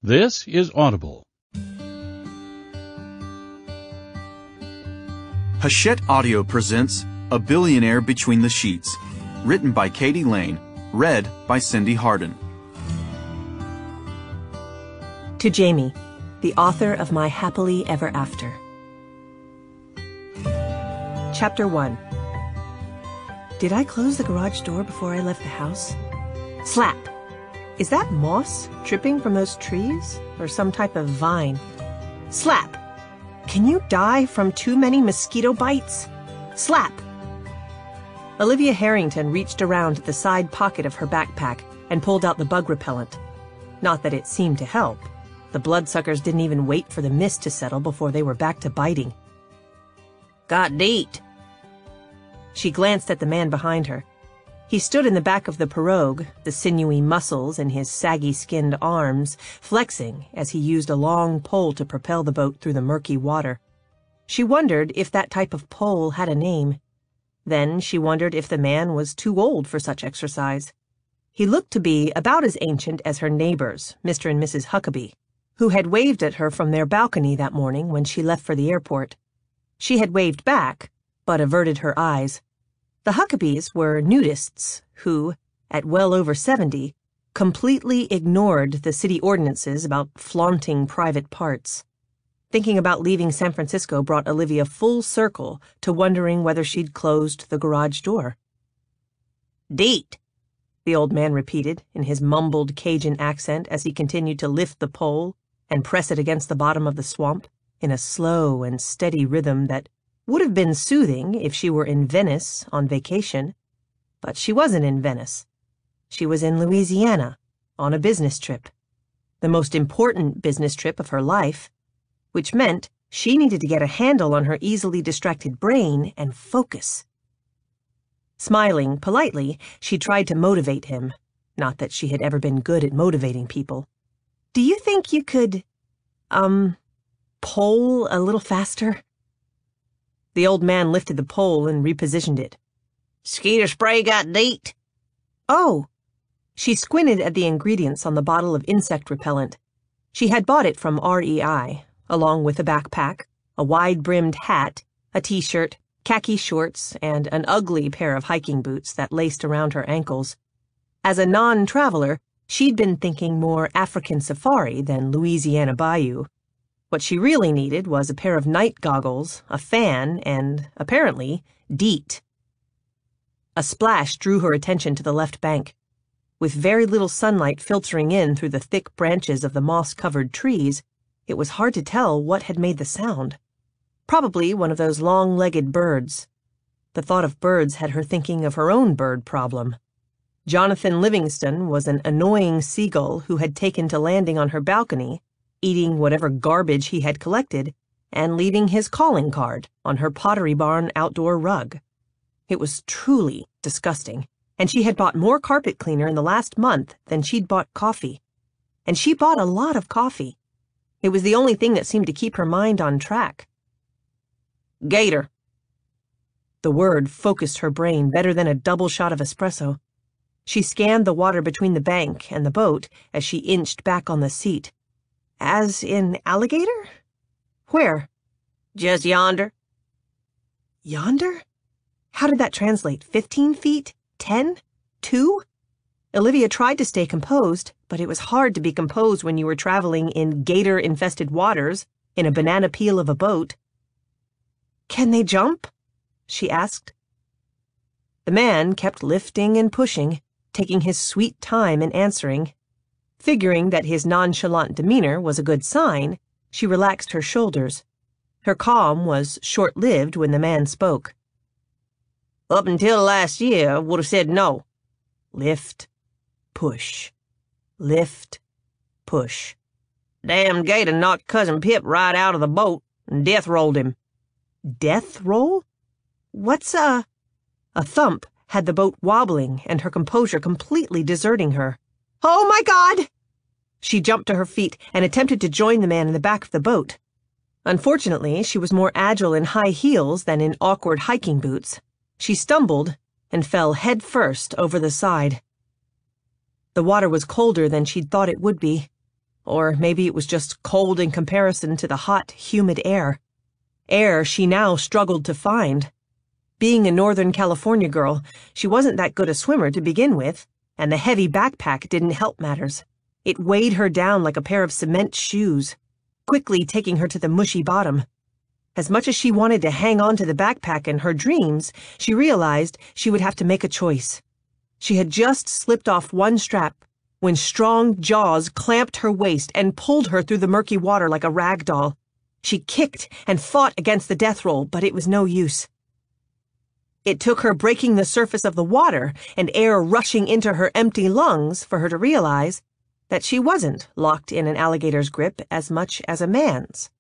This is Audible. Hachette Audio presents A Billionaire Between the Sheets, written by Katie Lane, read by Cindy Harden. To Jamie, the author of My Happily Ever After. Chapter 1. Did I close the garage door before I left the house? Slap! Is that moss dripping from those trees, or some type of vine? Slap! Can you die from too many mosquito bites? Slap! Olivia Harrington reached around the side pocket of her backpack and pulled out the bug repellent. Not that it seemed to help. The bloodsuckers didn't even wait for the mist to settle before they were back to biting. Got to eat. She glanced at the man behind her. He stood in the back of the pirogue, the sinewy muscles in his saggy-skinned arms flexing as he used a long pole to propel the boat through the murky water. She wondered if that type of pole had a name. Then she wondered if the man was too old for such exercise. He looked to be about as ancient as her neighbors, Mr. and Mrs. Huckabee, who had waved at her from their balcony that morning when she left for the airport. She had waved back, but averted her eyes. The Huckabees were nudists who, at well over 70, completely ignored the city ordinances about flaunting private parts. Thinking about leaving San Francisco brought Olivia full circle to wondering whether she'd closed the garage door. "Deet," the old man repeated in his mumbled Cajun accent as he continued to lift the pole and press it against the bottom of the swamp in a slow and steady rhythm that would have been soothing if she were in Venice on vacation. But she wasn't in Venice. She was in Louisiana on a business trip, the most important business trip of her life, which meant she needed to get a handle on her easily distracted brain and focus. Smiling politely, she tried to motivate him, not that she had ever been good at motivating people. "Do you think you could, pole a little faster?" The old man lifted the pole and repositioned it. "Skeeter spray got deet?" "Oh." She squinted at the ingredients on the bottle of insect repellent. She had bought it from REI, along with a backpack, a wide-brimmed hat, a t-shirt, khaki shorts, and an ugly pair of hiking boots that laced around her ankles. As a non-traveler, she'd been thinking more African safari than Louisiana bayou. What she really needed was a pair of night goggles, a fan, and, apparently, DEET. A splash drew her attention to the left bank. With very little sunlight filtering in through the thick branches of the moss-covered trees, it was hard to tell what had made the sound. Probably one of those long-legged birds. The thought of birds had her thinking of her own bird problem. Jonathan Livingston was an annoying seagull who had taken to landing on her balcony, eating whatever garbage he had collected, and leaving his calling card on her Pottery Barn outdoor rug. It was truly disgusting, and she had bought more carpet cleaner in the last month than she'd bought coffee. And she bought a lot of coffee. It was the only thing that seemed to keep her mind on track. "Gator." The word focused her brain better than a double shot of espresso. She scanned the water between the bank and the boat as she inched back on the seat. "As in alligator? Where?" "Just yonder." "Yonder?" How did that translate? 15 feet? 10? 2? Olivia tried to stay composed, but it was hard to be composed when you were traveling in gator-infested waters in a banana peel of a boat. "Can they jump?" she asked. The man kept lifting and pushing, taking his sweet time in answering. Figuring that his nonchalant demeanor was a good sign, she relaxed her shoulders. Her calm was short-lived when the man spoke. "Up until last year, would have said no." Lift, push. Lift, push. "Damn gator knocked Cousin Pip right out of the boat and death rolled him." Death roll? What's a thump had the boat wobbling and her composure completely deserting her. "Oh, my God!" She jumped to her feet and attempted to join the man in the back of the boat. Unfortunately, she was more agile in high heels than in awkward hiking boots. She stumbled and fell head first over the side. The water was colder than she'd thought it would be. Or maybe it was just cold in comparison to the hot, humid air. Air she now struggled to find. Being a Northern California girl, she wasn't that good a swimmer to begin with, and the heavy backpack didn't help matters. It weighed her down like a pair of cement shoes, quickly taking her to the mushy bottom. As much as she wanted to hang on to the backpack and her dreams, she realized she would have to make a choice. She had just slipped off one strap when strong jaws clamped her waist and pulled her through the murky water like a rag doll. She kicked and fought against the death roll, but it was no use. It took her breaking the surface of the water and air rushing into her empty lungs for her to realize that she wasn't locked in an alligator's grip as much as a man's.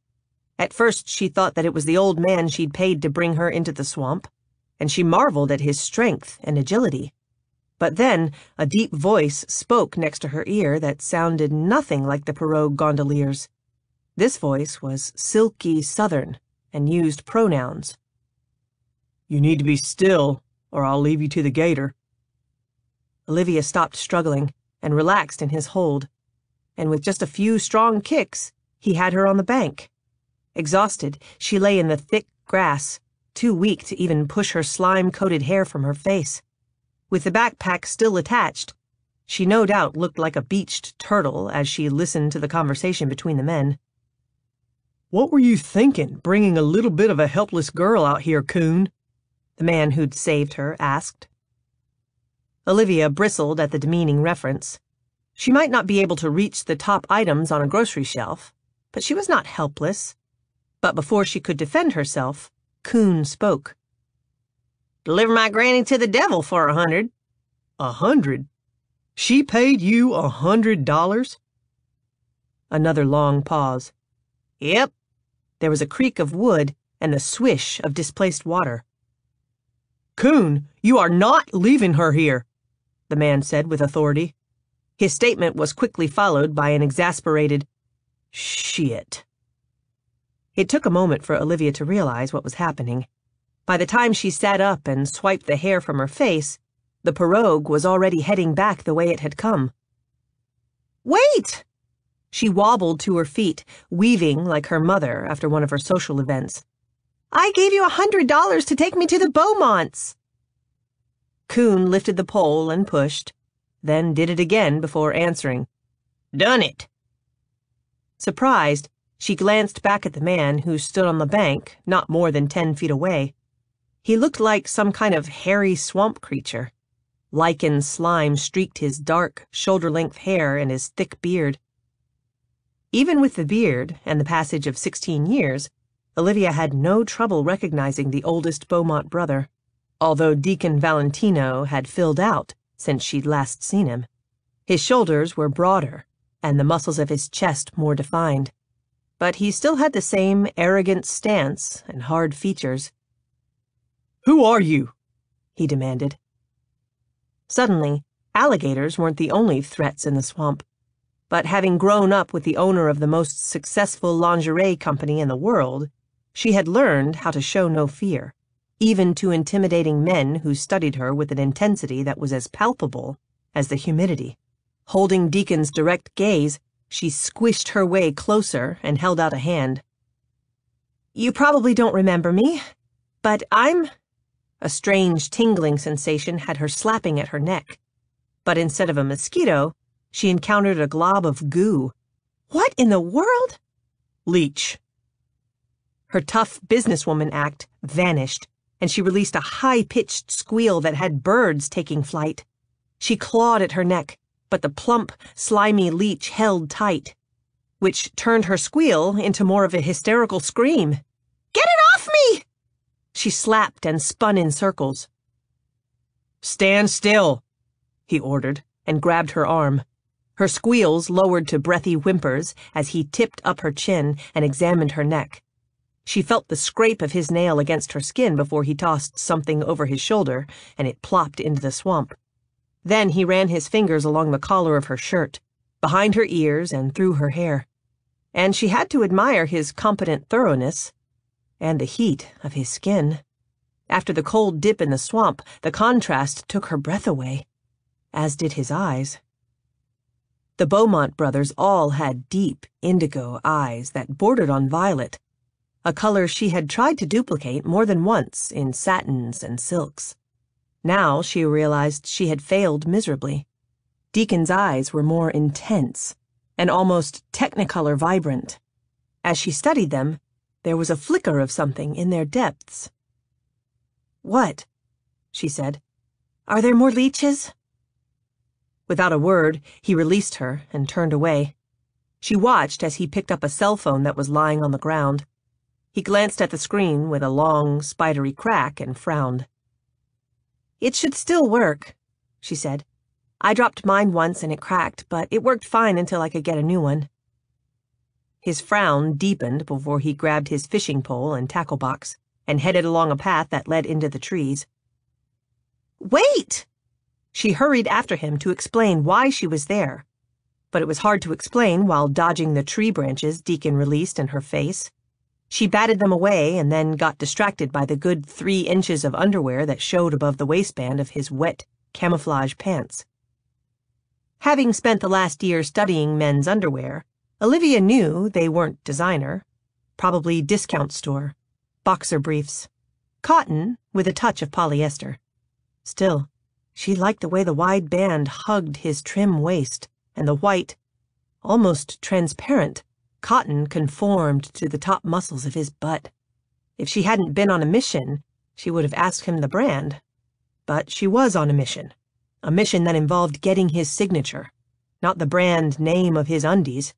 At first she thought that it was the old man she'd paid to bring her into the swamp, and she marveled at his strength and agility. But then a deep voice spoke next to her ear that sounded nothing like the pirogue gondolier's. This voice was silky Southern and used pronouns. "You need to be still, or I'll leave you to the gator." Olivia stopped struggling and relaxed in his hold, and with just a few strong kicks, he had her on the bank. Exhausted, she lay in the thick grass, too weak to even push her slime-coated hair from her face. With the backpack still attached, she no doubt looked like a beached turtle as she listened to the conversation between the men. "What were you thinking, bringing a little bit of a helpless girl out here, coon?" the man who'd saved her asked. Olivia bristled at the demeaning reference. She might not be able to reach the top items on a grocery shelf, but she was not helpless. But before she could defend herself, Coon spoke. "Deliver my granny to the devil for $100. $100? She paid you $100? Another long pause. "Yep." There was a creak of wood and the swish of displaced water. "Coon, you are not leaving her here," the man said with authority. His statement was quickly followed by an exasperated, "Shit." It took a moment for Olivia to realize what was happening. By the time she sat up and swiped the hair from her face, the pirogue was already heading back the way it had come. "Wait!" She wobbled to her feet, weaving like her mother after one of her social events. "I gave you $100 to take me to the Beaumonts." Coon lifted the pole and pushed, then did it again before answering. "Done it." Surprised, she glanced back at the man who stood on the bank not more than 10 feet away. He looked like some kind of hairy swamp creature. Lichen slime streaked his dark, shoulder-length hair and his thick beard. Even with the beard and the passage of 16 years, Olivia had no trouble recognizing the oldest Beaumont brother, although Deacon Valentino had filled out since she'd last seen him. His shoulders were broader, and the muscles of his chest more defined. But he still had the same arrogant stance and hard features. "Who are you?" he demanded. Suddenly, alligators weren't the only threats in the swamp. But having grown up with the owner of the most successful lingerie company in the world, she had learned how to show no fear, even to intimidating men who studied her with an intensity that was as palpable as the humidity. Holding Deacon's direct gaze, she squished her way closer and held out a hand. "You probably don't remember me, but I'm—" A strange tingling sensation had her slapping at her neck. But instead of a mosquito, she encountered a glob of goo. "What in the world?" "Leech." Her tough businesswoman act vanished, and she released a high-pitched squeal that had birds taking flight. She clawed at her neck, but the plump, slimy leech held tight, which turned her squeal into more of a hysterical scream. "Get it off me!" She slapped and spun in circles. "Stand still," he ordered, and grabbed her arm. Her squeals lowered to breathy whimpers as he tipped up her chin and examined her neck. She felt the scrape of his nail against her skin before he tossed something over his shoulder, and it plopped into the swamp. Then he ran his fingers along the collar of her shirt, behind her ears and through her hair. And she had to admire his competent thoroughness and the heat of his skin. After the cold dip in the swamp, the contrast took her breath away, as did his eyes. The Beaumont brothers all had deep indigo eyes that bordered on violet, a color she had tried to duplicate more than once in satins and silks. Now she realized she had failed miserably. Deacon's eyes were more intense and almost technicolor vibrant. As she studied them, there was a flicker of something in their depths. "What?" she said. "Are there more leeches?" Without a word, he released her and turned away. She watched as he picked up a cell phone that was lying on the ground. He glanced at the screen with a long, spidery crack and frowned. "It should still work," she said. "I dropped mine once and it cracked, but it worked fine until I could get a new one." His frown deepened before he grabbed his fishing pole and tackle box and headed along a path that led into the trees. "Wait!" She hurried after him to explain why she was there, but it was hard to explain while dodging the tree branches Deacon released in her face. She batted them away and then got distracted by the good 3 inches of underwear that showed above the waistband of his wet camouflage pants. Having spent the last year studying men's underwear, Olivia knew they weren't designer, probably discount store, boxer briefs, cotton with a touch of polyester. Still, she liked the way the wide band hugged his trim waist, and the white, almost transparent, cotton conformed to the top muscles of his butt. If she hadn't been on a mission, she would have asked him the brand. But she was on a mission that involved getting his signature, not the brand name of his undies.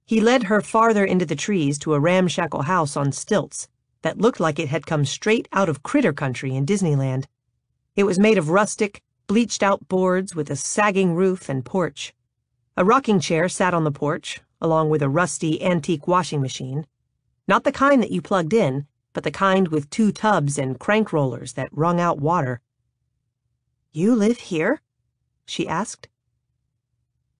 He led her farther into the trees to a ramshackle house on stilts that looked like it had come straight out of Critter Country in Disneyland. It was made of rustic, bleached-out boards with a sagging roof and porch. A rocking chair sat on the porch, along with a rusty, antique washing machine. Not the kind that you plugged in, but the kind with 2 tubs and crank rollers that wrung out water. "You live here?" she asked.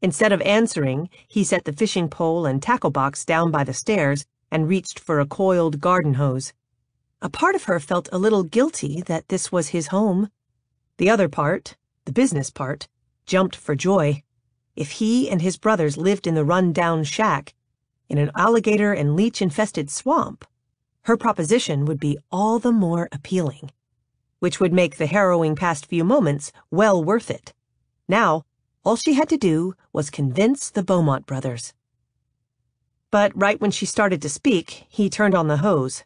Instead of answering, he set the fishing pole and tackle box down by the stairs and reached for a coiled garden hose. A part of her felt a little guilty that this was his home. The other part, the business part, jumped for joy. If he and his brothers lived in the run-down shack, in an alligator and leech-infested swamp, her proposition would be all the more appealing, which would make the harrowing past few moments well worth it. Now, all she had to do was convince the Beaumont brothers. But right when she started to speak, he turned on the hose.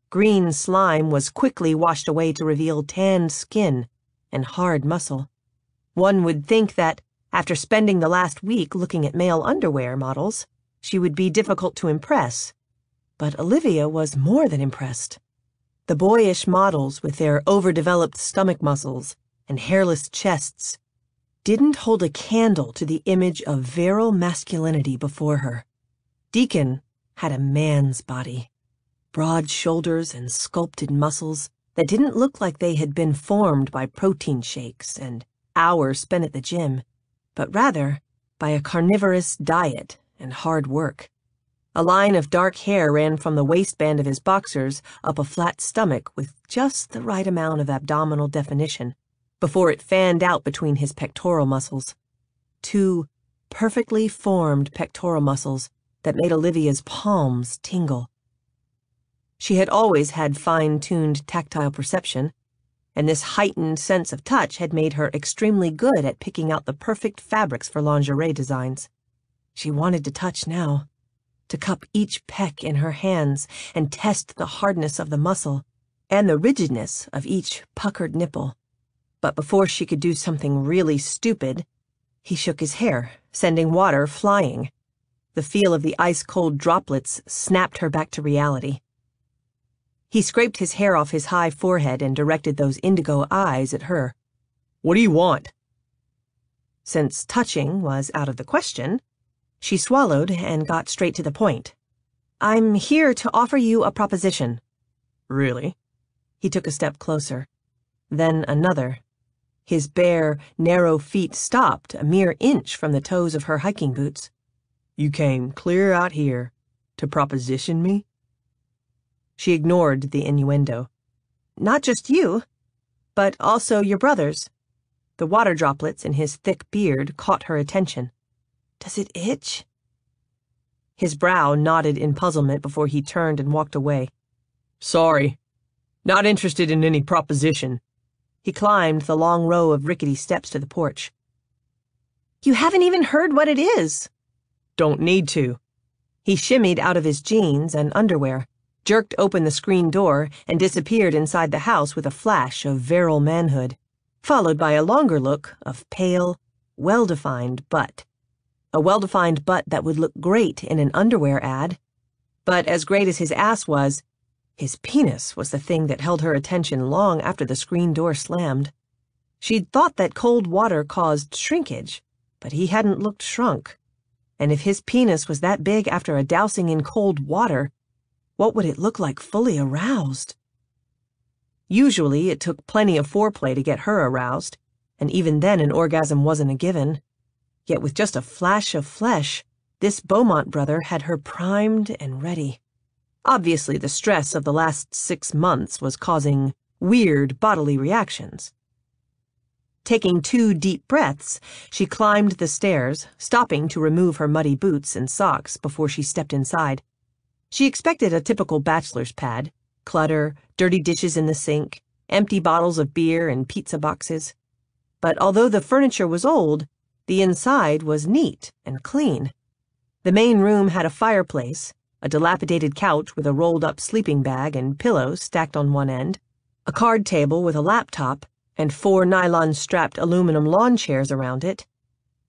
Green slime was quickly washed away to reveal tanned skin and hard muscle. One would think that, after spending the last week looking at male underwear models, she would be difficult to impress. But Olivia was more than impressed. The boyish models with their overdeveloped stomach muscles and hairless chests didn't hold a candle to the image of virile masculinity before her. Deacon had a man's body, broad shoulders and sculpted muscles that didn't look like they had been formed by protein shakes and hours spent at the gym, but rather by a carnivorous diet and hard work. A line of dark hair ran from the waistband of his boxers up a flat stomach with just the right amount of abdominal definition before it fanned out between his pectoral muscles. 2 perfectly formed pectoral muscles that made Olivia's palms tingle. She had always had fine-tuned tactile perception, and this heightened sense of touch had made her extremely good at picking out the perfect fabrics for lingerie designs. She wanted to touch now, to cup each pec in her hands and test the hardness of the muscle and the rigidness of each puckered nipple. But before she could do something really stupid, he shook his hair, sending water flying. The feel of the ice-cold droplets snapped her back to reality. He scraped his hair off his high forehead and directed those indigo eyes at her. "What do you want?" Since touching was out of the question, she swallowed and got straight to the point. "I'm here to offer you a proposition." "Really?" He took a step closer, then another. His bare, narrow feet stopped a mere inch from the toes of her hiking boots. "You came clear out here to proposition me?" She ignored the innuendo. "Not just you, but also your brothers." The water droplets in his thick beard caught her attention. Does it itch?" His brow knotted in puzzlement before he turned and walked away. "Sorry. Not interested in any proposition." He climbed the long row of rickety steps to the porch. "You haven't even heard what it is." "Don't need to." He shimmied out of his jeans and underwear, jerked open the screen door, and disappeared inside the house with a flash of virile manhood, followed by a longer look of pale, well-defined butt. A well-defined butt that would look great in an underwear ad. But as great as his ass was, his penis was the thing that held her attention long after the screen door slammed. She'd thought that cold water caused shrinkage, but he hadn't looked shrunk. And if his penis was that big after a dousing in cold water, what would it look like fully aroused? Usually it took plenty of foreplay to get her aroused, and even then an orgasm wasn't a given. Yet with just a flash of flesh, this Beaumont brother had her primed and ready. Obviously, the stress of the last 6 months was causing weird bodily reactions. Taking 2 deep breaths, she climbed the stairs, stopping to remove her muddy boots and socks before she stepped inside. She expected a typical bachelor's pad: clutter, dirty dishes in the sink, empty bottles of beer and pizza boxes. But although the furniture was old, the inside was neat and clean. The main room had a fireplace, a dilapidated couch with a rolled-up sleeping bag and pillows stacked on one end, a card table with a laptop and 4 nylon-strapped aluminum lawn chairs around it,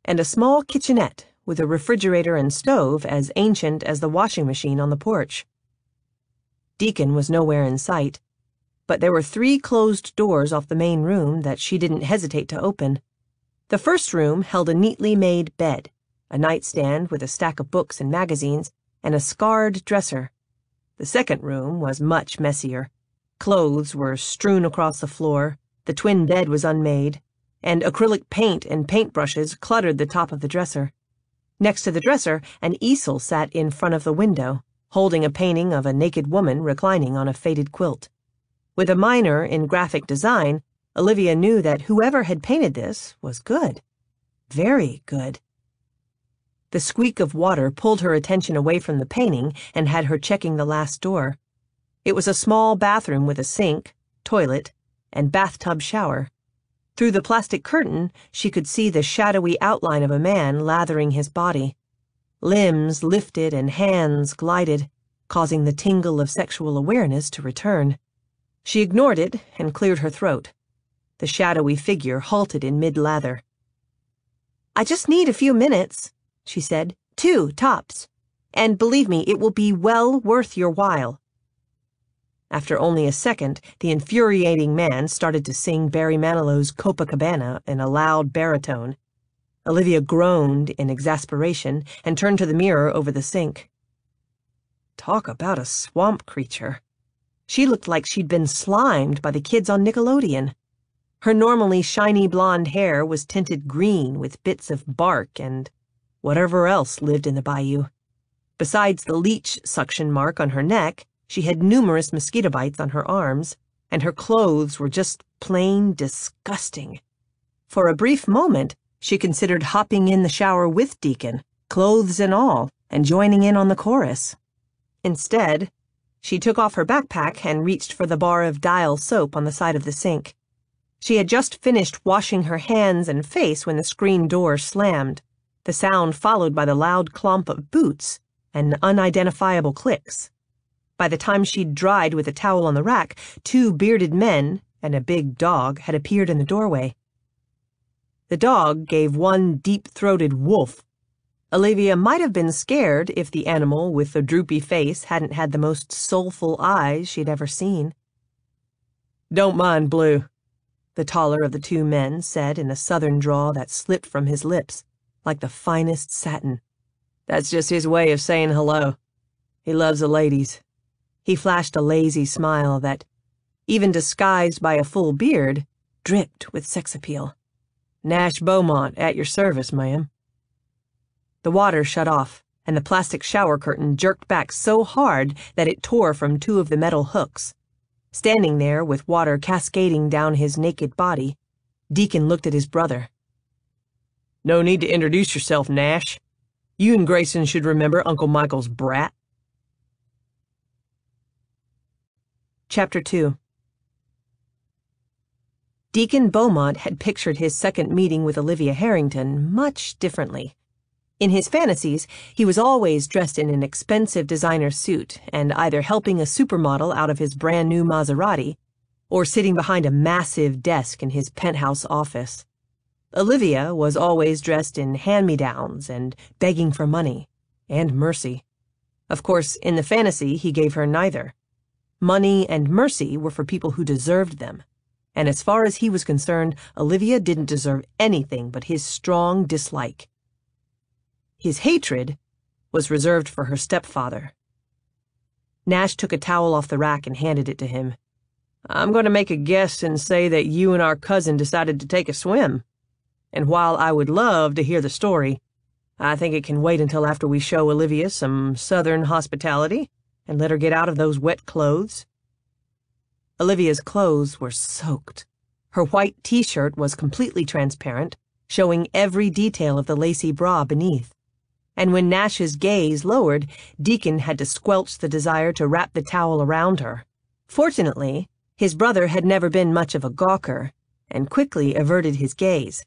and a small kitchenette with a refrigerator and stove as ancient as the washing machine on the porch. Deacon was nowhere in sight, but there were 3 closed doors off the main room that she didn't hesitate to open. The first room held a neatly made bed, a nightstand with a stack of books and magazines, and a scarred dresser. The second room was much messier. Clothes were strewn across the floor, the twin bed was unmade, and acrylic paint and paintbrushes cluttered the top of the dresser. Next to the dresser, an easel sat in front of the window, holding a painting of a naked woman reclining on a faded quilt. With a minor in graphic design, Olivia knew that whoever had painted this was good. Very good. The squeak of water pulled her attention away from the painting and had her checking the last door. It was a small bathroom with a sink, toilet, and bathtub shower. Through the plastic curtain, she could see the shadowy outline of a man lathering his body. Limbs lifted and hands glided, causing the tingle of sexual awareness to return. She ignored it and cleared her throat. The shadowy figure halted in mid-lather. "I just need a few minutes," she said. 2, tops. And believe me, it will be well worth your while. After only a second, the infuriating man started to sing Barry Manilow's Copacabana in a loud baritone. Olivia groaned in exasperation and turned to the mirror over the sink. Talk about a swamp creature. She looked like she'd been slimed by the kids on Nickelodeon. Her normally shiny blonde hair was tinted green with bits of bark and whatever else lived in the bayou. Besides the leech suction mark on her neck, she had numerous mosquito bites on her arms, and her clothes were just plain disgusting. For a brief moment, she considered hopping in the shower with Deacon, clothes and all, and joining in on the chorus. Instead, she took off her backpack and reached for the bar of Dial soap on the side of the sink. She had just finished washing her hands and face when the screen door slammed, the sound followed by the loud clomp of boots and unidentifiable clicks. By the time she'd dried with a towel on the rack, 2 bearded men and a big dog had appeared in the doorway. The dog gave one deep-throated woof. Olivia might have been scared if the animal with the droopy face hadn't had the most soulful eyes she'd ever seen. "Don't mind Blue," the taller of the 2 men said in a southern drawl that slipped from his lips, like the finest satin. "That's just his way of saying hello. He loves the ladies." He flashed a lazy smile that, even disguised by a full beard, dripped with sex appeal. "Nash Beaumont, at your service, ma'am." The water shut off, and the plastic shower curtain jerked back so hard that it tore from 2 of the metal hooks. Standing there with water cascading down his naked body, Deacon looked at his brother. "No need to introduce yourself, Nash. You and Grayson should remember Uncle Michael's brat. Chapter 2. Deacon Beaumont had pictured his second meeting with Olivia Harrington much differently. In his fantasies, he was always dressed in an expensive designer suit and either helping a supermodel out of his brand-new Maserati or sitting behind a massive desk in his penthouse office. Olivia was always dressed in hand-me-downs and begging for money and mercy. Of course, in the fantasy, he gave her neither. Money and mercy were for people who deserved them. And as far as he was concerned, Olivia didn't deserve anything but his strong dislike. His hatred was reserved for her stepfather. Nash took a towel off the rack and handed it to him. I'm going to make a guess and say that you and our cousin decided to take a swim. And while I would love to hear the story, I think it can wait until after we show Olivia some southern hospitality and let her get out of those wet clothes. Olivia's clothes were soaked. Her white t-shirt was completely transparent, showing every detail of the lacy bra beneath. And when Nash's gaze lowered, Deacon had to squelch the desire to wrap the towel around her. Fortunately, his brother had never been much of a gawker, and quickly averted his gaze.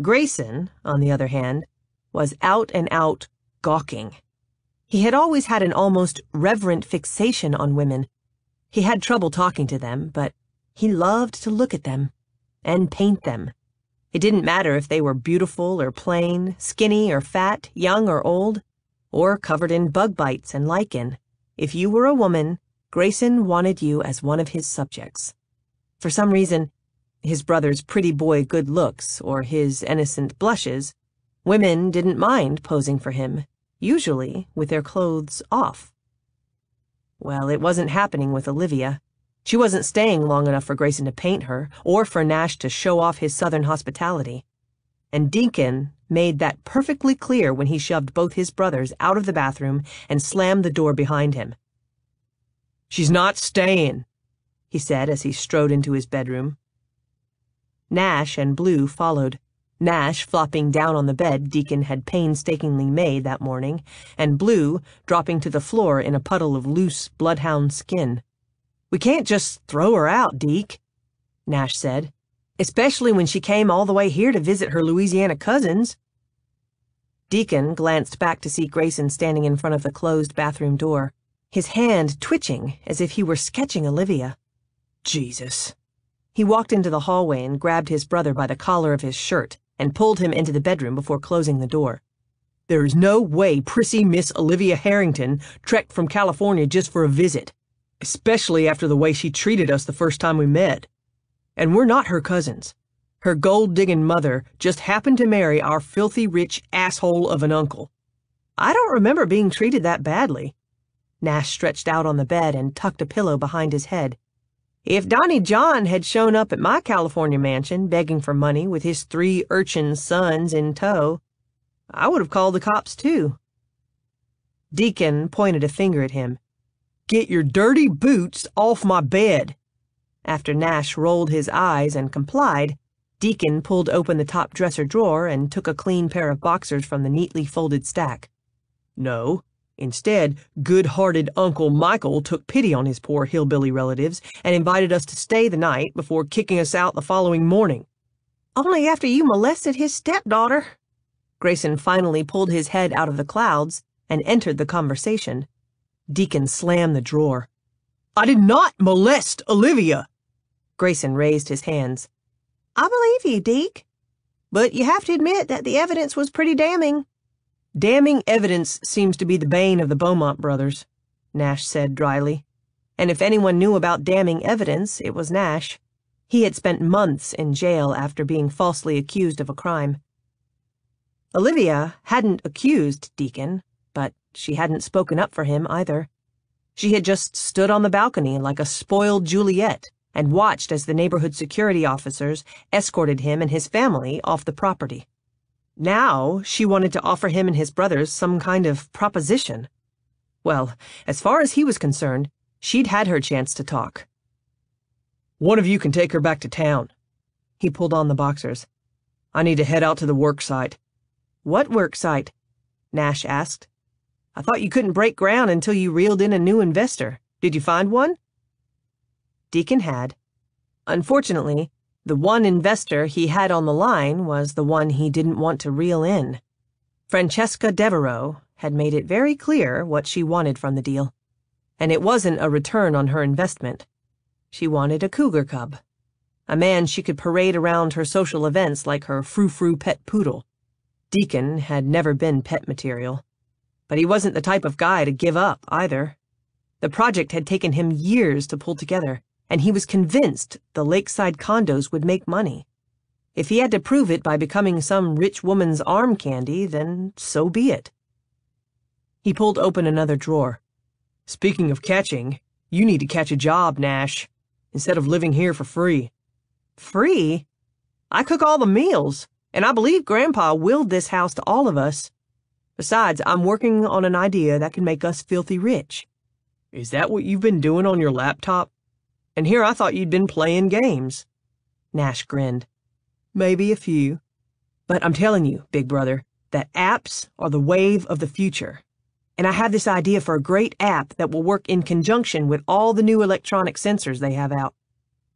Grayson, on the other hand, was out-and-out gawking. He had always had an almost reverent fixation on women. He had trouble talking to them, but he loved to look at them and paint them. It didn't matter if they were beautiful or plain, skinny or fat, young or old, or covered in bug bites and lichen. If you were a woman, Grayson wanted you as one of his subjects. For some reason, his brother's pretty boy good looks or his innocent blushes, women didn't mind posing for him, usually with their clothes off. Well, it wasn't happening with Olivia. She wasn't staying long enough for Grayson to paint her, or for Nash to show off his southern hospitality. And Deacon made that perfectly clear when he shoved both his brothers out of the bathroom and slammed the door behind him. "She's not staying," he said as he strode into his bedroom. Nash and Blue followed, Nash flopping down on the bed Deacon had painstakingly made that morning, and Blue dropping to the floor in a puddle of loose bloodhound skin. "We can't just throw her out, Deke," Nash said, "especially when she came all the way here to visit her Louisiana cousins." Deacon glanced back to see Grayson standing in front of the closed bathroom door, his hand twitching as if he were sketching Olivia. Jesus. He walked into the hallway and grabbed his brother by the collar of his shirt and pulled him into the bedroom before closing the door. "There is no way prissy Miss Olivia Harrington trekked from California just for a visit, especially after the way she treated us the first time we met. And we're not her cousins. Her gold-digging mother just happened to marry our filthy rich asshole of an uncle. I don't remember being treated that badly." Nash stretched out on the bed and tucked a pillow behind his head. "If Donnie John had shown up at my California mansion begging for money with his 3 urchin sons in tow, I would have called the cops too." Deacon pointed a finger at him. "Get your dirty boots off my bed." After Nash rolled his eyes and complied, Deacon pulled open the top dresser drawer and took a clean pair of boxers from the neatly folded stack. No. Instead, good-hearted Uncle Michael took pity on his poor hillbilly relatives and invited us to stay the night before kicking us out the following morning. "Only after you molested his stepdaughter." Grayson finally pulled his head out of the clouds and entered the conversation. Deacon slammed the drawer. "I did not molest Olivia." Grayson raised his hands. "I believe you, Deke. But you have to admit that the evidence was pretty damning." "Damning evidence seems to be the bane of the Beaumont brothers," Nash said dryly. And if anyone knew about damning evidence, it was Nash. He had spent months in jail after being falsely accused of a crime. Olivia hadn't accused Deacon, but she hadn't spoken up for him either. She had just stood on the balcony like a spoiled Juliet and watched as the neighborhood security officers escorted him and his family off the property. Now she wanted to offer him and his brothers some kind of proposition. Well, as far as he was concerned, she'd had her chance to talk. "One of you can take her back to town." He pulled on the boxers. "I need to head out to the work site." "What work site?" Nash asked. I thought you couldn't break ground until you reeled in a new investor. Did you find one? Deacon had. Unfortunately, the one investor he had on the line was the one he didn't want to reel in. Francesca Devereaux had made it very clear what she wanted from the deal. And it wasn't a return on her investment. She wanted a cougar cub. A man she could parade around her social events like her frou-frou pet poodle. Deacon had never been pet material. But he wasn't the type of guy to give up, either. The project had taken him years to pull together, and he was convinced the lakeside condos would make money. If he had to prove it by becoming some rich woman's arm candy, then so be it. He pulled open another drawer. Speaking of catching, you need to catch a job, Nash, instead of living here for free. Free? I cook all the meals, and I believe Grandpa willed this house to all of us. Besides, I'm working on an idea that can make us filthy rich. Is that what you've been doing on your laptop? And here I thought you'd been playing games. Nash grinned. Maybe a few. But I'm telling you, big brother, that apps are the wave of the future. And I have this idea for a great app that will work in conjunction with all the new electronic sensors they have out.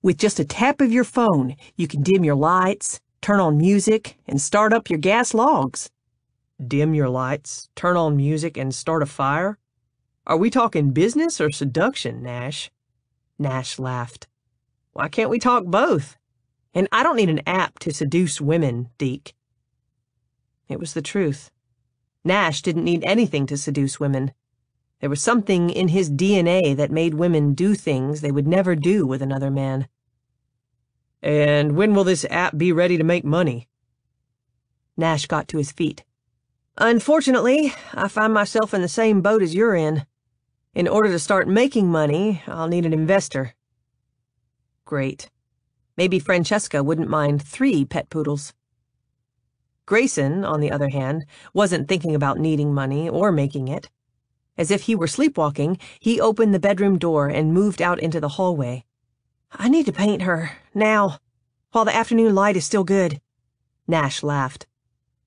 With just a tap of your phone, you can dim your lights, turn on music, and start up your gas logs. Dim your lights, turn on music, and start a fire? Are we talking business or seduction, Nash? Nash laughed. Why can't we talk both? And I don't need an app to seduce women, Deke. It was the truth. Nash didn't need anything to seduce women. There was something in his DNA that made women do things they would never do with another man. And when will this app be ready to make money? Nash got to his feet. Unfortunately, I find myself in the same boat as you're in. In order to start making money, I'll need an investor. Great. Maybe Francesca wouldn't mind 3 pet poodles. Grayson, on the other hand, wasn't thinking about needing money or making it. As if he were sleepwalking, he opened the bedroom door and moved out into the hallway. I need to paint her, now, while the afternoon light is still good. Nash laughed.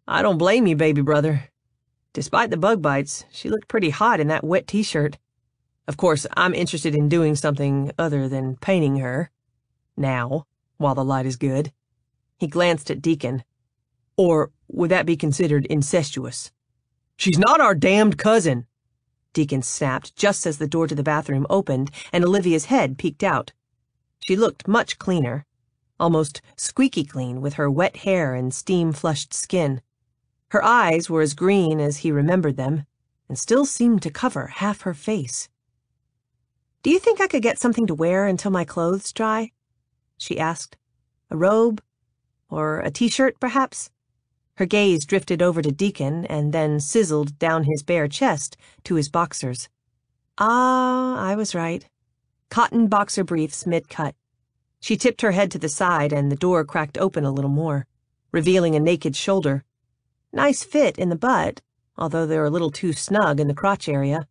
I don't blame you, baby brother. Despite the bug bites, she looked pretty hot in that wet t-shirt. Of course, I'm interested in doing something other than painting her. Now, while the light is good. He glanced at Deacon. Or would that be considered incestuous? She's not our damned cousin, Deacon snapped just as the door to the bathroom opened and Olivia's head peeked out. She looked much cleaner, almost squeaky clean with her wet hair and steam-flushed skin. Her eyes were as green as he remembered them and still seemed to cover half her face. Do you think I could get something to wear until my clothes dry? She asked. A robe? Or a t-shirt, perhaps? Her gaze drifted over to Deacon and then sizzled down his bare chest to his boxers. Ah, I was right. Cotton boxer briefs mid-cut. She tipped her head to the side and the door cracked open a little more, revealing a naked shoulder. Nice fit in the butt, although they're a little too snug in the crotch area.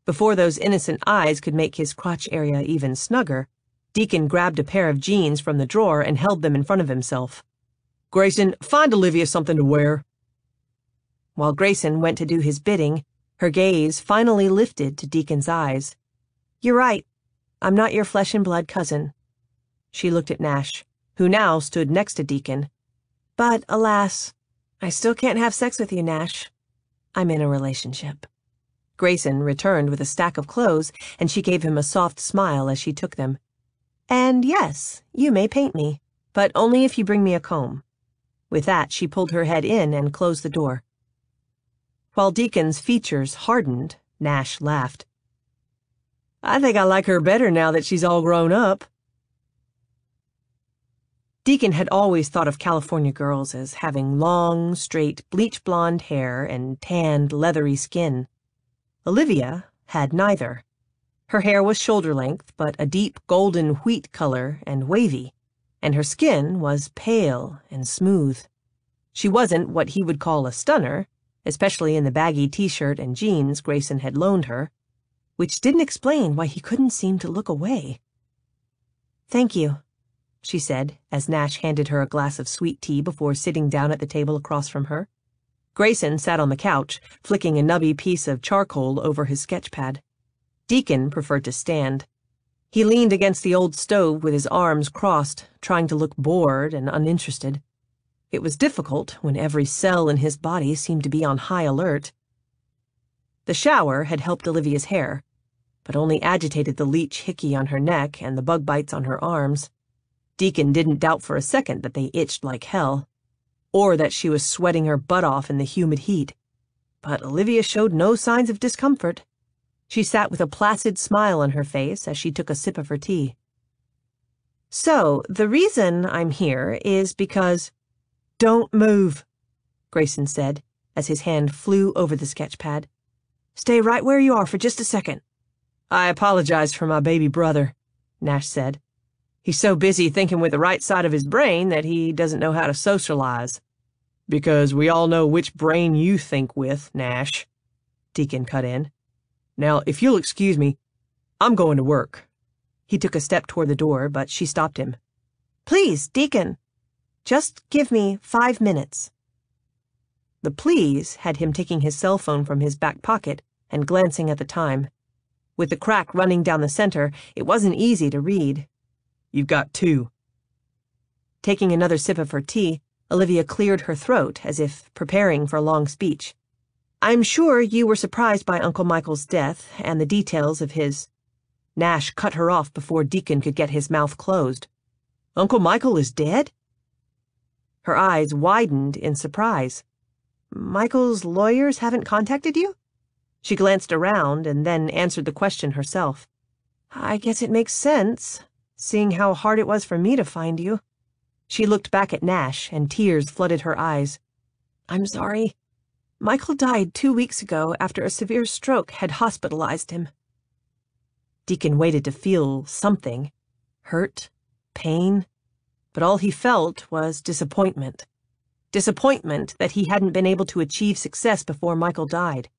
Before those innocent eyes could make his crotch area even snugger, Deacon grabbed a pair of jeans from the drawer and held them in front of himself. Grayson, find Olivia something to wear. While Grayson went to do his bidding, her gaze finally lifted to Deacon's eyes. You're right. I'm not your flesh-and-blood cousin. She looked at Nash, who now stood next to Deacon. But, alas, I still can't have sex with you, Nash. I'm in a relationship. Grayson returned with a stack of clothes, and she gave him a soft smile as she took them. And yes, you may paint me, but only if you bring me a comb. With that, she pulled her head in and closed the door. While Deacon's features hardened, Nash laughed. I think I like her better now that she's all grown up. Deacon had always thought of California girls as having long, straight, bleach-blonde hair and tanned, leathery skin. Olivia had neither. Her hair was shoulder-length, but a deep golden wheat color and wavy, and her skin was pale and smooth. She wasn't what he would call a stunner, especially in the baggy t-shirt and jeans Grayson had loaned her, which didn't explain why he couldn't seem to look away. Thank you, she said, as Nash handed her a glass of sweet tea before sitting down at the table across from her. Grayson sat on the couch, flicking a nubby piece of charcoal over his sketch pad. Deacon preferred to stand. He leaned against the old stove with his arms crossed, trying to look bored and uninterested. It was difficult when every cell in his body seemed to be on high alert. The shower had helped Olivia's hair, but only agitated the leech hickey on her neck and the bug bites on her arms. Deacon didn't doubt for a second that they itched like hell, or that she was sweating her butt off in the humid heat. But Olivia showed no signs of discomfort. She sat with a placid smile on her face as she took a sip of her tea. "So, the reason I'm here is because—" "Don't move," Grayson said, as his hand flew over the sketch pad. "Stay right where you are for just a second." "I apologize for my baby brother," Nash said. "He's so busy thinking with the right side of his brain that he doesn't know how to socialize." "Because we all know which brain you think with, Nash," Deacon cut in. "Now, if you'll excuse me, I'm going to work." He took a step toward the door, but she stopped him. "Please, Deacon, just give me 5 minutes." The please had him taking his cell phone from his back pocket and glancing at the time. With the crack running down the center, it wasn't easy to read. "You've got 2. Taking another sip of her tea, Olivia cleared her throat as if preparing for a long speech. "I'm sure you were surprised by Uncle Michael's death and the details of his—" Nash cut her off before Deacon could get his mouth closed. "Uncle Michael is dead?" Her eyes widened in surprise. "Michael's lawyers haven't contacted you?" She glanced around and then answered the question herself. "I guess it makes sense, seeing how hard it was for me to find you." She looked back at Nash, and tears flooded her eyes. "I'm sorry. Michael died 2 weeks ago after a severe stroke had hospitalized him." Deacon waited to feel something. Hurt, pain, but all he felt was disappointment. Disappointment that he hadn't been able to achieve success before Michael died.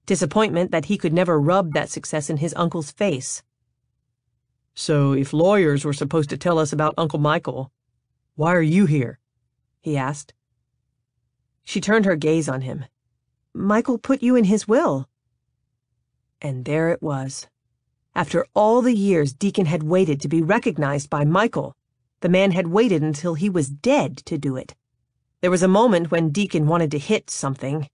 Disappointment that he could never rub that success in his uncle's face. "So if lawyers were supposed to tell us about Uncle Michael, why are you here?" he asked. She turned her gaze on him. "Michael put you in his will." And there it was. After all the years Deacon had waited to be recognized by Michael, the man had waited until he was dead to do it. There was a moment when Deacon wanted to hit something.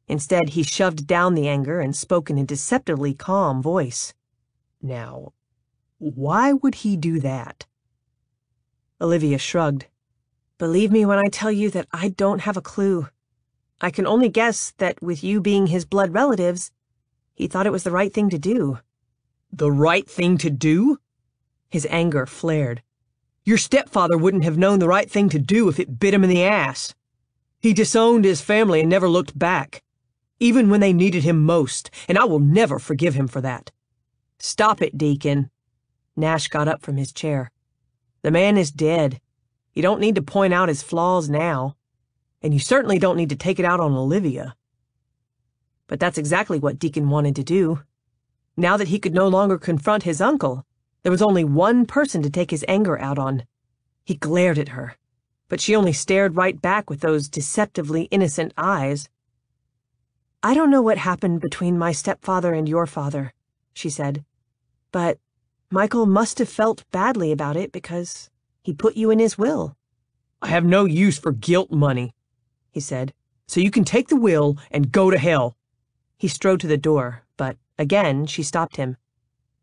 Instead, he shoved down the anger and spoke in a deceptively calm voice. "Now, why would he do that?" Olivia shrugged. "Believe me when I tell you that I don't have a clue. I can only guess that with you being his blood relatives, he thought it was the right thing to do." "The right thing to do?" His anger flared. "Your stepfather wouldn't have known the right thing to do if it bit him in the ass. He disowned his family and never looked back, even when they needed him most, and I will never forgive him for that." "Stop it, Deacon." Nash got up from his chair. "The man is dead. You don't need to point out his flaws now, and you certainly don't need to take it out on Olivia." But that's exactly what Deacon wanted to do. Now that he could no longer confront his uncle, there was only one person to take his anger out on. He glared at her, but she only stared right back with those deceptively innocent eyes. "I don't know what happened between my stepfather and your father," she said, "but Michael must have felt badly about it because he put you in his will." "I have no use for guilt money," he said, "so you can take the will and go to hell." He strode to the door, but again she stopped him.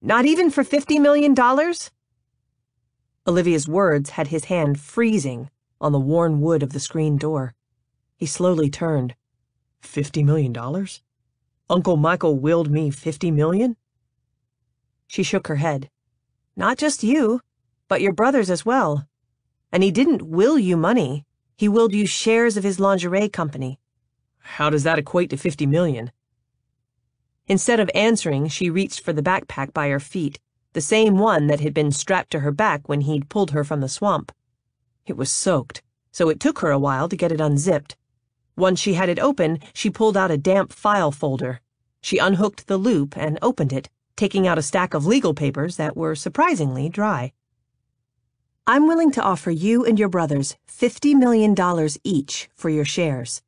"Not even for $50 million?" Olivia's words had his hand freezing on the worn wood of the screen door. He slowly turned. $50 million? Uncle Michael willed me $50 million? She shook her head. "Not just you, but your brothers as well. And he didn't will you money. He willed you shares of his lingerie company." "How does that equate to $50 million? Instead of answering, she reached for the backpack by her feet, the same one that had been strapped to her back when he'd pulled her from the swamp. It was soaked, so it took her a while to get it unzipped. Once she had it open, she pulled out a damp file folder. She unhooked the loop and opened it, taking out a stack of legal papers that were surprisingly dry. "I'm willing to offer you and your brothers $50 million each for your shares."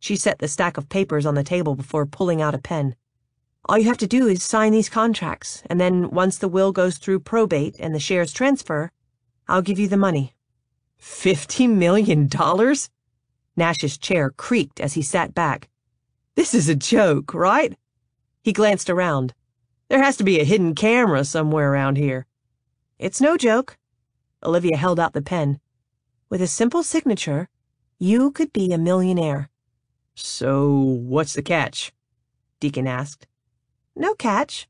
She set the stack of papers on the table before pulling out a pen. "All you have to do is sign these contracts, and then once the will goes through probate and the shares transfer, I'll give you the money." $50 million? Nash's chair creaked as he sat back. This is a joke, right? He glanced around. There has to be a hidden camera somewhere around here. "It's no joke." Olivia held out the pen. "With a simple signature, you could be a millionaire." "So, what's the catch?" Deacon asked. "No catch."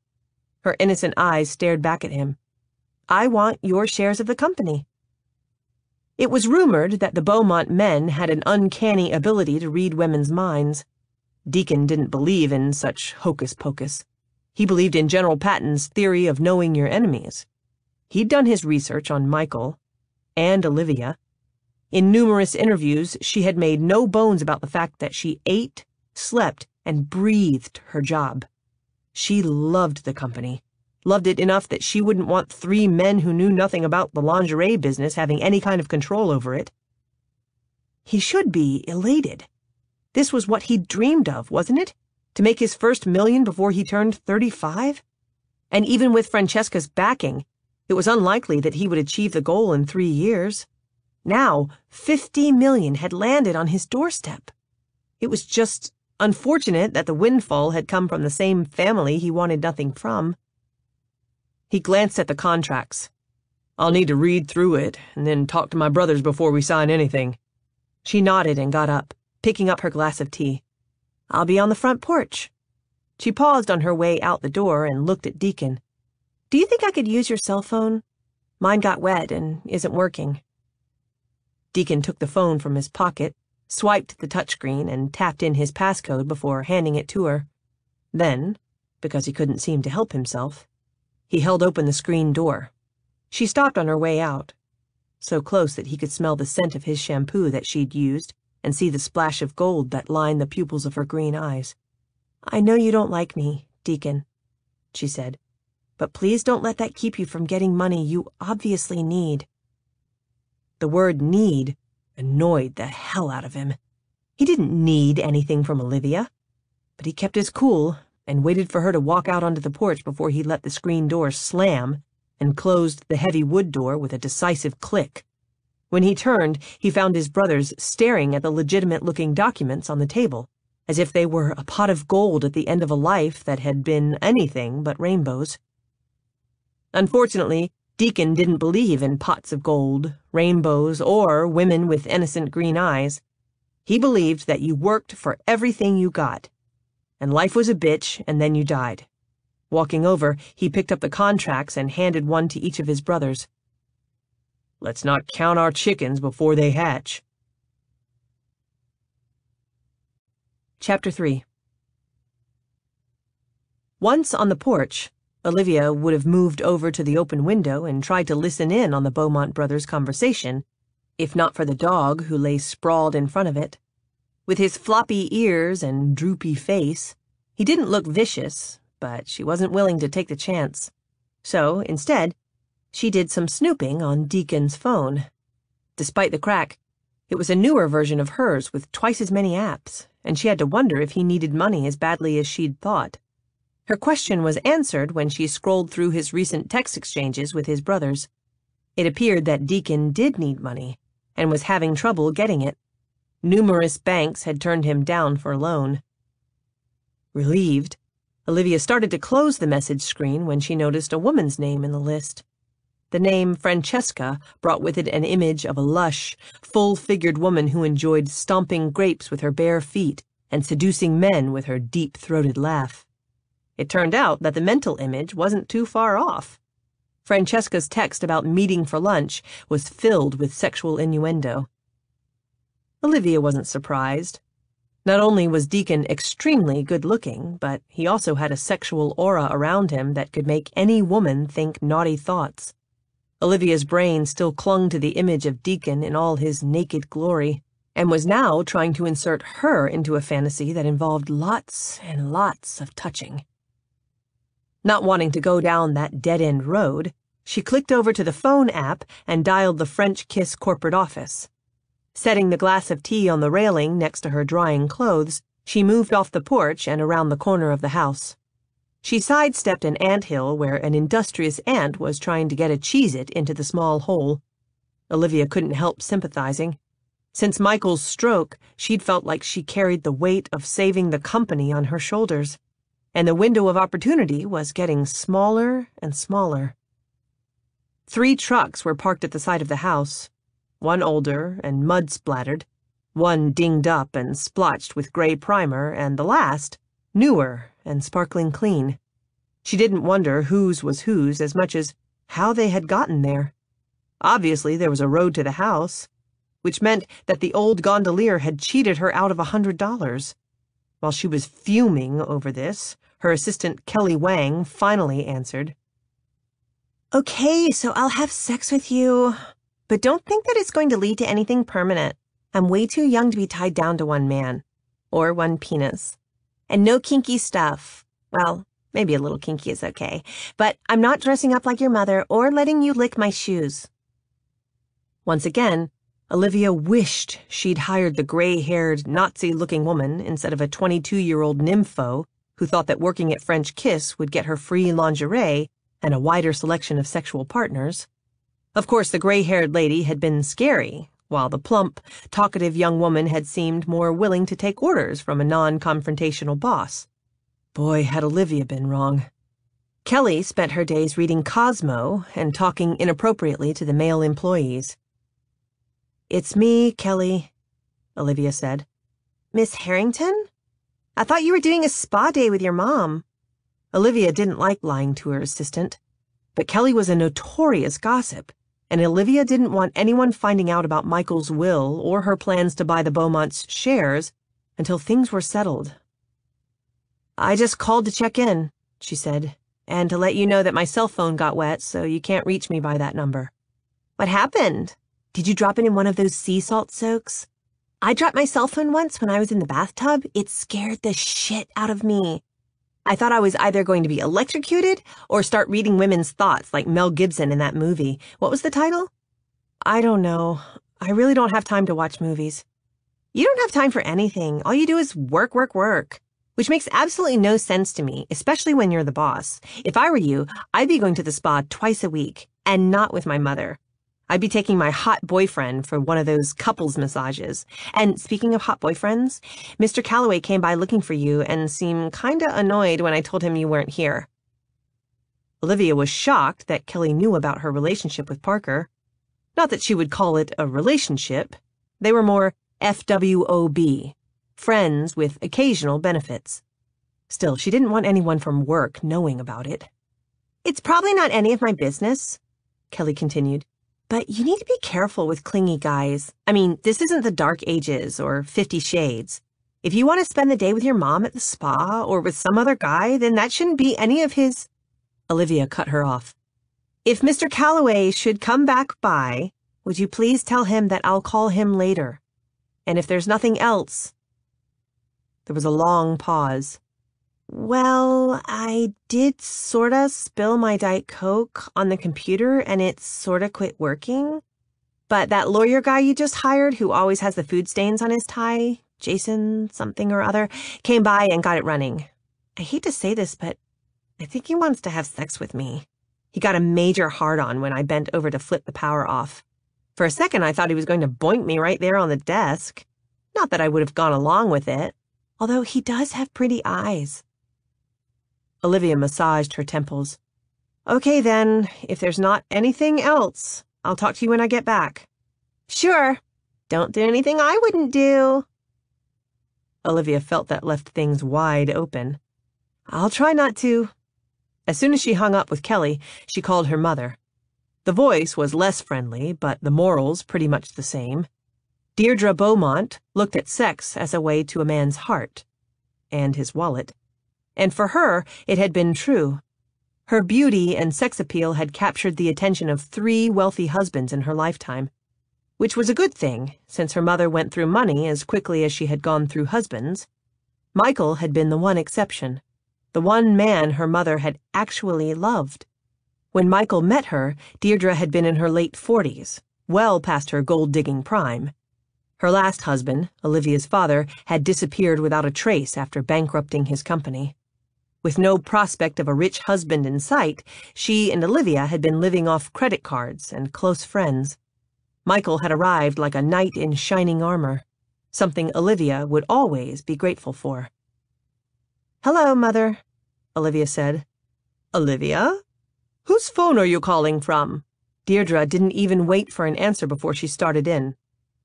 Her innocent eyes stared back at him. "I want your shares of the company." It was rumored that the Beaumont men had an uncanny ability to read women's minds. Deacon didn't believe in such hocus-pocus. He believed in General Patton's theory of knowing your enemies. He'd done his research on Michael and Olivia. In numerous interviews, she had made no bones about the fact that she ate, slept, and breathed her job. She loved the company, loved it enough that she wouldn't want 3 men who knew nothing about the lingerie business having any kind of control over it. He should be elated. This was what he'd dreamed of, wasn't it? To make his first million before he turned 35? And even with Francesca's backing, it was unlikely that he would achieve the goal in 3 years. Now, $50 million had landed on his doorstep. It was just unfortunate that the windfall had come from the same family he wanted nothing from. He glanced at the contracts. "I'll need to read through it and then talk to my brothers before we sign anything." She nodded and got up, picking up her glass of tea. "I'll be on the front porch." She paused on her way out the door and looked at Deacon. "Do you think I could use your cell phone? Mine got wet and isn't working." Deacon took the phone from his pocket, swiped the touchscreen, and tapped in his passcode before handing it to her. Then, because he couldn't seem to help himself, he held open the screen door. She stopped on her way out, so close that he could smell the scent of his shampoo that she'd used and see the splash of gold that lined the pupils of her green eyes. "I know you don't like me, Deacon," she said, "but please don't let that keep you from getting money you obviously need." The word need annoyed the hell out of him. He didn't need anything from Olivia, but he kept his cool and waited for her to walk out onto the porch before he let the screen door slam and closed the heavy wood door with a decisive click. When he turned, he found his brothers staring at the legitimate-looking documents on the table, as if they were a pot of gold at the end of a life that had been anything but rainbows. Unfortunately, Deacon didn't believe in pots of gold, rainbows, or women with innocent green eyes. He believed that you worked for everything you got, and life was a bitch and then you died. Walking over, he picked up the contracts and handed one to each of his brothers. "Let's not count our chickens before they hatch." Chapter 3. Once on the porch, Olivia would have moved over to the open window and tried to listen in on the Beaumont brothers' conversation, if not for the dog who lay sprawled in front of it. With his floppy ears and droopy face, he didn't look vicious, but she wasn't willing to take the chance. So, instead, she did some snooping on Deacon's phone. Despite the crack, it was a newer version of hers with twice as many apps, and she had to wonder if he needed money as badly as she'd thought. Her question was answered when she scrolled through his recent text exchanges with his brothers. It appeared that Deacon did need money, and was having trouble getting it. Numerous banks had turned him down for a loan. Relieved, Olivia started to close the message screen when she noticed a woman's name in the list. The name Francesca brought with it an image of a lush, full-figured woman who enjoyed stomping grapes with her bare feet and seducing men with her deep-throated laugh. It turned out that the mental image wasn't too far off. Francesca's text about meeting for lunch was filled with sexual innuendo. Olivia wasn't surprised. Not only was Deacon extremely good-looking, but he also had a sexual aura around him that could make any woman think naughty thoughts. Olivia's brain still clung to the image of Deacon in all his naked glory, and was now trying to insert her into a fantasy that involved lots and lots of touching. Not wanting to go down that dead-end road, she clicked over to the phone app and dialed the French Kiss corporate office. Setting the glass of tea on the railing next to her drying clothes, she moved off the porch and around the corner of the house. She sidestepped an anthill where an industrious ant was trying to get a Cheez-It into the small hole. Olivia couldn't help sympathizing. Since Michael's stroke, she'd felt like she carried the weight of saving the company on her shoulders, and the window of opportunity was getting smaller and smaller. 3 trucks were parked at the side of the house, one older and mud-splattered, one dinged up and splotched with gray primer, and the last, newer and sparkling clean. She didn't wonder whose was whose as much as how they had gotten there. Obviously, there was a road to the house, which meant that the old gondolier had cheated her out of $100. While she was fuming over this, her assistant Kelly Wang finally answered. Okay, so I'll have sex with you, but don't think that it's going to lead to anything permanent. I'm way too young to be tied down to one man, or one penis. And no kinky stuff. Well, maybe a little kinky is okay, but I'm not dressing up like your mother or letting you lick my shoes. Once again, Olivia wished she'd hired the gray-haired, Nazi-looking woman instead of a 22-year-old nympho who thought that working at French Kiss would get her free lingerie and a wider selection of sexual partners. Of course, the gray-haired lady had been scary, while the plump, talkative young woman had seemed more willing to take orders from a non-confrontational boss. Boy, had Olivia been wrong. Kelly spent her days reading Cosmo and talking inappropriately to the male employees. "It's me, Kelly," Olivia said. Miss Harrington? I thought you were doing a spa day with your mom. Olivia didn't like lying to her assistant, but Kelly was a notorious gossip, and Olivia didn't want anyone finding out about Michael's will or her plans to buy the Beaumonts' shares until things were settled. "I just called to check in," she said, "and to let you know that my cell phone got wet, so you can't reach me by that number." What happened? Did you drop it in one of those sea salt soaks? I dropped my cell phone once when I was in the bathtub. It scared the shit out of me. I thought I was either going to be electrocuted or start reading women's thoughts like Mel Gibson in that movie. What was the title? I don't know. I really don't have time to watch movies. You don't have time for anything. All you do is work, work, work. Which makes absolutely no sense to me, especially when you're the boss. If I were you, I'd be going to the spa twice a week, and not with my mother. I'd be taking my hot boyfriend for one of those couples massages. And speaking of hot boyfriends, Mr. Calloway came by looking for you and seemed kinda annoyed when I told him you weren't here. Olivia was shocked that Kelly knew about her relationship with Parker. Not that she would call it a relationship. They were more FWOB, friends with occasional benefits. Still, she didn't want anyone from work knowing about it. It's probably not any of my business, Kelly continued. But you need to be careful with clingy guys. I mean, this isn't the Dark Ages or 50 Shades. If you want to spend the day with your mom at the spa or with some other guy, then that shouldn't be any of his... Olivia cut her off. If Mr. Calloway should come back by, would you please tell him that I'll call him later? And if there's nothing else... There was a long pause. Well, I did sorta spill my Diet Coke on the computer and it sorta quit working. But that lawyer guy you just hired who always has the food stains on his tie, Jason something or other, came by and got it running. I hate to say this, but I think he wants to have sex with me. He got a major hard-on when I bent over to flip the power off. For a second, I thought he was going to boink me right there on the desk. Not that I would have gone along with it, although he does have pretty eyes. Olivia massaged her temples. Okay, then, if there's not anything else, I'll talk to you when I get back. Sure. Don't do anything I wouldn't do. Olivia felt that left things wide open. I'll try not to. As soon as she hung up with Kelly, she called her mother. The voice was less friendly, but the morals pretty much the same. Deirdre Beaumont looked at sex as a way to a man's heart. And his wallet. And for her, it had been true. Her beauty and sex appeal had captured the attention of 3 wealthy husbands in her lifetime, which was a good thing, since her mother went through money as quickly as she had gone through husbands. Michael had been the one exception, the one man her mother had actually loved. When Michael met her, Deirdre had been in her late 40s, well past her gold-digging prime. Her last husband, Olivia's father, had disappeared without a trace after bankrupting his company. With no prospect of a rich husband in sight, she and Olivia had been living off credit cards and close friends. Michael had arrived like a knight in shining armor, something Olivia would always be grateful for. "Hello, Mother," Olivia said. Olivia? Whose phone are you calling from? Deirdre didn't even wait for an answer before she started in.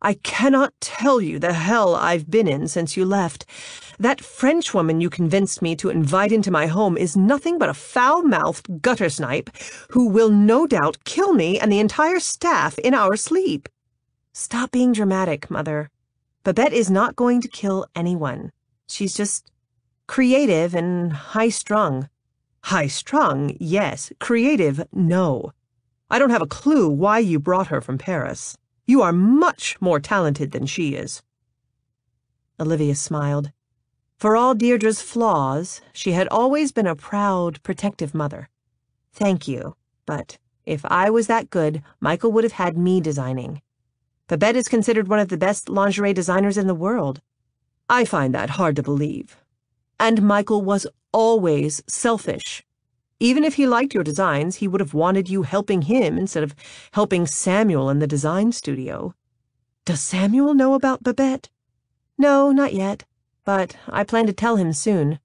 I cannot tell you the hell I've been in since you left. That Frenchwoman you convinced me to invite into my home is nothing but a foul-mouthed gutter snipe who will no doubt kill me and the entire staff in our sleep. "Stop being dramatic, Mother. Babette is not going to kill anyone. She's just creative and high-strung." High-strung, yes. Creative, no. I don't have a clue why you brought her from Paris. You are much more talented than she is. Olivia smiled. For all Deirdre's flaws, she had always been a proud, protective mother. "Thank you, but if I was that good, Michael would have had me designing. Babette is considered one of the best lingerie designers in the world." I find that hard to believe. And Michael was always selfish. Even if he liked your designs, he would have wanted you helping him instead of helping Samuel in the design studio. Does Samuel know about Babette? "No, not yet, but I plan to tell him soon."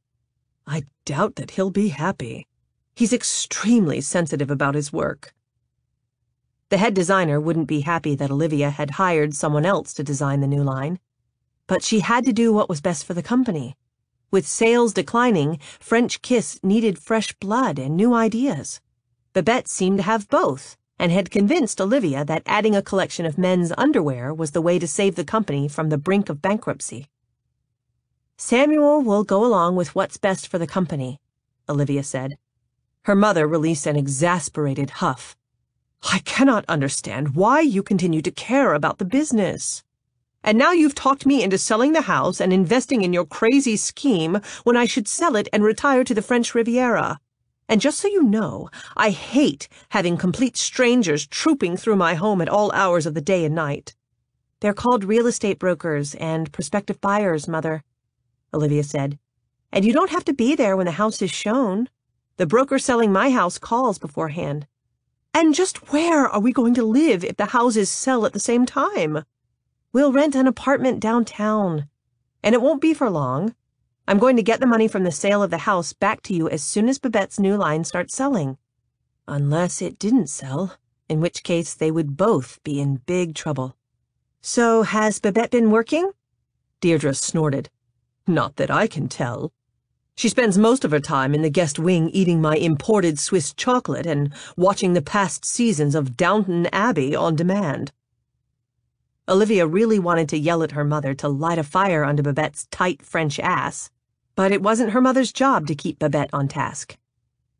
I doubt that he'll be happy. He's extremely sensitive about his work. The head designer wouldn't be happy that Olivia had hired someone else to design the new line. But she had to do what was best for the company. With sales declining, French Kiss needed fresh blood and new ideas. Babette seemed to have both, and had convinced Olivia that adding a collection of men's underwear was the way to save the company from the brink of bankruptcy. "Samuel will go along with what's best for the company," Olivia said. Her mother released an exasperated huff. I cannot understand why you continue to care about the business. And now you've talked me into selling the house and investing in your crazy scheme when I should sell it and retire to the French Riviera. And just so you know, I hate having complete strangers trooping through my home at all hours of the day and night." "They're called real estate brokers and prospective buyers, Mother," Olivia said. "And you don't have to be there when the house is shown. The broker selling my house calls beforehand." "And just where are we going to live if the houses sell at the same time?" "We'll rent an apartment downtown. And it won't be for long. I'm going to get the money from the sale of the house back to you as soon as Babette's new line starts selling. Unless it didn't sell, in which case they would both be in big trouble." "So has Babette been working?" Deirdre snorted. "Not that I can tell. She spends most of her time in the guest wing eating my imported Swiss chocolate and watching the past seasons of Downton Abbey on demand." Olivia really wanted to yell at her mother to light a fire under Babette's tight French ass, but it wasn't her mother's job to keep Babette on task.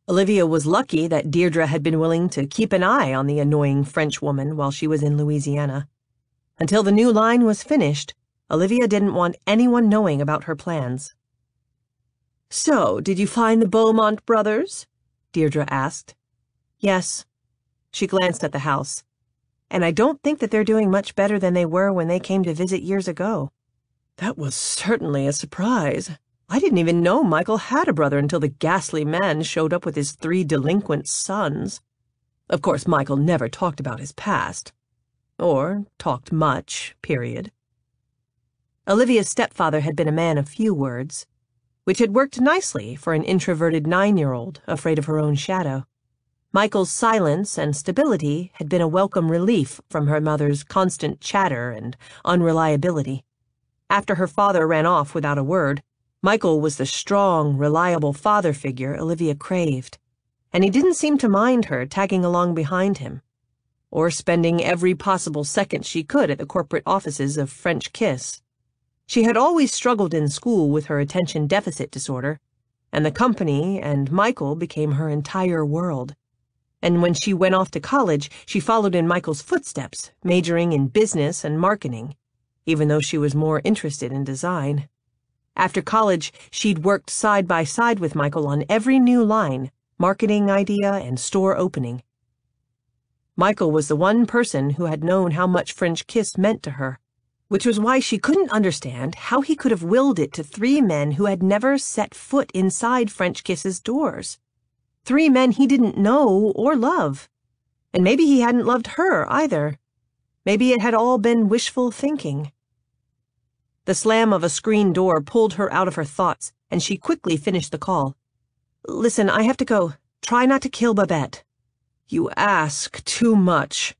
Olivia was lucky that Deirdre had been willing to keep an eye on the annoying French woman while she was in Louisiana. Until the new line was finished, Olivia didn't want anyone knowing about her plans. "So, did you find the Beaumont brothers?" Deirdre asked. "Yes." She glanced at the house. "And I don't think that they're doing much better than they were when they came to visit years ago." "That was certainly a surprise. I didn't even know Michael had a brother until the ghastly man showed up with his 3 delinquent sons. Of course, Michael never talked about his past. Or talked much, period." Olivia's stepfather had been a man of few words, which had worked nicely for an introverted 9-year-old afraid of her own shadow. Michael's silence and stability had been a welcome relief from her mother's constant chatter and unreliability. After her father ran off without a word, Michael was the strong, reliable father figure Olivia craved, and he didn't seem to mind her tagging along behind him, or spending every possible second she could at the corporate offices of French Kiss. She had always struggled in school with her attention deficit disorder, and the company and Michael became her entire world. And when she went off to college, she followed in Michael's footsteps, majoring in business and marketing, even though she was more interested in design. After college, she'd worked side by side with Michael on every new line, marketing idea, and store opening. Michael was the one person who had known how much French Kiss meant to her, which was why she couldn't understand how he could have willed it to 3 men who had never set foot inside French Kiss's doors. 3 men he didn't know or love. And maybe he hadn't loved her either. Maybe it had all been wishful thinking. The slam of a screen door pulled her out of her thoughts, and she quickly finished the call. "Listen, I have to go. Try not to kill Babette." "You ask too much,"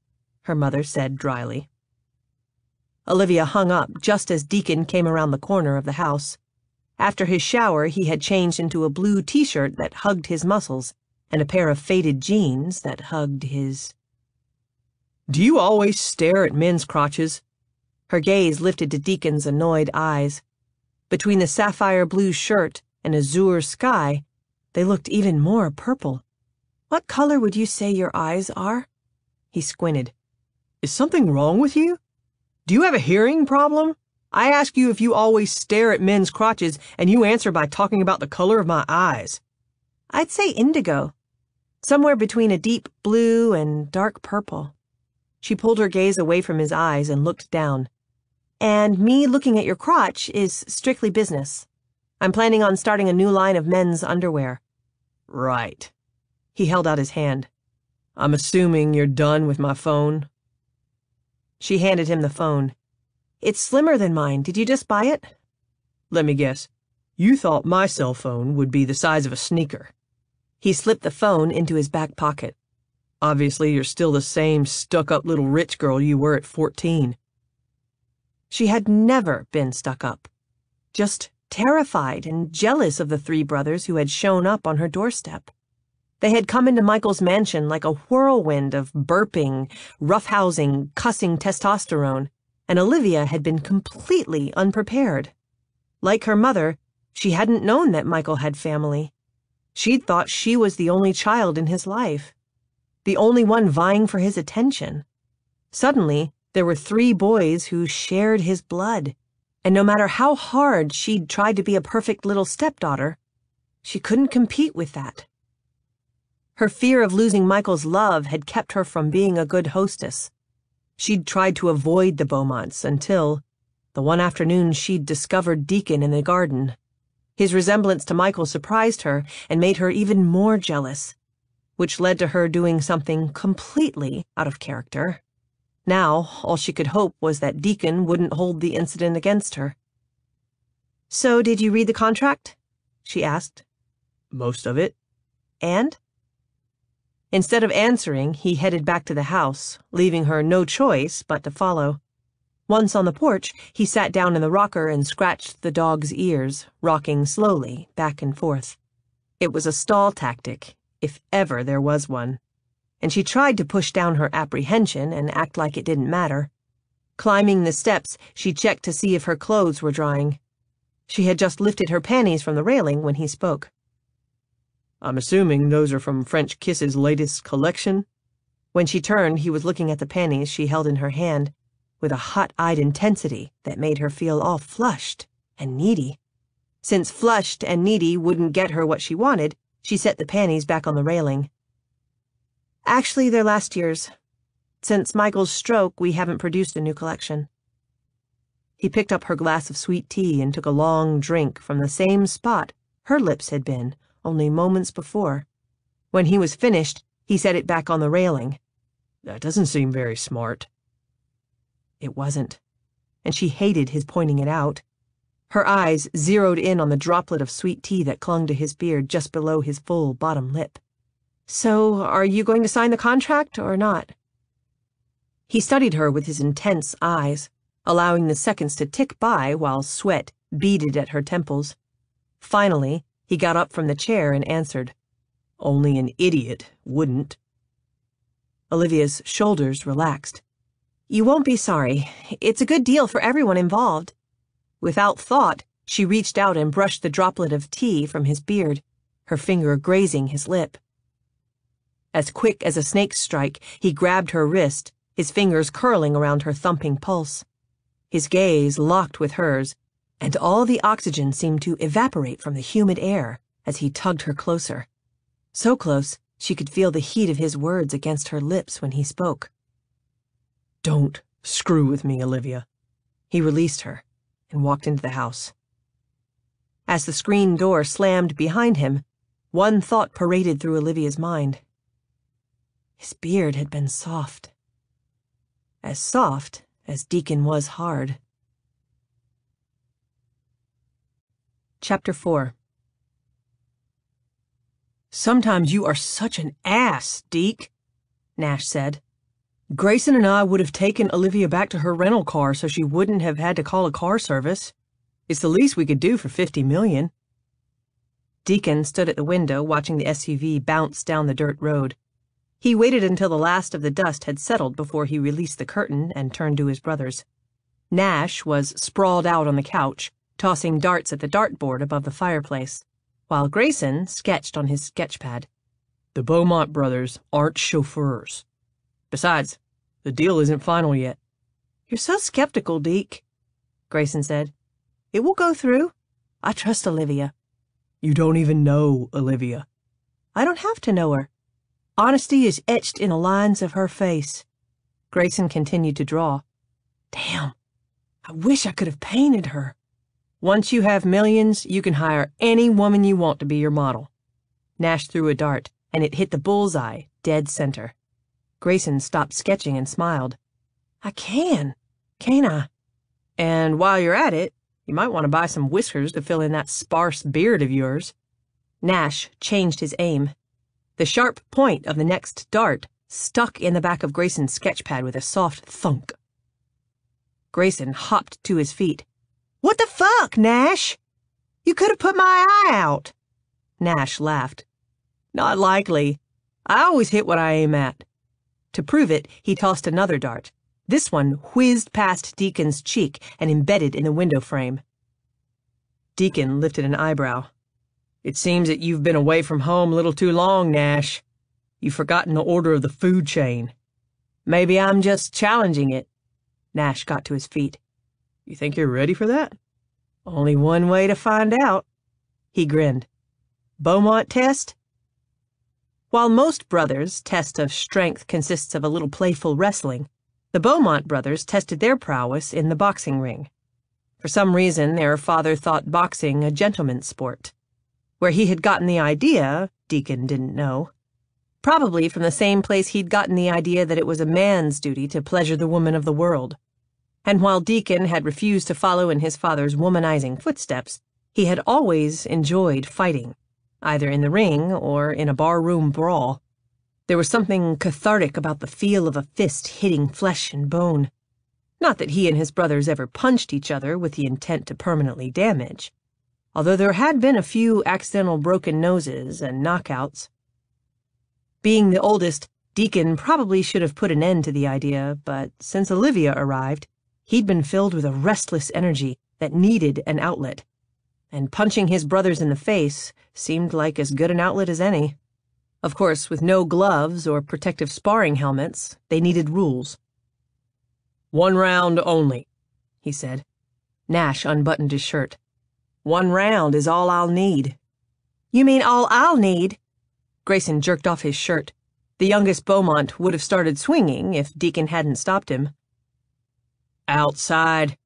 her mother said dryly. Olivia hung up just as Deacon came around the corner of the house. After his shower, he had changed into a blue t-shirt that hugged his muscles and a pair of faded jeans that hugged his... "Do you always stare at men's crotches?" Her gaze lifted to Deacon's annoyed eyes. Between the sapphire blue shirt and azure sky, they looked even more purple. "What color would you say your eyes are?" He squinted. "Is something wrong with you? Do you have a hearing problem? I ask you if you always stare at men's crotches, and you answer by talking about the color of my eyes." "I'd say indigo. Somewhere between a deep blue and dark purple." She pulled her gaze away from his eyes and looked down. "And me looking at your crotch is strictly business. I'm planning on starting a new line of men's underwear." "Right." He held out his hand. "I'm assuming you're done with my phone?" She handed him the phone. "It's slimmer than mine. Did you just buy it?" "Let me guess. You thought my cell phone would be the size of a sneaker." He slipped the phone into his back pocket. "Obviously, you're still the same stuck-up little rich girl you were at 14. She had never been stuck up. Just terrified and jealous of the 3 brothers who had shown up on her doorstep. They had come into Michael's mansion like a whirlwind of burping, roughhousing, cussing testosterone, and Olivia had been completely unprepared. Like her mother, she hadn't known that Michael had family. She'd thought she was the only child in his life, the only one vying for his attention. Suddenly, there were 3 boys who shared his blood, and no matter how hard she'd tried to be a perfect little stepdaughter, she couldn't compete with that. Her fear of losing Michael's love had kept her from being a good hostess. She'd tried to avoid the Beaumonts until, the one afternoon she'd discovered Deacon in the garden. His resemblance to Michael surprised her and made her even more jealous, which led to her doing something completely out of character. Now, all she could hope was that Deacon wouldn't hold the incident against her. "So, did you read the contract?" she asked. "Most of it." "And?" Instead of answering, he headed back to the house, leaving her no choice but to follow. Once on the porch, he sat down in the rocker and scratched the dog's ears, rocking slowly back and forth. It was a stall tactic, if ever there was one, and she tried to push down her apprehension and act like it didn't matter. Climbing the steps, she checked to see if her clothes were drying. She had just lifted her panties from the railing when he spoke. "I'm assuming those are from French Kiss's latest collection?" When she turned, he was looking at the panties she held in her hand, with a hot-eyed intensity that made her feel all flushed and needy. Since flushed and needy wouldn't get her what she wanted, she set the panties back on the railing. "Actually, they're last year's. Since Michael's stroke, we haven't produced a new collection." He picked up her glass of sweet tea and took a long drink from the same spot her lips had been only moments before. When he was finished, he set it back on the railing. "That doesn't seem very smart." It wasn't, and she hated his pointing it out. Her eyes zeroed in on the droplet of sweet tea that clung to his beard just below his full bottom lip. "So, are you going to sign the contract or not?" He studied her with his intense eyes, allowing the seconds to tick by while sweat beaded at her temples. Finally, he got up from the chair and answered. "Only an idiot wouldn't." Olivia's shoulders relaxed. "You won't be sorry. It's a good deal for everyone involved." Without thought, she reached out and brushed the droplet of tea from his beard, her finger grazing his lip. As quick as a snake's strike, he grabbed her wrist, his fingers curling around her thumping pulse. His gaze locked with hers, and all the oxygen seemed to evaporate from the humid air as he tugged her closer. So close, she could feel the heat of his words against her lips when he spoke. "Don't screw with me, Olivia." He released her and walked into the house. As the screen door slammed behind him, one thought paraded through Olivia's mind. His beard had been soft. As soft as Deacon was hard. Chapter 4. Sometimes you are such an ass, Deke, Nash said. Grayson and I would have taken Olivia back to her rental car so she wouldn't have had to call a car service. It's the least we could do for $50 million. Deacon stood at the window watching the SUV bounce down the dirt road. He waited until the last of the dust had settled before he released the curtain and turned to his brothers. Nash was sprawled out on the couch, tossing darts at the dartboard above the fireplace, while Grayson sketched on his sketchpad. The Beaumont brothers aren't chauffeurs. Besides, the deal isn't final yet. You're so skeptical, Deke, Grayson said. It will go through. I trust Olivia. You don't even know Olivia. I don't have to know her. Honesty is etched in the lines of her face. Grayson continued to draw. Damn, I wish I could have painted her. Once you have millions, you can hire any woman you want to be your model. Nash threw a dart, and it hit the bullseye, dead center. Grayson stopped sketching and smiled. I can, can't I? And while you're at it, you might want to buy some whiskers to fill in that sparse beard of yours. Nash changed his aim. The sharp point of the next dart stuck in the back of Grayson's sketchpad with a soft thunk. Grayson hopped to his feet. What the fuck, Nash? You could have put my eye out. Nash laughed. Not likely. I always hit what I aim at. To prove it, he tossed another dart. This one whizzed past Deacon's cheek and embedded in the window frame. Deacon lifted an eyebrow. It seems that you've been away from home a little too long, Nash. You've forgotten the order of the food chain. Maybe I'm just challenging it. Nash got to his feet. You think you're ready for that? Only one way to find out. He grinned. Beaumont test? While most brothers' test of strength consists of a little playful wrestling, the Beaumont brothers tested their prowess in the boxing ring. For some reason, their father thought boxing a gentleman's sport. Where he had gotten the idea, Deacon didn't know. Probably from the same place he'd gotten the idea that it was a man's duty to pleasure the woman of the world. And while Deacon had refused to follow in his father's womanizing footsteps, he had always enjoyed fighting, either in the ring or in a barroom brawl. There was something cathartic about the feel of a fist hitting flesh and bone. Not that he and his brothers ever punched each other with the intent to permanently damage, although there had been a few accidental broken noses and knockouts. Being the oldest, Deacon probably should have put an end to the idea, but since Olivia arrived, he'd been filled with a restless energy that needed an outlet, and punching his brothers in the face seemed like as good an outlet as any. Of course, with no gloves or protective sparring helmets, they needed rules. 1 round only, he said. Nash unbuttoned his shirt. 1 round is all I'll need. You mean all I'll need? Grayson jerked off his shirt. The youngest Beaumont would have started swinging if Deacon hadn't stopped him. Outside.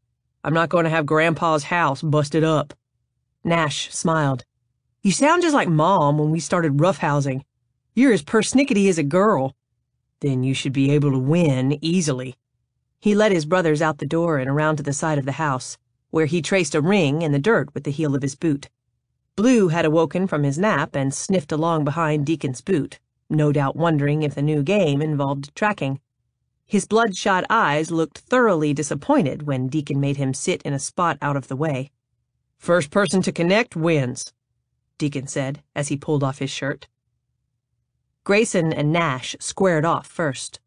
I'm not going to have Grandpa's house busted up. Nash smiled. You sound just like Mom when we started roughhousing. You're as persnickety as a girl. Then you should be able to win easily. He led his brothers out the door and around to the side of the house, where he traced a ring in the dirt with the heel of his boot. Blue had awoken from his nap and sniffed along behind Deacon's boot, no doubt wondering if the new game involved tracking. His bloodshot eyes looked thoroughly disappointed when Deacon made him sit in a spot out of the way. First person to connect wins, Deacon said as he pulled off his shirt. Grayson and Nash squared off first.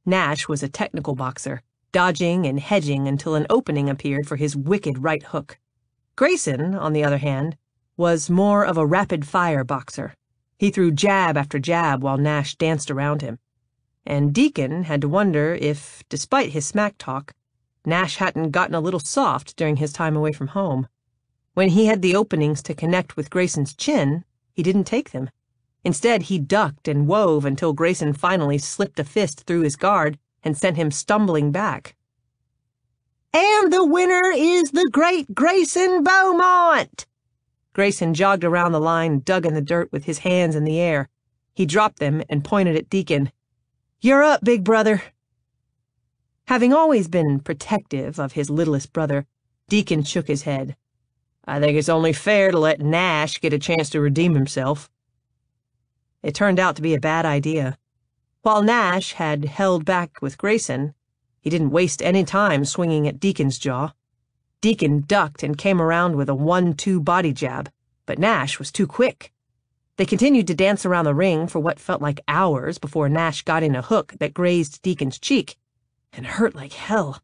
Nash was a technical boxer, dodging and hedging until an opening appeared for his wicked right hook. Grayson, on the other hand, was more of a rapid-fire boxer. He threw jab after jab while Nash danced around him. And Deacon had to wonder if, despite his smack talk, Nash hadn't gotten a little soft during his time away from home. When he had the openings to connect with Grayson's chin, he didn't take them. Instead, he ducked and wove until Grayson finally slipped a fist through his guard and sent him stumbling back. And the winner is the great Grayson Beaumont! Grayson jogged around the line, dug in the dirt with his hands in the air. He dropped them and pointed at Deacon. "You're up, big brother." Having always been protective of his littlest brother, Deacon shook his head. "I think it's only fair to let Nash get a chance to redeem himself." It turned out to be a bad idea. While Nash had held back with Grayson, he didn't waste any time swinging at Deacon's jaw. Deacon ducked and came around with a 1-2 body jab, but Nash was too quick. They continued to dance around the ring for what felt like hours before Nash got in a hook that grazed Deacon's cheek and hurt like hell.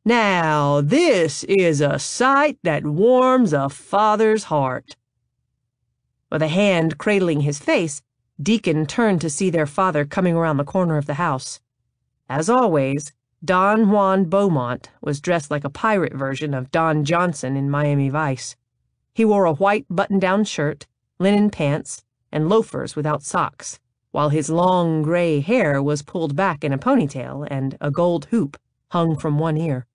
"Now, this is a sight that warms a father's heart." With a hand cradling his face, Deacon turned to see their father coming around the corner of the house. As always, Don Juan Beaumont was dressed like a pirate version of Don Johnson in Miami Vice. He wore a white button-down shirt, linen pants, and loafers without socks, while his long gray hair was pulled back in a ponytail and a gold hoop hung from one ear.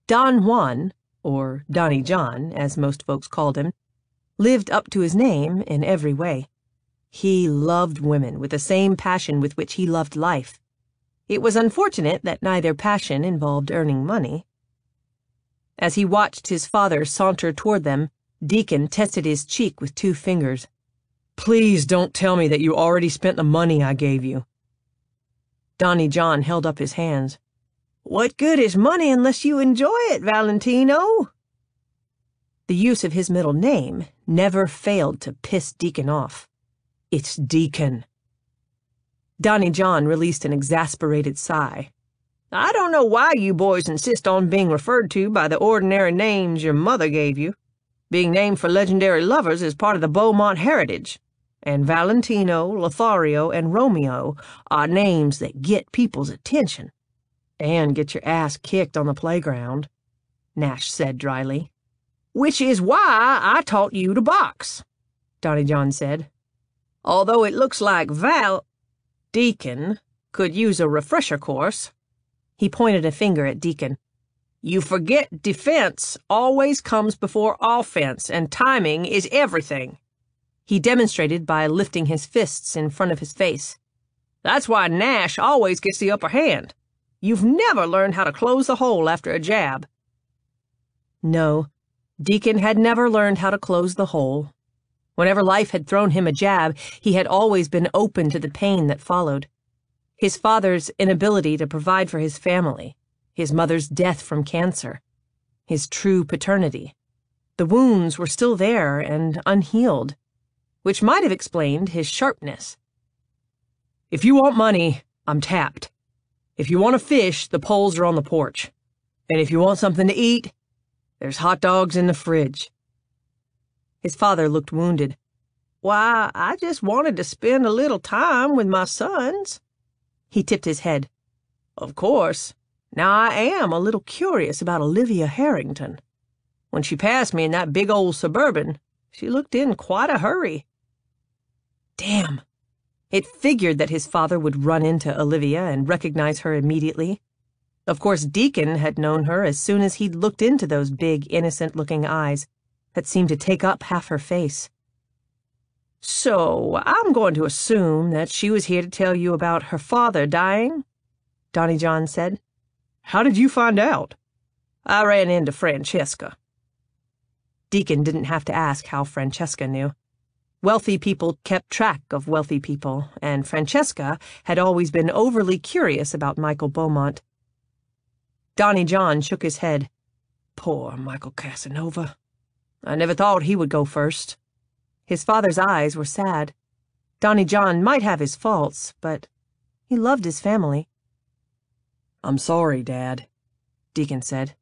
Don Juan, or Donnie John, as most folks called him, lived up to his name in every way. He loved women with the same passion with which he loved life. It was unfortunate that neither passion involved earning money. As he watched his father saunter toward them, Deacon tested his cheek with 2 fingers. "Please don't tell me that you already spent the money I gave you." Donnie John held up his hands. "What good is money unless you enjoy it, Valentino?" The use of his middle name never failed to piss Deacon off. "It's Deacon." Donnie John released an exasperated sigh. "I don't know why you boys insist on being referred to by the ordinary names your mother gave you. Being named for legendary lovers is part of the Beaumont heritage, and Valentino, Lothario, and Romeo are names that get people's attention." "And get your ass kicked on the playground," Nash said dryly. "Which is why I taught you to box," Donnie John said. "Although it looks like Deacon could use a refresher course." He pointed a finger at Deacon. "You forget defense always comes before offense, and timing is everything." He demonstrated by lifting his fists in front of his face. "That's why Nash always gets the upper hand. You've never learned how to close the hole after a jab." No, Deacon had never learned how to close the hole. Whenever life had thrown him a jab, he had always been open to the pain that followed. His father's inability to provide for his family, his mother's death from cancer, his true paternity. The wounds were still there and unhealed, which might have explained his sharpness. "If you want money, I'm tapped. If you want to fish, the poles are on the porch. And if you want something to eat, there's hot dogs in the fridge." His father looked wounded. "Why, I just wanted to spend a little time with my sons." He tipped his head. "Of course. Now I am a little curious about Olivia Harrington. When she passed me in that big old Suburban, she looked in quite a hurry." Damn. It figured that his father would run into Olivia and recognize her immediately. Of course, Deacon had known her as soon as he'd looked into those big, innocent-looking eyes that seemed to take up half her face. "So, I'm going to assume that she was here to tell you about her father dying?" Donnie John said. "How did you find out?" "I ran into Francesca." Deacon didn't have to ask how Francesca knew. Wealthy people kept track of wealthy people, and Francesca had always been overly curious about Michael Beaumont. Donnie John shook his head. "Poor Michael Casanova. I never thought he would go first." His father's eyes were sad. Donnie John might have his faults, but he loved his family. "I'm sorry, Dad," Deacon said.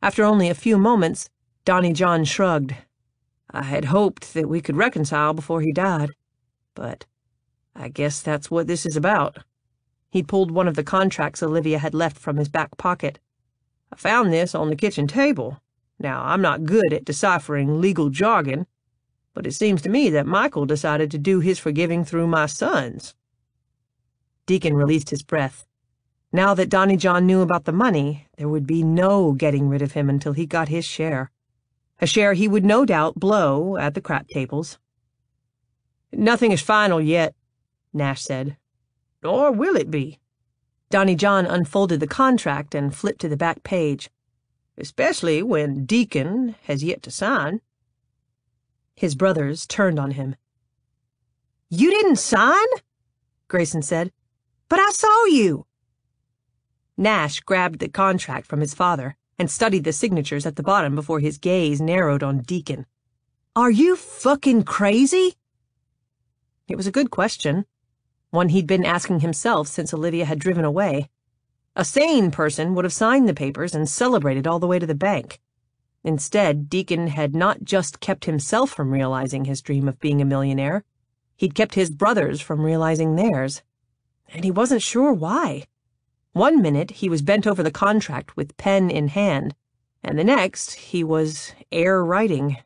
After only a few moments, Donnie John shrugged. "I had hoped that we could reconcile before he died, but I guess that's what this is about." He'd pulled one of the contracts Olivia had left from his back pocket. "I found this on the kitchen table. Now, I'm not good at deciphering legal jargon, but it seems to me that Michael decided to do his forgiving through my sons." Deacon released his breath. Now that Donnie John knew about the money, there would be no getting rid of him until he got his share. A share he would no doubt blow at the crap tables. "Nothing is final yet," Nash said. "Or will it be?" Donnie John unfolded the contract and flipped to the back page. "Especially when Deacon has yet to sign." His brothers turned on him. "You didn't sign?" Grayson said. "But I saw you." Nash grabbed the contract from his father and studied the signatures at the bottom before his gaze narrowed on Deacon. "Are you fucking crazy?" It was a good question, one he'd been asking himself since Olivia had driven away. A sane person would have signed the papers and celebrated all the way to the bank. Instead, Deacon had not just kept himself from realizing his dream of being a millionaire, he'd kept his brothers from realizing theirs. And he wasn't sure why. One minute he was bent over the contract with pen in hand, and the next he was air writing.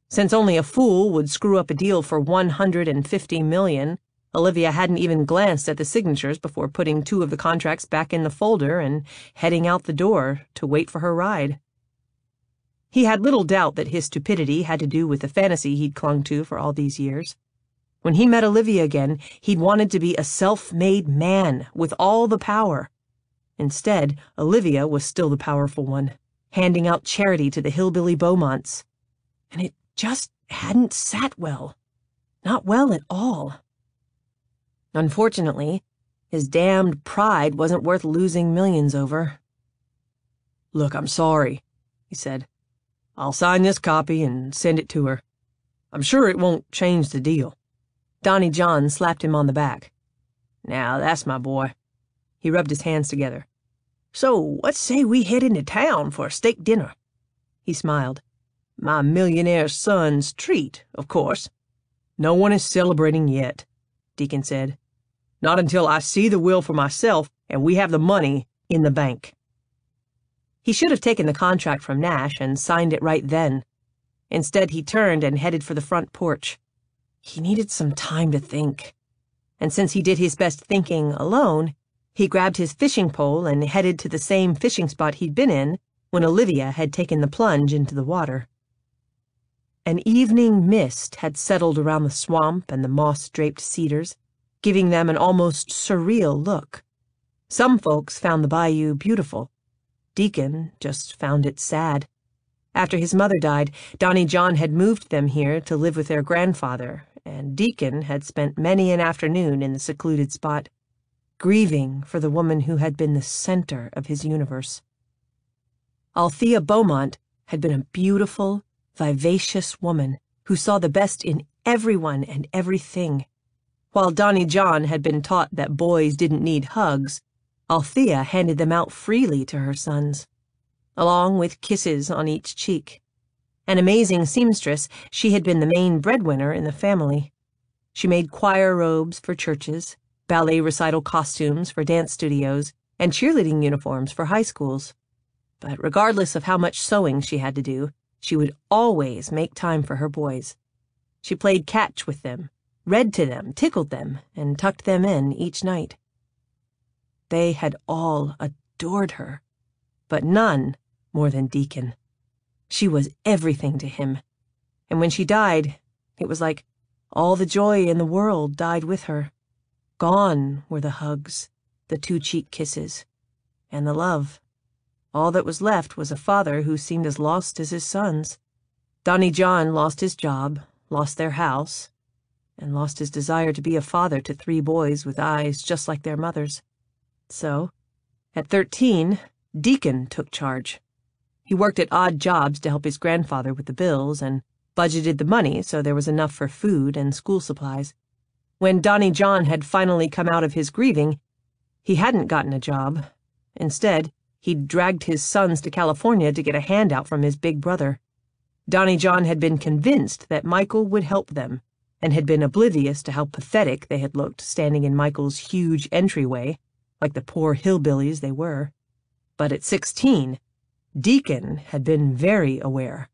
Since only a fool would screw up a deal for $150 million, Olivia hadn't even glanced at the signatures before putting 2 of the contracts back in the folder and heading out the door to wait for her ride. He had little doubt that his stupidity had to do with the fantasy he'd clung to for all these years. When he met Olivia again, he'd wanted to be a self-made man with all the power. Instead, Olivia was still the powerful one, handing out charity to the hillbilly Beaumonts. And it just hadn't sat well. Not well at all. Unfortunately, his damned pride wasn't worth losing millions over. "Look, I'm sorry," he said. "I'll sign this copy and send it to her. I'm sure it won't change the deal." Donnie John slapped him on the back. "Now, that's my boy." He rubbed his hands together. "So, what say we head into town for a steak dinner?" He smiled. "My millionaire son's treat, of course." "No one is celebrating yet," Deacon said. "Not until I see the will for myself and we have the money in the bank." He should have taken the contract from Nash and signed it right then. Instead, he turned and headed for the front porch. He needed some time to think. And since he did his best thinking alone, he grabbed his fishing pole and headed to the same fishing spot he'd been in when Olivia had taken the plunge into the water. An evening mist had settled around the swamp and the moss-draped cedars, giving them an almost surreal look. Some folks found the bayou beautiful. Deacon just found it sad. After his mother died, Donnie John had moved them here to live with their grandfather, and Deacon had spent many an afternoon in the secluded spot, grieving for the woman who had been the center of his universe. Althea Beaumont had been a beautiful, vivacious woman who saw the best in everyone and everything. While Donnie John had been taught that boys didn't need hugs, Althea handed them out freely to her sons, along with kisses on each cheek. An amazing seamstress, she had been the main breadwinner in the family. She made choir robes for churches, ballet recital costumes for dance studios, and cheerleading uniforms for high schools. But regardless of how much sewing she had to do, she would always make time for her boys. She played catch with them, read to them, tickled them, and tucked them in each night. They had all adored her, but none more than Deacon. She was everything to him, and when she died, it was like all the joy in the world died with her. Gone were the hugs, the 2-cheek kisses, and the love. All that was left was a father who seemed as lost as his sons. Donnie John lost his job, lost their house, and lost his desire to be a father to 3 boys with eyes just like their mother's. So, at 13, Deacon took charge. He worked at odd jobs to help his grandfather with the bills and budgeted the money so there was enough for food and school supplies. When Donnie John had finally come out of his grieving, he hadn't gotten a job. Instead, he'd dragged his sons to California to get a handout from his big brother. Donnie John had been convinced that Michael would help them, and had been oblivious to how pathetic they had looked standing in Michael's huge entryway, like the poor hillbillies they were. But at 16, Deacon had been very aware.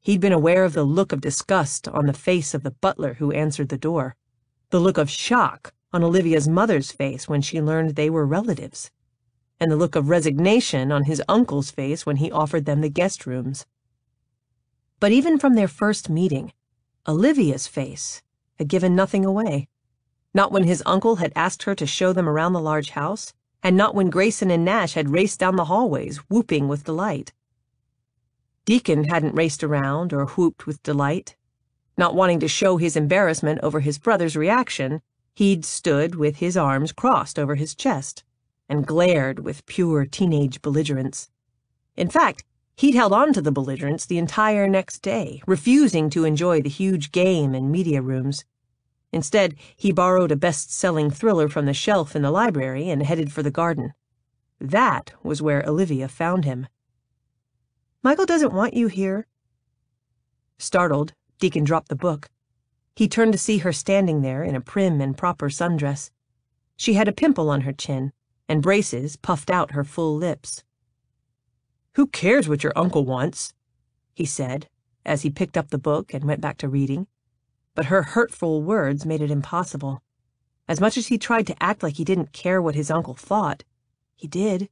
He'd been aware of the look of disgust on the face of the butler who answered the door, the look of shock on Olivia's mother's face when she learned they were relatives. and the look of resignation on his uncle's face when he offered them the guest rooms. But even from their first meeting, Olivia's face had given nothing away. Not when his uncle had asked her to show them around the large house, and not when Grayson and Nash had raced down the hallways, whooping with delight. Deacon hadn't raced around or whooped with delight. Not wanting to show his embarrassment over his brother's reaction, he'd stood with his arms crossed over his chest and glared with pure teenage belligerence. In fact, he'd held on to the belligerence the entire next day, refusing to enjoy the huge game and media rooms. Instead, he borrowed a best-selling thriller from the shelf in the library and headed for the garden. That was where Olivia found him. "Michael doesn't want you here." Startled, Deacon dropped the book. He turned to see her standing there in a prim and proper sundress. She had a pimple on her chin, and braces puffed out her full lips. "Who cares what your uncle wants?" he said, as he picked up the book and went back to reading. But her hurtful words made it impossible. As much as he tried to act like he didn't care what his uncle thought, he did.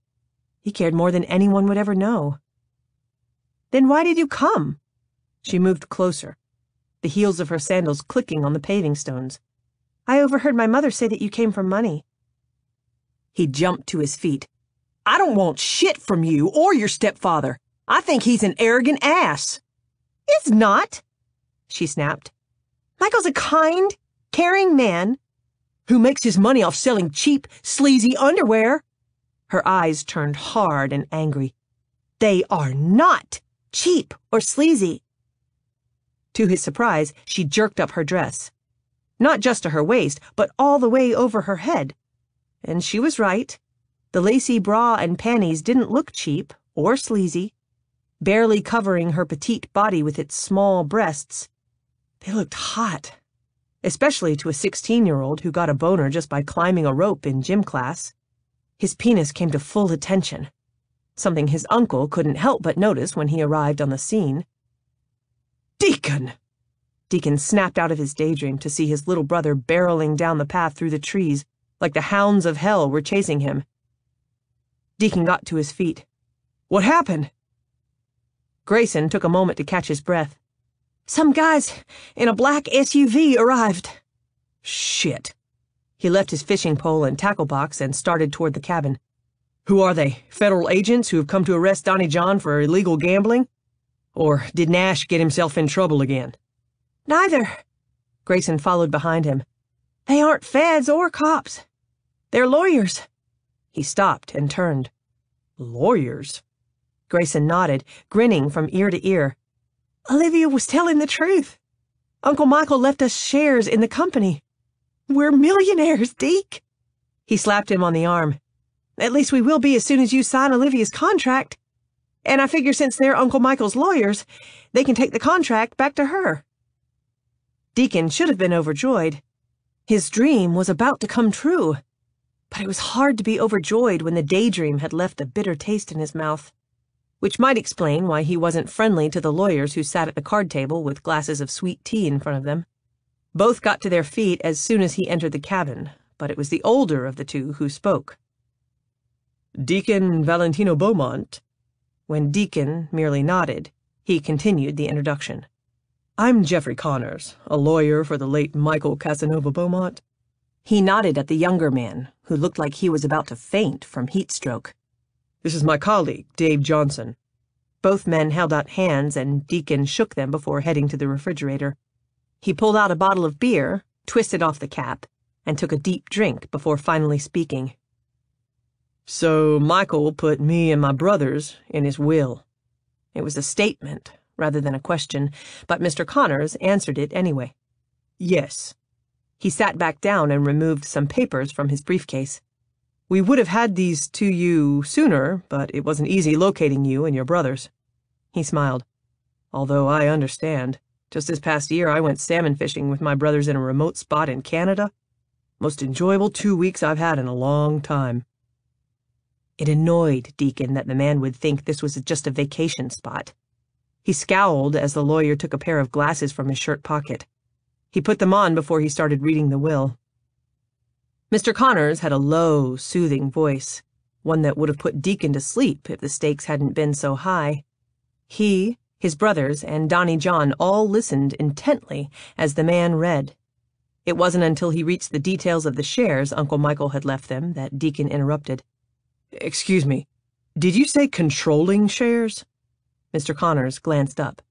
He cared more than anyone would ever know. "Then why did you come?" She moved closer, the heels of her sandals clicking on the paving stones. "I overheard my mother say that you came for money." He jumped to his feet. "I don't want shit from you or your stepfather. I think he's an arrogant ass." "Is not," she snapped. "Michael's a kind, caring man." "Who makes his money off selling cheap, sleazy underwear." Her eyes turned hard and angry. "They are not cheap or sleazy." To his surprise, she jerked up her dress. Not just to her waist, but all the way over her head. And she was right. The lacy bra and panties didn't look cheap or sleazy. Barely covering her petite body with its small breasts, they looked hot, especially to a 16-year-old who got a boner just by climbing a rope in gym class. His penis came to full attention, something his uncle couldn't help but notice when he arrived on the scene. "Deacon!" Deacon snapped out of his daydream to see his little brother barreling down the path through the trees like the hounds of hell were chasing him. Deacon got to his feet. "What happened?" Grayson took a moment to catch his breath. "Some guys in a black SUV arrived." "Shit." He left his fishing pole and tackle box and started toward the cabin. "Who are they? Federal agents who have come to arrest Donnie John for illegal gambling? Or did Nash get himself in trouble again?" "Neither." Grayson followed behind him. "They aren't feds or cops. They're lawyers." He stopped and turned. "Lawyers?" Grayson nodded, grinning from ear to ear. "Olivia was telling the truth. Uncle Michael left us shares in the company. We're millionaires, Deke." He slapped him on the arm. "At least we will be as soon as you sign Olivia's contract. And I figure since they're Uncle Michael's lawyers, they can take the contract back to her." Deacon should have been overjoyed. His dream was about to come true. But it was hard to be overjoyed when the daydream had left a bitter taste in his mouth. Which might explain why he wasn't friendly to the lawyers who sat at the card table with glasses of sweet tea in front of them. Both got to their feet as soon as he entered the cabin, but it was the older of the two who spoke. "Deacon Valentino Beaumont." When Deacon merely nodded, he continued the introduction. "I'm Jeffrey Connors, a lawyer for the late Michael Casanova Beaumont." He nodded at the younger man, who looked like he was about to faint from heat stroke. "This is my colleague, Dave Johnson." Both men held out hands, and Deacon shook them before heading to the refrigerator. He pulled out a bottle of beer, twisted off the cap, and took a deep drink before finally speaking. "So Michael put me and my brothers in his will." It was a statement rather than a question, but Mr. Connors answered it anyway. "Yes." He sat back down and removed some papers from his briefcase. "We would have had these to you sooner, but it wasn't easy locating you and your brothers." He smiled. "Although I understand. Just this past year I went salmon fishing with my brothers in a remote spot in Canada. Most enjoyable 2 weeks I've had in a long time." It annoyed Deacon that the man would think this was just a vacation spot. He scowled as the lawyer took a pair of glasses from his shirt pocket. He put them on before he started reading the will. Mr. Connors had a low, soothing voice. one that would have put Deacon to sleep if the stakes hadn't been so high. He, his brothers, and Donnie John all listened intently as the man read. It wasn't until he reached the details of the shares Uncle Michael had left them that Deacon interrupted. "Excuse me, did you say controlling shares?" Mr. Connors glanced up.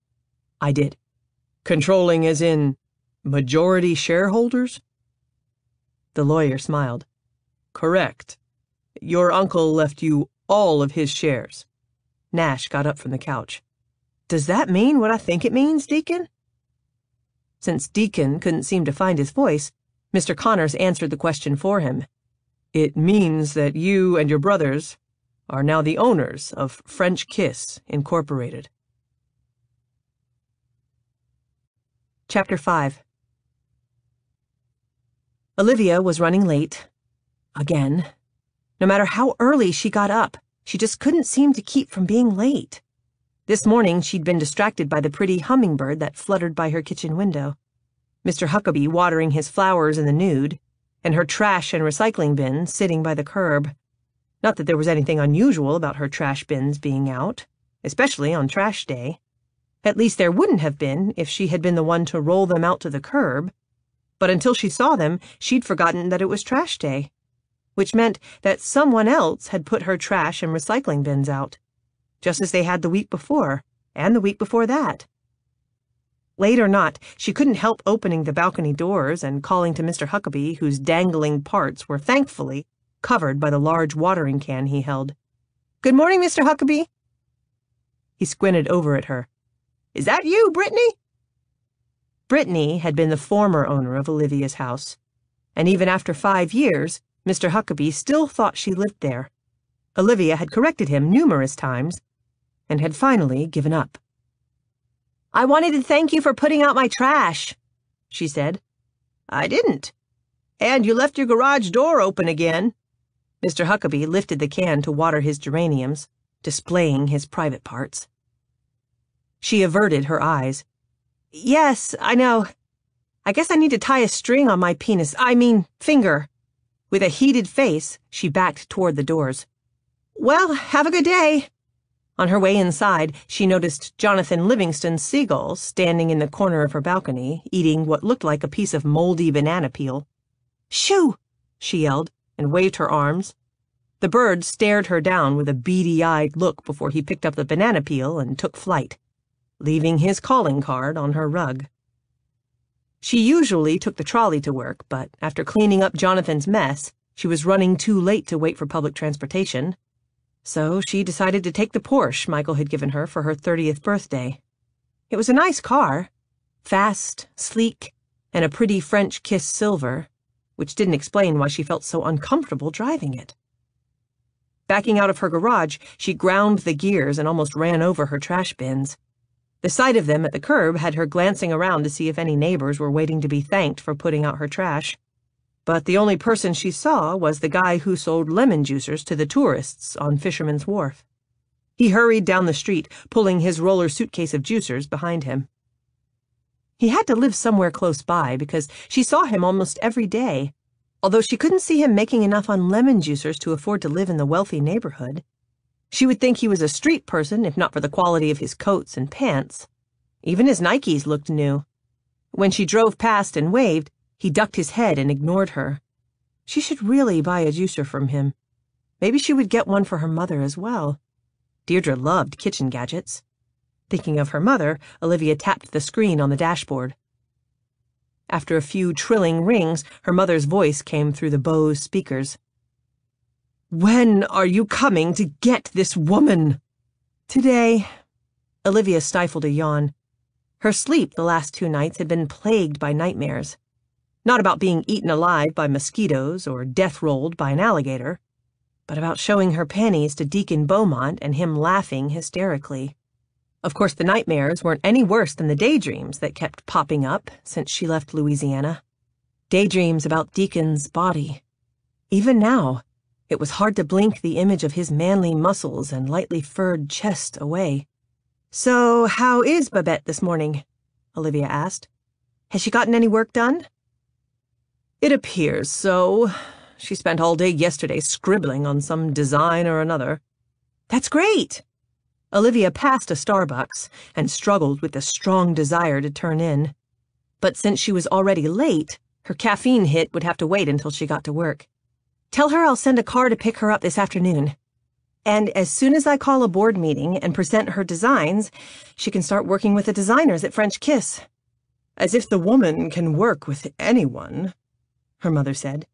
"I did. Controlling as in majority shareholders?" The lawyer smiled. "Correct. Your uncle left you all of his shares." Nash got up from the couch. "Does that mean what I think it means, Deacon?" Since Deacon couldn't seem to find his voice, Mr. Connors answered the question for him. "It means that you and your brothers are now the owners of French Kiss, Incorporated." Chapter 5. Olivia was running late. Again. No matter how early she got up, she just couldn't seem to keep from being late. This morning she'd been distracted by the pretty hummingbird that fluttered by her kitchen window, Mr. Huckabee watering his flowers in the nude, and her trash and recycling bin sitting by the curb. Not that there was anything unusual about her trash bins being out, especially on trash day. At least there wouldn't have been if she had been the one to roll them out to the curb. But until she saw them, she'd forgotten that it was trash day, which meant that someone else had put her trash and recycling bins out, just as they had the week before, and the week before that. Late or not, she couldn't help opening the balcony doors and calling to Mr. Huckabee, whose dangling parts were thankfully covered by the large watering can he held. "Good morning, Mr. Huckabee." He squinted over at her. "Is that you, Brittany?" Brittany had been the former owner of Olivia's house, and even after 5 years, Mr. Huckabee still thought she lived there. Olivia had corrected him numerous times, and had finally given up. "I wanted to thank you for putting out my trash," she said. "I didn't. And you left your garage door open again." Mr. Huckabee lifted the can to water his geraniums, displaying his private parts. She averted her eyes. "Yes, I know. I guess I need to tie a string on my finger." With a heated face, she backed toward the doors. "Well, have a good day." On her way inside, she noticed Jonathan Livingston's seagull standing in the corner of her balcony, eating what looked like a piece of moldy banana peel. "Shoo!" she yelled, and waved her arms. The bird stared her down with a beady-eyed look before he picked up the banana peel and took flight, leaving his calling card on her rug. She usually took the trolley to work, but after cleaning up Jonathan's mess, she was running too late to wait for public transportation. So she decided to take the Porsche Michael had given her for her 30th birthday. It was a nice car, fast, sleek, and a pretty French Kiss silver, which didn't explain why she felt so uncomfortable driving it. Backing out of her garage, she ground the gears and almost ran over her trash bins. The sight of them at the curb had her glancing around to see if any neighbors were waiting to be thanked for putting out her trash. But the only person she saw was the guy who sold lemon juicers to the tourists on Fisherman's Wharf. He hurried down the street, pulling his roller suitcase of juicers behind him. He had to live somewhere close by because she saw him almost every day, although she couldn't see him making enough on lemon juicers to afford to live in the wealthy neighborhood. She would think he was a street person if not for the quality of his coats and pants. Even his Nikes looked new. When she drove past and waved, he ducked his head and ignored her. She should really buy a juicer from him. Maybe she would get one for her mother as well. Deirdre loved kitchen gadgets. Thinking of her mother, Olivia tapped the screen on the dashboard. After a few trilling rings, her mother's voice came through the Bose speakers. "When are you coming to get this woman?" "Today." Olivia stifled a yawn. Her sleep the last 2 nights had been plagued by nightmares. Not about being eaten alive by mosquitoes or death-rolled by an alligator, but about showing her panties to Deacon Beaumont and him laughing hysterically. Of course, the nightmares weren't any worse than the daydreams that kept popping up since she left Louisiana. Daydreams about Deacon's body. Even now, it was hard to blink the image of his manly muscles and lightly furred chest away. "So, how is Babette this morning?" Olivia asked. "Has she gotten any work done?" "It appears so. She spent all day yesterday scribbling on some design or another. That's great! Olivia passed a Starbucks and struggled with the strong desire to turn in. But since she was already late, her caffeine hit would have to wait until she got to work. Tell her I'll send a car to pick her up this afternoon. And as soon as I call a board meeting and present her designs, she can start working with the designers at French Kiss. As if the woman can work with anyone, her mother said.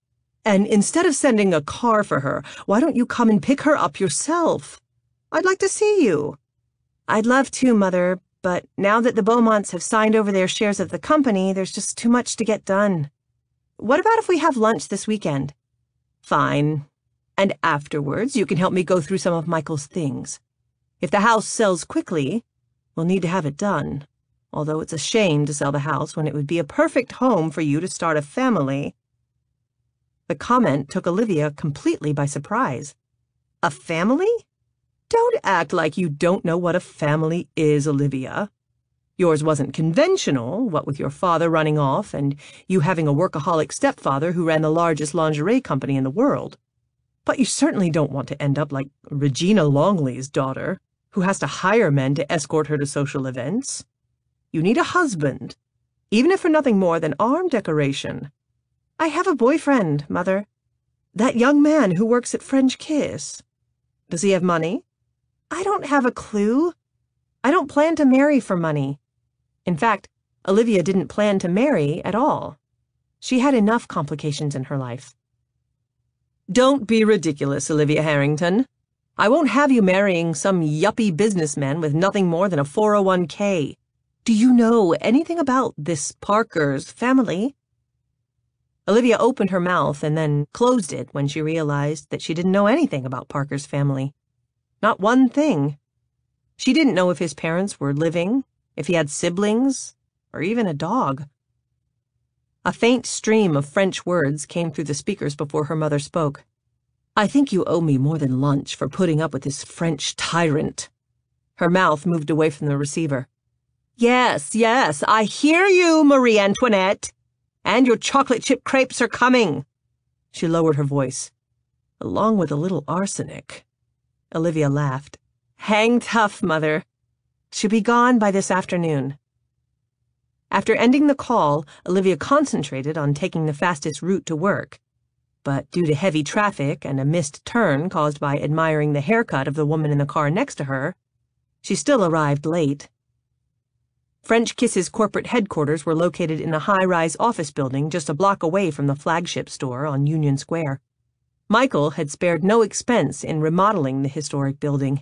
And instead of sending a car for her, why don't you come and pick her up yourself? I'd like to see you. I'd love to, Mother, but now that the Beaumonts have signed over their shares of the company, there's just too much to get done. What about if we have lunch this weekend? Fine. And afterwards, you can help me go through some of Michael's things. If the house sells quickly, we'll need to have it done. Although it's a shame to sell the house when it would be a perfect home for you to start a family. The comment took Olivia completely by surprise. A family? Don't act like you don't know what a family is, Olivia. Yours wasn't conventional, what with your father running off and you having a workaholic stepfather who ran the largest lingerie company in the world. But you certainly don't want to end up like Regina Longley's daughter, who has to hire men to escort her to social events. You need a husband, even if for nothing more than arm decoration. I have a boyfriend, Mother. That young man who works at French Kiss. Does he have money? I don't have a clue. I don't plan to marry for money. In fact, Olivia didn't plan to marry at all. She had enough complications in her life. Don't be ridiculous, Olivia Harrington. I won't have you marrying some yuppie businessman with nothing more than a 401k. Do you know anything about this Parker's family? Olivia opened her mouth and then closed it when she realized that she didn't know anything about Parker's family. Not one thing. She didn't know if his parents were living, if he had siblings, or even a dog. A faint stream of French words came through the speakers before her mother spoke. I think you owe me more than lunch for putting up with this French tyrant. Her mouth moved away from the receiver. Yes, I hear you, Marie Antoinette. And your chocolate chip crepes are coming. She lowered her voice. Along with a little arsenic. Olivia laughed. Hang tough, Mother. She'll be gone by this afternoon. After ending the call, Olivia concentrated on taking the fastest route to work. But due to heavy traffic and a missed turn caused by admiring the haircut of the woman in the car next to her, she still arrived late. French Kiss's corporate headquarters were located in a high-rise office building just a block away from the flagship store on Union Square. Michael had spared no expense in remodeling the historic building.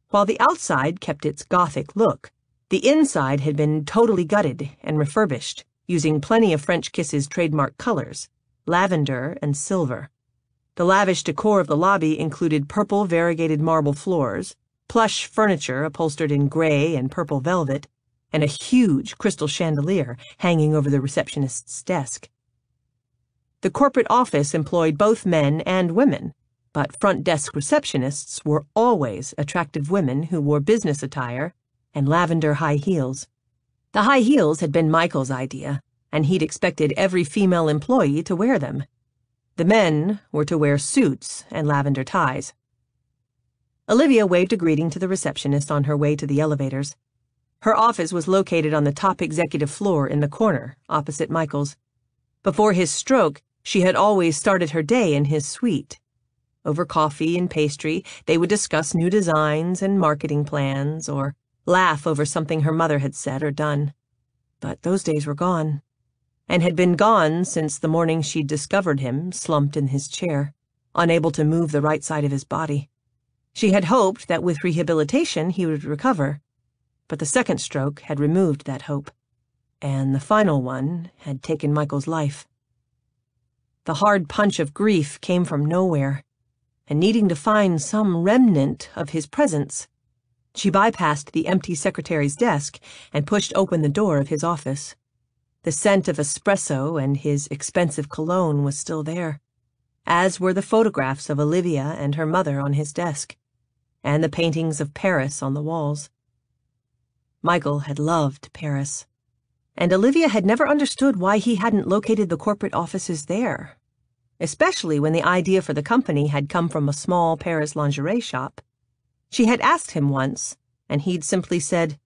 While the outside kept its Gothic look, the inside had been totally gutted and refurbished, using plenty of French Kiss's trademark colors, lavender and silver. The lavish decor of the lobby included purple variegated marble floors, plush furniture upholstered in gray and purple velvet, and a huge crystal chandelier hanging over the receptionist's desk. The corporate office employed both men and women, but front desk receptionists were always attractive women who wore business attire and lavender high heels. The high heels had been Michael's idea, and he'd expected every female employee to wear them. The men were to wear suits and lavender ties. Olivia waved a greeting to the receptionist on her way to the elevators. Her office was located on the top executive floor in the corner, opposite Michael's. Before his stroke, she had always started her day in his suite. Over coffee and pastry, they would discuss new designs and marketing plans, or laugh over something her mother had said or done. But those days were gone, and had been gone since the morning she'd discovered him slumped in his chair, unable to move the right side of his body. She had hoped that with rehabilitation he would recover, but the second stroke had removed that hope, and the final one had taken Michael's life. The hard punch of grief came from nowhere, and needing to find some remnant of his presence, she bypassed the empty secretary's desk and pushed open the door of his office. The scent of espresso and his expensive cologne was still there, as were the photographs of Olivia and her mother on his desk, and the paintings of Paris on the walls. Michael had loved Paris, and Olivia had never understood why he hadn't located the corporate offices there. especially when the idea for the company had come from a small Paris lingerie shop. She had asked him once, and he'd simply said,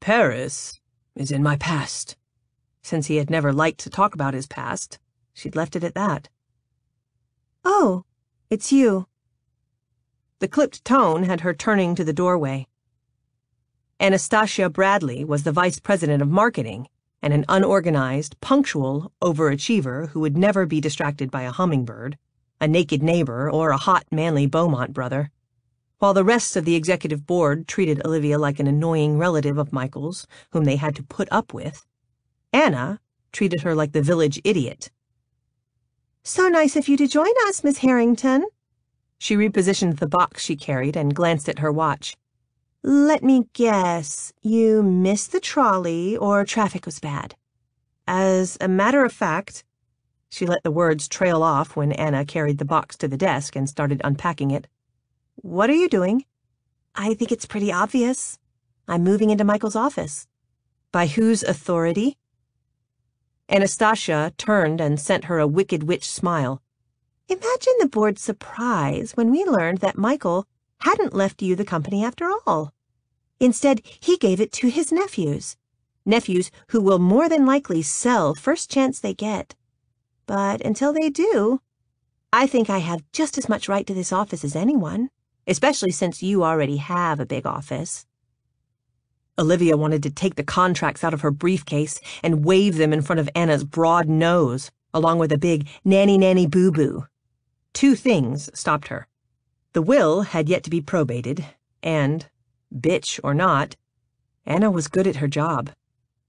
"Paris is in my past." Since he had never liked to talk about his past, she'd left it at that. "Oh, it's you." The clipped tone had her turning to the doorway. Anastasia Bradley was the vice president of marketing and an unorganized, punctual overachiever who would never be distracted by a hummingbird, a naked neighbor, or a hot, manly Beaumont brother. While the rest of the executive board treated Olivia like an annoying relative of Michael's whom they had to put up with, Anna treated her like the village idiot. "So nice of you to join us, Miss Harrington." She repositioned the box she carried and glanced at her watch. "Let me guess, you missed the trolley or traffic was bad?" As a matter of fact, she let the words trail off when Anna carried the box to the desk and started unpacking it. "What are you doing?" "I think it's pretty obvious. I'm moving into Michael's office." "By whose authority?" Anastasia turned and sent her a Wicked Witch smile. "Imagine the board's surprise when we learned that Michael hadn't left you the company after all. Instead, he gave it to his nephews who will more than likely sell first chance they get. But until they do, I think I have just as much right to this office as anyone, especially since you already have a big office." Olivia wanted to take the contracts out of her briefcase and wave them in front of Anna's broad nose, along with a big nanny boo-boo. Two things stopped her. The will had yet to be probated, and, bitch or not, Anna was good at her job.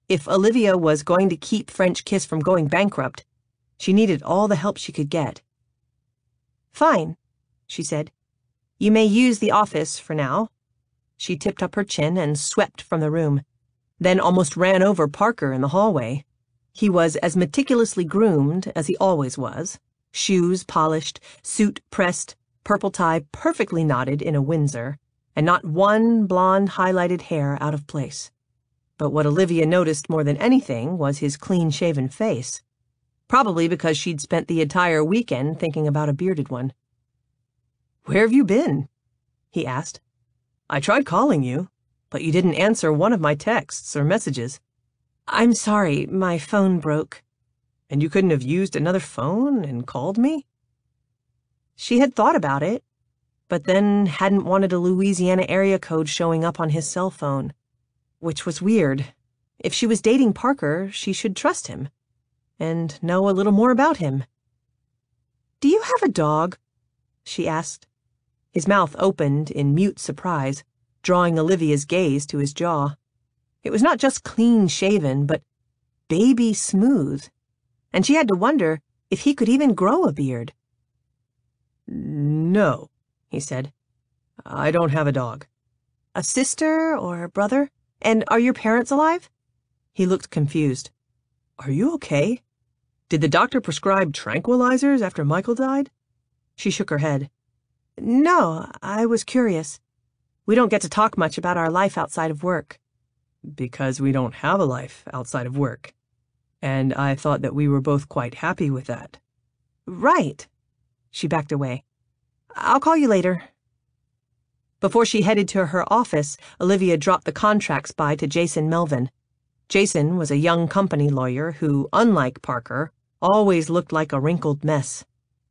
If Olivia was going to keep French Kiss from going bankrupt, she needed all the help she could get. "Fine," she said. "You may use the office for now." She tipped up her chin and swept from the room, then almost ran over Parker in the hallway. He was as meticulously groomed as he always was, shoes polished, suit pressed, purple tie perfectly knotted in a Windsor, and not one blonde highlighted hair out of place. But what Olivia noticed more than anything was his clean-shaven face, probably because she'd spent the entire weekend thinking about a bearded one. "Where have you been?" he asked. "I tried calling you, but you didn't answer one of my texts or messages." "I'm sorry, my phone broke." "And you couldn't have used another phone and called me?" She had thought about it, but then hadn't wanted a Louisiana area code showing up on his cell phone, which was weird. If she was dating Parker, she should trust him and know a little more about him. "Do you have a dog?" she asked. His mouth opened in mute surprise, drawing Olivia's gaze to his jaw. It was not just clean-shaven, but baby smooth, and she had to wonder if he could even grow a beard. "No," he said. "I don't have a dog." "A sister or a brother? And are your parents alive?" He looked confused. "Are you okay? Did the doctor prescribe tranquilizers after Michael died?" She shook her head. "No, I was curious. We don't get to talk much about our life outside of work." "Because we don't have a life outside of work. And I thought that we were both quite happy with that." "Right." She backed away. "I'll call you later." Before she headed to her office, Olivia dropped the contracts by to Jason Melvin. Jason was a young company lawyer who, unlike Parker, always looked like a wrinkled mess.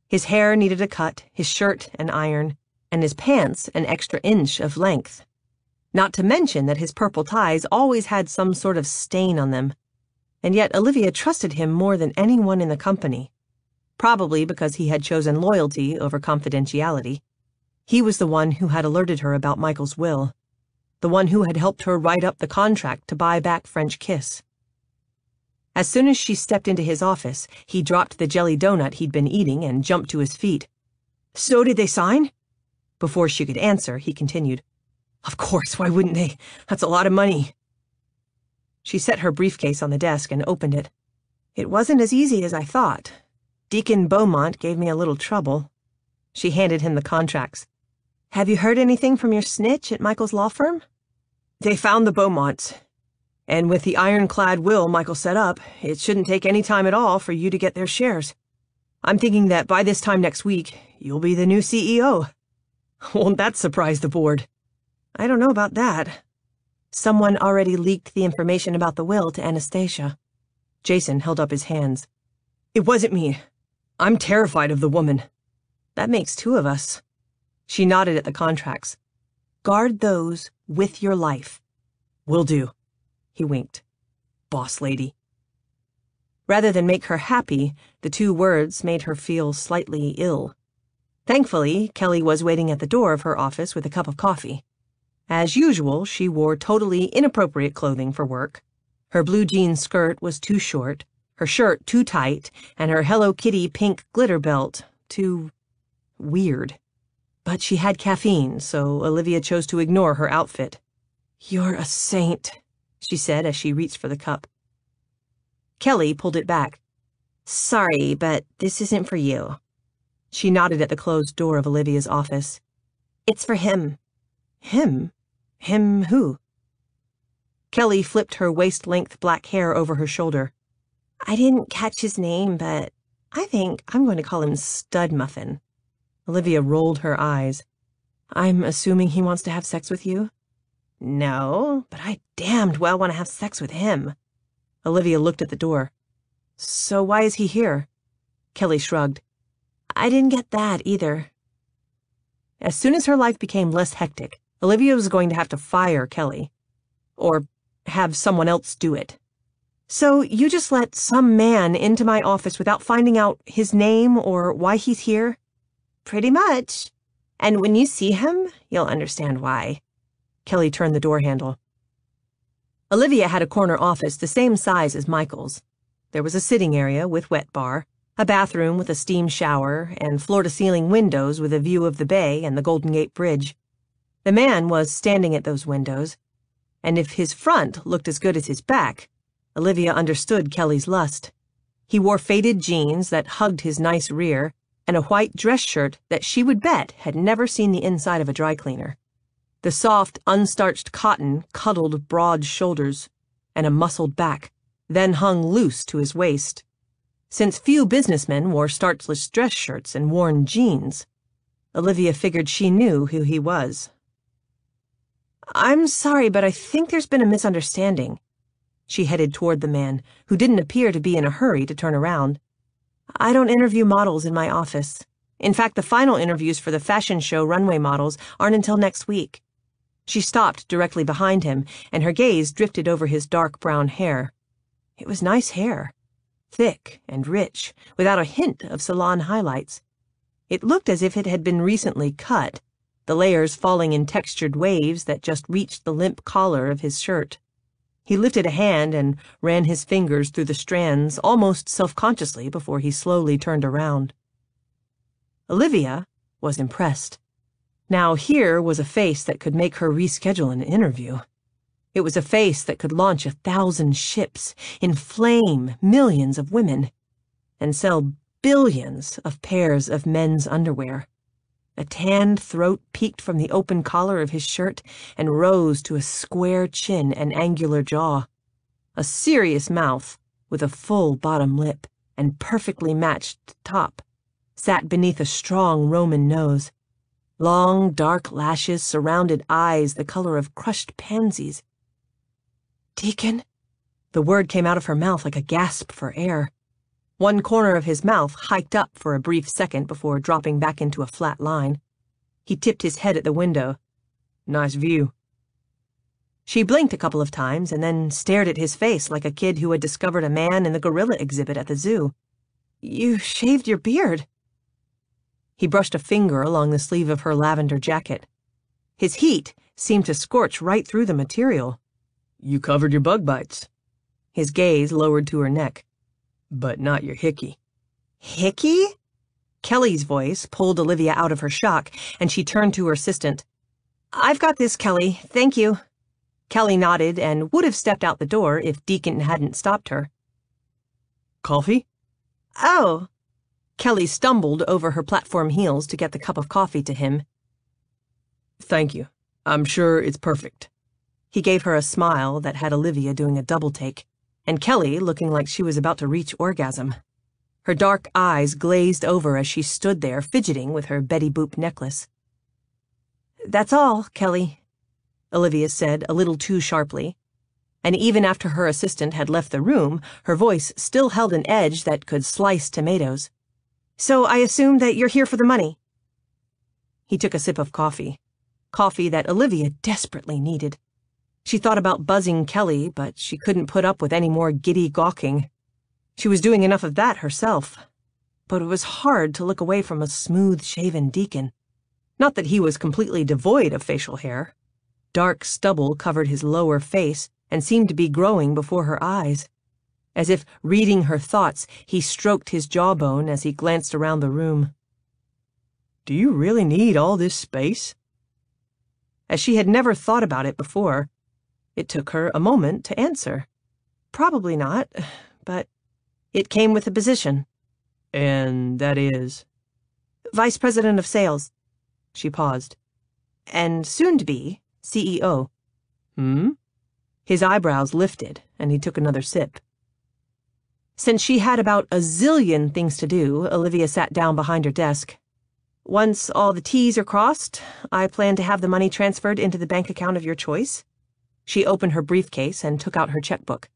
His hair needed a cut, his shirt an iron, and his pants an extra inch of length. Not to mention that his purple ties always had some sort of stain on them. And yet Olivia trusted him more than anyone in the company, probably because he had chosen loyalty over confidentiality. He was the one who had alerted her about Michael's will, the one who had helped her write up the contract to buy back French Kiss. As soon as she stepped into his office, he dropped the jelly donut he'd been eating and jumped to his feet. "So did they sign?" Before she could answer, he continued, "Of course, why wouldn't they? That's a lot of money." She set her briefcase on the desk and opened it. "It wasn't as easy as I thought. Deacon Beaumont gave me a little trouble." She handed him the contracts. "Have you heard anything from your snitch at Michael's law firm?" "They found the Beaumonts. And with the ironclad will Michael set up, it shouldn't take any time at all for you to get their shares. I'm thinking that by this time next week, you'll be the new CEO. Won't that surprise the board? I don't know about that. Someone already leaked the information about the will to Anastasia. Jason held up his hands. It wasn't me. I'm terrified of the woman. That makes two of us. She nodded at the contracts. Guard those with your life. Will do. He winked. Boss lady. Rather than make her happy, the two words made her feel slightly ill. Thankfully, Kelly was waiting at the door of her office with a cup of coffee. As usual, she wore totally inappropriate clothing for work. Her blue jean skirt was too short, her shirt too tight, and her Hello Kitty pink glitter belt too weird. But she had caffeine, so Olivia chose to ignore her outfit. You're a saint, she said as she reached for the cup. Kelly pulled it back. Sorry, but this isn't for you. She nodded at the closed door of Olivia's office. It's for him. Him? Him who? Kelly flipped her waist-length black hair over her shoulder. I didn't catch his name, but I think I'm going to call him Stud Muffin. Olivia rolled her eyes. I'm assuming he wants to have sex with you? No, but I damned well want to have sex with him. Olivia looked at the door. So why is he here? Kelly shrugged. I didn't get that either. As soon as her life became less hectic, Olivia was going to have to fire Kelly. Or have someone else do it. So you just let some man into my office without finding out his name or why he's here? Pretty much. And when you see him, you'll understand why. Kelly turned the door handle. Olivia had a corner office the same size as Michael's. There was a sitting area with wet bar, a bathroom with a steam shower, and floor-to-ceiling windows with a view of the bay and the Golden Gate Bridge. The man was standing at those windows, and if his front looked as good as his back, Olivia understood Kelly's lust. He wore faded jeans that hugged his nice rear, and a white dress shirt that she would bet had never seen the inside of a dry cleaner. The soft, unstarched cotton cuddled broad shoulders and a muscled back, then hung loose to his waist. Since few businessmen wore starchless dress shirts and worn jeans, Olivia figured she knew who he was. I'm sorry, but I think there's been a misunderstanding. She headed toward the man, who didn't appear to be in a hurry to turn around. I don't interview models in my office. In fact, the final interviews for the fashion show runway models aren't until next week. She stopped directly behind him, and her gaze drifted over his dark brown hair. It was nice hair, thick and rich, without a hint of salon highlights. It looked as if it had been recently cut, the layers falling in textured waves that just reached the limp collar of his shirt. He lifted a hand and ran his fingers through the strands almost self-consciously before he slowly turned around. Olivia was impressed. Now here was a face that could make her reschedule an interview. It was a face that could launch 1,000 ships, inflame millions of women, and sell billions of pairs of men's underwear. A tanned throat peeked from the open collar of his shirt and rose to a square chin and angular jaw. A serious mouth, with a full bottom lip and perfectly matched top, sat beneath a strong Roman nose. Long, dark lashes surrounded eyes the color of crushed pansies. Deacon? The word came out of her mouth like a gasp for air. One corner of his mouth hiked up for a brief second before dropping back into a flat line. He tipped his head at the window. Nice view. She blinked a couple of times and then stared at his face like a kid who had discovered a man in the gorilla exhibit at the zoo. You shaved your beard. He brushed a finger along the sleeve of her lavender jacket. His heat seemed to scorch right through the material. You covered your bug bites. His gaze lowered to her neck. But not your hickey. Hickey? Kelly's voice pulled Olivia out of her shock, and she turned to her assistant. I've got this, Kelly. Thank you. Kelly nodded and would have stepped out the door if Deacon hadn't stopped her. Coffee? Oh. Kelly stumbled over her platform heels to get the cup of coffee to him. Thank you. I'm sure it's perfect. He gave her a smile that had Olivia doing a double take, and Kelly looking like she was about to reach orgasm. Her dark eyes glazed over as she stood there fidgeting with her Betty Boop necklace. "That's all, Kelly," Olivia said a little too sharply, and even after her assistant had left the room, her voice still held an edge that could slice tomatoes. "So I assume that you're here for the money." He took a sip of coffee that Olivia desperately needed. She thought about buzzing Kelly, but she couldn't put up with any more giddy gawking. She was doing enough of that herself, but it was hard to look away from a smooth-shaven Deacon. Not that he was completely devoid of facial hair. Dark stubble covered his lower face and seemed to be growing before her eyes. As if reading her thoughts, he stroked his jawbone as he glanced around the room. "Do you really need all this space?" As she had never thought about it before, it took her a moment to answer. Probably not, but it came with the position. "And that is?" "Vice President of Sales." She paused. "And soon to be CEO. "Hmm?" His eyebrows lifted, and he took another sip. Since she had about a zillion things to do, Olivia sat down behind her desk. "Once all the T's are crossed, I plan to have the money transferred into the bank account of your choice." She opened her briefcase and took out her checkbook.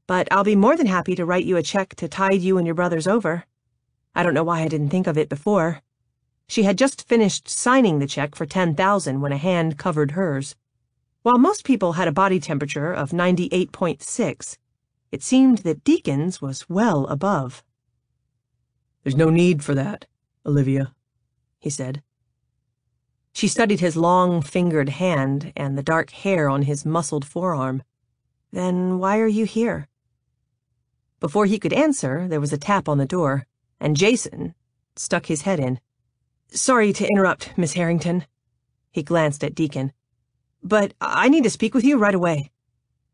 "But I'll be more than happy to write you a check to tide you and your brothers over. I don't know why I didn't think of it before." She had just finished signing the check for $10,000 when a hand covered hers. While most people had a body temperature of 98.6, it seemed that Deacon's was well above. "There's no need for that, Olivia," he said. She studied his long-fingered hand and the dark hair on his muscled forearm. "Then why are you here?" Before he could answer, there was a tap on the door, and Jason stuck his head in. "Sorry to interrupt, Miss Harrington." He glanced at Deacon. "But I need to speak with you right away."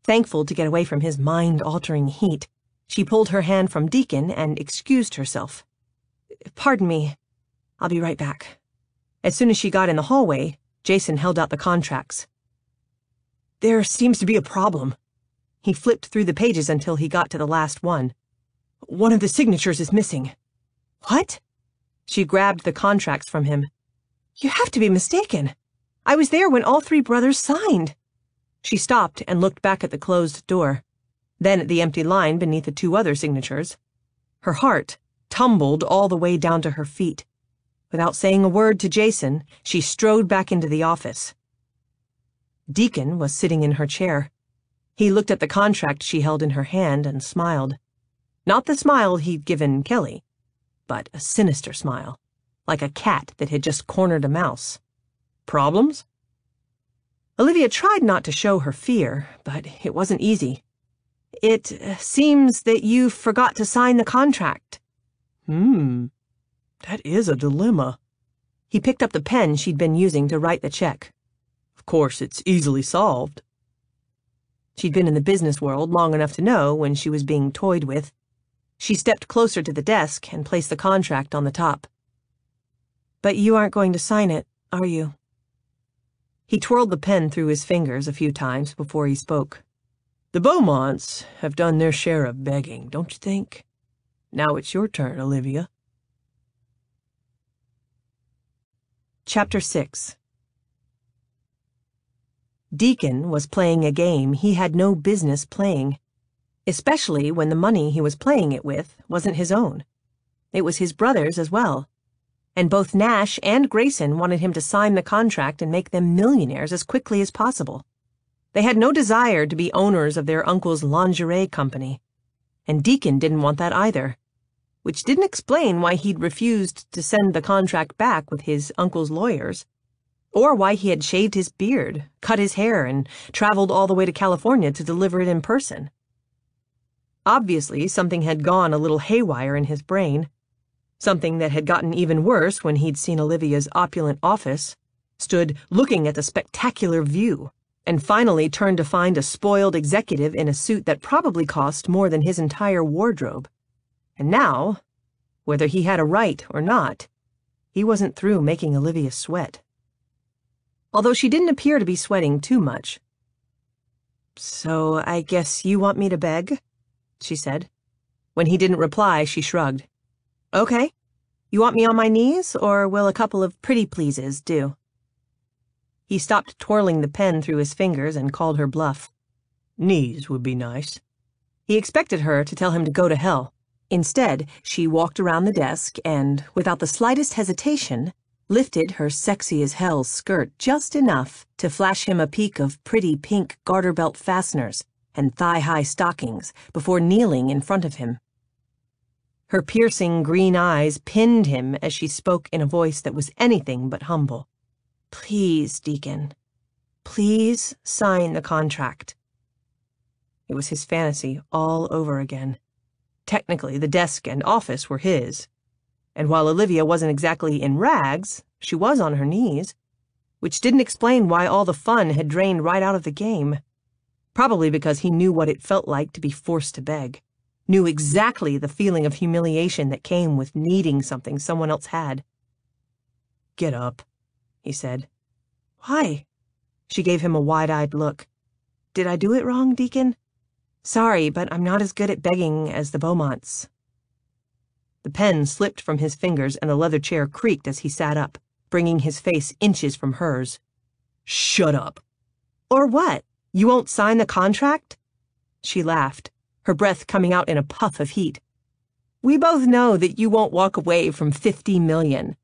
Thankful to get away from his mind-altering heat, she pulled her hand from Deacon and excused herself. "Pardon me. I'll be right back." As soon as she got in the hallway, Jason held out the contracts. "There seems to be a problem." He flipped through the pages until he got to the last one. "One of the signatures is missing." "What?" She grabbed the contracts from him. "You have to be mistaken. I was there when all three brothers signed." She stopped and looked back at the closed door, then at the empty line beneath the two other signatures. Her heart tumbled all the way down to her feet. Without saying a word to Jason, she strode back into the office. Deacon was sitting in her chair. He looked at the contract she held in her hand and smiled. Not the smile he'd given Kelly, but a sinister smile, like a cat that had just cornered a mouse. "Problems?" Olivia tried not to show her fear, but it wasn't easy. "It seems that you forgot to sign the contract." That is a dilemma." He picked up the pen she'd been using to write the check. "Of course, it's easily solved." She'd been in the business world long enough to know when she was being toyed with. She stepped closer to the desk and placed the contract on the top. "But you aren't going to sign it, are you?" He twirled the pen through his fingers a few times before he spoke. "The Beaumonts have done their share of begging, don't you think? Now it's your turn, Olivia." Chapter 6. Deacon was playing a game he had no business playing, especially when the money he was playing it with wasn't his own. It was his brother's as well, and both Nash and Grayson wanted him to sign the contract and make them millionaires as quickly as possible. They had no desire to be owners of their uncle's lingerie company, and Deacon didn't want that either, which didn't explain why he'd refused to send the contract back with his uncle's lawyers, or why he had shaved his beard, cut his hair, and traveled all the way to California to deliver it in person. Obviously, something had gone a little haywire in his brain, something that had gotten even worse when he'd seen Olivia's opulent office, stood looking at the spectacular view, and finally turned to find a spoiled executive in a suit that probably cost more than his entire wardrobe. And now, whether he had a right or not, he wasn't through making Olivia sweat. Although she didn't appear to be sweating too much. "So I guess you want me to beg?" she said. When he didn't reply, she shrugged. Okay. You want me on my knees, or will a couple of pretty pleases do? He stopped twirling the pen through his fingers and called her bluff. Knees would be nice. He expected her to tell him to go to hell. Instead, she walked around the desk and, without the slightest hesitation, lifted her sexy-as-hell skirt just enough to flash him a peek of pretty pink garter belt fasteners and thigh-high stockings before kneeling in front of him. Her piercing green eyes pinned him as she spoke in a voice that was anything but humble. Please, Deacon. Please sign the contract. It was his fantasy all over again. Technically, the desk and office were his. And while Olivia wasn't exactly in rags, she was on her knees, which didn't explain why all the fun had drained right out of the game. Probably because he knew what it felt like to be forced to beg. Knew exactly the feeling of humiliation that came with needing something someone else had. Get up, he said. Why? She gave him a wide-eyed look. Did I do it wrong, Deacon? Sorry, but I'm not as good at begging as the Beaumonts. The pen slipped from his fingers and the leather chair creaked as he sat up, bringing his face inches from hers. Shut up. Or what? You won't sign the contract? She laughed, her breath coming out in a puff of heat. We both know that you won't walk away from $50 million.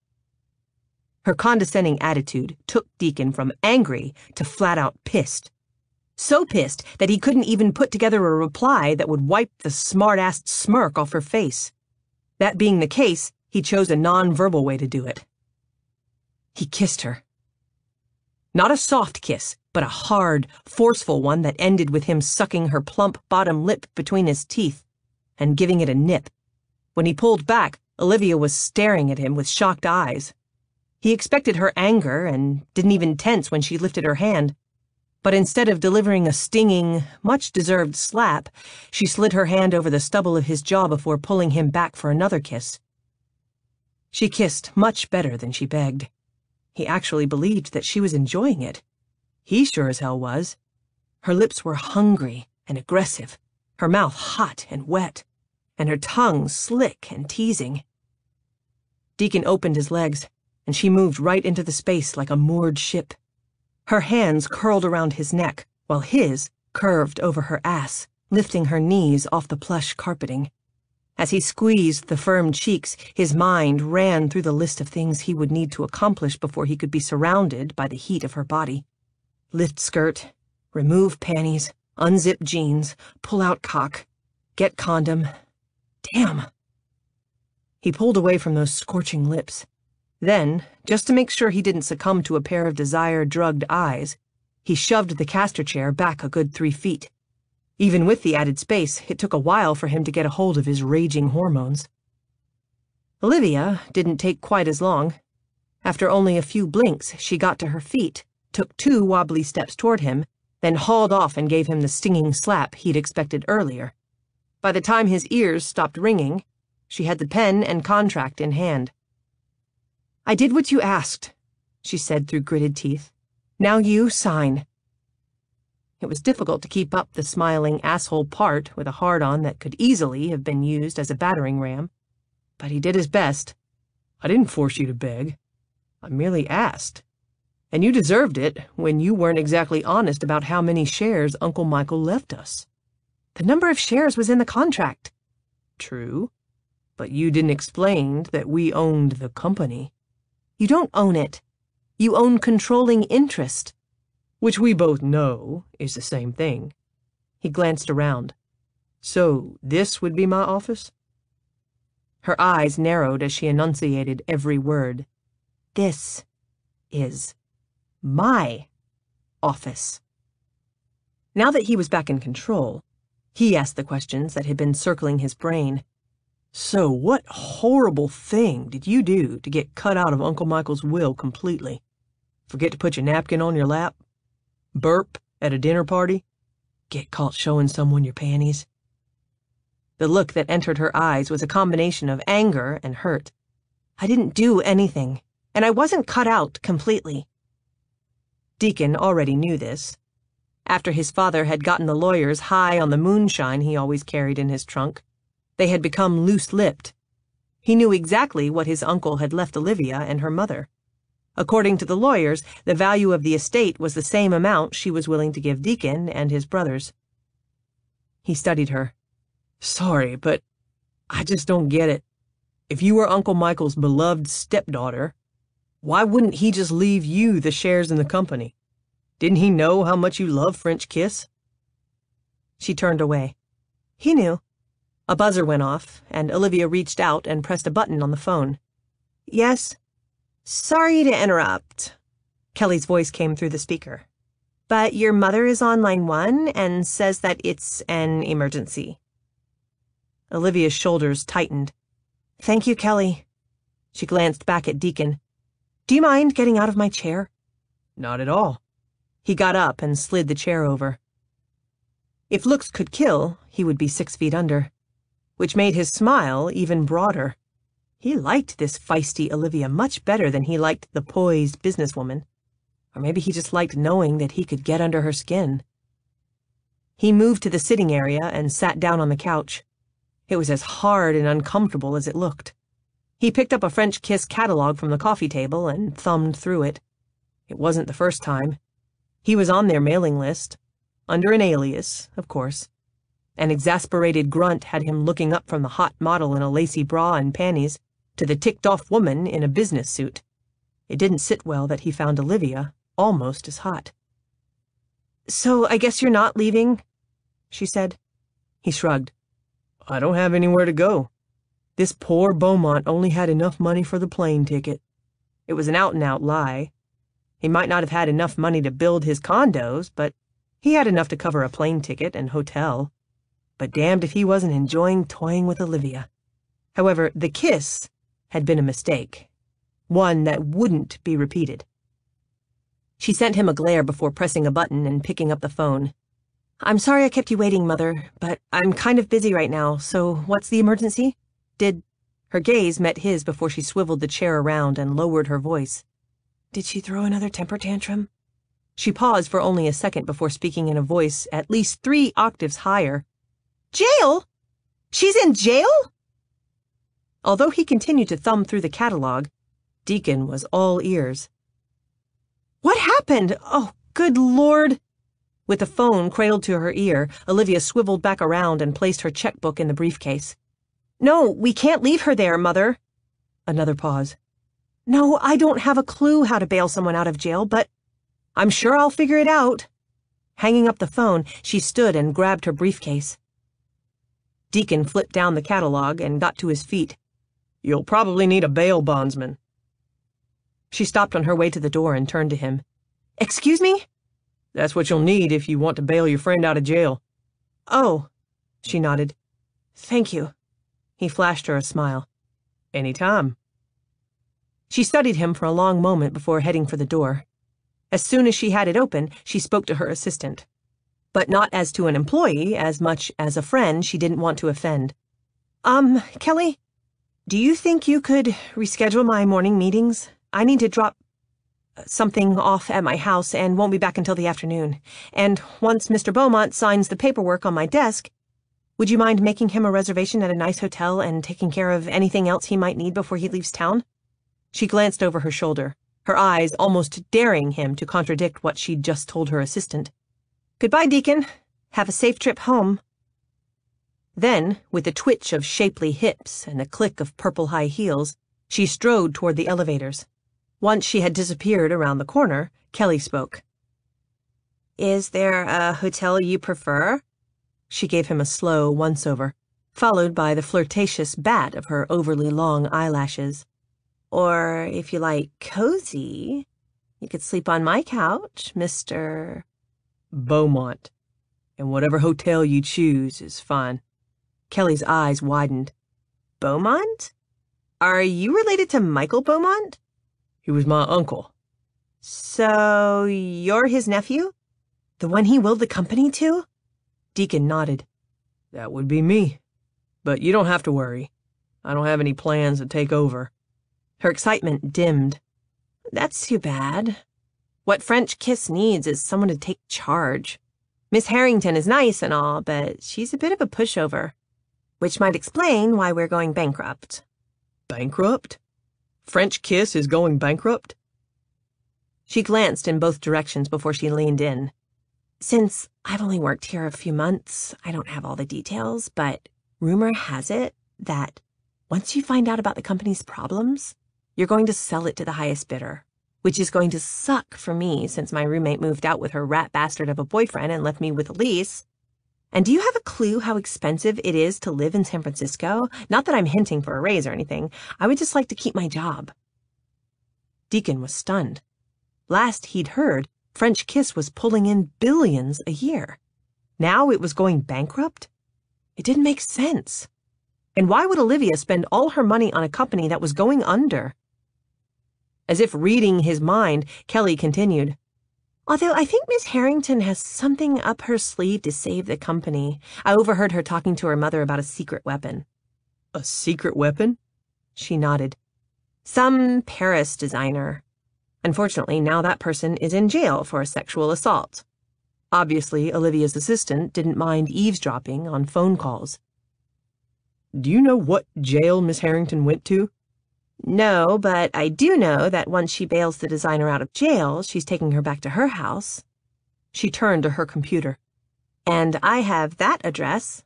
Her condescending attitude took Deacon from angry to flat-out pissed. So pissed that he couldn't even put together a reply that would wipe the smart-assed smirk off her face. That being the case, he chose a non-verbal way to do it. He kissed her. Not a soft kiss, but a hard, forceful one that ended with him sucking her plump bottom lip between his teeth and giving it a nip. When he pulled back, Olivia was staring at him with shocked eyes. He expected her anger and didn't even tense when she lifted her hand. But instead of delivering a stinging, much-deserved slap, she slid her hand over the stubble of his jaw before pulling him back for another kiss. She kissed much better than she begged. He actually believed that she was enjoying it. He sure as hell was. Her lips were hungry and aggressive, her mouth hot and wet, and her tongue slick and teasing. Deacon opened his legs, and she moved right into the space like a moored ship. Her hands curled around his neck, while his curved over her ass, lifting her knees off the plush carpeting. As he squeezed the firm cheeks, his mind ran through the list of things he would need to accomplish before he could be surrounded by the heat of her body. Lift skirt, remove panties, unzip jeans, pull out cock, get condom. Damn. He pulled away from those scorching lips. Then, just to make sure he didn't succumb to a pair of desire-drugged eyes, he shoved the caster chair back a good 3 feet. Even with the added space, it took a while for him to get a hold of his raging hormones. Olivia didn't take quite as long. After only a few blinks, she got to her feet, took 2 wobbly steps toward him, then hauled off and gave him the stinging slap he'd expected earlier. By the time his ears stopped ringing, she had the pen and contract in hand. I did what you asked, she said through gritted teeth. Now you sign. It was difficult to keep up the smiling asshole part with a hard-on that could easily have been used as a battering ram. But he did his best. I didn't force you to beg. I merely asked. And you deserved it when you weren't exactly honest about how many shares Uncle Michael left us. The number of shares was in the contract. True. But you didn't explain that we owned the company. You don't own it. You own controlling interest. Which we both know is the same thing. He glanced around. So this would be my office? Her eyes narrowed as she enunciated every word. This is my office. Now that he was back in control, he asked the questions that had been circling his brain. So what horrible thing did you do to get cut out of Uncle Michael's will completely? Forget to put your napkin on your lap? Burp at a dinner party? Get caught showing someone your panties? The look that entered her eyes was a combination of anger and hurt. I didn't do anything, and I wasn't cut out completely. Deacon already knew this. After his father had gotten the lawyers high on the moonshine he always carried in his trunk, they had become loose-lipped. He knew exactly what his uncle had left Olivia and her mother. According to the lawyers, the value of the estate was the same amount she was willing to give Deacon and his brothers. He studied her. Sorry, but I just don't get it. If you were Uncle Michael's beloved stepdaughter, why wouldn't he just leave you the shares in the company? Didn't he know how much you love French Kiss? She turned away. He knew. A buzzer went off, and Olivia reached out and pressed a button on the phone. Yes? Sorry to interrupt. Kelly's voice came through the speaker. But your mother is on line 1 and says that it's an emergency. Olivia's shoulders tightened. Thank you, Kelly. She glanced back at Deacon. Do you mind getting out of my chair? Not at all. He got up and slid the chair over. If looks could kill, he would be 6 feet under, which made his smile even broader. He liked this feisty Olivia much better than he liked the poised businesswoman. Or maybe he just liked knowing that he could get under her skin. He moved to the sitting area and sat down on the couch. It was as hard and uncomfortable as it looked. He picked up a French Kiss catalog from the coffee table and thumbed through it. It wasn't the first time. He was on their mailing list, under an alias, of course. An exasperated grunt had him looking up from the hot model in a lacy bra and panties to the ticked-off woman in a business suit. It didn't sit well that he found Olivia almost as hot. So I guess you're not leaving? She said. He shrugged. I don't have anywhere to go. This poor Beaumont only had enough money for the plane ticket. It was an out-and-out lie. He might not have had enough money to build his condos, but he had enough to cover a plane ticket and hotel. But damned if he wasn't enjoying toying with Olivia. However, the kiss had been a mistake. One that wouldn't be repeated. She sent him a glare before pressing a button and picking up the phone. I'm sorry I kept you waiting, Mother, but I'm kind of busy right now, so what's the emergency? Her gaze met his before she swiveled the chair around and lowered her voice. Did she throw another temper tantrum? She paused for only a second before speaking in a voice at least 3 octaves higher. Jail? She's in jail? Although he continued to thumb through the catalog, Deacon was all ears. What happened? Oh, good Lord! With the phone cradled to her ear, Olivia swiveled back around and placed her checkbook in the briefcase. No, we can't leave her there, Mother. Another pause. No, I don't have a clue how to bail someone out of jail, but I'm sure I'll figure it out. Hanging up the phone, she stood and grabbed her briefcase. Deacon flipped down the catalog and got to his feet. You'll probably need a bail bondsman. She stopped on her way to the door and turned to him. Excuse me? That's what you'll need if you want to bail your friend out of jail. Oh, she nodded. Thank you. He flashed her a smile. Anytime. She studied him for a long moment before heading for the door. As soon as she had it open, she spoke to her assistant. But not as to an employee as much as a friend she didn't want to offend. Kelly, do you think you could reschedule my morning meetings? I need to drop something off at my house and won't be back until the afternoon. And once Mr. Beaumont signs the paperwork on my desk, would you mind making him a reservation at a nice hotel and taking care of anything else he might need before he leaves town? She glanced over her shoulder, her eyes almost daring him to contradict what she'd just told her assistant. Goodbye, Deacon. Have a safe trip home. Then, with a twitch of shapely hips and a click of purple high heels, she strode toward the elevators. Once she had disappeared around the corner, Kelly spoke. Is there a hotel you prefer? She gave him a slow once-over, followed by the flirtatious bat of her overly long eyelashes. Or, if you like cozy, you could sleep on my couch, Mr. Beaumont. And whatever hotel you choose is fine. Kelly's eyes widened. Beaumont? Are you related to Michael Beaumont? He was my uncle. So, you're his nephew? The one he willed the company to? Deacon nodded. That would be me. But you don't have to worry. I don't have any plans to take over. Her excitement dimmed. That's too bad. What French Kiss needs is someone to take charge. Miss Harrington is nice and all, but she's a bit of a pushover, which might explain why we're going bankrupt. Bankrupt? French Kiss is going bankrupt? She glanced in both directions before she leaned in. Since I've only worked here a few months, I don't have all the details, but rumor has it that once you find out about the company's problems, you're going to sell it to the highest bidder, which is going to suck for me since my roommate moved out with her rat bastard of a boyfriend and left me with a lease. And do you have a clue how expensive it is to live in San Francisco? Not that I'm hinting for a raise or anything. I would just like to keep my job. Deacon was stunned. Last he'd heard, French Kiss was pulling in billions a year. Now it was going bankrupt? It didn't make sense. And why would Olivia spend all her money on a company that was going under? As if reading his mind, Kelly continued, Although I think Miss Harrington has something up her sleeve to save the company. I overheard her talking to her mother about a secret weapon. A secret weapon? She nodded. Some Paris designer. Unfortunately, now that person is in jail for a sexual assault. Obviously, Olivia's assistant didn't mind eavesdropping on phone calls. Do you know what jail Miss Harrington went to? No, but I do know that once she bails the designer out of jail, she's taking her back to her house. She turned to her computer. And I have that address.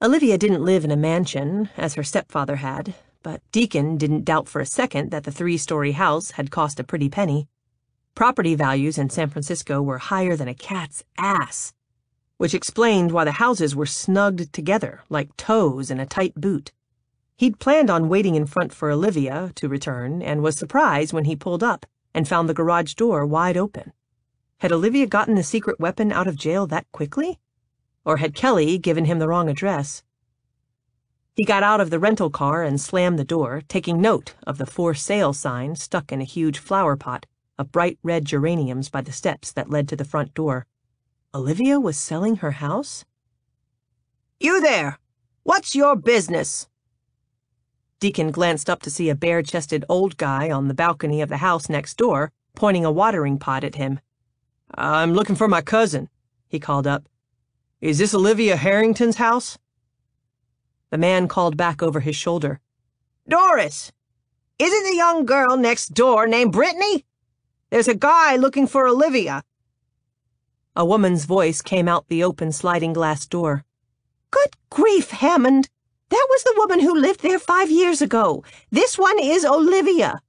Olivia didn't live in a mansion, as her stepfather had, but Deacon didn't doubt for a second that the 3-story house had cost a pretty penny. Property values in San Francisco were higher than a cat's ass, which explained why the houses were snugged together like toes in a tight boot. He'd planned on waiting in front for Olivia to return and was surprised when he pulled up and found the garage door wide open. Had Olivia gotten the secret weapon out of jail that quickly? Or had Kelly given him the wrong address? He got out of the rental car and slammed the door, taking note of the for sale sign stuck in a huge flower pot of bright red geraniums by the steps that led to the front door. Olivia was selling her house? You there! What's your business? Deacon glanced up to see a bare-chested old guy on the balcony of the house next door, pointing a watering pot at him. I'm looking for my cousin, he called up. Is this Olivia Harrington's house? The man called back over his shoulder. Doris! Is it the young girl next door named Brittany? There's a guy looking for Olivia. A woman's voice came out the open sliding glass door. Good grief, Hammond! That was the woman who lived there 5 years ago. This one is Olivia.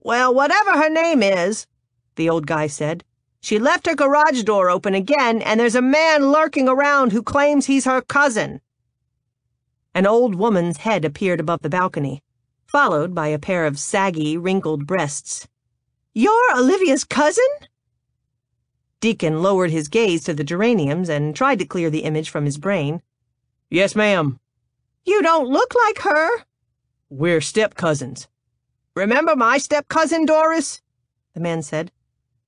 Well, whatever her name is, the old guy said, she left her garage door open again, and there's a man lurking around who claims he's her cousin. An old woman's head appeared above the balcony, followed by a pair of saggy, wrinkled breasts. You're Olivia's cousin? Deacon lowered his gaze to the geraniums and tried to clear the image from his brain. Yes, ma'am. You don't look like her. We're step-cousins. Remember my step-cousin, Doris? The man said.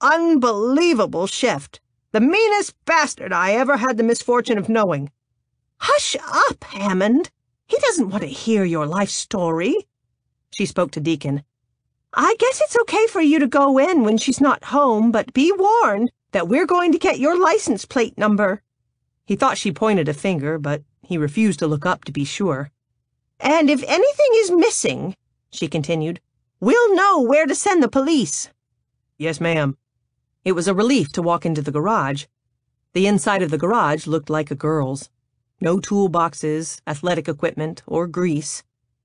Unbelievable chef. The meanest bastard I ever had the misfortune of knowing. Hush up, Hammond. He doesn't want to hear your life story. She spoke to Deacon. I guess it's okay for you to go in when she's not home, but be warned that we're going to get your license plate number. He thought she pointed a finger, but he refused to look up to be sure. And if anything is missing, she continued, we'll know where to send the police. Yes, ma'am. It was a relief to walk into the garage. The inside of the garage looked like a girl's. No toolboxes, athletic equipment, or grease.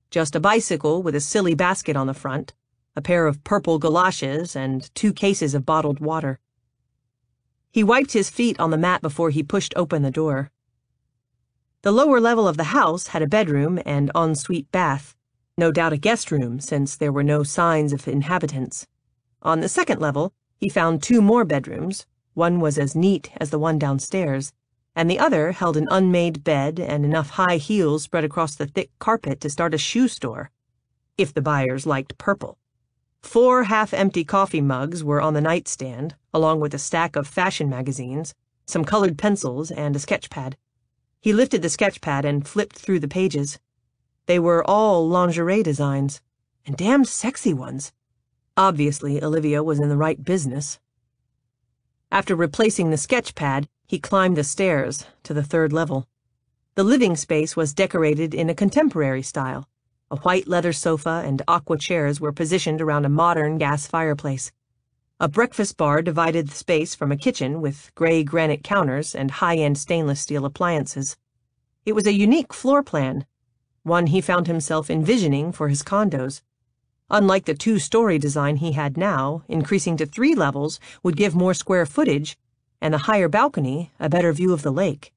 Just a bicycle with a silly basket on the front, a pair of purple galoshes, and 2 cases of bottled water. He wiped his feet on the mat before he pushed open the door. The lower level of the house had a bedroom and ensuite bath, no doubt a guest room since there were no signs of inhabitants. On the second level, he found 2 more bedrooms. One was as neat as the one downstairs, and the other held an unmade bed and enough high heels spread across the thick carpet to start a shoe store, if the buyers liked purple. 4 half-empty coffee mugs were on the nightstand, along with a stack of fashion magazines, some colored pencils, and a sketch pad. He lifted the sketch pad and flipped through the pages. They were all lingerie designs, and damned sexy ones. Obviously, Olivia was in the right business. After replacing the sketch pad, he climbed the stairs to the 3rd level. The living space was decorated in a contemporary style. A white leather sofa and aqua chairs were positioned around a modern gas fireplace. A breakfast bar divided the space from a kitchen with gray granite counters and high-end stainless steel appliances. It was a unique floor plan, one he found himself envisioning for his condos. Unlike the two-story design he had now, increasing to 3 levels would give more square footage, and the higher balcony a better view of the lake.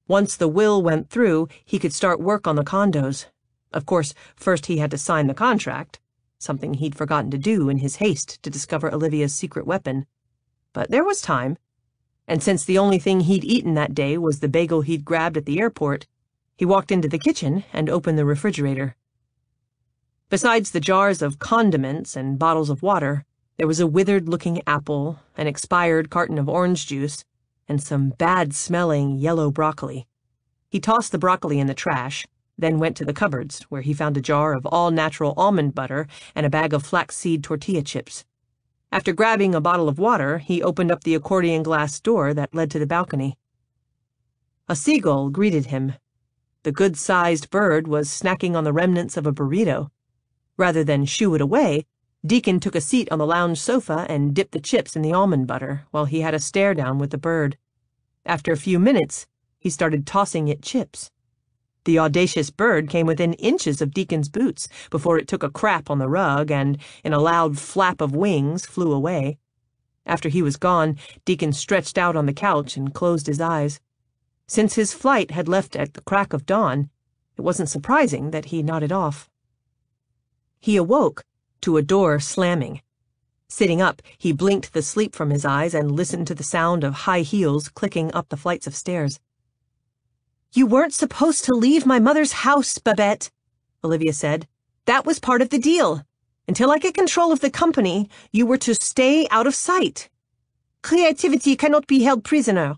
Once the will went through, he could start work on the condos. Of course, first he had to sign the contract, something he'd forgotten to do in his haste to discover Olivia's secret weapon. But there was time, and since the only thing he'd eaten that day was the bagel he'd grabbed at the airport, he walked into the kitchen and opened the refrigerator. Besides the jars of condiments and bottles of water, there was a withered-looking apple, an expired carton of orange juice, and some bad-smelling yellow broccoli. He tossed the broccoli in the trash, then went to the cupboards, where he found a jar of all-natural almond butter and a bag of flaxseed tortilla chips. After grabbing a bottle of water, he opened up the accordion glass door that led to the balcony. A seagull greeted him. The good-sized bird was snacking on the remnants of a burrito. Rather than shoo it away, Deacon took a seat on the lounge sofa and dipped the chips in the almond butter while he had a stare-down with the bird. After a few minutes, he started tossing it chips. The audacious bird came within inches of Deacon's boots before it took a crap on the rug and, in a loud flap of wings, flew away. After he was gone, Deacon stretched out on the couch and closed his eyes. Since his flight had left at the crack of dawn, it wasn't surprising that he nodded off. He awoke to a door slamming. Sitting up, he blinked the sleep from his eyes and listened to the sound of high heels clicking up the flights of stairs. "You weren't supposed to leave my mother's house, Babette," Olivia said. "That was part of the deal. Until I get control of the company, you were to stay out of sight." "Creativity cannot be held prisoner,"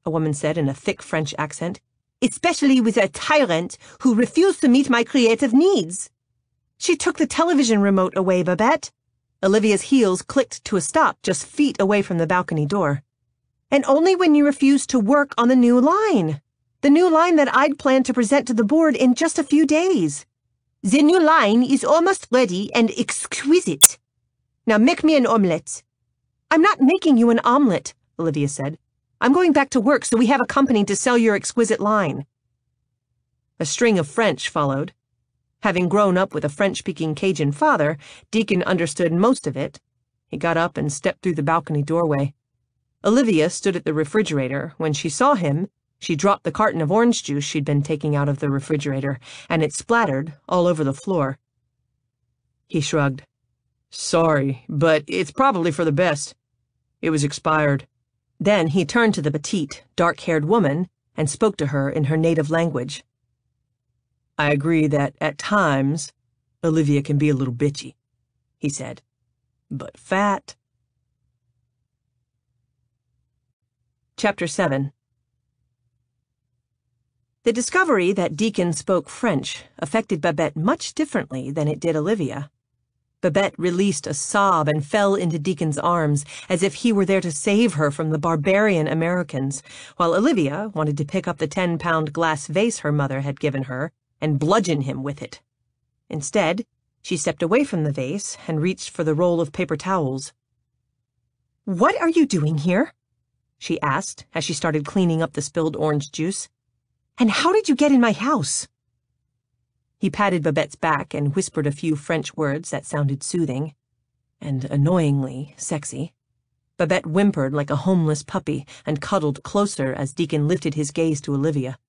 a woman said in a thick French accent, "especially with a tyrant who refused to meet my creative needs." "She took the television remote away, Babette." Olivia's heels clicked to a stop just feet away from the balcony door. "And only when you refused to work on the new line. The new line that I'd planned to present to the board in just a few days. The new line is almost ready and exquisite. Now make me an omelette." "I'm not making you an omelette," Olivia said. "I'm going back to work so we have a company to sell your exquisite line." A string of French followed. Having grown up with a French-speaking Cajun father, Deacon understood most of it. He got up and stepped through the balcony doorway. Olivia stood at the refrigerator. When she saw him, she dropped the carton of orange juice she'd been taking out of the refrigerator, and it splattered all over the floor. He shrugged. "Sorry, but it's probably for the best. It was expired." Then he turned to the petite, dark-haired woman and spoke to her in her native language. "I agree that, at times, Olivia can be a little bitchy," he said. "But fat." Chapter 7. The discovery that Deacon spoke French affected Babette much differently than it did Olivia. Babette released a sob and fell into Deacon's arms, as if he were there to save her from the barbarian Americans, while Olivia wanted to pick up the 10-pound glass vase her mother had given her and bludgeon him with it. Instead, she stepped away from the vase and reached for the roll of paper towels. "What are you doing here?" she asked as she started cleaning up the spilled orange juice. "And how did you get in my house?" He patted Babette's back and whispered a few French words that sounded soothing and annoyingly sexy. Babette whimpered like a homeless puppy and cuddled closer as Deacon lifted his gaze to Olivia.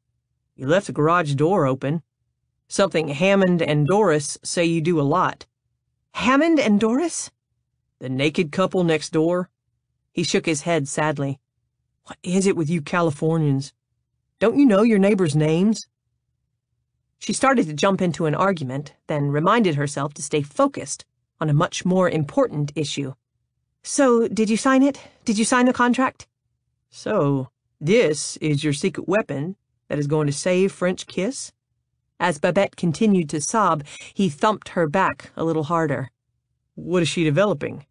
"You left the garage door open. Something Hammond and Doris say you do a lot." "Hammond and Doris?" "The naked couple next door." He shook his head sadly. "What is it with you Californians? Don't you know your neighbors' names?" She started to jump into an argument, then reminded herself to stay focused on a much more important issue. "So, did you sign it? Did you sign the contract?" "So, this is your secret weapon that is going to save French Kiss?" As Babette continued to sob, he thumped her back a little harder. "What is she developing?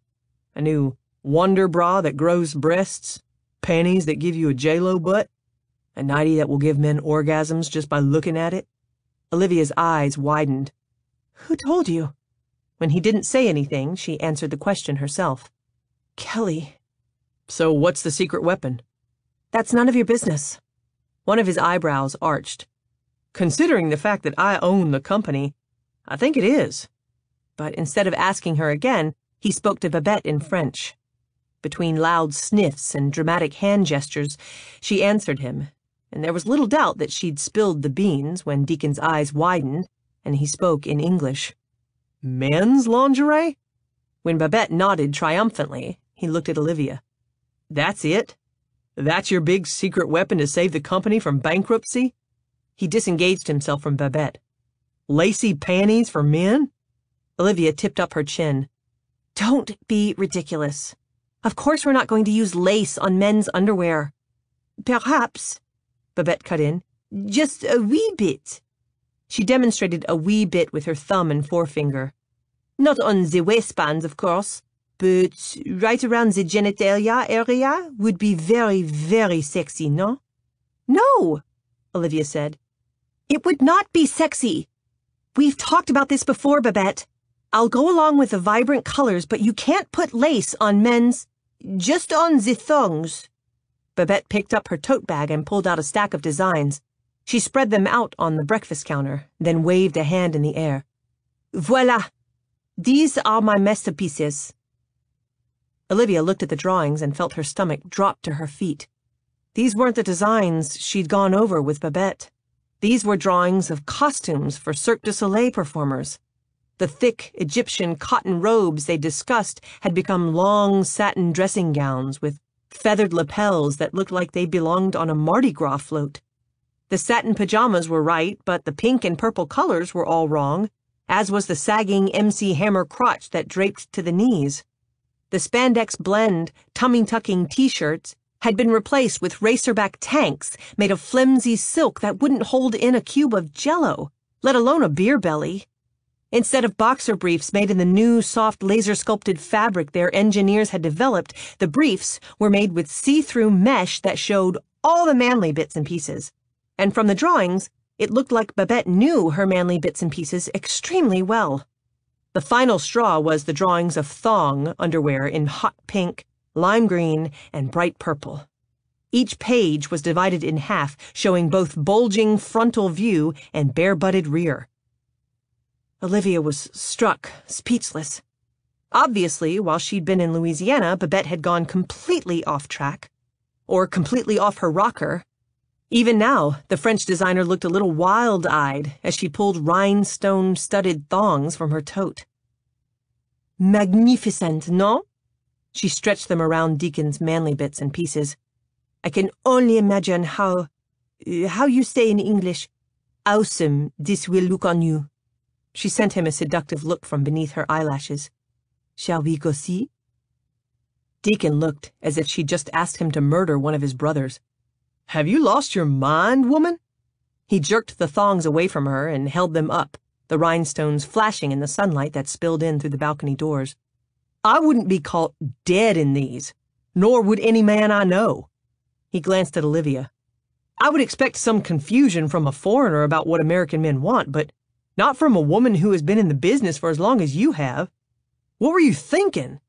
A new wonder bra that grows breasts? Panties that give you a J-Lo butt?" A nightie that will give men orgasms just by looking at it? Olivia's eyes widened. Who told you? When he didn't say anything, she answered the question herself. Kelly. So what's the secret weapon? That's none of your business. One of his eyebrows arched. Considering the fact that I own the company, I think it is. But instead of asking her again, he spoke to Babette in French. Between loud sniffs and dramatic hand gestures, she answered him, and there was little doubt that she'd spilled the beans when Deacon's eyes widened, and he spoke in English. Men's lingerie? When Babette nodded triumphantly, he looked at Olivia. That's it? That's your big secret weapon to save the company from bankruptcy? He disengaged himself from Babette. Lacy panties for men? Olivia tipped up her chin. Don't be ridiculous. Of course we're not going to use lace on men's underwear. Perhaps, Babette cut in, just a wee bit. She demonstrated a wee bit with her thumb and forefinger. Not on the waistband, of course, but right around the genitalia area would be very, very sexy, no? No, Olivia said. It would not be sexy. We've talked about this before, Babette. I'll go along with the vibrant colors, but you can't put lace on men's... Just on the thongs. Babette picked up her tote bag and pulled out a stack of designs. She spread them out on the breakfast counter, then waved a hand in the air. Voila! These are my masterpieces. Olivia looked at the drawings and felt her stomach drop to her feet. These weren't the designs she'd gone over with Babette. These were drawings of costumes for Cirque du Soleil performers. The thick Egyptian cotton robes they discussed had become long satin dressing gowns with feathered lapels that looked like they belonged on a Mardi Gras float. The satin pajamas were right, but the pink and purple colors were all wrong, as was the sagging MC Hammer crotch that draped to the knees. The spandex blend, tummy-tucking T-shirts had been replaced with racerback tanks made of flimsy silk that wouldn't hold in a cube of Jell-O, let alone a beer belly. Instead of boxer briefs made in the new, soft, laser-sculpted fabric their engineers had developed, the briefs were made with see-through mesh that showed all the manly bits and pieces. And from the drawings, it looked like Babette knew her manly bits and pieces extremely well. The final straw was the drawings of thong underwear in hot pink, lime green, and bright purple. Each page was divided in half, showing both bulging frontal view and bare-butted rear. Olivia was struck, speechless. Obviously, while she'd been in Louisiana, Babette had gone completely off track. Or completely off her rocker. Even now, the French designer looked a little wild-eyed as she pulled rhinestone-studded thongs from her tote. Magnificent, no? She stretched them around Deacon's manly bits and pieces. I can only imagine how you say in English, awesome this will look on you. She sent him a seductive look from beneath her eyelashes. Shall we go see? Deacon looked as if she'd just asked him to murder one of his brothers. Have you lost your mind, woman? He jerked the thongs away from her and held them up, the rhinestones flashing in the sunlight that spilled in through the balcony doors. I wouldn't be caught dead in these, nor would any man I know. He glanced at Olivia. I would expect some confusion from a foreigner about what American men want, but not from a woman who has been in the business for as long as you have. What were you thinking?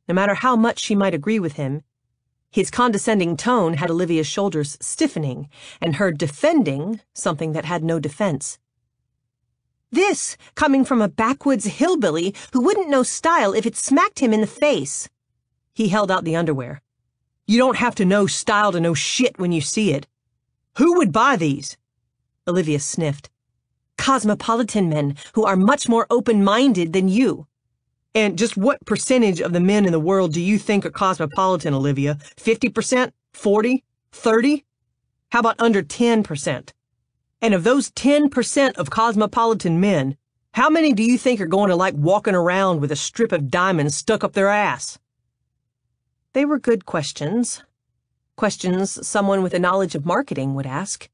No matter how much she might agree with him, his condescending tone had Olivia's shoulders stiffening, and her defending something that had no defense. This coming from a backwoods hillbilly who wouldn't know style if it smacked him in the face. He held out the underwear. You don't have to know style to know shit when you see it. Who would buy these? Olivia sniffed. Cosmopolitan men who are much more open-minded than you. And just what percentage of the men in the world do you think are cosmopolitan, Olivia? 50%? 40? 30? How about under 10%? And of those 10% of cosmopolitan men, how many do you think are going to like walking around with a strip of diamonds stuck up their ass? They were good questions. Questions someone with a knowledge of marketing would ask,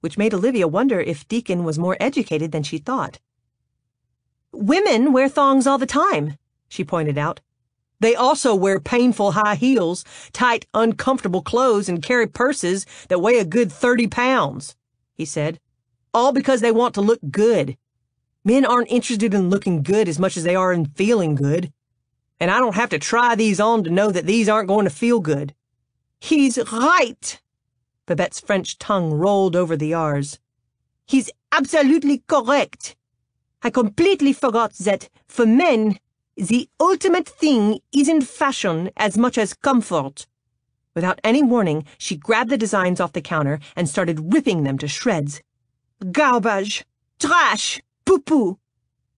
which made Olivia wonder if Deacon was more educated than she thought. Women wear thongs all the time, she pointed out. They also wear painful high heels, tight, uncomfortable clothes, and carry purses that weigh a good 30 pounds, he said. All because they want to look good. Men aren't interested in looking good as much as they are in feeling good. And I don't have to try these on to know that these aren't going to feel good. He's right. Babette's French tongue rolled over the R's. He's absolutely correct. I completely forgot that, for men, the ultimate thing isn't fashion as much as comfort. Without any warning, she grabbed the designs off the counter and started ripping them to shreds. Garbage! Trash! Poo-poo!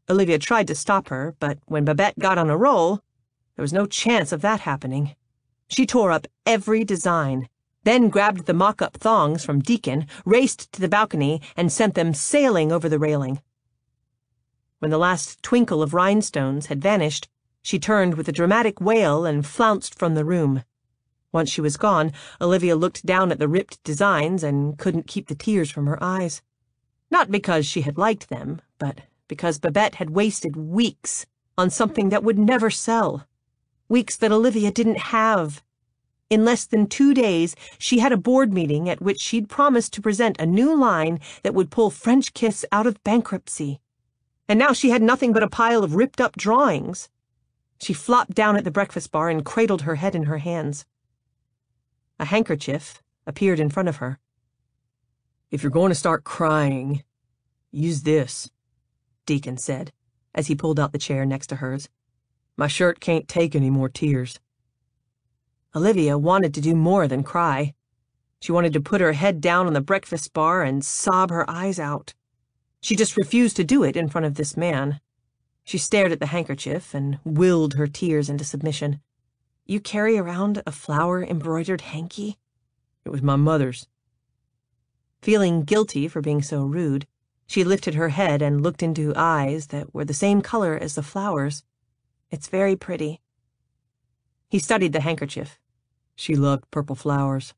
Olivia tried to stop her, but when Babette got on a roll, there was no chance of that happening. She tore up every design, then grabbed the mock-up thongs from Deacon, raced to the balcony, and sent them sailing over the railing. When the last twinkle of rhinestones had vanished, she turned with a dramatic wail and flounced from the room. Once she was gone, Olivia looked down at the ripped designs and couldn't keep the tears from her eyes. Not because she had liked them, but because Babette had wasted weeks on something that would never sell. Weeks that Olivia didn't have. In less than 2 days, she had a board meeting at which she'd promised to present a new line that would pull French Kiss out of bankruptcy. And now she had nothing but a pile of ripped-up drawings. She flopped down at the breakfast bar and cradled her head in her hands. A handkerchief appeared in front of her. "If you're going to start crying, use this," Deacon said, as he pulled out the chair next to hers. "My shirt can't take any more tears." Olivia wanted to do more than cry. She wanted to put her head down on the breakfast bar and sob her eyes out. She just refused to do it in front of this man. She stared at the handkerchief and willed her tears into submission. "You carry around a flower-embroidered hanky?" "It was my mother's." Feeling guilty for being so rude, she lifted her head and looked into eyes that were the same color as the flowers. "It's very pretty." He studied the handkerchief. "She loved purple flowers.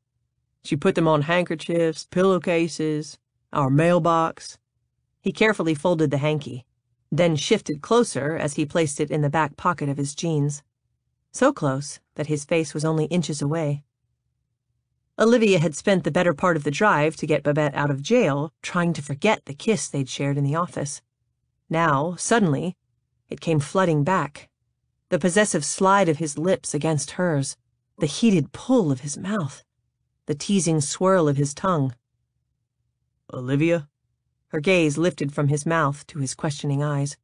She put them on handkerchiefs, pillowcases, our mailbox." He carefully folded the hanky, then shifted closer as he placed it in the back pocket of his jeans. So close that his face was only inches away. Olivia had spent the better part of the drive to get Babette out of jail, trying to forget the kiss they'd shared in the office. Now, suddenly, it came flooding back. The possessive slide of his lips against hers, the heated pull of his mouth, the teasing swirl of his tongue. "Olivia?" Her gaze lifted from his mouth to his questioning eyes.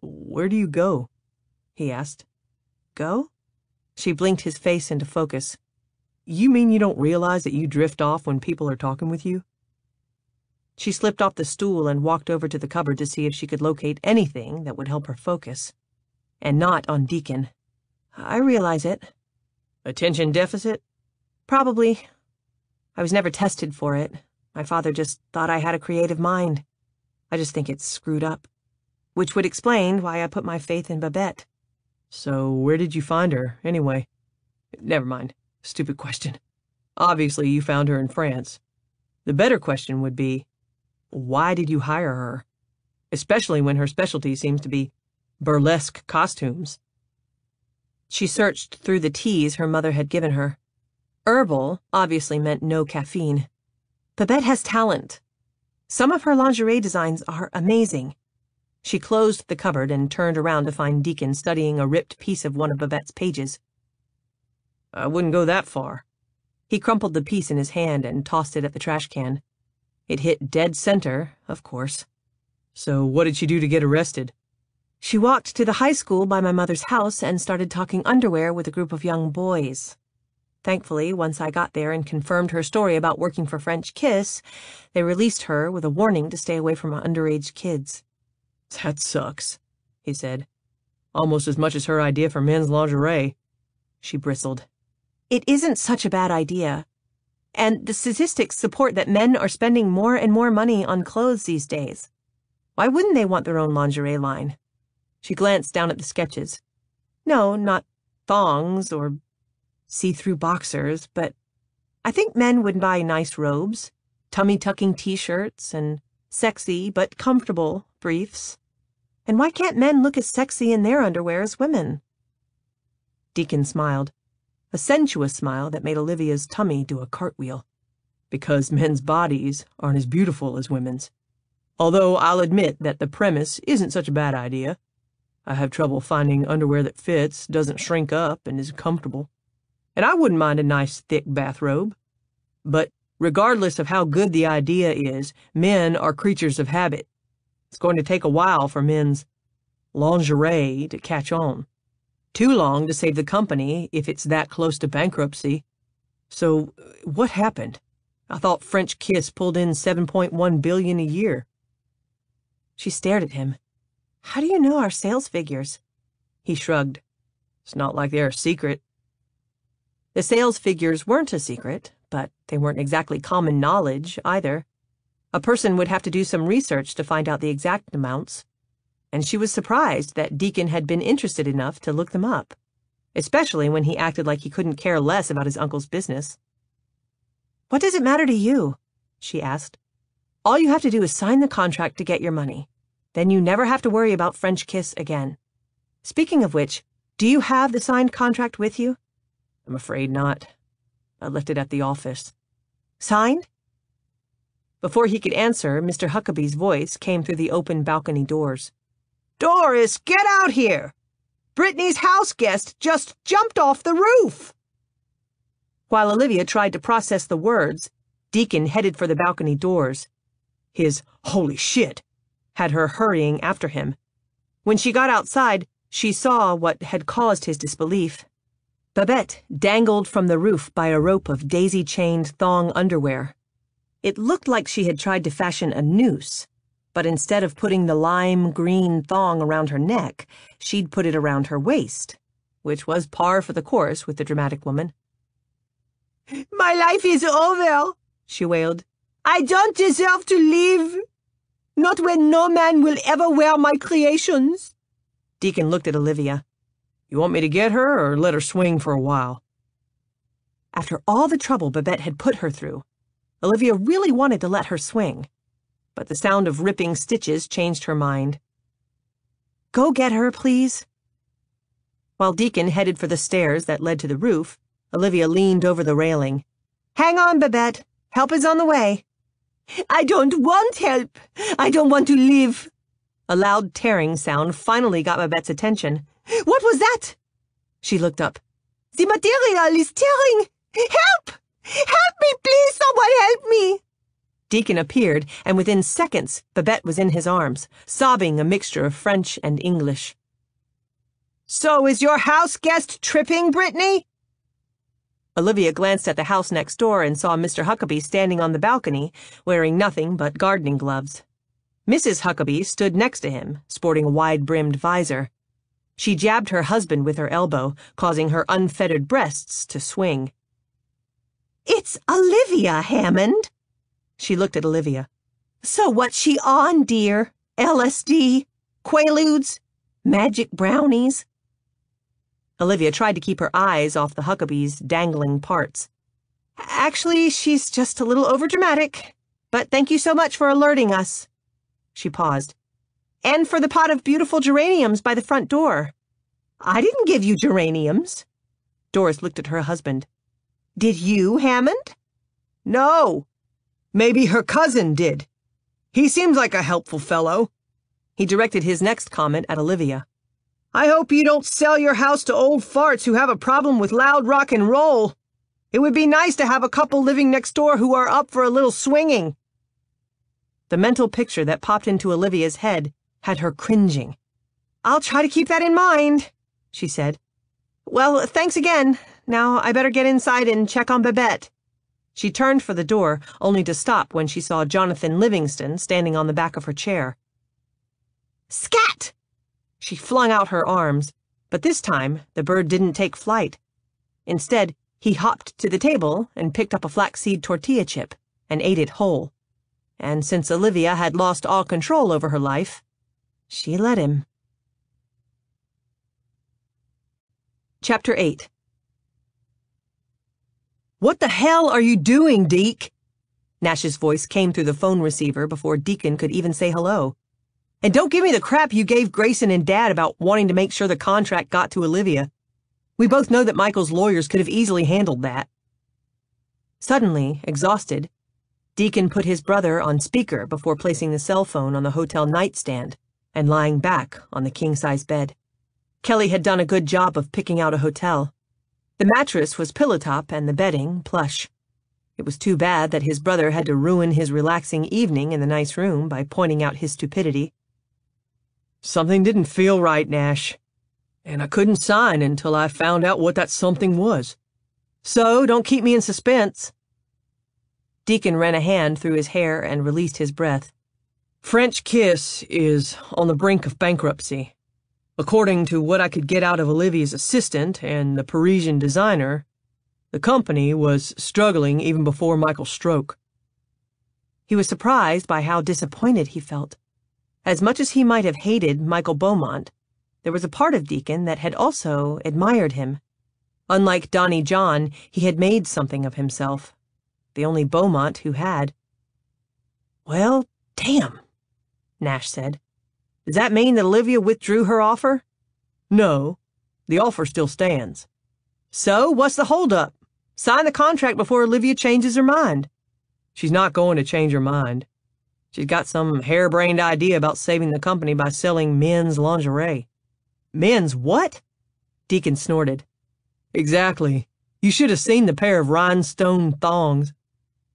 "Where do you go?" he asked. "Go?" She blinked his face into focus. "You mean you don't realize that you drift off when people are talking with you?" She slipped off the stool and walked over to the cupboard to see if she could locate anything that would help her focus. And not on Deacon. "I realize it." "Attention deficit?" "Probably. I was never tested for it. My father just thought I had a creative mind. I just think it's screwed up. Which would explain why I put my faith in Babette." "So where did you find her, anyway?" "Never mind. Stupid question. Obviously you found her in France. The better question would be, why did you hire her? Especially when her specialty seems to be burlesque costumes." She searched through the teas her mother had given her. Herbal obviously meant no caffeine. Babette has talent. Some of her lingerie designs are amazing. She closed the cupboard and turned around to find Deacon studying a ripped piece of one of Babette's pages. "I wouldn't go that far." He crumpled the piece in his hand and tossed it at the trash can. It hit dead center, of course. "So what did she do to get arrested?" "She walked to the high school by my mother's house and started talking underwear with a group of young boys. Thankfully, once I got there and confirmed her story about working for French Kiss, they released her with a warning to stay away from underage kids." "That sucks," he said. "Almost as much as her idea for men's lingerie." She bristled. "It isn't such a bad idea. And the statistics support that men are spending more and more money on clothes these days. Why wouldn't they want their own lingerie line?" She glanced down at the sketches. "No, not thongs or see-through boxers, but I think men would buy nice robes, tummy-tucking t-shirts, and sexy but comfortable briefs. And why can't men look as sexy in their underwear as women?" Deacon smiled, a sensuous smile that made Olivia's tummy do a cartwheel. Because men's bodies aren't as beautiful as women's. Although I'll admit that the premise isn't such a bad idea. I have trouble finding underwear that fits, doesn't shrink up, and is comfortable. And I wouldn't mind a nice thick bathrobe. But regardless of how good the idea is, men are creatures of habit. It's going to take a while for men's lingerie to catch on. Too long to save the company if it's that close to bankruptcy. So, what happened? I thought French Kiss pulled in $7.1 billion a year. She stared at him. How do you know our sales figures? He shrugged. It's not like they're a secret. The sales figures weren't a secret, but they weren't exactly common knowledge either. A person would have to do some research to find out the exact amounts. And she was surprised that Deacon had been interested enough to look them up, especially when he acted like he couldn't care less about his uncle's business. What does it matter to you? She asked. All you have to do is sign the contract to get your money. Then you never have to worry about French Kiss again. Speaking of which, do you have the signed contract with you? I'm afraid not. I left it at the office. Signed? Before he could answer, Mr. Huckabee's voice came through the open balcony doors. Doris, get out here! Brittany's house guest just jumped off the roof! While Olivia tried to process the words, Deacon headed for the balcony doors. His "holy shit" had her hurrying after him. When she got outside, she saw what had caused his disbelief. Babette dangled from the roof by a rope of daisy-chained thong underwear. It looked like she had tried to fashion a noose, but instead of putting the lime green thong around her neck, she'd put it around her waist, which was par for the course with the dramatic woman. My life is over, she wailed. I don't deserve to live. Not when no man will ever wear my creations. Deacon looked at Olivia. You want me to get her or let her swing for a while? After all the trouble Babette had put her through, Olivia really wanted to let her swing. But the sound of ripping stitches changed her mind. Go get her, please. While Deacon headed for the stairs that led to the roof, Olivia leaned over the railing. Hang on, Babette. Help is on the way. I don't want help. I don't want to live. A loud tearing sound finally got Babette's attention. What was that? She looked up. The material is tearing. Help! Help me, please, someone help me! Deacon appeared, and within seconds, Babette was in his arms, sobbing a mixture of French and English. So is your house guest tripping, Brittany? Olivia glanced at the house next door and saw Mr. Huckabee standing on the balcony, wearing nothing but gardening gloves. Mrs. Huckabee stood next to him, sporting a wide-brimmed visor. She jabbed her husband with her elbow, causing her unfettered breasts to swing. It's Olivia, Hammond. She looked at Olivia. So what's she on, dear? LSD? Quaaludes? Magic brownies? Olivia tried to keep her eyes off the Huckabee's dangling parts. Actually, she's just a little overdramatic. But thank you so much for alerting us. She paused. And for the pot of beautiful geraniums by the front door. I didn't give you geraniums. Doris looked at her husband. Did you, Hammond? No. Maybe her cousin did. He seems like a helpful fellow. He directed his next comment at Olivia. I hope you don't sell your house to old farts who have a problem with loud rock and roll. It would be nice to have a couple living next door who are up for a little swinging. The mental picture that popped into Olivia's head had her cringing. I'll try to keep that in mind, she said. Well, thanks again. Now I better get inside and check on Babette. She turned for the door, only to stop when she saw Jonathan Livingston standing on the back of her chair. Scat! She flung out her arms, but this time the bird didn't take flight. Instead, he hopped to the table and picked up a flaxseed tortilla chip and ate it whole. And since Olivia had lost all control over her life, she let him. Chapter 8. What the hell are you doing, Deke? Nash's voice came through the phone receiver before Deacon could even say hello. And don't give me the crap you gave Grayson and Dad about wanting to make sure the contract got to Olivia. We both know that Michael's lawyers could have easily handled that. Suddenly, exhausted, Deacon put his brother on speaker before placing the cell phone on the hotel nightstand and lying back on the king-size bed. Kelly had done a good job of picking out a hotel. The mattress was pillow top and the bedding plush. It was too bad that his brother had to ruin his relaxing evening in the nice room by pointing out his stupidity. Something didn't feel right, Nash, and I couldn't sign until I found out what that something was. So don't keep me in suspense. Deacon ran a hand through his hair and released his breath. French Kiss is on the brink of bankruptcy. According to what I could get out of Olivia's assistant and the Parisian designer, the company was struggling even before Michael's stroke. He was surprised by how disappointed he felt. As much as he might have hated Michael Beaumont, there was a part of Deacon that had also admired him. Unlike Donnie John, he had made something of himself. The only Beaumont who had. Well, damn, Nash said. Does that mean that Olivia withdrew her offer? No, the offer still stands. So, what's the holdup? Sign the contract before Olivia changes her mind. She's not going to change her mind. She's got some harebrained idea about saving the company by selling men's lingerie. Men's what? Deacon snorted. Exactly. You should have seen the pair of rhinestone thongs.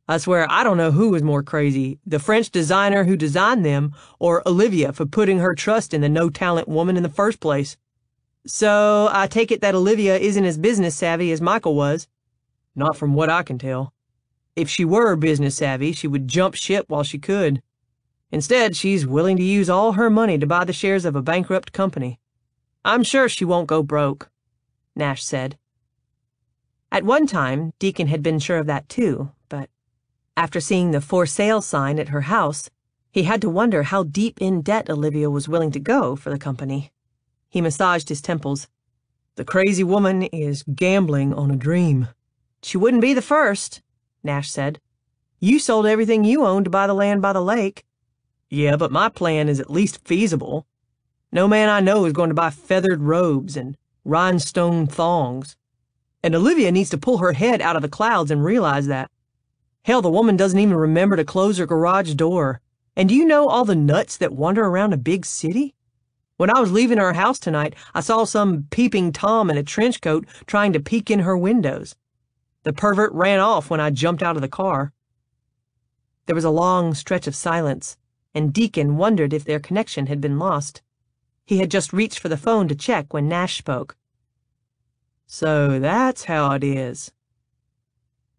I swear, I don't know who was more crazy, the French designer who designed them or Olivia for putting her trust in the no-talent woman in the first place. So, I take it that Olivia isn't as business savvy as Michael was. Not from what I can tell. If she were business savvy, she would jump ship while she could. Instead, she's willing to use all her money to buy the shares of a bankrupt company. I'm sure she won't go broke, Nash said. At one time, Deacon had been sure of that too, but after seeing the for sale sign at her house, he had to wonder how deep in debt Olivia was willing to go for the company. He massaged his temples. The crazy woman is gambling on a dream. She wouldn't be the first, Nash said. You sold everything you owned to buy the land by the lake. Yeah, but my plan is at least feasible. No man I know is going to buy feathered robes and rhinestone thongs. And Olivia needs to pull her head out of the clouds and realize that. Hell, the woman doesn't even remember to close her garage door. And do you know all the nuts that wander around a big city? When I was leaving her house tonight, I saw some peeping Tom in a trench coat trying to peek in her windows. The pervert ran off when I jumped out of the car. There was a long stretch of silence, and Deacon wondered if their connection had been lost. He had just reached for the phone to check when Nash spoke. So that's how it is.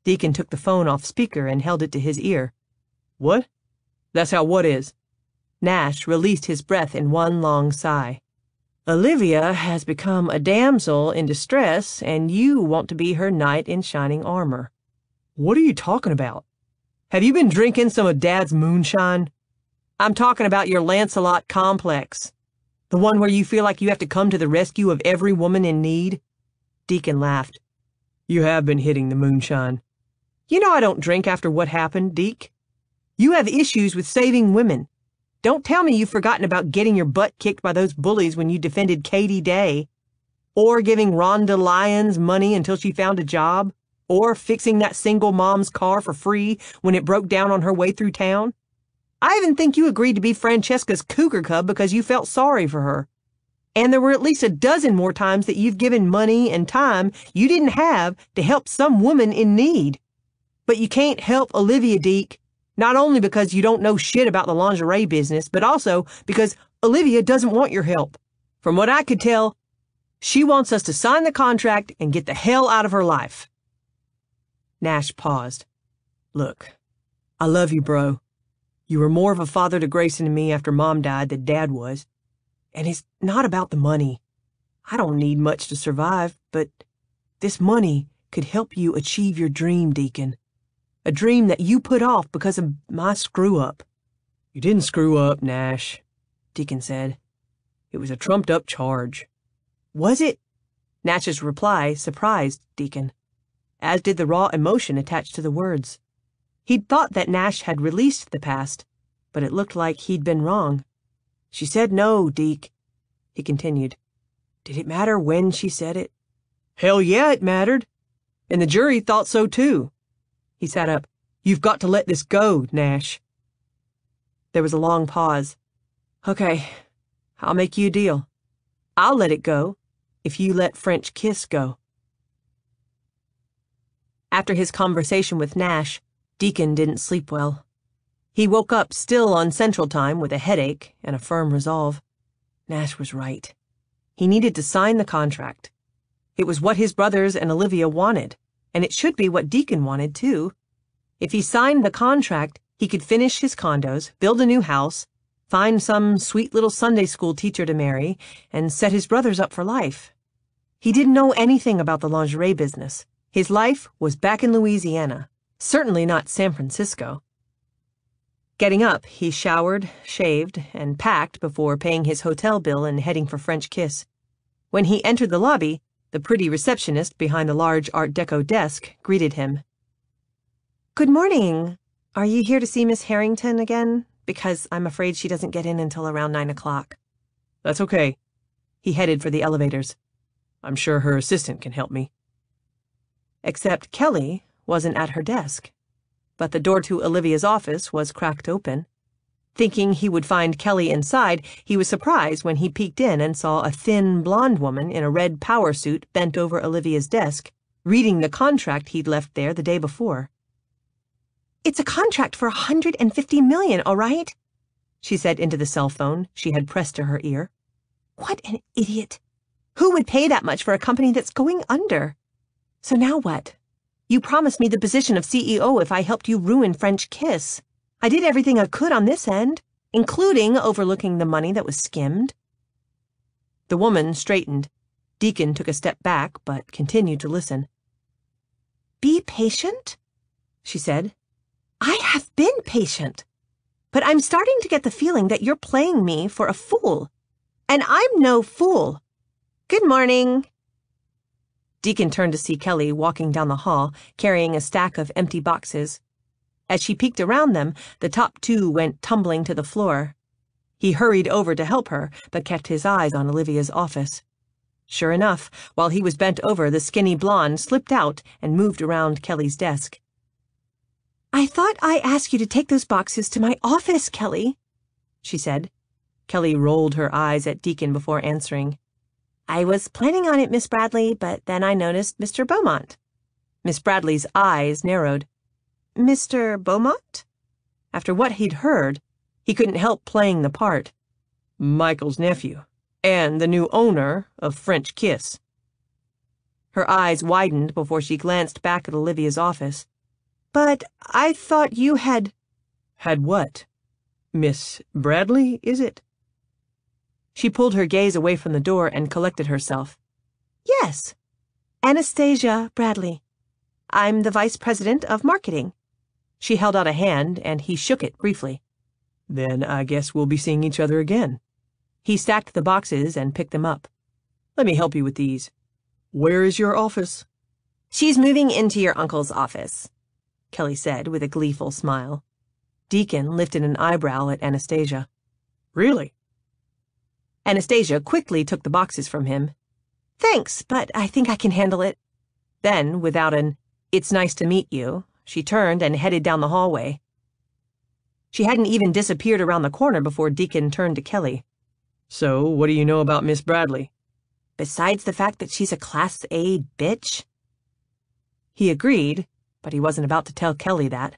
Deacon took the phone off speaker and held it to his ear. What? That's how what is? Nash released his breath in one long sigh. Olivia has become a damsel in distress, and you want to be her knight in shining armor. What are you talking about? Have you been drinking some of Dad's moonshine? I'm talking about your Lancelot complex. The one where you feel like you have to come to the rescue of every woman in need. Deacon laughed. You have been hitting the moonshine. You know I don't drink after what happened, Deke. You have issues with saving women. Don't tell me you've forgotten about getting your butt kicked by those bullies when you defended Katie Day, or giving Rhonda Lyons money until she found a job, or fixing that single mom's car for free when it broke down on her way through town. I even think you agreed to be Francesca's cougar cub because you felt sorry for her. And there were at least a dozen more times that you've given money and time you didn't have to help some woman in need. But you can't help Olivia, Deke. Not only because you don't know shit about the lingerie business, but also because Olivia doesn't want your help. From what I could tell, she wants us to sign the contract and get the hell out of her life. Nash paused. Look, I love you, bro. You were more of a father to Grayson and me after Mom died than Dad was. And it's not about the money. I don't need much to survive, but this money could help you achieve your dream, Deacon. A dream that you put off because of my screw-up. You didn't screw up, Nash, Deacon said. It was a trumped-up charge. Was it? Nash's reply surprised Deacon, as did the raw emotion attached to the words. He'd thought that Nash had released the past, but it looked like he'd been wrong. She said no, Deke, he continued. Did it matter when she said it? Hell yeah, it mattered. And the jury thought so too. He sat up. You've got to let this go, Nash. There was a long pause. Okay, I'll make you a deal. I'll let it go if you let French Kiss go. After his conversation with Nash, Deacon didn't sleep well. He woke up still on Central Time with a headache and a firm resolve. Nash was right. He needed to sign the contract. It was what his brothers and Olivia wanted, and it should be what Deacon wanted, too. If he signed the contract, he could finish his condos, build a new house, find some sweet little Sunday school teacher to marry, and set his brothers up for life. He didn't know anything about the lingerie business. His life was back in Louisiana, certainly not San Francisco. Getting up, he showered, shaved, and packed before paying his hotel bill and heading for French Kiss. When he entered the lobby, the pretty receptionist behind the large Art Deco desk greeted him. Good morning. Are you here to see Miss Harrington again? Because I'm afraid she doesn't get in until around 9 o'clock. That's okay. He headed for the elevators. I'm sure her assistant can help me. Except Kelly wasn't at her desk. But the door to Olivia's office was cracked open. Thinking he would find Kelly inside, he was surprised when he peeked in and saw a thin, blonde woman in a red power suit bent over Olivia's desk, reading the contract he'd left there the day before. It's a contract for $150 million, all right? She said into the cell phone she had pressed to her ear. What an idiot. Who would pay that much for a company that's going under? So now what? You promised me the position of CEO if I helped you ruin French Kiss. I did everything I could on this end, including overlooking the money that was skimmed. The woman straightened. Deacon took a step back, but continued to listen. Be patient, she said. I have been patient, but I'm starting to get the feeling that you're playing me for a fool, and I'm no fool. Good morning. Deacon turned to see Kelly walking down the hall, carrying a stack of empty boxes. As she peeked around them, the top two went tumbling to the floor. He hurried over to help her, but kept his eyes on Olivia's office. Sure enough, while he was bent over, the skinny blonde slipped out and moved around Kelly's desk. I thought I asked you to take those boxes to my office, Kelly, she said. Kelly rolled her eyes at Deacon before answering. I was planning on it, Miss Bradley, but then I noticed Mr. Beaumont. Miss Bradley's eyes narrowed. Mr. Beaumont? After what he'd heard, he couldn't help playing the part. Michael's nephew, and the new owner of French Kiss. Her eyes widened before she glanced back at Olivia's office. But I thought you had... Had what? Miss Bradley, is it? She pulled her gaze away from the door and collected herself. Yes, Anastasia Bradley. I'm the vice president of marketing. She held out a hand, and he shook it briefly. Then I guess we'll be seeing each other again. He stacked the boxes and picked them up. Let me help you with these. Where is your office? She's moving into your uncle's office, Kelly said with a gleeful smile. Deacon lifted an eyebrow at Anastasia. Really? Anastasia quickly took the boxes from him. Thanks, but I think I can handle it. Then, without an, "It's nice to meet you," she turned and headed down the hallway. She hadn't even disappeared around the corner before Deacon turned to Kelly. So, what do you know about Miss Bradley? Besides the fact that she's a Class A bitch? He agreed, but he wasn't about to tell Kelly that.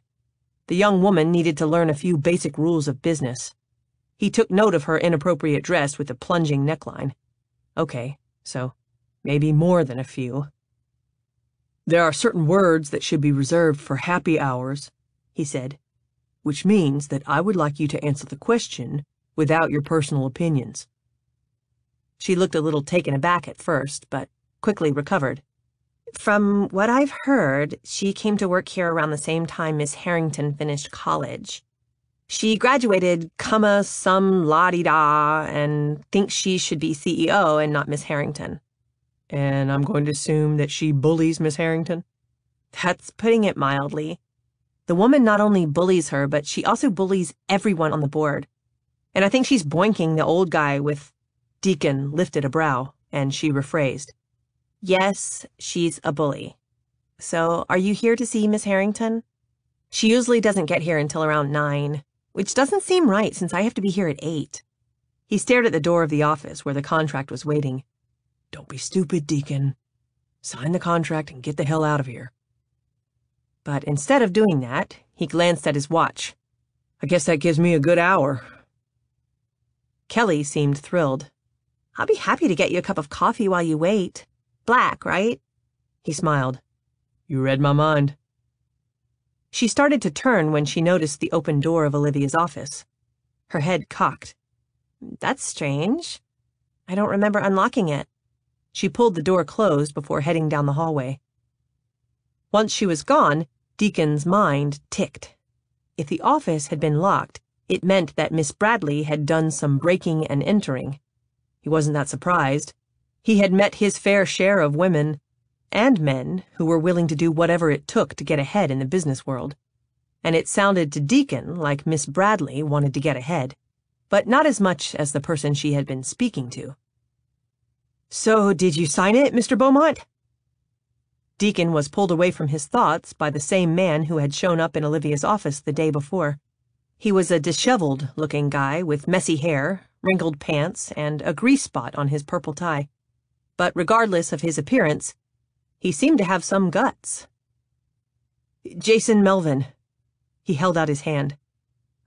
The young woman needed to learn a few basic rules of business. He took note of her inappropriate dress with the plunging neckline. Okay, so maybe more than a few. There are certain words that should be reserved for happy hours, he said, which means that I would like you to answer the question without your personal opinions. She looked a little taken aback at first, but quickly recovered. From what I've heard, she came to work here around the same time Miss Harrington finished college. She graduated comma sum la-di-da and thinks she should be CEO and not Miss Harrington. And I'm going to assume that she bullies Miss Harrington? That's putting it mildly. The woman not only bullies her, but she also bullies everyone on the board. And I think she's boinking the old guy with... Deacon lifted a brow, and she rephrased. Yes, she's a bully. So, are you here to see Miss Harrington? She usually doesn't get here until around 9, which doesn't seem right since I have to be here at 8. He stared at the door of the office where the contract was waiting. Don't be stupid, Deacon. Sign the contract and get the hell out of here. But instead of doing that, he glanced at his watch. I guess that gives me a good hour. Kelly seemed thrilled. I'll be happy to get you a cup of coffee while you wait. Black, right? He smiled. You read my mind. She started to turn when she noticed the open door of Olivia's office. Her head cocked. That's strange. I don't remember unlocking it. She pulled the door closed before heading down the hallway. Once she was gone, Deacon's mind ticked. If the office had been locked, it meant that Miss Bradley had done some breaking and entering. He wasn't that surprised. He had met his fair share of women and men who were willing to do whatever it took to get ahead in the business world. And it sounded to Deacon like Miss Bradley wanted to get ahead, but not as much as the person she had been speaking to. So, did you sign it, Mr. Beaumont? Deacon was pulled away from his thoughts by the same man who had shown up in Olivia's office the day before. He was a disheveled-looking guy with messy hair, wrinkled pants, and a grease spot on his purple tie. But regardless of his appearance, he seemed to have some guts. Jason Melvin. He held out his hand.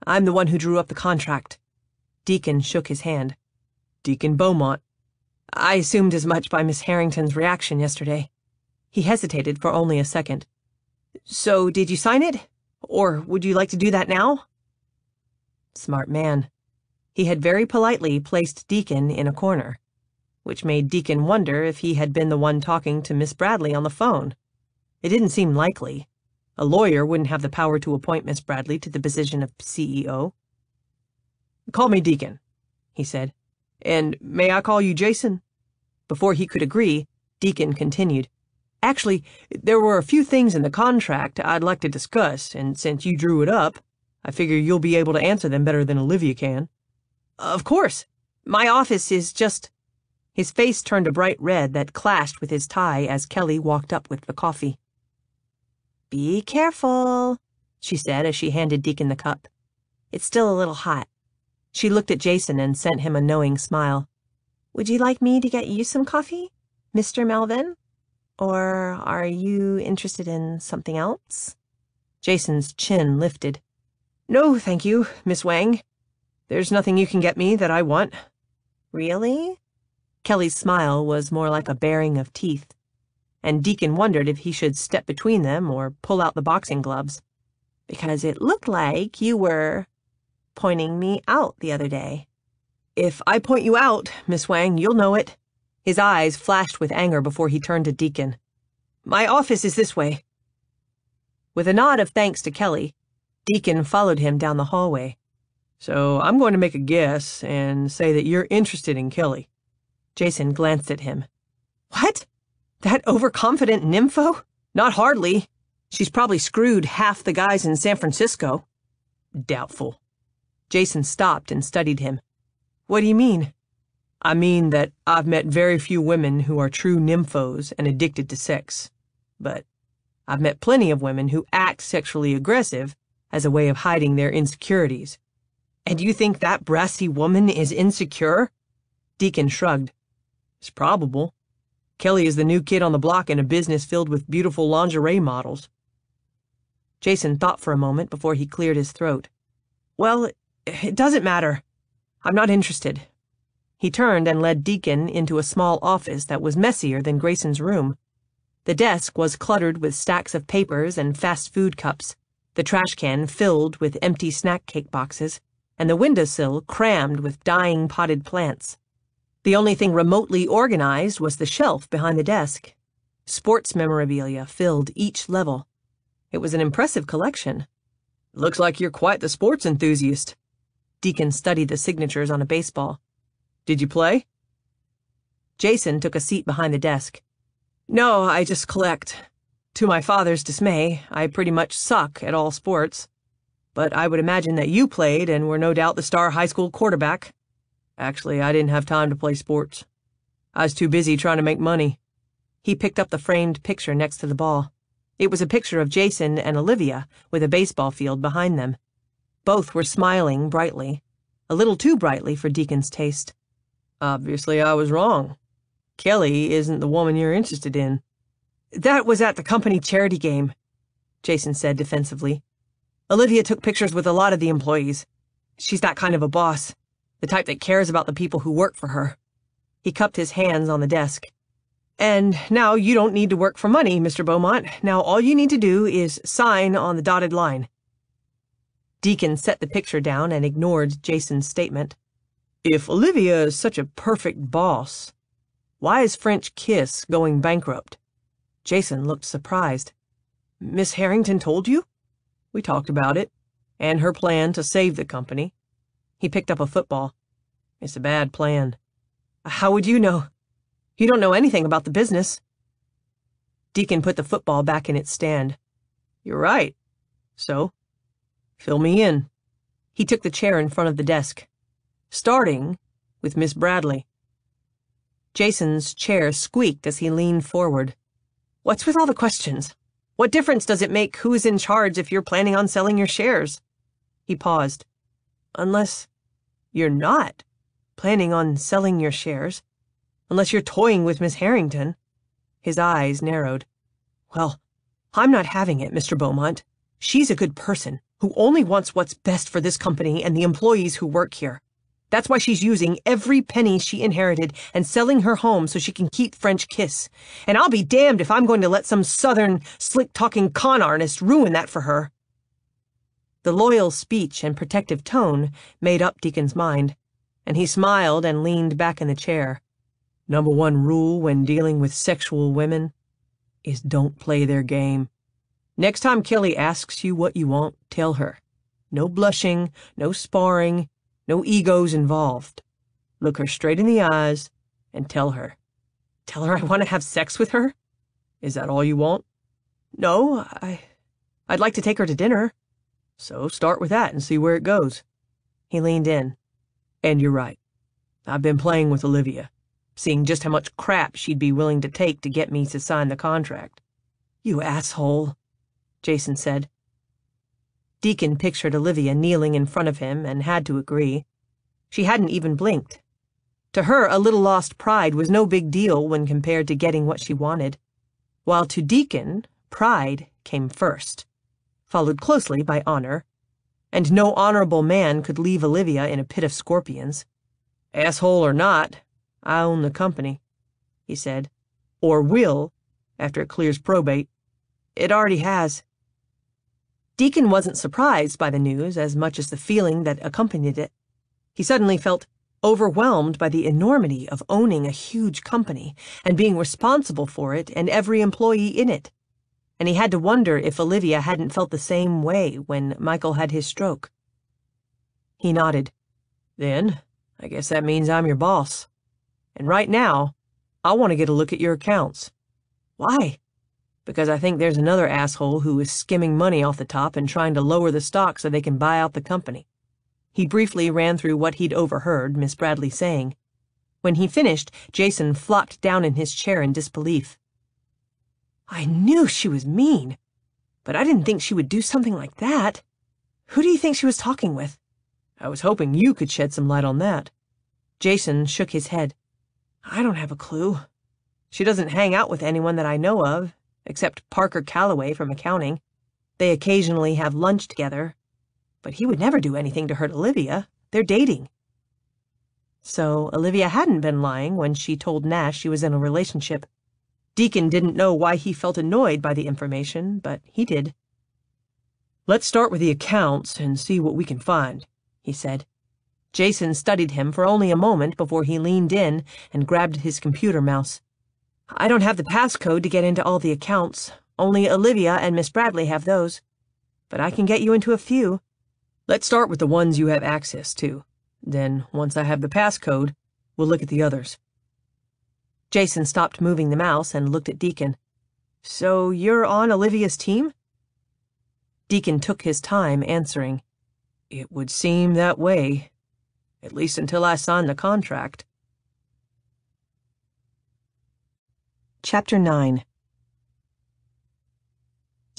I'm the one who drew up the contract. Deacon shook his hand. Deacon Beaumont. I assumed as much by Miss Harrington's reaction yesterday. He hesitated for only a second. So, did you sign it? Or would you like to do that now? Smart man. He had very politely placed Deacon in a corner, which made Deacon wonder if he had been the one talking to Miss Bradley on the phone. It didn't seem likely. A lawyer wouldn't have the power to appoint Miss Bradley to the position of CEO. Call me Deacon, he said. And may I call you Jason? Before he could agree, Deacon continued. Actually, there were a few things in the contract I'd like to discuss, and since you drew it up, I figure you'll be able to answer them better than Olivia can. Of course. My office is just... His face turned a bright red that clashed with his tie as Kelly walked up with the coffee. Be careful, she said as she handed Deacon the cup. It's still a little hot. She looked at Jason and sent him a knowing smile. Would you like me to get you some coffee, Mr. Melvin? Or are you interested in something else? Jason's chin lifted. No, thank you, Miss Wang. There's nothing you can get me that I want. Really? Kelly's smile was more like a baring of teeth, and Deacon wondered if he should step between them or pull out the boxing gloves, because it looked like you were pointing me out the other day. If I point you out, Miss Wang, you'll know it. His eyes flashed with anger before he turned to Deacon. My office is this way. With a nod of thanks to Kelly, Deacon followed him down the hallway. So I'm going to make a guess and say that you're interested in Kelly. Jason glanced at him. What? That overconfident nympho? Not hardly. She's probably screwed half the guys in San Francisco. Doubtful. Jason stopped and studied him. What do you mean? I mean that I've met very few women who are true nymphos and addicted to sex. But I've met plenty of women who act sexually aggressive as a way of hiding their insecurities. And you think that brassy woman is insecure? Deacon shrugged. It's probable. Kelly is the new kid on the block in a business filled with beautiful lingerie models. Jason thought for a moment before he cleared his throat. Well, it doesn't matter. I'm not interested. He turned and led Deacon into a small office that was messier than Grayson's room. The desk was cluttered with stacks of papers and fast food cups, the trash can filled with empty snack cake boxes, and the windowsill crammed with dying potted plants. The only thing remotely organized was the shelf behind the desk. Sports memorabilia filled each level. It was an impressive collection. Looks like you're quite the sports enthusiast. Deacon studied the signatures on a baseball. Did you play? Jason took a seat behind the desk. No, I just collect. To my father's dismay, I pretty much suck at all sports. But I would imagine that you played and were no doubt the star high school quarterback. Actually, I didn't have time to play sports. I was too busy trying to make money. He picked up the framed picture next to the ball. It was a picture of Jason and Olivia with a baseball field behind them. Both were smiling brightly, a little too brightly for Deacon's taste. Obviously, I was wrong. Kelly isn't the woman you're interested in. That was at the company charity game, Jason said defensively. Olivia took pictures with a lot of the employees. She's that kind of a boss, the type that cares about the people who work for her. He cupped his hands on the desk. And now you don't need to work for money, Mr. Beaumont. Now all you need to do is sign on the dotted line. Deacon set the picture down and ignored Jason's statement. If Olivia is such a perfect boss, why is French Kiss going bankrupt? Jason looked surprised. Miss Harrington told you? We talked about it, and her plan to save the company. He picked up a football. It's a bad plan. How would you know? You don't know anything about the business. Deacon put the football back in its stand. You're right. So, fill me in. He took the chair in front of the desk, starting with Miss Bradley. Jason's chair squeaked as he leaned forward. What's with all the questions? What difference does it make who's in charge if you're planning on selling your shares? He paused. Unless you're not planning on selling your shares. Unless you're toying with Miss Harrington. His eyes narrowed. Well, I'm not having it, Mr. Beaumont. She's a good person who only wants what's best for this company and the employees who work here. That's why she's using every penny she inherited and selling her home so she can keep French Kiss. And I'll be damned if I'm going to let some southern, slick-talking con artist ruin that for her. The loyal speech and protective tone made up Deacon's mind, and he smiled and leaned back in the chair. Number one rule when dealing with sexual women is don't play their game. Next time Kelly asks you what you want, tell her. No blushing, no sparring, no egos involved. Look her straight in the eyes and tell her. Tell her I want to have sex with her? Is that all you want? No, I'd like to take her to dinner. So start with that and see where it goes. He leaned in. And you're right. I've been playing with Olivia, seeing just how much crap she'd be willing to take to get me to sign the contract. You asshole, Jason said. Deacon pictured Olivia kneeling in front of him and had to agree. She hadn't even blinked. To her, a little lost pride was no big deal when compared to getting what she wanted, while to Deacon, pride came first, followed closely by honor, and no honorable man could leave Olivia in a pit of scorpions. Asshole or not, I own the company, he said, or will after it clears probate. It already has. Deacon wasn't surprised by the news as much as the feeling that accompanied it. He suddenly felt overwhelmed by the enormity of owning a huge company and being responsible for it and every employee in it. And he had to wonder if Olivia hadn't felt the same way when Michael had his stroke. He nodded. Then, I guess that means I'm your boss. And right now, I want to get a look at your accounts. Why? Because I think there's another asshole who is skimming money off the top and trying to lower the stock so they can buy out the company. He briefly ran through what he'd overheard Miss Bradley saying. When he finished, Jason flopped down in his chair in disbelief. I knew she was mean, but I didn't think she would do something like that. Who do you think she was talking with? I was hoping you could shed some light on that. Jason shook his head. I don't have a clue. She doesn't hang out with anyone that I know of, except Parker Calloway from accounting. They occasionally have lunch together, but he would never do anything to hurt Olivia. They're dating. So Olivia hadn't been lying when she told Nash she was in a relationship. Deacon didn't know why he felt annoyed by the information, but he did. Let's start with the accounts and see what we can find, he said. Jason studied him for only a moment before he leaned in and grabbed his computer mouse. I don't have the passcode to get into all the accounts. Only Olivia and Miss Bradley have those. But I can get you into a few. Let's start with the ones you have access to. Then, once I have the passcode, we'll look at the others. Jason stopped moving the mouse and looked at Deacon. So you're on Olivia's team? Deacon took his time answering. It would seem that way, at least until I sign the contract. Chapter 9.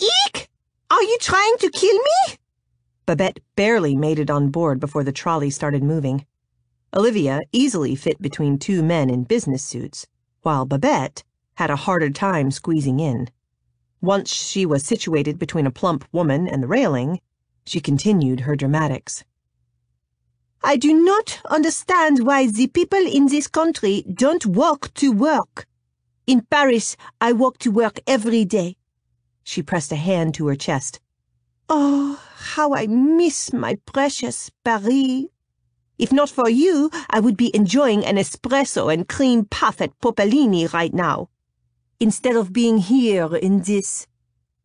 Eek! Are you trying to kill me? Babette barely made it on board before the trolley started moving. Olivia easily fit between two men in business suits, while Babette had a harder time squeezing in. Once she was situated between a plump woman and the railing, she continued her dramatics. I do not understand why the people in this country don't walk to work. In Paris, I walk to work every day. She pressed a hand to her chest. Oh, how I miss my precious Paris. If not for you, I would be enjoying an espresso and cream puff at Popolini right now. Instead of being here in this.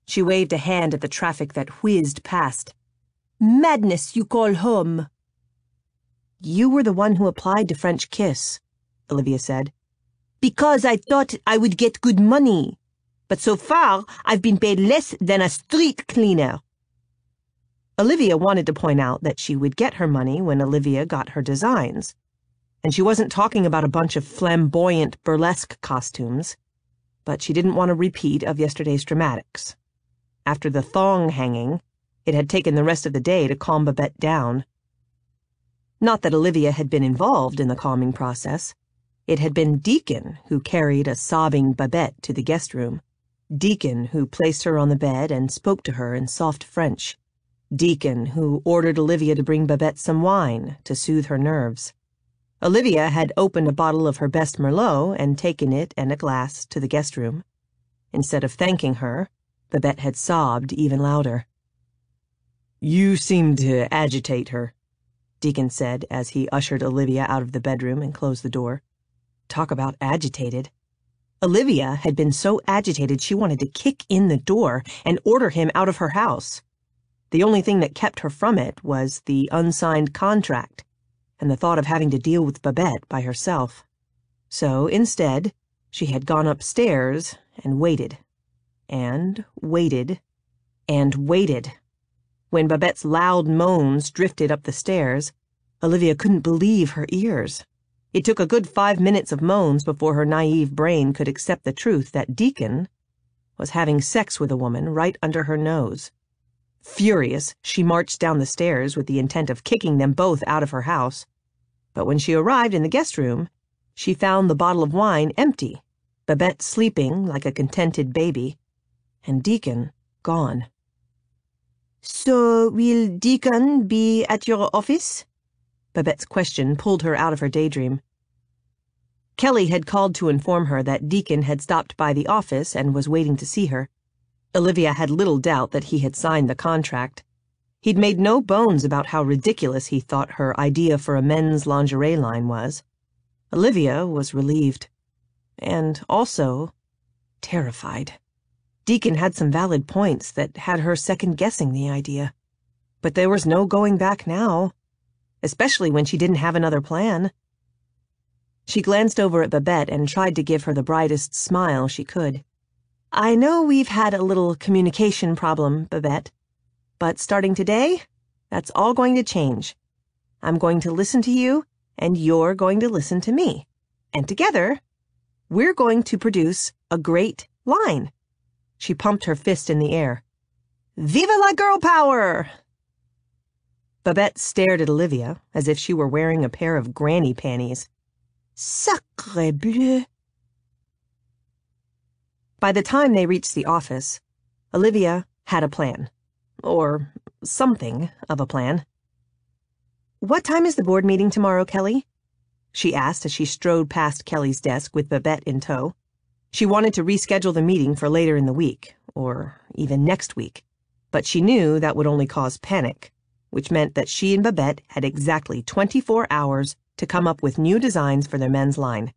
She waved a hand at the traffic that whizzed past. Madness you call home. You were the one who applied to French Kiss, Olivia said. Because I thought I would get good money. But so far, I've been paid less than a street cleaner. Olivia wanted to point out that she would get her money when Olivia got her designs. And she wasn't talking about a bunch of flamboyant burlesque costumes. But she didn't want a repeat of yesterday's dramatics. After the thong hanging, it had taken the rest of the day to calm Babette down. Not that Olivia had been involved in the calming process. It had been Deacon who carried a sobbing Babette to the guest room. Deacon who placed her on the bed and spoke to her in soft French. Deacon who ordered Olivia to bring Babette some wine to soothe her nerves. Olivia had opened a bottle of her best Merlot and taken it and a glass to the guest room. Instead of thanking her, Babette had sobbed even louder. You seem to agitate her, Deacon said as he ushered Olivia out of the bedroom and closed the door. Talk about agitated. Olivia had been so agitated she wanted to kick in the door and order him out of her house. The only thing that kept her from it was the unsigned contract and the thought of having to deal with Babette by herself. So instead, she had gone upstairs and waited, and waited, and waited. When Babette's loud moans drifted up the stairs, Olivia couldn't believe her ears. It took a good 5 minutes of moans before her naive brain could accept the truth that Deacon was having sex with a woman right under her nose. Furious, she marched down the stairs with the intent of kicking them both out of her house. But when she arrived in the guest room, she found the bottle of wine empty, Babette sleeping like a contented baby, and Deacon gone. So will Deacon be at your office? Babette's question pulled her out of her daydream. Kelly had called to inform her that Deacon had stopped by the office and was waiting to see her. Olivia had little doubt that he had signed the contract. He'd made no bones about how ridiculous he thought her idea for a men's lingerie line was. Olivia was relieved. And also terrified. Deacon had some valid points that had her second-guessing the idea. But there was no going back now, especially when she didn't have another plan. She glanced over at Babette and tried to give her the brightest smile she could. I know we've had a little communication problem, Babette, but starting today, that's all going to change. I'm going to listen to you, and you're going to listen to me. And together, we're going to produce a great line. She pumped her fist in the air. Viva la girl power! Babette stared at Olivia as if she were wearing a pair of granny panties. Sacre bleu! By the time they reached the office, Olivia had a plan. Or something of a plan. What time is the board meeting tomorrow, Kelly? She asked as she strode past Kelly's desk with Babette in tow. She wanted to reschedule the meeting for later in the week, or even next week, but she knew that would only cause panic, which meant that she and Babette had exactly 24 hours to come up with new designs for their men's line.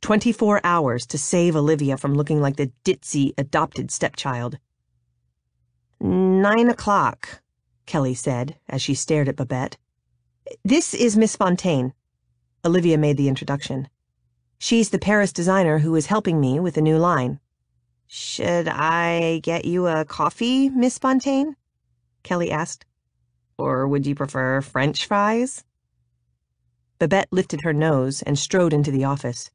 24 hours to save Olivia from looking like the ditzy adopted stepchild. 9 o'clock, Kelly said as she stared at Babette. This is Miss Fontaine. Olivia made the introduction. She's the Paris designer who is helping me with the new line. Should I get you a coffee, Miss Fontaine? Kelly asked. Or would you prefer French fries? Babette lifted her nose and strode into the office.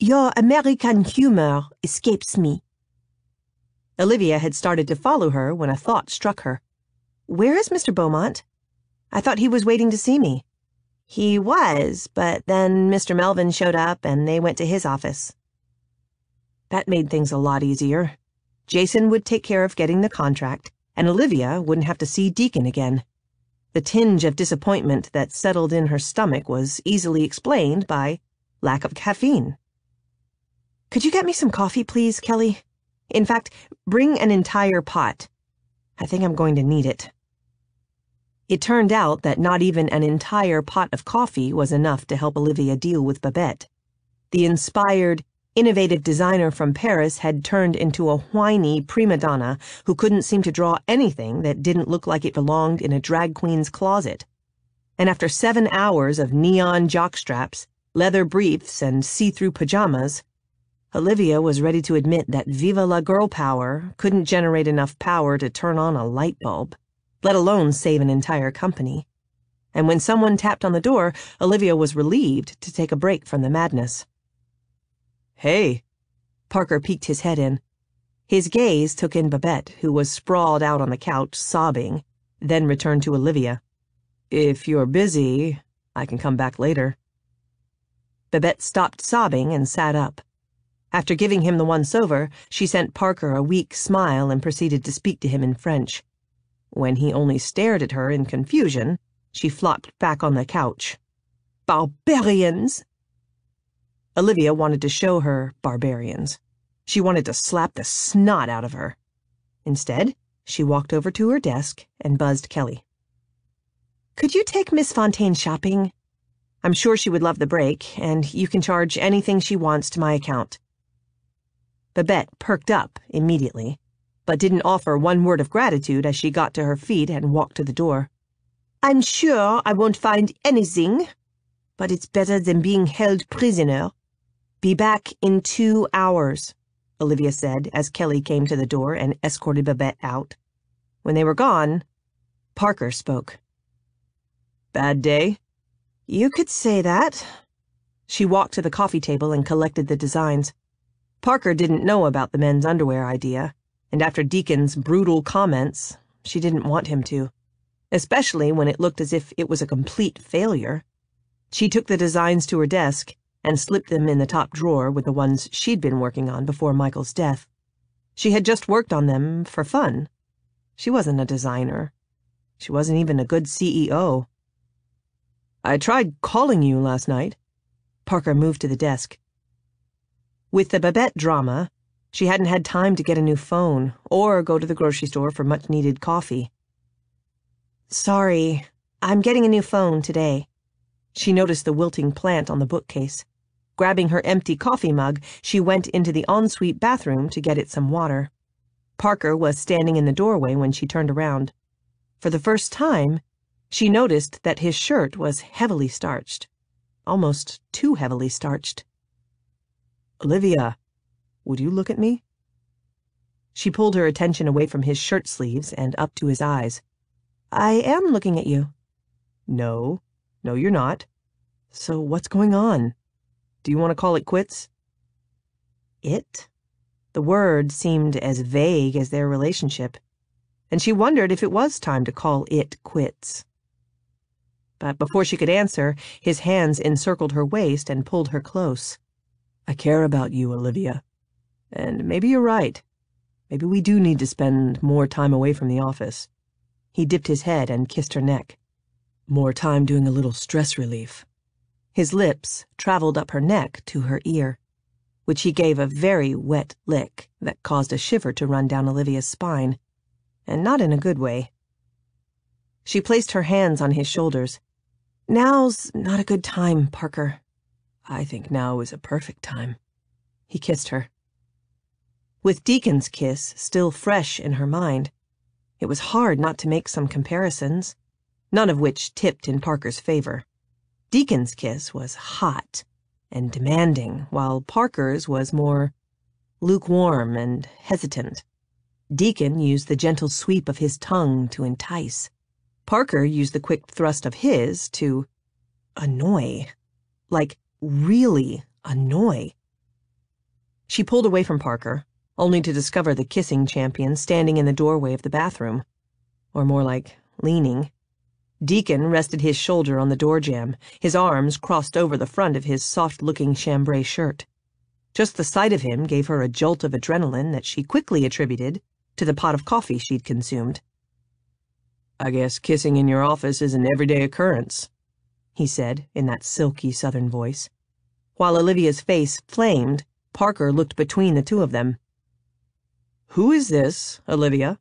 Your American humor escapes me. Olivia had started to follow her when a thought struck her. Where is Mr. Beaumont? I thought he was waiting to see me. He was, but then Mr. Melvin showed up and they went to his office. That made things a lot easier. Jason would take care of getting the contract, and Olivia wouldn't have to see Deacon again. The tinge of disappointment that settled in her stomach was easily explained by lack of caffeine. Could you get me some coffee, please, Kelly? In fact, bring an entire pot. I think I'm going to need it. It turned out that not even an entire pot of coffee was enough to help Olivia deal with Babette. The inspired, innovative designer from Paris had turned into a whiny prima donna who couldn't seem to draw anything that didn't look like it belonged in a drag queen's closet. And after 7 hours of neon jockstraps, leather briefs, and see-through pajamas, Olivia was ready to admit that Viva la Girl Power couldn't generate enough power to turn on a light bulb, let alone save an entire company. And when someone tapped on the door, Olivia was relieved to take a break from the madness. Hey. Parker peeked his head in. His gaze took in Babette, who was sprawled out on the couch, sobbing, then returned to Olivia. If you're busy, I can come back later. Babette stopped sobbing and sat up. After giving him the once-over, she sent Parker a weak smile and proceeded to speak to him in French. When he only stared at her in confusion, she flopped back on the couch. Barbarians! Olivia wanted to show her barbarians. She wanted to slap the snot out of her. Instead, she walked over to her desk and buzzed Kelly. Could you take Miss Fontaine shopping? I'm sure she would love the break, and you can charge anything she wants to my account. Babette perked up immediately, but didn't offer one word of gratitude as she got to her feet and walked to the door. I'm sure I won't find anything, but it's better than being held prisoner. Be back in 2 hours, Olivia said as Kelly came to the door and escorted Babette out. When they were gone, Parker spoke. Bad day? You could say that. She walked to the coffee table and collected the designs. Parker didn't know about the men's underwear idea, and after Deacon's brutal comments, she didn't want him to, especially when it looked as if it was a complete failure. She took the designs to her desk and slipped them in the top drawer with the ones she'd been working on before Michael's death. She had just worked on them for fun. She wasn't a designer. She wasn't even a good CEO. I tried calling you last night. Parker moved to the desk. With the Babette drama, she hadn't had time to get a new phone or go to the grocery store for much-needed coffee. Sorry, I'm getting a new phone today. She noticed the wilting plant on the bookcase. Grabbing her empty coffee mug, she went into the ensuite bathroom to get it some water. Parker was standing in the doorway when she turned around. For the first time, she noticed that his shirt was heavily starched. Almost too heavily starched. Olivia, would you look at me? She pulled her attention away from his shirt sleeves and up to his eyes. I am looking at you. No, you're not. So what's going on? Do you want to call it quits? It? The word seemed as vague as their relationship, and she wondered if it was time to call it quits. But before she could answer, his hands encircled her waist and pulled her close. I care about you, Olivia. And maybe you're right. Maybe we do need to spend more time away from the office. He dipped his head and kissed her neck. More time doing a little stress relief. His lips traveled up her neck to her ear, which he gave a very wet lick that caused a shiver to run down Olivia's spine, and not in a good way. She placed her hands on his shoulders. Now's not a good time, Parker. I think now is a perfect time. He kissed her. With Deacon's kiss still fresh in her mind, it was hard not to make some comparisons, none of which tipped in Parker's favor. Deacon's kiss was hot and demanding, while Parker's was more lukewarm and hesitant. Deacon used the gentle sweep of his tongue to entice. Parker used the quick thrust of his to annoy. Like, really annoy. She pulled away from Parker, only to discover the kissing champion standing in the doorway of the bathroom. Or more like, leaning. Deacon rested his shoulder on the door jamb, his arms crossed over the front of his soft-looking chambray shirt. Just the sight of him gave her a jolt of adrenaline that she quickly attributed to the pot of coffee she'd consumed. "I guess kissing in your office is an everyday occurrence," he said in that silky southern voice. While Olivia's face flamed, Parker looked between the two of them. "Who is this, Olivia?"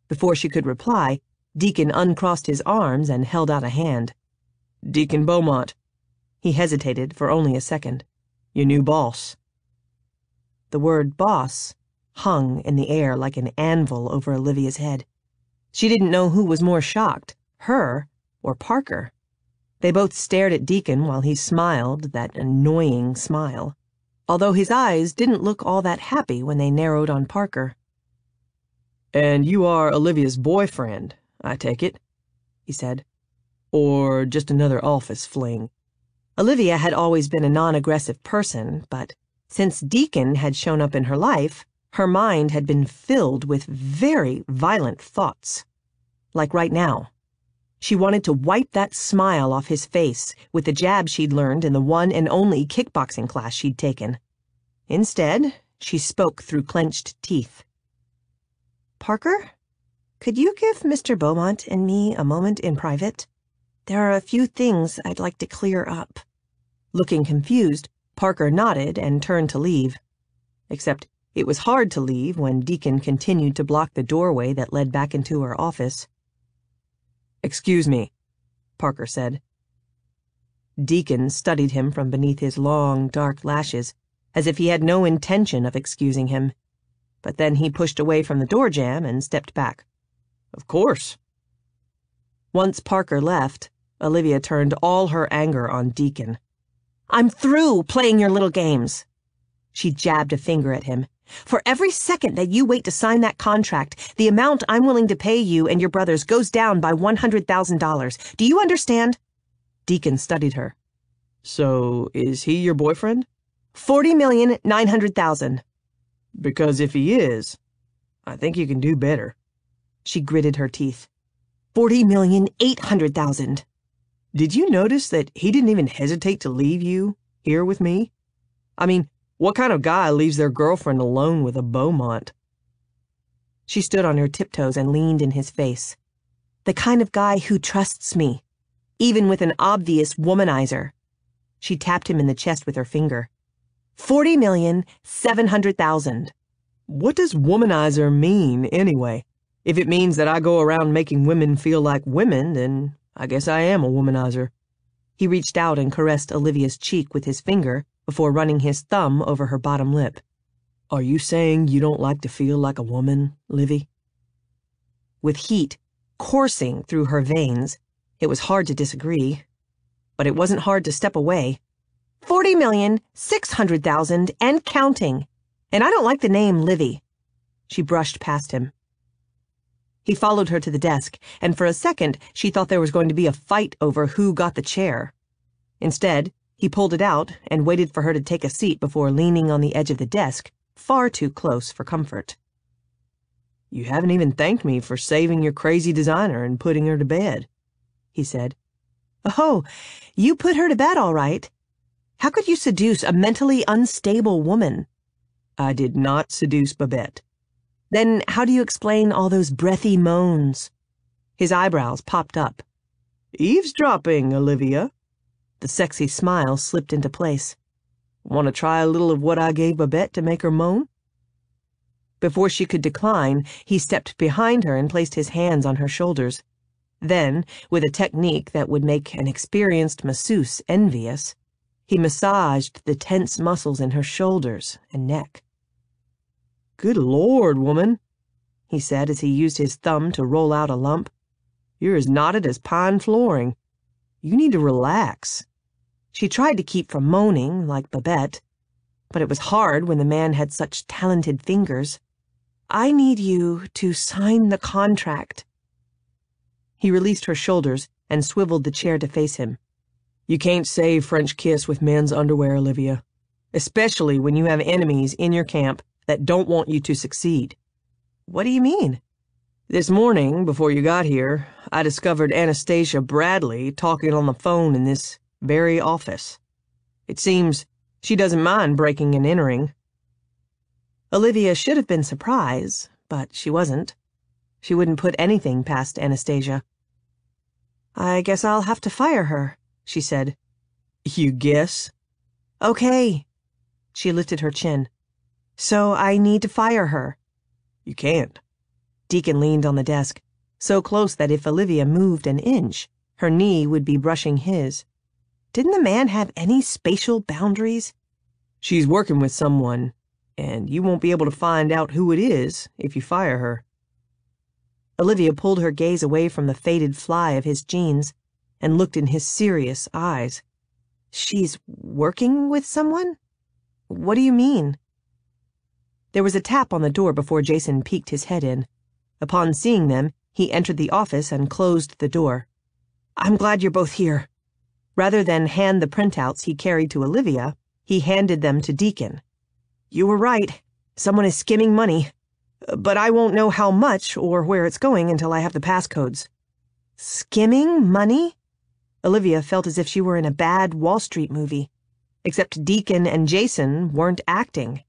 Before she could reply, Deacon uncrossed his arms and held out a hand. "Deacon Beaumont." He hesitated for only a second. "Your new boss." The word boss hung in the air like an anvil over Olivia's head. She didn't know who was more shocked, her or Parker. They both stared at Deacon while he smiled that annoying smile, although his eyes didn't look all that happy when they narrowed on Parker. "And you are Olivia's boyfriend, I take it," he said. "Or just another office fling?" Olivia had always been a non-aggressive person, but since Deacon had shown up in her life, her mind had been filled with very violent thoughts. Like right now. She wanted to wipe that smile off his face with the jab she'd learned in the one and only kickboxing class she'd taken. Instead, she spoke through clenched teeth. "Parker, could you give Mr. Beaumont and me a moment in private? There are a few things I'd like to clear up." Looking confused, Parker nodded and turned to leave. Except it was hard to leave when Deacon continued to block the doorway that led back into her office. "Excuse me," Parker said. Deacon studied him from beneath his long, dark lashes, as if he had no intention of excusing him. But then he pushed away from the door jamb and stepped back. "Of course." Once Parker left, Olivia turned all her anger on Deacon. "I'm through playing your little games." She jabbed a finger at him. "For every second that you wait to sign that contract, the amount I'm willing to pay you and your brothers goes down by $100,000. Do you understand?" Deacon studied her. "So, is he your boyfriend?" $40,900,000. "Because if he is, I think you can do better." She gritted her teeth. $40,800,000. "Did you notice that he didn't even hesitate to leave you here with me? I mean, what kind of guy leaves their girlfriend alone with a Beaumont?" She stood on her tiptoes and leaned in his face. "The kind of guy who trusts me, even with an obvious womanizer." She tapped him in the chest with her finger. $40,700,000. "What does womanizer mean, anyway? If it means that I go around making women feel like women, then I guess I am a womanizer." He reached out and caressed Olivia's cheek with his finger before running his thumb over her bottom lip. "Are you saying you don't like to feel like a woman, Livy?" With heat coursing through her veins, it was hard to disagree. But it wasn't hard to step away. $40,600,000 and counting. And I don't like the name Livy. She brushed past him. He followed her to the desk, and for a second she thought there was going to be a fight over who got the chair. Instead, he pulled it out and waited for her to take a seat before leaning on the edge of the desk, far too close for comfort. "You haven't even thanked me for saving your crazy designer and putting her to bed," he said. "Oh, you put her to bed all right. How could you seduce a mentally unstable woman?" "I did not seduce Babette." "Then how do you explain all those breathy moans?" His eyebrows popped up. "Eavesdropping, Olivia." The sexy smile slipped into place. "Want to try a little of what I gave Babette to make her moan?" Before she could decline, he stepped behind her and placed his hands on her shoulders. Then, with a technique that would make an experienced masseuse envious, he massaged the tense muscles in her shoulders and neck. "Good Lord, woman," he said as he used his thumb to roll out a lump. "You're as knotted as pine flooring. You need to relax." She tried to keep from moaning, like Babette, but it was hard when the man had such talented fingers. "I need you to sign the contract." He released her shoulders and swiveled the chair to face him. "You can't save French kiss with men's underwear, Olivia. especially when you have enemies in your camp that don't want you to succeed. What do you mean? This morning, before you got here, I discovered Anastasia Bradley talking on the phone in this very office. It seems she doesn't mind breaking and entering. Olivia should have been surprised, but she wasn't. She wouldn't put anything past Anastasia. I guess I'll have to fire her, she said. You guess? Okay. She lifted her chin. So I need to fire her. You can't. Deacon leaned on the desk, so close that if Olivia moved an inch, her knee would be brushing his. Didn't the man have any spatial boundaries? She's working with someone, and you won't be able to find out who it is if you fire her. Olivia pulled her gaze away from the faded fly of his jeans and looked in his serious eyes. She's working with someone? What do you mean? There was a tap on the door before Jason peeked his head in. Upon seeing them, he entered the office and closed the door. I'm glad you're both here. Rather than hand the printouts he carried to Olivia, he handed them to Deacon. You were right. Someone is skimming money. But I won't know how much or where it's going until I have the passcodes. Skimming money? Olivia felt as if she were in a bad Wall Street movie. Except Deacon and Jason weren't acting.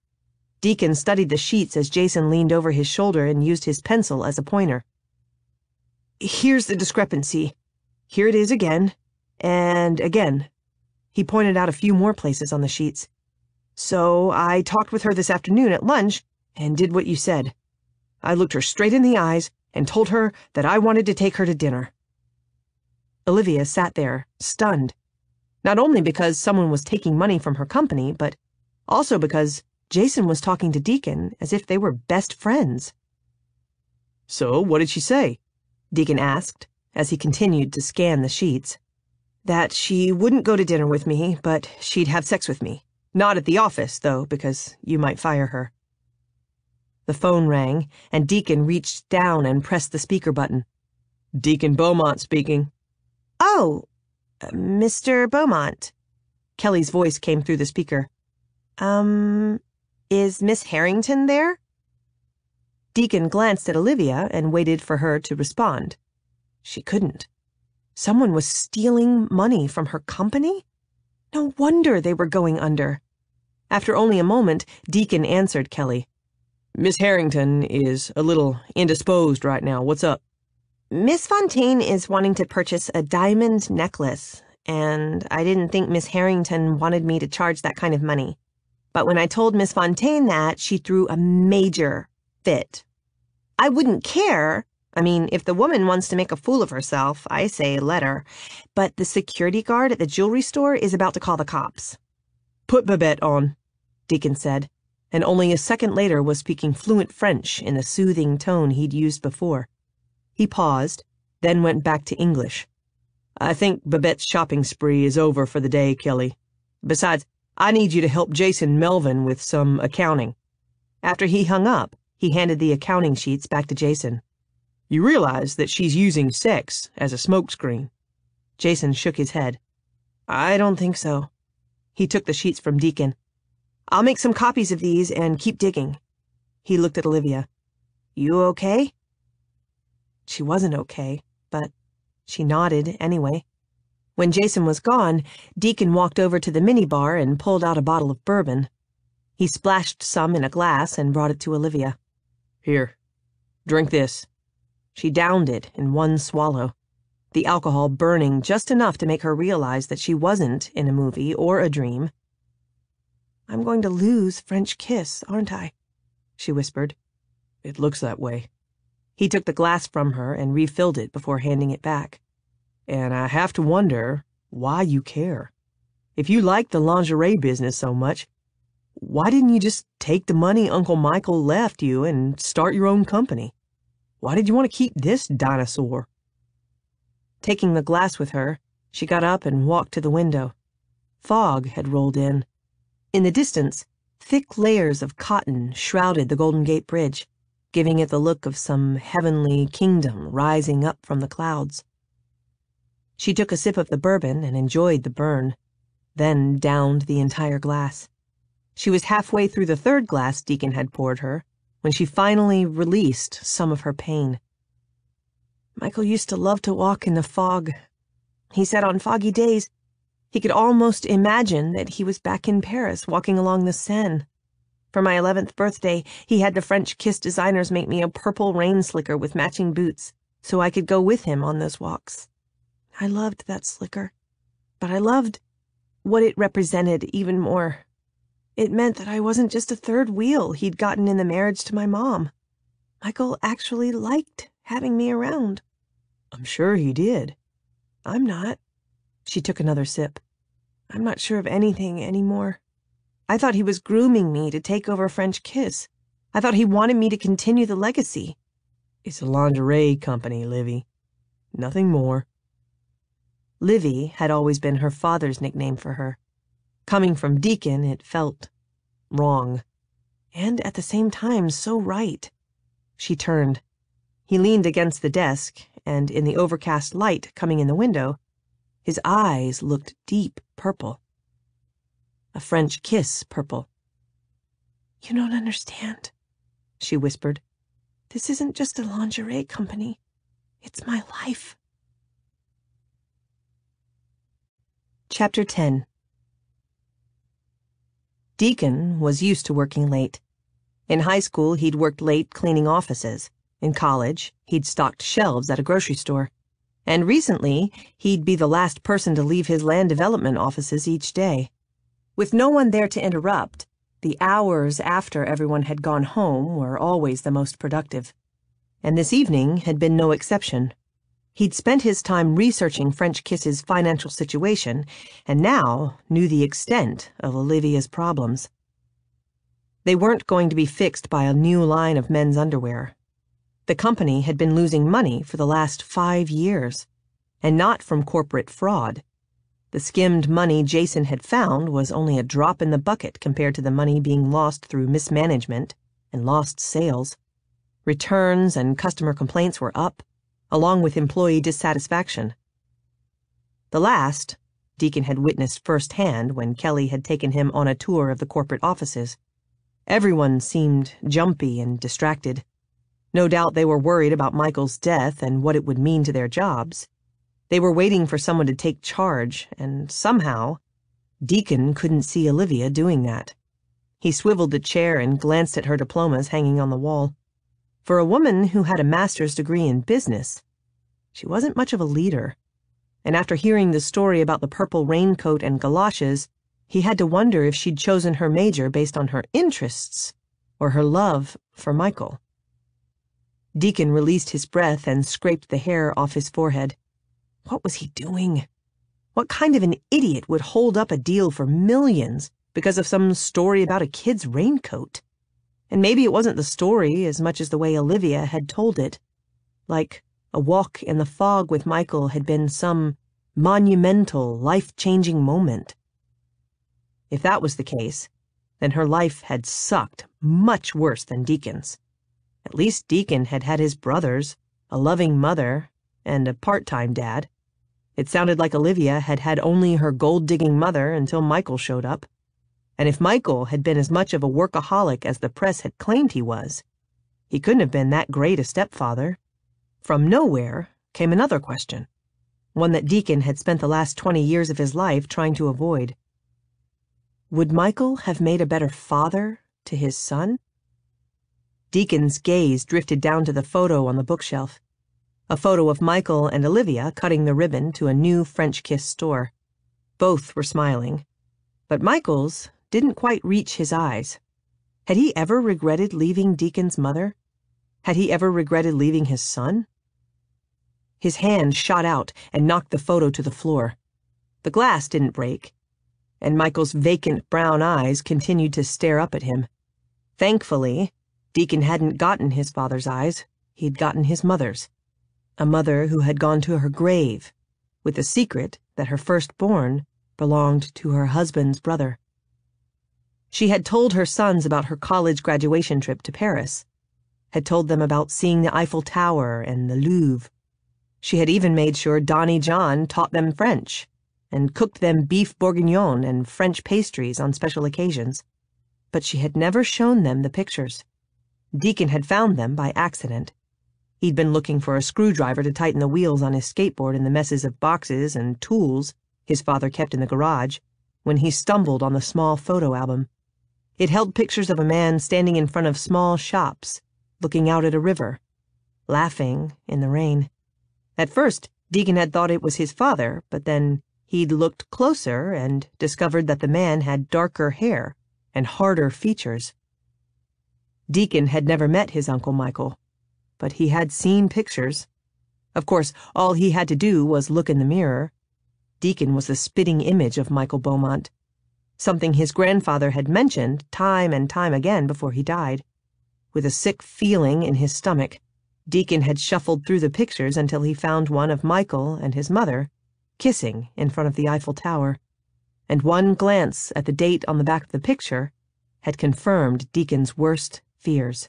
Deacon studied the sheets as Jason leaned over his shoulder and used his pencil as a pointer. Here's the discrepancy. Here it is again, and again. He pointed out a few more places on the sheets. So I talked with her this afternoon at lunch and did what you said. I looked her straight in the eyes and told her that I wanted to take her to dinner. Olivia sat there, stunned. Not only because someone was taking money from her company, but also because Jason was talking to Deacon as if they were best friends. So, what did she say? Deacon asked, as he continued to scan the sheets. That she wouldn't go to dinner with me, but she'd have sex with me. Not at the office, though, because you might fire her. The phone rang, and Deacon reached down and pressed the speaker button. Deacon Beaumont speaking. Oh, Mr. Beaumont. Kelly's voice came through the speaker. Is Miss Harrington there? Deacon glanced at Olivia and waited for her to respond. She couldn't. Someone was stealing money from her company? No wonder they were going under. After only a moment, Deacon answered Kelly. Miss Harrington is a little indisposed right now. What's up? Miss Fontaine is wanting to purchase a diamond necklace, and I didn't think Miss Harrington wanted me to charge that kind of money. But when I told Miss Fontaine that, she threw a major fit. I wouldn't care. I mean, if the woman wants to make a fool of herself, I say let her. But the security guard at the jewelry store is about to call the cops. Put Babette on, Deacon said, and only a second later was speaking fluent French in the soothing tone he'd used before. He paused, then went back to English. I think Babette's shopping spree is over for the day, Kelly. Besides, I need you to help Jason Melvin with some accounting. After he hung up, he handed the accounting sheets back to Jason. You realize that she's using sex as a smokescreen? Jason shook his head. I don't think so. He took the sheets from Deacon. I'll make some copies of these and keep digging. He looked at Olivia. You okay? She wasn't okay, but she nodded anyway. When Jason was gone, Deacon walked over to the minibar and pulled out a bottle of bourbon. He splashed some in a glass and brought it to Olivia. Here, drink this. She downed it in one swallow, the alcohol burning just enough to make her realize that she wasn't in a movie or a dream. I'm going to lose French Kiss, aren't I? She whispered. It looks that way. He took the glass from her and refilled it before handing it back. And I have to wonder why you care. If you like the lingerie business so much, why didn't you just take the money Uncle Michael left you and start your own company? Why did you want to keep this dinosaur? Taking the glass with her, she got up and walked to the window. Fog had rolled in. In the distance, thick layers of cotton shrouded the Golden Gate Bridge, giving it the look of some heavenly kingdom rising up from the clouds. She took a sip of the bourbon and enjoyed the burn, then downed the entire glass. She was halfway through the third glass Deacon had poured her when she finally released some of her pain. Michael used to love to walk in the fog. He said on foggy days, he could almost imagine that he was back in Paris walking along the Seine. For my 11th birthday, he had the French kiss designers make me a purple rain slicker with matching boots so I could go with him on those walks. I loved that slicker, but I loved what it represented even more. It meant that I wasn't just a third wheel he'd gotten in the marriage to my mom. Michael actually liked having me around. I'm sure he did. I'm not. She took another sip. I'm not sure of anything anymore. I thought he was grooming me to take over French Kiss. I thought he wanted me to continue the legacy. It's a lingerie company, Livy. Nothing more. Livy had always been her father's nickname for her. Coming from Deacon, it felt wrong. And at the same time, so right. She turned. He leaned against the desk, and in the overcast light coming in the window, his eyes looked deep purple. A French kiss purple. You don't understand, she whispered. This isn't just a lingerie company. It's my life. Chapter 10. Deacon was used to working late. In high school, he'd worked late cleaning offices. In college, he'd stocked shelves at a grocery store. And recently, he'd be the last person to leave his land development offices each day. With no one there to interrupt, the hours after everyone had gone home were always the most productive. And this evening had been no exception. He'd spent his time researching French Kiss's financial situation, and now knew the extent of Olivia's problems. They weren't going to be fixed by a new line of men's underwear. The company had been losing money for the last 5 years, and not from corporate fraud. The skimmed money Jason had found was only a drop in the bucket compared to the money being lost through mismanagement and lost sales. Returns and customer complaints were up, along with employee dissatisfaction. The last, Deacon had witnessed firsthand when Kelly had taken him on a tour of the corporate offices. Everyone seemed jumpy and distracted. No doubt they were worried about Michael's death and what it would mean to their jobs. They were waiting for someone to take charge, and somehow, Deacon couldn't see Olivia doing that. He swiveled the chair and glanced at her diplomas hanging on the wall. For a woman who had a master's degree in business, she wasn't much of a leader. And after hearing the story about the purple raincoat and galoshes, he had to wonder if she'd chosen her major based on her interests or her love for Michael. Deacon released his breath and scraped the hair off his forehead. What was he doing? What kind of an idiot would hold up a deal for millions because of some story about a kid's raincoat? And maybe it wasn't the story as much as the way Olivia had told it. Like a walk in the fog with Michael had been some monumental, life-changing moment. If that was the case, then her life had sucked much worse than Deacon's. At least Deacon had had his brothers, a loving mother, and a part-time dad. It sounded like Olivia had had only her gold-digging mother until Michael showed up. And if Michael had been as much of a workaholic as the press had claimed he was, he couldn't have been that great a stepfather. From nowhere came another question, one that Deacon had spent the last 20 years of his life trying to avoid. Would Michael have made a better father to his son? Deacon's gaze drifted down to the photo on the bookshelf. A photo of Michael and Olivia cutting the ribbon to a new French Kiss store. Both were smiling, but Michael's didn't quite reach his eyes. Had he ever regretted leaving Deacon's mother? Had he ever regretted leaving his son? His hand shot out and knocked the photo to the floor. The glass didn't break, and Michael's vacant brown eyes continued to stare up at him. Thankfully, Deacon hadn't gotten his father's eyes, he'd gotten his mother's. A mother who had gone to her grave with the secret that her firstborn belonged to her husband's brother. She had told her sons about her college graduation trip to Paris, had told them about seeing the Eiffel Tower and the Louvre. She had even made sure Donnie John taught them French and cooked them beef bourguignon and French pastries on special occasions. but she had never shown them the pictures. Deacon had found them by accident. He'd been looking for a screwdriver to tighten the wheels on his skateboard in the messes of boxes and tools his father kept in the garage when he stumbled on the small photo album. It held pictures of a man standing in front of small shops, looking out at a river, laughing in the rain. At first, Deacon had thought it was his father, but then he'd looked closer and discovered that the man had darker hair and harder features. Deacon had never met his Uncle Michael, but he had seen pictures. Of course, all he had to do was look in the mirror. Deacon was the spitting image of Michael Beaumont, something his grandfather had mentioned time and time again before he died. With a sick feeling in his stomach, Deacon had shuffled through the pictures until he found one of Michael and his mother kissing in front of the Eiffel Tower, and one glance at the date on the back of the picture had confirmed Deacon's worst fears.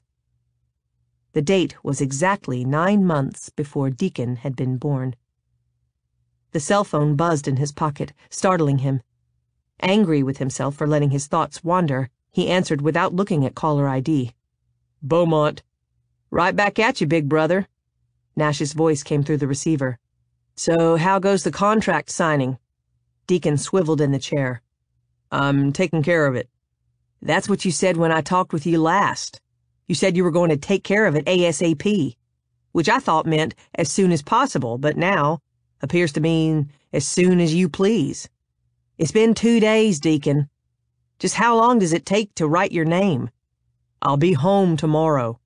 The date was exactly 9 months before Deacon had been born. The cell phone buzzed in his pocket, startling him. Angry with himself for letting his thoughts wander, he answered without looking at caller ID. Beaumont. Right back at you, big brother. Nash's voice came through the receiver. So how goes the contract signing? Deacon swiveled in the chair. I'm taking care of it. That's what you said when I talked with you last. You said you were going to take care of it ASAP, which I thought meant as soon as possible, but now appears to mean as soon as you please. It's been 2 days, Deacon. Just how long does it take to write your name? I'll be home tomorrow.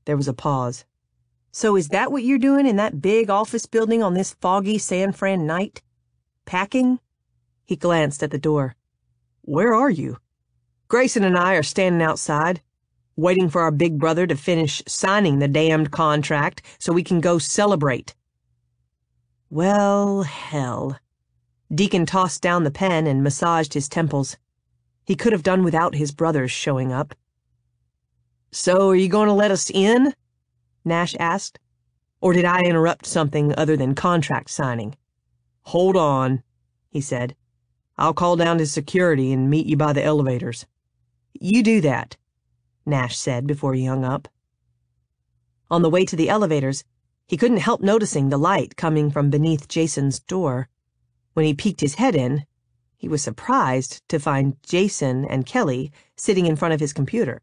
There was a pause. So is that what you're doing in that big office building on this foggy San Fran night? Packing? He glanced at the door. Where are you? Grayson and I are standing outside, waiting for our big brother to finish signing the damned contract so we can go celebrate. Well, hell. Deacon tossed down the pen and massaged his temples. He could have done without his brothers showing up. So are you going to let us in? Nash asked. Or did I interrupt something other than contract signing? Hold on, he said. I'll call down to security and meet you by the elevators. You do that, Nash said before he hung up. On the way to the elevators, he couldn't help noticing the light coming from beneath Jason's door. When he peeked his head in, he was surprised to find Jason and Kelly sitting in front of his computer.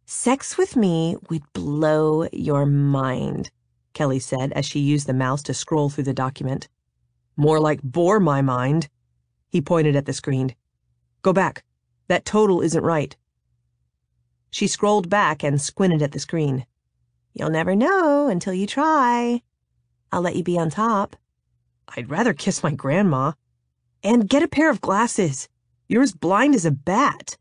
Sex with me would blow your mind, Kelly said as she used the mouse to scroll through the document. More like bore my mind. He pointed at the screen. Go back. That total isn't right. She scrolled back and squinted at the screen. You'll never know until you try. I'll let you be on top. I'd rather kiss my grandma. And get a pair of glasses. You're as blind as a bat.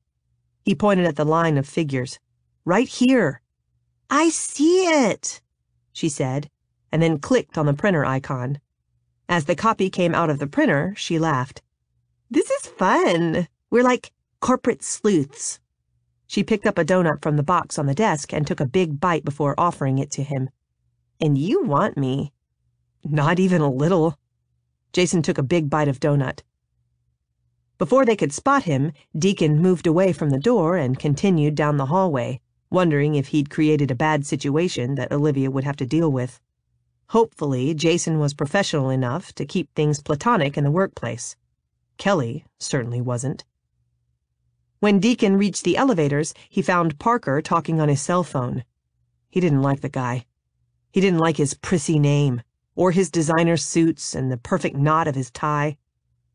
He pointed at the line of figures. Right here. I see it, she said, and then clicked on the printer icon. As the copy came out of the printer, she laughed. This is fun. We're like corporate sleuths. She picked up a donut from the box on the desk and took a big bite before offering it to him. And you want me. Not even a little. Jason took a big bite of donut. Before they could spot him, Deacon moved away from the door and continued down the hallway, wondering if he'd created a bad situation that Olivia would have to deal with. Hopefully, Jason was professional enough to keep things platonic in the workplace. Kelly certainly wasn't. When Deacon reached the elevators, he found Parker talking on his cell phone. He didn't like the guy. He didn't like his prissy name, or his designer suits and the perfect knot of his tie,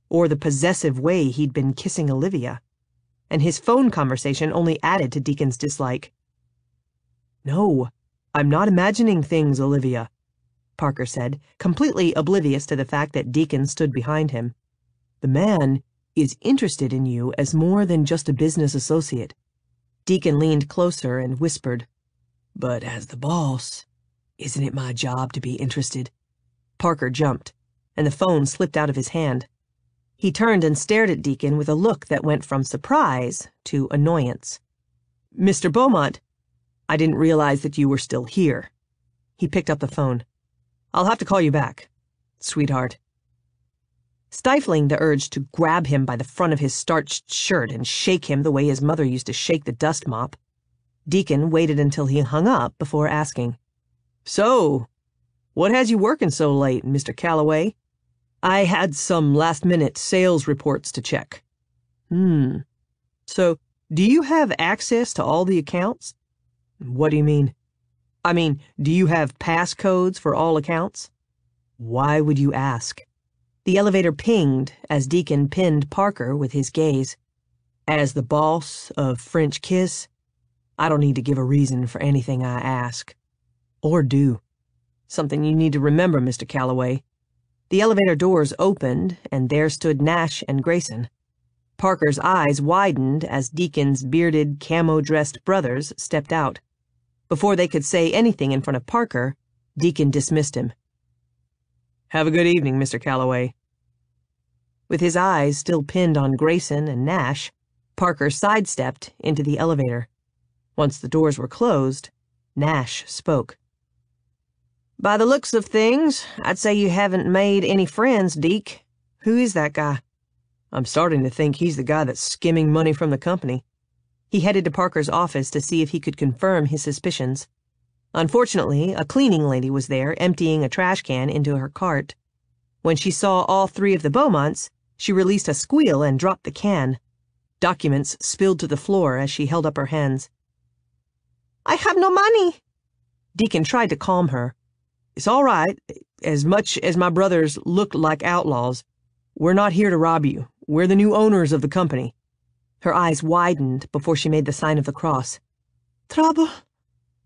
or the possessive way he'd been kissing Olivia. And his phone conversation only added to Deacon's dislike. No, I'm not imagining things, Olivia, Parker said, completely oblivious to the fact that Deacon stood behind him. The man is interested in you as more than just a business associate. Deacon leaned closer and whispered, But as the boss, isn't it my job to be interested? Parker jumped, and the phone slipped out of his hand. He turned and stared at Deacon with a look that went from surprise to annoyance. Mr. Beaumont, I didn't realize that you were still here. He picked up the phone. I'll have to call you back, sweetheart. Stifling the urge to grab him by the front of his starched shirt and shake him the way his mother used to shake the dust mop, Deacon waited until he hung up before asking, "So, what has you working so late, Mr. Calloway? I had some last-minute sales reports to check." So, do you have access to all the accounts?" "What do you mean?" "I mean, do you have passcodes for all accounts?" "Why would you ask?" The elevator pinged as Deacon pinned Parker with his gaze. "As the boss of French Kiss, I don't need to give a reason for anything I ask. Or do. Something you need to remember, Mr. Calloway." The elevator doors opened, and there stood Nash and Grayson. Parker's eyes widened as Deacon's bearded, camo-dressed brothers stepped out. Before they could say anything in front of Parker, Deacon dismissed him. "Have a good evening, Mr. Calloway." With his eyes still pinned on Grayson and Nash, Parker sidestepped into the elevator. Once the doors were closed, Nash spoke. "By the looks of things, I'd say you haven't made any friends, Deke. Who is that guy?" "I'm starting to think he's the guy that's skimming money from the company." He headed to Parker's office to see if he could confirm his suspicions. Unfortunately, a cleaning lady was there emptying a trash can into her cart. When she saw all three of the Beaumonts, she released a squeal and dropped the can. Documents spilled to the floor as she held up her hands. "I have no money." Deacon tried to calm her. "It's all right. As much as my brothers look like outlaws, we're not here to rob you. We're the new owners of the company." Her eyes widened before she made the sign of the cross. "Trouble?"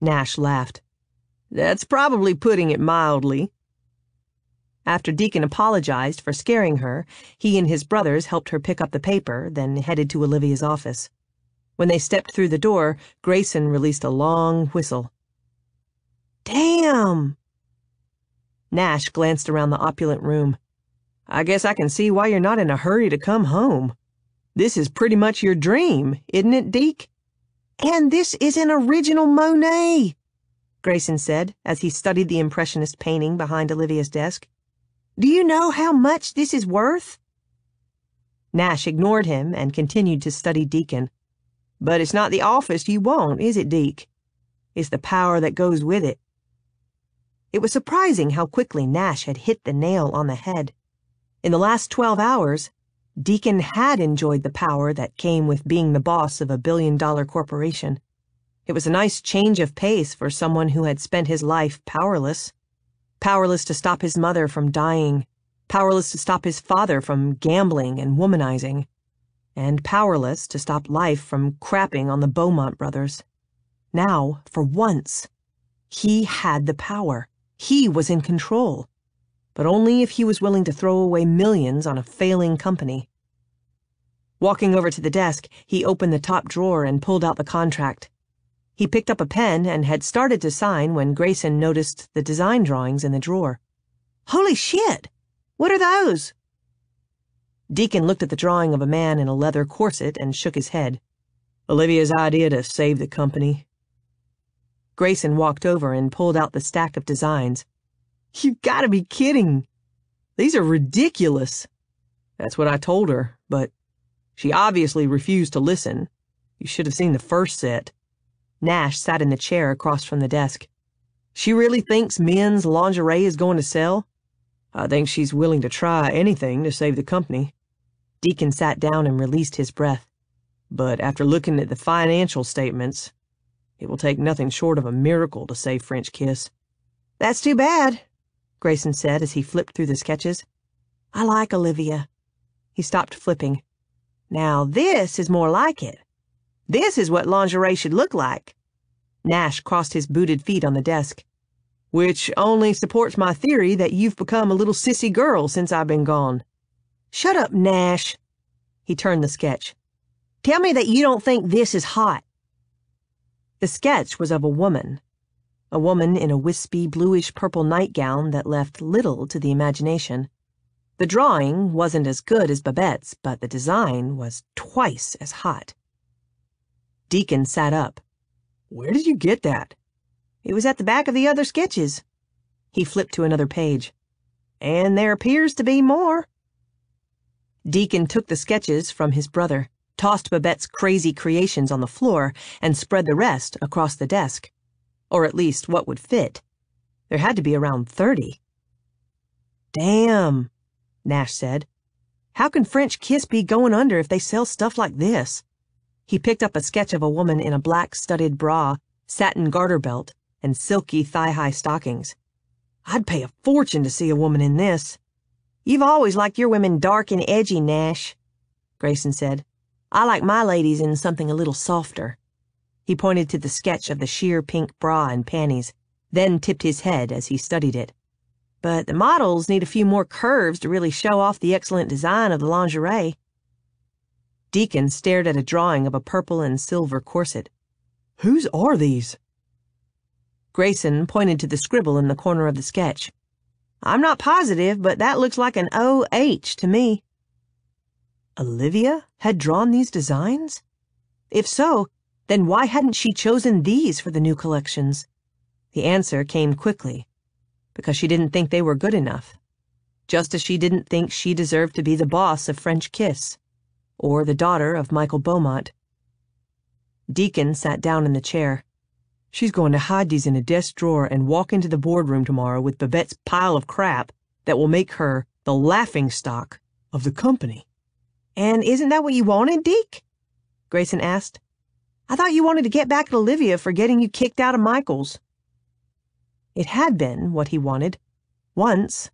Nash laughed. "That's probably putting it mildly." After Deacon apologized for scaring her, he and his brothers helped her pick up the paper, then headed to Olivia's office. When they stepped through the door, Grayson released a long whistle. "Damn!" Nash glanced around the opulent room. "I guess I can see why you're not in a hurry to come home. This is pretty much your dream, isn't it, Deke?" "And this is an original Monet," Grayson said as he studied the impressionist painting behind Olivia's desk. "Do you know how much this is worth?" Nash ignored him and continued to study Deacon. "But it's not the office you want, is it, Deke? It's the power that goes with it." It was surprising how quickly Nash had hit the nail on the head. In the last 12 hours, Deacon had enjoyed the power that came with being the boss of a billion-dollar corporation. It was a nice change of pace for someone who had spent his life powerless. Powerless to stop his mother from dying, powerless to stop his father from gambling and womanizing, and powerless to stop life from crapping on the Beaumont brothers. Now, for once, he had the power. He was in control. But only if he was willing to throw away millions on a failing company. Walking over to the desk, he opened the top drawer and pulled out the contract. He picked up a pen and had started to sign when Grayson noticed the design drawings in the drawer. "Holy shit! What are those?" Deacon looked at the drawing of a man in a leather corset and shook his head. "Olivia's idea to save the company." Grayson walked over and pulled out the stack of designs. "You've got to be kidding. These are ridiculous." "That's what I told her, but she obviously refused to listen. You should have seen the first set." Nash sat in the chair across from the desk. "She really thinks men's lingerie is going to sell? I think she's willing to try anything to save the company." Deacon sat down and released his breath. "But after looking at the financial statements, it will take nothing short of a miracle to save French Kiss." "That's too bad," Grayson said as he flipped through the sketches. "I like Olivia." He stopped flipping. "Now this is more like it. This is what lingerie should look like." Nash crossed his booted feet on the desk. "Which only supports my theory that you've become a little sissy girl since I've been gone." "Shut up, Nash." He turned the sketch. "Tell me that you don't think this is hot." The sketch was of a woman in a wispy bluish-purple nightgown that left little to the imagination. The drawing wasn't as good as Babette's, but the design was twice as hot. Deacon sat up. "Where did you get that?" "It was at the back of the other sketches." He flipped to another page. "And there appears to be more." Deacon took the sketches from his brother, tossed Babette's crazy creations on the floor, and spread the rest across the desk. Or at least what would fit. There had to be around 30. "Damn," Nash said. "How can French Kiss be going under if they sell stuff like this?" He picked up a sketch of a woman in a black studded bra, satin garter belt, and silky thigh-high stockings. "I'd pay a fortune to see a woman in this." "You've always liked your women dark and edgy, Nash," Grayson said. "I like my ladies in something a little softer." He pointed to the sketch of the sheer pink bra and panties, then tipped his head as he studied it. "But the models need a few more curves to really show off the excellent design of the lingerie." Deacon stared at a drawing of a purple and silver corset. "Whose are these?" Grayson pointed to the scribble in the corner of the sketch. "I'm not positive, but that looks like an O-H to me." Olivia had drawn these designs? If so, then why hadn't she chosen these for the new collections? The answer came quickly. Because she didn't think they were good enough. Just as she didn't think she deserved to be the boss of French Kiss, or the daughter of Michael Beaumont. Deacon sat down in the chair. "She's going to hide these in a desk drawer and walk into the boardroom tomorrow with Babette's pile of crap that will make her the laughingstock of the company." "And isn't that what you wanted, Deke?" Grayson asked. "I thought you wanted to get back at Olivia for getting you kicked out of Michael's." It had been what he wanted. Once.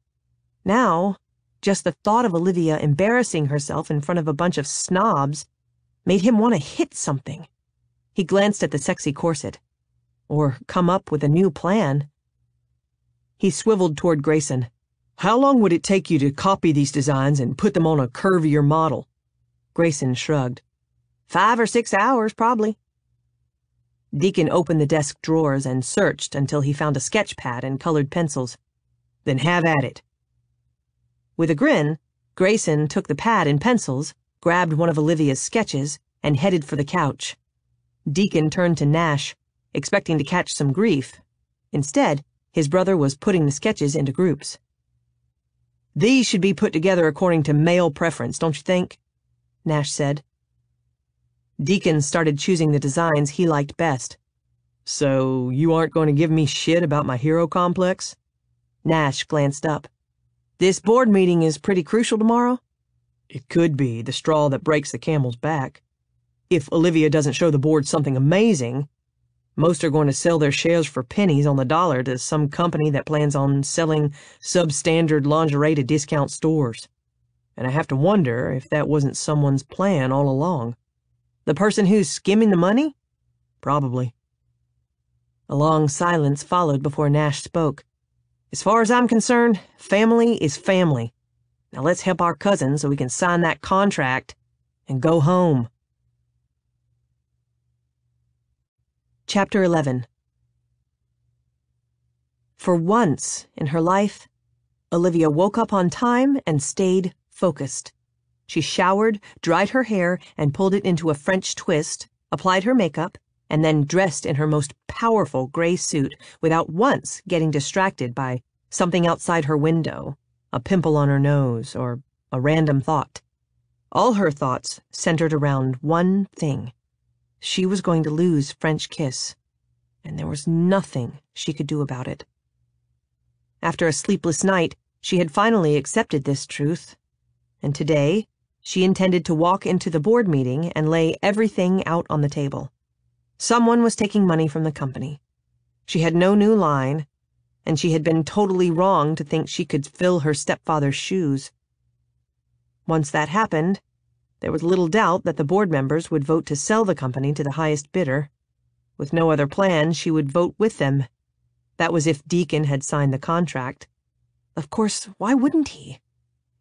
Now, just the thought of Olivia embarrassing herself in front of a bunch of snobs made him want to hit something. He glanced at the sexy corset. Or come up with a new plan. He swiveled toward Grayson. "How long would it take you to copy these designs and put them on a curvier model?" Grayson shrugged. 5 or 6 hours, probably." Deacon opened the desk drawers and searched until he found a sketch pad and colored pencils. "Then have at it." With a grin, Grayson took the pad and pencils, grabbed one of Olivia's sketches, and headed for the couch. Deacon turned to Nash, expecting to catch some grief. Instead, his brother was putting the sketches into groups. "These should be put together according to male preference, don't you think?" Nash said. Deacon started choosing the designs he liked best. "So you aren't going to give me shit about my hero complex?" Nash glanced up. "This board meeting is pretty crucial tomorrow?" "It could be the straw that breaks the camel's back. If Olivia doesn't show the board something amazing, most are going to sell their shares for pennies on the dollar to some company that plans on selling substandard lingerie to discount stores. And I have to wonder if that wasn't someone's plan all along. The person who's skimming the money? Probably." A long silence followed before Nash spoke. "As far as I'm concerned, family is family. Now let's help our cousin so we can sign that contract and go home." Chapter 11. For once in her life, Olivia woke up on time and stayed focused. She showered, dried her hair, and pulled it into a French twist, applied her makeup, and then dressed in her most powerful gray suit without once getting distracted by something outside her window, a pimple on her nose, or a random thought. All her thoughts centered around one thing. She was going to lose French Kiss, and there was nothing she could do about it. After a sleepless night, she had finally accepted this truth, and today she intended to walk into the board meeting and lay everything out on the table. Someone was taking money from the company. She had no new line, and she had been totally wrong to think she could fill her stepfather's shoes. Once that happened, there was little doubt that the board members would vote to sell the company to the highest bidder. With no other plan, she would vote with them. That was if Deacon had signed the contract. Of course, why wouldn't he?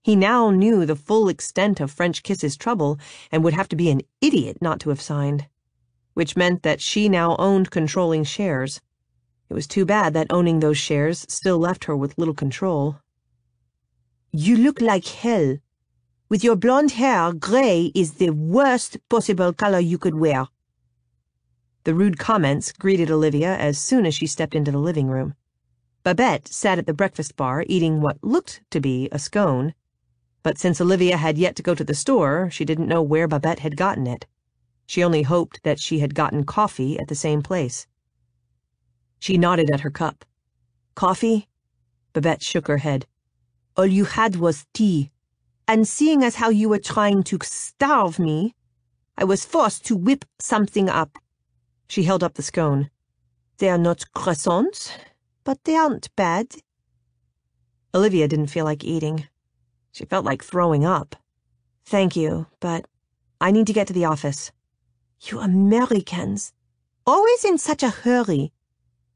He now knew the full extent of French Kiss's trouble and would have to be an idiot not to have signed, which meant that she now owned controlling shares. It was too bad that owning those shares still left her with little control. "You look like hell. With your blonde hair, gray is the worst possible color you could wear." The rude comments greeted Olivia as soon as she stepped into the living room. Babette sat at the breakfast bar eating what looked to be a scone, But since Olivia had yet to go to the store, she didn't know where Babette had gotten it. She only hoped that she had gotten coffee at the same place. She nodded at her cup. Coffee? Babette shook her head. All you had was tea, and seeing as how you were trying to starve me, I was forced to whip something up. She held up the scone. They are not croissants, but they aren't bad. Olivia didn't feel like eating. She felt like throwing up. Thank you, but I need to get to the office. You Americans, always in such a hurry.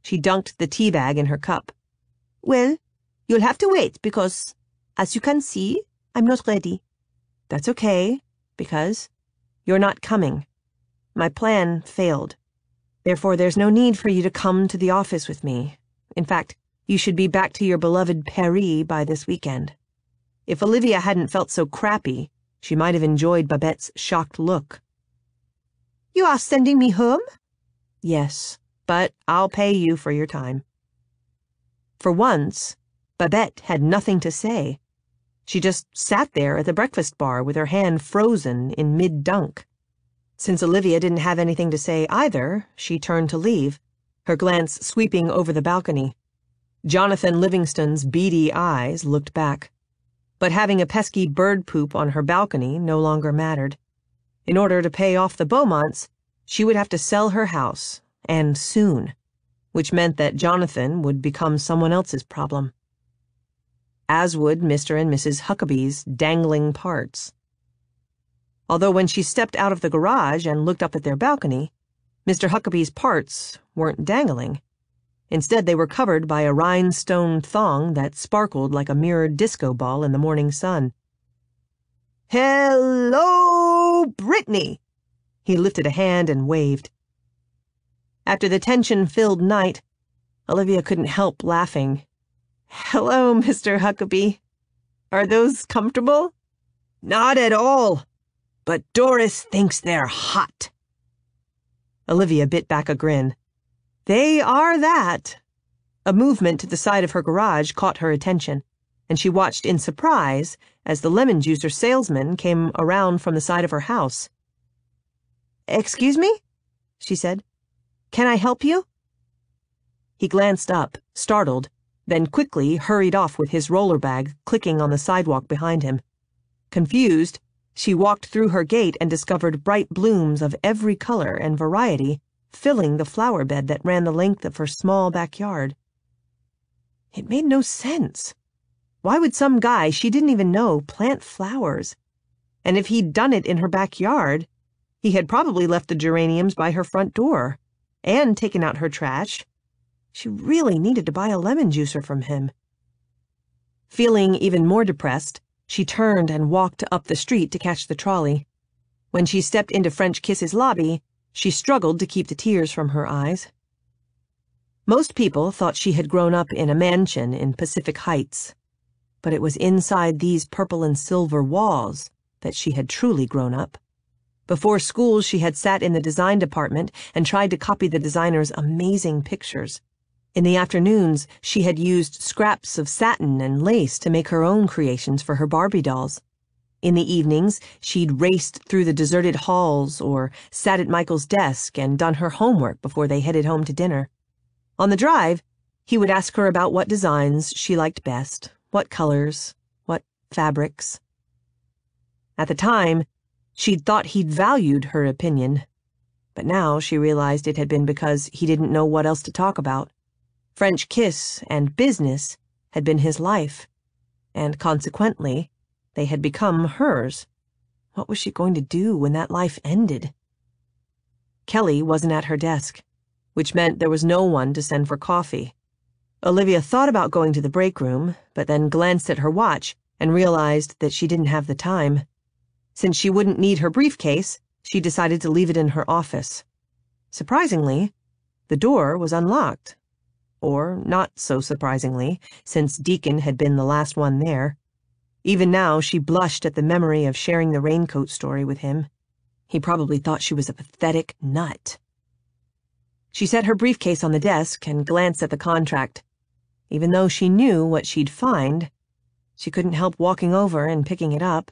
She dunked the tea bag in her cup. Well, you'll have to wait because, as you can see, I'm not ready. That's okay, because you're not coming. My plan failed. Therefore, there's no need for you to come to the office with me. In fact, you should be back to your beloved Paris by this weekend. If Olivia hadn't felt so crappy, she might have enjoyed Babette's shocked look. You are sending me home? Yes, but I'll pay you for your time. For once, Babette had nothing to say. She just sat there at the breakfast bar with her hand frozen in mid-dunk. Since Olivia didn't have anything to say either, she turned to leave, her glance sweeping over the balcony. Jonathan Livingston's beady eyes looked back. But having a pesky bird poop on her balcony no longer mattered. In order to pay off the Beaumonts, she would have to sell her house, and soon, which meant that Jonathan would become someone else's problem. As would Mr. and Mrs. Huckabee's dangling parts. Although when she stepped out of the garage and looked up at their balcony, Mr. Huckabee's parts weren't dangling. Instead, they were covered by a rhinestone thong that sparkled like a mirrored disco ball in the morning sun. Hello, Brittany! He lifted a hand and waved. After the tension-filled night, Olivia couldn't help laughing. Hello, Mr. Huckabee. Are those comfortable? Not at all, but Doris thinks they're hot. Olivia bit back a grin. They are that. A movement to the side of her garage caught her attention, and she watched in surprise as the lemon juicer salesman came around from the side of her house. Excuse me? She said. Can I help you? He glanced up, startled, then quickly hurried off with his roller bag clicking on the sidewalk behind him. Confused, she walked through her gate and discovered bright blooms of every color and variety filling the flower bed that ran the length of her small backyard. It made no sense. Why would some guy she didn't even know plant flowers? And if he'd done it in her backyard, he had probably left the geraniums by her front door and taken out her trash. She really needed to buy a lemon juicer from him. Feeling even more depressed, she turned and walked up the street to catch the trolley. When she stepped into French Kiss's lobby, she struggled to keep the tears from her eyes. Most people thought she had grown up in a mansion in Pacific Heights, but it was inside these purple and silver walls that she had truly grown up. Before school, she had sat in the design department and tried to copy the designer's amazing pictures. In the afternoons, she had used scraps of satin and lace to make her own creations for her Barbie dolls. In the evenings, she'd raced through the deserted halls or sat at Michael's desk and done her homework before they headed home to dinner. On the drive, he would ask her about what designs she liked best, what colors, what fabrics. At the time, she'd thought he'd valued her opinion, but now she realized it had been because he didn't know what else to talk about. French Kiss and business had been his life, and consequently, they had become hers. What was she going to do when that life ended? Kelly wasn't at her desk, which meant there was no one to send for coffee. Olivia thought about going to the break room, but then glanced at her watch and realized that she didn't have the time. Since she wouldn't need her briefcase, she decided to leave it in her office. Surprisingly, the door was unlocked. Or not so surprisingly, since Deacon had been the last one there. Even now, she blushed at the memory of sharing the raincoat story with him. He probably thought she was a pathetic nut. She set her briefcase on the desk and glanced at the contract. Even though she knew what she'd find, She couldn't help walking over and picking it up.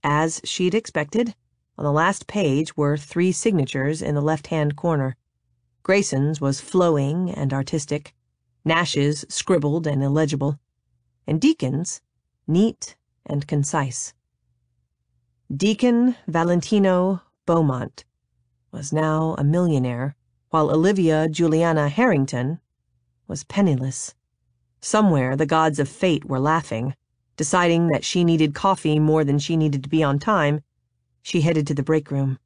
As she'd expected, on the last page were 3 signatures in the left-hand corner. Grayson's was flowing and artistic, Nash's scribbled and illegible, and Deacon's neat and concise. Deacon Valentino Beaumont was now a millionaire, while Olivia Juliana Harrington was penniless. Somewhere the gods of fate were laughing. Deciding that she needed coffee more than she needed to be on time, she headed to the break room.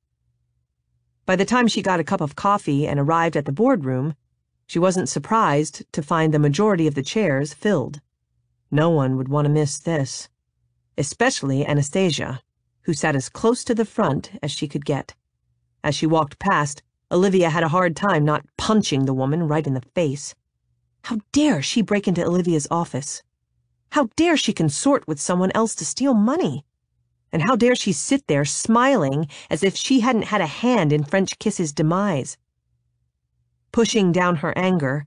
By the time she got a cup of coffee and arrived at the boardroom, she wasn't surprised to find the majority of the chairs filled. No one would want to miss this, especially Anastasia, who sat as close to the front as she could get. As she walked past, Olivia had a hard time not punching the woman right in the face. How dare she break into Olivia's office? How dare she consort with someone else to steal money? And how dare she sit there smiling as if she hadn't had a hand in French Kiss's demise? Pushing down her anger,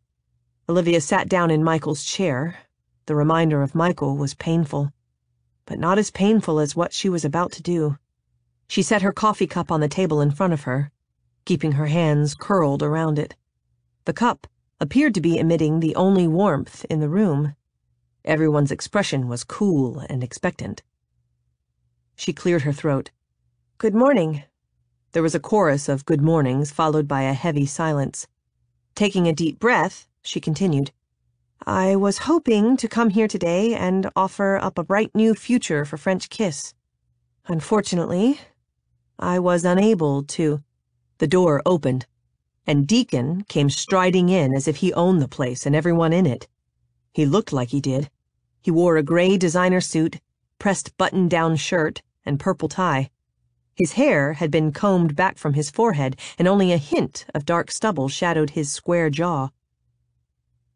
Olivia sat down in Michael's chair. The reminder of Michael was painful, but not as painful as what she was about to do. She set her coffee cup on the table in front of her, keeping her hands curled around it. The cup appeared to be emitting the only warmth in the room. Everyone's expression was cool and expectant. She cleared her throat. "Good morning." There was a chorus of good mornings, followed by a heavy silence. Taking a deep breath, she continued, "I was hoping to come here today and offer up a bright new future for French Kiss. Unfortunately, I was unable to." The door opened, and Deacon came striding in as if he owned the place and everyone in it. He looked like he did. He wore a gray designer suit, pressed button-down shirt, and purple tie. His hair had been combed back from his forehead, and only a hint of dark stubble shadowed his square jaw.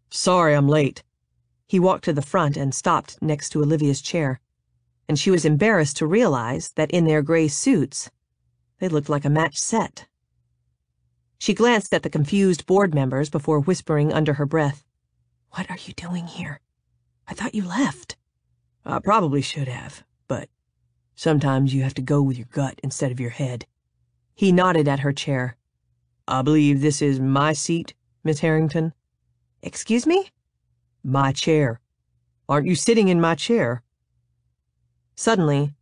Sorry I'm late. He walked to the front and stopped next to Olivia's chair, and she was embarrassed to realize that in their gray suits, they looked like a match set. She glanced at the confused board members before whispering under her breath, "What are you doing here? I thought you left." I probably should have, but sometimes you have to go with your gut instead of your head. He nodded at her chair. I believe this is my seat, Miss Harrington. "Excuse me?" My chair. Aren't you sitting in my chair? Suddenly,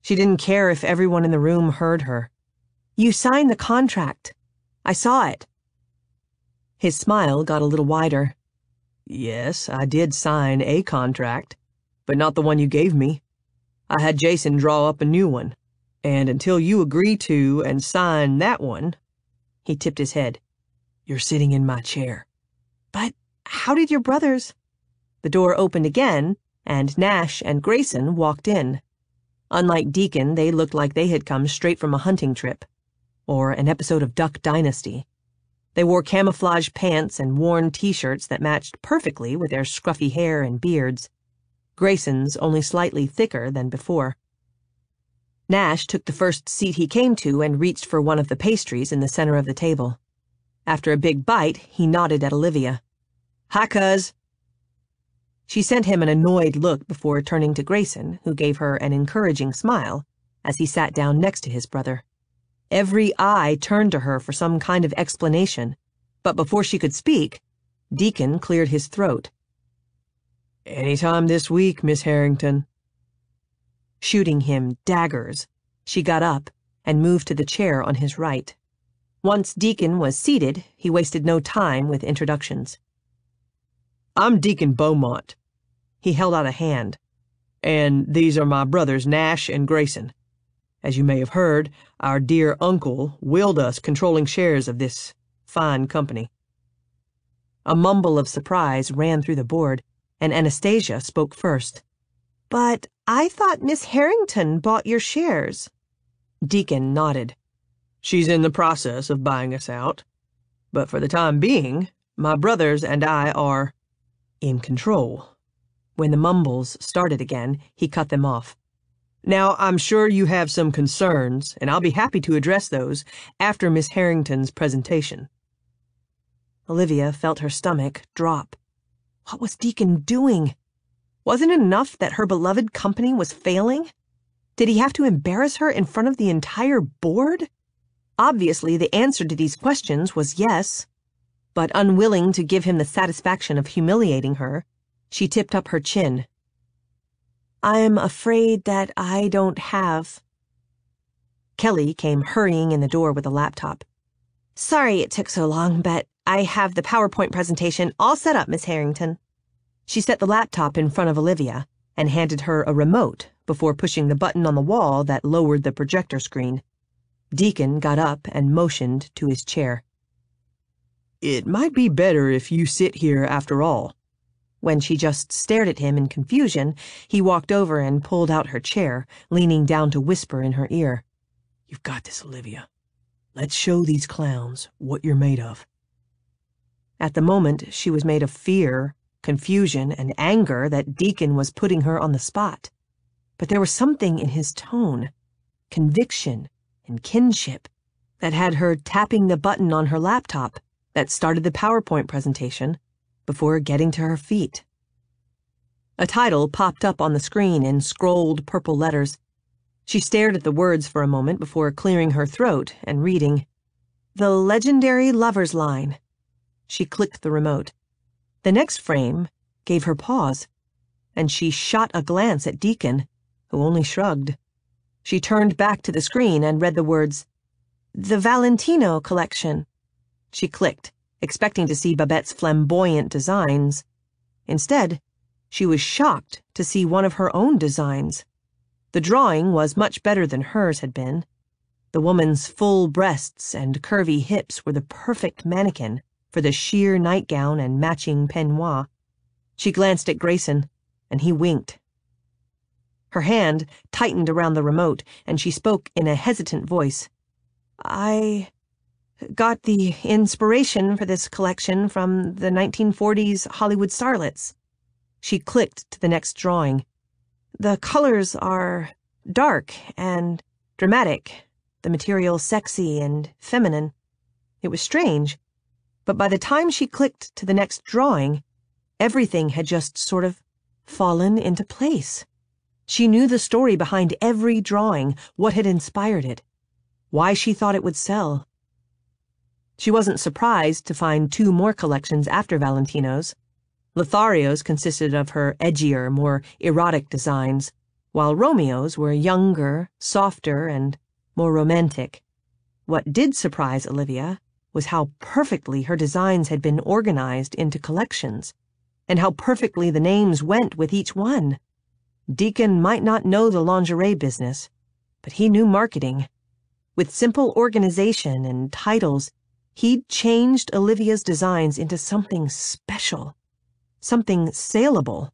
she didn't care if everyone in the room heard her. "You signed the contract. I saw it." His smile got a little wider. Yes, I did sign a contract, but not the one you gave me. I had Jason draw up a new one, and until you agree to and sign that one," he tipped his head, "you're sitting in my chair." "But how did your brothers—" The door opened again, and Nash and Grayson walked in. Unlike Deacon, they looked like they had come straight from a hunting trip, or an episode of Duck Dynasty. They wore camouflage pants and worn T-shirts that matched perfectly with their scruffy hair and beards. Grayson's only slightly thicker than before. Nash took the first seat he came to and reached for one of the pastries in the center of the table. After a big bite, he nodded at Olivia. "Hi, cuz." She sent him an annoyed look before turning to Grayson, who gave her an encouraging smile as he sat down next to his brother. Every eye turned to her for some kind of explanation, but before she could speak, Deacon cleared his throat. "Anytime this week, Miss Harrington." Shooting him daggers, she got up and moved to the chair on his right. Once Deacon was seated, he wasted no time with introductions. "I'm Deacon Beaumont." He held out a hand. "And these are my brothers Nash and Grayson. As you may have heard, our dear uncle willed us controlling shares of this fine company." A mumble of surprise ran through the board, and Anastasia spoke first. "But I thought Miss Harrington bought your shares." Deacon nodded. "She's in the process of buying us out. But for the time being, my brothers and I are in control." When the mumbles started again, he cut them off. "Now, I'm sure you have some concerns, and I'll be happy to address those after Miss Harrington's presentation." Olivia felt her stomach drop. What was Deacon doing? Wasn't it enough that her beloved company was failing? Did he have to embarrass her in front of the entire board? Obviously, the answer to these questions was yes. But unwilling to give him the satisfaction of humiliating her, she tipped up her chin. I'm afraid that I don't have. Kelly came hurrying in the door with a laptop. Sorry it took so long, but I have the PowerPoint presentation all set up, Miss Harrington. She set the laptop in front of Olivia and handed her a remote before pushing the button on the wall that lowered the projector screen. Deacon got up and motioned to his chair. It might be better if you sit here after all. When she just stared at him in confusion, he walked over and pulled out her chair, leaning down to whisper in her ear. You've got this, Olivia. Let's show these clowns what you're made of. At the moment, she was made of fear, confusion, and anger that Deacon was putting her on the spot. But there was something in his tone, conviction and kinship, that had her tapping the button on her laptop that started the PowerPoint presentation before getting to her feet. A title popped up on the screen in scrolled purple letters. She stared at the words for a moment before clearing her throat and reading, The Legendary Lover's Line. She clicked the remote. The next frame gave her pause, and she shot a glance at Deacon, who only shrugged. She turned back to the screen and read the words, The Valentino Collection. She clicked, expecting to see Babette's flamboyant designs. Instead, she was shocked to see one of her own designs. The drawing was much better than hers had been. The woman's full breasts and curvy hips were the perfect mannequin for the sheer nightgown and matching peignoir. She glanced at Grayson, and he winked. Her hand tightened around the remote, and she spoke in a hesitant voice. I got the inspiration for this collection from the 1940s Hollywood starlets. She clicked to the next drawing. The colors are dark and dramatic, the material sexy and feminine. It was strange, but by the time she clicked to the next drawing, everything had just sort of fallen into place. She knew the story behind every drawing, what had inspired it, why she thought it would sell. She wasn't surprised to find 2 more collections after Valentino's. Lothario's consisted of her edgier, more erotic designs, while Romeo's were younger, softer, and more romantic. What did surprise Olivia was how perfectly her designs had been organized into collections, and how perfectly the names went with each one. Deacon might not know the lingerie business, but he knew marketing. With simple organization and titles, he'd changed Olivia's designs into something special. Something saleable.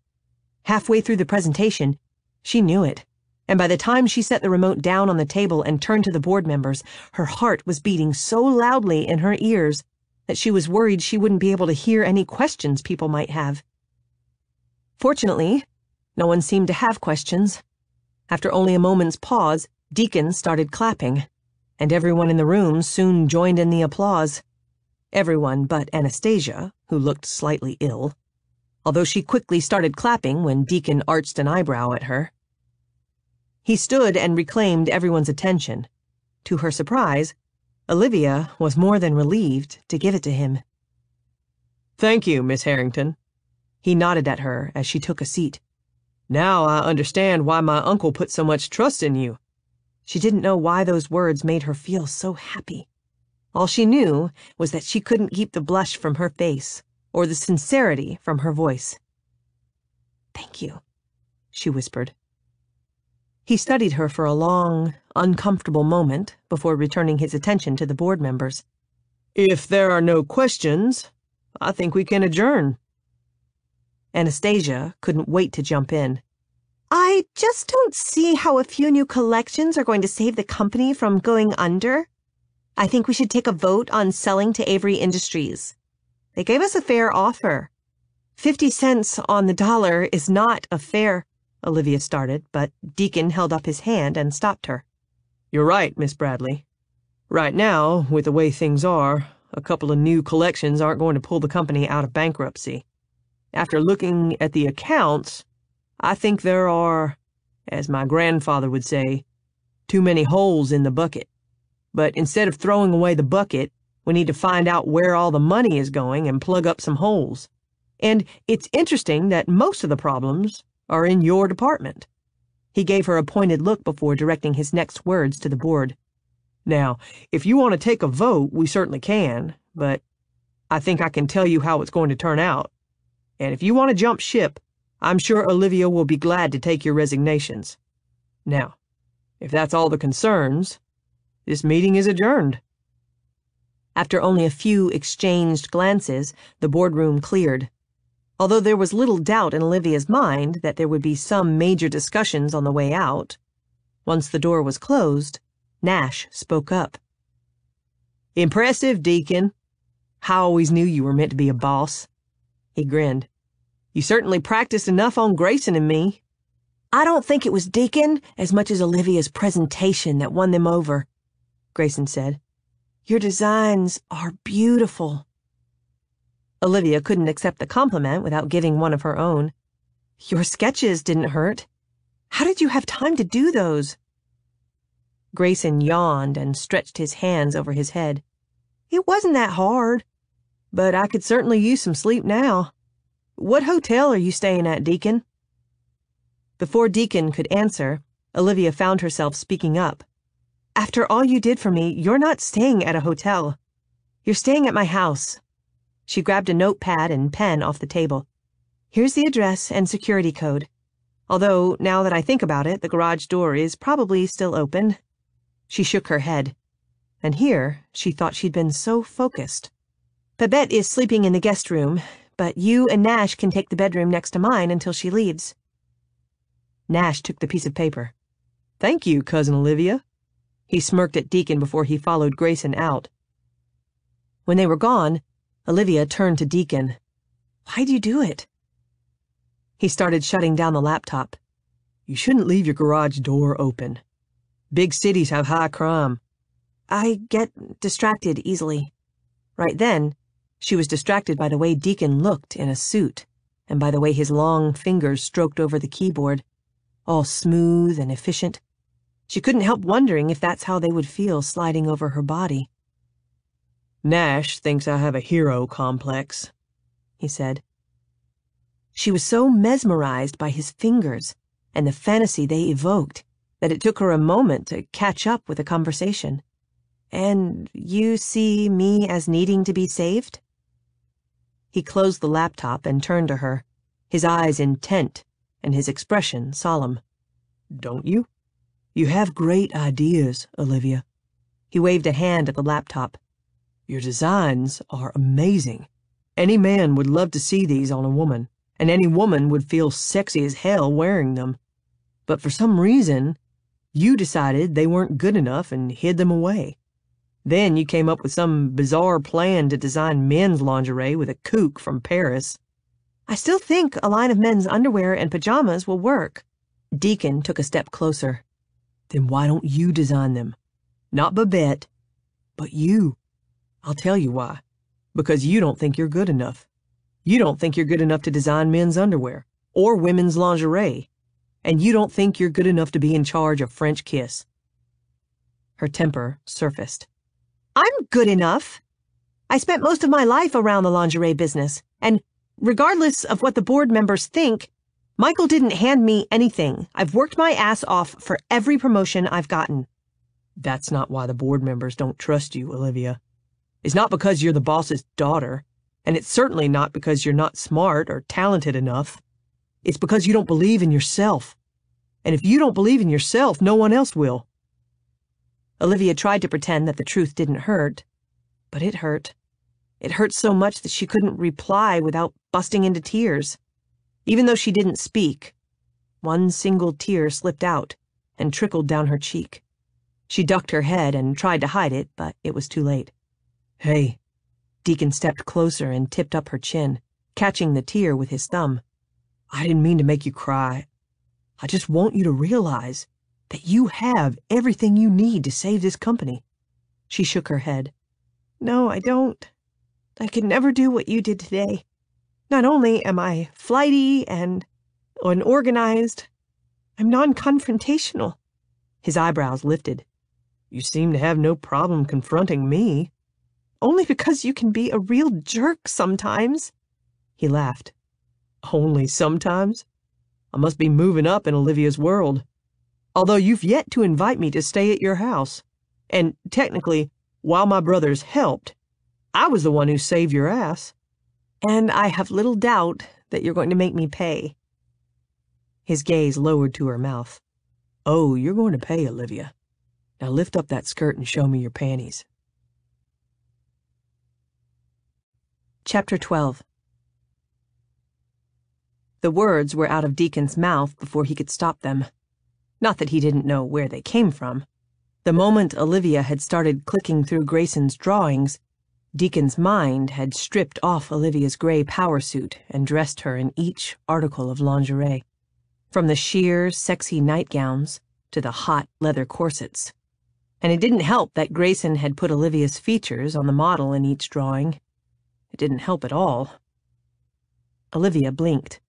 Halfway through the presentation, she knew it, and by the time she set the remote down on the table and turned to the board members, her heart was beating so loudly in her ears that she was worried she wouldn't be able to hear any questions people might have. Fortunately, no one seemed to have questions. After only a moment's pause, Deacon started clapping, and everyone in the room soon joined in the applause. Everyone but Anastasia, who looked slightly ill, although she quickly started clapping when Deacon arched an eyebrow at her. He stood and reclaimed everyone's attention. To her surprise, Olivia was more than relieved to give it to him. Thank you, Miss Harrington. He nodded at her as she took a seat. Now I understand why my uncle put so much trust in you. She didn't know why those words made her feel so happy. All she knew was that she couldn't keep the blush from her face or the sincerity from her voice. Thank you, she whispered. He studied her for a long, uncomfortable moment before returning his attention to the board members. If there are no questions, I think we can adjourn. Anastasia couldn't wait to jump in. I just don't see how a few new collections are going to save the company from going under. I think we should take a vote on selling to Avery Industries. They gave us a fair offer. 50 cents on the dollar is not a fair, Olivia started, but Deacon held up his hand and stopped her. You're right, Miss Bradley. Right now, with the way things are, a couple of new collections aren't going to pull the company out of bankruptcy. After looking at the accounts, I think there are, as my grandfather would say, too many holes in the bucket. But instead of throwing away the bucket, we need to find out where all the money is going and plug up some holes. And it's interesting that most of the problems are in your department." He gave her a pointed look before directing his next words to the board. "Now, if you want to take a vote, we certainly can, but I think I can tell you how it's going to turn out. And if you want to jump ship, I'm sure Olivia will be glad to take your resignations. Now, if that's all the concerns, this meeting is adjourned." After only a few exchanged glances, the boardroom cleared. Although there was little doubt in Olivia's mind that there would be some major discussions on the way out, once the door was closed, Nash spoke up. "Impressive, Deacon. I always knew you were meant to be a boss." He grinned. "You certainly practiced enough on Grayson and me." "I don't think it was Deacon as much as Olivia's presentation that won them over," Grayson said. "Your designs are beautiful." Olivia couldn't accept the compliment without giving one of her own. "Your sketches didn't hurt. How did you have time to do those?" Grayson yawned and stretched his hands over his head. "It wasn't that hard, but I could certainly use some sleep now. What hotel are you staying at, Deacon?" Before Deacon could answer, Olivia found herself speaking up. "After all you did for me, you're not staying at a hotel. You're staying at my house." She grabbed a notepad and pen off the table. "Here's the address and security code. Although, now that I think about it, the garage door is probably still open." She shook her head. And here, she thought she'd been so focused. "Babette is sleeping in the guest room, but you and Nash can take the bedroom next to mine until she leaves." Nash took the piece of paper. "Thank you, Cousin Olivia." He smirked at Deacon before he followed Grayson out. When they were gone, Olivia turned to Deacon. "Why'd you do it?" He started shutting down the laptop. "You shouldn't leave your garage door open. Big cities have high crime." "I get distracted easily." Right then, she was distracted by the way Deacon looked in a suit and by the way his long fingers stroked over the keyboard, all smooth and efficient. She couldn't help wondering if that's how they would feel sliding over her body. "Nash thinks I have a hero complex," he said. She was so mesmerized by his fingers and the fantasy they evoked that it took her a moment to catch up with the conversation. "And you see me as needing to be saved?" He closed the laptop and turned to her, his eyes intent and his expression solemn. "Don't you? You have great ideas, Olivia." He waved a hand at the laptop. "Your designs are amazing. Any man would love to see these on a woman, and any woman would feel sexy as hell wearing them. But for some reason, you decided they weren't good enough and hid them away. Then you came up with some bizarre plan to design men's lingerie with a kook from Paris." "I still think a line of men's underwear and pajamas will work." Deacon took a step closer. "Then why don't you design them? Not Babette, but you. I'll tell you why. Because you don't think you're good enough. You don't think you're good enough to design men's underwear or women's lingerie. And you don't think you're good enough to be in charge of French Kiss." Her temper surfaced. "I'm good enough. I spent most of my life around the lingerie business, and regardless of what the board members think, Michael didn't hand me anything. I've worked my ass off for every promotion I've gotten." "That's not why the board members don't trust you, Olivia. It's not because you're the boss's daughter, and it's certainly not because you're not smart or talented enough. It's because you don't believe in yourself. And if you don't believe in yourself, no one else will." Olivia tried to pretend that the truth didn't hurt, but it hurt. It hurt so much that she couldn't reply without busting into tears. Even though she didn't speak, one single tear slipped out and trickled down her cheek. She ducked her head and tried to hide it, but it was too late. "Hey." Deacon stepped closer and tipped up her chin, catching the tear with his thumb. "I didn't mean to make you cry. I just want you to realize that you have everything you need to save this company." She shook her head. "No, I don't. I could never do what you did today. Not only am I flighty and, unorganized. I'm non-confrontational. His eyebrows lifted. You seem to have no problem confronting me. Only because you can be a real jerk sometimes. He laughed. Only sometimes? I must be moving up in Olivia's world. Although you've yet to invite me to stay at your house. And technically, while my brothers helped, I was the one who saved your ass. And I have little doubt that you're going to make me pay. His gaze lowered to her mouth. Oh, you're going to pay, Olivia. Now lift up that skirt and show me your panties. Chapter 12. The words were out of Deacon's mouth before he could stop them. Not that he didn't know where they came from. The moment Olivia had started clicking through Grayson's drawings, Deacon's mind had stripped off Olivia's gray power suit and dressed her in each article of lingerie, from the sheer, sexy nightgowns to the hot leather corsets. And it didn't help that Grayson had put Olivia's features on the model in each drawing. It didn't help at all. Olivia blinked.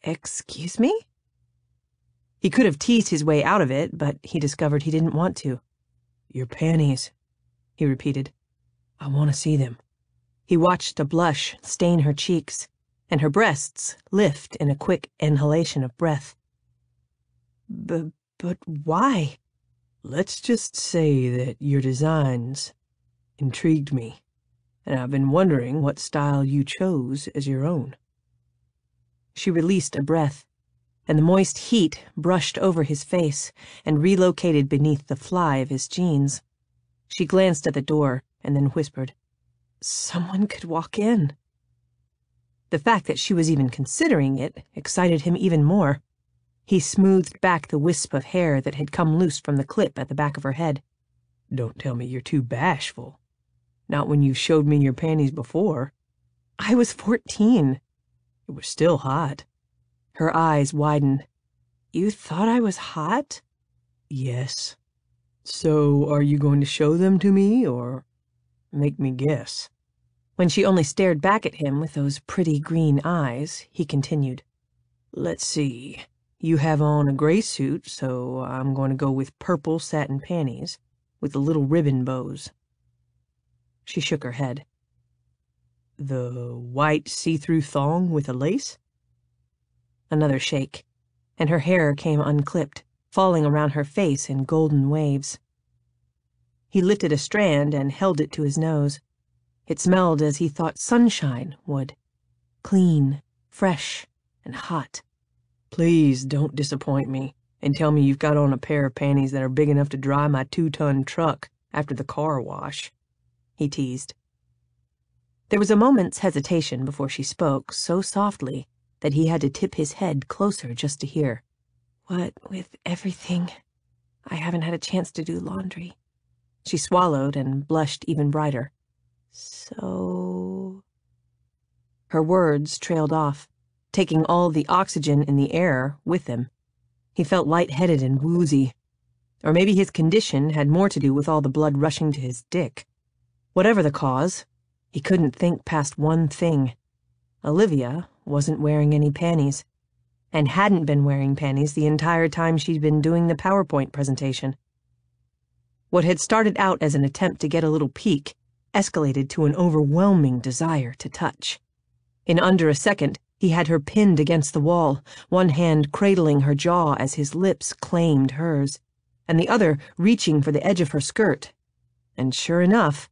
Excuse me? He could have teased his way out of it, but he discovered he didn't want to. Your panties, he repeated. I want to see them. He watched a blush stain her cheeks, and her breasts lift in a quick inhalation of breath. But why? Let's just say that your designs intrigued me, and I've been wondering what style you chose as your own. She released a breath, and the moist heat brushed over his face and relocated beneath the fly of his jeans. She glanced at the door and then whispered, Someone could walk in. The fact that she was even considering it excited him even more. He smoothed back the wisp of hair that had come loose from the clip at the back of her head. Don't tell me you're too bashful. Not when you showed me your panties before. I was 14. It was still hot. Her eyes widened. You thought I was hot? Yes. So are you going to show them to me, or make me guess? When she only stared back at him with those pretty green eyes, he continued. Let's see. You have on a gray suit, so I'm going to go with purple satin panties with the little ribbon bows. She shook her head. The white see-through thong with a lace? Another shake, and her hair came unclipped, falling around her face in golden waves. He lifted a strand and held it to his nose. It smelled as he thought sunshine would. Clean, fresh, and hot. Please don't disappoint me and tell me you've got on a pair of panties that are big enough to dry my 2-ton truck after the car wash, he teased. There was a moment's hesitation before she spoke so softly that he had to tip his head closer just to hear. What with everything, I haven't had a chance to do laundry. She swallowed and blushed even brighter. So... Her words trailed off, taking all the oxygen in the air with them. He felt lightheaded and woozy. Or maybe his condition had more to do with all the blood rushing to his dick. Whatever the cause, he couldn't think past one thing. Olivia wasn't wearing any panties, and hadn't been wearing panties the entire time she'd been doing the PowerPoint presentation. What had started out as an attempt to get a little peek escalated to an overwhelming desire to touch. In under a second, he had her pinned against the wall, one hand cradling her jaw as his lips claimed hers, and the other reaching for the edge of her skirt. And sure enough,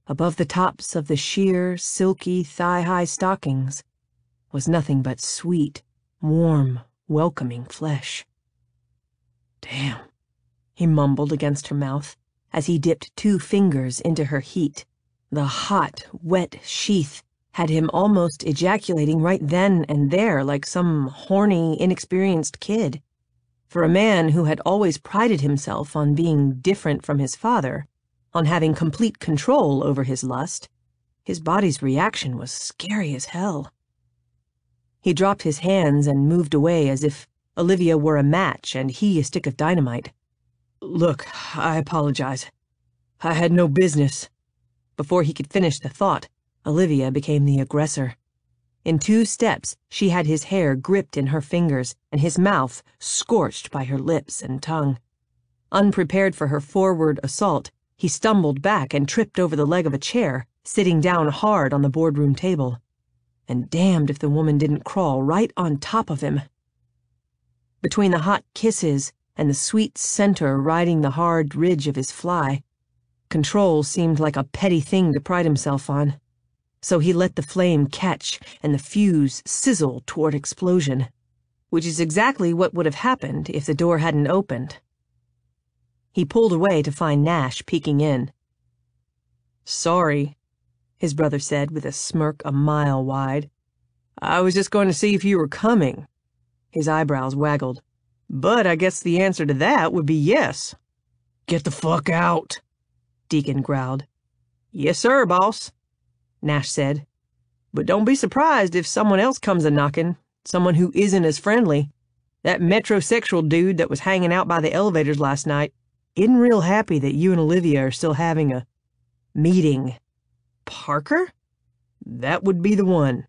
above the tops of the sheer, silky, thigh-high stockings was nothing but sweet, warm, welcoming flesh. Damn, he mumbled against her mouth as he dipped 2 fingers into her heat. The hot, wet sheath had him almost ejaculating right then and there like some horny, inexperienced kid. For a man who had always prided himself on being different from his father, on having complete control over his lust, his body's reaction was scary as hell. He dropped his hands and moved away as if Olivia were a match and he a stick of dynamite. Look, I apologize. I had no business. Before he could finish the thought, Olivia became the aggressor. In 2 steps, she had his hair gripped in her fingers and his mouth scorched by her lips and tongue. Unprepared for her forward assault, he stumbled back and tripped over the leg of a chair, sitting down hard on the boardroom table. And damned if the woman didn't crawl right on top of him. Between the hot kisses and the sweet center riding the hard ridge of his fly, control seemed like a petty thing to pride himself on. So he let the flame catch and the fuse sizzle toward explosion, which is exactly what would have happened if the door hadn't opened. He pulled away to find Nash peeking in. "Sorry," his brother said with a smirk a mile wide. "I was just going to see if you were coming." His eyebrows waggled. "But I guess the answer to that would be yes." "Get the fuck out," Deacon growled. "Yes, sir, boss," Nash said. "But don't be surprised if someone else comes a-knocking, someone who isn't as friendly. That metrosexual dude that was hanging out by the elevators last night isn't real happy that you and Olivia are still having a meeting." "Parker?" "That would be the one."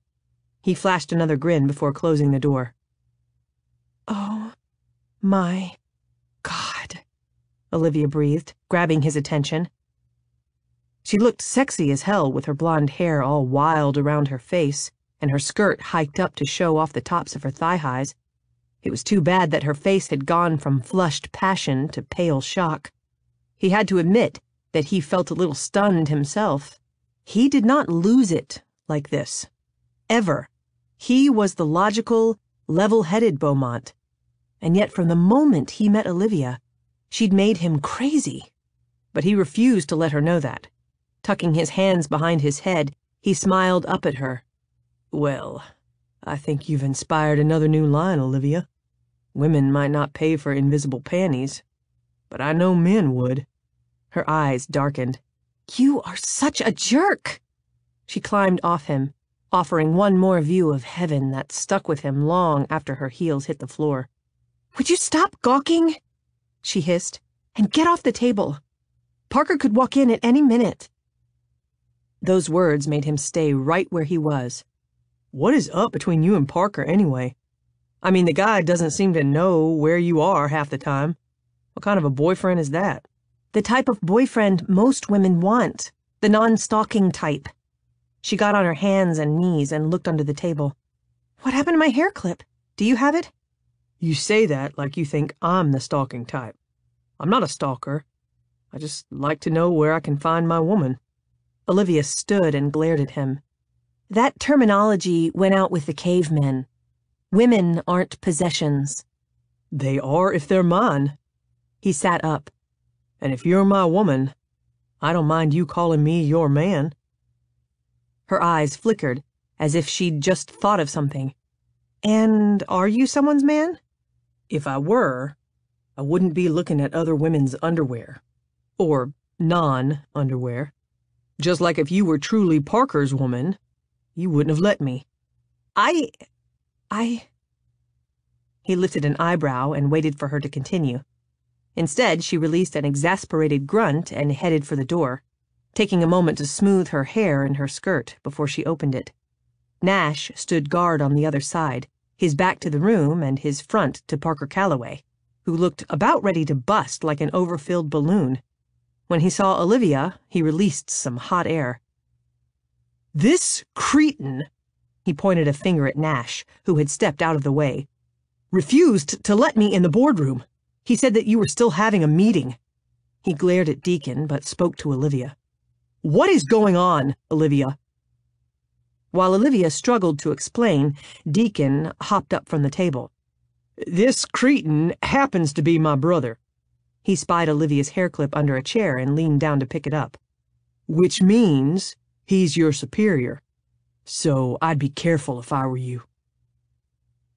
He flashed another grin before closing the door. "Oh, my God," Olivia breathed, grabbing his attention. She looked sexy as hell with her blonde hair all wild around her face and her skirt hiked up to show off the tops of her thigh-highs. It was too bad that her face had gone from flushed passion to pale shock. He had to admit that he felt a little stunned himself. He did not lose it like this. Ever. He was the logical, level-headed Beaumont. And yet from the moment he met Olivia, she'd made him crazy. But he refused to let her know that. Tucking his hands behind his head, he smiled up at her. "Well, I think you've inspired another new line, Olivia. Women might not pay for invisible panties, but I know men would." Her eyes darkened. "You are such a jerk!" She climbed off him, offering one more view of heaven that stuck with him long after her heels hit the floor. "Would you stop gawking?" she hissed, "and get off the table. Parker could walk in at any minute." Those words made him stay right where he was. "What is up between you and Parker, anyway? I mean, the guy doesn't seem to know where you are half the time. What kind of a boyfriend is that?" "The type of boyfriend most women want. The non-stalking type." She got on her hands and knees and looked under the table. "What happened to my hair clip? Do you have it?" "You say that like you think I'm the stalking type. I'm not a stalker. I just like to know where I can find my woman." Olivia stood and glared at him. "That terminology went out with the cavemen. Women aren't possessions." "They are if they're mine." He sat up. "And if you're my woman, I don't mind you calling me your man." Her eyes flickered, as if she'd just thought of something. "And are you someone's man?" "If I were, I wouldn't be looking at other women's underwear. Or non-underwear. Just like if you were truly Parker's woman, you wouldn't have let me." I... He lifted an eyebrow and waited for her to continue. Instead, she released an exasperated grunt and headed for the door, taking a moment to smooth her hair in her skirt before she opened it. Nash stood guard on the other side, his back to the room and his front to Parker Calloway, who looked about ready to bust like an overfilled balloon. When he saw Olivia, he released some hot air. "This cretin," he pointed a finger at Nash, who had stepped out of the way, "refused to let me in the boardroom. He said that you were still having a meeting." He glared at Deacon, but spoke to Olivia. "What is going on, Olivia?" While Olivia struggled to explain, Deacon hopped up from the table. "This cretin happens to be my brother." He spied Olivia's hairclip under a chair and leaned down to pick it up. "Which means he's your superior. So I'd be careful if I were you."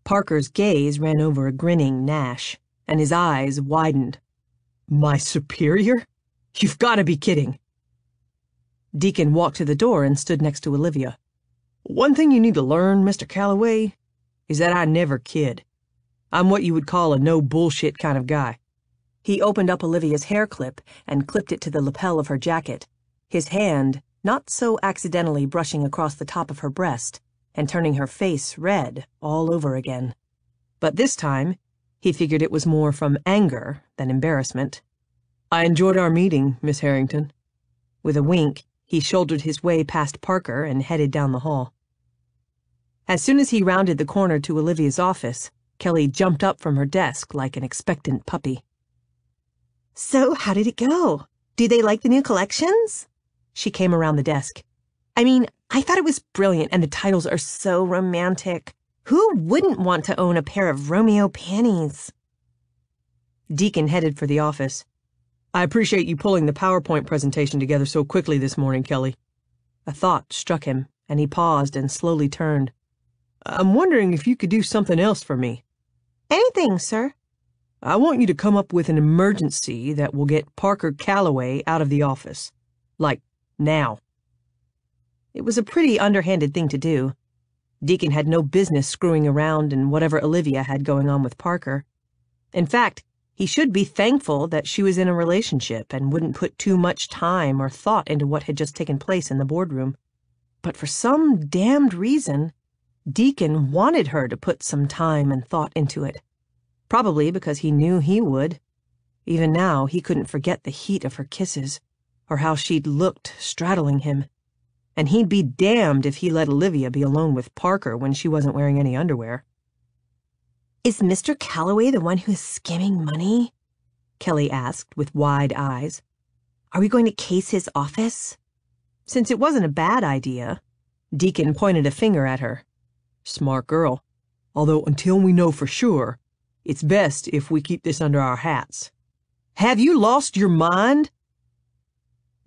Parker's gaze ran over a grinning Nash, and his eyes widened. "My superior? You've got to be kidding." Deacon walked to the door and stood next to Olivia. "One thing you need to learn, Mr. Calloway, is that I never kid. I'm what you would call a no-bullshit kind of guy." He opened up Olivia's hair clip and clipped it to the lapel of her jacket, his hand, not so accidentally brushing across the top of her breast, and turning her face red all over again. But this time, he figured it was more from anger than embarrassment. I enjoyed our meeting, Miss Harrington. With a wink, he shouldered his way past Parker and headed down the hall. As soon as he rounded the corner to Olivia's office, Kelly jumped up from her desk like an expectant puppy. So, how did it go? Do they like the new collections? She came around the desk. I mean, I thought it was brilliant, and the titles are so romantic. Who wouldn't want to own a pair of Romeo panties? Deacon headed for the office. I appreciate you pulling the PowerPoint presentation together so quickly this morning, Kelly. A thought struck him, and he paused and slowly turned. I'm wondering if you could do something else for me. Anything, sir. I want you to come up with an emergency that will get Parker Calloway out of the office. Like, now. It was a pretty underhanded thing to do. Deacon had no business screwing around in whatever Olivia had going on with Parker. In fact, he should be thankful that she was in a relationship and wouldn't put too much time or thought into what had just taken place in the boardroom. But for some damned reason, Deacon wanted her to put some time and thought into it. Probably because he knew he would. Even now, he couldn't forget the heat of her kisses, or how she'd looked straddling him. And he'd be damned if he let Olivia be alone with Parker when she wasn't wearing any underwear. Is Mr. Calloway the one who's skimming money? Kelly asked with wide eyes. Are we going to case his office? Since it wasn't a bad idea, Deacon pointed a finger at her. Smart girl. Although until we know for sure, it's best if we keep this under our hats. Have you lost your mind?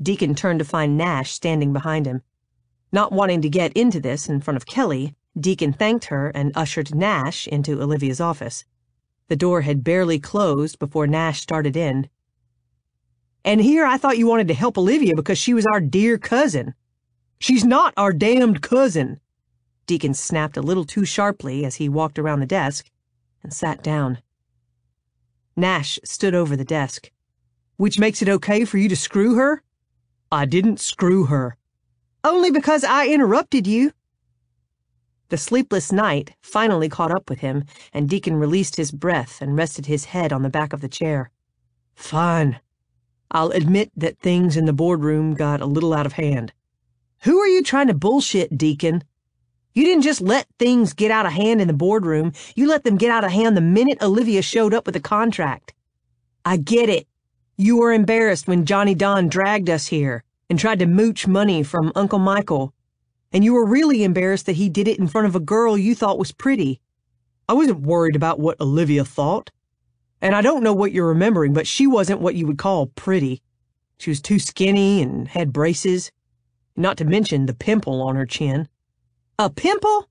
Deacon turned to find Nash standing behind him. Not wanting to get into this in front of Kelly, Deacon thanked her and ushered Nash into Olivia's office. The door had barely closed before Nash started in. And here I thought you wanted to help Olivia because she was our dear cousin. She's not our damned cousin. Deacon snapped a little too sharply as he walked around the desk and sat down. Nash stood over the desk. Which makes it okay for you to screw her? I didn't screw her. Only because I interrupted you. The sleepless night finally caught up with him, and Deacon released his breath and rested his head on the back of the chair. Fine. I'll admit that things in the boardroom got a little out of hand. Who are you trying to bullshit, Deacon? You didn't just let things get out of hand in the boardroom. You let them get out of hand the minute Olivia showed up with a contract. I get it. You were embarrassed when Johnny Don dragged us here and tried to mooch money from Uncle Michael. And you were really embarrassed that he did it in front of a girl you thought was pretty. I wasn't worried about what Olivia thought. And I don't know what you're remembering, but she wasn't what you would call pretty. She was too skinny and had braces, not to mention the pimple on her chin. A pimple?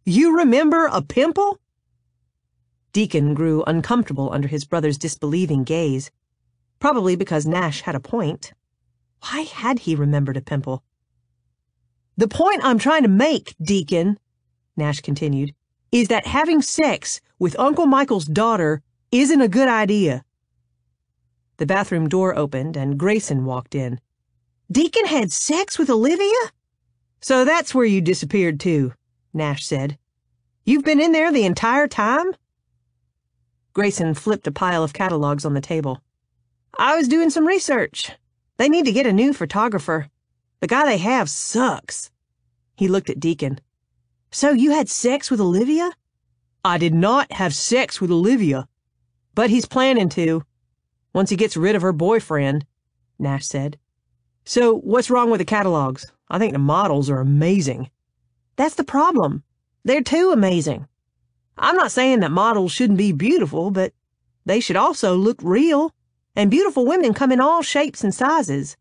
You remember a pimple? Deacon grew uncomfortable under his brother's disbelieving gaze, probably because Nash had a point. Why had he remembered a pimple? The point I'm trying to make, Deacon, Nash continued, is that having sex with Uncle Michael's daughter isn't a good idea. The bathroom door opened and Grayson walked in. Deacon had sex with Olivia? So that's where you disappeared too, Nash said. You've been in there the entire time? Grayson flipped a pile of catalogs on the table. I was doing some research. They need to get a new photographer. The guy they have sucks. He looked at Deacon. So you had sex with Olivia? I did not have sex with Olivia. But he's planning to, once he gets rid of her boyfriend, Nash said. So what's wrong with the catalogs? I think the models are amazing. That's the problem. They're too amazing. I'm not saying that models shouldn't be beautiful, but they should also look real. And beautiful women come in all shapes and sizes.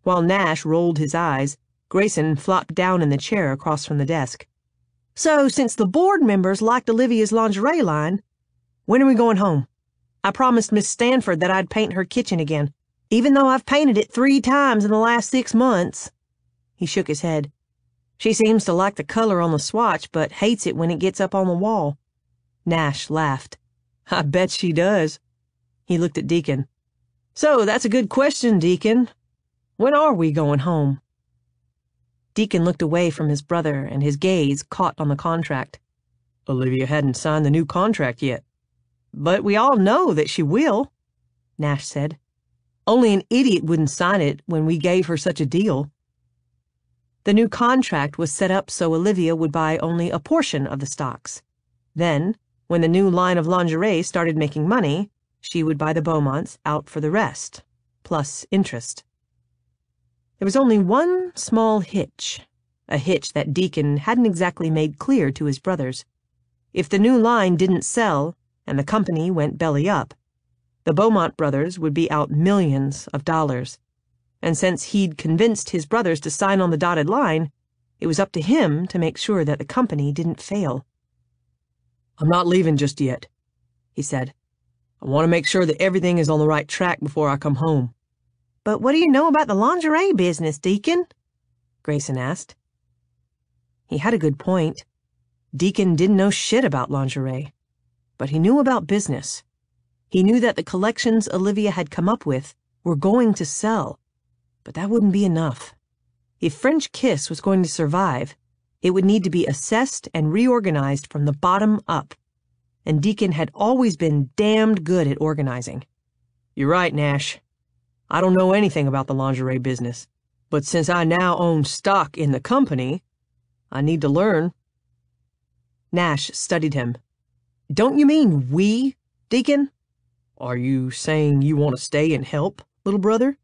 While Nash rolled his eyes, Grayson flopped down in the chair across from the desk. So, since the board members liked Olivia's lingerie line, when are we going home? I promised Miss Stanford that I'd paint her kitchen again, even though I've painted it 3 times in the last 6 months. He shook his head. She seems to like the color on the swatch, but hates it when it gets up on the wall. Nash laughed. I bet she does. He looked at Deacon. So, that's a good question, Deacon. When are we going home? Deacon looked away from his brother, and his gaze caught on the contract. Olivia hadn't signed the new contract yet. But we all know that she will, Nash said. Only an idiot wouldn't sign it when we gave her such a deal. The new contract was set up so Olivia would buy only a portion of the stocks. Then, when the new line of lingerie started making money, she would buy the Beaumonts out for the rest, plus interest. There was only one small hitch, a hitch that Deacon hadn't exactly made clear to his brothers. If the new line didn't sell and the company went belly up, the Beaumont brothers would be out millions of dollars. And since he'd convinced his brothers to sign on the dotted line, it was up to him to make sure that the company didn't fail. I'm not leaving just yet, he said. I want to make sure that everything is on the right track before I come home. But what do you know about the lingerie business, Deacon? Grayson asked. He had a good point. Deacon didn't know shit about lingerie, but he knew about business. He knew that the collections Olivia had come up with were going to sell, but that wouldn't be enough. If French Kiss was going to survive, it would need to be assessed and reorganized from the bottom up, and Deacon had always been damned good at organizing. You're right, Nash. I don't know anything about the lingerie business, but since I now own stock in the company, I need to learn. Nash studied him. Don't you mean we, Deacon? Are you saying you want to stay and help, little brother?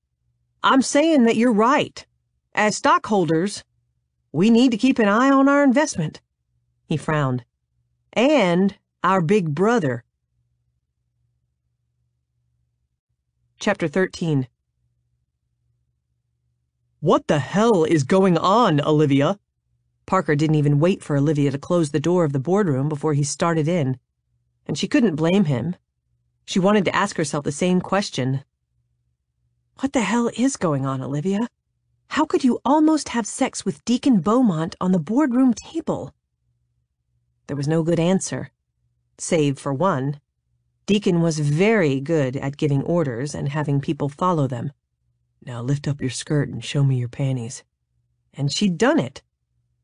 I'm saying that you're right. As stockholders, we need to keep an eye on our investment. He frowned. And our big brother. Chapter 13. What the hell is going on, Olivia? Parker didn't even wait for Olivia to close the door of the boardroom before he started in, and she couldn't blame him. She wanted to ask herself the same question. What the hell is going on, Olivia? How could you almost have sex with Deacon Beaumont on the boardroom table? There was no good answer, save for one. Deacon was very good at giving orders and having people follow them. Now lift up your skirt and show me your panties. And she'd done it.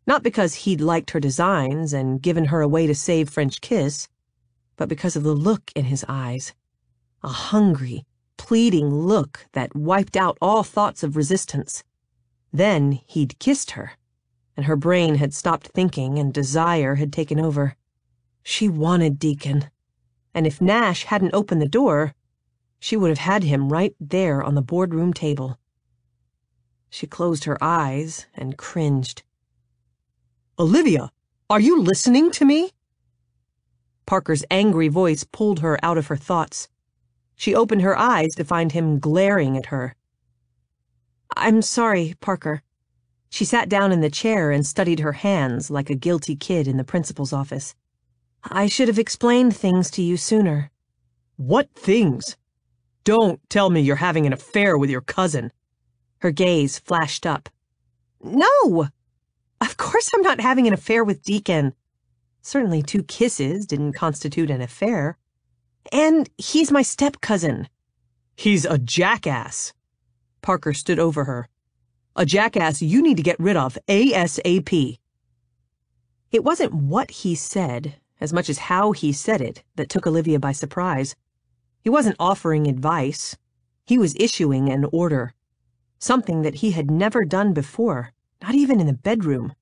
Not because he'd liked her designs and given her a way to save French Kiss, but because of the look in his eyes. A hungry, pleading look that wiped out all thoughts of resistance. Then he'd kissed her, and her brain had stopped thinking and desire had taken over. She wanted Deacon, and if Nash hadn't opened the door, she would have had him right there on the boardroom table. She closed her eyes and cringed. Olivia, are you listening to me? Parker's angry voice pulled her out of her thoughts. She opened her eyes to find him glaring at her. I'm sorry, Parker. She sat down in the chair and studied her hands like a guilty kid in the principal's office. I should have explained things to you sooner. What things? Don't tell me you're having an affair with your cousin. Her gaze flashed up. No! Of course I'm not having an affair with Deacon. Certainly 2 kisses didn't constitute an affair. And he's my step-cousin. He's a jackass. Parker stood over her. A jackass you need to get rid of ASAP. It wasn't what he said, as much as how he said it, that took Olivia by surprise. He wasn't offering advice. He was issuing an order. Something that he had never done before, not even in the bedroom.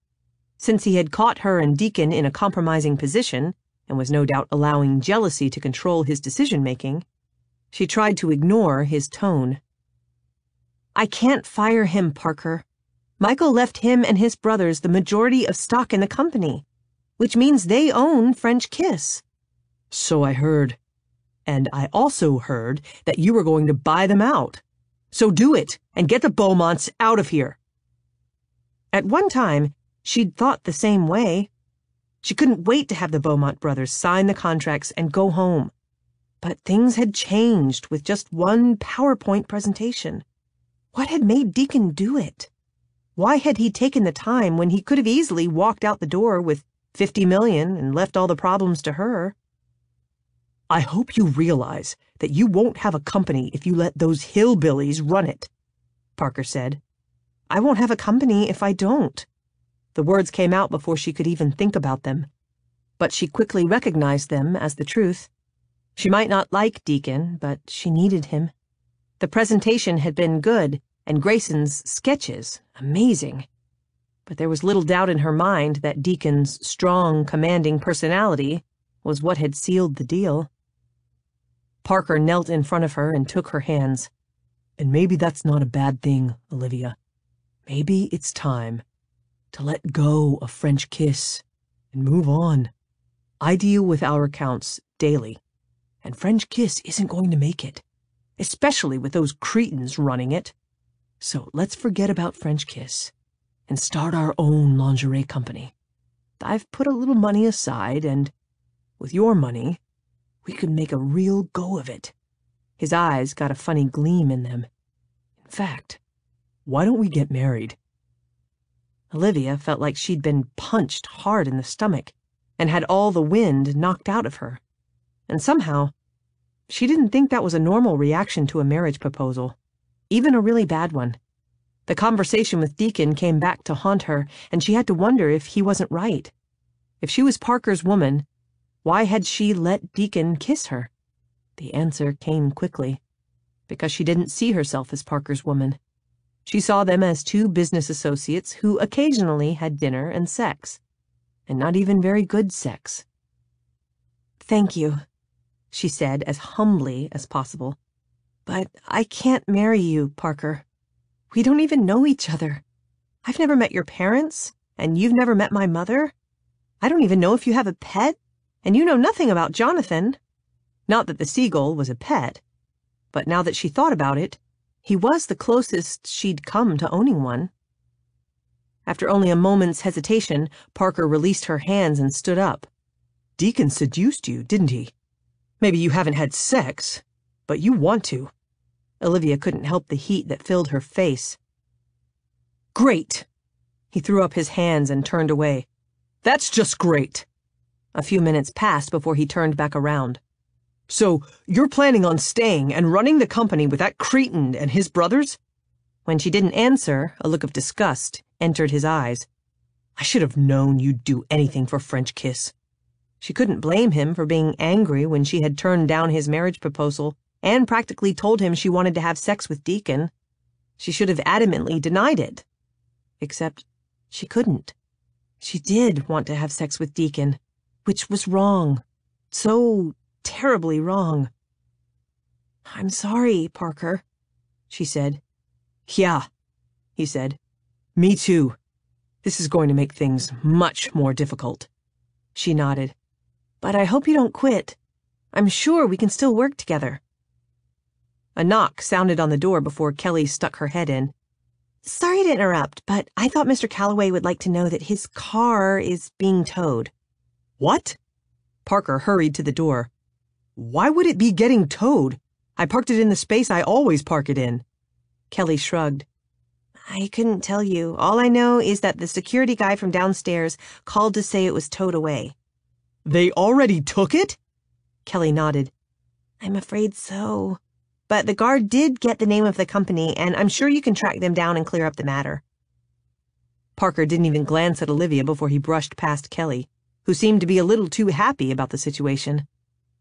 Since he had caught her and Deacon in a compromising position, and was no doubt allowing jealousy to control his decision-making, she tried to ignore his tone. I can't fire him, Parker. Michael left him and his brothers the majority of stock in the company, which means they own French Kiss. So I heard. And I also heard that you were going to buy them out. So do it, and get the Beaumonts out of here. At one time, she'd thought the same way. She couldn't wait to have the Beaumont brothers sign the contracts and go home. But things had changed with just one PowerPoint presentation. What had made Deacon do it? Why had he taken the time when he could have easily walked out the door with $50 million and left all the problems to her? I hope you realize that you won't have a company if you let those hillbillies run it, Parker said. I won't have a company if I don't. The words came out before she could even think about them. But she quickly recognized them as the truth. She might not like Deacon, but she needed him. The presentation had been good, and Grayson's sketches amazing. But there was little doubt in her mind that Deacon's strong, commanding personality was what had sealed the deal. Parker knelt in front of her and took her hands. "And maybe that's not a bad thing, Olivia. Maybe it's time to let go of French kiss and move on. I deal with our accounts daily, and French kiss isn't going to make it, especially with those cretins running it. So let's forget about French kiss and start our own lingerie company. I've put a little money aside, and with your money, we could make a real go of it." His eyes got a funny gleam in them. "In fact, why don't we get married?" Olivia felt like she'd been punched hard in the stomach and had all the wind knocked out of her. And somehow, she didn't think that was a normal reaction to a marriage proposal, even a really bad one. The conversation with Deacon came back to haunt her, and she had to wonder if he wasn't right. If she was Parker's woman, why had she let Deacon kiss her? The answer came quickly. Because she didn't see herself as Parker's woman. She saw them as two business associates who occasionally had dinner and sex, and not even very good sex. "Thank you," she said as humbly as possible. "But I can't marry you, Parker. We don't even know each other. I've never met your parents, and you've never met my mother. I don't even know if you have a pet, and you know nothing about Jonathan." Not that the seagull was a pet, but now that she thought about it, he was the closest she'd come to owning one. After only a moment's hesitation, Parker released her hands and stood up. "Deacon seduced you, didn't he? Maybe you haven't had sex, but you want to." Olivia couldn't help the heat that filled her face. "Great!" He threw up his hands and turned away. "That's just great!" A few minutes passed before he turned back around. "So, you're planning on staying and running the company with that cretin and his brothers?" When she didn't answer, a look of disgust entered his eyes. "I should have known you'd do anything for French kiss." She couldn't blame him for being angry when she had turned down his marriage proposal and practically told him she wanted to have sex with Deacon. She should have adamantly denied it. Except she couldn't. She did want to have sex with Deacon, which was wrong. So terribly wrong. "I'm sorry, Parker," she said. "Yeah," he said. "Me too. This is going to make things much more difficult." She nodded. "But I hope you don't quit. I'm sure we can still work together." A knock sounded on the door before Kelly stuck her head in. "Sorry to interrupt, but I thought Mr. Calloway would like to know that his car is being towed." "What?" Parker hurried to the door. "Why would it be getting towed? I parked it in the space I always park it in." Kelly shrugged. "I couldn't tell you. All I know is that the security guy from downstairs called to say it was towed away." "They already took it?" Kelly nodded. "I'm afraid so. But the guard did get the name of the company, and I'm sure you can track them down and clear up the matter." Parker didn't even glance at Olivia before he brushed past Kelly, who seemed to be a little too happy about the situation,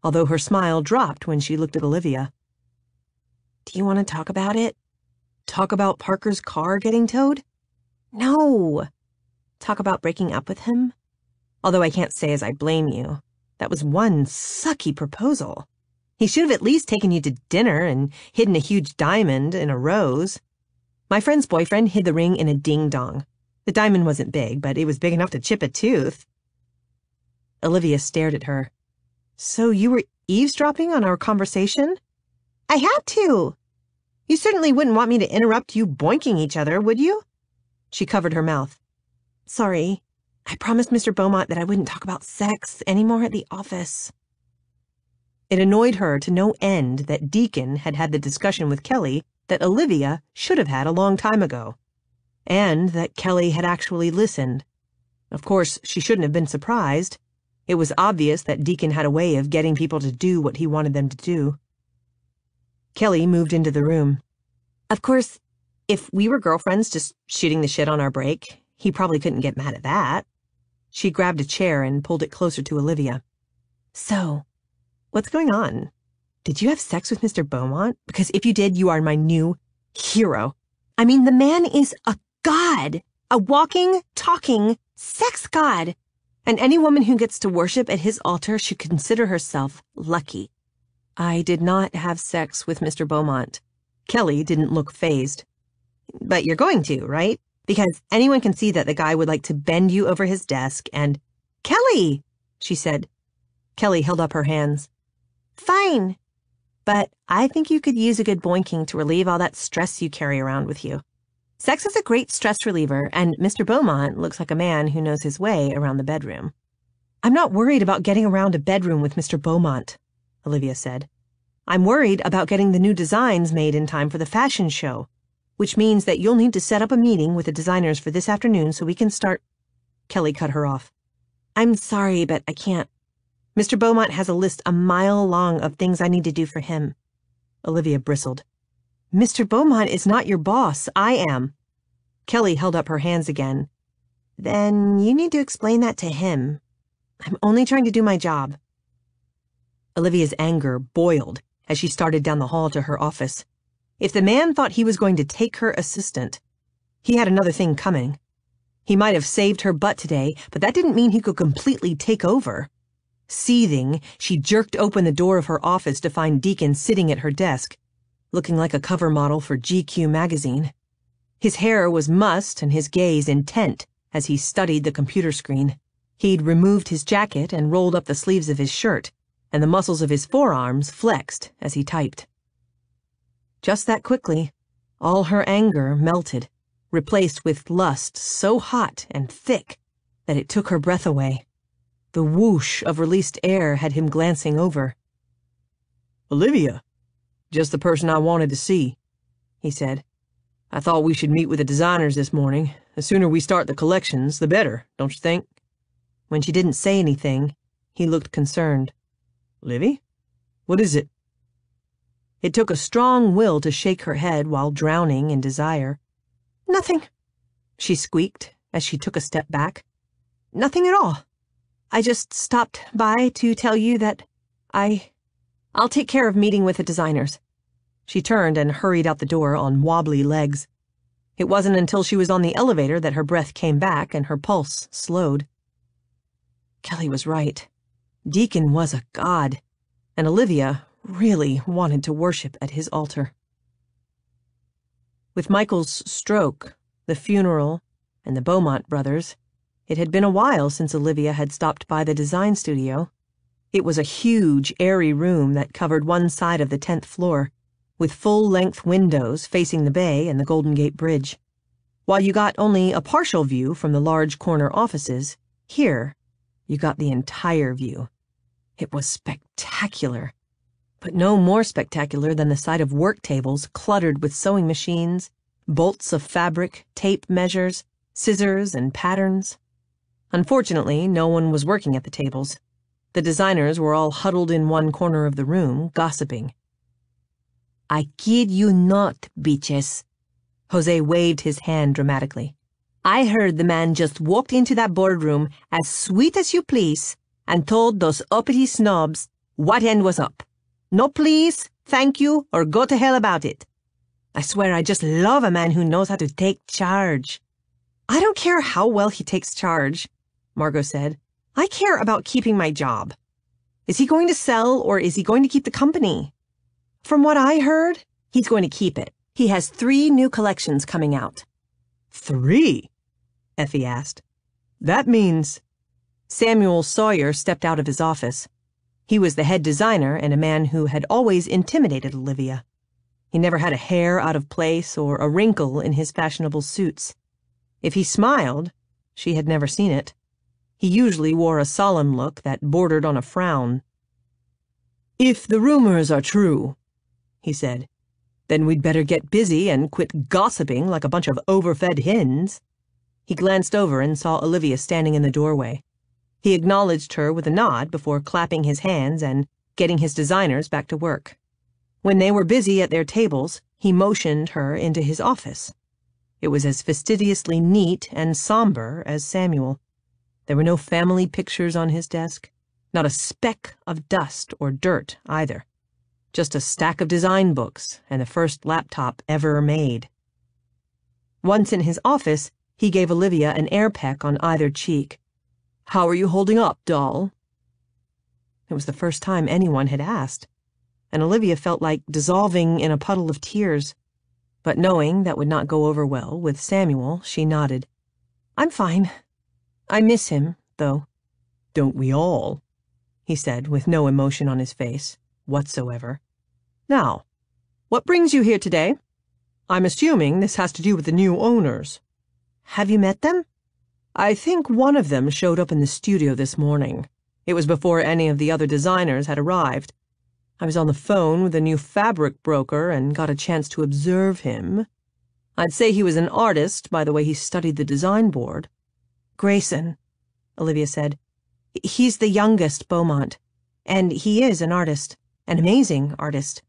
although her smile dropped when she looked at Olivia. "Do you want to talk about it? Talk about Parker's car getting towed?" "No. Talk about breaking up with him? Although I can't say as I blame you. That was one sucky proposal. He should have at least taken you to dinner and hidden a huge diamond in a rose. My friend's boyfriend hid the ring in a ding-dong. The diamond wasn't big, but it was big enough to chip a tooth." Olivia stared at her. "So you were eavesdropping on our conversation?" "I had to. You certainly wouldn't want me to interrupt you boinking each other, would you?" She covered her mouth. "Sorry. I promised Mr. Beaumont that I wouldn't talk about sex anymore at the office." It annoyed her to no end that Deacon had had the discussion with Kelly that Olivia should have had a long time ago, and that Kelly had actually listened. Of course, she shouldn't have been surprised. It was obvious that Deacon had a way of getting people to do what he wanted them to do. Kelly moved into the room. "Of course, if we were girlfriends just shooting the shit on our break, He probably couldn't get mad at that. She grabbed a chair and pulled it closer to Olivia. So, what's going on? Did you have sex with Mr. Beaumont? Because if you did, you are my new hero. I mean, the man is a god. A walking, talking sex god. And any woman who gets to worship at his altar should consider herself lucky. I did not have sex with Mr. Beaumont. Kelly didn't look fazed. But you're going to, right? Because anyone can see that the guy would like to bend you over his desk and... Kelly, she said. Kelly held up her hands. Fine. But I think you could use a good boinking to relieve all that stress you carry around with you. Sex is a great stress reliever, and Mr. Beaumont looks like a man who knows his way around the bedroom. I'm not worried about getting around a bedroom with Mr. Beaumont, Olivia said. I'm worried about getting the new designs made in time for the fashion show, which means that you'll need to set up a meeting with the designers for this afternoon so we can start... Kelly cut her off. I'm sorry, but I can't. Mr. Beaumont has a list a mile long of things I need to do for him. Olivia bristled. Mr. Beaumont is not your boss. I am. Kelly held up her hands again. Then you need to explain that to him. I'm only trying to do my job. Olivia's anger boiled as she started down the hall to her office. If the man thought he was going to take her assistant, he had another thing coming. He might have saved her butt today, but that didn't mean he could completely take over. Seething, she jerked open the door of her office to find Deacon sitting at her desk, looking like a cover model for GQ magazine. His hair was mussed and his gaze intent as he studied the computer screen. He'd removed his jacket and rolled up the sleeves of his shirt, and the muscles of his forearms flexed as he typed. Just that quickly, all her anger melted, replaced with lust so hot and thick that it took her breath away. The whoosh of released air had him glancing over. Olivia, just the person I wanted to see, he said. I thought we should meet with the designers this morning. The sooner we start the collections, the better, don't you think? When she didn't say anything, he looked concerned. Livy? What is it? It took a strong will to shake her head while drowning in desire. Nothing, she squeaked as she took a step back. Nothing at all. I just stopped by to tell you that I'll take care of meeting with the designers. She turned and hurried out the door on wobbly legs. It wasn't until she was on the elevator that her breath came back and her pulse slowed. Kelly was right. Deacon was a god, and Olivia really wanted to worship at his altar. With Michael's stroke, the funeral, and the Beaumont brothers, it had been a while since Olivia had stopped by the design studio. It was a huge, airy room that covered one side of the 10th floor, with full-length windows facing the bay and the Golden Gate Bridge. While you got only a partial view from the large corner offices, here you got the entire view. It was spectacular, but no more spectacular than the sight of work tables cluttered with sewing machines, bolts of fabric, tape measures, scissors, and patterns. Unfortunately, no one was working at the tables. The designers were all huddled in one corner of the room, gossiping. I kid you not, bitches. Jose waved his hand dramatically. I heard the man just walked into that boardroom as sweet as you please and told those uppity snobs what end was up. No please, thank you, or go to hell about it. I swear I just love a man who knows how to take charge. I don't care how well he takes charge, Margot said. I care about keeping my job. Is he going to sell or is he going to keep the company? From what I heard, he's going to keep it. He has 3 new collections coming out. 3? Effie asked. That means... Samuel Sawyer stepped out of his office. He was the head designer and a man who had always intimidated Olivia. He never had a hair out of place or a wrinkle in his fashionable suits. If he smiled, she had never seen it. He usually wore a solemn look that bordered on a frown. If the rumors are true, he said, then we'd better get busy and quit gossiping like a bunch of overfed hens. He glanced over and saw Olivia standing in the doorway. He acknowledged her with a nod before clapping his hands and getting his designers back to work. When they were busy at their tables, he motioned her into his office. It was as fastidiously neat and somber as Samuel. There were no family pictures on his desk, not a speck of dust or dirt either. Just a stack of design books and the first laptop ever made. Once in his office, he gave Olivia an air peck on either cheek. "How are you holding up, doll?" It was the first time anyone had asked, and Olivia felt like dissolving in a puddle of tears. But knowing that would not go over well with Samuel, she nodded. "I'm fine. I miss him, though." "Don't we all?" he said, with no emotion on his face whatsoever. "Now, what brings you here today? I'm assuming this has to do with the new owners." "Have you met them?" "I think one of them showed up in the studio this morning. It was before any of the other designers had arrived. I was on the phone with a new fabric broker and got a chance to observe him. I'd say he was an artist by the way he studied the design board." "Grayson," Olivia said. "He's the youngest Beaumont, and he is an artist, an amazing artist.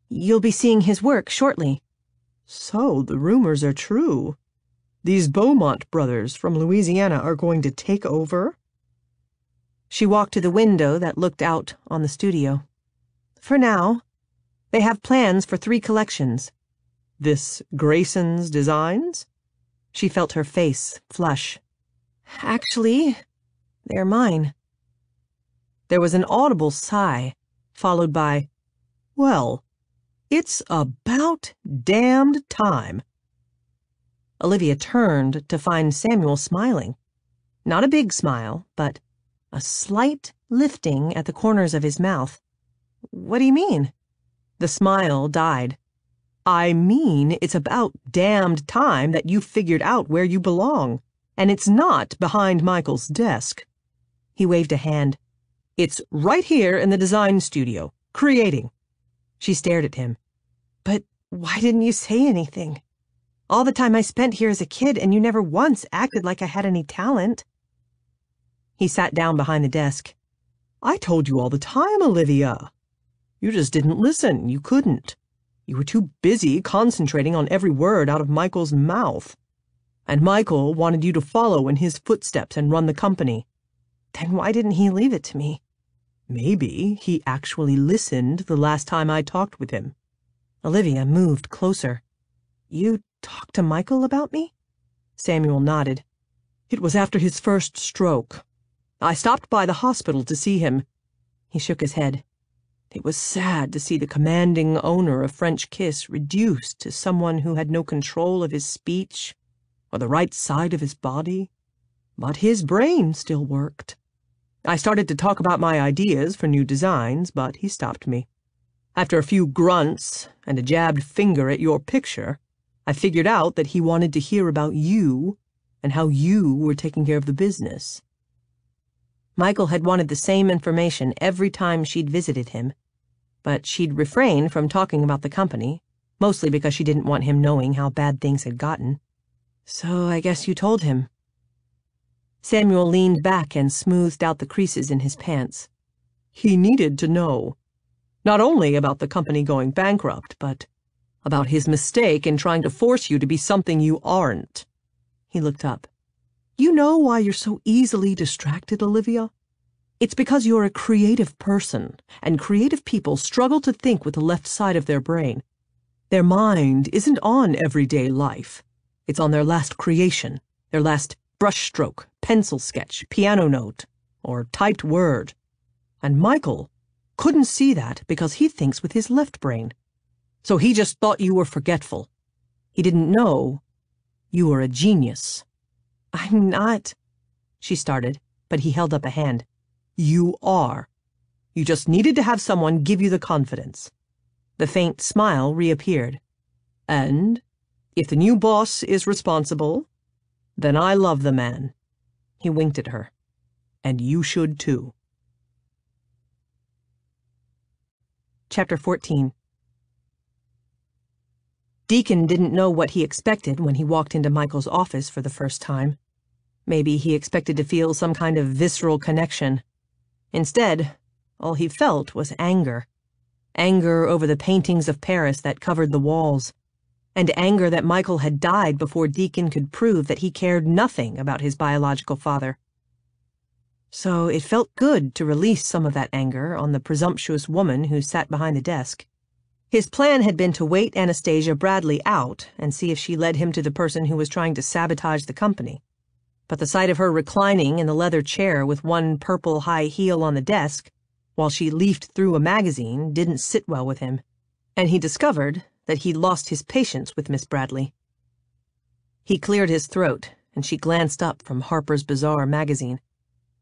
You'll be seeing his work shortly." "So the rumors are true. These Beaumont brothers from Louisiana are going to take over?" She walked to the window that looked out on the studio. "For now. They have plans for 3 collections." "This Grayson's designs?" She felt her face flush. "Actually, they're mine." There was an audible sigh, followed by, "Well, it's about damned time." Olivia turned to find Samuel smiling. Not a big smile, but a slight lifting at the corners of his mouth. "What do you mean?" The smile died. "I mean it's about damned time that you figured out where you belong, and it's not behind Michael's desk." He waved a hand. "It's right here in the design studio, creating." She stared at him. "But why didn't you say anything? All the time I spent here as a kid, and you never once acted like I had any talent." He sat down behind the desk. "I told you all the time, Olivia. You just didn't listen. You couldn't. You were too busy concentrating on every word out of Michael's mouth. And Michael wanted you to follow in his footsteps and run the company." "Then why didn't he leave it to me?" "Maybe he actually listened the last time I talked with him." Olivia moved closer. "You talked to Michael about me?" Samuel nodded. "It was after his first stroke. I stopped by the hospital to see him." He shook his head. "It was sad to see the commanding owner of French Kiss reduced to someone who had no control of his speech or the right side of his body. But his brain still worked. I started to talk about my ideas for new designs, but he stopped me. After a few grunts and a jabbed finger at your picture, I figured out that he wanted to hear about you and how you were taking care of the business." Michael had wanted the same information every time she'd visited him, but she'd refrained from talking about the company, mostly because she didn't want him knowing how bad things had gotten. "So I guess you told him." Samuel leaned back and smoothed out the creases in his pants. "He needed to know. Not only about the company going bankrupt, but about his mistake in trying to force you to be something you aren't." He looked up. "You know why you're so easily distracted, Olivia? It's because you're a creative person, and creative people struggle to think with the left side of their brain. Their mind isn't on everyday life. It's on their last creation, their last brushstroke, pencil sketch, piano note, or typed word. And Michael couldn't see that because he thinks with his left brain. So he just thought you were forgetful. He didn't know you were a genius." "I'm not," she started, but he held up a hand. "You are. You just needed to have someone give you the confidence." The faint smile reappeared. "And if the new boss is responsible, then I love the man." He winked at her. "And you should too." Chapter 14. Deacon didn't know what he expected when he walked into Michael's office for the first time. Maybe he expected to feel some kind of visceral connection. Instead, all he felt was anger. Anger over the paintings of Paris that covered the walls. and anger that Michael had died before Deacon could prove that he cared nothing about his biological father. So it felt good to release some of that anger on the presumptuous woman who sat behind the desk. His plan had been to wait Anastasia Bradley out and see if she led him to the person who was trying to sabotage the company. But the sight of her reclining in the leather chair with one purple high heel on the desk, while she leafed through a magazine, didn't sit well with him, and he discovered that he'd lost his patience with Miss Bradley. He cleared his throat, and she glanced up from Harper's Bazaar magazine.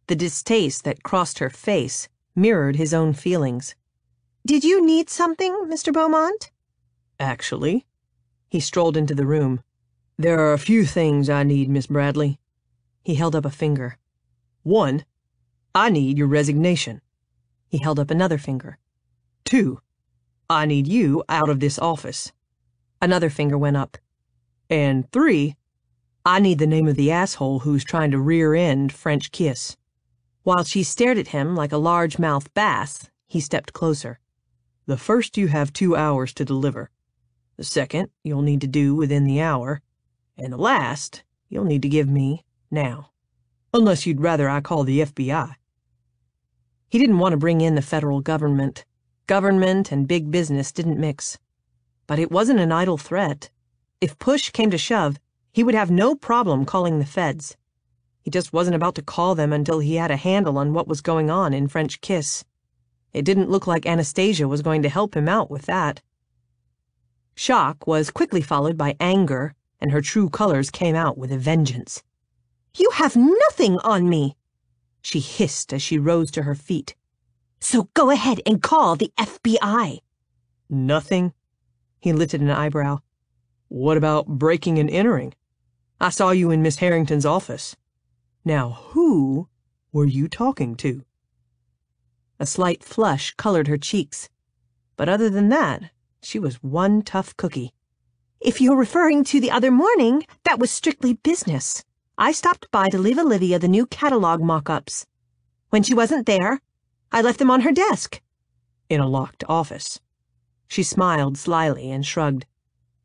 The distaste that crossed her face mirrored his own feelings. Did you need something, Mr. Beaumont? Actually, he strolled into the room. There are a few things I need, Miss Bradley. He held up a finger. 1, I need your resignation. He held up another finger. 2, I need you out of this office. Another finger went up. And 3, I need the name of the asshole who's trying to rear-end French Kiss. While she stared at him like a large-mouthed bass, he stepped closer. The first you have 2 hours to deliver. The second you'll need to do within the hour. And the last you'll need to give me now. Unless you'd rather I call the FBI. He didn't want to bring in the federal government. Government and big business didn't mix. But it wasn't an idle threat. If push came to shove, he would have no problem calling the feds. He just wasn't about to call them until he had a handle on what was going on in French Kiss. It didn't look like Anastasia was going to help him out with that. Shock was quickly followed by anger, and her true colors came out with a vengeance. You have nothing on me, she hissed as she rose to her feet. So go ahead and call the FBI. Nothing? He lifted an eyebrow. What about breaking and entering? I saw you in Miss Harrington's office. Now, who were you talking to? A slight flush colored her cheeks, but other than that, she was one tough cookie. If you're referring to the other morning, that was strictly business. I stopped by to leave Olivia the new catalog mock-ups. When she wasn't there, I left them on her desk. In a locked office. She smiled slyly and shrugged.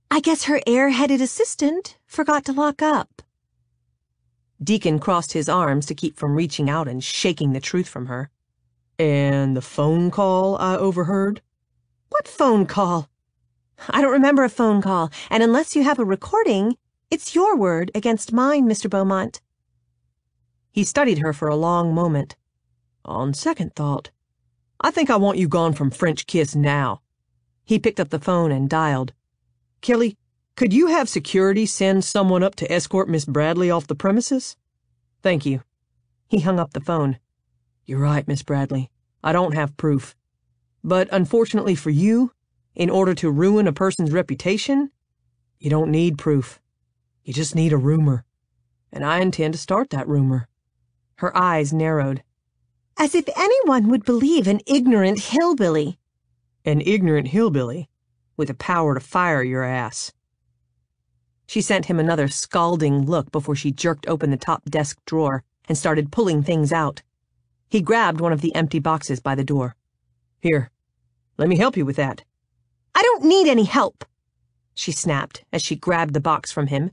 I guess her air-headed assistant forgot to lock up. Deacon crossed his arms to keep from reaching out and shaking the truth from her. And the phone call I overheard? What phone call? I don't remember a phone call, and unless you have a recording, it's your word against mine, Mr. Beaumont. He studied her for a long moment. On second thought, I think I want you gone from French Kiss now. He picked up the phone and dialed. Kelly, could you have security send someone up to escort Miss Bradley off the premises? Thank you. He hung up the phone. You're right, Miss Bradley. I don't have proof. But unfortunately for you, in order to ruin a person's reputation, you don't need proof. You just need a rumor. And I intend to start that rumor. Her eyes narrowed. As if anyone would believe an ignorant hillbilly. An ignorant hillbilly with the power to fire your ass. She sent him another scalding look before she jerked open the top desk drawer and started pulling things out. He grabbed one of the empty boxes by the door. Here, let me help you with that. I don't need any help, she snapped as she grabbed the box from him.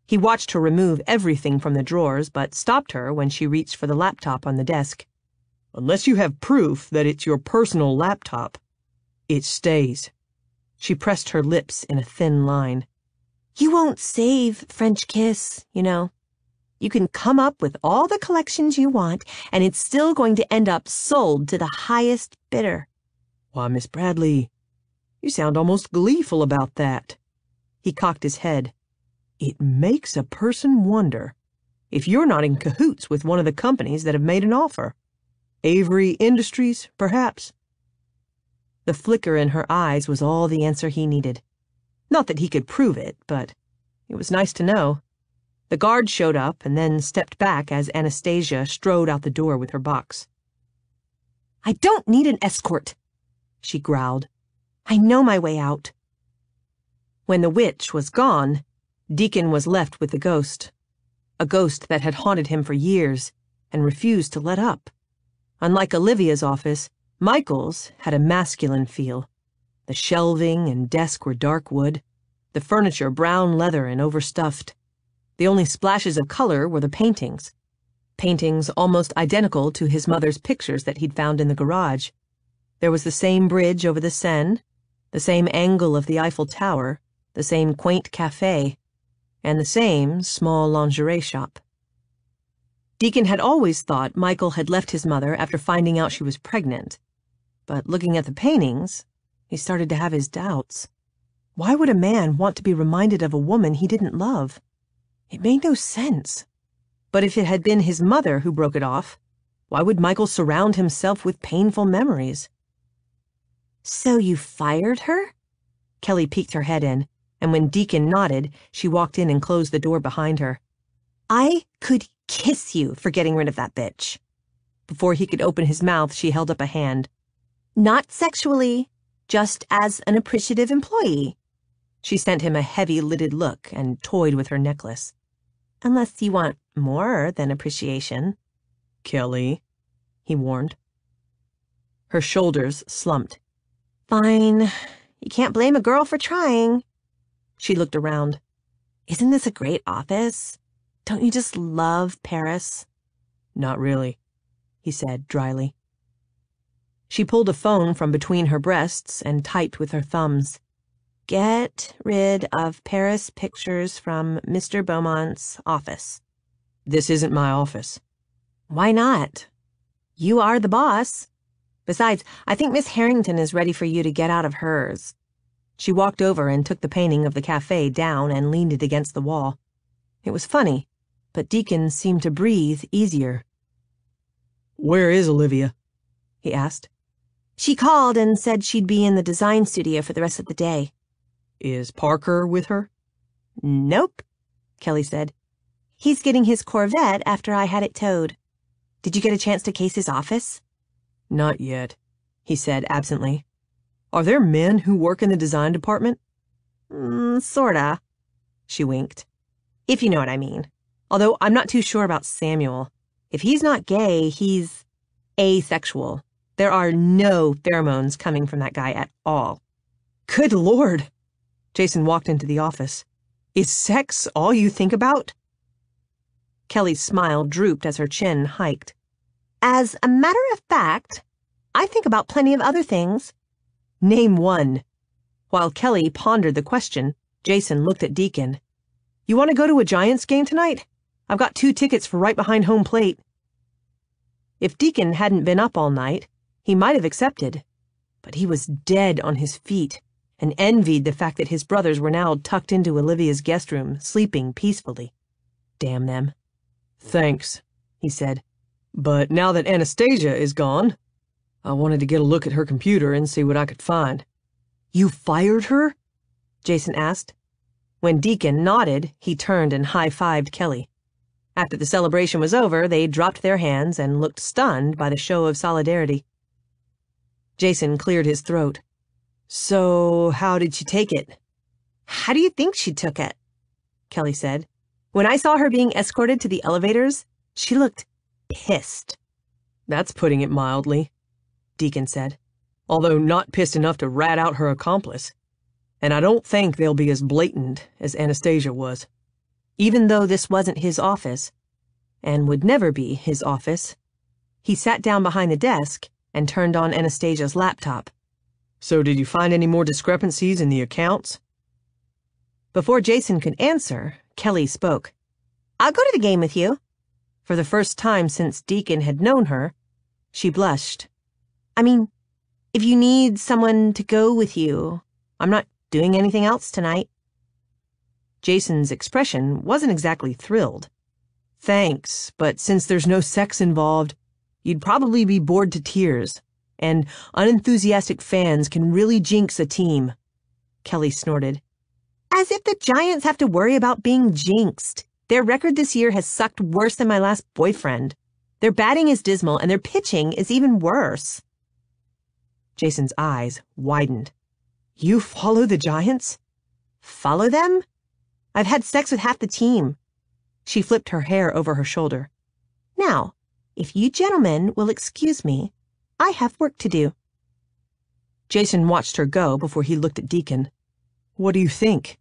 He watched her remove everything from the drawers, but stopped her when she reached for the laptop on the desk. Unless you have proof that it's your personal laptop, it stays. She pressed her lips in a thin line. You won't save French Kiss, you know. You can come up with all the collections you want, and it's still going to end up sold to the highest bidder. Why, Miss Bradley, you sound almost gleeful about that. He cocked his head. It makes a person wonder if you're not in cahoots with one of the companies that have made an offer. Avery Industries, perhaps? The flicker in her eyes was all the answer he needed. Not that he could prove it, but it was nice to know. The guard showed up and then stepped back as Anastasia strode out the door with her box. I don't need an escort, she growled. I know my way out. When the witch was gone, Deacon was left with the ghost. A ghost that had haunted him for years and refused to let up. Unlike Olivia's office, Michael's had a masculine feel. The shelving and desk were dark wood. The furniture brown leather and overstuffed. The only splashes of color were the paintings. Paintings almost identical to his mother's pictures that he'd found in the garage. There was the same bridge over the Seine, the same angle of the Eiffel Tower, the same quaint cafe, and the same small lingerie shop. Deacon had always thought Michael had left his mother after finding out she was pregnant. But looking at the paintings, he started to have his doubts. Why would a man want to be reminded of a woman he didn't love? It made no sense. But if it had been his mother who broke it off, why would Michael surround himself with painful memories? So you fired her? Kelly peeked her head in, and when Deacon nodded, she walked in and closed the door behind her. I could kiss you for getting rid of that bitch. Before he could open his mouth, she held up a hand. Not sexually, just as an appreciative employee. She sent him a heavy-lidded look and toyed with her necklace. Unless you want more than appreciation. Kelly, he warned. Her shoulders slumped. Fine. You can't blame a girl for trying. She looked around. Isn't this a great office? Don't you just love Paris? Not really, he said dryly. She pulled a phone from between her breasts and typed with her thumbs. Get rid of Paris pictures from Mr. Beaumont's office. This isn't my office. Why not? You are the boss. Besides, I think Miss Harrington is ready for you to get out of hers. She walked over and took the painting of the cafe down and leaned it against the wall. It was funny, but Deacon seemed to breathe easier. Where is Olivia? He asked. She called and said she'd be in the design studio for the rest of the day. Is Parker with her? Nope, Kelly said. He's getting his Corvette after I had it towed. Did you get a chance to case his office? Not yet, he said absently. Are there men who work in the design department? Sorta. She winked. If you know what I mean. Although I'm not too sure about Samuel. If he's not gay, he's asexual. There are no pheromones coming from that guy at all. Good Lord! Jason walked into the office. Is sex all you think about? Kelly's smile drooped as her chin hiked. As a matter of fact, I think about plenty of other things. Name one. While Kelly pondered the question, Jason looked at Deacon. You want to go to a Giants game tonight? I've got 2 tickets for right behind home plate. If Deacon hadn't been up all night, he might have accepted. But he was dead on his feet and envied the fact that his brothers were now tucked into Olivia's guest room, sleeping peacefully. Damn them. Thanks, he said. But now that Anastasia is gone, I wanted to get a look at her computer and see what I could find. You fired her? Jason asked. When Deacon nodded, he turned and high-fived Kelly. After the celebration was over, they dropped their hands and looked stunned by the show of solidarity. Jason cleared his throat. So, how did she take it? How do you think she took it? Kelly said. When I saw her being escorted to the elevators, she looked pissed. That's putting it mildly, Deacon said, although not pissed enough to rat out her accomplice. And I don't think they'll be as blatant as Anastasia was. Even though this wasn't his office, and would never be his office, he sat down behind the desk and turned on Anastasia's laptop. So did you find any more discrepancies in the accounts? Before Jason could answer, Kelly spoke. I'll go to the game with you. For the first time since Deacon had known her, she blushed. I mean, if you need someone to go with you, I'm not doing anything else tonight. Jason's expression wasn't exactly thrilled. Thanks, but since there's no sex involved, you'd probably be bored to tears, and unenthusiastic fans can really jinx a team. Kelly snorted. As if the Giants have to worry about being jinxed. Their record this year has sucked worse than my last boyfriend. Their batting is dismal, and their pitching is even worse. Jason's eyes widened. You follow the Giants? Follow them? I've had sex with half the team. She flipped her hair over her shoulder. Now, if you gentlemen will excuse me, I have work to do. Jason watched her go before he looked at Deacon. What do you think?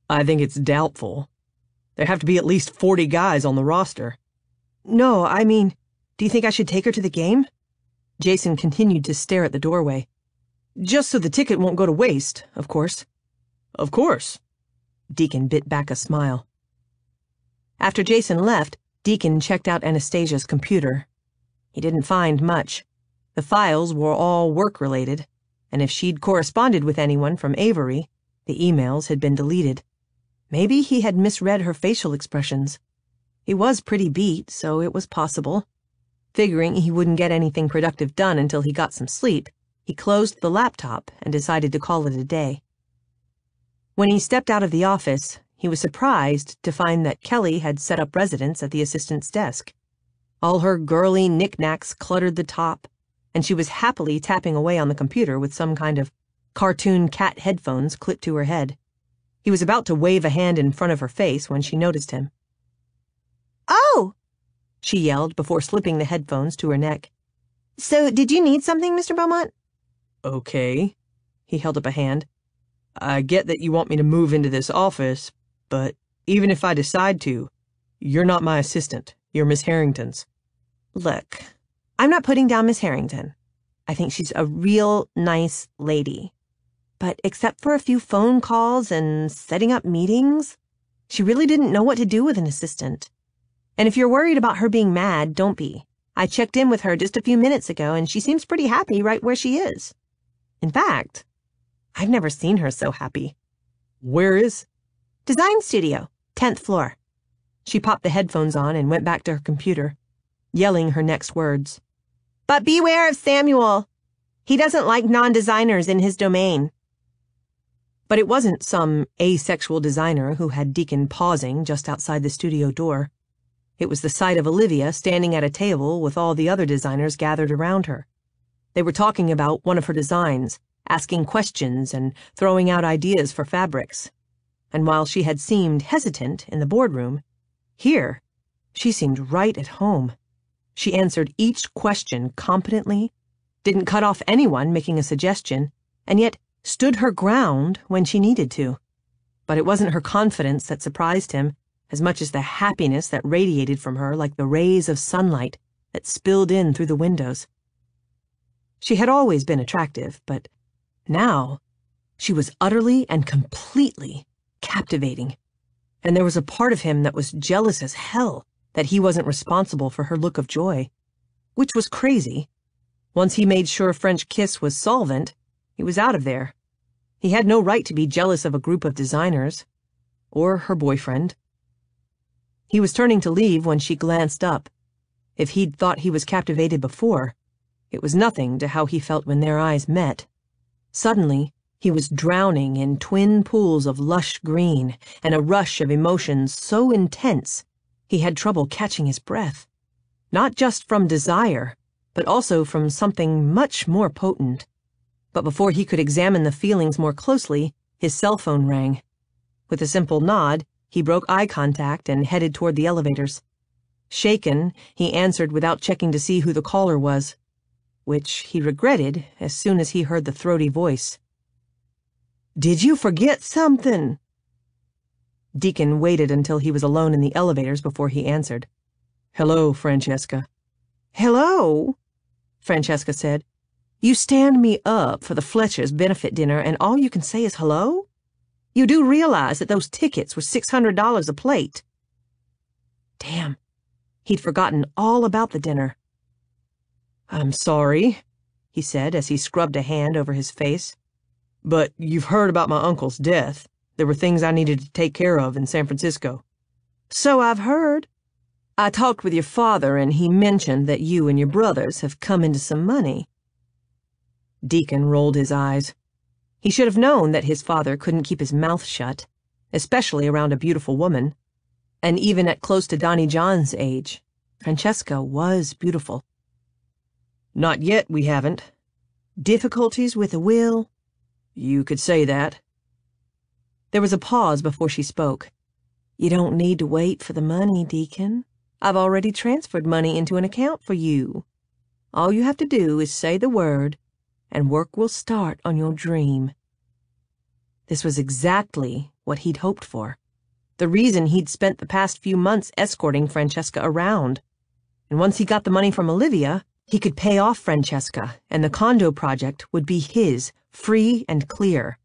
I think it's doubtful. There have to be at least 40 guys on the roster. No, I mean, do you think I should take her to the game? Jason continued to stare at the doorway. Just so the ticket won't go to waste, of course. Of course. Deacon bit back a smile. After Jason left, Deacon checked out Anastasia's computer. He didn't find much. The files were all work-related, and if she'd corresponded with anyone from Avery, the emails had been deleted. Maybe he had misread her facial expressions. He was pretty beat, so it was possible. Figuring he wouldn't get anything productive done until he got some sleep, he closed the laptop and decided to call it a day. When he stepped out of the office, he was surprised to find that Kelly had set up residence at the assistant's desk. All her girly knickknacks cluttered the top, and she was happily tapping away on the computer with some kind of cartoon cat headphones clipped to her head. He was about to wave a hand in front of her face when she noticed him. Oh! She yelled before slipping the headphones to her neck. So, did you need something, Mr. Beaumont? Okay. He held up a hand. I get that you want me to move into this office, but even if I decide to, you're not my assistant. You're Miss Harrington's. Look, I'm not putting down Miss Harrington. I think she's a real nice lady. But except for a few phone calls and setting up meetings, she really didn't know what to do with an assistant. And if you're worried about her being mad, don't be. I checked in with her just a few minutes ago, and she seems pretty happy right where she is. In fact, I've never seen her so happy. Where is? Design studio, 10th floor. She popped the headphones on and went back to her computer, yelling her next words. But beware of Samuel. He doesn't like non-designers in his domain. But it wasn't some asexual designer who had Deacon pausing just outside the studio door. It was the sight of Olivia standing at a table with all the other designers gathered around her. They were talking about one of her designs, asking questions and throwing out ideas for fabrics. And while she had seemed hesitant in the boardroom, here, she seemed right at home. She answered each question competently, didn't cut off anyone making a suggestion, and yet stood her ground when she needed to. But it wasn't her confidence that surprised him as much as the happiness that radiated from her like the rays of sunlight that spilled in through the windows. She had always been attractive, but now she was utterly and completely captivating. And there was a part of him that was jealous as hell that he wasn't responsible for her look of joy, which was crazy. Once he made sure French Kiss was solvent, he was out of there. He had no right to be jealous of a group of designers, or her boyfriend. He was turning to leave when she glanced up. If he'd thought he was captivated before, it was nothing to how he felt when their eyes met. Suddenly, he was drowning in twin pools of lush green and a rush of emotions so intense he had trouble catching his breath. Not just from desire, but also from something much more potent. But before he could examine the feelings more closely, his cell phone rang. With a simple nod, he broke eye contact and headed toward the elevators. Shaken, he answered without checking to see who the caller was, which he regretted as soon as he heard the throaty voice. Did you forget something? Deacon waited until he was alone in the elevators before he answered. Hello, Francesca. Hello? Francesca said. You stand me up for the Fletchers' benefit dinner and all you can say is hello? You do realize that those tickets were $600 a plate. Damn, he'd forgotten all about the dinner. I'm sorry, he said as he scrubbed a hand over his face. But you've heard about my uncle's death. There were things I needed to take care of in San Francisco. So I've heard. I talked with your father and he mentioned that you and your brothers have come into some money. Deacon rolled his eyes. He should have known that his father couldn't keep his mouth shut, especially around a beautiful woman. And even at close to Donnie John's age, Francesca was beautiful. Not yet, we haven't. Difficulties with a will? You could say that. There was a pause before she spoke. You don't need to wait for the money, Deacon. I've already transferred money into an account for you. All you have to do is say the word, and work will start on your dream. This was exactly what he'd hoped for. The reason he'd spent the past few months escorting Francesca around. And once he got the money from Olivia, he could pay off Francesca, and the condo project would be his, free and clear.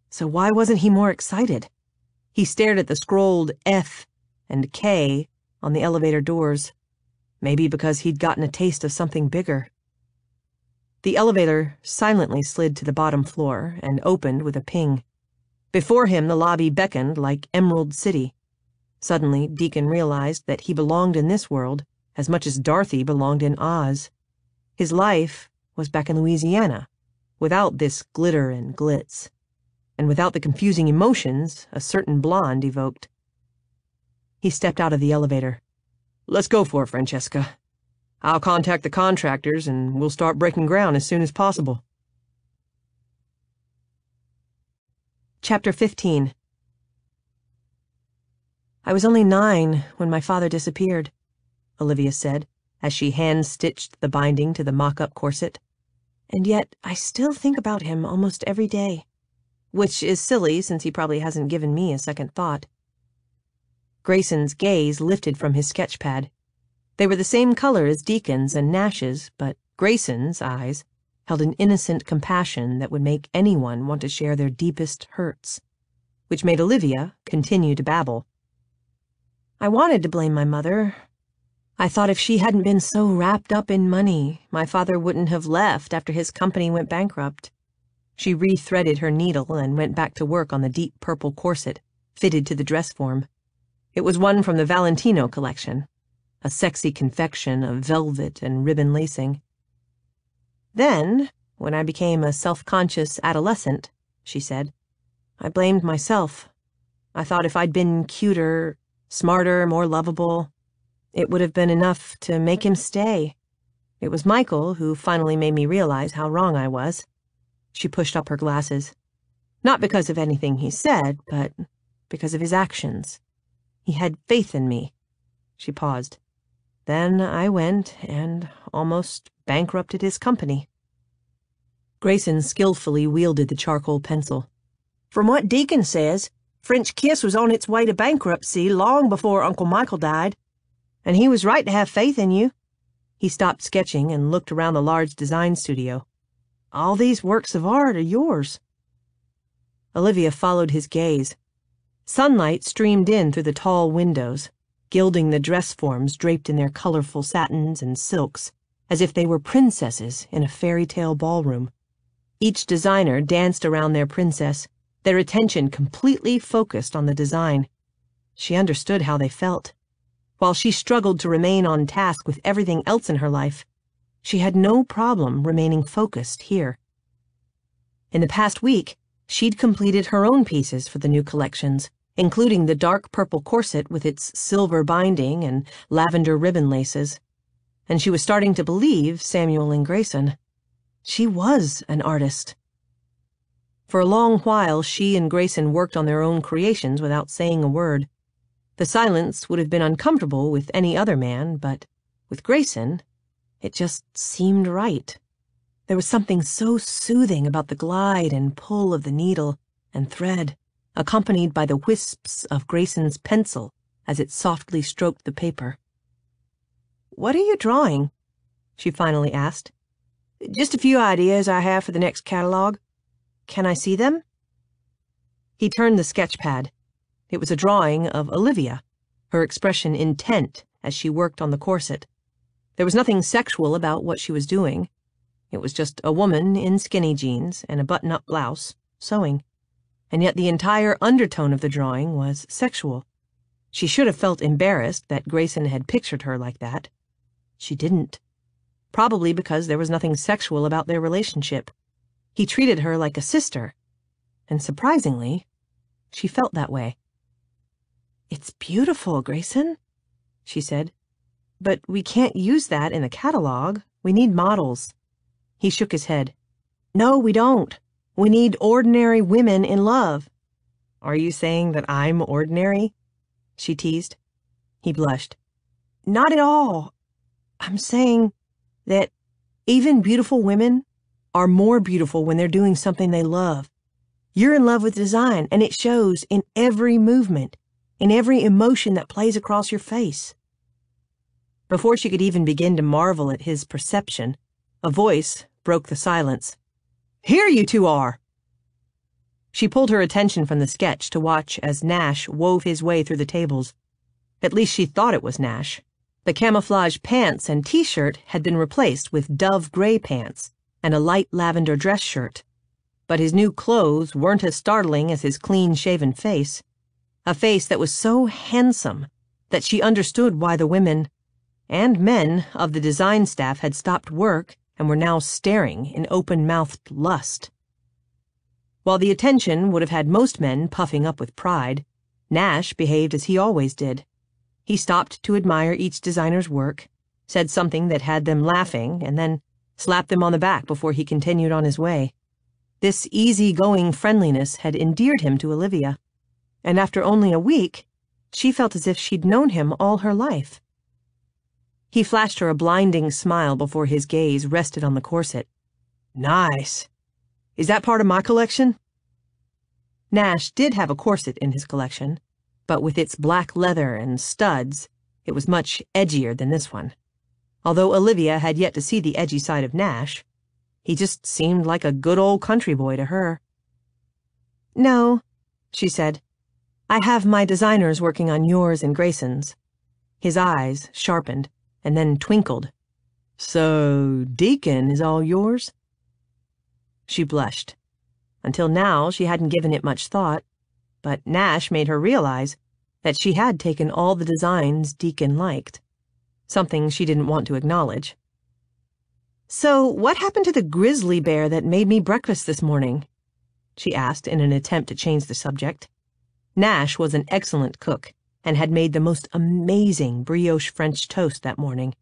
So why wasn't he more excited? He stared at the scrolled F and K on the elevator doors. Maybe because he'd gotten a taste of something bigger. The elevator silently slid to the bottom floor and opened with a ping. Before him, the lobby beckoned like Emerald City. Suddenly, Deacon realized that he belonged in this world as much as Dorothy belonged in Oz. His life was back in Louisiana, without this glitter and glitz, and without the confusing emotions a certain blonde evoked. He stepped out of the elevator. "Let's go for it, Francesca. I'll contact the contractors and we'll start breaking ground as soon as possible." Chapter 15. "I was only 9 when my father disappeared," Olivia said, as she hand-stitched the binding to the mock-up corset. "And yet I still think about him almost every day, which is silly since he probably hasn't given me a second thought." Grayson's gaze lifted from his sketch pad. They were the same color as Deacon's and Nash's, but Grayson's eyes held an innocent compassion that would make anyone want to share their deepest hurts, which made Olivia continue to babble. "I wanted to blame my mother. I thought if she hadn't been so wrapped up in money, my father wouldn't have left after his company went bankrupt." She re-threaded her needle and went back to work on the deep purple corset, fitted to the dress form. It was one from the Valentino collection, a sexy confection of velvet and ribbon lacing. "Then, when I became a self-conscious adolescent," she said, "I blamed myself. I thought if I'd been cuter, smarter, more lovable, it would have been enough to make him stay. It was Michael who finally made me realize how wrong I was." She pushed up her glasses. "Not because of anything he said, but because of his actions. He had faith in me." She paused. "Then I went and almost bankrupted his company." Grayson skillfully wielded the charcoal pencil. "From what Deacon says, French Kiss was on its way to bankruptcy long before Uncle Michael died. And he was right to have faith in you." He stopped sketching and looked around the large design studio. "All these works of art are yours." Olivia followed his gaze. Sunlight streamed in through the tall windows, gilding the dress forms draped in their colorful satins and silks, as if they were princesses in a fairy tale ballroom. Each designer danced around their princess, their attention completely focused on the design. She understood how they felt. While she struggled to remain on task with everything else in her life, she had no problem remaining focused here. In the past week, she'd completed her own pieces for the new collections, including the dark purple corset with its silver binding and lavender ribbon laces. And she was starting to believe Samuel and Grayson. She was an artist. For a long while, she and Grayson worked on their own creations without saying a word. The silence would have been uncomfortable with any other man, but with Grayson, it just seemed right. There was something so soothing about the glide and pull of the needle and thread, accompanied by the wisps of Grayson's pencil as it softly stroked the paper. "What are you drawing?" she finally asked. "Just a few ideas I have for the next catalog. Can I see them?" He turned the sketch pad. It was a drawing of Olivia, her expression intent as she worked on the corset. There was nothing sexual about what she was doing. It was just a woman in skinny jeans and a button-up blouse, sewing. And yet the entire undertone of the drawing was sexual. She should have felt embarrassed that Grayson had pictured her like that. She didn't. Probably because there was nothing sexual about their relationship. He treated her like a sister. And surprisingly, she felt that way. "It's beautiful, Grayson," she said. "But we can't use that in the catalog. We need models." He shook his head. "No, we don't. We need ordinary women in love." "Are you saying that I'm ordinary?" she teased. He blushed. "Not at all. I'm saying that even beautiful women are more beautiful when they're doing something they love. You're in love with design, and it shows in every movement, in every emotion that plays across your face." Before she could even begin to marvel at his perception, a voice broke the silence. "Here you two are!" She pulled her attention from the sketch to watch as Nash wove his way through the tables. At least she thought it was Nash. The camouflage pants and t-shirt had been replaced with dove gray pants and a light lavender dress shirt. But his new clothes weren't as startling as his clean-shaven face, a face that was so handsome that she understood why the women and men of the design staff had stopped work and were now staring in open-mouthed lust. While the attention would have had most men puffing up with pride, Nash behaved as he always did. He stopped to admire each designer's work, said something that had them laughing, and then slapped them on the back before he continued on his way. This easy-going friendliness had endeared him to Olivia, and after only a week, she felt as if she'd known him all her life. He flashed her a blinding smile before his gaze rested on the corset. "Nice. Is that part of my collection?" Nash did have a corset in his collection, but with its black leather and studs, it was much edgier than this one. Although Olivia had yet to see the edgy side of Nash, he just seemed like a good old country boy to her. "No," she said. "I have my designers working on yours and Grayson's." His eyes sharpened and then twinkled. "So, Deacon is all yours?" She blushed. Until now, she hadn't given it much thought, but Nash made her realize that she had taken all the designs Deacon liked, something she didn't want to acknowledge. "So, what happened to the grizzly bear that made me breakfast this morning?" she asked in an attempt to change the subject. Nash was an excellent cook and had made the most amazing brioche French toast that morning.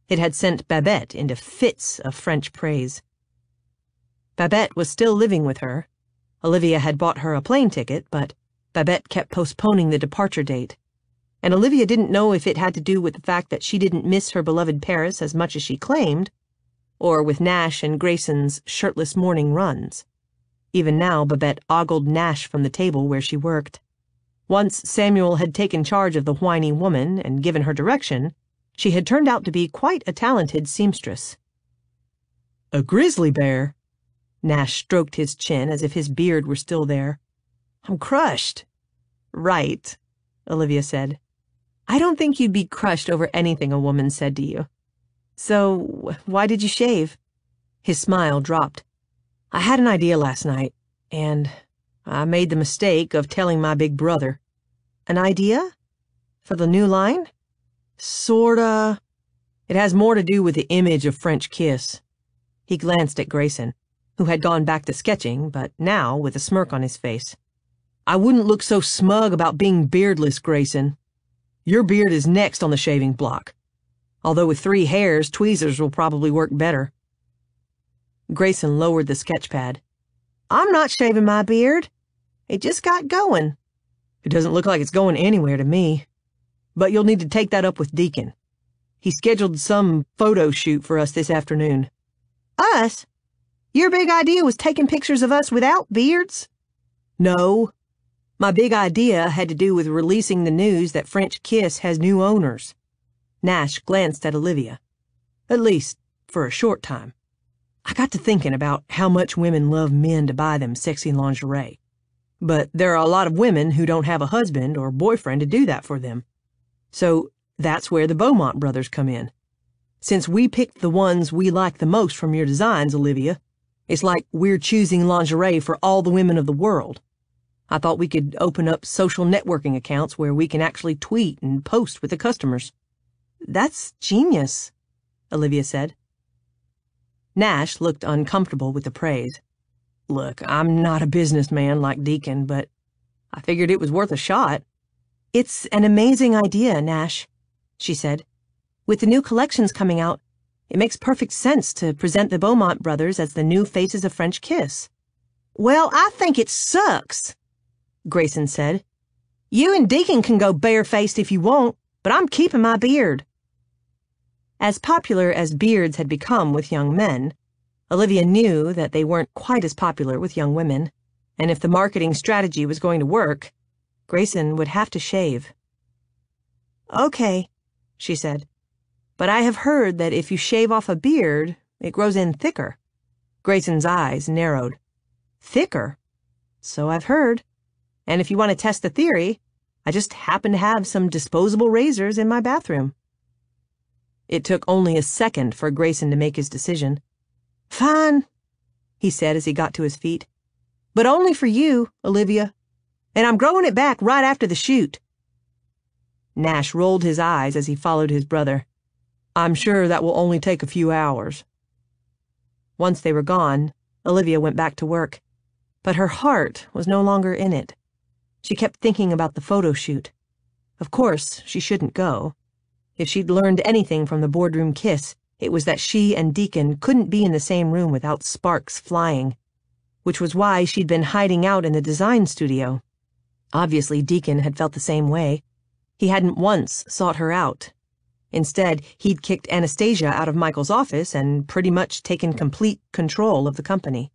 It had sent Babette into fits of French praise. Babette was still living with her. Olivia had bought her a plane ticket, but Babette kept postponing the departure date, and Olivia didn't know if it had to do with the fact that she didn't miss her beloved Paris as much as she claimed, or with Nash and Grayson's shirtless morning runs. Even now, Babette ogled Nash from the table where she worked. Once Samuel had taken charge of the whiny woman and given her direction, she had turned out to be quite a talented seamstress. "A grizzly bear?" Nash stroked his chin as if his beard were still there. "I'm crushed." "Right," Olivia said. "I don't think you'd be crushed over anything a woman said to you. So, why did you shave?" His smile dropped. "I had an idea last night, and I made the mistake of telling my big brother." "An idea? For the new line?" "Sorta. It has more to do with the image of French kiss." He glanced at Grayson, who had gone back to sketching, but now with a smirk on his face. "I wouldn't look so smug about being beardless, Grayson. Your beard is next on the shaving block. Although with 3 hairs, tweezers will probably work better." Grayson lowered the sketch pad. "I'm not shaving my beard. It just got going." "It doesn't look like it's going anywhere to me. But you'll need to take that up with Deacon. He scheduled some photo shoot for us this afternoon." "Us? Your big idea was taking pictures of us without beards?" "No. My big idea had to do with releasing the news that French Kiss has new owners." Nash glanced at Olivia. "At least, for a short time. I got to thinking about how much women love men to buy them sexy lingerie. But there are a lot of women who don't have a husband or boyfriend to do that for them. So that's where the Beaumont brothers come in. Since we picked the ones we like the most from your designs, Olivia, it's like we're choosing lingerie for all the women of the world. I thought we could open up social networking accounts where we can actually tweet and post with the customers." "That's genius," Olivia said. Nash looked uncomfortable with the praise. "Look, I'm not a businessman like Deacon, but I figured it was worth a shot." "It's an amazing idea, Nash," she said. "With the new collections coming out, it makes perfect sense to present the Beaumont brothers as the new faces of French Kiss." "Well, I think it sucks," Grayson said. "You and Deacon can go barefaced if you want, but I'm keeping my beard." As popular as beards had become with young men, Olivia knew that they weren't quite as popular with young women. And if the marketing strategy was going to work, Grayson would have to shave. Okay, she said. But I have heard that if you shave off a beard, it grows in thicker. Grayson's eyes narrowed. Thicker? So I've heard. And if you want to test the theory, I just happen to have some disposable razors in my bathroom. It took only a second for Grayson to make his decision. Fine, he said as he got to his feet. But only for you, Olivia. And I'm growing it back right after the shoot. Nash rolled his eyes as he followed his brother. I'm sure that will only take a few hours. Once they were gone, Olivia went back to work. But her heart was no longer in it. She kept thinking about the photo shoot. Of course, she shouldn't go. If she'd learned anything from the boardroom kiss, it was that she and Deacon couldn't be in the same room without sparks flying, which was why she'd been hiding out in the design studio. Obviously, Deacon had felt the same way. He hadn't once sought her out. Instead, he'd kicked Anastasia out of Michael's office and pretty much taken complete control of the company.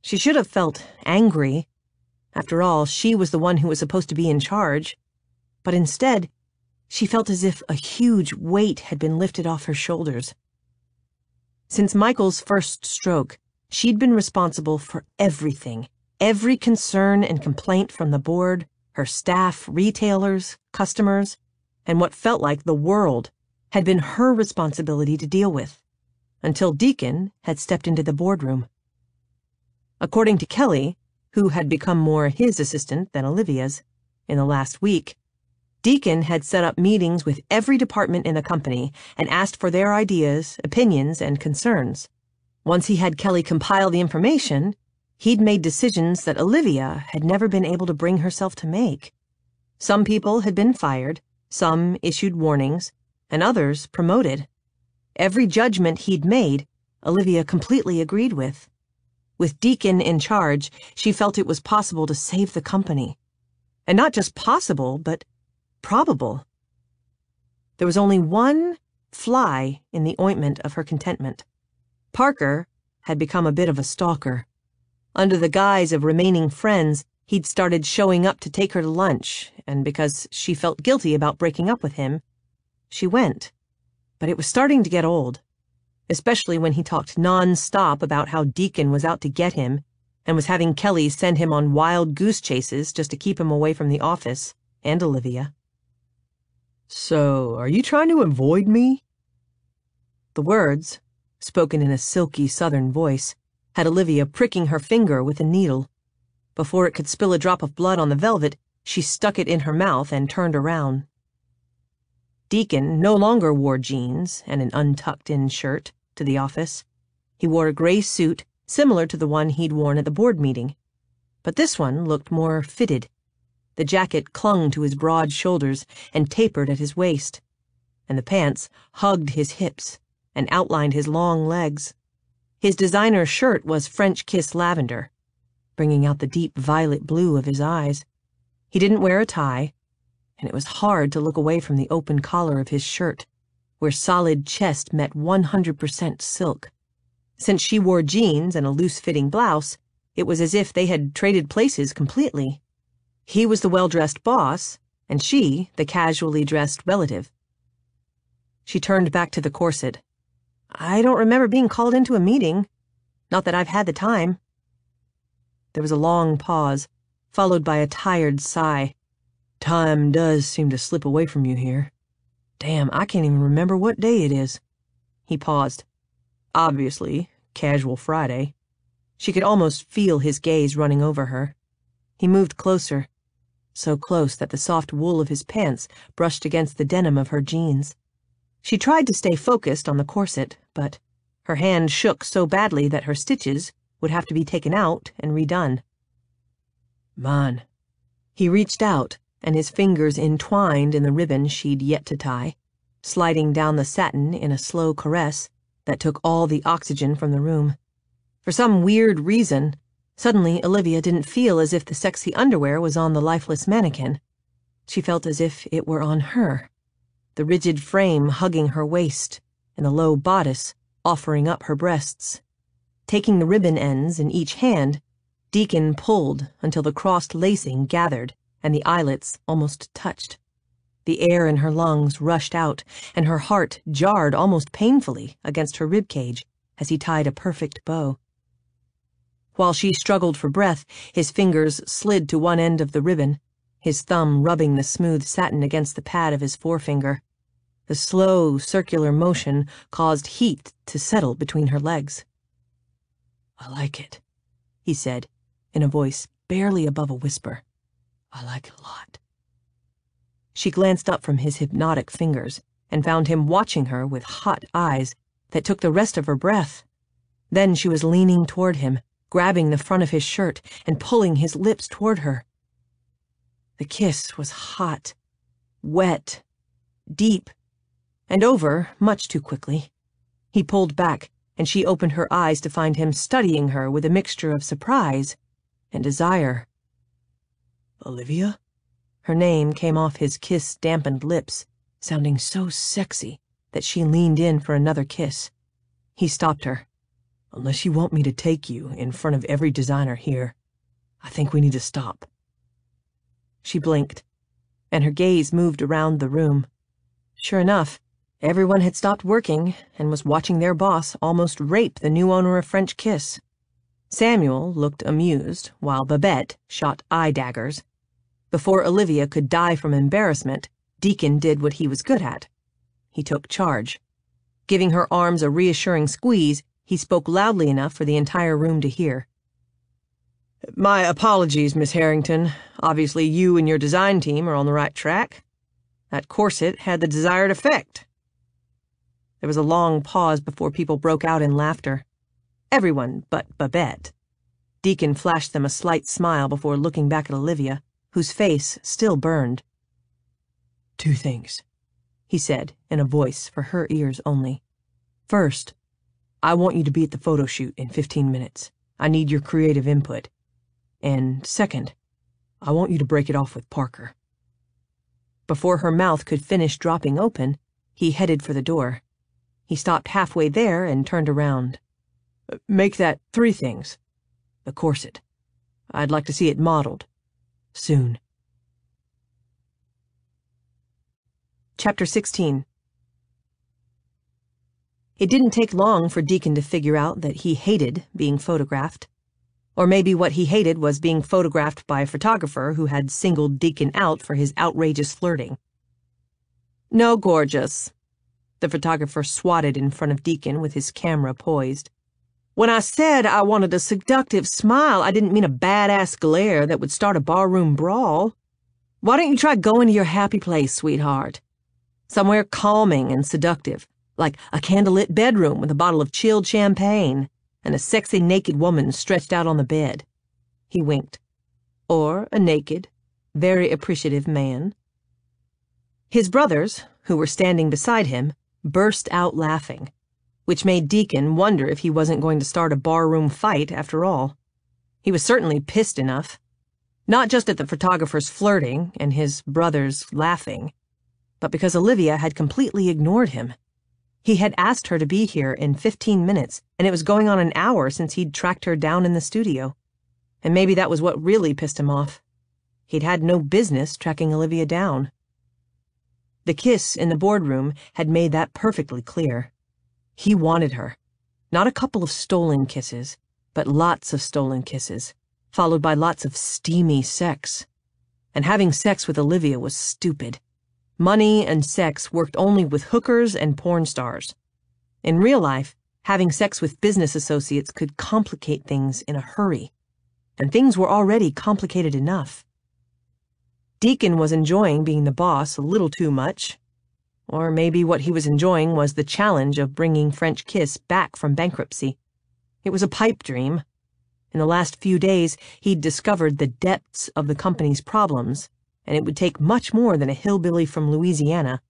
She should have felt angry. After all, she was the one who was supposed to be in charge. But instead, she felt as if a huge weight had been lifted off her shoulders. Since Michael's first stroke, she'd been responsible for everything, every concern and complaint from the board, her staff, retailers, customers, and what felt like the world had been her responsibility to deal with, until Deacon had stepped into the boardroom. According to Kelly, who had become more his assistant than Olivia's, in the last week, Deacon had set up meetings with every department in the company and asked for their ideas, opinions, and concerns. Once he had Kelly compile the information, he'd made decisions that Olivia had never been able to bring herself to make. Some people had been fired, some issued warnings, and others promoted. Every judgment he'd made, Olivia completely agreed with. With Deacon in charge, she felt it was possible to save the company. And not just possible, but probable. There was only one fly in the ointment of her contentment. Parker had become a bit of a stalker. Under the guise of remaining friends, he'd started showing up to take her to lunch, and because she felt guilty about breaking up with him, she went. But it was starting to get old, especially when he talked non-stop about how Deacon was out to get him and was having Kelly send him on wild goose chases just to keep him away from the office and Olivia. So, are you trying to avoid me? The words, spoken in a silky southern voice, had Olivia pricking her finger with a needle. Before it could spill a drop of blood on the velvet, she stuck it in her mouth and turned around. Deacon no longer wore jeans and an untucked-in shirt to the office. He wore a gray suit similar to the one he'd worn at the board meeting. But this one looked more fitted. The jacket clung to his broad shoulders and tapered at his waist, and the pants hugged his hips and outlined his long legs. His designer shirt was French kiss lavender, bringing out the deep violet blue of his eyes. He didn't wear a tie, and it was hard to look away from the open collar of his shirt, where solid chest met 100% silk. Since she wore jeans and a loose-fitting blouse, it was as if they had traded places completely. He was the well-dressed boss, and she the casually dressed relative. She turned back to the corset. I don't remember being called into a meeting. Not that I've had the time. There was a long pause, followed by a tired sigh. Time does seem to slip away from you here. Damn, I can't even remember what day it is. He paused. Obviously, casual Friday. She could almost feel his gaze running over her. He moved closer, so close that the soft wool of his pants brushed against the denim of her jeans. She tried to stay focused on the corset, but her hand shook so badly that her stitches would have to be taken out and redone. Mine. He reached out, and his fingers entwined in the ribbon she'd yet to tie, sliding down the satin in a slow caress that took all the oxygen from the room. For some weird reason, suddenly Olivia didn't feel as if the sexy underwear was on the lifeless mannequin. She felt as if it were on her, the rigid frame hugging her waist, and the low bodice offering up her breasts. Taking the ribbon ends in each hand, Deacon pulled until the crossed lacing gathered and the eyelets almost touched. The air in her lungs rushed out, and her heart jarred almost painfully against her ribcage as he tied a perfect bow. While she struggled for breath, his fingers slid to one end of the ribbon, his thumb rubbing the smooth satin against the pad of his forefinger. The slow, circular motion caused heat to settle between her legs. "I like it," he said, in a voice barely above a whisper. "I like it a lot." She glanced up from his hypnotic fingers and found him watching her with hot eyes that took the rest of her breath. Then she was leaning toward him, grabbing the front of his shirt and pulling his lips toward her. The kiss was hot, wet, deep, and over much too quickly. He pulled back, and she opened her eyes to find him studying her with a mixture of surprise and desire. "Olivia?" Her name came off his kiss-dampened lips, sounding so sexy that she leaned in for another kiss. He stopped her. "Unless you want me to take you in front of every designer here, I think we need to stop." She blinked, and her gaze moved around the room. Sure enough, everyone had stopped working and was watching their boss almost rape the new owner of French Kiss. Samuel looked amused, while Babette shot eye daggers. Before Olivia could die from embarrassment, Deacon did what he was good at. He took charge. Giving her arms a reassuring squeeze, he spoke loudly enough for the entire room to hear. "My apologies, Miss Harrington. Obviously you and your design team are on the right track. That corset had the desired effect." There was a long pause before people broke out in laughter. Everyone but Babette. Deacon flashed them a slight smile before looking back at Olivia, whose face still burned. "Two things," he said in a voice for her ears only. "First, I want you to be at the photo shoot in 15 minutes. I need your creative input. And second, I want you to break it off with Parker." Before her mouth could finish dropping open, he headed for the door. He stopped halfway there and turned around. "Make that 3 things. The corset. I'd like to see it modeled. Soon." Chapter 16. It didn't take long for Deacon to figure out that he hated being photographed. Or maybe what he hated was being photographed by a photographer who had singled Deacon out for his outrageous flirting. "No, gorgeous." The photographer swatted in front of Deacon with his camera poised. "When I said I wanted a seductive smile, I didn't mean a badass glare that would start a barroom brawl. Why don't you try going to your happy place, sweetheart? Somewhere calming and seductive, like a candlelit bedroom with a bottle of chilled champagne and a sexy naked woman stretched out on the bed." He winked. "Or a naked, very appreciative man." His brothers, who were standing beside him, burst out laughing, which made Deacon wonder if he wasn't going to start a barroom fight after all. He was certainly pissed enough, not just at the photographer's flirting and his brothers laughing, but because Olivia had completely ignored him. He had asked her to be here in 15 minutes, and it was going on an hour since he'd tracked her down in the studio. And maybe that was what really pissed him off. He'd had no business tracking Olivia down. The kiss in the boardroom had made that perfectly clear. He wanted her. Not a couple of stolen kisses, but lots of stolen kisses, followed by lots of steamy sex. And having sex with Olivia was stupid. Money and sex worked only with hookers and porn stars. In real life, having sex with business associates could complicate things in a hurry. And things were already complicated enough. Deacon was enjoying being the boss a little too much. Or maybe what he was enjoying was the challenge of bringing French Kiss back from bankruptcy. It was a pipe dream. In the last few days, he'd discovered the depths of the company's problems, and it would take much more than a hillbilly from Louisiana,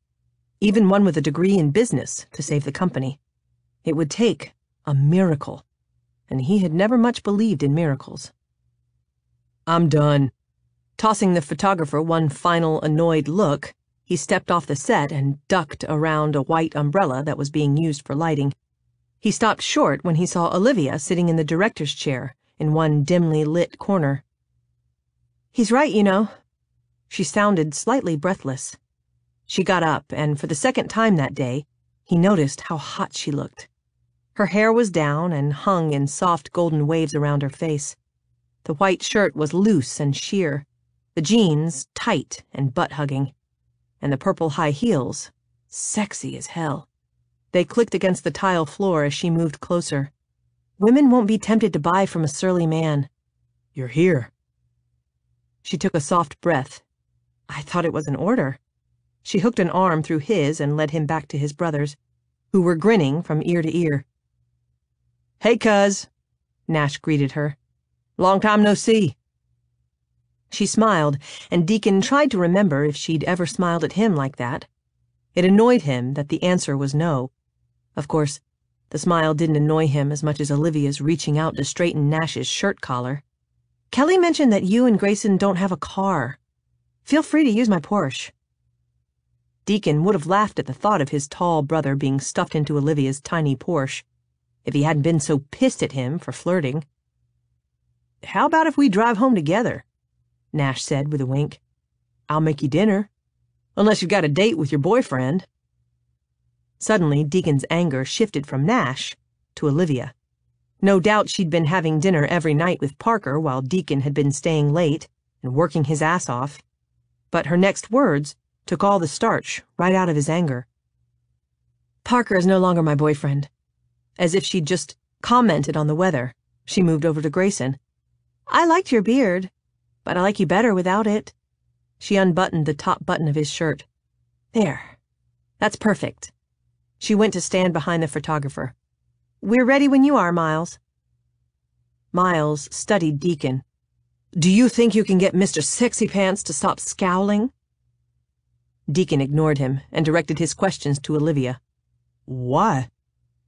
even one with a degree in business, to save the company. It would take a miracle, and he had never much believed in miracles. "I'm done." Tossing the photographer one final annoyed look, he stepped off the set and ducked around a white umbrella that was being used for lighting. He stopped short when he saw Olivia sitting in the director's chair, in one dimly lit corner. "He's right, you know." She sounded slightly breathless. She got up, and for the second time that day, he noticed how hot she looked. Her hair was down and hung in soft golden waves around her face. The white shirt was loose and sheer, the jeans tight and butt-hugging, and the purple high heels sexy as hell. They clicked against the tile floor as she moved closer. Women won't be tempted to buy from a surly man. "You're here." She took a soft breath. I thought it was an order. She hooked an arm through his and led him back to his brothers, who were grinning from ear to ear. "Hey, cuz," Nash greeted her. "Long time no see." She smiled, and Deacon tried to remember if she'd ever smiled at him like that. It annoyed him that the answer was no. Of course, the smile didn't annoy him as much as Olivia's reaching out to straighten Nash's shirt collar. "Kelly mentioned that you and Grayson don't have a car. Feel free to use my Porsche." Deacon would have laughed at the thought of his tall brother being stuffed into Olivia's tiny Porsche, if he hadn't been so pissed at him for flirting. "How about if we drive home together?" Nash said with a wink. "I'll make you dinner, unless you've got a date with your boyfriend." Suddenly, Deacon's anger shifted from Nash to Olivia. No doubt she'd been having dinner every night with Parker while Deacon had been staying late and working his ass off. But her next words took all the starch right out of his anger. "Parker is no longer my boyfriend." As if she'd just commented on the weather, she moved over to Grayson. "I liked your beard, but I like you better without it." She unbuttoned the top button of his shirt. "There. That's perfect." She went to stand behind the photographer. "We're ready when you are, Miles." Miles studied Deacon. "Do you think you can get Mr. Sexy Pants to stop scowling?" Deacon ignored him and directed his questions to Olivia. "Why?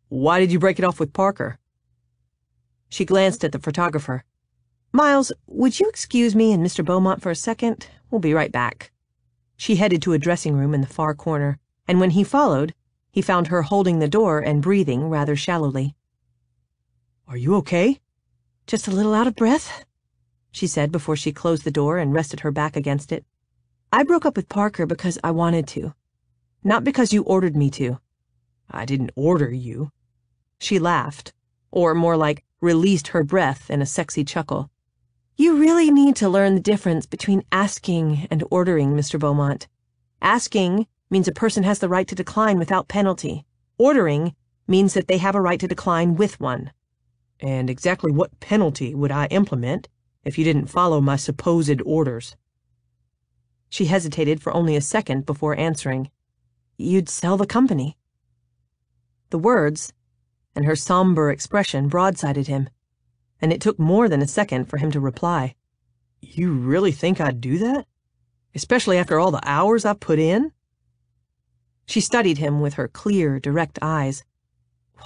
Why did you break it off with Parker?" She glanced at the photographer. "Miles, would you excuse me and Mr. Beaumont for a second? We'll be right back." She headed to a dressing room in the far corner, and when he followed, he found her holding the door and breathing rather shallowly. "Are you okay?" "Just a little out of breath," she said before she closed the door and rested her back against it. "I broke up with Parker because I wanted to, not because you ordered me to." "I didn't order you." She laughed, or more like released her breath in a sexy chuckle. "You really need to learn the difference between asking and ordering, Mr. Beaumont. Asking means a person has the right to decline without penalty. Ordering means that they have a right to decline with one." "And exactly what penalty would I implement if you didn't follow my supposed orders?" She hesitated for only a second before answering. "You'd sell the company." The words, and her somber expression, broadsided him, and it took more than a second for him to reply. "You really think I'd do that? Especially after all the hours I've put in?" She studied him with her clear, direct eyes.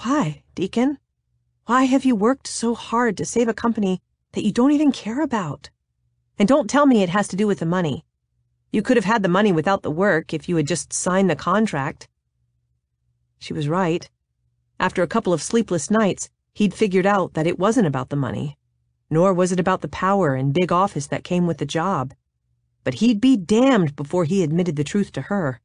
"Why, Deacon? Why have you worked so hard to save a company that you don't even care about? And don't tell me it has to do with the money. You could have had the money without the work if you had just signed the contract." She was right. After a couple of sleepless nights, he'd figured out that it wasn't about the money, nor was it about the power and big office that came with the job. But he'd be damned before he admitted the truth to her.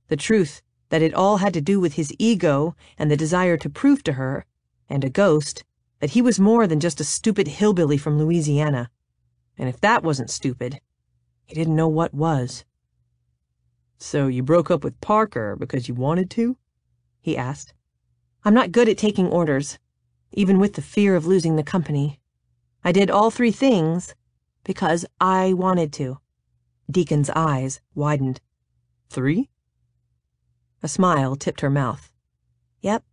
The truth that it all had to do with his ego and the desire to prove to her, and a ghost, that he was more than just a stupid hillbilly from Louisiana. And if that wasn't stupid, he didn't know what was. "So you broke up with Parker because you wanted to?" he asked. "I'm not good at taking orders, even with the fear of losing the company. I did all three things because I wanted to." Deacon's eyes widened. "3?" A smile tipped her mouth. "Yep."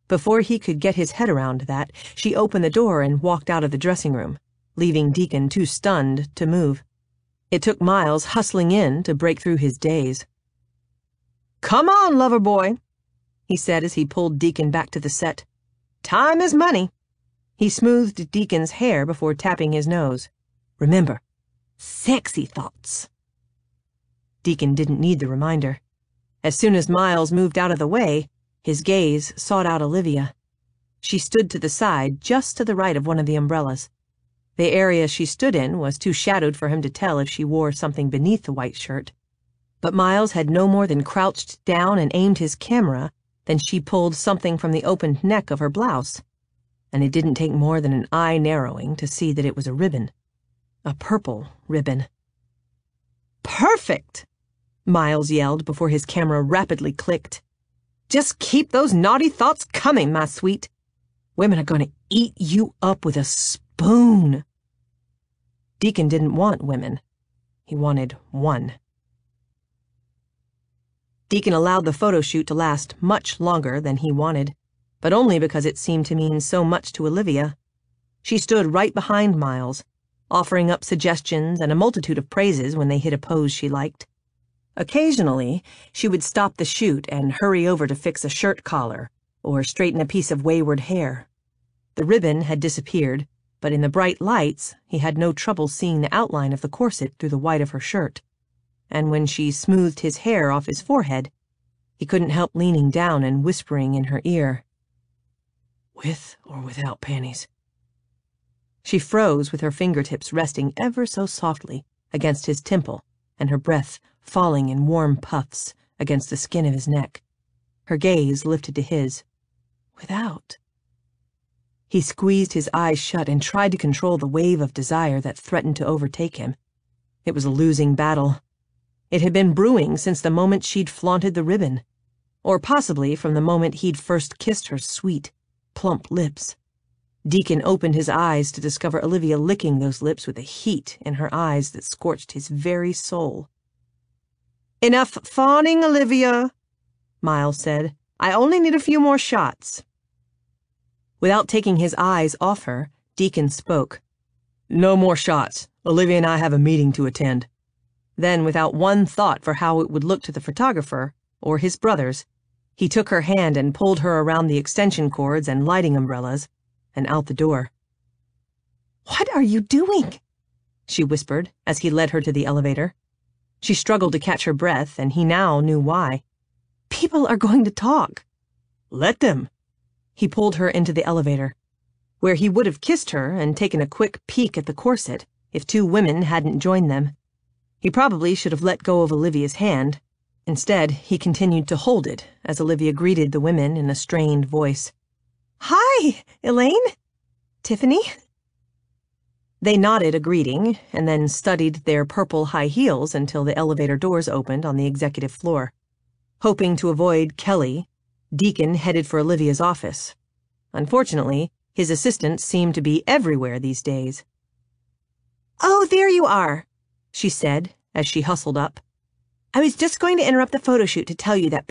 Before he could get his head around that, she opened the door and walked out of the dressing room, leaving Deacon too stunned to move. It took Miles hustling in to break through his daze. "Come on, lover boy," he said as he pulled Deacon back to the set. "Time is money." He smoothed Deacon's hair before tapping his nose. "Remember, sexy thoughts." Deacon didn't need the reminder. As soon as Miles moved out of the way, his gaze sought out Olivia. She stood to the side, just to the right of one of the umbrellas. The area she stood in was too shadowed for him to tell if she wore something beneath the white shirt. But Miles had no more than crouched down and aimed his camera than she pulled something from the opened neck of her blouse, and it didn't take more than an eye narrowing to see that it was a ribbon. A purple ribbon. "Perfect!" Miles yelled before his camera rapidly clicked. "Just keep those naughty thoughts coming, my sweet. Women are going to eat you up with a spoon." Deacon didn't want women. He wanted one. Deacon allowed the photo shoot to last much longer than he wanted, but only because it seemed to mean so much to Olivia. She stood right behind Miles, offering up suggestions and a multitude of praises when they hit a pose she liked. Occasionally, she would stop the shoot and hurry over to fix a shirt collar or straighten a piece of wayward hair. The ribbon had disappeared, but in the bright lights, he had no trouble seeing the outline of the corset through the white of her shirt. And when she smoothed his hair off his forehead, he couldn't help leaning down and whispering in her ear, "With or without panties?" She froze with her fingertips resting ever so softly against his temple and her breath falling in warm puffs against the skin of his neck. Her gaze lifted to his. "Without." He squeezed his eyes shut and tried to control the wave of desire that threatened to overtake him. It was a losing battle. It had been brewing since the moment she'd flaunted the ribbon, or possibly from the moment he'd first kissed her sweet, plump lips. Deacon opened his eyes to discover Olivia licking those lips with a heat in her eyes that scorched his very soul. "Enough fawning, Olivia," Miles said. "I only need a few more shots." Without taking his eyes off her, Deacon spoke. "No more shots. Olivia and I have a meeting to attend." Then, without one thought for how it would look to the photographer, or his brothers, he took her hand and pulled her around the extension cords and lighting umbrellas, and out the door. "What are you doing?" she whispered as he led her to the elevator. She struggled to catch her breath, and he now knew why. "People are going to talk." "Let them." He pulled her into the elevator, where he would have kissed her and taken a quick peek at the corset if two women hadn't joined them. He probably should have let go of Olivia's hand. Instead, he continued to hold it as Olivia greeted the women in a strained voice. "Hi, Elaine? Tiffany?" They nodded a greeting and then studied their purple high heels until the elevator doors opened on the executive floor. Hoping to avoid Kelly, Deacon headed for Olivia's office. Unfortunately, his assistant seemed to be everywhere these days. "Oh, there you are," she said as she hustled up. "I was just going to interrupt the photo shoot to tell you that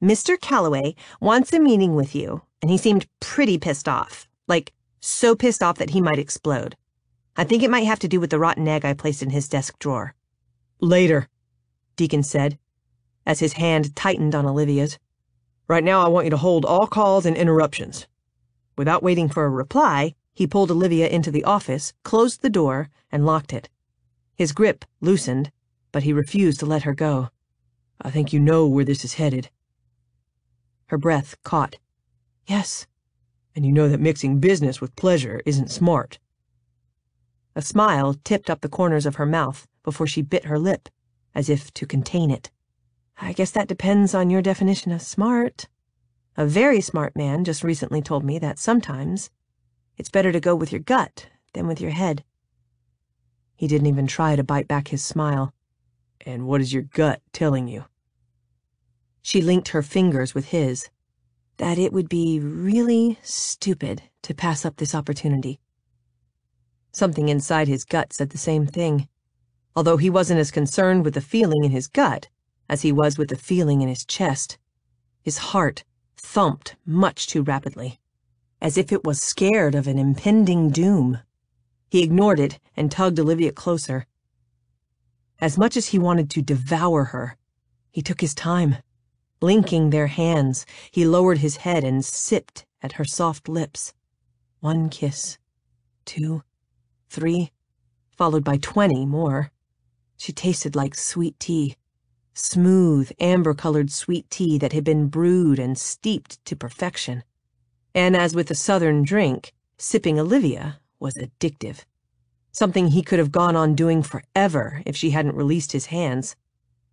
Mr. Calloway wants a meeting with you, and he seemed pretty pissed off. Like, so pissed off that he might explode. I think it might have to do with the rotten egg I placed in his desk drawer." "Later," Deacon said, as his hand tightened on Olivia's. "Right now I want you to hold all calls and interruptions." Without waiting for a reply, he pulled Olivia into the office, closed the door, and locked it. His grip loosened, but he refused to let her go. "I think you know where this is headed." Her breath caught. "Yes." "And you know that mixing business with pleasure isn't smart." A smile tipped up the corners of her mouth before she bit her lip, as if to contain it. "I guess that depends on your definition of smart. A very smart man just recently told me that sometimes it's better to go with your gut than with your head." He didn't even try to bite back his smile. "And what is your gut telling you?" She linked her fingers with his. That it would be really stupid to pass up this opportunity. Something inside his gut said the same thing, although he wasn't as concerned with the feeling in his gut as he was with the feeling in his chest. His heart thumped much too rapidly, as if it was scared of an impending doom. He ignored it and tugged Olivia closer. As much as he wanted to devour her, he took his time. Linking their hands, he lowered his head and sipped at her soft lips. 1 kiss, 2, 3, followed by 20 more. She tasted like sweet tea, smooth, amber-colored sweet tea that had been brewed and steeped to perfection. And as with a southern drink, sipping Olivia was addictive. Something he could have gone on doing forever if she hadn't released his hands,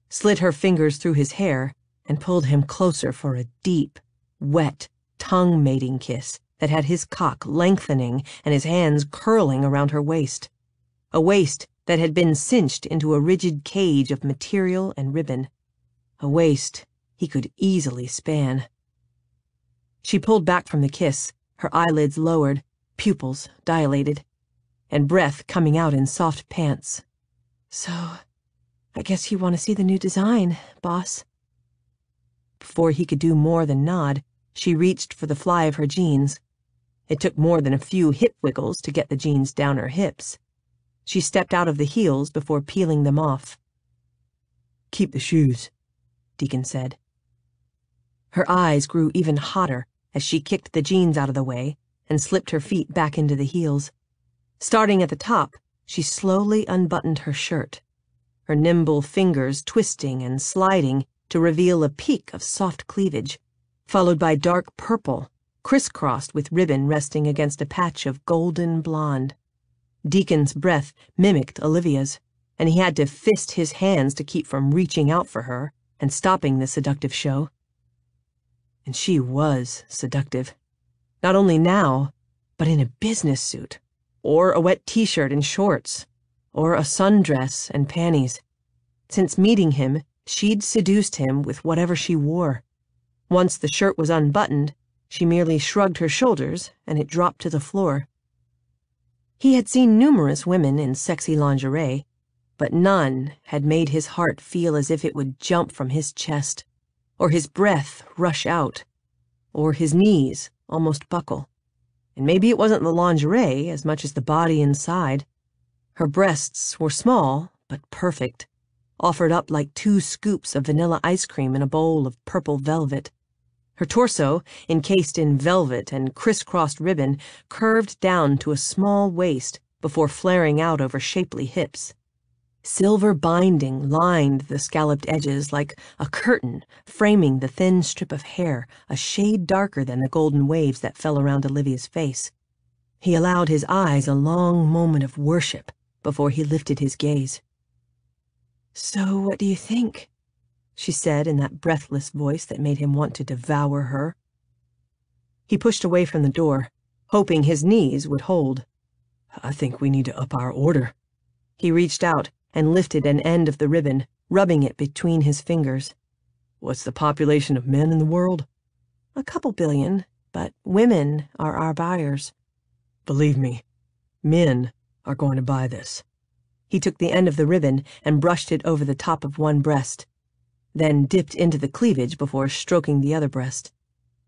slid her fingers through his hair, and pulled him closer for a deep, wet, tongue-mating kiss that had his cock lengthening and his hands curling around her waist. A waist that had been cinched into a rigid cage of material and ribbon. A waist he could easily span. She pulled back from the kiss, her eyelids lowered, pupils dilated, and breath coming out in soft pants. So, I guess you want to see the new design, boss. Before he could do more than nod, she reached for the fly of her jeans. It took more than a few hip wiggles to get the jeans down her hips. She stepped out of the heels before peeling them off. "Keep the shoes," Deacon said. Her eyes grew even hotter as she kicked the jeans out of the way and slipped her feet back into the heels. Starting at the top, she slowly unbuttoned her shirt, her nimble fingers twisting and sliding to reveal a peak of soft cleavage, followed by dark purple, crisscrossed with ribbon resting against a patch of golden blonde. Deacon's breath mimicked Olivia's, and he had to fist his hands to keep from reaching out for her and stopping the seductive show. And she was seductive. Not only now, but in a business suit, or a wet t-shirt and shorts, or a sundress and panties. Since meeting him, she'd seduced him with whatever she wore. Once the shirt was unbuttoned, she merely shrugged her shoulders and it dropped to the floor. He had seen numerous women in sexy lingerie, but none had made his heart feel as if it would jump from his chest, or his breath rush out, or his knees almost buckle. And maybe it wasn't the lingerie as much as the body inside. Her breasts were small, but perfect, offered up like 2 scoops of vanilla ice cream in a bowl of purple velvet. Her torso, encased in velvet and crisscrossed ribbon, curved down to a small waist before flaring out over shapely hips. Silver binding lined the scalloped edges like a curtain framing the thin strip of hair a shade darker than the golden waves that fell around Olivia's face. He allowed his eyes a long moment of worship before he lifted his gaze. "So what do you think?" she said in that breathless voice that made him want to devour her. He pushed away from the door, hoping his knees would hold. "I think we need to up our order." He reached out and lifted an end of the ribbon, rubbing it between his fingers. "What's the population of men in the world?" "A couple billion, but women are our buyers." "Believe me, men are going to buy this." He took the end of the ribbon and brushed it over the top of one breast, then dipped into the cleavage before stroking the other breast.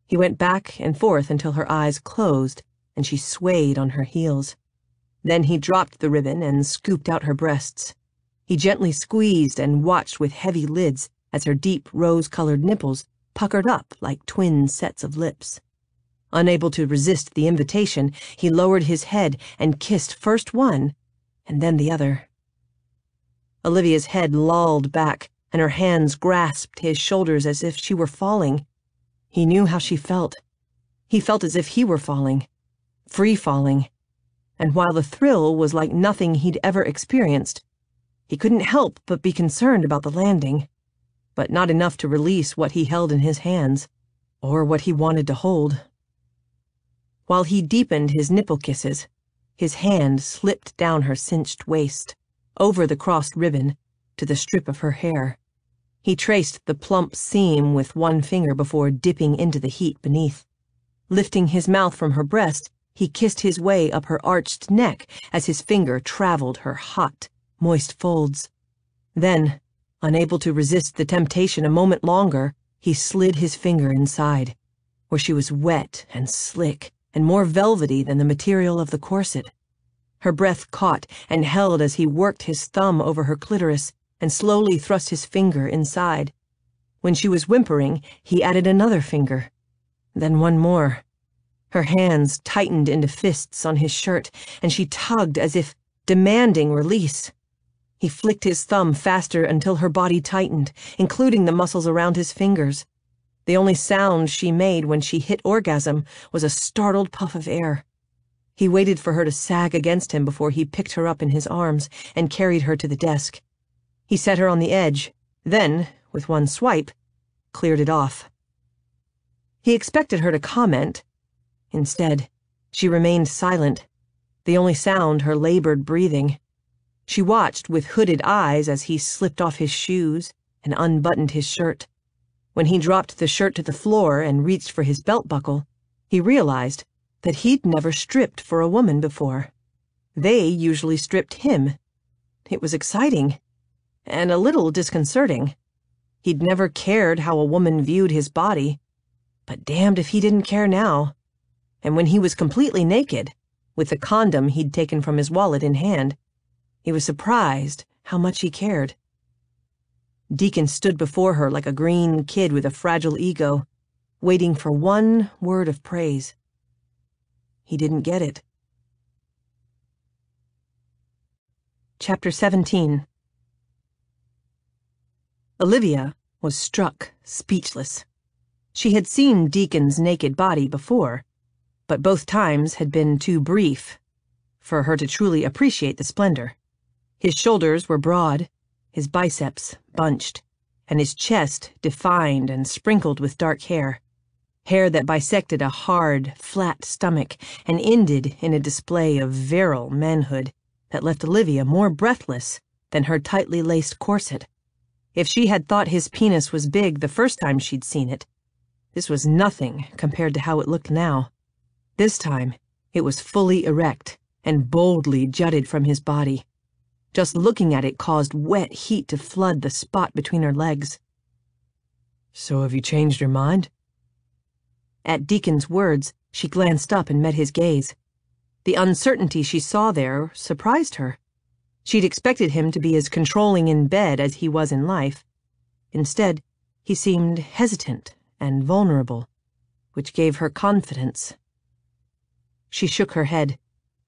He went back and forth until her eyes closed and she swayed on her heels. Then he dropped the ribbon and scooped out her breasts. He gently squeezed and watched with heavy lids as her deep rose-colored nipples puckered up like twin sets of lips. Unable to resist the invitation, he lowered his head and kissed first one and then the other. Olivia's head lolled back, and her hands grasped his shoulders as if she were falling. He knew how she felt. He felt as if he were falling, free-falling. And while the thrill was like nothing he'd ever experienced, he couldn't help but be concerned about the landing, but not enough to release what he held in his hands, or what he wanted to hold. While he deepened his nipple kisses, his hand slipped down her cinched waist, over the crossed ribbon, to the strip of her hair. He traced the plump seam with one finger before dipping into the heat beneath. Lifting his mouth from her breast, he kissed his way up her arched neck as his finger traveled her hot, moist folds. Then, unable to resist the temptation a moment longer, he slid his finger inside, where she was wet and slick and more velvety than the material of the corset. Her breath caught and held as he worked his thumb over her clitoris and slowly thrust his finger inside. When she was whimpering, he added another finger, then one more. Her hands tightened into fists on his shirt, and she tugged as if demanding release. He flicked his thumb faster until her body tightened, including the muscles around his fingers. The only sound she made when she hit orgasm was a startled puff of air. He waited for her to sag against him before he picked her up in his arms and carried her to the desk. He set her on the edge, then, with one swipe, cleared it off. He expected her to comment. Instead, she remained silent, the only sound her labored breathing. She watched with hooded eyes as he slipped off his shoes and unbuttoned his shirt. When he dropped the shirt to the floor and reached for his belt buckle, he realized that he'd never stripped for a woman before. They usually stripped him. It was exciting, and a little disconcerting. He'd never cared how a woman viewed his body, but damned if he didn't care now. And when he was completely naked, with the condom he'd taken from his wallet in hand, he was surprised how much he cared. Deacon stood before her like a green kid with a fragile ego, waiting for one word of praise. He didn't get it. Chapter 17. Olivia was struck speechless. She had seen Deacon's naked body before, but both times had been too brief for her to truly appreciate the splendor. His shoulders were broad, his biceps bunched, and his chest defined and sprinkled with dark hair that bisected a hard, flat stomach and ended in a display of virile manhood that left Olivia more breathless than her tightly laced corset. If she had thought his penis was big the first time she'd seen it, this was nothing compared to how it looked now. This time, it was fully erect and boldly jutted from his body. Just looking at it caused wet heat to flood the spot between her legs. So have you changed your mind? At Deacon's words, she glanced up and met his gaze. The uncertainty she saw there surprised her. She'd expected him to be as controlling in bed as he was in life. Instead, he seemed hesitant and vulnerable, which gave her confidence. She shook her head,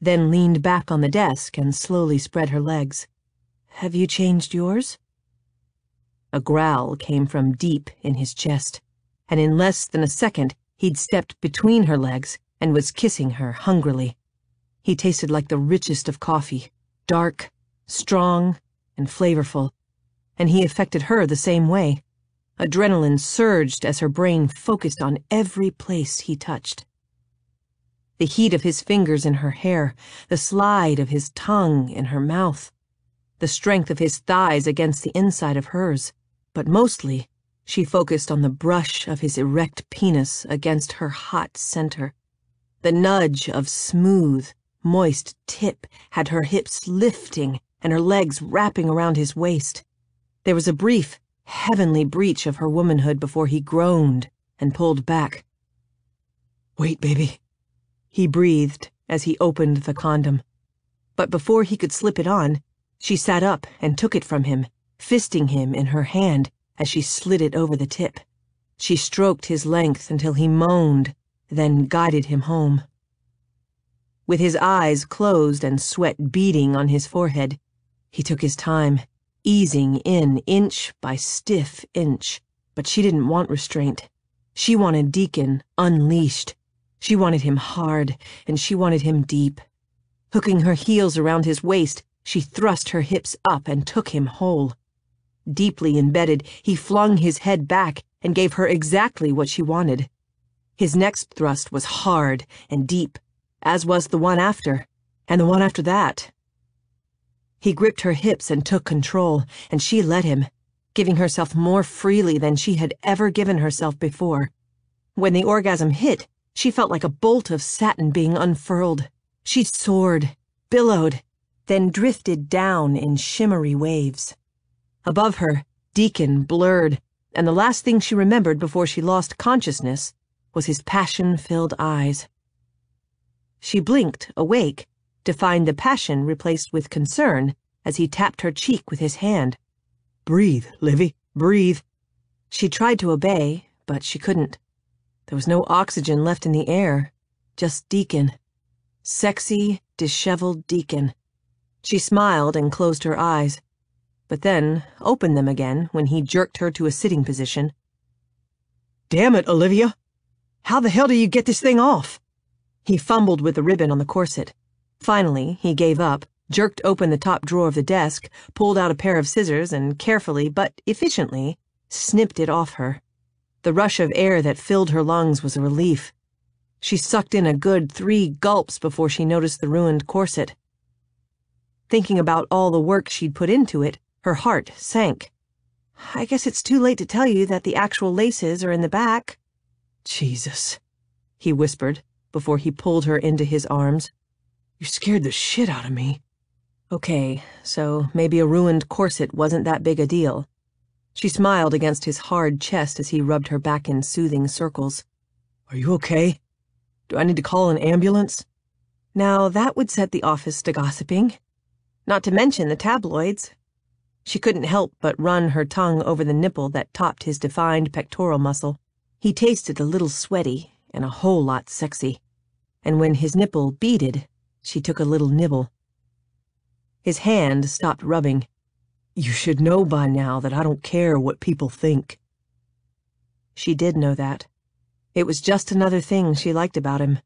then leaned back on the desk and slowly spread her legs. "Have you changed yours?" A growl came from deep in his chest, and in less than a second, he'd stepped between her legs and was kissing her hungrily. He tasted like the richest of coffee, dark, strong, and flavorful, and he affected her the same way. Adrenaline surged as her brain focused on every place he touched. The heat of his fingers in her hair, the slide of his tongue in her mouth, the strength of his thighs against the inside of hers, but mostly, she focused on the brush of his erect penis against her hot center. The nudge of smooth, moist tip had her hips lifting and her legs wrapping around his waist. There was a brief, heavenly breach of her womanhood before he groaned and pulled back. "Wait, baby," he breathed as he opened the condom. But before he could slip it on, she sat up and took it from him, fisting him in her hand as she slid it over the tip. She stroked his length until he moaned, then guided him home. With his eyes closed and sweat beading on his forehead, he took his time, easing in inch by stiff inch. But she didn't want restraint. She wanted Deacon unleashed. She wanted him hard, and she wanted him deep. Hooking her heels around his waist, she thrust her hips up and took him whole. Deeply embedded, he flung his head back and gave her exactly what she wanted. His next thrust was hard and deep, as was the one after, and the one after that. He gripped her hips and took control, and she let him, giving herself more freely than she had ever given herself before. When the orgasm hit, she felt like a bolt of satin being unfurled. She soared, billowed, then drifted down in shimmery waves. Above her, Deacon blurred, and the last thing she remembered before she lost consciousness was his passion-filled eyes. She blinked, awake, to find the passion replaced with concern as he tapped her cheek with his hand. "Breathe, Livy, breathe." She tried to obey, but she couldn't. There was no oxygen left in the air, just Deacon. Sexy, disheveled Deacon. She smiled and closed her eyes, but then opened them again when he jerked her to a sitting position. "Damn it, Olivia! How the hell do you get this thing off?" He fumbled with the ribbon on the corset. Finally, he gave up, jerked open the top drawer of the desk, pulled out a pair of scissors, and carefully, but efficiently, snipped it off her. The rush of air that filled her lungs was a relief. She sucked in a good 3 gulps before she noticed the ruined corset. Thinking about all the work she'd put into it, her heart sank. I guess it's too late to tell you that the actual laces are in the back. Jesus, he whispered before he pulled her into his arms. You scared the shit out of me. Okay, so maybe a ruined corset wasn't that big a deal. She smiled against his hard chest as he rubbed her back in soothing circles. Are you okay? Do I need to call an ambulance? Now that would set the office to gossiping. Not to mention the tabloids. She couldn't help but run her tongue over the nipple that topped his defined pectoral muscle. He tasted a little sweaty and a whole lot sexy. And when his nipple beaded, she took a little nibble. His hand stopped rubbing. You should know by now that I don't care what people think. She did know that. It was just another thing she liked about him.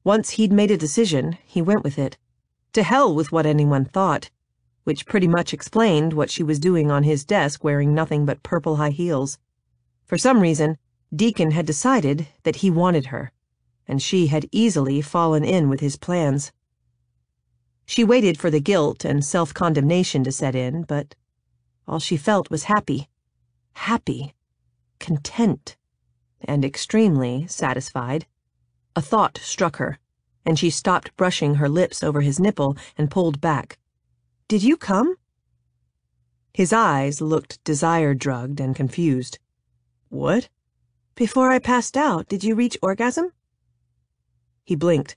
Once he'd made a decision, he went with it. To hell with what anyone thought, which pretty much explained what she was doing on his desk wearing nothing but purple high heels. For some reason, Deacon had decided that he wanted her, and she had easily fallen in with his plans. She waited for the guilt and self-condemnation to set in, but all she felt was happy, content, and extremely satisfied. A thought struck her, and she stopped brushing her lips over his nipple and pulled back. Did you come? His eyes looked desire-drugged and confused. What? Before I passed out, did you reach orgasm? He blinked.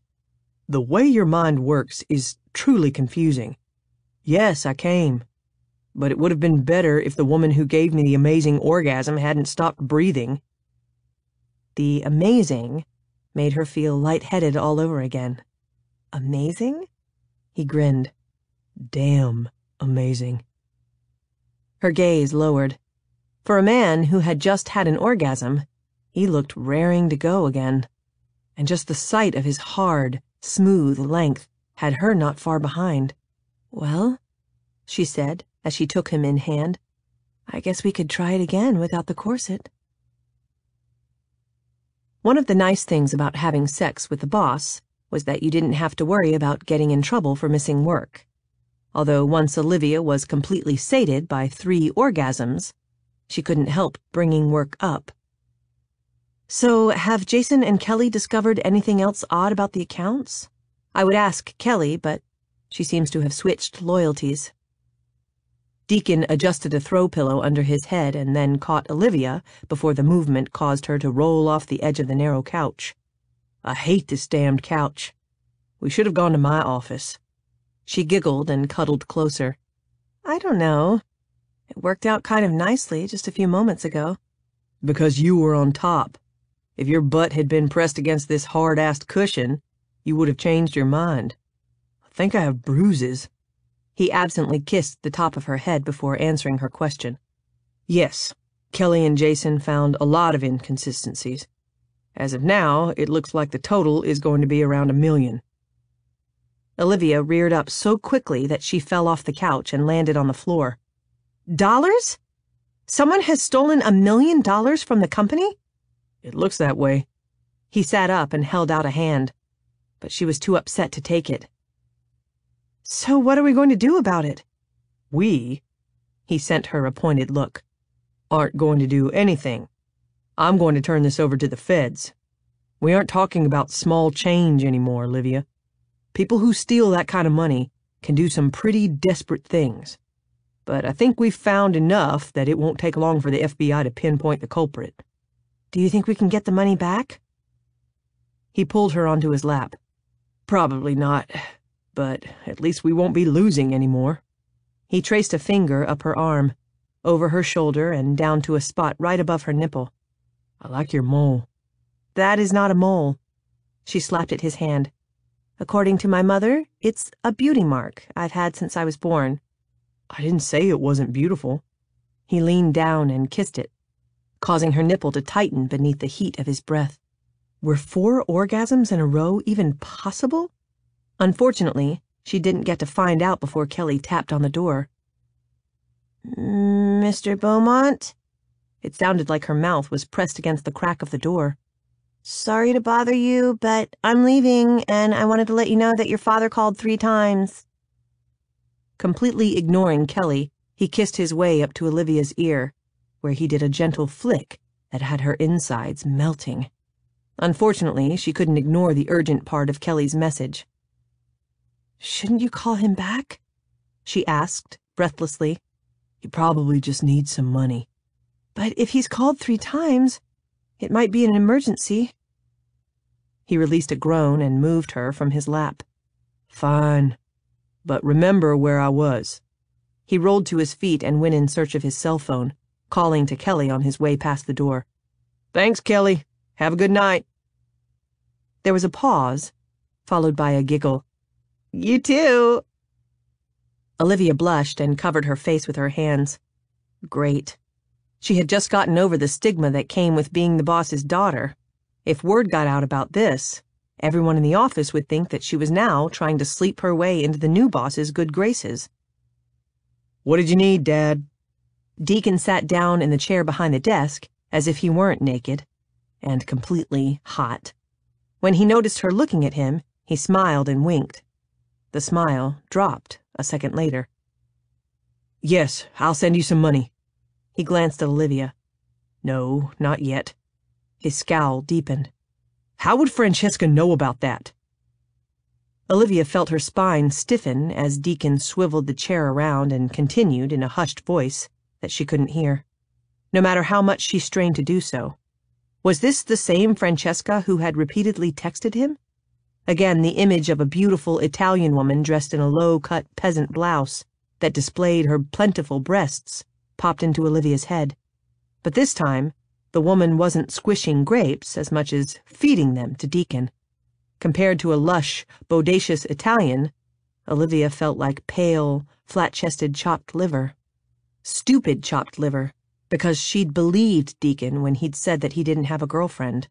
The way your mind works is truly confusing. Yes, I came. But it would have been better if the woman who gave me the amazing orgasm hadn't stopped breathing. The amazing made her feel lightheaded all over again. Amazing? He grinned. Damn amazing. Her gaze lowered. For a man who had just had an orgasm, he looked raring to go again. And just the sight of his hard, smooth length had her not far behind. Well, she said as she took him in hand, I guess we could try it again without the corset. One of the nice things about having sex with the boss was that you didn't have to worry about getting in trouble for missing work. Although once Olivia was completely sated by 3 orgasms, she couldn't help bringing work up. So, have Jason and Kelly discovered anything else odd about the accounts? I would ask Kelly, but she seems to have switched loyalties. Deacon adjusted a throw pillow under his head and then caught Olivia before the movement caused her to roll off the edge of the narrow couch. I hate this damned couch. We should have gone to my office. She giggled and cuddled closer. I don't know. It worked out kind of nicely just a few moments ago. Because you were on top. If your butt had been pressed against this hard-assed cushion, you would have changed your mind. I think I have bruises. He absently kissed the top of her head before answering her question. Yes, Kelly and Jason found a lot of inconsistencies. As of now, it looks like the total is going to be around $1 million. Olivia reared up so quickly that she fell off the couch and landed on the floor. Dollars? Someone has stolen $1 million from the company? It looks that way. He sat up and held out a hand, but she was too upset to take it. So what are we going to do about it? We, he sent her a pointed look, aren't going to do anything. I'm going to turn this over to the feds. We aren't talking about small change anymore, Olivia. People who steal that kind of money can do some pretty desperate things. But I think we've found enough that it won't take long for the FBI to pinpoint the culprit. Do you think we can get the money back? He pulled her onto his lap. Probably not, but at least we won't be losing anymore. He traced a finger up her arm, over her shoulder and down to a spot right above her nipple. I like your mole. That is not a mole. She slapped at his hand. According to my mother, it's a beauty mark I've had since I was born. I didn't say it wasn't beautiful. He leaned down and kissed it, causing her nipple to tighten beneath the heat of his breath. Were 4 orgasms in a row even possible? Unfortunately, she didn't get to find out before Kelly tapped on the door. Mr. Beaumont? It sounded like her mouth was pressed against the crack of the door. Sorry to bother you, but I'm leaving, and I wanted to let you know that your father called 3 times. Completely ignoring Kelly, he kissed his way up to Olivia's ear, where he did a gentle flick that had her insides melting. Unfortunately, she couldn't ignore the urgent part of Kelly's message. Shouldn't you call him back? She asked, breathlessly. He probably just needs some money. But if he's called 3 times, it might be an emergency. He released a groan and moved her from his lap. Fine. But remember where I was. He rolled to his feet and went in search of his cell phone, calling to Kelly on his way past the door. Thanks, Kelly. Have a good night. There was a pause, followed by a giggle. You too. Olivia blushed and covered her face with her hands. Great. She had just gotten over the stigma that came with being the boss's daughter. If word got out about this, everyone in the office would think that she was now trying to sleep her way into the new boss's good graces. What did you need, Dad? Deacon sat down in the chair behind the desk, as if he weren't naked, and completely hot. When he noticed her looking at him, he smiled and winked. The smile dropped a second later. Yes, I'll send you some money. He glanced at Olivia. No, not yet. His scowl deepened. How would Francesca know about that? Olivia felt her spine stiffen as Deacon swiveled the chair around and continued in a hushed voice that she couldn't hear, no matter how much she strained to do so. Was this the same Francesca who had repeatedly texted him? Again, the image of a beautiful Italian woman dressed in a low-cut peasant blouse that displayed her plentiful breasts popped into Olivia's head. But this time, the woman wasn't squishing grapes as much as feeding them to Deacon. Compared to a lush, bodacious Italian, Olivia felt like pale, flat-chested chopped liver. Stupid chopped liver, because she'd believed Deacon when he'd said that he didn't have a girlfriend.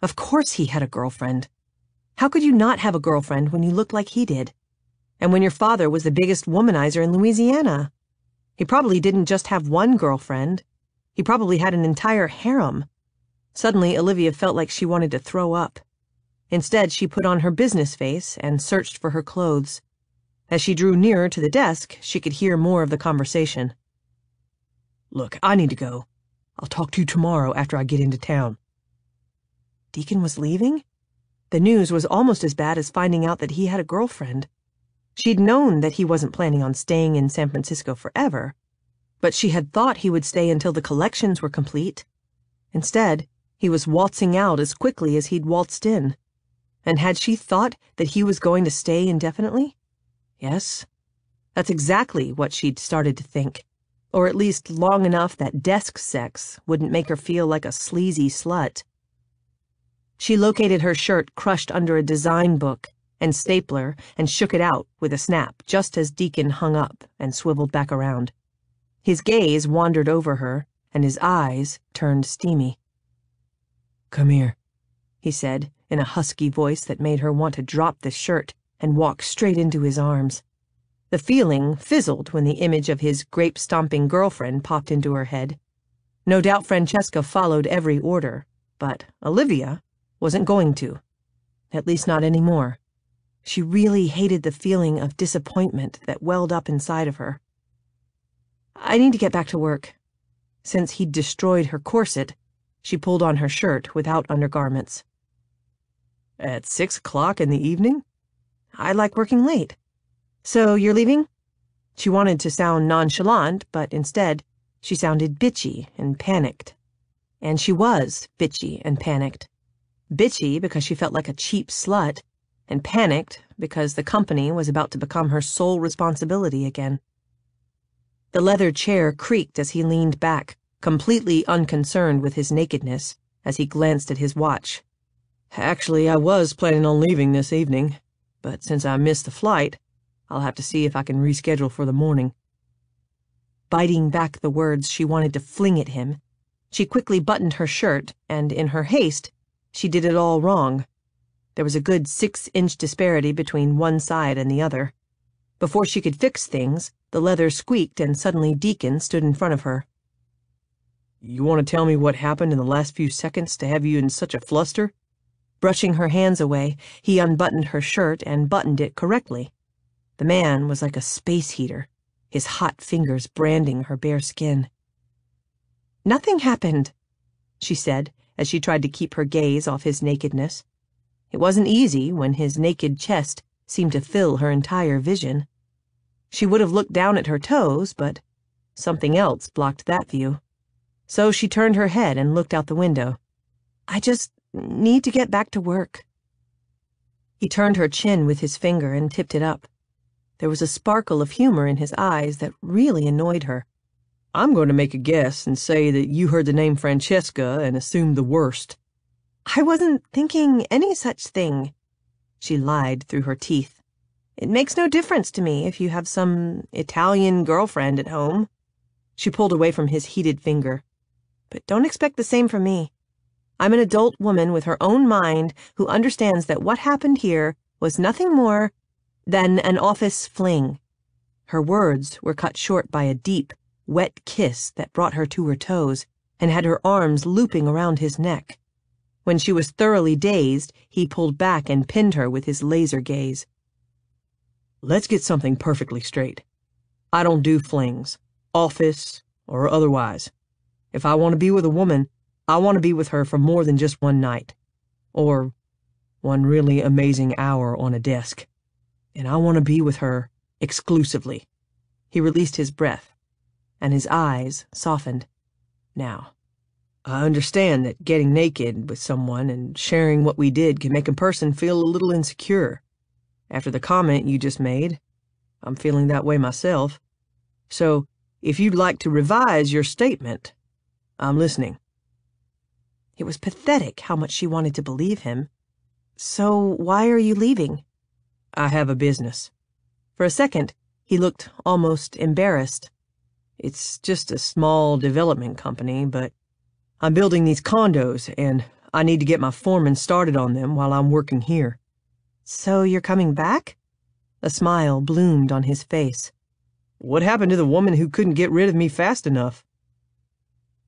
Of course he had a girlfriend. How could you not have a girlfriend when you looked like he did? And when your father was the biggest womanizer in Louisiana? He probably didn't just have one girlfriend. He probably had an entire harem. Suddenly, Olivia felt like she wanted to throw up. Instead, she put on her business face and searched for her clothes. As she drew nearer to the desk, she could hear more of the conversation. Look, I need to go. I'll talk to you tomorrow after I get into town. Deacon was leaving? The news was almost as bad as finding out that he had a girlfriend. She'd known that he wasn't planning on staying in San Francisco forever, but she had thought he would stay until the collections were complete. Instead, he was waltzing out as quickly as he'd waltzed in. And had she thought that he was going to stay indefinitely? Yes. That's exactly what she'd started to think, or at least long enough that desk sex wouldn't make her feel like a sleazy slut. She located her shirt crushed under a design book and stapler and shook it out with a snap just as Deacon hung up and swiveled back around. His gaze wandered over her, and his eyes turned steamy. Come here, he said in a husky voice that made her want to drop the shirt and walk straight into his arms. The feeling fizzled when the image of his grape-stomping girlfriend popped into her head. No doubt Francesca followed every order, but Olivia wasn't going to. At least not anymore. She really hated the feeling of disappointment that welled up inside of her. I need to get back to work. Since he'd destroyed her corset, she pulled on her shirt without undergarments. At 6 o'clock in the evening? I like working late. So you're leaving? She wanted to sound nonchalant, but instead, she sounded bitchy and panicked. And she was bitchy and panicked. Bitchy because she felt like a cheap slut, and panicked because the company was about to become her sole responsibility again. The leather chair creaked as he leaned back, completely unconcerned with his nakedness, as he glanced at his watch. Actually, I was planning on leaving this evening, but since I missed the flight, I'll have to see if I can reschedule for the morning. Biting back the words she wanted to fling at him, she quickly buttoned her shirt and, in her haste, She did it all wrong. There was a good 6-inch disparity between one side and the other. Before she could fix things, the leather squeaked and suddenly Deacon stood in front of her. You want to tell me what happened in the last few seconds to have you in such a fluster? Brushing her hands away, he unbuttoned her shirt and buttoned it correctly. The man was like a space heater, his hot fingers branding her bare skin. Nothing happened, she said, as she tried to keep her gaze off his nakedness. It wasn't easy when his naked chest seemed to fill her entire vision. She would have looked down at her toes, but something else blocked that view. So she turned her head and looked out the window. I just need to get back to work. He turned her chin with his finger and tipped it up. There was a sparkle of humor in his eyes that really annoyed her. I'm going to make a guess and say that you heard the name Francesca and assumed the worst. I wasn't thinking any such thing, she lied through her teeth. It makes no difference to me if you have some Italian girlfriend at home. She pulled away from his heated finger. But don't expect the same from me. I'm an adult woman with her own mind who understands that what happened here was nothing more than an office fling. Her words were cut short by a deep, wet kiss that brought her to her toes and had her arms looping around his neck. When she was thoroughly dazed, he pulled back and pinned her with his laser gaze. Let's get something perfectly straight. I don't do flings, office or otherwise. If I want to be with a woman, I want to be with her for more than just one night, or one really amazing hour on a desk. And I want to be with her exclusively. He released his breath, and his eyes softened. Now, I understand that getting naked with someone and sharing what we did can make a person feel a little insecure. After the comment you just made, I'm feeling that way myself. So, if you'd like to revise your statement, I'm listening. It was pathetic how much she wanted to believe him. So why are you leaving? I have a business. For a second, he looked almost embarrassed. It's just a small development company, but I'm building these condos, and I need to get my foreman started on them while I'm working here. So you're coming back? A smile bloomed on his face. What happened to the woman who couldn't get rid of me fast enough?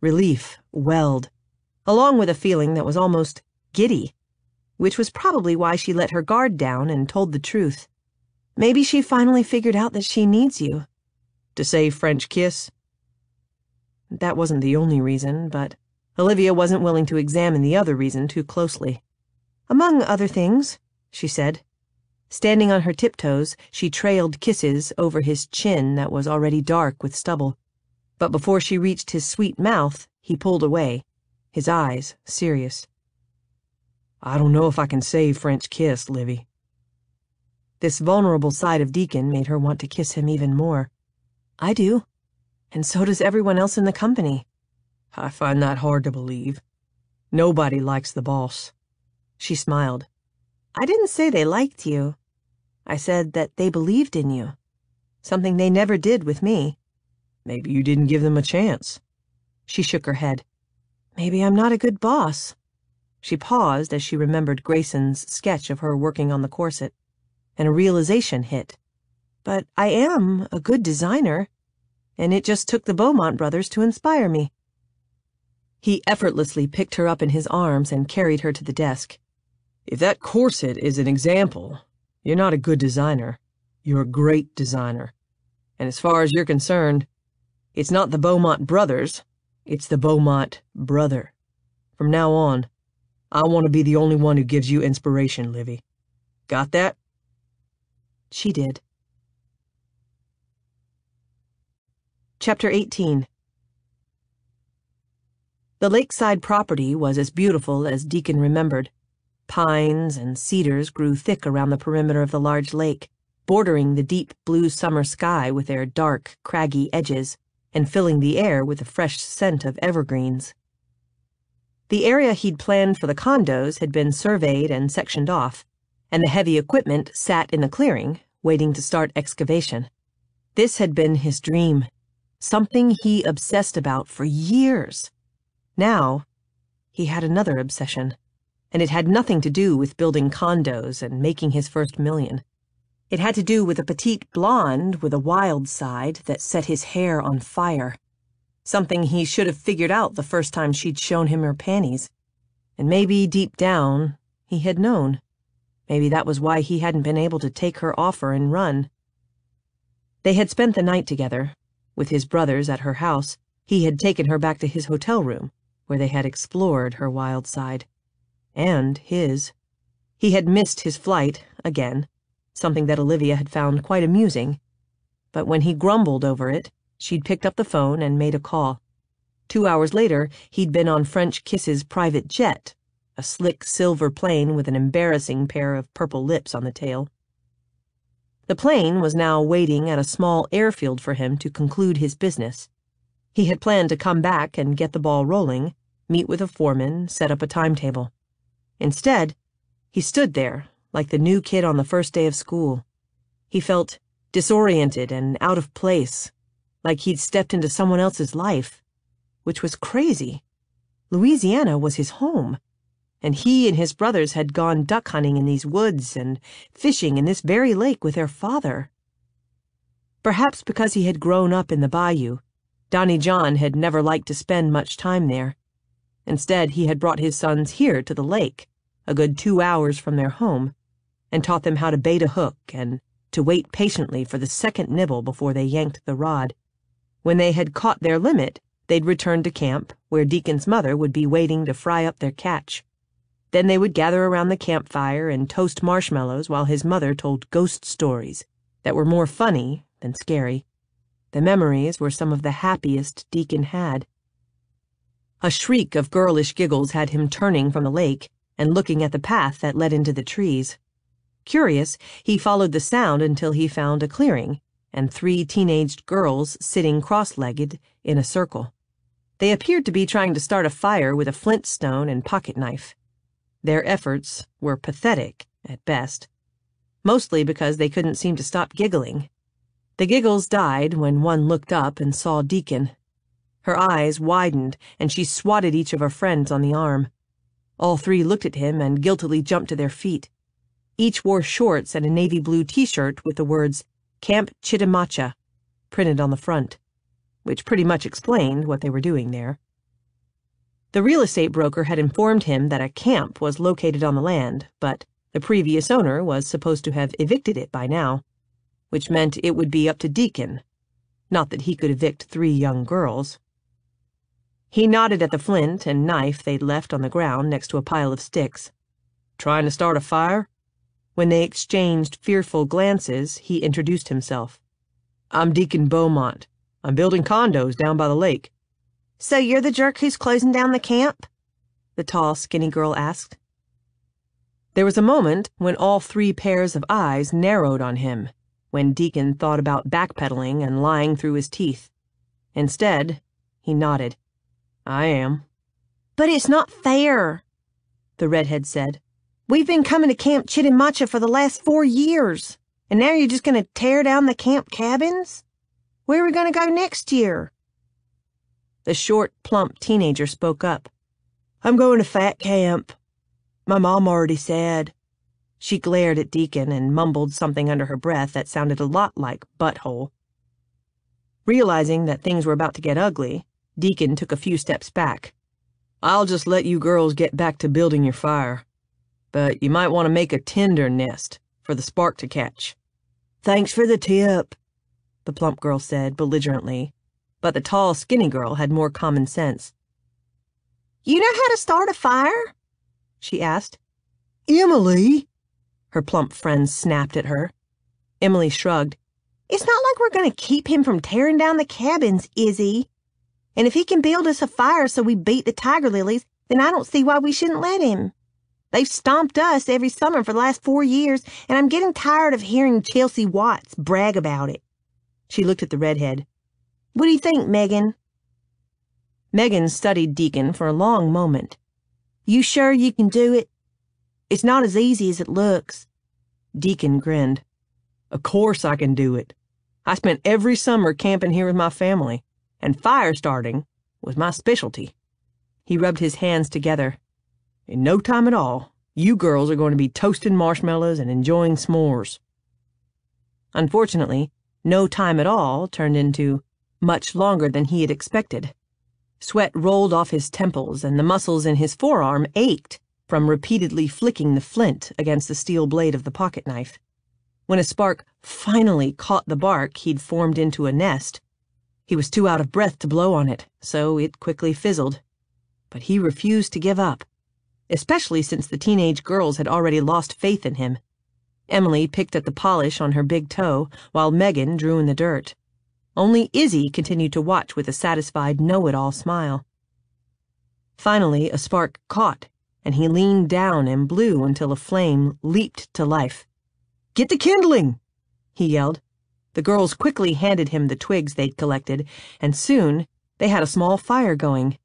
Relief welled, along with a feeling that was almost giddy, which was probably why she let her guard down and told the truth. Maybe she finally figured out that she needs you. To say French kiss? That wasn't the only reason, but Olivia wasn't willing to examine the other reason too closely. Among other things, she said. Standing on her tiptoes, she trailed kisses over his chin that was already dark with stubble. But before she reached his sweet mouth, he pulled away, his eyes serious. I don't know if I can say French kiss, Livy. This vulnerable side of Deacon made her want to kiss him even more. I do, and so does everyone else in the company. I find that hard to believe. Nobody likes the boss. She smiled. I didn't say they liked you. I said that they believed in you. Something they never did with me. Maybe you didn't give them a chance. She shook her head. Maybe I'm not a good boss. She paused as she remembered Grayson's sketch of her working on the corset, and a realization hit. But I am a good designer, and it just took the Beaumont brothers to inspire me. He effortlessly picked her up in his arms and carried her to the desk. If that corset is an example, you're not a good designer. You're a great designer. And as far as you're concerned, it's not the Beaumont brothers, it's the Beaumont brother. From now on, I want to be the only one who gives you inspiration, Livy. Got that? She did. Chapter 18. The lakeside property was as beautiful as Deacon remembered. Pines and cedars grew thick around the perimeter of the large lake, bordering the deep blue summer sky with their dark, craggy edges, and filling the air with the fresh scent of evergreens. The area he'd planned for the condos had been surveyed and sectioned off, and the heavy equipment sat in the clearing, waiting to start excavation. This had been his dream, something he obsessed about for years. Now, he had another obsession, and it had nothing to do with building condos and making his first million. It had to do with a petite blonde with a wild side that set his hair on fire, something he should have figured out the first time she'd shown him her panties. And maybe deep down, he had known. Maybe that was why he hadn't been able to take her offer and run. They had spent the night together. With his brothers at her house, he had taken her back to his hotel room, where they had explored her wild side. And his. He had missed his flight, again, something that Olivia had found quite amusing. But when he grumbled over it, she'd picked up the phone and made a call. 2 hours later, he'd been on French Kiss's private jet, a slick silver plane with an embarrassing pair of purple lips on the tail. The plane was now waiting at a small airfield for him to conclude his business. He had planned to come back and get the ball rolling, meet with a foreman, set up a timetable. Instead, he stood there, like the new kid on the first day of school. He felt disoriented and out of place, like he'd stepped into someone else's life, which was crazy. Louisiana was his home, and he and his brothers had gone duck hunting in these woods and fishing in this very lake with their father. Perhaps because he had grown up in the bayou, Donnie John had never liked to spend much time there. Instead, he had brought his sons here to the lake, a good 2 hours from their home, and taught them how to bait a hook and to wait patiently for the second nibble before they yanked the rod. When they had caught their limit, they'd return to camp, where Deacon's mother would be waiting to fry up their catch. Then they would gather around the campfire and toast marshmallows while his mother told ghost stories that were more funny than scary. The memories were some of the happiest Deacon had. A shriek of girlish giggles had him turning from the lake and looking at the path that led into the trees. Curious, he followed the sound until he found a clearing and 3 teenaged girls sitting cross-legged in a circle. They appeared to be trying to start a fire with a flint stone and pocket knife. Their efforts were pathetic at best, mostly because they couldn't seem to stop giggling. The giggles died when one looked up and saw Deacon. Her eyes widened, and she swatted each of her friends on the arm. All 3 looked at him and guiltily jumped to their feet. Each wore shorts and a navy blue t-shirt with the words Camp Chittimacha printed on the front, which pretty much explained what they were doing there. The real estate broker had informed him that a camp was located on the land, but the previous owner was supposed to have evicted it by now, which meant it would be up to Deacon. Not that he could evict 3 young girls. He nodded at the flint and knife they'd left on the ground next to a pile of sticks. "Trying to start a fire?" When they exchanged fearful glances, he introduced himself. "I'm Deacon Beaumont. I'm building condos down by the lake." So you're the jerk who's closing down the camp? The tall, skinny girl asked. There was a moment when all 3 pairs of eyes narrowed on him, when Deacon thought about backpedaling and lying through his teeth. Instead, he nodded. "I am." "But it's not fair," the redhead said. "We've been coming to Camp Chittimacha for the last 4 years, and now you're just going to tear down the camp cabins? Where are we going to go next year?" The short, plump teenager spoke up. "I'm going to Fat Camp. My mom already said." She glared at Deacon and mumbled something under her breath that sounded a lot like butthole. Realizing that things were about to get ugly, Deacon took a few steps back. "I'll just let you girls get back to building your fire. But you might want to make a tinder nest for the spark to catch." "Thanks for the tip," the plump girl said belligerently, but the tall, skinny girl had more common sense. "You know how to start a fire?" she asked. "Emily!" her plump friend snapped at her. Emily shrugged. "It's not like we're going to keep him from tearing down the cabins, Izzy. And if he can build us a fire so we beat the tiger lilies, then I don't see why we shouldn't let him. They've stomped us every summer for the last 4 years, and I'm getting tired of hearing Chelsea Watts brag about it." She looked at the redhead. "What do you think, Megan?" Megan studied Deacon for a long moment. "You sure you can do it? It's not as easy as it looks." Deacon grinned. "Of course I can do it. I spent every summer camping here with my family, and fire starting was my specialty." He rubbed his hands together. In no time at all, you girls are going to be toasting marshmallows and enjoying s'mores." Unfortunately, no time at all turned into much longer than he had expected. Sweat rolled off his temples and the muscles in his forearm ached from repeatedly flicking the flint against the steel blade of the pocket knife. When a spark finally caught the bark he'd formed into a nest, he was too out of breath to blow on it, so it quickly fizzled. But he refused to give up, especially since the teenage girls had already lost faith in him. Emily picked at the polish on her big toe, while Megan drew in the dirt. Only Izzy continued to watch with a satisfied know-it-all smile. Finally, a spark caught, and he leaned down and blew until a flame leaped to life. "Get the kindling!" he yelled. The girls quickly handed him the twigs they'd collected, and soon they had a small fire going.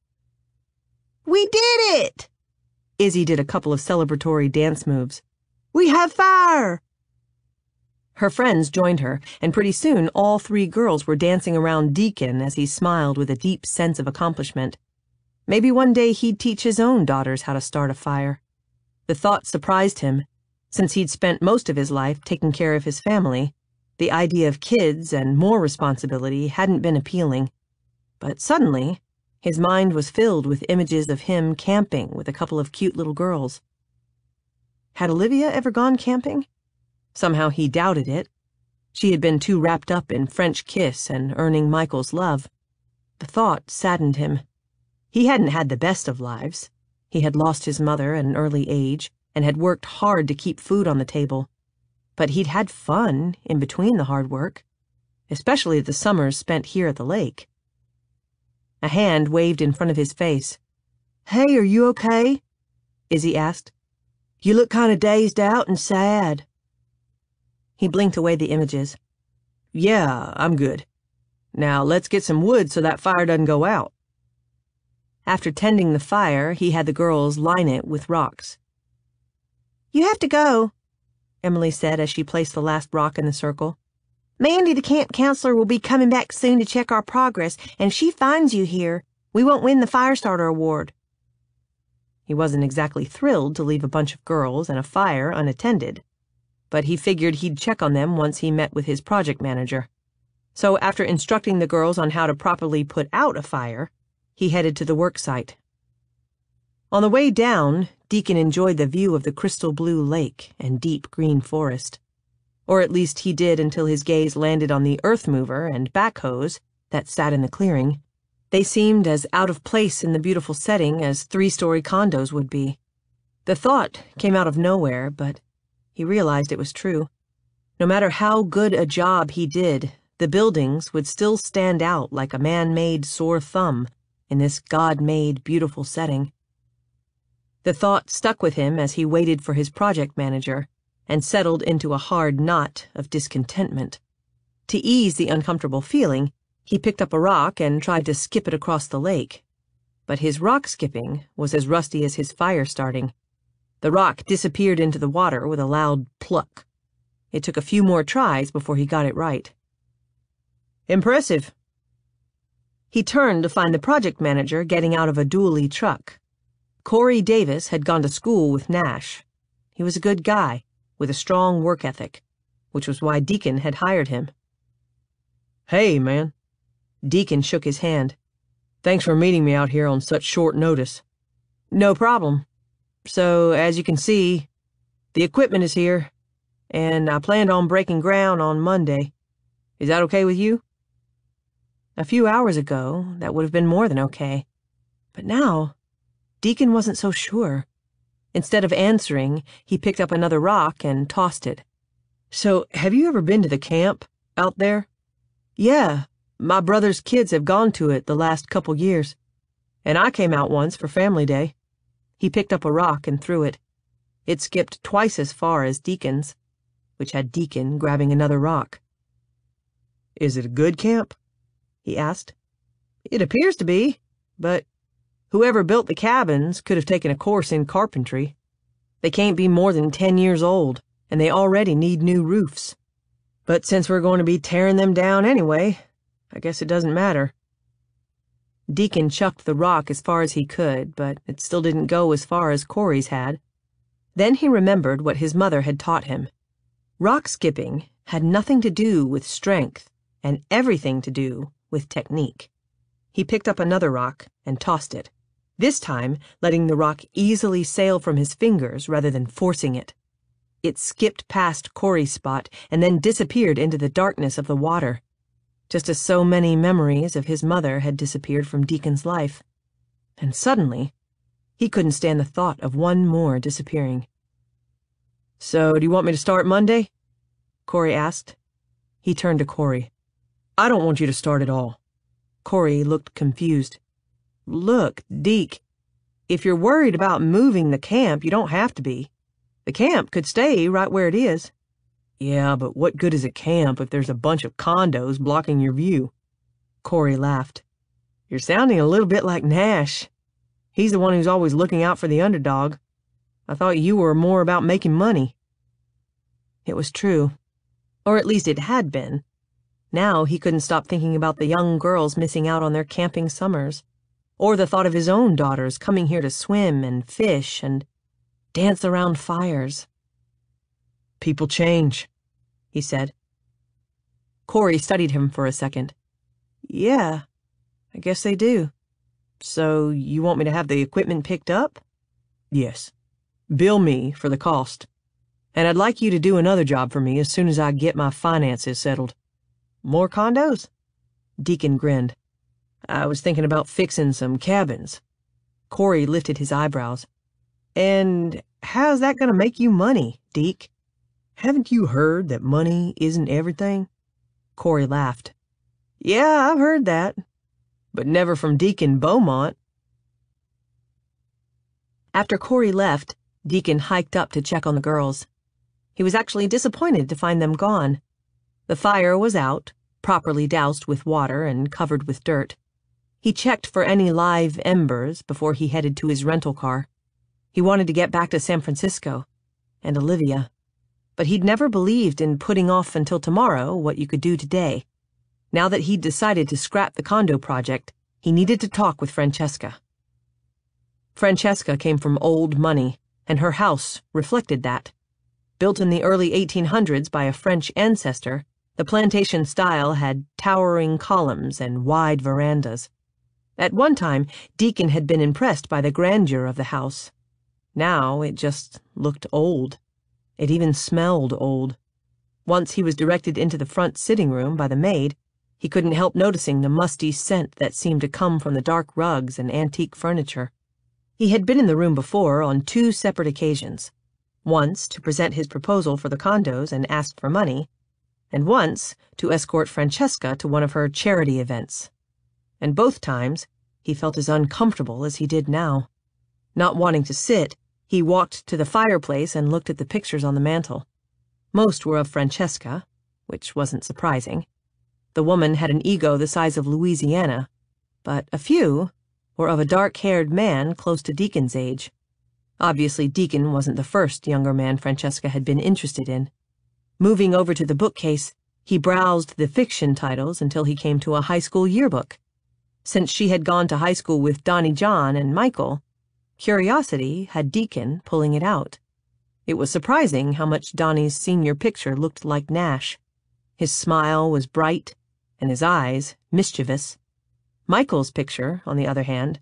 "We did it!" Izzy did a couple of celebratory dance moves. "We have fire!" Her friends joined her, and pretty soon all three girls were dancing around Deacon as he smiled with a deep sense of accomplishment. Maybe one day he'd teach his own daughters how to start a fire. The thought surprised him. Since he'd spent most of his life taking care of his family, the idea of kids and more responsibility hadn't been appealing. But suddenly, his mind was filled with images of him camping with a couple of cute little girls. Had Olivia ever gone camping? Somehow he doubted it. She had been too wrapped up in French kiss and earning Michael's love. The thought saddened him. He hadn't had the best of lives. He had lost his mother at an early age and had worked hard to keep food on the table. But he'd had fun in between the hard work, especially the summers spent here at the lake. A hand waved in front of his face. "Hey, are you okay?" Izzy asked. "You look kind of dazed out and sad." He blinked away the images. "Yeah, I'm good. Now let's get some wood so that fire doesn't go out." After tending the fire, he had the girls line it with rocks. "You have to go," Emily said as she placed the last rock in the circle. "Mandy, the camp counselor, will be coming back soon to check our progress, and if she finds you here, we won't win the Firestarter Award." He wasn't exactly thrilled to leave a bunch of girls and a fire unattended, but he figured he'd check on them once he met with his project manager. So after instructing the girls on how to properly put out a fire, he headed to the work site. On the way down, Deacon enjoyed the view of the crystal blue lake and deep green forest. Or at least he did until his gaze landed on the earth mover and backhoes that sat in the clearing. They seemed as out of place in the beautiful setting as three-story condos would be. The thought came out of nowhere, but he realized it was true. No matter how good a job he did, the buildings would still stand out like a man-made sore thumb in this God-made beautiful setting. The thought stuck with him as he waited for his project manager and settled into a hard knot of discontentment. To ease the uncomfortable feeling, he picked up a rock and tried to skip it across the lake. But his rock skipping was as rusty as his fire starting. The rock disappeared into the water with a loud pluck. It took a few more tries before he got it right. "Impressive." He turned to find the project manager getting out of a dually truck. Corey Davis had gone to school with Nash. He was a good guy, with a strong work ethic, which was why Deacon had hired him. "Hey, man." Deacon shook his hand. "Thanks for meeting me out here on such short notice." "No problem. So, as you can see, the equipment is here, and I planned on breaking ground on Monday. Is that okay with you?" A few hours ago, that would have been more than okay. But now, Deacon wasn't so sure. Instead of answering, he picked up another rock and tossed it. "So, have you ever been to the camp out there?" "Yeah, my brother's kids have gone to it the last couple years. And I came out once for Family Day." He picked up a rock and threw it. It skipped twice as far as Deacon's, which had Deacon grabbing another rock. "Is it a good camp?" he asked. "It appears to be, but whoever built the cabins could have taken a course in carpentry. They can't be more than 10 years old, and they already need new roofs. But since we're going to be tearing them down anyway, I guess it doesn't matter." Deacon chucked the rock as far as he could, but it still didn't go as far as Corey's had. Then he remembered what his mother had taught him. Rock skipping had nothing to do with strength and everything to do with technique. He picked up another rock and tossed it, this time letting the rock easily sail from his fingers rather than forcing it. It skipped past Corey's spot and then disappeared into the darkness of the water, just as so many memories of his mother had disappeared from Deacon's life. And suddenly, he couldn't stand the thought of one more disappearing. "So, do you want me to start Monday?" Corey asked. He turned to Corey. "I don't want you to start at all." Corey looked confused. "Look, Deke, if you're worried about moving the camp, you don't have to be. The camp could stay right where it is." "Yeah, but what good is a camp if there's a bunch of condos blocking your view?" Corey laughed. "You're sounding a little bit like Nash. He's the one who's always looking out for the underdog. I thought you were more about making money." It was true. Or at least it had been. Now he couldn't stop thinking about the young girls missing out on their camping summers, or the thought of his own daughters coming here to swim and fish and dance around fires. "People change," he said. Corey studied him for a second. "Yeah, I guess they do. So you want me to have the equipment picked up?" "Yes. Bill me for the cost. And I'd like you to do another job for me as soon as I get my finances settled." "More condos?" Deacon grinned. "I was thinking about fixing some cabins." Corey lifted his eyebrows. "And how's that going to make you money, Deke? Haven't you heard that money isn't everything?" Corey laughed. "Yeah, I've heard that. But never from Deacon Beaumont." After Corey left, Deacon hiked up to check on the girls. He was actually disappointed to find them gone. The fire was out, properly doused with water and covered with dirt. He checked for any live embers before he headed to his rental car. He wanted to get back to San Francisco and Olivia, but he'd never believed in putting off until tomorrow what you could do today. Now that he'd decided to scrap the condo project, he needed to talk with Francesca. Francesca came from old money, and her house reflected that. Built in the early 1800s by a French ancestor, the plantation style had towering columns and wide verandas. At one time, Deacon had been impressed by the grandeur of the house. Now it just looked old. It even smelled old. Once he was directed into the front sitting room by the maid, he couldn't help noticing the musty scent that seemed to come from the dark rugs and antique furniture. He had been in the room before on 2 separate occasions. Once to present his proposal for the condos and ask for money, and once to escort Francesca to one of her charity events. And both times, he felt as uncomfortable as he did now. Not wanting to sit, he walked to the fireplace and looked at the pictures on the mantel. Most were of Francesca, which wasn't surprising. The woman had an ego the size of Louisiana, but a few were of a dark-haired man close to Deacon's age. Obviously, Deacon wasn't the first younger man Francesca had been interested in. Moving over to the bookcase, he browsed the fiction titles until he came to a high school yearbook. Since she had gone to high school with Donnie John and Michael, curiosity had Deacon pulling it out. It was surprising how much Donnie's senior picture looked like Nash. His smile was bright, and his eyes mischievous. Michael's picture, on the other hand,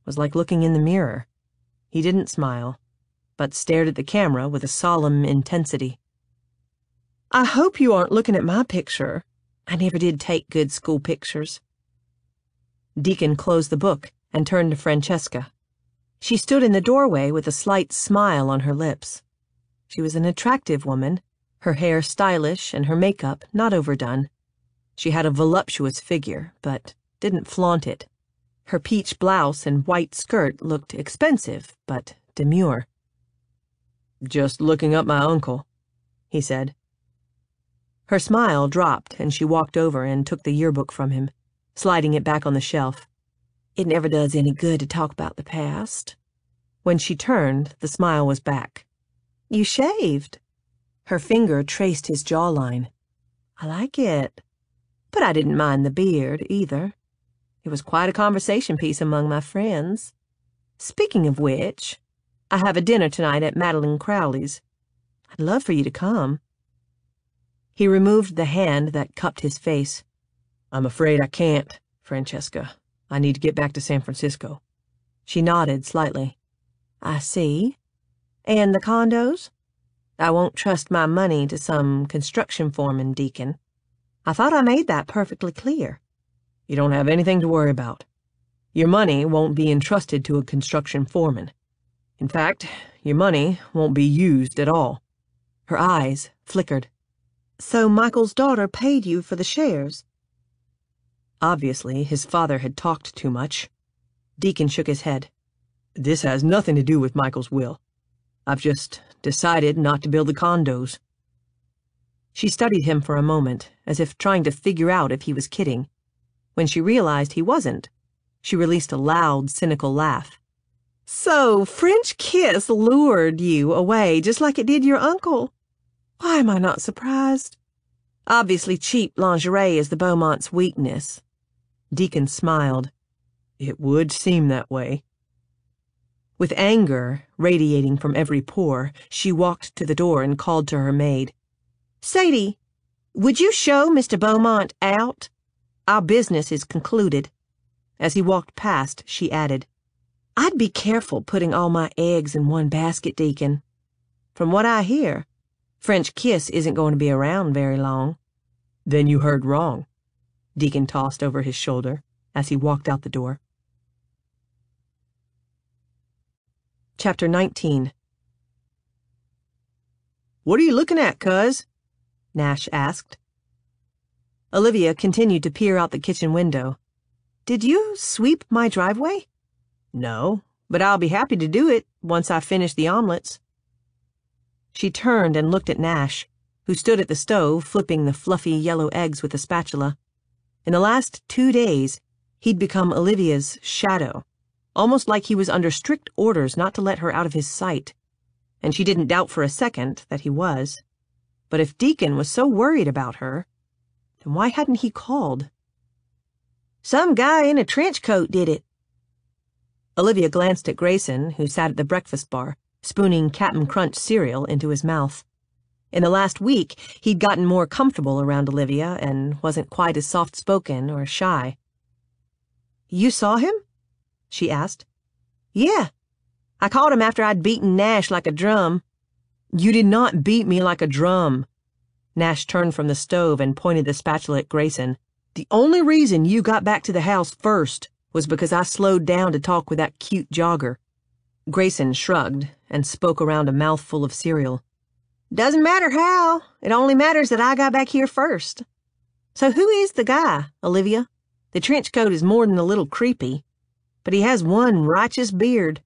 was like looking in the mirror. He didn't smile, but stared at the camera with a solemn intensity. "I hope you aren't looking at my picture. I never did take good school pictures." Deacon closed the book and turned to Francesca. She stood in the doorway with a slight smile on her lips. She was an attractive woman, her hair stylish and her makeup not overdone. She had a voluptuous figure, but didn't flaunt it. Her peach blouse and white skirt looked expensive, but demure. "Just looking up my uncle," he said. Her smile dropped, and she walked over and took the yearbook from him, sliding it back on the shelf. "It never does any good to talk about the past." When she turned, the smile was back. "You shaved." Her finger traced his jawline. "I like it. But I didn't mind the beard, either." It was quite a conversation piece among my friends. Speaking of which, I have a dinner tonight at Madeline Crowley's. I'd love for you to come." He removed the hand that cupped his face. "I'm afraid I can't, Francesca. I need to get back to San Francisco." She nodded slightly. "I see. And the condos? I won't trust my money to some construction foreman, Deacon. I thought I made that perfectly clear." "You don't have anything to worry about. Your money won't be entrusted to a construction foreman. In fact, your money won't be used at all." Her eyes flickered. "So Michael's daughter paid you for the shares?" Obviously, his father had talked too much. Deacon shook his head. "This has nothing to do with Michael's will. I've just decided not to build the condos." She studied him for a moment, as if trying to figure out if he was kidding. When she realized he wasn't, she released a loud, cynical laugh. "So French kiss lured you away just like it did your uncle? Why am I not surprised?" "Obviously cheap lingerie is the Beaumonts' weakness." Deacon smiled. "It would seem that way." With anger radiating from every pore, she walked to the door and called to her maid. "Sadie, would you show Mr. Beaumont out? Our business is concluded." As he walked past, she added, "I'd be careful putting all my eggs in one basket, Deacon. From what I hear, French Kiss isn't going to be around very long." "Then you heard wrong," Deacon tossed over his shoulder as he walked out the door. Chapter 19. "What are you looking at, cuz?" Nash asked. Olivia continued to peer out the kitchen window. "Did you sweep my driveway?" "No, but I'll be happy to do it once I finish the omelets." She turned and looked at Nash, who stood at the stove flipping the fluffy yellow eggs with a spatula. In the last 2 days, he'd become Olivia's shadow, almost like he was under strict orders not to let her out of his sight, and she didn't doubt for a second that he was. But if Deacon was so worried about her, then why hadn't he called? "Some guy in a trench coat did it." Olivia glanced at Grayson, who sat at the breakfast bar, spooning Cap'n Crunch cereal into his mouth. In the last week, he'd gotten more comfortable around Olivia and wasn't quite as soft-spoken or shy. "You saw him?" she asked. "Yeah. I caught him after I'd beaten Nash like a drum." "You did not beat me like a drum." Nash turned from the stove and pointed the spatula at Grayson. "The only reason you got back to the house first was because I slowed down to talk with that cute jogger." Grayson shrugged and spoke around a mouthful of cereal. "Doesn't matter how. It only matters that I got back here first. So who is the guy, Olivia? The trench coat is more than a little creepy, but he has one righteous beard."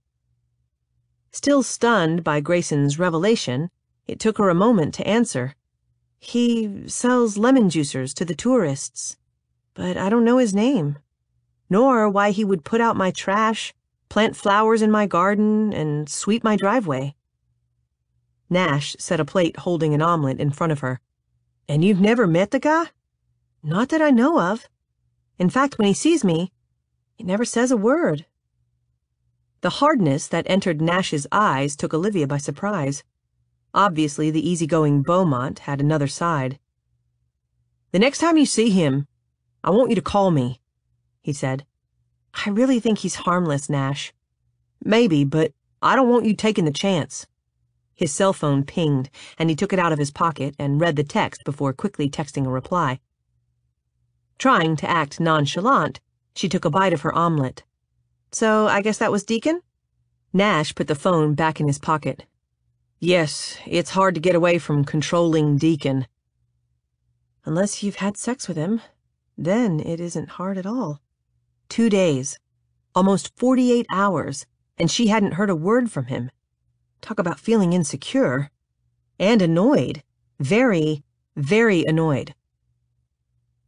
Still stunned by Grayson's revelation, it took her a moment to answer. "He sells lemon juicers to the tourists, but I don't know his name, nor why he would put out my trash, plant flowers in my garden, and sweep my driveway." Nash set a plate holding an omelet in front of her. "And you've never met the guy?" "Not that I know of. In fact, when he sees me, he never says a word." The hardness that entered Nash's eyes took Olivia by surprise. Obviously, the easygoing Beaumont had another side. "The next time you see him, I want you to call me," he said. "I really think he's harmless, Nash." "Maybe, but I don't want you taking the chance." His cell phone pinged, and he took it out of his pocket and read the text before quickly texting a reply. Trying to act nonchalant, she took a bite of her omelet. "So I guess that was Deacon?" Nash put the phone back in his pocket. "Yes, it's hard to get away from controlling Deacon." "Unless you've had sex with him, then it isn't hard at all." 2 days, almost 48 hours, and she hadn't heard a word from him. Talk about feeling insecure. And annoyed. Very, very annoyed.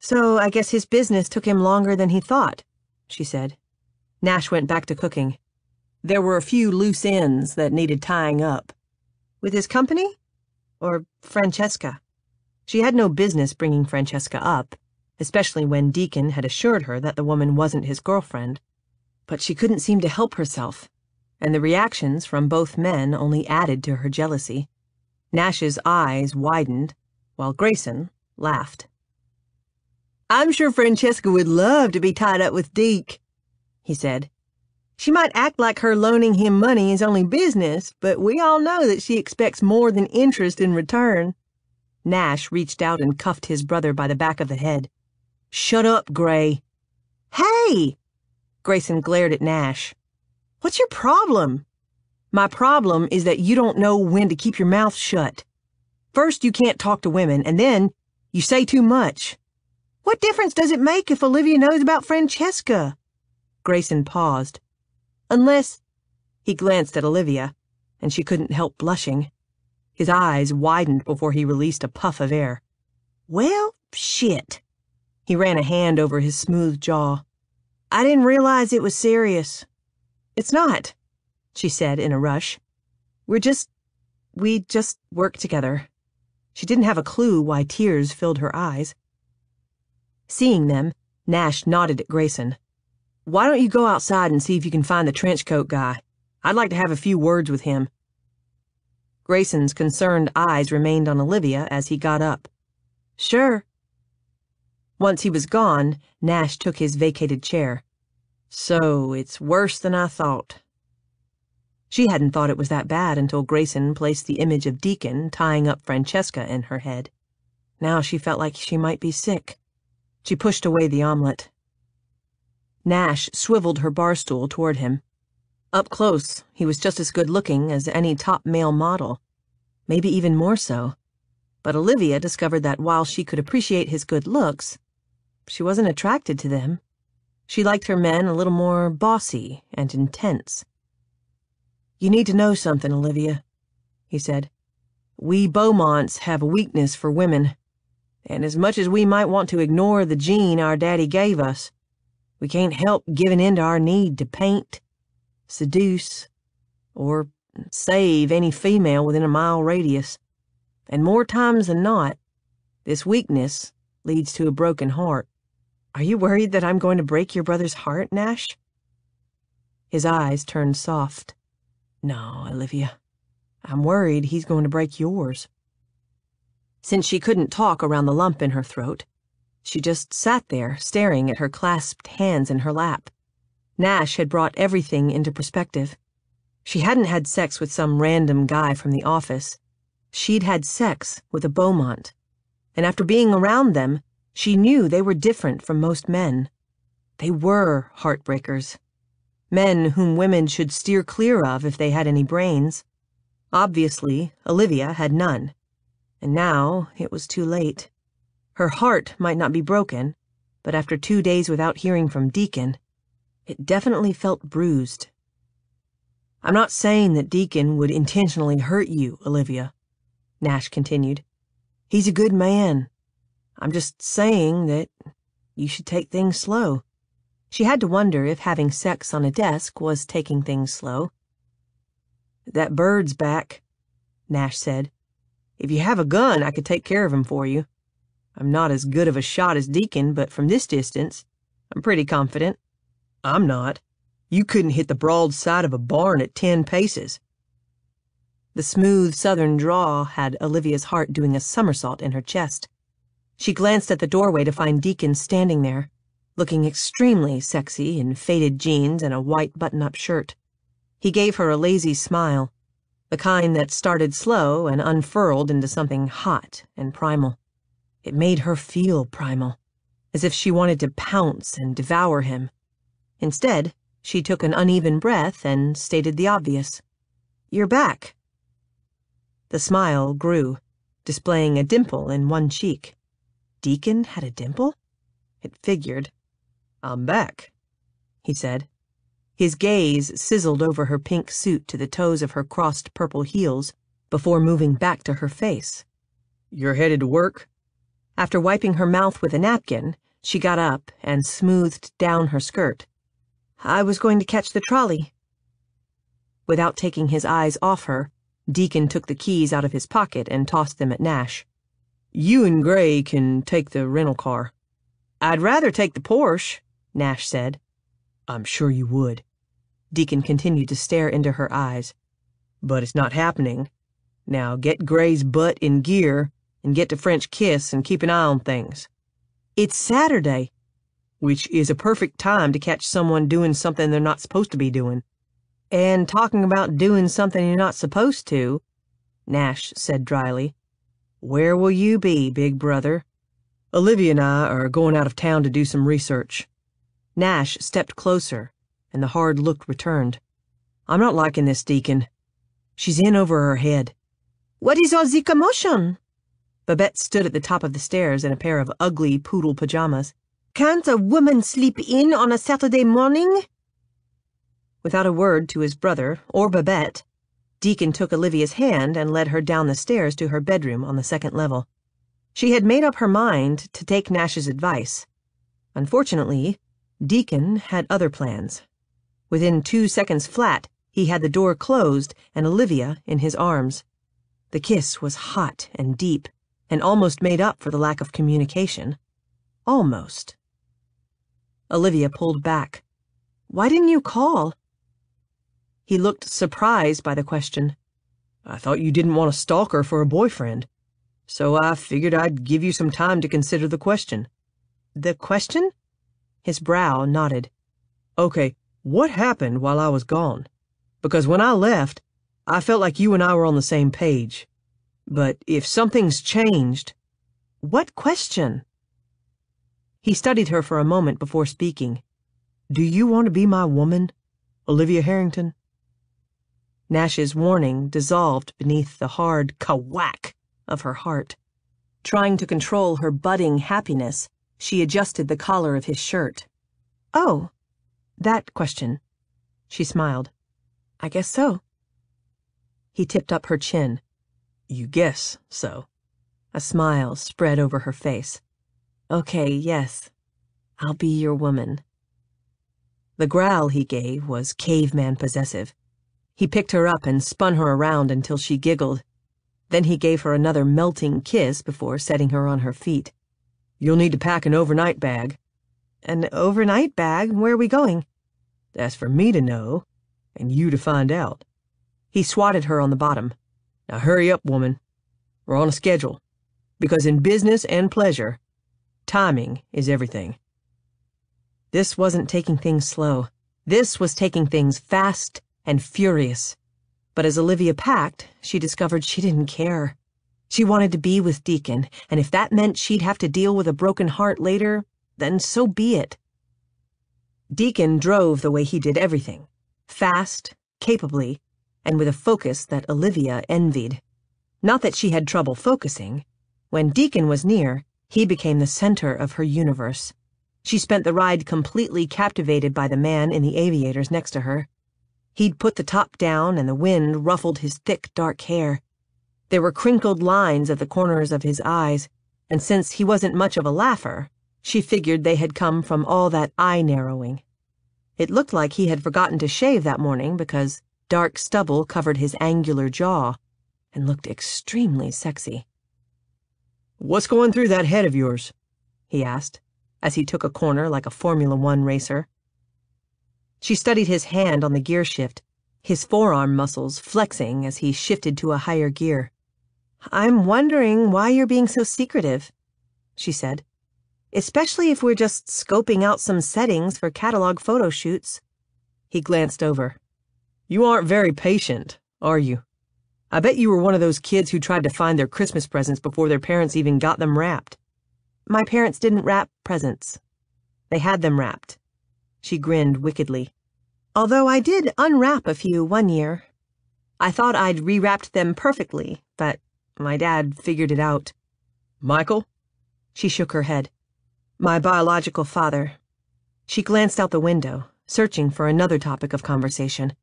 "So I guess his business took him longer than he thought," she said. Nash went back to cooking. There were a few loose ends that needed tying up. With his company? Or Francesca? She had no business bringing Francesca up. especially when Deacon had assured her that the woman wasn't his girlfriend. But she couldn't seem to help herself, and the reactions from both men only added to her jealousy. Nash's eyes widened, while Grayson laughed. I'm sure Francesca would love to be tied up with Deke, he said. She might act like her loaning him money is only business, but we all know that she expects more than interest in return. Nash reached out and cuffed his brother by the back of the head. Shut up, Gray. Hey! Grayson glared at Nash. What's your problem? My problem is that you don't know when to keep your mouth shut. First, you can't talk to women, and then you say too much. What difference does it make if Olivia knows about Francesca? Grayson paused. Unless... He glanced at Olivia, and she couldn't help blushing. His eyes widened before he released a puff of air. Well, shit. He ran a hand over his smooth jaw. I didn't realize it was serious. It's not, she said in a rush. We just work together. She didn't have a clue why tears filled her eyes. Seeing them, Nash nodded at Grayson. Why don't you go outside and see if you can find the trench coat guy? I'd like to have a few words with him. Grayson's concerned eyes remained on Olivia as he got up. Sure. Once he was gone, Nash took his vacated chair. So, it's worse than I thought. She hadn't thought it was that bad until Grayson placed the image of Deacon tying up Francesca in her head. Now she felt like she might be sick. She pushed away the omelet. Nash swiveled her bar stool toward him. Up close, he was just as good-looking as any top male model. Maybe even more so. But Olivia discovered that while she could appreciate his good looks, she wasn't attracted to them. She liked her men a little more bossy and intense. You need to know something, Olivia, he said. We Beaumonts have a weakness for women, and as much as we might want to ignore the gene our daddy gave us, we can't help giving in to our need to paint, seduce, or save any female within a mile radius. And more times than not, this weakness leads to a broken heart. Are you worried that I'm going to break your brother's heart, Nash? His eyes turned soft. No, Olivia. I'm worried he's going to break yours. Since she couldn't talk around the lump in her throat, she just sat there, staring at her clasped hands in her lap. Nash had brought everything into perspective. She hadn't had sex with some random guy from the office. She'd had sex with a Beaumont. And after being around them, she knew they were different from most men. They were heartbreakers. Men whom women should steer clear of if they had any brains. Obviously, Olivia had none. And now it was too late. Her heart might not be broken, but after 2 days without hearing from Deacon, it definitely felt bruised. I'm not saying that Deacon would intentionally hurt you, Olivia, Nash continued. He's a good man. I'm just saying that you should take things slow. She had to wonder if having sex on a desk was taking things slow. That bird's back, Nash said. If you have a gun, I could take care of him for you. I'm not as good of a shot as Deacon, but from this distance, I'm pretty confident. I'm not. You couldn't hit the broad side of a barn at 10 paces. The smooth southern drawl had Olivia's heart doing a somersault in her chest. She glanced at the doorway to find Deacon standing there, looking extremely sexy in faded jeans and a white button-up shirt. He gave her a lazy smile, the kind that started slow and unfurled into something hot and primal. It made her feel primal, as if she wanted to pounce and devour him. Instead, she took an uneven breath and stated the obvious. You're back. The smile grew, displaying a dimple in one cheek. Deacon had a dimple? It figured. I'm back, he said. His gaze sizzled over her pink suit to the toes of her crossed purple heels before moving back to her face. You're headed to work? After wiping her mouth with a napkin, she got up and smoothed down her skirt. I was going to catch the trolley. Without taking his eyes off her, Deacon took the keys out of his pocket and tossed them at Nash. You and Gray can take the rental car. I'd rather take the Porsche, Nash said. I'm sure you would. Deacon continued to stare into her eyes. But it's not happening. Now get Gray's butt in gear and get to French Kiss and keep an eye on things. It's Saturday, which is a perfect time to catch someone doing something they're not supposed to be doing. And talking about doing something you're not supposed to, Nash said dryly, where will you be, big brother? Olivia and I are going out of town to do some research. Nash stepped closer, and the hard look returned. I'm not liking this, Deacon. She's in over her head. What is all the commotion? Babette stood at the top of the stairs in a pair of ugly poodle pajamas. Can't a woman sleep in on a Saturday morning? Without a word to his brother or Babette, Deacon took Olivia's hand and led her down the stairs to her bedroom on the second level. She had made up her mind to take Nash's advice. Unfortunately, Deacon had other plans. Within 2 seconds flat, he had the door closed and Olivia in his arms. The kiss was hot and deep, and almost made up for the lack of communication. Almost. Olivia pulled back. Why didn't you call? He looked surprised by the question. I thought you didn't want a stalker for a boyfriend, so I figured I'd give you some time to consider the question. The question? His brow nodded. Okay, what happened while I was gone? Because when I left, I felt like you and I were on the same page. But if something's changed... What question? He studied her for a moment before speaking. Do you want to be my woman, Olivia Harrington? Nash's warning dissolved beneath the hard ka-whack of her heart. Trying to control her budding happiness, she adjusted the collar of his shirt. Oh, that question. She smiled. I guess so. He tipped up her chin. You guess so. A smile spread over her face. Okay, yes. I'll be your woman. The growl he gave was caveman possessive. He picked her up and spun her around until she giggled. Then he gave her another melting kiss before setting her on her feet. You'll need to pack an overnight bag. An overnight bag? Where are we going? That's for me to know, and you to find out. He swatted her on the bottom. Now hurry up, woman. We're on a schedule. Because in business and pleasure, timing is everything. This wasn't taking things slow. This was taking things fast and furious. But as Olivia packed, she discovered she didn't care. She wanted to be with Deacon, and if that meant she'd have to deal with a broken heart later, then so be it. Deacon drove the way he did everything. Fast, capably, and with a focus that Olivia envied. Not that she had trouble focusing. When Deacon was near, he became the center of her universe. She spent the ride completely captivated by the man in the aviators next to her. He'd put the top down and the wind ruffled his thick, dark hair. There were crinkled lines at the corners of his eyes, and since he wasn't much of a laugher, she figured they had come from all that eye-narrowing. It looked like he had forgotten to shave that morning because dark stubble covered his angular jaw and looked extremely sexy. What's going through that head of yours? He asked, as he took a corner like a Formula One racer. She studied his hand on the gear shift, his forearm muscles flexing as he shifted to a higher gear. I'm wondering why you're being so secretive, she said. Especially if we're just scoping out some settings for catalog photo shoots. He glanced over. You aren't very patient, are you? I bet you were one of those kids who tried to find their Christmas presents before their parents even got them wrapped. My parents didn't wrap presents. They had them wrapped. She grinned wickedly. Although I did unwrap a few one year. I thought I'd rewrapped them perfectly, but my dad figured it out. Michael? She shook her head. My biological father. She glanced out the window, searching for another topic of conversation.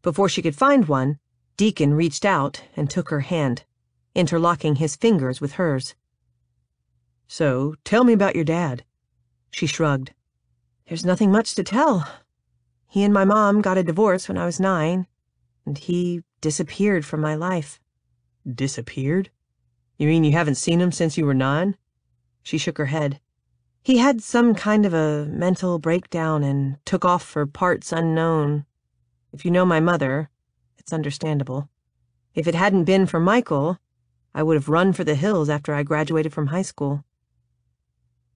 Before she could find one, Deacon reached out and took her hand, interlocking his fingers with hers. So, tell me about your dad. She shrugged. There's nothing much to tell. He and my mom got a divorce when I was 9, and he disappeared from my life. Disappeared? You mean you haven't seen him since you were 9? She shook her head. He had some kind of a mental breakdown and took off for parts unknown. If you know my mother, it's understandable. If it hadn't been for Michael, I would have run for the hills after I graduated from high school.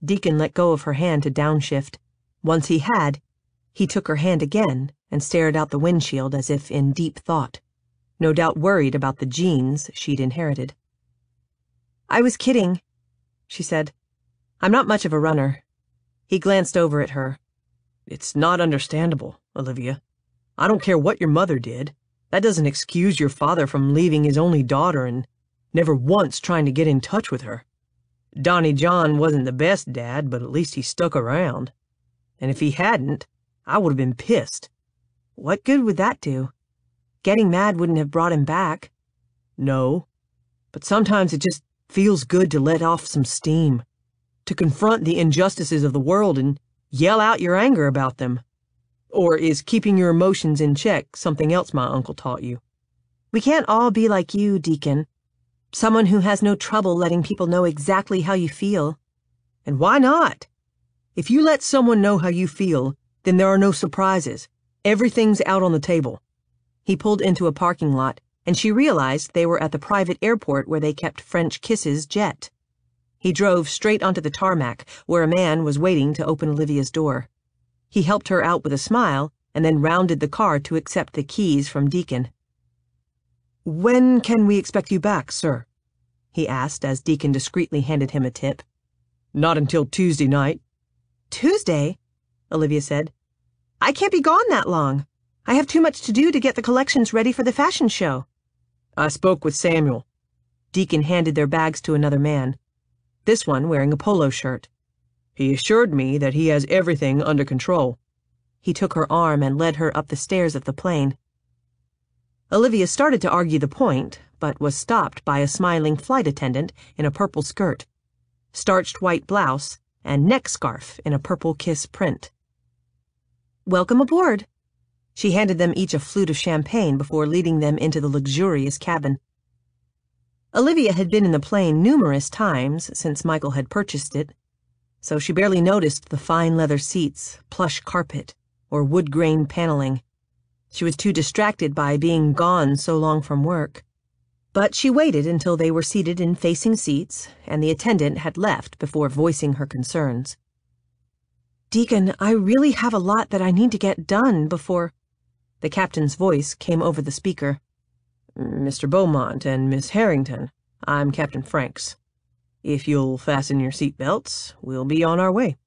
Deacon let go of her hand to downshift. Once he had, he took her hand again and stared out the windshield as if in deep thought, no doubt worried about the genes she'd inherited. "I was kidding," she said. "I'm not much of a runner." He glanced over at her. "It's not understandable, Olivia. I don't care what your mother did. That doesn't excuse your father from leaving his only daughter and never once trying to get in touch with her. Donnie John wasn't the best dad, but at least he stuck around. And if he hadn't, I would have been pissed." "What good would that do? Getting mad wouldn't have brought him back." "No, but sometimes it just feels good to let off some steam, to confront the injustices of the world and yell out your anger about them. Or is keeping your emotions in check something else my uncle taught you?" "We can't all be like you, Deacon. Someone who has no trouble letting people know exactly how you feel." "And why not? If you let someone know how you feel, then there are no surprises. Everything's out on the table." He pulled into a parking lot, and she realized they were at the private airport where they kept French Kiss's jet. He drove straight onto the tarmac, where a man was waiting to open Olivia's door. He helped her out with a smile, and then rounded the car to accept the keys from Deacon. "When can we expect you back, sir?" he asked as Deacon discreetly handed him a tip. "Not until Tuesday night." "Tuesday?" Olivia said. "I can't be gone that long. I have too much to do to get the collections ready for the fashion show." "I spoke with Samuel." Deacon handed their bags to another man, this one wearing a polo shirt. "He assured me that he has everything under control." He took her arm and led her up the stairs of the plane. Olivia started to argue the point, but was stopped by a smiling flight attendant in a purple skirt, starched white blouse, and neck scarf in a purple Kiss print. "Welcome aboard." She handed them each a flute of champagne before leading them into the luxurious cabin. Olivia had been in the plane numerous times since Michael had purchased it, so she barely noticed the fine leather seats, plush carpet, or wood-grain paneling. She was too distracted by being gone so long from work. But she waited until they were seated in facing seats, and the attendant had left before voicing her concerns. "Deacon, I really have a lot that I need to get done before—" The captain's voice came over the speaker. "Mr. Beaumont and Miss Harrington, I'm Captain Franks. If you'll fasten your seat belts, we'll be on our way.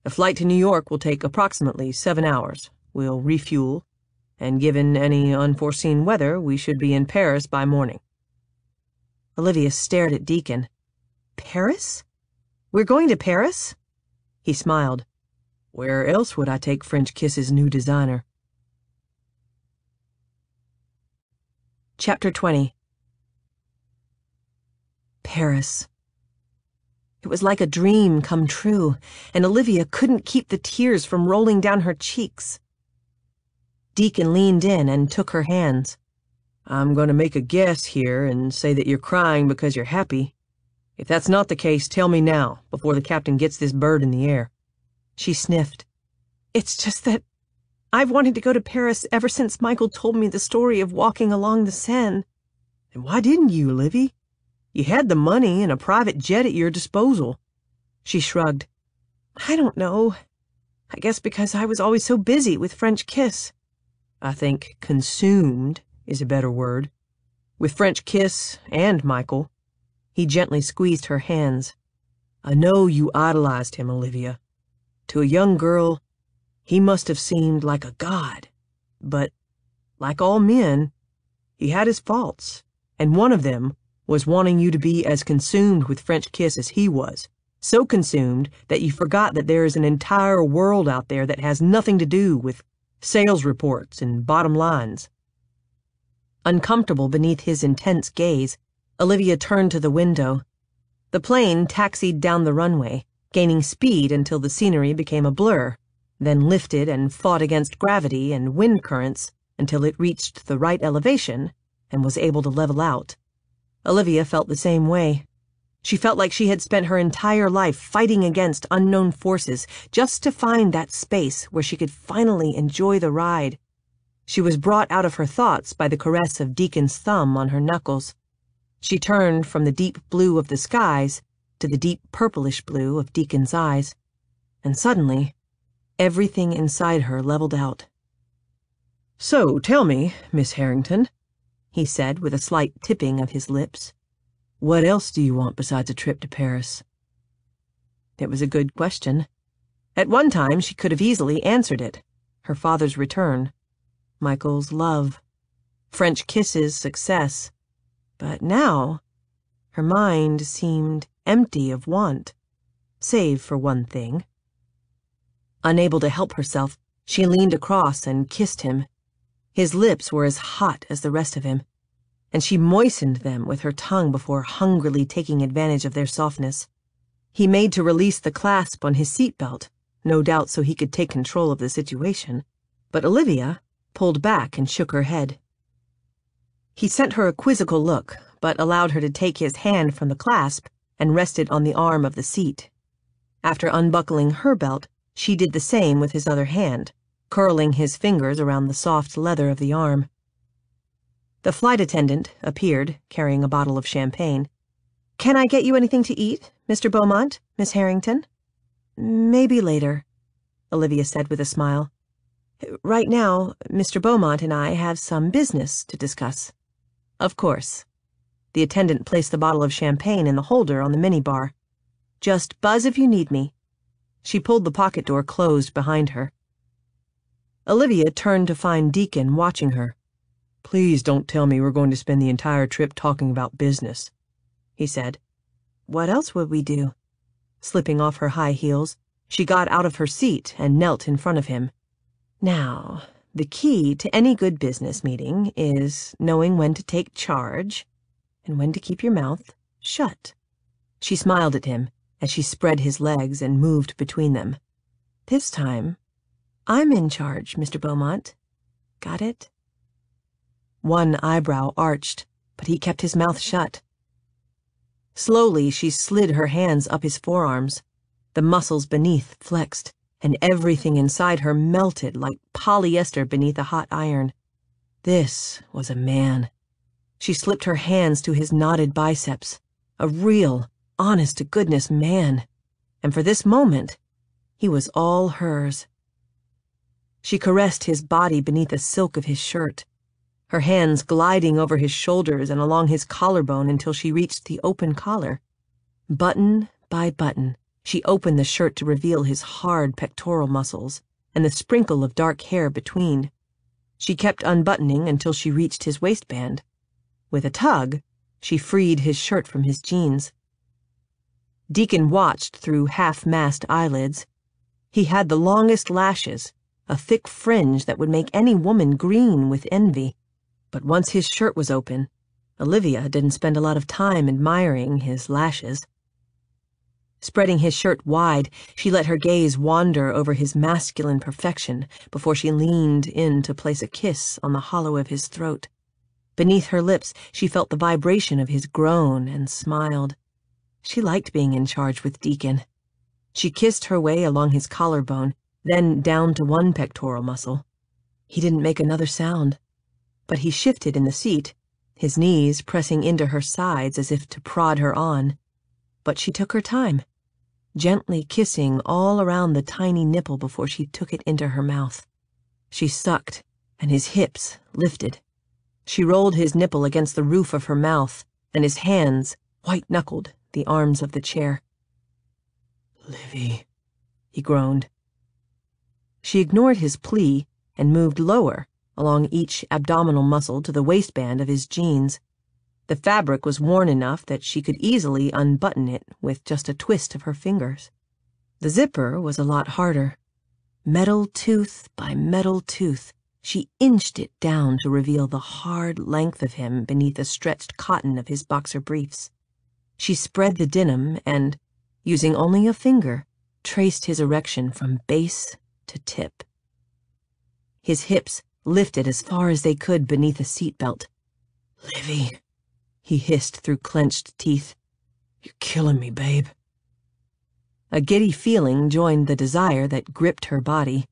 The flight to New York will take approximately 7 hours. We'll refuel, and given any unforeseen weather, we should be in Paris by morning." Olivia stared at Deacon. "Paris? We're going to Paris?" He smiled. "Where else would I take French Kiss's new designer?" Chapter 20. Paris. It was like a dream come true, and Olivia couldn't keep the tears from rolling down her cheeks. Deacon leaned in and took her hands. "I'm going to make a guess here and say that you're crying because you're happy. If that's not the case, tell me now, before the captain gets this bird in the air." She sniffed. "It's just that I've wanted to go to Paris ever since Michael told me the story of walking along the Seine." "And why didn't you, Livy? You had the money and a private jet at your disposal." She shrugged. "I don't know. I guess because I was always so busy with French Kiss." "I think consumed is a better word. With French Kiss and Michael." He gently squeezed her hands. "I know you idolized him, Olivia. To a young girl, he must have seemed like a god. But, like all men, he had his faults, and one of them was wanting you to be as consumed with French Kiss as he was, so consumed that you forgot that there is an entire world out there that has nothing to do with sales reports and bottom lines." Uncomfortable beneath his intense gaze, Olivia turned to the window. The plane taxied down the runway, gaining speed until the scenery became a blur, then lifted and fought against gravity and wind currents until it reached the right elevation and was able to level out. Olivia felt the same way. She felt like she had spent her entire life fighting against unknown forces just to find that space where she could finally enjoy the ride. She was brought out of her thoughts by the caress of Deacon's thumb on her knuckles. She turned from the deep blue of the skies to the deep purplish blue of Deacon's eyes, and suddenly, everything inside her leveled out. "So, tell me, Miss Harrington," he said with a slight tipping of his lips, "what else do you want besides a trip to Paris?" It was a good question. At one time, she could have easily answered it. Her father's return, Michael's love, French kisses, success. But now, her mind seemed empty of want, save for one thing. Unable to help herself, she leaned across and kissed him. His lips were as hot as the rest of him, and she moistened them with her tongue before hungrily taking advantage of their softness. He made to release the clasp on his seatbelt, no doubt so he could take control of the situation, but Olivia pulled back and shook her head. He sent her a quizzical look, but allowed her to take his hand from the clasp and rest it on the arm of the seat. After unbuckling her belt, she did the same with his other hand, curling his fingers around the soft leather of the arm. The flight attendant appeared, carrying a bottle of champagne. "Can I get you anything to eat, Mr. Beaumont, Miss Harrington?" "Maybe later," Olivia said with a smile. "Right now, Mr. Beaumont and I have some business to discuss." "Of course." The attendant placed the bottle of champagne in the holder on the minibar. "Just buzz if you need me." She pulled the pocket door closed behind her. Olivia turned to find Deacon watching her. "Please don't tell me we're going to spend the entire trip talking about business," he said. "What else would we do?" Slipping off her high heels, she got out of her seat and knelt in front of him. "Now, the key to any good business meeting is knowing when to take charge and when to keep your mouth shut." She smiled at him as she spread his legs and moved between them. "This time, I'm in charge, Mr. Beaumont. Got it?" One eyebrow arched, but he kept his mouth shut. Slowly, she slid her hands up his forearms. The muscles beneath flexed, and everything inside her melted like polyester beneath a hot iron. This was a man. She slipped her hands to his knotted biceps. A real, honest-to-goodness man. And for this moment, he was all hers. She caressed his body beneath the silk of his shirt, her hands gliding over his shoulders and along his collarbone until she reached the open collar. Button by button, she opened the shirt to reveal his hard pectoral muscles and the sprinkle of dark hair between. She kept unbuttoning until she reached his waistband. With a tug, she freed his shirt from his jeans. Deacon watched through half-masked eyelids. He had the longest lashes, a thick fringe that would make any woman green with envy. But once his shirt was open, Olivia didn't spend a lot of time admiring his lashes. Spreading his shirt wide, she let her gaze wander over his masculine perfection before she leaned in to place a kiss on the hollow of his throat. Beneath her lips, she felt the vibration of his groan and smiled. She liked being in charge with Deacon. She kissed her way along his collarbone, then down to one pectoral muscle. He didn't make another sound, but he shifted in the seat, his knees pressing into her sides as if to prod her on. But she took her time, gently kissing all around the tiny nipple before she took it into her mouth. She sucked, and his hips lifted. She rolled his nipple against the roof of her mouth, and his hands white-knuckled the arms of the chair. "Livy," he groaned. She ignored his plea and moved lower, along each abdominal muscle to the waistband of his jeans. The fabric was worn enough that she could easily unbutton it with just a twist of her fingers. The zipper was a lot harder. Metal tooth by metal tooth, she inched it down to reveal the hard length of him beneath the stretched cotton of his boxer briefs. She spread the denim and, using only a finger, traced his erection from base to tip. His hips lifted as far as they could beneath a seatbelt. "Livy," he hissed through clenched teeth. You're killing me, babe. A giddy feeling joined the desire that gripped her body,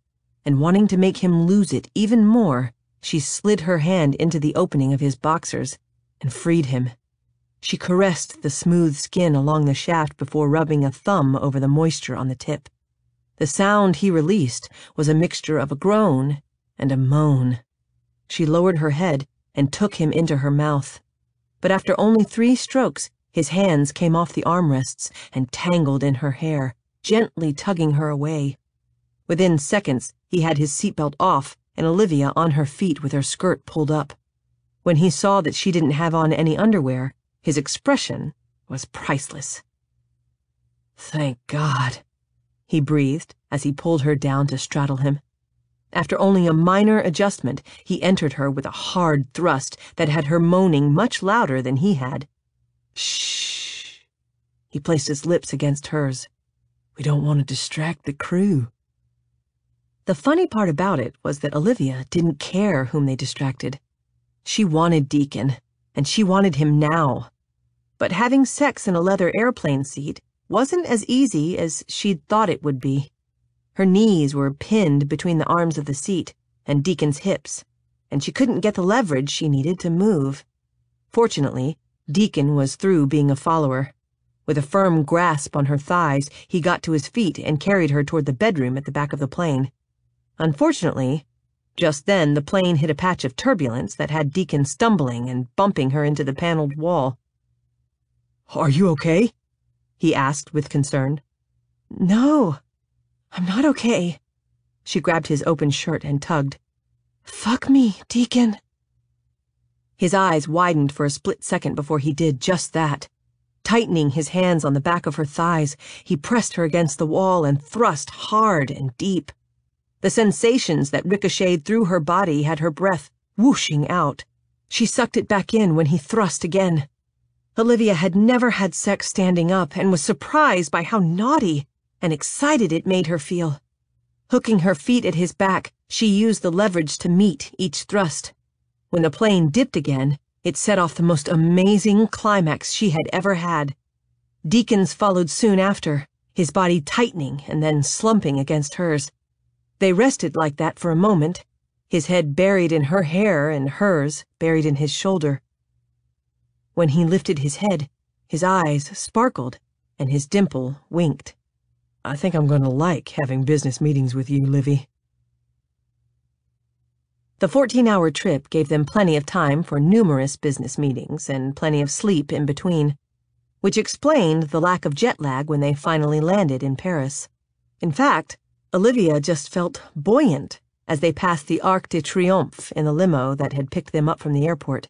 and wanting to make him lose it even more, she slid her hand into the opening of his boxers and freed him. She caressed the smooth skin along the shaft before rubbing a thumb over the moisture on the tip. The sound he released was a mixture of a groan and a moan. She lowered her head and took him into her mouth. But after only 3 strokes, his hands came off the armrests and tangled in her hair, gently tugging her away. Within seconds, he had his seatbelt off and Olivia on her feet with her skirt pulled up. When he saw that she didn't have on any underwear, his expression was priceless. Thank God, he breathed as he pulled her down to straddle him. After only a minor adjustment, he entered her with a hard thrust that had her moaning much louder than he had. Shh. He placed his lips against hers. We don't want to distract the crew. The funny part about it was that Olivia didn't care whom they distracted. She wanted Deacon, and she wanted him now. But having sex in a leather airplane seat wasn't as easy as she'd thought it would be. Her knees were pinned between the arms of the seat and Deacon's hips, and she couldn't get the leverage she needed to move. Fortunately, Deacon was through being a follower. With a firm grasp on her thighs, he got to his feet and carried her toward the bedroom at the back of the plane. Unfortunately, just then the plane hit a patch of turbulence that had Deacon stumbling and bumping her into the paneled wall. Are you okay? He asked with concern. No, I'm not okay. She grabbed his open shirt and tugged. Fuck me, Deacon. His eyes widened for a split second before he did just that. Tightening his hands on the back of her thighs, he pressed her against the wall and thrust hard and deep. The sensations that ricocheted through her body had her breath whooshing out. She sucked it back in when he thrust again. Olivia had never had sex standing up and was surprised by how naughty and excited it made her feel. Hooking her feet at his back, she used the leverage to meet each thrust. When the plane dipped again, it set off the most amazing climax she had ever had. Deacon's followed soon after, his body tightening and then slumping against hers. They rested like that for a moment, his head buried in her hair and hers buried in his shoulder. When he lifted his head, his eyes sparkled and his dimple winked. I think I'm going to like having business meetings with you, Livy. The 14-hour trip gave them plenty of time for numerous business meetings and plenty of sleep in between, which explained the lack of jet lag when they finally landed in Paris. In fact, Olivia just felt buoyant as they passed the Arc de Triomphe in the limo that had picked them up from the airport.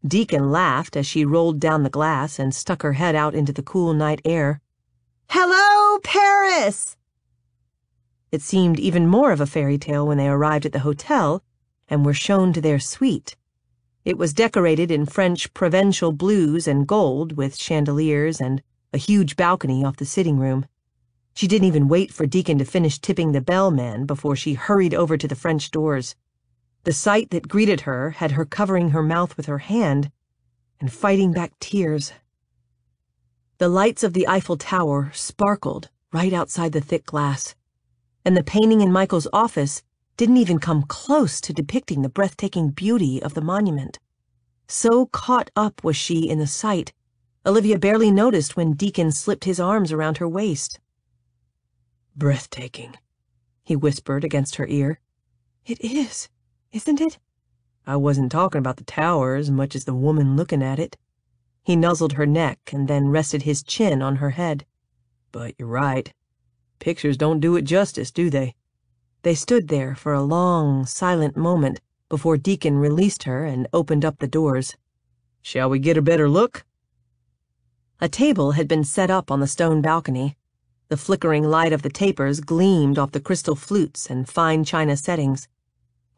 Deacon laughed as she rolled down the glass and stuck her head out into the cool night air. Hello, Paris! It seemed even more of a fairy tale when they arrived at the hotel and were shown to their suite. It was decorated in French provincial blues and gold with chandeliers and a huge balcony off the sitting room. She didn't even wait for Deacon to finish tipping the bellman before she hurried over to the French doors. The sight that greeted her had her covering her mouth with her hand and fighting back tears. The lights of the Eiffel Tower sparkled right outside the thick glass, and the painting in Michael's office didn't even come close to depicting the breathtaking beauty of the monument. So caught up was she in the sight, Olivia barely noticed when Deacon slipped his arms around her waist. Breathtaking, he whispered against her ear. It is, isn't it? I wasn't talking about the tower as much as the woman looking at it. He nuzzled her neck and then rested his chin on her head. But you're right. Pictures don't do it justice, do they? They stood there for a long, silent moment before Deacon released her and opened up the doors. Shall we get a better look? A table had been set up on the stone balcony. The flickering light of the tapers gleamed off the crystal flutes and fine china settings,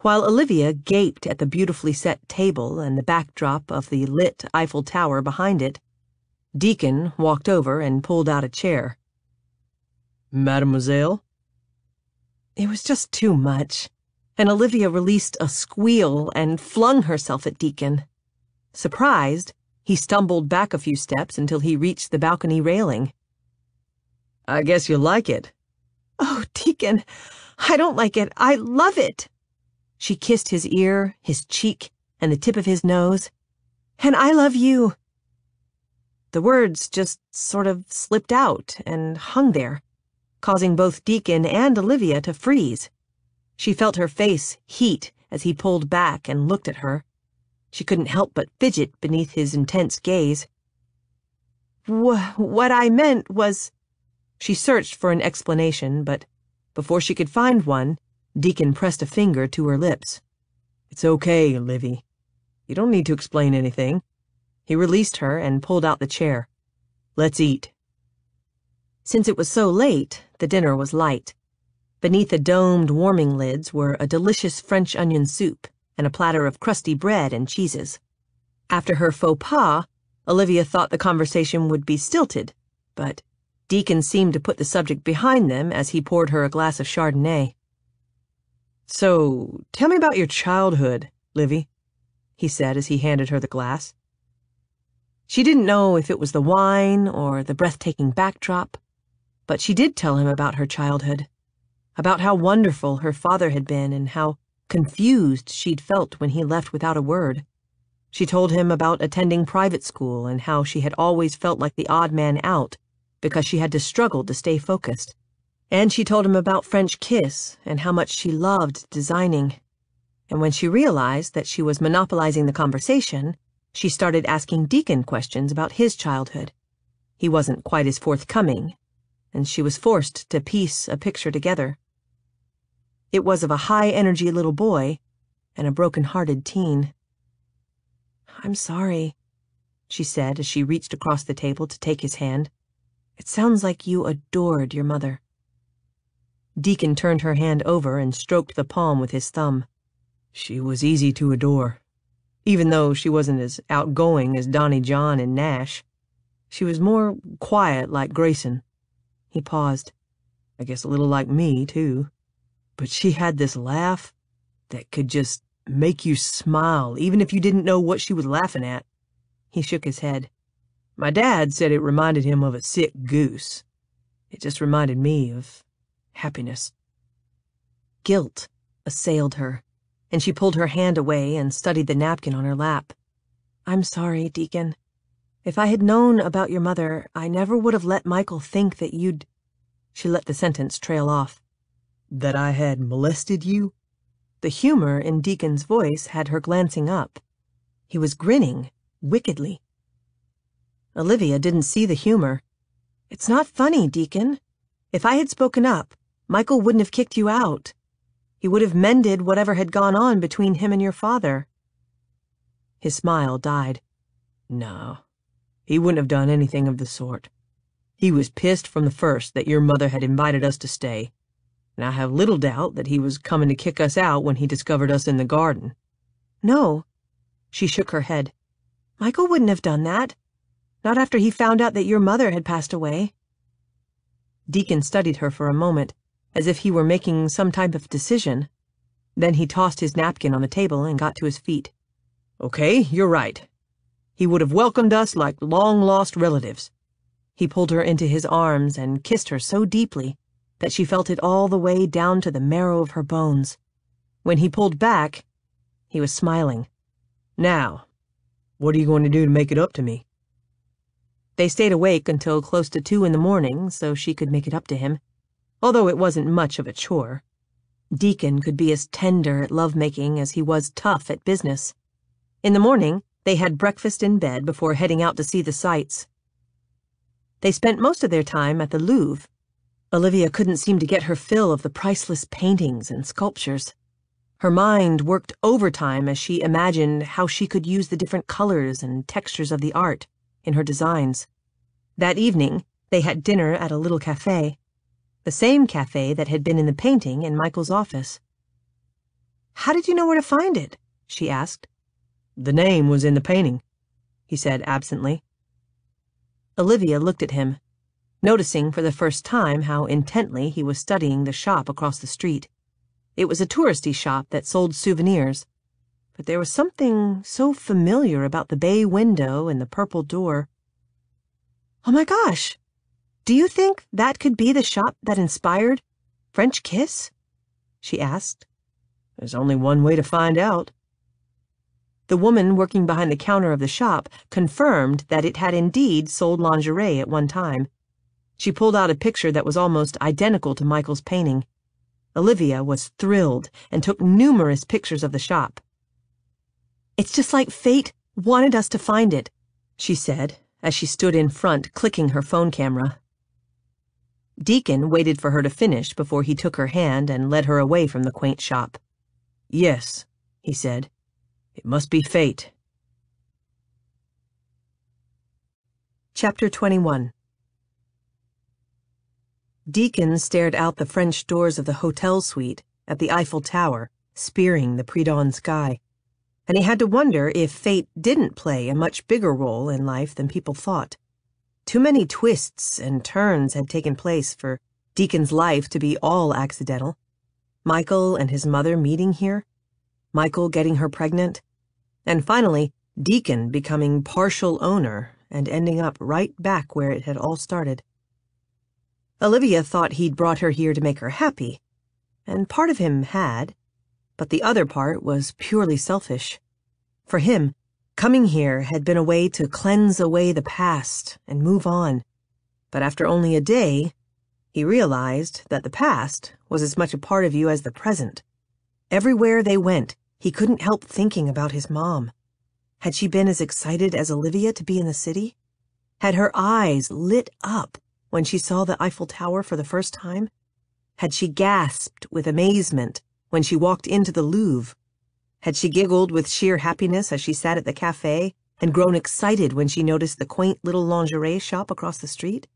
while Olivia gaped at the beautifully set table and the backdrop of the lit Eiffel Tower behind it. Deacon walked over and pulled out a chair. Mademoiselle? It was just too much, and Olivia released a squeal and flung herself at Deacon. Surprised, He stumbled back a few steps until he reached the balcony railing. I guess you like it. Oh, Deacon, I don't like it. I love it. She kissed his ear, his cheek, and the tip of his nose. And I love you. The words just sort of slipped out and hung there, causing both Deacon and Olivia to freeze. She felt her face heat as he pulled back and looked at her. She couldn't help but fidget beneath his intense gaze. What I meant was... She searched for an explanation, but before she could find one, Deacon pressed a finger to her lips. It's okay, Livy. You don't need to explain anything. He released her and pulled out the chair. Let's eat. Since it was so late, the dinner was light. Beneath the domed warming lids were a delicious French onion soup and a platter of crusty bread and cheeses. After her faux pas, Olivia thought the conversation would be stilted, but Deacon seemed to put the subject behind them as he poured her a glass of Chardonnay. So, tell me about your childhood, Livy, he said as he handed her the glass. She didn't know if it was the wine or the breathtaking backdrop, but she did tell him about her childhood, about how wonderful her father had been and how confused she'd felt when he left without a word. She told him about attending private school and how she had always felt like the odd man out because she had to struggle to stay focused. And she told him about French kiss and how much she loved designing. And when she realized that she was monopolizing the conversation, she started asking Deacon questions about his childhood. He wasn't quite as forthcoming, and she was forced to piece a picture together. It was of a high-energy little boy and a broken-hearted teen. I'm sorry, she said as she reached across the table to take his hand. It sounds like you adored your mother. Deacon turned her hand over and stroked the palm with his thumb. She was easy to adore. Even though she wasn't as outgoing as Donnie John and Nash, she was more quiet like Grayson. He paused. I guess a little like me, too. But she had this laugh that could just make you smile, even if you didn't know what she was laughing at. He shook his head. My dad said it reminded him of a sick goose. It just reminded me of happiness. Guilt assailed her, and she pulled her hand away and studied the napkin on her lap. I'm sorry, Deacon. If I had known about your mother, I never would have let Michael think that you'd... She let the sentence trail off. That I had molested you? The humor in Deacon's voice had her glancing up. He was grinning, wickedly. Olivia didn't see the humor. It's not funny, Deacon. If I had spoken up, Michael wouldn't have kicked you out. He would have mended whatever had gone on between him and your father. His smile died. No, he wouldn't have done anything of the sort. He was pissed from the first that your mother had invited us to stay, and I have little doubt that he was coming to kick us out when he discovered us in the garden. No. She shook her head. Michael wouldn't have done that. Not after he found out that your mother had passed away. Deacon studied her for a moment, as if he were making some type of decision. Then he tossed his napkin on the table and got to his feet. Okay, you're right. He would have welcomed us like long-lost relatives. He pulled her into his arms and kissed her so deeply that she felt it all the way down to the marrow of her bones. When he pulled back, he was smiling. Now, what are you going to do to make it up to me? They stayed awake until close to 2 in the morning so she could make it up to him, although it wasn't much of a chore. Deacon could be as tender at lovemaking as he was tough at business. In the morning, they had breakfast in bed before heading out to see the sights. They spent most of their time at the Louvre. Olivia couldn't seem to get her fill of the priceless paintings and sculptures. Her mind worked overtime as she imagined how she could use the different colors and textures of the art in her designs. That evening, they had dinner at a little cafe, the same cafe that had been in the painting in Michael's office. How did you know where to find it? She asked. The name was in the painting, he said absently. Olivia looked at him, noticing for the first time how intently he was studying the shop across the street. It was a touristy shop that sold souvenirs, but there was something so familiar about the bay window and the purple door. Oh my gosh! Do you think that could be the shop that inspired French Kiss? She asked. There's only one way to find out. The woman working behind the counter of the shop confirmed that it had indeed sold lingerie at one time. She pulled out a picture that was almost identical to Michael's painting. Olivia was thrilled and took numerous pictures of the shop. It's just like fate wanted us to find it, she said, as she stood in front clicking her phone camera. Deacon waited for her to finish before he took her hand and led her away from the quaint shop. Yes, he said. It must be fate. Chapter 21. Deacon stared out the French doors of the hotel suite at the Eiffel Tower, spearing the pre-dawn sky, and he had to wonder if fate didn't play a much bigger role in life than people thought. Too many twists and turns had taken place for Deacon's life to be all accidental. Michael and his mother meeting here, Michael getting her pregnant, and finally Deacon becoming partial owner and ending up right back where it had all started. Olivia thought he'd brought her here to make her happy, and part of him had, but the other part was purely selfish. For him, coming here had been a way to cleanse away the past and move on. But after only a day, he realized that the past was as much a part of you as the present. Everywhere they went, he couldn't help thinking about his mom. Had she been as excited as Olivia to be in the city? Had her eyes lit up when she saw the Eiffel Tower for the first time? Had she gasped with amazement when she walked into the Louvre? Had she giggled with sheer happiness as she sat at the cafe and grown excited when she noticed the quaint little lingerie shop across the street?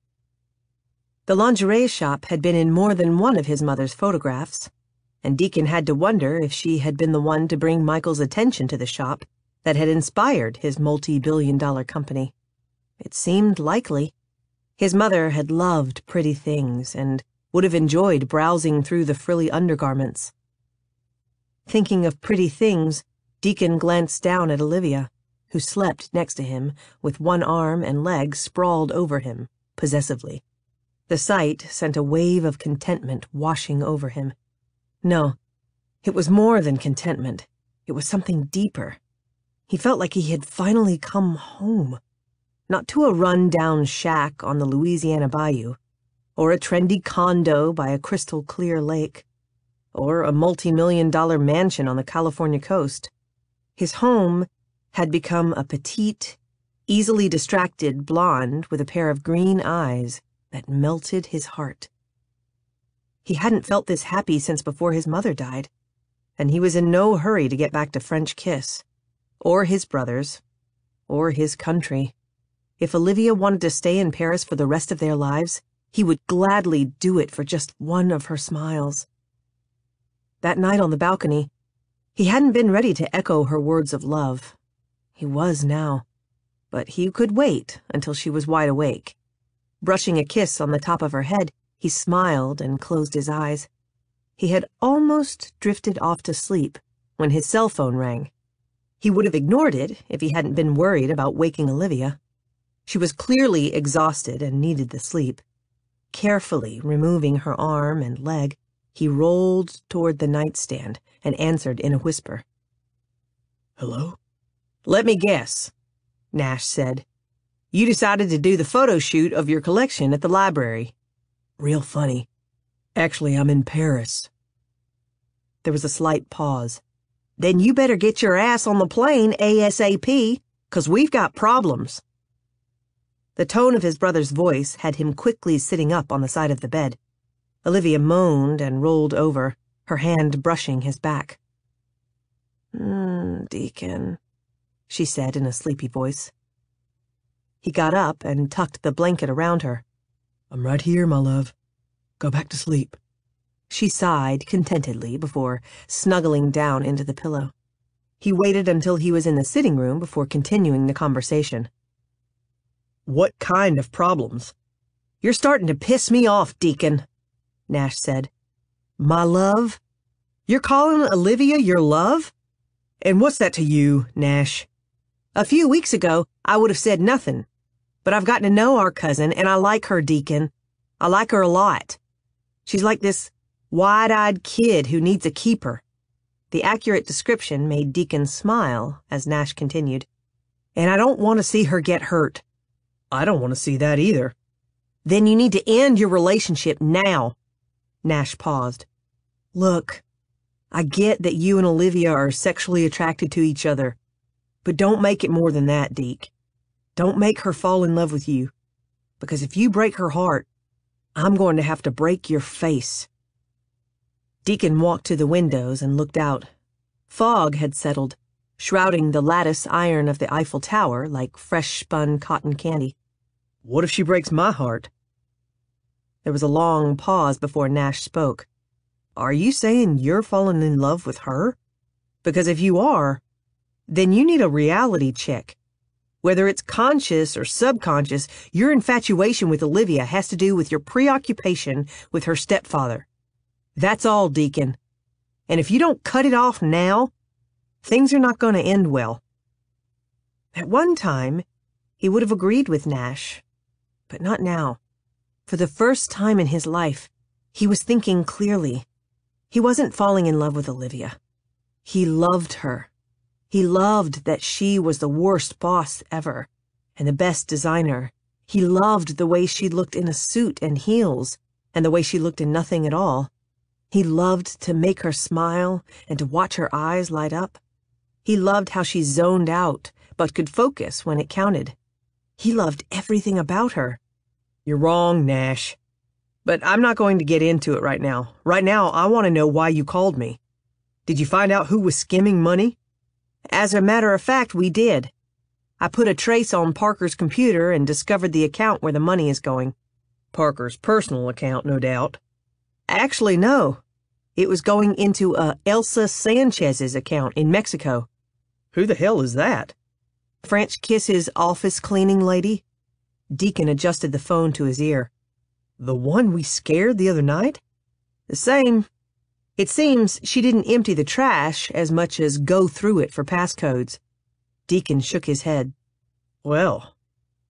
The lingerie shop had been in more than one of his mother's photographs, and Deacon had to wonder if she had been the one to bring Michael's attention to the shop that had inspired his multi-billion-dollar company. It seemed likely. His mother had loved pretty things and would have enjoyed browsing through the frilly undergarments. Thinking of pretty things, Deacon glanced down at Olivia, who slept next to him with one arm and leg sprawled over him, possessively. The sight sent a wave of contentment washing over him. No, it was more than contentment. It was something deeper. He felt like he had finally come home. Not to a run-down shack on the Louisiana bayou, or a trendy condo by a crystal-clear lake, or a multi-million-dollar mansion on the California coast. His home had become a petite, easily distracted blonde with a pair of green eyes that melted his heart. He hadn't felt this happy since before his mother died, and he was in no hurry to get back to French Kiss, or his brothers, or his country. If Olivia wanted to stay in Paris for the rest of their lives, he would gladly do it for just one of her smiles. That night on the balcony, he hadn't been ready to echo her words of love. He was now, but he could wait until she was wide awake. Brushing a kiss on the top of her head, he smiled and closed his eyes. He had almost drifted off to sleep when his cell phone rang. He would have ignored it if he hadn't been worried about waking Olivia. She was clearly exhausted and needed the sleep. Carefully removing her arm and leg, he rolled toward the nightstand and answered in a whisper. Hello? Let me guess, Nash said. You decided to do the photo shoot of your collection at the library. Real funny. Actually, I'm in Paris. There was a slight pause. Then you better get your ass on the plane ASAP, 'cause we've got problems. The tone of his brother's voice had him quickly sitting up on the side of the bed. Olivia moaned and rolled over, her hand brushing his back. Deacon, she said in a sleepy voice. He got up and tucked the blanket around her. I'm right here, my love. Go back to sleep. She sighed contentedly before snuggling down into the pillow. He waited until he was in the sitting room before continuing the conversation. What kind of problems? You're starting to piss me off, Deacon, Nash said. My love? You're calling Olivia your love? And what's that to you, Nash? A few weeks ago, I would have said nothing. But I've gotten to know our cousin, and I like her, Deacon. I like her a lot. She's like this wide-eyed kid who needs a keeper. The accurate description made Deacon smile as Nash continued. And I don't want to see her get hurt. I don't want to see that either. Then you need to end your relationship now. Nash paused. Look, I get that you and Olivia are sexually attracted to each other, but don't make it more than that, Deke. Don't make her fall in love with you, because if you break her heart, I'm going to have to break your face. Deacon walked to the windows and looked out. Fog had settled, shrouding the lattice iron of the Eiffel Tower like fresh-spun cotton candy. What if she breaks my heart? There was a long pause before Nash spoke. Are you saying you're falling in love with her? Because if you are, then you need a reality check. Whether it's conscious or subconscious, your infatuation with Olivia has to do with your preoccupation with her stepfather. That's all, Deacon. And if you don't cut it off now, things are not going to end well. At one time, he would have agreed with Nash, but not now. For the first time in his life, he was thinking clearly. He wasn't falling in love with Olivia. He loved her. He loved that she was the worst boss ever, and the best designer. He loved the way she looked in a suit and heels, and the way she looked in nothing at all. He loved to make her smile and to watch her eyes light up. He loved how she zoned out, but could focus when it counted. He loved everything about her. You're wrong, Nash. But I'm not going to get into it right now. Right now, I want to know why you called me. Did you find out who was skimming money? As a matter of fact, we did. I put a trace on Parker's computer and discovered the account where the money is going. Parker's personal account, no doubt. Actually, no. It was going into Elsa Sanchez's account in Mexico. Who the hell is that? French Kiss's office cleaning lady. Deacon adjusted the phone to his ear. The one we scared the other night? The same. It seems she didn't empty the trash as much as go through it for passcodes. Deacon shook his head. Well,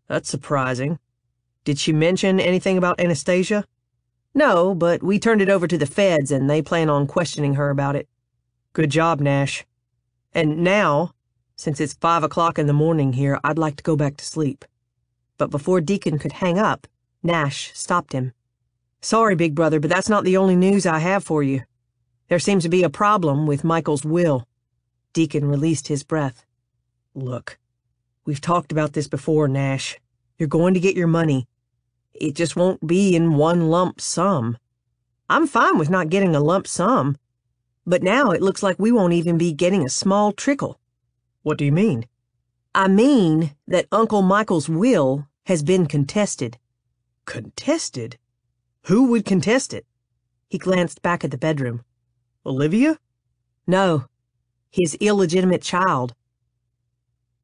that's surprising. Did she mention anything about Anastasia? No, but we turned it over to the feds and they plan on questioning her about it. Good job, Nash. And now, since it's 5 o'clock in the morning here, I'd like to go back to sleep. But before Deacon could hang up, Nash stopped him. Sorry, big brother, but that's not the only news I have for you. There seems to be a problem with Michael's will. Deacon released his breath. Look, we've talked about this before, Nash. You're going to get your money. It just won't be in one lump sum. I'm fine with not getting a lump sum. But now it looks like we won't even be getting a small trickle. What do you mean? I mean that Uncle Michael's will has been contested. Contested? Who would contest it? He glanced back at the bedroom. Olivia? No, his illegitimate child.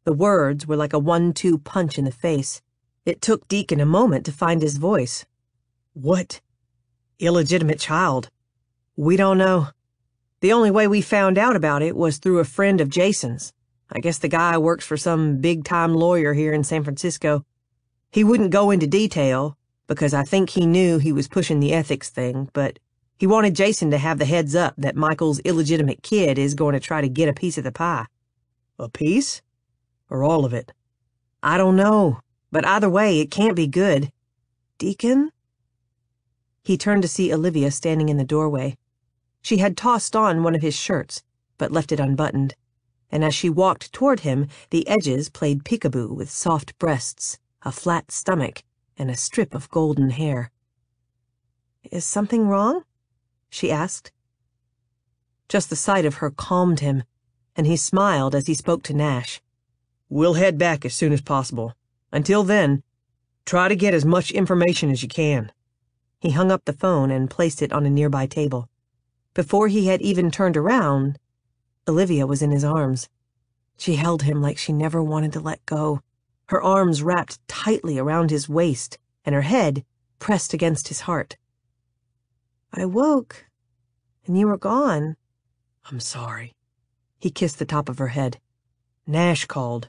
The words were like a 1-2 punch in the face. It took Deacon a moment to find his voice. What? Illegitimate child? We don't know. The only way we found out about it was through a friend of Jason's. I guess the guy works for some big-time lawyer here in San Francisco. He wouldn't go into detail, because I think he knew he was pushing the ethics thing, but he wanted Jason to have the heads up that Michael's illegitimate kid is going to try to get a piece of the pie. A piece? Or all of it? I don't know, but either way, it can't be good. Deacon? He turned to see Olivia standing in the doorway. She had tossed on one of his shirts, but left it unbuttoned, and as she walked toward him, the edges played peekaboo with soft breasts, a flat stomach, and a strip of golden hair. Is something wrong? She asked. Just the sight of her calmed him, and he smiled as he spoke to Nash. We'll head back as soon as possible. Until then, try to get as much information as you can. He hung up the phone and placed it on a nearby table. Before he had even turned around, Olivia was in his arms. She held him like she never wanted to let go, her arms wrapped tightly around his waist and her head pressed against his heart. I woke, and you were gone. I'm sorry. He kissed the top of her head. Nash called,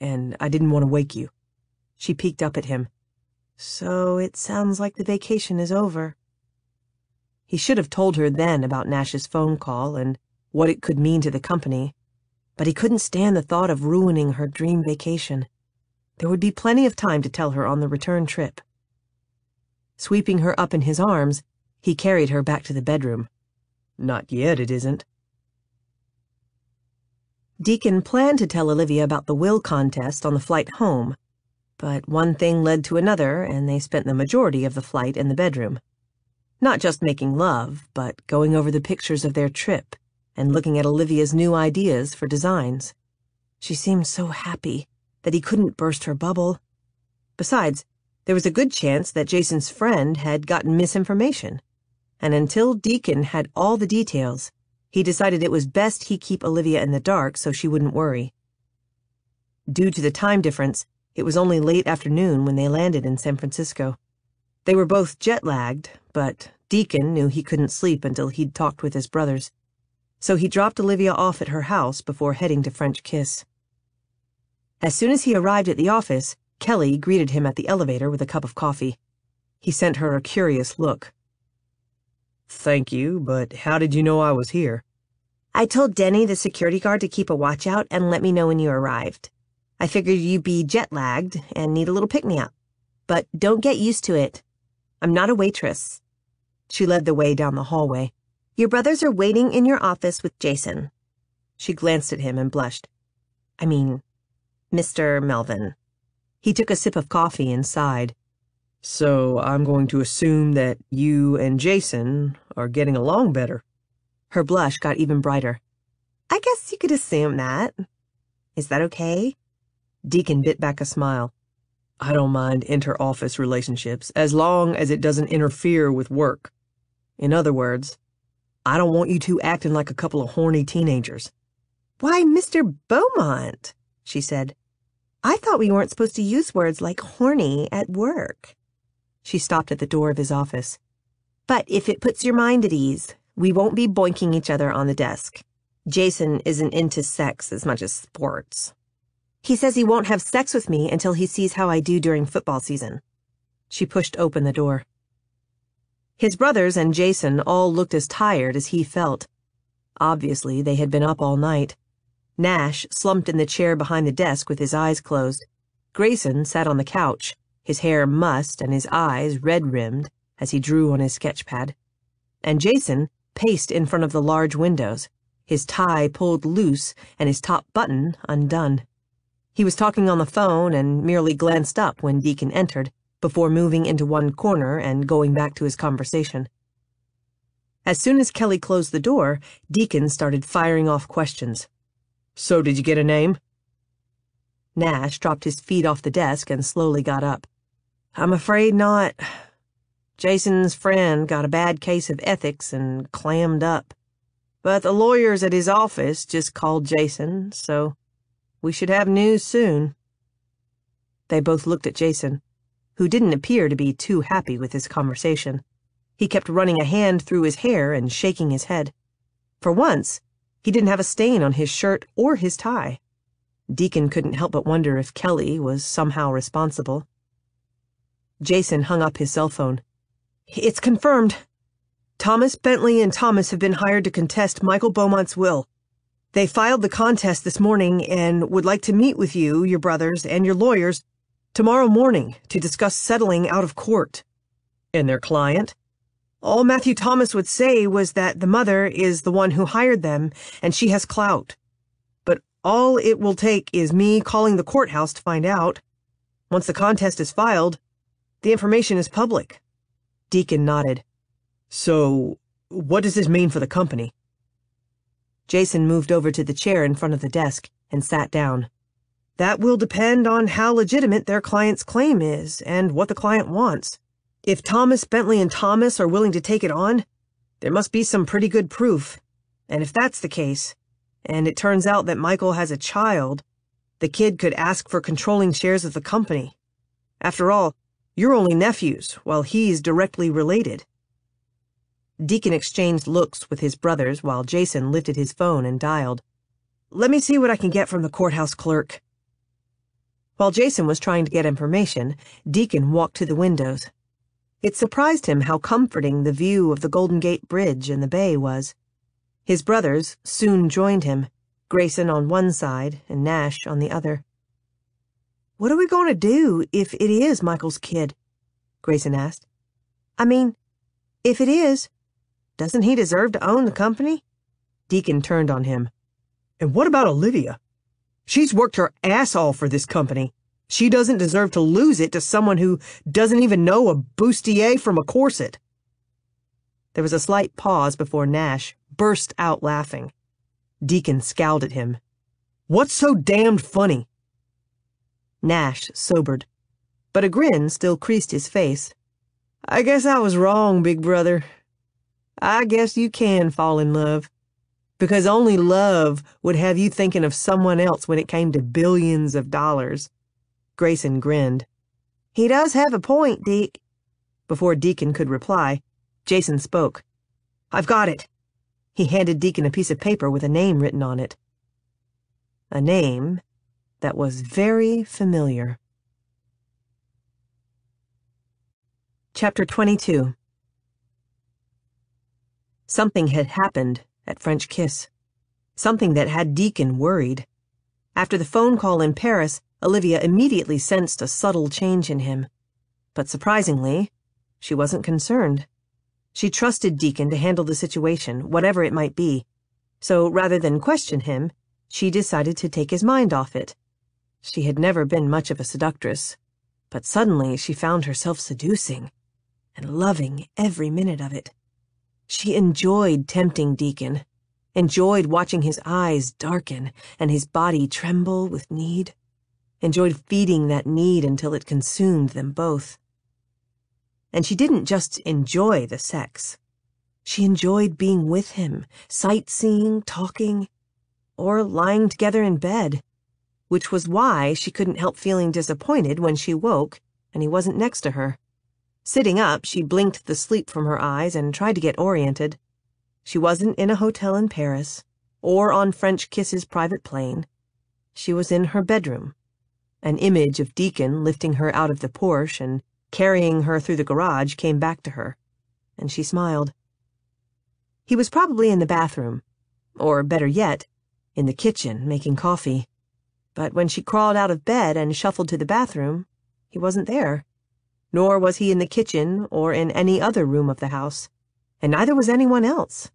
and I didn't want to wake you. She peeked up at him. So it sounds like the vacation is over. He should have told her then about Nash's phone call and what it could mean to the company, but he couldn't stand the thought of ruining her dream vacation. There would be plenty of time to tell her on the return trip. Sweeping her up in his arms, he carried her back to the bedroom. Not yet, it isn't. Deacon planned to tell Olivia about the will contest on the flight home, but one thing led to another, and they spent the majority of the flight in the bedroom. Not just making love, but going over the pictures of their trip and looking at Olivia's new ideas for designs. She seemed so happy that he couldn't burst her bubble. Besides, there was a good chance that Jason's friend had gotten misinformation, and until Deacon had all the details, he decided it was best he keep Olivia in the dark so she wouldn't worry. Due to the time difference, it was only late afternoon when they landed in San Francisco. They were both jet-lagged, but Deacon knew he couldn't sleep until he'd talked with his brothers, so he dropped Olivia off at her house before heading to French Kiss. As soon as he arrived at the office, Kelly greeted him at the elevator with a cup of coffee. He sent her a curious look. Thank you, but how did you know I was here? I told Denny, the security guard, to keep a watch out and let me know when you arrived. I figured you'd be jet-lagged and need a little pick-me-up. But don't get used to it. I'm not a waitress. She led the way down the hallway. Your brothers are waiting in your office with Jason. She glanced at him and blushed. I mean, Mr. Melvin. He took a sip of coffee and sighed. So I'm going to assume that you and Jason are getting along better. Her blush got even brighter. I guess you could assume that. Is that okay? Deacon bit back a smile. I don't mind inter-office relationships as long as it doesn't interfere with work. In other words, I don't want you two acting like a couple of horny teenagers. Why, Mr. Beaumont, she said. I thought we weren't supposed to use words like horny at work. She stopped at the door of his office. But if it puts your mind at ease, we won't be boinking each other on the desk. Jason isn't into sex as much as sports. He says he won't have sex with me until he sees how I do during football season. She pushed open the door. His brothers and Jason all looked as tired as he felt. Obviously, they had been up all night. Nash slumped in the chair behind the desk with his eyes closed. Grayson sat on the couch, his hair mussed and his eyes red-rimmed as he drew on his sketch pad. And Jason paced in front of the large windows, his tie pulled loose and his top button undone. He was talking on the phone and merely glanced up when Deacon entered, before moving into one corner and going back to his conversation. As soon as Kelly closed the door, Deacon started firing off questions. So did you get a name? Nash dropped his feet off the desk and slowly got up. I'm afraid not. Jason's friend got a bad case of ethics and clammed up. But the lawyers at his office just called Jason, so we should have news soon. They both looked at Jason, who didn't appear to be too happy with his conversation. He kept running a hand through his hair and shaking his head. For once, he didn't have a stain on his shirt or his tie. Deacon couldn't help but wonder if Kelly was somehow responsible. Jason hung up his cell phone. It's confirmed. Thomas, Bentley, and Thomas have been hired to contest Michael Beaumont's will. They filed the contest this morning and would like to meet with you, your brothers, and your lawyers tomorrow morning to discuss settling out of court. And their client? All Matthew Thomas would say was that the mother is the one who hired them and she has clout. But all it will take is me calling the courthouse to find out. Once the contest is filed, the information is public. Deacon nodded. So, what does this mean for the company? Jason moved over to the chair in front of the desk and sat down. That will depend on how legitimate their client's claim is and what the client wants. If Thomas, Bentley, and Thomas are willing to take it on, there must be some pretty good proof. And if that's the case, and it turns out that Michael has a child, the kid could ask for controlling shares of the company. After all, you're only nephews, while he's directly related. Deacon exchanged looks with his brothers while Jason lifted his phone and dialed. Let me see what I can get from the courthouse clerk. While Jason was trying to get information, Deacon walked to the windows. It surprised him how comforting the view of the Golden Gate Bridge and the bay was. His brothers soon joined him, Grayson on one side and Nash on the other. "What are we going to do if it is Michael's kid?" Grayson asked. I mean, if it is, doesn't he deserve to own the company? Deacon turned on him. "And what about Olivia? She's worked her ass off for this company. She doesn't deserve to lose it to someone who doesn't even know a bustier from a corset." There was a slight pause before Nash burst out laughing. Deacon scowled at him. "What's so damned funny?" Nash sobered, but a grin still creased his face. "I guess I was wrong, big brother. I guess you can fall in love. Because only love would have you thinking of someone else when it came to billions of dollars." Grayson grinned. He does have a point, Deke. Before Deacon could reply, Jason spoke. "I've got it." He handed Deacon a piece of paper with a name written on it. A name that was very familiar. Chapter 22. Something had happened at French Kiss. Something that had Deacon worried. After the phone call in Paris, Olivia immediately sensed a subtle change in him. But surprisingly, she wasn't concerned. She trusted Deacon to handle the situation, whatever it might be. So rather than question him, she decided to take his mind off it. She had never been much of a seductress, but suddenly she found herself seducing and loving every minute of it. She enjoyed tempting Deacon, enjoyed watching his eyes darken and his body tremble with need, enjoyed feeding that need until it consumed them both. And she didn't just enjoy the sex. She enjoyed being with him, sightseeing, talking, or lying together in bed, which was why she couldn't help feeling disappointed when she woke and he wasn't next to her. Sitting up, she blinked the sleep from her eyes and tried to get oriented. She wasn't in a hotel in Paris, or on French Kiss's private plane. She was in her bedroom. An image of Deacon lifting her out of the Porsche and carrying her through the garage came back to her, and she smiled. He was probably in the bathroom, or better yet, in the kitchen making coffee. But when she crawled out of bed and shuffled to the bathroom, he wasn't there. Nor was he in the kitchen or in any other room of the house, and neither was anyone else.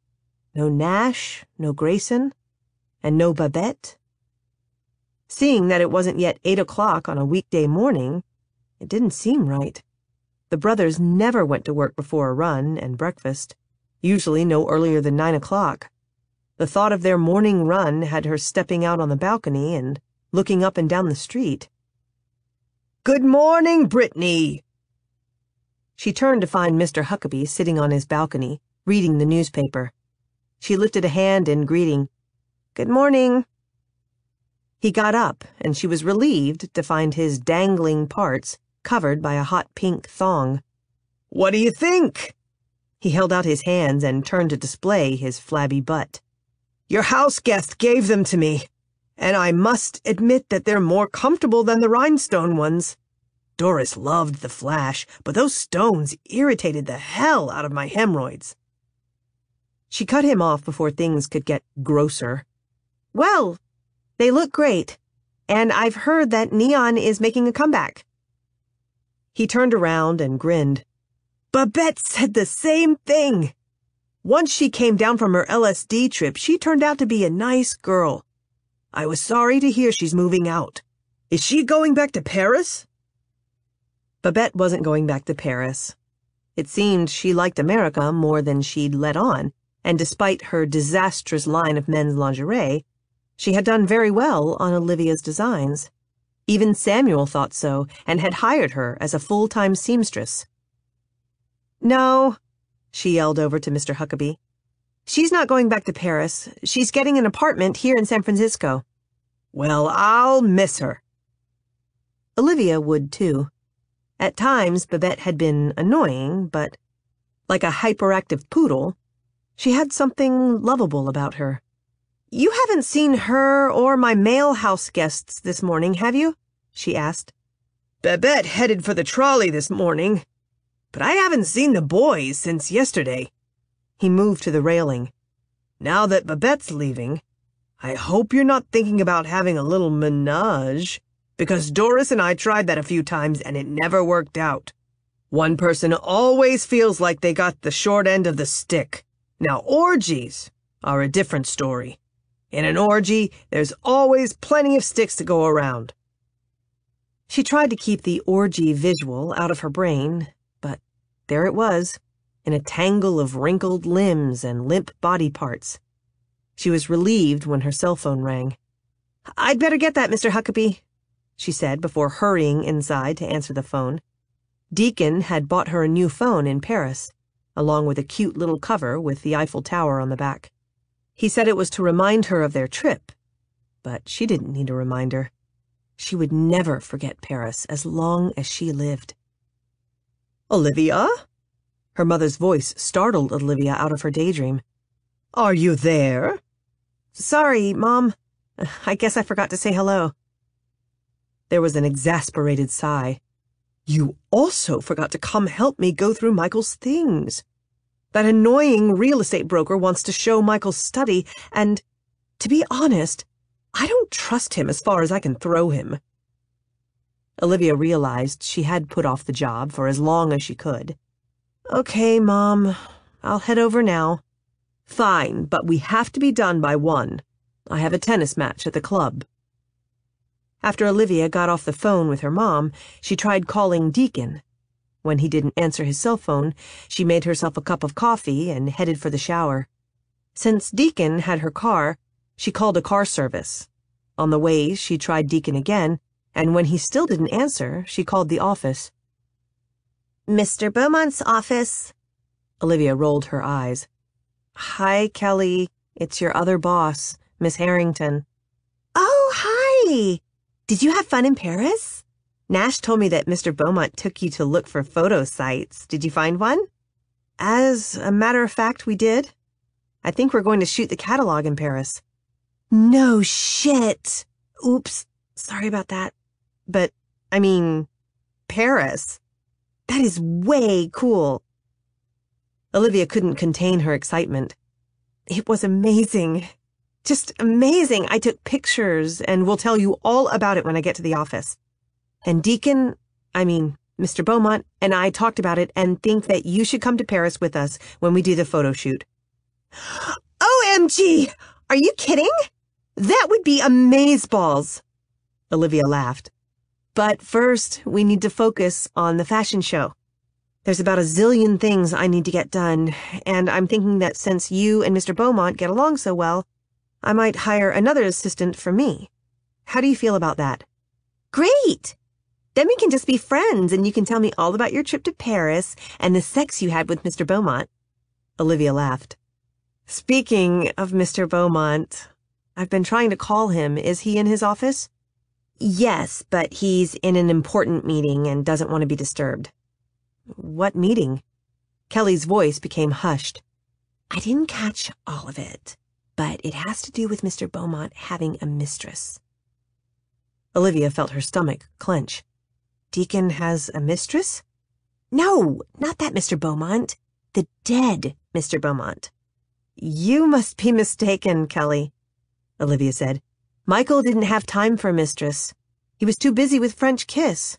No Nash, no Grayson, and no Babette. Seeing that it wasn't yet 8 o'clock on a weekday morning, it didn't seem right. The brothers never went to work before a run and breakfast, usually no earlier than 9 o'clock. The thought of their morning run had her stepping out on the balcony and looking up and down the street. "Good morning, Brittany." She turned to find Mr. Huckabee sitting on his balcony, reading the newspaper. She lifted a hand in greeting. Good morning. He got up, and she was relieved to find his dangling parts covered by a hot pink thong. "What do you think?" He held out his hands and turned to display his flabby butt. "Your house guest gave them to me, and I must admit that they're more comfortable than the rhinestone ones. Doris loved the flash, but those stones irritated the hell out of my hemorrhoids." She cut him off before things could get grosser. Well, they look great, and I've heard that neon is making a comeback. He turned around and grinned. "Babette said the same thing. Once she came down from her LSD trip, she turned out to be a nice girl. I was sorry to hear she's moving out. Is she going back to Paris?" Babette wasn't going back to Paris. It seemed she liked America more than she'd let on, and despite her disastrous line of men's lingerie, she had done very well on Olivia's designs. Even Samuel thought so, and had hired her as a full-time seamstress. No, she yelled over to Mr. Huckabee. She's not going back to Paris. She's getting an apartment here in San Francisco. "Well, I'll miss her." Olivia would, too. At times, Babette had been annoying, but, like a hyperactive poodle, she had something lovable about her. You haven't seen her or my mail house guests this morning, have you? She asked. Babette headed for the trolley this morning, but I haven't seen the boys since yesterday. He moved to the railing. Now that Babette's leaving, I hope you're not thinking about having a little menage, because Doris and I tried that a few times and it never worked out. One person always feels like they got the short end of the stick. Now, orgies are a different story. In an orgy, there's always plenty of sticks to go around. She tried to keep the orgy visual out of her brain, but there it was, in a tangle of wrinkled limbs and limp body parts. She was relieved when her cell phone rang. "I'd better get that, Mr. Huckabee," she said before hurrying inside to answer the phone. Deacon had bought her a new phone in Paris, along with a cute little cover with the Eiffel Tower on the back. He said it was to remind her of their trip, but she didn't need a reminder. She would never forget Paris as long as she lived. "Olivia?" Her mother's voice startled Olivia out of her daydream. "Are you there?" "Sorry, Mom. I guess I forgot to say hello." There was an exasperated sigh. "You also forgot to come help me go through Michael's things. That annoying real estate broker wants to show Michael's study, and, to be honest, I don't trust him as far as I can throw him." Olivia realized she had put off the job for as long as she could. "Okay, Mom, I'll head over now." "Fine, but we have to be done by 1. I have a tennis match at the club." After Olivia got off the phone with her mom, she tried calling Deacon. When he didn't answer his cell phone, she made herself a cup of coffee and headed for the shower. Since Deacon had her car, she called a car service. On the way, she tried Deacon again, and when he still didn't answer, she called the office. "Mr. Beaumont's office." Olivia rolled her eyes. "Hi, Kelly. It's your other boss, Miss Harrington." "Oh, hi! Did you have fun in Paris?" "Nash told me that Mr. Beaumont took you to look for photo sites. Did you find one?" "As a matter of fact, we did. I think we're going to shoot the catalog in Paris." "No shit!" "Oops, sorry about that. But, Paris. That is way cool." Olivia couldn't contain her excitement. "It was amazing. Just amazing. I took pictures, and we'll tell you all about it when I get to the office. And Deacon, Mr. Beaumont, and I talked about it and think that you should come to Paris with us when we do the photo shoot." "OMG! Are you kidding? That would be amazeballs." Olivia laughed. "But first, we need to focus on the fashion show. There's about a zillion things I need to get done, and I'm thinking that since you and Mr. Beaumont get along so well, I might hire another assistant for me. How do you feel about that?" "Great! Then we can just be friends and you can tell me all about your trip to Paris and the sex you had with Mr. Beaumont." Olivia laughed. "Speaking of Mr. Beaumont, I've been trying to call him. Is he in his office?" "Yes, but he's in an important meeting and doesn't want to be disturbed." "What meeting?" Kelly's voice became hushed. "I didn't catch all of it, but it has to do with Mr. Beaumont having a mistress." Olivia felt her stomach clench. "Deacon has a mistress?" "No, not that Mr. Beaumont. The dead Mr. Beaumont." "You must be mistaken, Kelly," Olivia said. "Michael didn't have time for a mistress. He was too busy with French Kiss."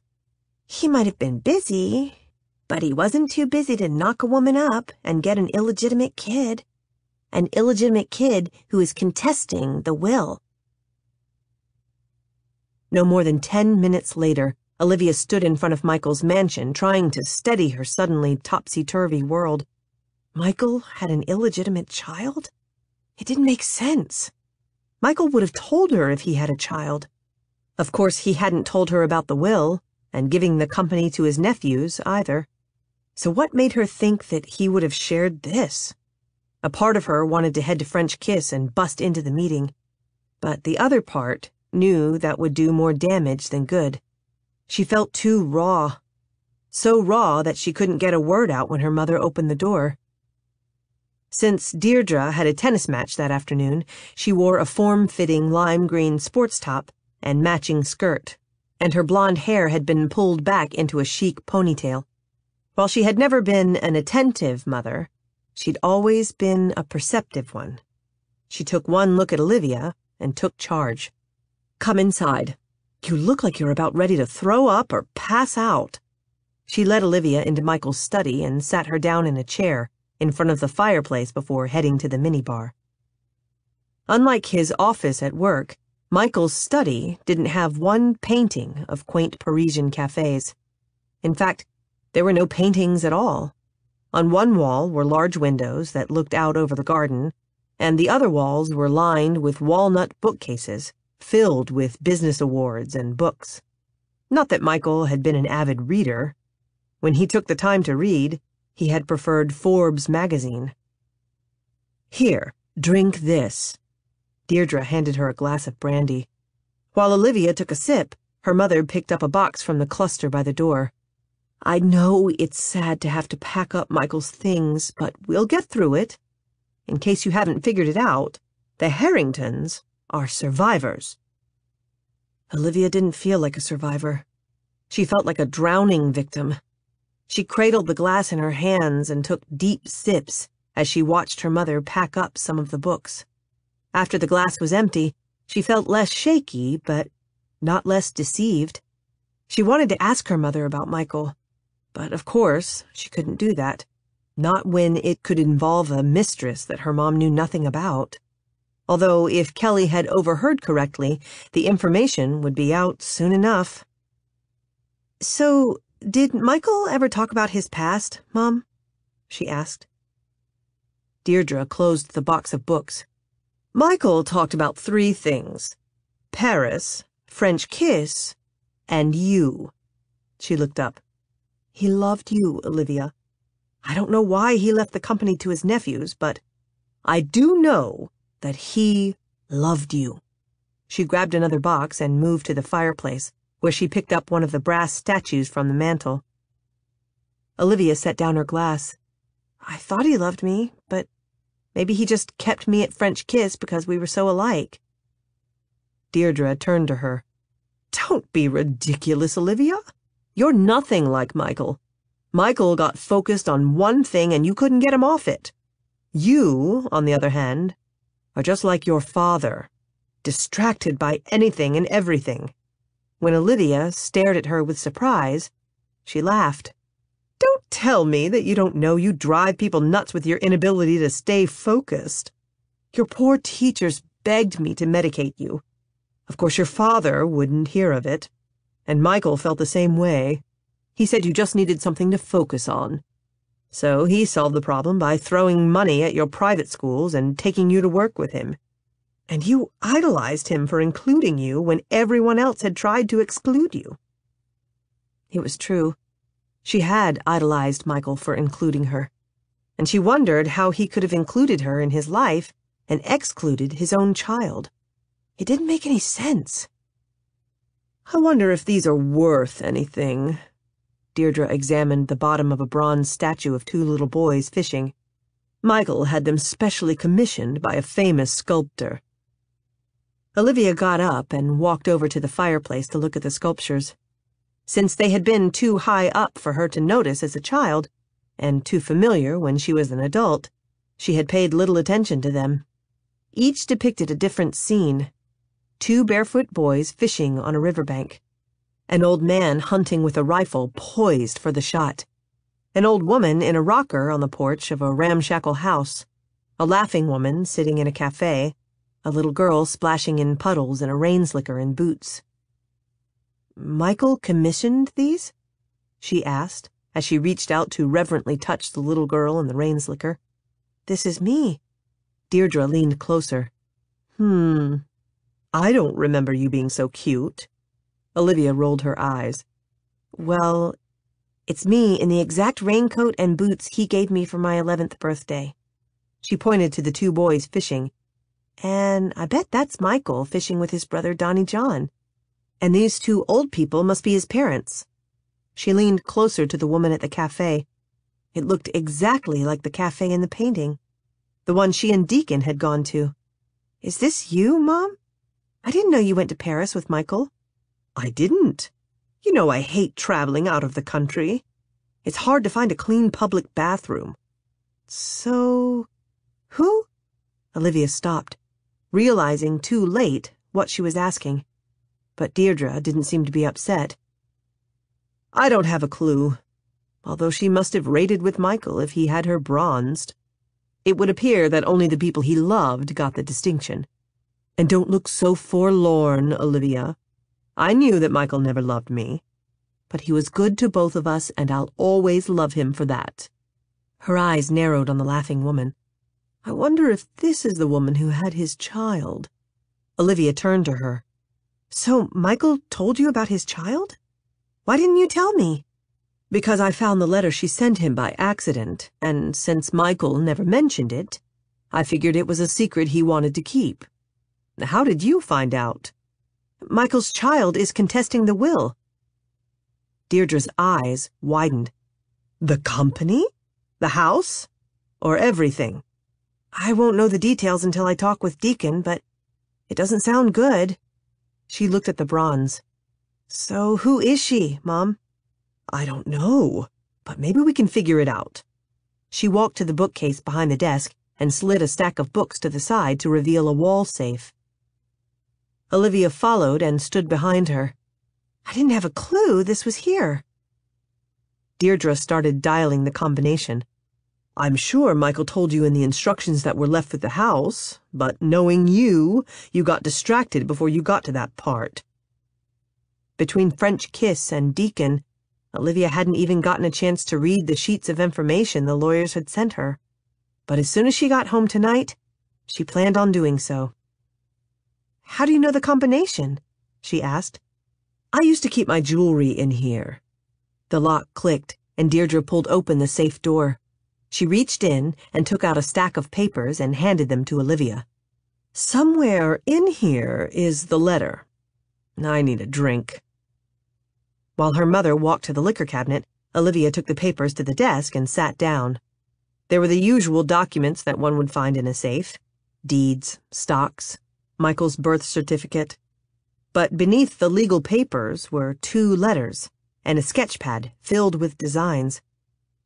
"He might have been busy, but he wasn't too busy to knock a woman up and get an illegitimate kid. An illegitimate kid who is contesting the will." No more than 10 minutes later, Olivia stood in front of Michael's mansion, trying to steady her suddenly topsy-turvy world. Michael had an illegitimate child? It didn't make sense. Michael would have told her if he had a child. Of course, he hadn't told her about the will, and giving the company to his nephews, either. So what made her think that he would have shared this? A part of her wanted to head to French Kiss and bust into the meeting, but the other part knew that would do more damage than good. She felt too raw. So raw that she couldn't get a word out when her mother opened the door. Since Deirdre had a tennis match that afternoon, she wore a form-fitting lime green sports top and matching skirt, and her blonde hair had been pulled back into a chic ponytail. While she had never been an attentive mother, she'd always been a perceptive one. She took one look at Olivia and took charge. "Come inside. You look like you're about ready to throw up or pass out." She led Olivia into Michael's study and sat her down in a chair in front of the fireplace before heading to the minibar. Unlike his office at work, Michael's study didn't have one painting of quaint Parisian cafes. In fact, there were no paintings at all. On one wall were large windows that looked out over the garden, and the other walls were lined with walnut bookcases filled with business awards and books. Not that Michael had been an avid reader. When he took the time to read, he had preferred Forbes magazine. "Here, drink this." Deirdre handed her a glass of brandy. While Olivia took a sip, her mother picked up a box from the cluster by the door. "I know it's sad to have to pack up Michael's things, but we'll get through it. In case you haven't figured it out, the Harringtons are survivors." Olivia didn't feel like a survivor. She felt like a drowning victim. She cradled the glass in her hands and took deep sips as she watched her mother pack up some of the books. After the glass was empty, she felt less shaky, but not less deceived. She wanted to ask her mother about Michael, but of course she couldn't do that. Not when it could involve a mistress that her mom knew nothing about. Although if Kelly had overheard correctly, the information would be out soon enough. "So, did Michael ever talk about his past, Mom?" she asked. Deirdre closed the box of books. "Michael talked about 3 things. Paris, French kiss, and you." She looked up. "He loved you, Olivia. I don't know why he left the company to his nephews, but I do know that he loved you." She grabbed another box and moved to the fireplace, where she picked up one of the brass statues from the mantel. Olivia set down her glass. "I thought he loved me, but maybe he just kept me at French kiss because we were so alike." Deirdre turned to her. "Don't be ridiculous, Olivia. You're nothing like Michael. Michael got focused on one thing and you couldn't get him off it. You, on the other hand, are just like your father, distracted by anything and everything." When Olivia stared at her with surprise, she laughed. "Don't tell me that you don't know you drive people nuts with your inability to stay focused. Your poor teachers begged me to medicate you. Of course, your father wouldn't hear of it, and Michael felt the same way. He said you just needed something to focus on. So he solved the problem by throwing money at your private schools and taking you to work with him. And you idolized him for including you when everyone else had tried to exclude you." It was true. She had idolized Michael for including her, and she wondered how he could have included her in his life and excluded his own child. It didn't make any sense. "I wonder if these are worth anything." Deirdre examined the bottom of a bronze statue of 2 little boys fishing. Michael had them specially commissioned by a famous sculptor. Olivia got up and walked over to the fireplace to look at the sculptures. Since they had been too high up for her to notice as a child, and too familiar when she was an adult, she had paid little attention to them. Each depicted a different scene. 2 barefoot boys fishing on a riverbank. An old man hunting with a rifle poised for the shot. An old woman in a rocker on the porch of a ramshackle house. A laughing woman sitting in a cafe. A little girl splashing in puddles in a rain slicker and boots. "Michael commissioned these?" she asked, as she reached out to reverently touch the little girl in the rain slicker. "This is me." Deirdre leaned closer. I don't remember you being so cute." Olivia rolled her eyes. "Well, it's me in the exact raincoat and boots he gave me for my 11th birthday." She pointed to the 2 boys fishing. "And I bet that's Michael fishing with his brother Donnie John. And these 2 old people must be his parents." She leaned closer to the woman at the cafe. It looked exactly like the cafe in the painting. the one she and Deacon had gone to. Is this you, Mom? I didn't know you went to Paris with Michael. I didn't. You know I hate traveling out of the country. It's hard to find a clean public bathroom. So, who? Olivia stopped, realizing too late what she was asking. But Deirdre didn't seem to be upset. I don't have a clue, although she must have rated with Michael if he had her bronzed. It would appear that only the people he loved got the distinction. And don't look so forlorn, Olivia. I knew that Michael never loved me, but he was good to both of us, and I'll always love him for that. Her eyes narrowed on the laughing woman. I wonder if this is the woman who had his child. Olivia turned to her. So Michael told you about his child? Why didn't you tell me? Because I found the letter she sent him by accident, and since Michael never mentioned it, I figured it was a secret he wanted to keep. How did you find out? Michael's child is contesting the will. Deirdre's eyes widened. The company? The house? Or everything? I won't know the details until I talk with Deacon, but it doesn't sound good. She looked at the bronze. So who is she, Mom? I don't know, but maybe we can figure it out. She walked to the bookcase behind the desk and slid a stack of books to the side to reveal a wall safe. Olivia followed and stood behind her. I didn't have a clue this was here. Deirdre started dialing the combination. I'm sure Michael told you in the instructions that were left with the house, but knowing you got distracted before you got to that part. Between French Kiss and Deacon, Olivia hadn't even gotten a chance to read the sheets of information the lawyers had sent her. But as soon as she got home tonight, she planned on doing so. How do you know the combination? She asked. I used to keep my jewelry in here. The lock clicked, and Deirdre pulled open the safe door. She reached in and took out a stack of papers and handed them to Olivia. Somewhere in here is the letter. I need a drink. While her mother walked to the liquor cabinet, Olivia took the papers to the desk and sat down. There were the usual documents that one would find in a safe. Deeds, stocks, Michael's birth certificate. But beneath the legal papers were 2 letters and a sketch pad filled with designs.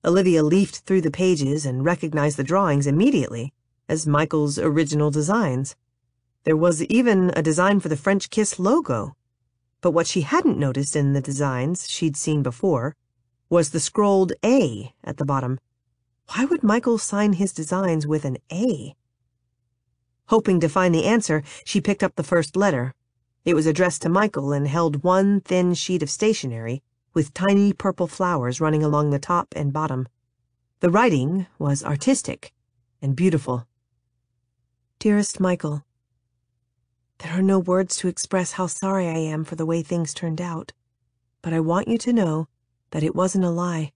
Olivia leafed through the pages and recognized the drawings immediately as Michael's original designs. There was even a design for the French Kiss logo. But what she hadn't noticed in the designs she'd seen before was the scrolled A at the bottom. Why would Michael sign his designs with an A? Hoping to find the answer, she picked up the first letter. It was addressed to Michael and held one thin sheet of stationery with tiny purple flowers running along the top and bottom. The writing was artistic and beautiful. Dearest Michael, there are no words to express how sorry I am for the way things turned out, but I want you to know that it wasn't a lie.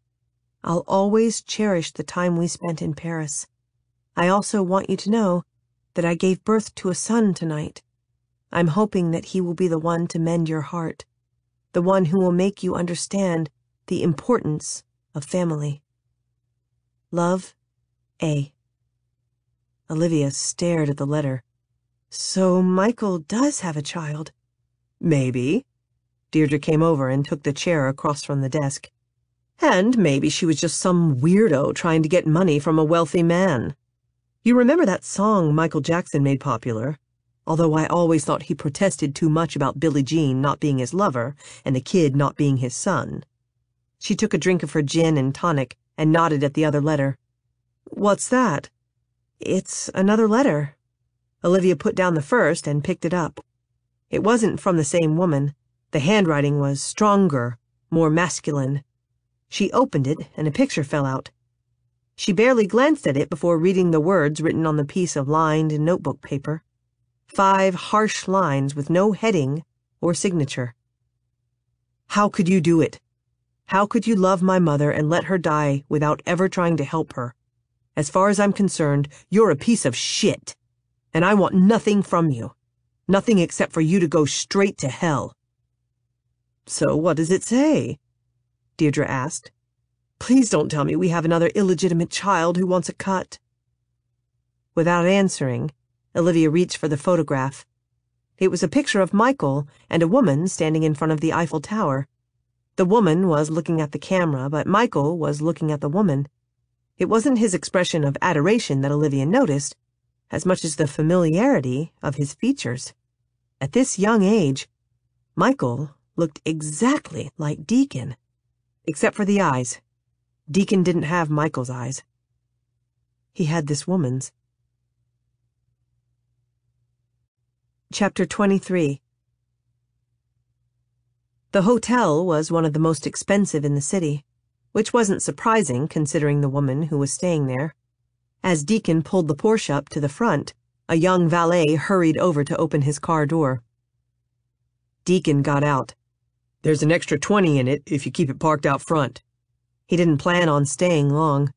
I'll always cherish the time we spent in Paris. I also want you to know that I gave birth to a son tonight. I'm hoping that he will be the one to mend your heart, the one who will make you understand the importance of family. Love, A. Olivia stared at the letter. So Michael does have a child? Maybe. Deirdre came over and took the chair across from the desk. And maybe she was just some weirdo trying to get money from a wealthy man. You remember that song Michael Jackson made popular? Although I always thought he protested too much about Billie Jean not being his lover and the kid not being his son. She took a drink of her gin and tonic and nodded at the other letter. What's that? It's another letter. Olivia put down the first and picked it up. It wasn't from the same woman. The handwriting was stronger, more masculine. She opened it and a picture fell out. She barely glanced at it before reading the words written on the piece of lined notebook paper. 5 harsh lines with no heading or signature. How could you do it? How could you love my mother and let her die without ever trying to help her? As far as I'm concerned, you're a piece of shit. And I want nothing from you. Nothing except for you to go straight to hell. So what does it say? Deirdre asked. Please don't tell me we have another illegitimate child who wants a cut. Without answering, Olivia reached for the photograph. It was a picture of Michael and a woman standing in front of the Eiffel Tower. The woman was looking at the camera, but Michael was looking at the woman. It wasn't his expression of adoration that Olivia noticed, as much as the familiarity of his features. At this young age, Michael looked exactly like Deacon, except for the eyes. Deacon didn't have Michael's eyes. He had this woman's. Chapter 23. The hotel was one of the most expensive in the city, which wasn't surprising considering the woman who was staying there. As Deacon pulled the Porsche up to the front, a young valet hurried over to open his car door. Deacon got out. There's an extra 20 in it if you keep it parked out front. He didn't plan on staying long,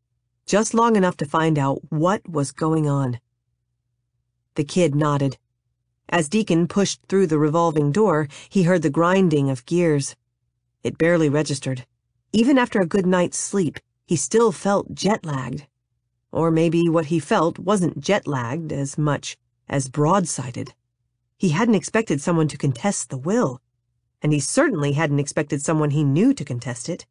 just long enough to find out what was going on. The kid nodded. As Deacon pushed through the revolving door, he heard the grinding of gears. It barely registered. Even after a good night's sleep, he still felt jet-lagged. Or maybe what he felt wasn't jet-lagged as much as broad-sighted. He hadn't expected someone to contest the will, and he certainly hadn't expected someone he knew to contest it.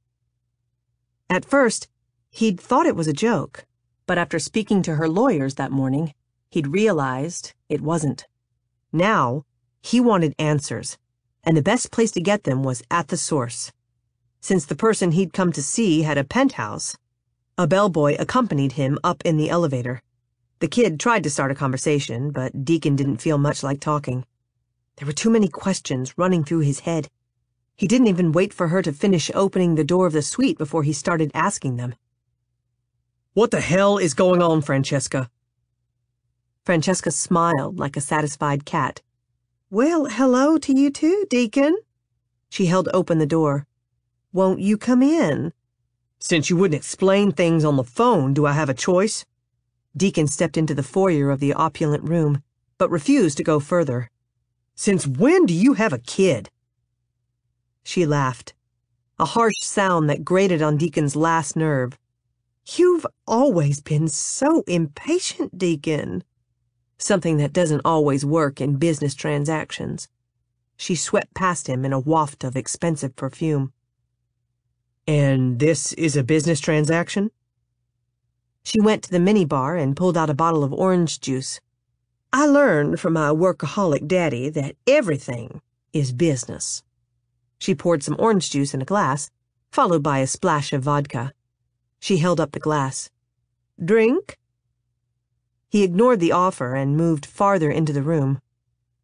At first, he'd thought it was a joke, but after speaking to her lawyers that morning, he'd realized it wasn't. Now, he wanted answers, and the best place to get them was at the source. Since the person he'd come to see had a penthouse, a bellboy accompanied him up in the elevator. The kid tried to start a conversation, but Deacon didn't feel much like talking. There were too many questions running through his head. He didn't even wait for her to finish opening the door of the suite before he started asking them. What the hell is going on, Francesca? Francesca smiled like a satisfied cat. Well, hello to you too, Deacon. She held open the door. Won't you come in? Since you wouldn't explain things on the phone, do I have a choice? Deacon stepped into the foyer of the opulent room, but refused to go further. Since when do you have a kid? She laughed, a harsh sound that grated on Deacon's last nerve. You've always been so impatient, Deacon. Something that doesn't always work in business transactions. She swept past him in a waft of expensive perfume. And this is a business transaction? She went to the minibar and pulled out a bottle of orange juice. I learned from my workaholic daddy that everything is business. She poured some orange juice in a glass, followed by a splash of vodka. She held up the glass. Drink? He ignored the offer and moved farther into the room.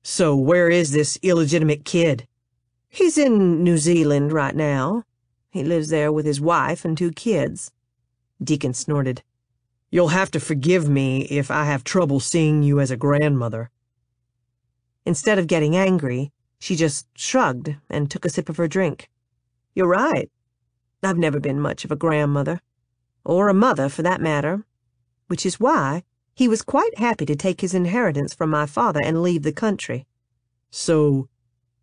So where is this illegitimate kid? He's in New Zealand right now. He lives there with his wife and 2 kids. Deacon snorted. You'll have to forgive me if I have trouble seeing you as a grandmother. Instead of getting angry, she just shrugged and took a sip of her drink. You're right. I've never been much of a grandmother, or a mother for that matter, which is why he was quite happy to take his inheritance from my father and leave the country. So,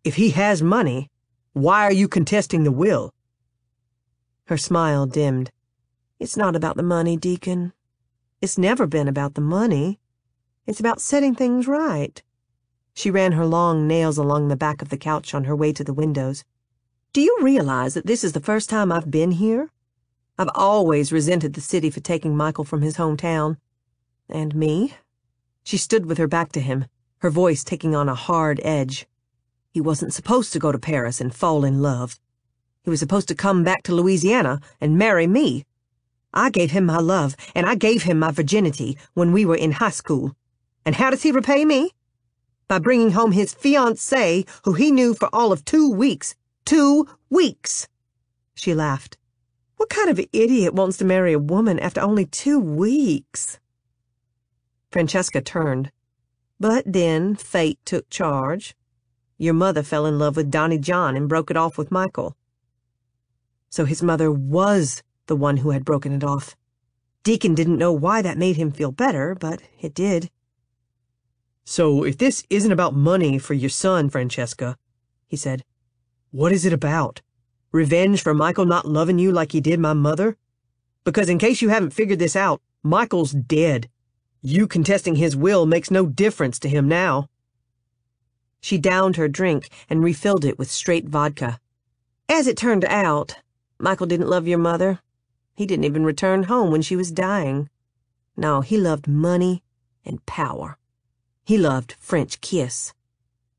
if he has money, why are you contesting the will? Her smile dimmed. It's not about the money, Deacon. It's never been about the money. It's about setting things right. She ran her long nails along the back of the couch on her way to the windows. Do you realize that this is the first time I've been here? I've always resented the city for taking Michael from his hometown. And me? She stood with her back to him, her voice taking on a hard edge. He wasn't supposed to go to Paris and fall in love. He was supposed to come back to Louisiana and marry me. I gave him my love, and I gave him my virginity when we were in high school. And how does he repay me? By bringing home his fiancée, who he knew for all of 2 weeks. 2 weeks! She laughed. What kind of idiot wants to marry a woman after only 2 weeks? Francesca turned. But then fate took charge. Your mother fell in love with Donnie John and broke it off with Michael. So his mother was the one who had broken it off. Deacon didn't know why that made him feel better, but it did. So if this isn't about money for your son, Francesca, he said, what is it about? Revenge for Michael not loving you like he did my mother? Because in case you haven't figured this out, Michael's dead. You contesting his will makes no difference to him now. She downed her drink and refilled it with straight vodka. As it turned out, Michael didn't love your mother. He didn't even return home when she was dying. No, he loved money and power. He loved French kiss.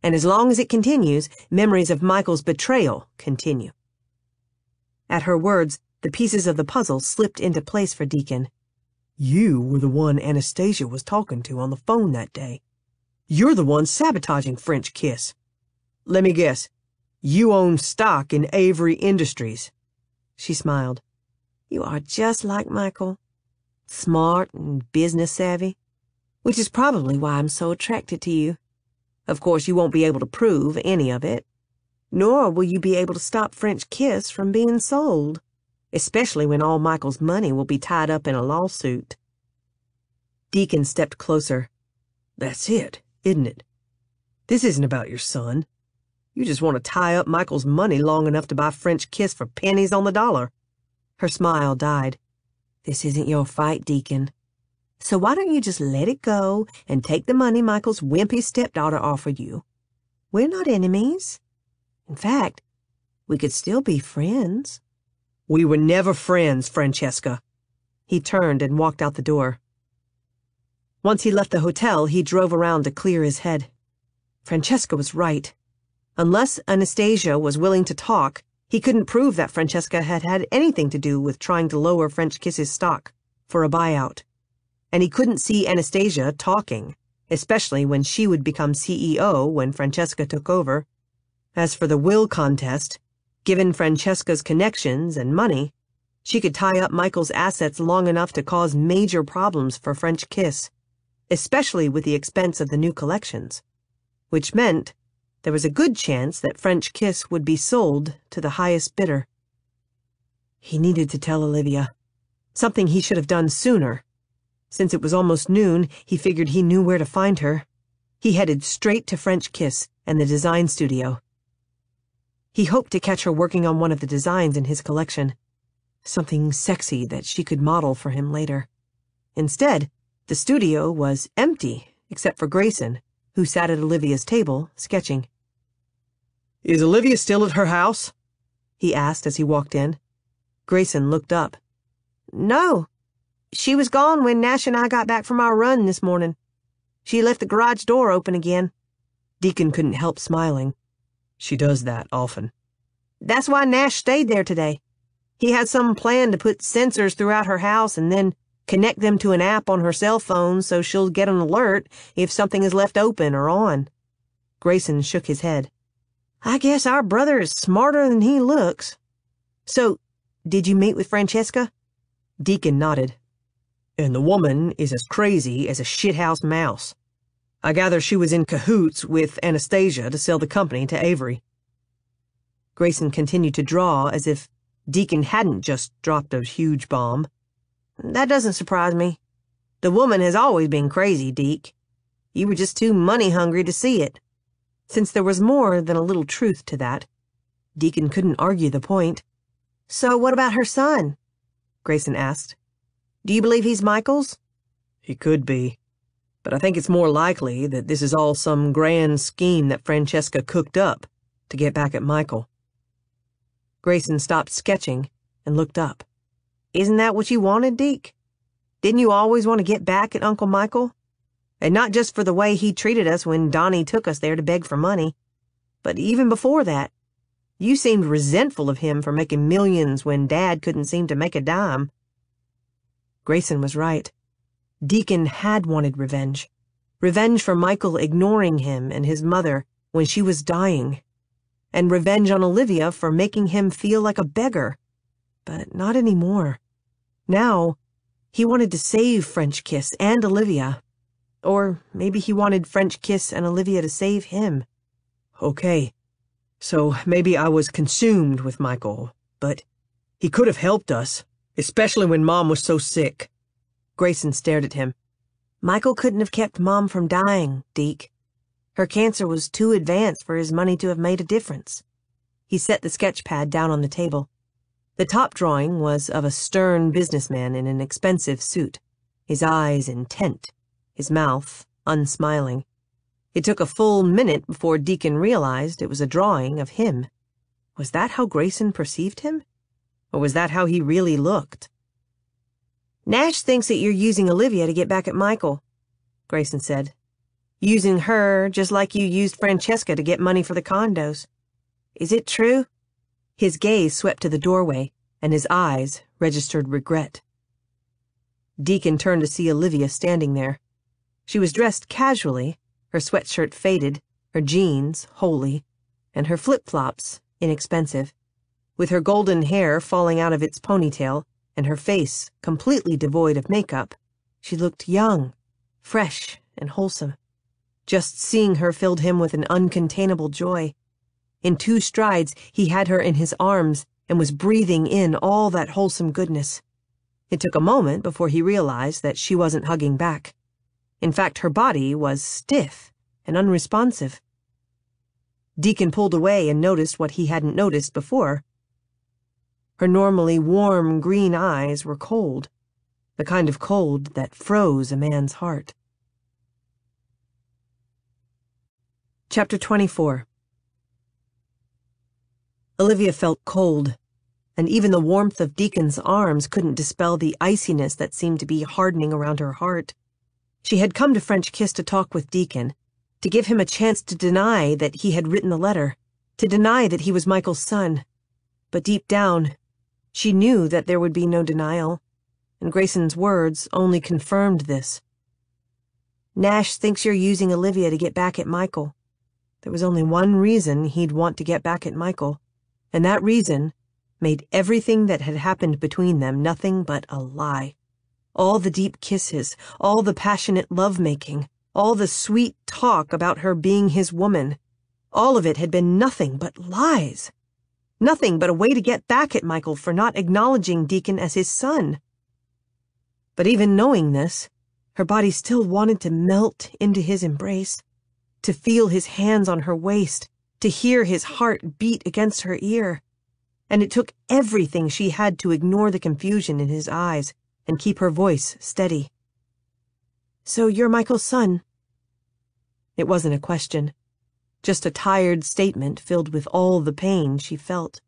And as long as it continues, memories of Michael's betrayal continue. At her words, the pieces of the puzzle slipped into place for Deacon. You were the one Anastasia was talking to on the phone that day. You're the one sabotaging French kiss. Let me guess. You own stock in Avery Industries. She smiled. You are just like Michael. Smart and business savvy. Which is probably why I'm so attracted to you. Of course, you won't be able to prove any of it. Nor will you be able to stop French kiss from being sold. Especially when all Michael's money will be tied up in a lawsuit. Deacon stepped closer. That's it, isn't it? This isn't about your son. You just want to tie up Michael's money long enough to buy French kiss for pennies on the dollar. Her smile died. This isn't your fight, Deacon. So why don't you just let it go and take the money Michael's wimpy stepdaughter offered you? We're not enemies. In fact, we could still be friends. We were never friends, Francesca. He turned and walked out the door. Once he left the hotel, he drove around to clear his head. Francesca was right. Unless Anastasia was willing to talk, he couldn't prove that Francesca had had anything to do with trying to lower French Kiss's stock for a buyout. And he couldn't see Anastasia talking, especially when she would become CEO when Francesca took over. As for the will contest, given Francesca's connections and money, she could tie up Michael's assets long enough to cause major problems for French Kiss, especially with the expense of the new collections, which meant there was a good chance that French Kiss would be sold to the highest bidder. He needed to tell Olivia, something he should have done sooner. Since it was almost noon, he figured he knew where to find her. He headed straight to French Kiss and the design studio. He hoped to catch her working on one of the designs in his collection, something sexy that she could model for him later. Instead, the studio was empty, except for Grayson, who sat at Olivia's table, sketching. Is Olivia still at her house? He asked as he walked in. Grayson looked up. No. She was gone when Nash and I got back from our run this morning. She left the garage door open again. Deacon couldn't help smiling. She does that often. That's why Nash stayed there today. He had some plan to put sensors throughout her house and then connect them to an app on her cell phone so she'll get an alert if something is left open or on. Grayson shook his head. I guess our brother is smarter than he looks. So, did you meet with Francesca? Deacon nodded. And the woman is as crazy as a shithouse mouse. I gather she was in cahoots with Anastasia to sell the company to Avery. Grayson continued to draw as if Deacon hadn't just dropped a huge bomb. That doesn't surprise me. The woman has always been crazy, Deke. You were just too money-hungry to see it. Since there was more than a little truth to that, Deacon couldn't argue the point. So what about her son? Grayson asked. Do you believe he's Michael's? He could be. But I think it's more likely that this is all some grand scheme that Francesca cooked up to get back at Michael. Grayson stopped sketching and looked up. Isn't that what you wanted, Deke? Didn't you always want to get back at Uncle Michael? And not just for the way he treated us when Donnie took us there to beg for money, but even before that. You seemed resentful of him for making millions when Dad couldn't seem to make a dime. Grayson was right. Deacon had wanted revenge. Revenge for Michael ignoring him and his mother when she was dying. And revenge on Olivia for making him feel like a beggar. But not anymore. Now, he wanted to save French Kiss and Olivia. Or maybe he wanted French Kiss and Olivia to save him. Okay, so maybe I was consumed with Michael, but he could have helped us, especially when Mom was so sick. Grayson stared at him. Michael couldn't have kept Mom from dying, Deke. Her cancer was too advanced for his money to have made a difference. He set the sketch pad down on the table. The top drawing was of a stern businessman in an expensive suit, his eyes intent, his mouth unsmiling. It took a full minute before Deacon realized it was a drawing of him. Was that how Grayson perceived him? Or was that how he really looked? Nash thinks that you're using Olivia to get back at Michael, Grayson said. Using her just like you used Francesca to get money for the condos. Is it true? His gaze swept to the doorway, and his eyes registered regret. Deacon turned to see Olivia standing there. She was dressed casually, her sweatshirt faded, her jeans holey, and her flip-flops inexpensive. With her golden hair falling out of its ponytail and her face completely devoid of makeup, she looked young, fresh, and wholesome. Just seeing her filled him with an uncontainable joy. In 2 strides, he had her in his arms and was breathing in all that wholesome goodness. It took a moment before he realized that she wasn't hugging back. In fact, her body was stiff and unresponsive. Deacon pulled away and noticed what he hadn't noticed before. Her normally warm green eyes were cold, the kind of cold that froze a man's heart. Chapter 24. Olivia felt cold, and even the warmth of Deacon's arms couldn't dispel the iciness that seemed to be hardening around her heart. She had come to French Kiss to talk with Deacon, to give him a chance to deny that he had written the letter, to deny that he was Michael's son. But deep down, she knew that there would be no denial, and Grayson's words only confirmed this. Nash thinks you're using Olivia to get back at Michael. There was only one reason he'd want to get back at Michael, and that reason made everything that had happened between them nothing but a lie. All the deep kisses, all the passionate love-making, all the sweet talk about her being his woman, all of it had been nothing but lies. Nothing but a way to get back at Michael for not acknowledging Deacon as his son. But even knowing this, her body still wanted to melt into his embrace, to feel his hands on her waist, to hear his heart beat against her ear. And it took everything she had to ignore the confusion in his eyes and keep her voice steady. So you're Michael's son? It wasn't a question, just a tired statement filled with all the pain she felt.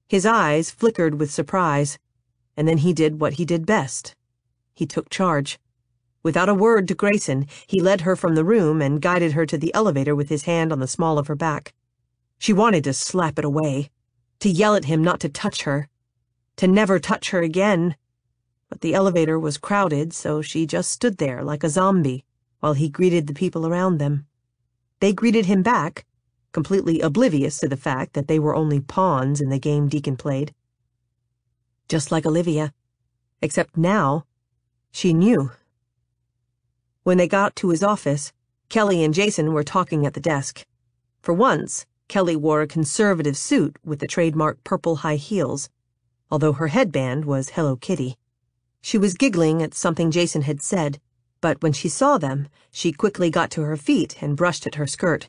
His eyes flickered with surprise, and then he did what he did best. He took charge. Without a word to Grayson, he led her from the room and guided her to the elevator with his hand on the small of her back. She wanted to slap it away, to yell at him not to touch her, to never touch her again. But the elevator was crowded, so she just stood there like a zombie while he greeted the people around them. They greeted him back, completely oblivious to the fact that they were only pawns in the game Deacon played. Just like Olivia, except now, she knew. When they got to his office, Kelly and Jason were talking at the desk. For once, Kelly wore a conservative suit with the trademark purple high heels, although her headband was Hello Kitty. She was giggling at something Jason had said, but when she saw them, she quickly got to her feet and brushed at her skirt.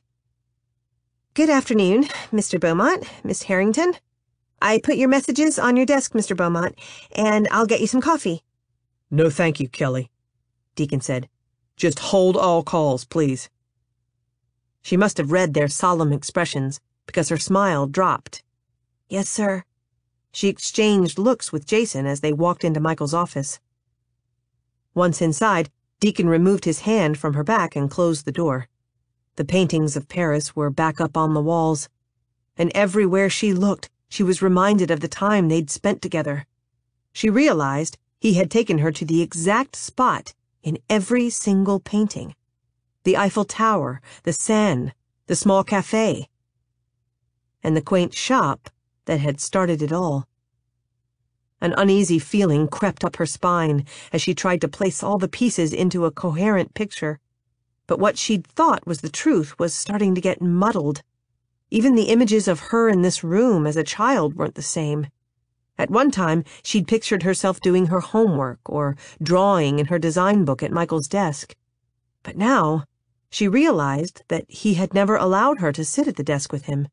Good afternoon, Mr. Beaumont, Miss Harrington. I put your messages on your desk, Mr. Beaumont, and I'll get you some coffee. No thank you, Kelly, Deacon said. Just hold all calls, please. She must have read their solemn expressions, because her smile dropped. Yes, sir. She exchanged looks with Jason as they walked into Michael's office. Once inside, Deacon removed his hand from her back and closed the door. The paintings of Paris were back up on the walls, and everywhere she looked, she was reminded of the time they'd spent together. She realized he had taken her to the exact spot in every single painting. The Eiffel Tower, the Seine, the small cafe, and the quaint shop that had started it all. An uneasy feeling crept up her spine as she tried to place all the pieces into a coherent picture. But what she'd thought was the truth was starting to get muddled. Even the images of her in this room as a child weren't the same. At one time, she'd pictured herself doing her homework or drawing in her design book at Michael's desk. But now, she realized that he had never allowed her to sit at the desk with him.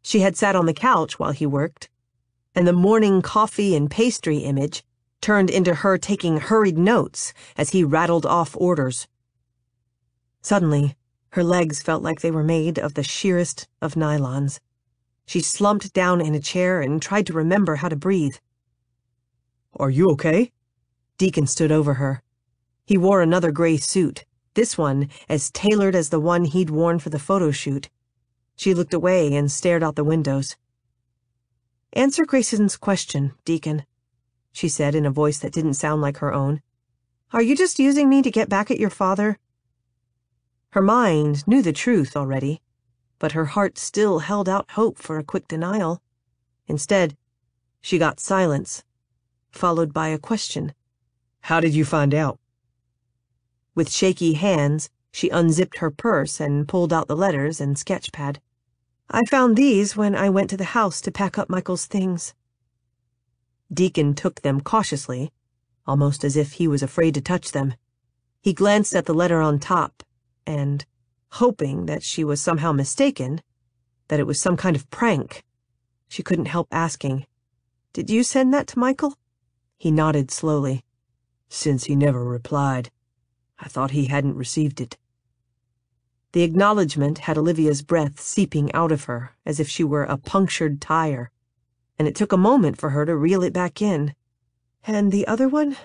She had sat on the couch while he worked, and the morning coffee and pastry image turned into her taking hurried notes as he rattled off orders. Suddenly, her legs felt like they were made of the sheerest of nylons. She slumped down in a chair and tried to remember how to breathe. Are you okay? Deacon stood over her. He wore another gray suit, this one as tailored as the one he'd worn for the photo shoot. She looked away and stared out the windows. "Answer Grayson's question, Deacon," she said in a voice that didn't sound like her own. "Are you just using me to get back at your father?" Her mind knew the truth already, but her heart still held out hope for a quick denial. Instead, she got silence, followed by a question. How did you find out? With shaky hands, she unzipped her purse and pulled out the letters and sketch pad. "I found these when I went to the house to pack up Michael's things." Deacon took them cautiously, almost as if he was afraid to touch them. He glanced at the letter on top, and, hoping that she was somehow mistaken, that it was some kind of prank, she couldn't help asking, "Did you send that to Michael?" He nodded slowly. "Since he never replied, I thought he hadn't received it." The acknowledgement had Olivia's breath seeping out of her as if she were a punctured tire, and it took a moment for her to reel it back in. "And the other one?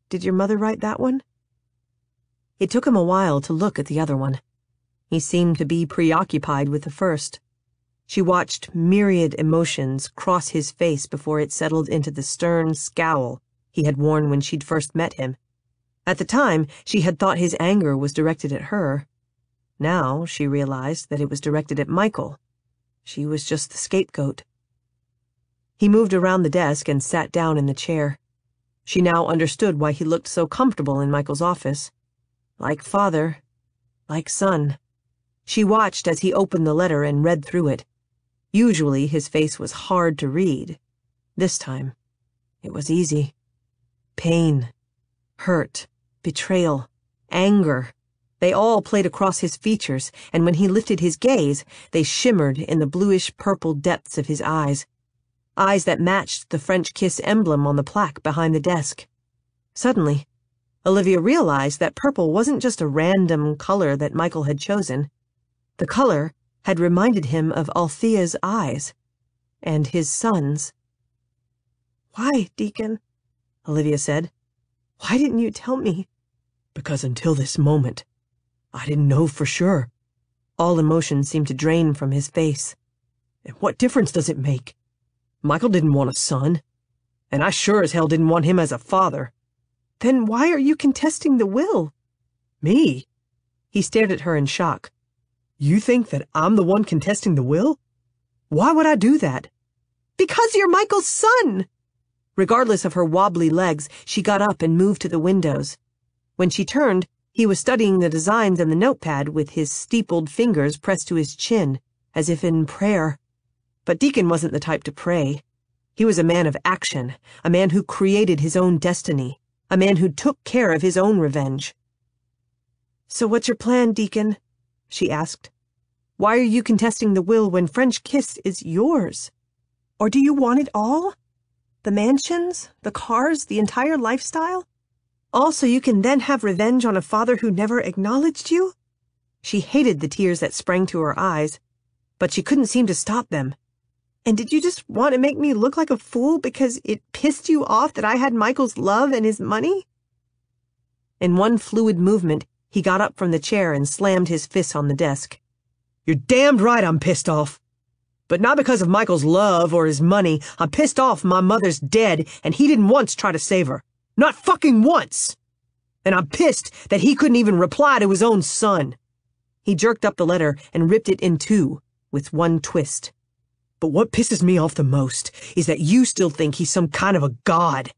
Did your mother write that one?" It took him a while to look at the other one. He seemed to be preoccupied with the first. She watched myriad emotions cross his face before it settled into the stern scowl he had worn when she'd first met him. At the time, she had thought his anger was directed at her. Now she realized that it was directed at Michael. She was just the scapegoat. He moved around the desk and sat down in the chair. She now understood why he looked so comfortable in Michael's office. Like father, like son. She watched as he opened the letter and read through it. Usually his face was hard to read. This time, it was easy. Pain, hurt, betrayal, anger. They all played across his features, and when he lifted his gaze, they shimmered in the bluish-purple depths of his eyes. Eyes that matched the French kiss emblem on the plaque behind the desk. Suddenly, Olivia realized that purple wasn't just a random color that Michael had chosen. The color had reminded him of Althea's eyes, and his son's. "Why, Deacon?" Olivia said. "Why didn't you tell me?" "Because until this moment, I didn't know for sure." All emotion seemed to drain from his face. "And what difference does it make? Michael didn't want a son, and I sure as hell didn't want him as a father." "Then why are you contesting the will?" "Me?" He stared at her in shock. "You think that I'm the one contesting the will? Why would I do that?" "Because you're Michael's son!" Regardless of her wobbly legs, she got up and moved to the windows. When she turned, he was studying the designs in the notepad with his steepled fingers pressed to his chin, as if in prayer. But Deacon wasn't the type to pray. He was a man of action, a man who created his own destiny, a man who took care of his own revenge. "So what's your plan, Deacon?" she asked. "Why are you contesting the will when French Kiss is yours? Or do you want it all? The mansions, the cars, the entire lifestyle? All so you can then have revenge on a father who never acknowledged you?" She hated the tears that sprang to her eyes, but she couldn't seem to stop them. "And did you just want to make me look like a fool because it pissed you off that I had Michael's love and his money?" In one fluid movement, he got up from the chair and slammed his fist on the desk. "You're damned right I'm pissed off. But not because of Michael's love or his money. I'm pissed off my mother's dead and he didn't once try to save her. Not fucking once! And I'm pissed that he couldn't even reply to his own son." He jerked up the letter and ripped it in two, with one twist. "But what pisses me off the most is that you still think he's some kind of a god.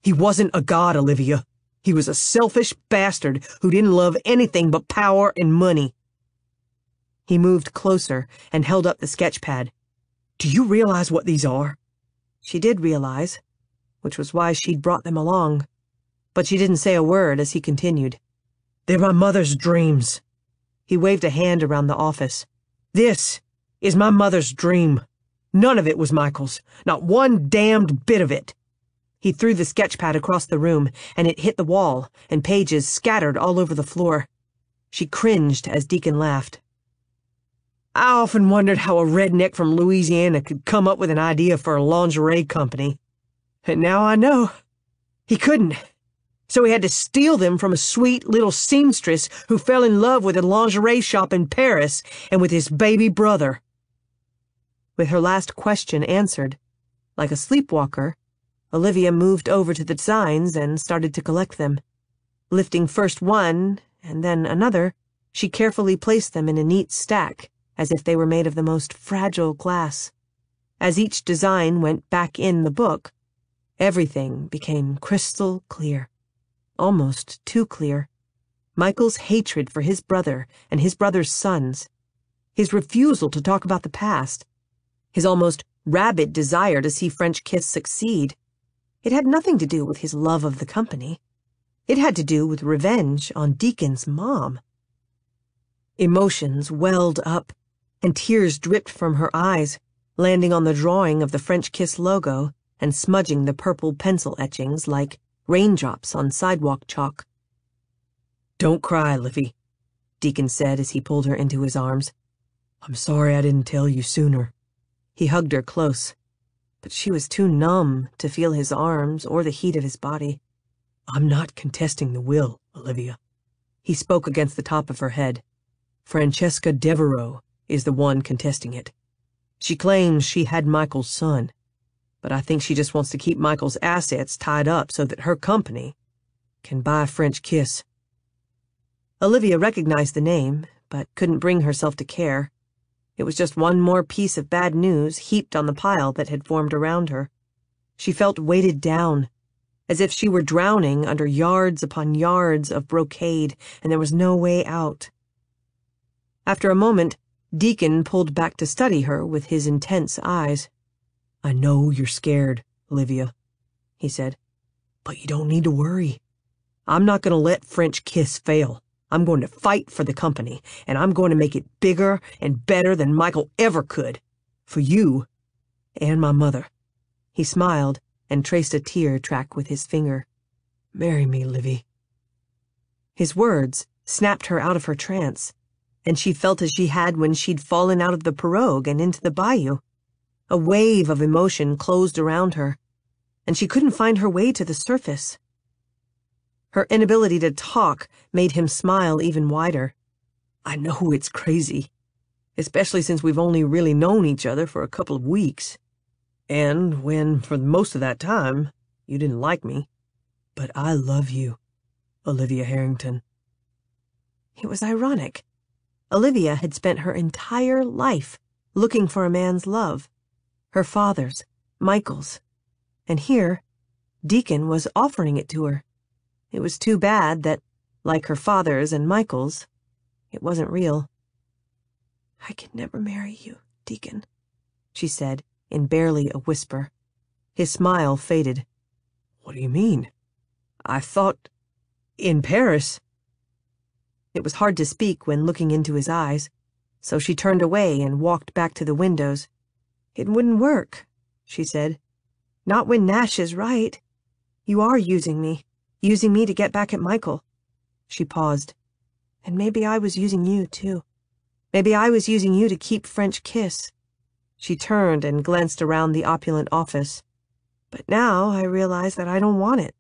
He wasn't a god, Olivia. He was a selfish bastard who didn't love anything but power and money." He moved closer and held up the sketch pad. "Do you realize what these are?" She did realize, which was why she'd brought them along. But she didn't say a word as he continued. "They're my mother's dreams." He waved a hand around the office. "This is my mother's dream. None of it was Michael's. Not one damned bit of it." He threw the sketchpad across the room, and it hit the wall, and pages scattered all over the floor. She cringed as Deacon laughed. I often wondered how a redneck from Louisiana could come up with an idea for a lingerie company. And now I know. He couldn't. So he had to steal them from a sweet little seamstress who fell in love with a lingerie shop in Paris and with his baby brother. With her last question answered, like a sleepwalker, Olivia moved over to the designs and started to collect them. Lifting first one and then another, she carefully placed them in a neat stack, as if they were made of the most fragile glass. As each design went back in the book, everything became crystal clear. Almost too clear. Michael's hatred for his brother and his brother's sons. His refusal to talk about the past. His almost rabid desire to see French Kiss succeed. It had nothing to do with his love of the company. It had to do with revenge on Deacon's mom. Emotions welled up, and tears dripped from her eyes, landing on the drawing of the French Kiss logo and smudging the purple pencil etchings like raindrops on sidewalk chalk. Don't cry, Livy, Deacon said as he pulled her into his arms. I'm sorry I didn't tell you sooner. He hugged her close, but she was too numb to feel his arms or the heat of his body. I'm not contesting the will, Olivia. He spoke against the top of her head. Francesca Devereaux is the one contesting it. She claims she had Michael's son, but I think she just wants to keep Michael's assets tied up so that her company can buy French Kiss. Olivia recognized the name, but couldn't bring herself to care. It was just one more piece of bad news heaped on the pile that had formed around her. She felt weighted down, as if she were drowning under yards upon yards of brocade, and there was no way out. After a moment, Deacon pulled back to study her with his intense eyes. I know you're scared, Olivia, he said, but you don't need to worry. I'm not going to let French Kiss fail. I'm going to fight for the company, and I'm going to make it bigger and better than Michael ever could. For you and my mother. He smiled and traced a tear track with his finger. Marry me, Livy. His words snapped her out of her trance, and she felt as she had when she'd fallen out of the pirogue and into the bayou. A wave of emotion closed around her, and she couldn't find her way to the surface. Her inability to talk made him smile even wider. I know it's crazy, especially since we've only really known each other for a couple of weeks. And when, for most of that time, you didn't like me. But I love you, Olivia Harrington. It was ironic. Olivia had spent her entire life looking for a man's love. Her father's, Michael's. And here, Deacon was offering it to her. It was too bad that, like her father's and Michael's, it wasn't real. I could never marry you, Deacon, she said, in barely a whisper. His smile faded. What do you mean? I thought... in Paris... It was hard to speak when looking into his eyes, so she turned away and walked back to the windows. It wouldn't work, she said. Not when Nash is right. You are using me to get back at Michael. She paused. And maybe I was using you, too. Maybe I was using you to keep French Kiss. She turned and glanced around the opulent office. But now I realize that I don't want it.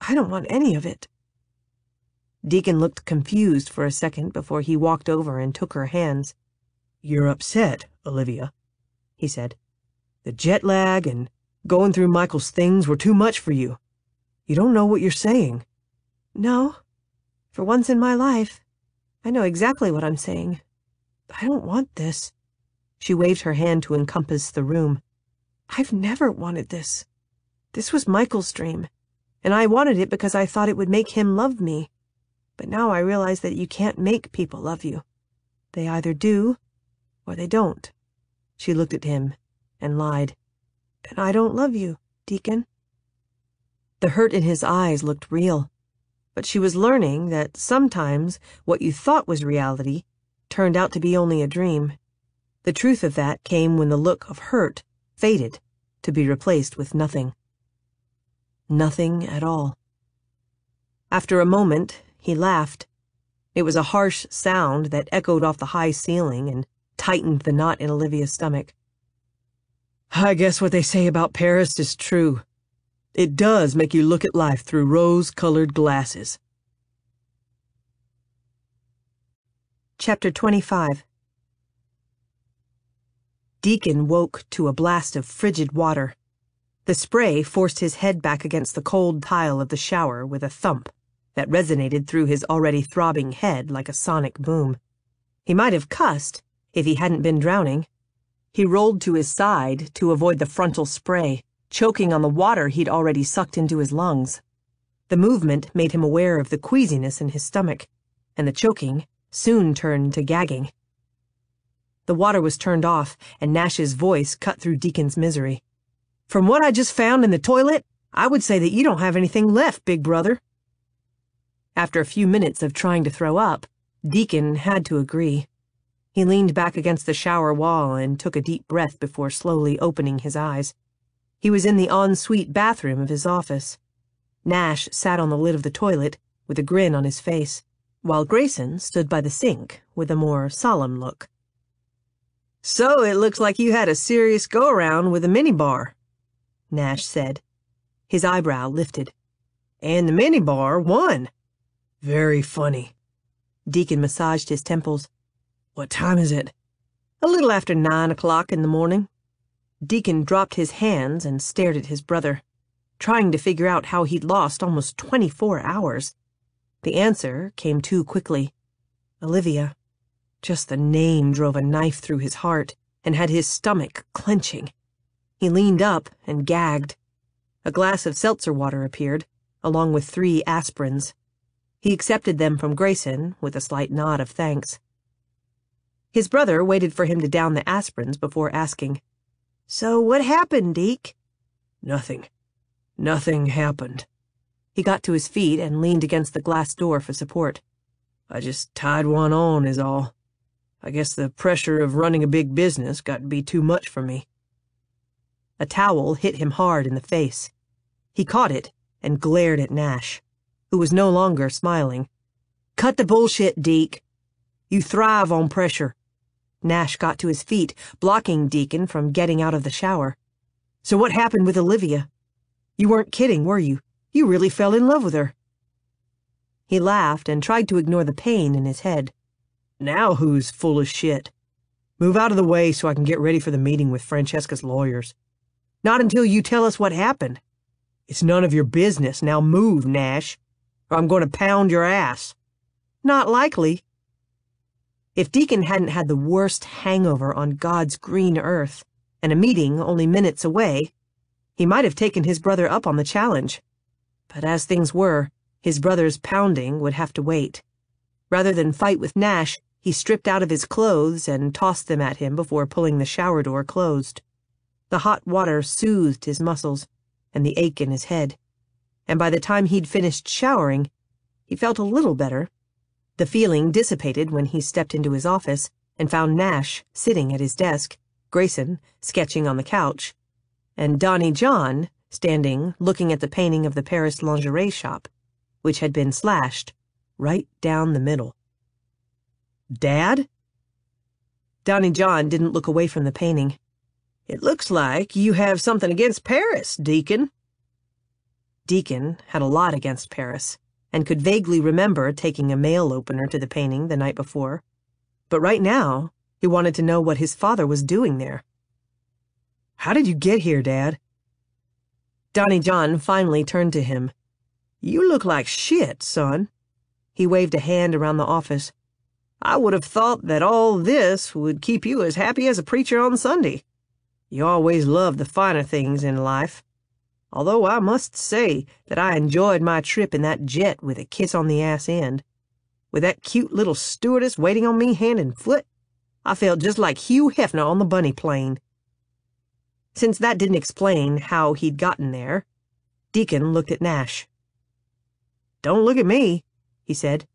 I don't want any of it. Deacon looked confused for a second before he walked over and took her hands. You're upset, Olivia, he said. The jet lag and going through Michael's things were too much for you. You don't know what you're saying. No. For once in my life, I know exactly what I'm saying. I don't want this. She waved her hand to encompass the room. I've never wanted this. This was Michael's dream, and I wanted it because I thought it would make him love me. But now I realize that you can't make people love you. They either do, or they don't. She looked at him and lied. And I don't love you, Deacon. The hurt in his eyes looked real, but she was learning that sometimes what you thought was reality turned out to be only a dream. The truth of that came when the look of hurt faded to be replaced with nothing. Nothing at all. After a moment, he laughed. It was a harsh sound that echoed off the high ceiling and tightened the knot in Olivia's stomach. I guess what they say about Paris is true. It does make you look at life through rose-colored glasses. Chapter 25. Deacon woke to a blast of frigid water. The spray forced his head back against the cold tile of the shower with a thump that resonated through his already throbbing head like a sonic boom. He might have cussed if he hadn't been drowning. He rolled to his side to avoid the frontal spray, choking on the water he'd already sucked into his lungs. The movement made him aware of the queasiness in his stomach, and the choking soon turned to gagging. The water was turned off, and Nash's voice cut through Deacon's misery. From what I just found in the toilet, I would say that you don't have anything left, big brother. After a few minutes of trying to throw up, Deacon had to agree. He leaned back against the shower wall and took a deep breath before slowly opening his eyes. He was in the ensuite bathroom of his office. Nash sat on the lid of the toilet with a grin on his face, while Grayson stood by the sink with a more solemn look. So it looks like you had a serious go-around with a minibar, Nash said. His eyebrow lifted. And the minibar won. Very funny. Deacon massaged his temples. What time is it? A little after 9 o'clock in the morning. Deacon dropped his hands and stared at his brother, trying to figure out how he'd lost almost 24 hours. The answer came too quickly. Olivia. Just the name drove a knife through his heart and had his stomach clenching. He leaned up and gagged. A glass of seltzer water appeared, along with 3 aspirins. He accepted them from Grayson with a slight nod of thanks. His brother waited for him to down the aspirins before asking, So what happened, Deke? Nothing. Nothing happened. He got to his feet and leaned against the glass door for support. I just tied one on is all. I guess the pressure of running a big business got to be too much for me. A towel hit him hard in the face. He caught it and glared at Nash, who was no longer smiling. Cut the bullshit, Deke. You thrive on pressure. Nash got to his feet, blocking Deacon from getting out of the shower. So what happened with Olivia? You weren't kidding, were you? You really fell in love with her. He laughed and tried to ignore the pain in his head. Now who's full of shit? Move out of the way so I can get ready for the meeting with Francesca's lawyers. Not until you tell us what happened. It's none of your business. Now move, Nash, or I'm going to pound your ass. Not likely. If Deacon hadn't had the worst hangover on God's green earth, and a meeting only minutes away, he might have taken his brother up on the challenge. But as things were, his brother's pounding would have to wait. Rather than fight with Nash, he stripped out of his clothes and tossed them at him before pulling the shower door closed. The hot water soothed his muscles and the ache in his head, and by the time he'd finished showering, he felt a little better. The feeling dissipated when he stepped into his office and found Nash sitting at his desk, Grayson sketching on the couch, and Donnie John standing looking at the painting of the Paris lingerie shop, which had been slashed right down the middle. Dad? Donnie John didn't look away from the painting. It looks like you have something against Paris, Deacon. Deacon had a lot against Paris, and could vaguely remember taking a mail opener to the painting the night before. But right now, he wanted to know what his father was doing there. How did you get here, Dad? Donnie John finally turned to him. You look like shit, son. He waved a hand around the office. I would have thought that all this would keep you as happy as a preacher on Sunday. You always loved the finer things in life. Although I must say that I enjoyed my trip in that jet with a kiss on the ass end. With that cute little stewardess waiting on me hand and foot, I felt just like Hugh Hefner on the bunny plane. Since that didn't explain how he'd gotten there, Deacon looked at Nash. Don't look at me, he said.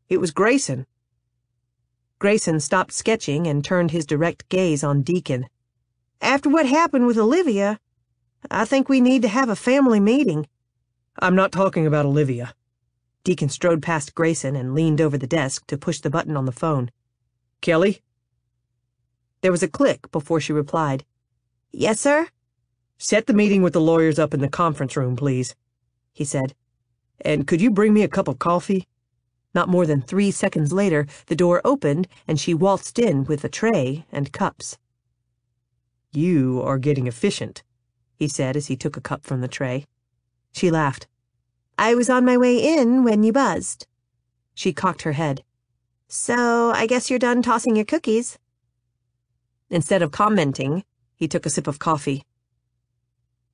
It was Grayson. Grayson stopped sketching and turned his direct gaze on Deacon. After what happened with Olivia, I think we need to have a family meeting. I'm not talking about Olivia. Deacon strode past Grayson and leaned over the desk to push the button on the phone. Kelly? There was a click before she replied. Yes, sir? Set the meeting with the lawyers up in the conference room, please, he said. And could you bring me a cup of coffee? Not more than 3 seconds later, the door opened and she waltzed in with a tray and cups. You are getting efficient, he said as he took a cup from the tray. She laughed. I was on my way in when you buzzed. She cocked her head. So I guess you're done tossing your cookies. Instead of commenting, he took a sip of coffee.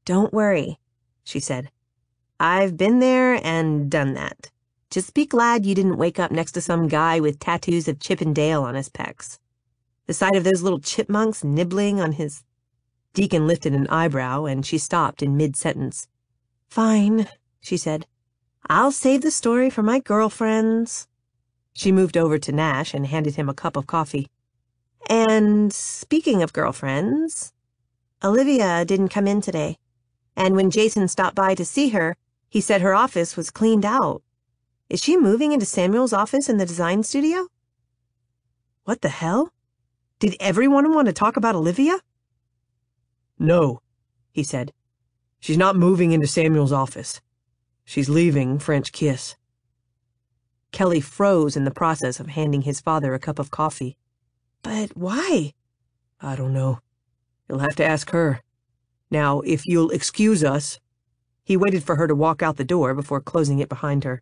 Don't worry, she said. I've been there and done that. Just be glad you didn't wake up next to some guy with tattoos of Chip and Dale on his pecs. The sight of those little chipmunks nibbling on his... Deacon lifted an eyebrow, and she stopped in mid-sentence. Fine, she said. I'll save the story for my girlfriends. She moved over to Nash and handed him a cup of coffee. And speaking of girlfriends, Olivia didn't come in today. And when Jason stopped by to see her, he said her office was cleaned out. Is she moving into Samuel's office in the design studio? What the hell? Did everyone want to talk about Olivia? No, he said. She's not moving into Samuel's office. She's leaving French Kiss. Kelly froze in the process of handing his father a cup of coffee. But why? I don't know. You'll have to ask her. Now, if you'll excuse us. He waited for her to walk out the door before closing it behind her.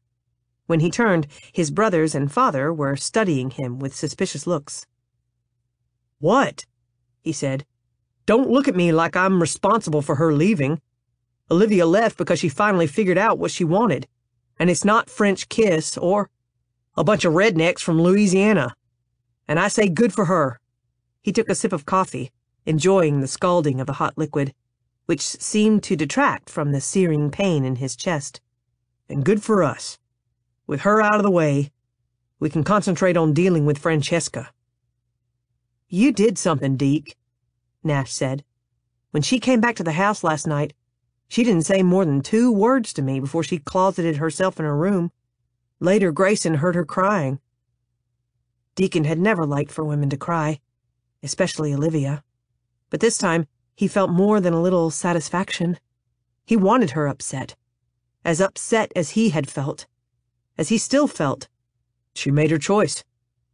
When he turned, his brothers and father were studying him with suspicious looks. What? He said. Don't look at me like I'm responsible for her leaving. Olivia left because she finally figured out what she wanted. And it's not French Kiss or a bunch of rednecks from Louisiana. And I say good for her. He took a sip of coffee, enjoying the scalding of the hot liquid, which seemed to detract from the searing pain in his chest. And good for us. With her out of the way, we can concentrate on dealing with Francesca. You did something, Deke, Nash said. When she came back to the house last night, she didn't say more than 2 words to me before she closeted herself in her room. Later, Grayson heard her crying. Deacon had never liked for women to cry, especially Olivia. But this time, he felt more than a little satisfaction. He wanted her upset as he had felt, as he still felt. She made her choice.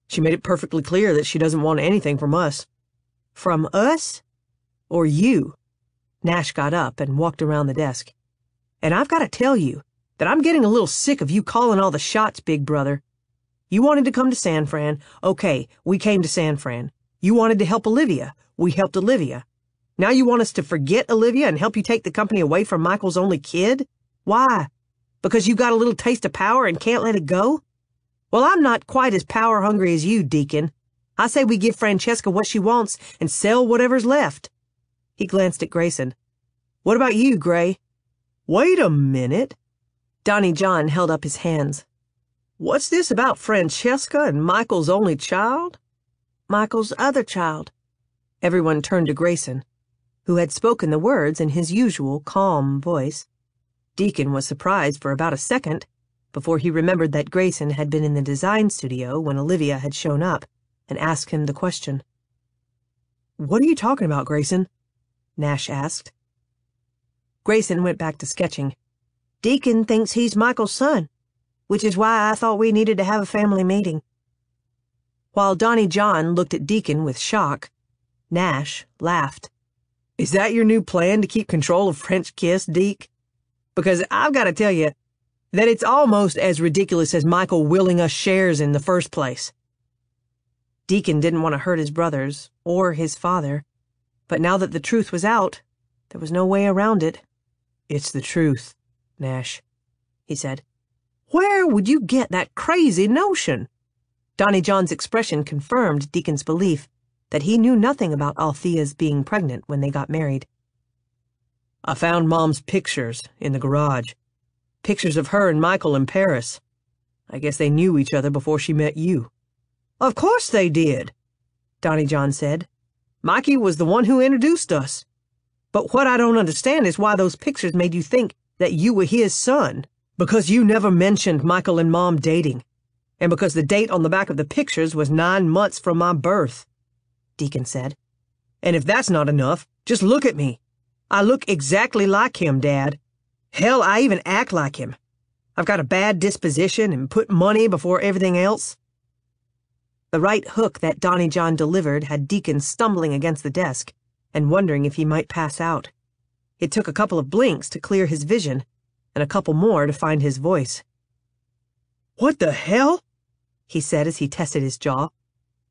She made it perfectly clear that she doesn't want anything from us. From us? Or you? Nash got up and walked around the desk. And I've got to tell you that I'm getting a little sick of you calling all the shots, big brother. You wanted to come to San Fran. Okay, we came to San Fran. You wanted to help Olivia. We helped Olivia. Now you want us to forget Olivia and help you take the company away from Michael's only kid? Why? Because you got a little taste of power and can't let it go? Well, I'm not quite as power-hungry as you, Deacon. I say we give Francesca what she wants and sell whatever's left. He glanced at Grayson. What about you, Gray? Wait a minute. Donnie John held up his hands. What's this about Francesca and Michael's only child? Michael's other child. Everyone turned to Grayson, who had spoken the words in his usual calm voice. Deacon was surprised for about a second before he remembered that Grayson had been in the design studio when Olivia had shown up and asked him the question. What are you talking about, Grayson? Nash asked. Grayson went back to sketching. Deacon thinks he's Michael's son, which is why I thought we needed to have a family meeting. While Donnie John looked at Deacon with shock, Nash laughed. Is that your new plan to keep control of French Kiss, Deke? Because I've got to tell you that it's almost as ridiculous as Michael willing us shares in the first place. Deacon didn't want to hurt his brothers or his father, but now that the truth was out, there was no way around it. It's the truth, Nash, he said. Where would you get that crazy notion? Donnie John's expression confirmed Deacon's belief that he knew nothing about Althea's being pregnant when they got married. I found Mom's pictures in the garage. Pictures of her and Michael in Paris. I guess they knew each other before she met you. Of course they did, Donnie John said. Mikey was the one who introduced us. But what I don't understand is why those pictures made you think that you were his son because you never mentioned Michael and Mom dating, and because the date on the back of the pictures was 9 months from my birth," Deacon said. "And if that's not enough, just look at me. I look exactly like him, Dad. Hell, I even act like him. I've got a bad disposition and put money before everything else." The right hook that Donnie John delivered had Deacon stumbling against the desk and wondering if he might pass out. It took a couple of blinks to clear his vision, and a couple more to find his voice. "What the hell?" he said as he tested his jaw.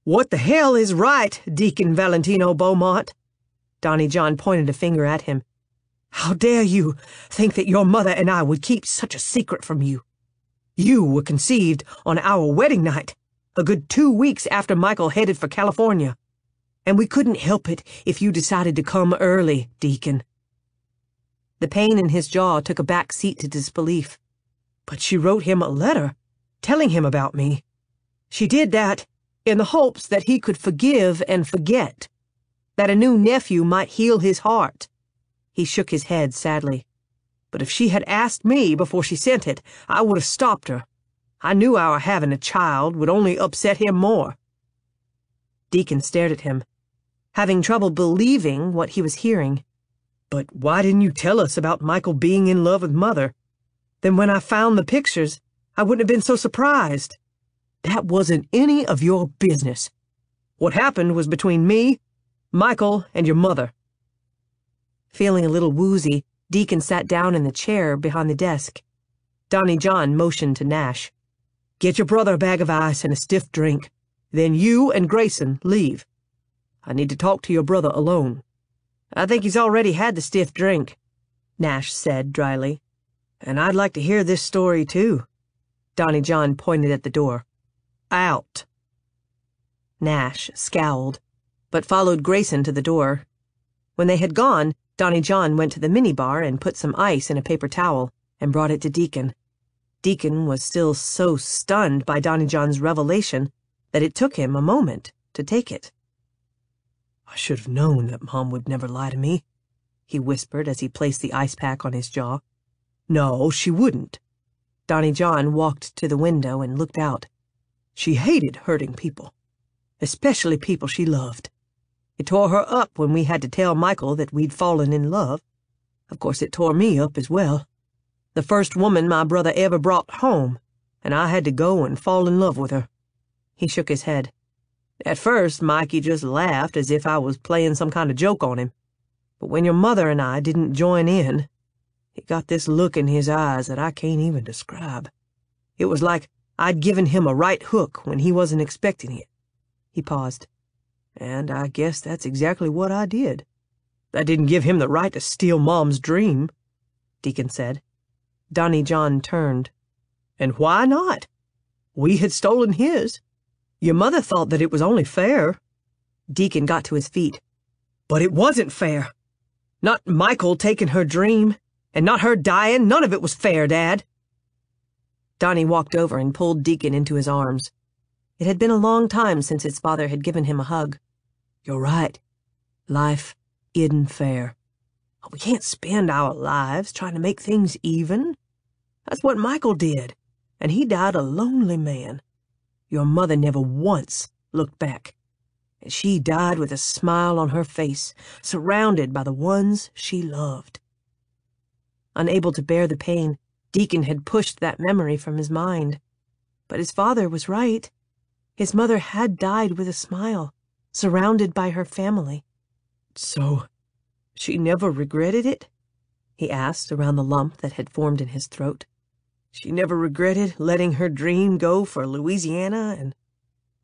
"What the hell is right, Deacon Valentino Beaumont?" Donnie John pointed a finger at him. "How dare you think that your mother and I would keep such a secret from you? You were conceived on our wedding night, a good 2 weeks after Michael headed for California. And we couldn't help it if you decided to come early, Deacon." The pain in his jaw took a back seat to disbelief. "But she wrote him a letter, telling him about me. She did that in the hopes that he could forgive and forget, that a new nephew might heal his heart." He shook his head sadly. "But if she had asked me before she sent it, I would have stopped her. I knew our having a child would only upset him more." Deacon stared at him, having trouble believing what he was hearing. "But why didn't you tell us about Michael being in love with Mother? Then when I found the pictures, I wouldn't have been so surprised. That wasn't any of your business. What happened was between me, Michael, and your mother." Feeling a little woozy, Deacon sat down in the chair behind the desk. Donnie John motioned to Nash. "Get your brother a bag of ice and a stiff drink. Then you and Grayson leave. I need to talk to your brother alone." "I think he's already had the stiff drink," Nash said dryly. "And I'd like to hear this story, too." Donnie John pointed at the door. "Out." Nash scowled, but followed Grayson to the door. When they had gone, Donnie John went to the minibar and put some ice in a paper towel and brought it to Deacon. Deacon was still so stunned by Donnie John's revelation that it took him a moment to take it. "I should have known that Mom would never lie to me," he whispered as he placed the ice pack on his jaw. "No, she wouldn't." Donnie John walked to the window and looked out. "She hated hurting people, especially people she loved. It tore her up when we had to tell Michael that we'd fallen in love. Of course, it tore me up as well. The first woman my brother ever brought home, and I had to go and fall in love with her." He shook his head. "At first, Mikey just laughed as if I was playing some kind of joke on him. But when your mother and I didn't join in, he got this look in his eyes that I can't even describe. It was like I'd given him a right hook when he wasn't expecting it." He paused. "And I guess that's exactly what I did. That didn't give him the right to steal Mom's dream," Deacon said. Donnie John turned. "And why not? We had stolen his. Your mother thought that it was only fair." Deacon got to his feet. "But it wasn't fair. Not Michael taking her dream, and not her dying. None of it was fair, Dad." Donnie walked over and pulled Deacon into his arms. It had been a long time since his father had given him a hug. "You're right. Life isn't fair. We can't spend our lives trying to make things even. That's what Michael did, and he died a lonely man. Your mother never once looked back, and she died with a smile on her face, surrounded by the ones she loved." Unable to bear the pain, Deacon had pushed that memory from his mind. But his father was right. His mother had died with a smile, surrounded by her family. "So, she never regretted it?" he asked around the lump that had formed in his throat. "She never regretted letting her dream go for Louisiana and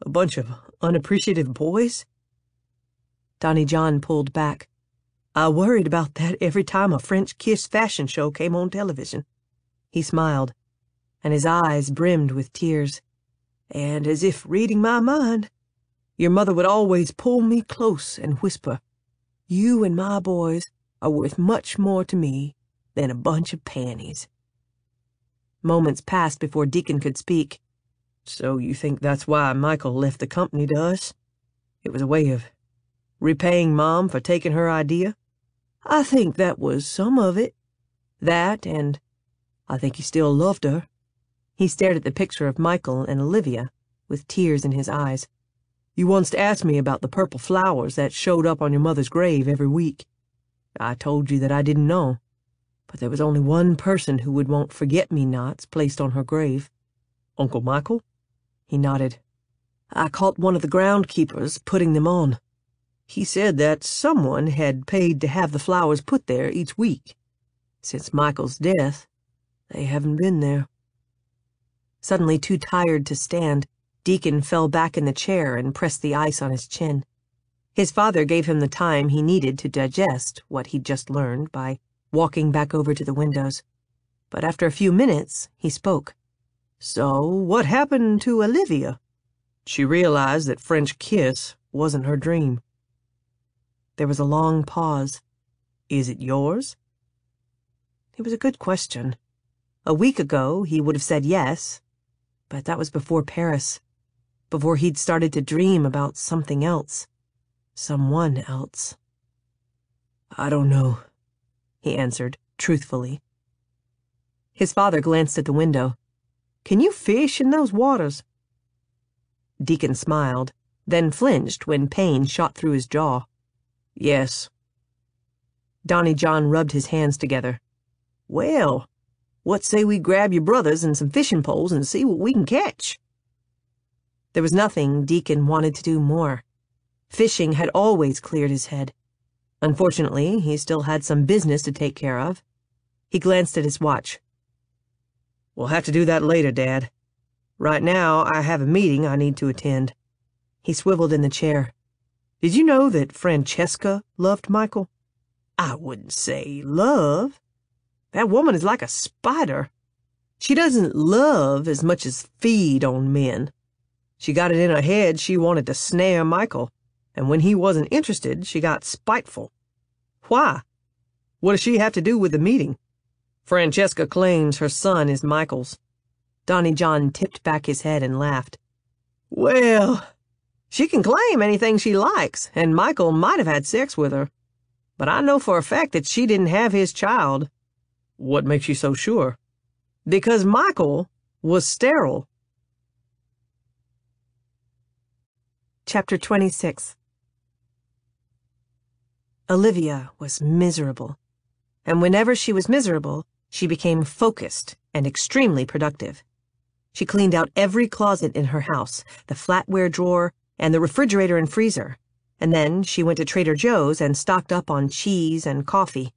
a bunch of unappreciative boys?" Donnie John pulled back. "I worried about that every time a French kiss fashion show came on television." He smiled, and his eyes brimmed with tears. "And as if reading my mind, your mother would always pull me close and whisper, 'You and my boys are worth much more to me than a bunch of panties.'" Moments passed before Deacon could speak. "So you think that's why Michael left the company to us? It was a way of repaying Mom for taking her idea?" "I think that was some of it. That, and I think he still loved her. He stared at the picture of Michael and Olivia, with tears in his eyes. You once asked me about the purple flowers that showed up on your mother's grave every week. I told you that I didn't know, but there was only one person who would want forget-me-nots placed on her grave. Uncle Michael? He nodded. I caught one of the groundkeepers putting them on. He said that someone had paid to have the flowers put there each week. Since Michael's death, they haven't been there. Suddenly too tired to stand, Deacon fell back in the chair and pressed the ice on his chin. His father gave him the time he needed to digest what he'd just learned by walking back over to the windows. But after a few minutes, he spoke. So, what happened to Olivia? She realized that French kiss wasn't her dream. There was a long pause. Is it yours? It was a good question. A week ago, he would have said yes, but that was before Paris, before he'd started to dream about something else, someone else. I don't know, he answered, truthfully. His father glanced at the window. Can you fish in those waters? Deacon smiled, then flinched when pain shot through his jaw. Yes. Donnie John rubbed his hands together. Well, what say we grab your brothers and some fishing poles and see what we can catch? There was nothing Deacon wanted to do more. Fishing had always cleared his head. Unfortunately, he still had some business to take care of. He glanced at his watch. We'll have to do that later, Dad. Right now, I have a meeting I need to attend. He swiveled in the chair. Did you know that Francesca loved Michael? I wouldn't say love. That woman is like a spider. She doesn't love as much as feed on men. She got it in her head she wanted to snare Michael, and when he wasn't interested, she got spiteful. Why? What does she have to do with the meeting? Francesca claims her son is Michael's. Donnie John tipped back his head and laughed. Well, she can claim anything she likes, and Michael might have had sex with her. But I know for a fact that she didn't have his child. What makes you so sure? Because Michael was sterile. Chapter 26. Olivia was miserable, and whenever she was miserable, she became focused and extremely productive. She cleaned out every closet in her house, the flatware drawer, and the refrigerator and freezer, and then she went to Trader Joe's and stocked up on cheese and coffee,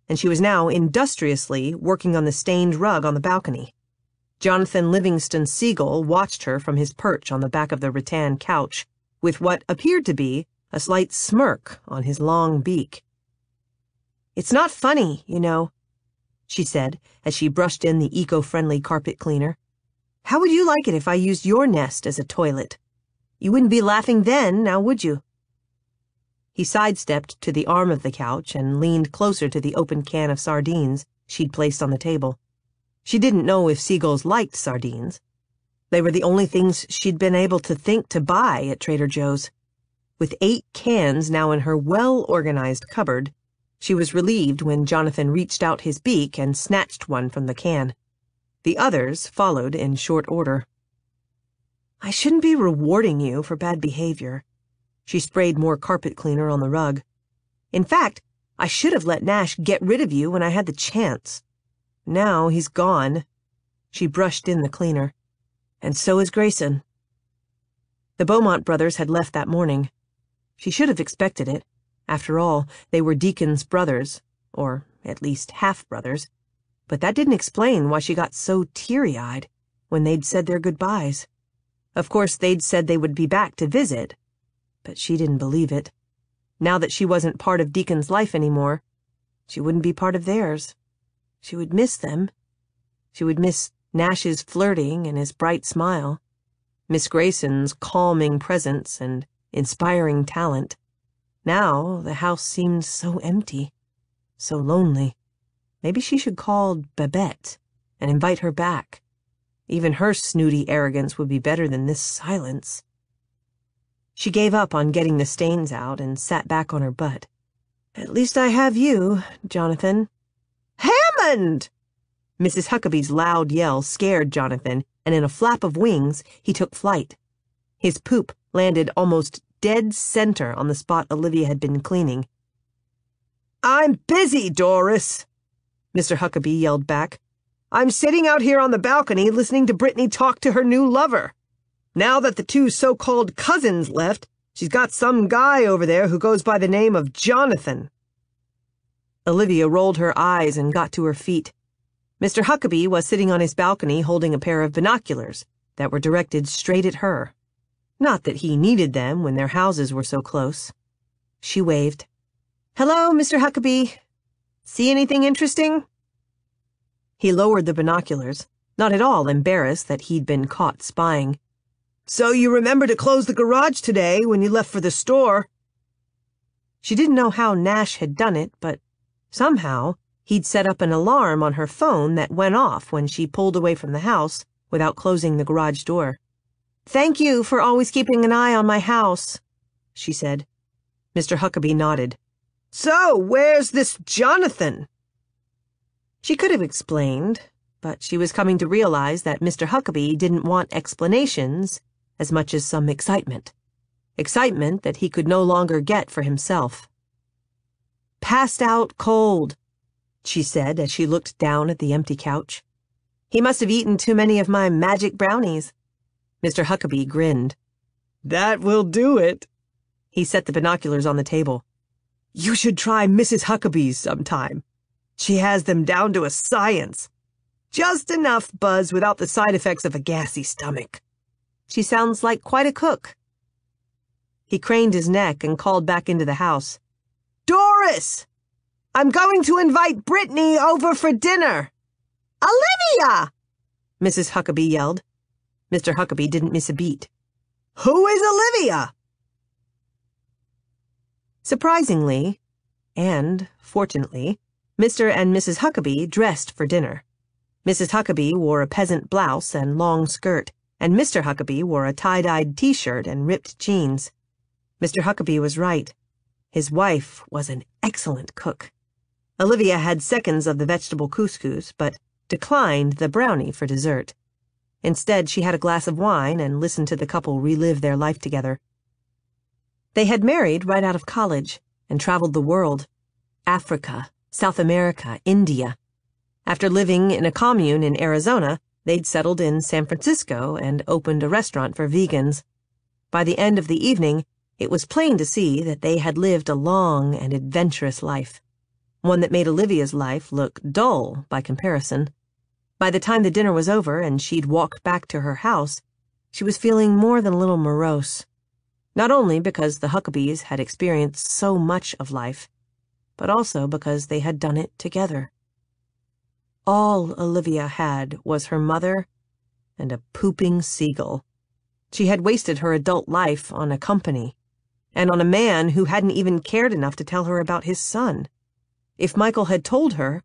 and she was now industriously working on the stained rug on the balcony. Jonathan Livingston Seagull watched her from his perch on the back of the rattan couch, with what appeared to be a slight smirk on his long beak. It's not funny, you know, she said as she brushed in the eco-friendly carpet cleaner. How would you like it if I used your nest as a toilet? You wouldn't be laughing then, now would you? He sidestepped to the arm of the couch and leaned closer to the open can of sardines she'd placed on the table. She didn't know if seagulls liked sardines. They were the only things she'd been able to think to buy at Trader Joe's. With 8 cans now in her well-organized cupboard, she was relieved when Jonathan reached out his beak and snatched one from the can. The others followed in short order. I shouldn't be rewarding you for bad behavior. She sprayed more carpet cleaner on the rug. In fact, I should have let Nash get rid of you when I had the chance. Now he's gone. She brushed in the cleaner. And so is Grayson. The Beaumont brothers had left that morning. She should have expected it. After all, they were Deacon's brothers, or at least half-brothers. But that didn't explain why she got so teary-eyed when they'd said their goodbyes. Of course, they'd said they would be back to visit, but she didn't believe it. Now that she wasn't part of Deacon's life anymore, she wouldn't be part of theirs. She would miss them. She would miss Nash's flirting and his bright smile, Miss Grayson's calming presence and inspiring talent. Now the house seemed so empty, so lonely. Maybe she should call Babette and invite her back. Even her snooty arrogance would be better than this silence. She gave up on getting the stains out and sat back on her butt. At least I have you, Jonathan. Hammond! happened?" Mrs. Huckabee's loud yell scared Jonathan, and in a flap of wings, he took flight. His poop landed almost dead center on the spot Olivia had been cleaning. "I'm busy, Doris," Mr. Huckabee yelled back. "I'm sitting out here on the balcony listening to Brittany talk to her new lover. Now that the two so-called cousins left, she's got some guy over there who goes by the name of Jonathan." Olivia rolled her eyes and got to her feet. Mr. Huckabee was sitting on his balcony holding a pair of binoculars that were directed straight at her. Not that he needed them when their houses were so close. She waved. "Hello, Mr. Huckabee. See anything interesting?" He lowered the binoculars, not at all embarrassed that he'd been caught spying. "So you remember to close the garage today when you left for the store?" She didn't know how Nash had done it, but somehow he'd set up an alarm on her phone that went off when she pulled away from the house without closing the garage door. "Thank you for always keeping an eye on my house," she said. Mr. Huckabee nodded. "So, where's this Jonathan?" She could have explained, but she was coming to realize that Mr. Huckabee didn't want explanations as much as some excitement. Excitement that he could no longer get for himself. "Passed out cold," she said as she looked down at the empty couch. "He must have eaten too many of my magic brownies." Mr. Huckabee grinned. "That will do it." He set the binoculars on the table. "You should try Mrs. Huckabee's sometime. She has them down to a science. Just enough buzz without the side effects of a gassy stomach. She sounds like quite a cook." He craned his neck and called back into the house. "Doris! I'm going to invite Brittany over for dinner." "Olivia!" Mrs. Huckabee yelled. Mr. Huckabee didn't miss a beat. "Who is Olivia?" Surprisingly, and fortunately, Mr. and Mrs. Huckabee dressed for dinner. Mrs. Huckabee wore a peasant blouse and long skirt, and Mr. Huckabee wore a tie-dyed t-shirt and ripped jeans. Mr. Huckabee was right. His wife was an excellent cook. Olivia had seconds of the vegetable couscous, but declined the brownie for dessert. Instead, she had a glass of wine and listened to the couple relive their life together. They had married right out of college and traveled the world. Africa, South America, India. After living in a commune in Arizona, they'd settled in San Francisco and opened a restaurant for vegans. By the end of the evening, it was plain to see that they had lived a long and adventurous life, one that made Olivia's life look dull by comparison. By the time the dinner was over and she'd walked back to her house, she was feeling more than a little morose, not only because the Huckabees had experienced so much of life, but also because they had done it together. All Olivia had was her mother and a pooping seagull. She had wasted her adult life on a company, and on a man who hadn't even cared enough to tell her about his son. If Michael had told her,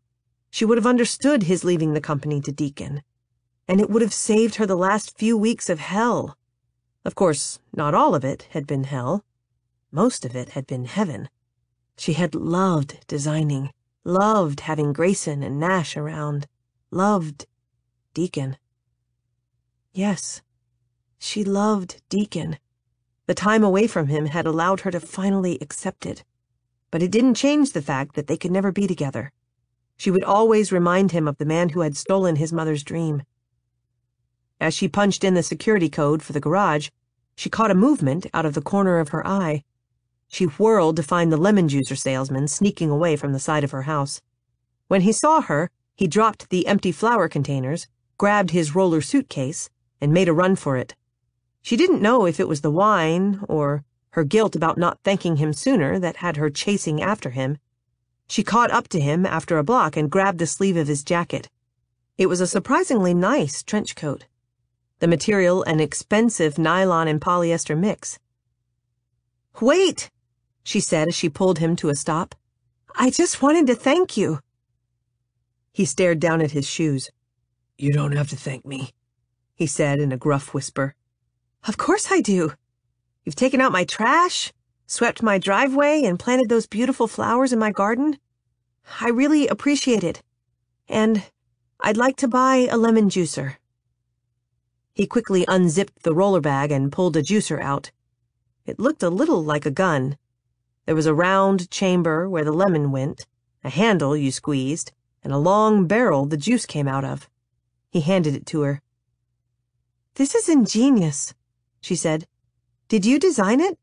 she would have understood his leaving the company to Deacon, and it would have saved her the last few weeks of hell. Of course, not all of it had been hell. Most of it had been heaven. She had loved designing, loved having Grayson and Nash around, loved Deacon. Yes, she loved Deacon. The time away from him had allowed her to finally accept it. But it didn't change the fact that they could never be together. She would always remind him of the man who had stolen his mother's dream. As she punched in the security code for the garage, she caught a movement out of the corner of her eye. She whirled to find the lemon juicer salesman sneaking away from the side of her house. When he saw her, he dropped the empty flour containers, grabbed his roller suitcase, and made a run for it. She didn't know if it was the wine or her guilt about not thanking him sooner that had her chasing after him. She caught up to him after a block and grabbed the sleeve of his jacket. It was a surprisingly nice trench coat. The material an expensive nylon and polyester mix. "Wait," she said as she pulled him to a stop. "I just wanted to thank you." He stared down at his shoes. "You don't have to thank me," he said in a gruff whisper. "Of course I do. You've taken out my trash, swept my driveway, and planted those beautiful flowers in my garden. I really appreciate it. And I'd like to buy a lemon juicer. He quickly unzipped the roller bag and pulled a juicer out. It looked a little like a gun. There was a round chamber where the lemon went, a handle you squeezed, and a long barrel the juice came out of. He handed it to her. "This is ingenious," she said. "Did you design it?"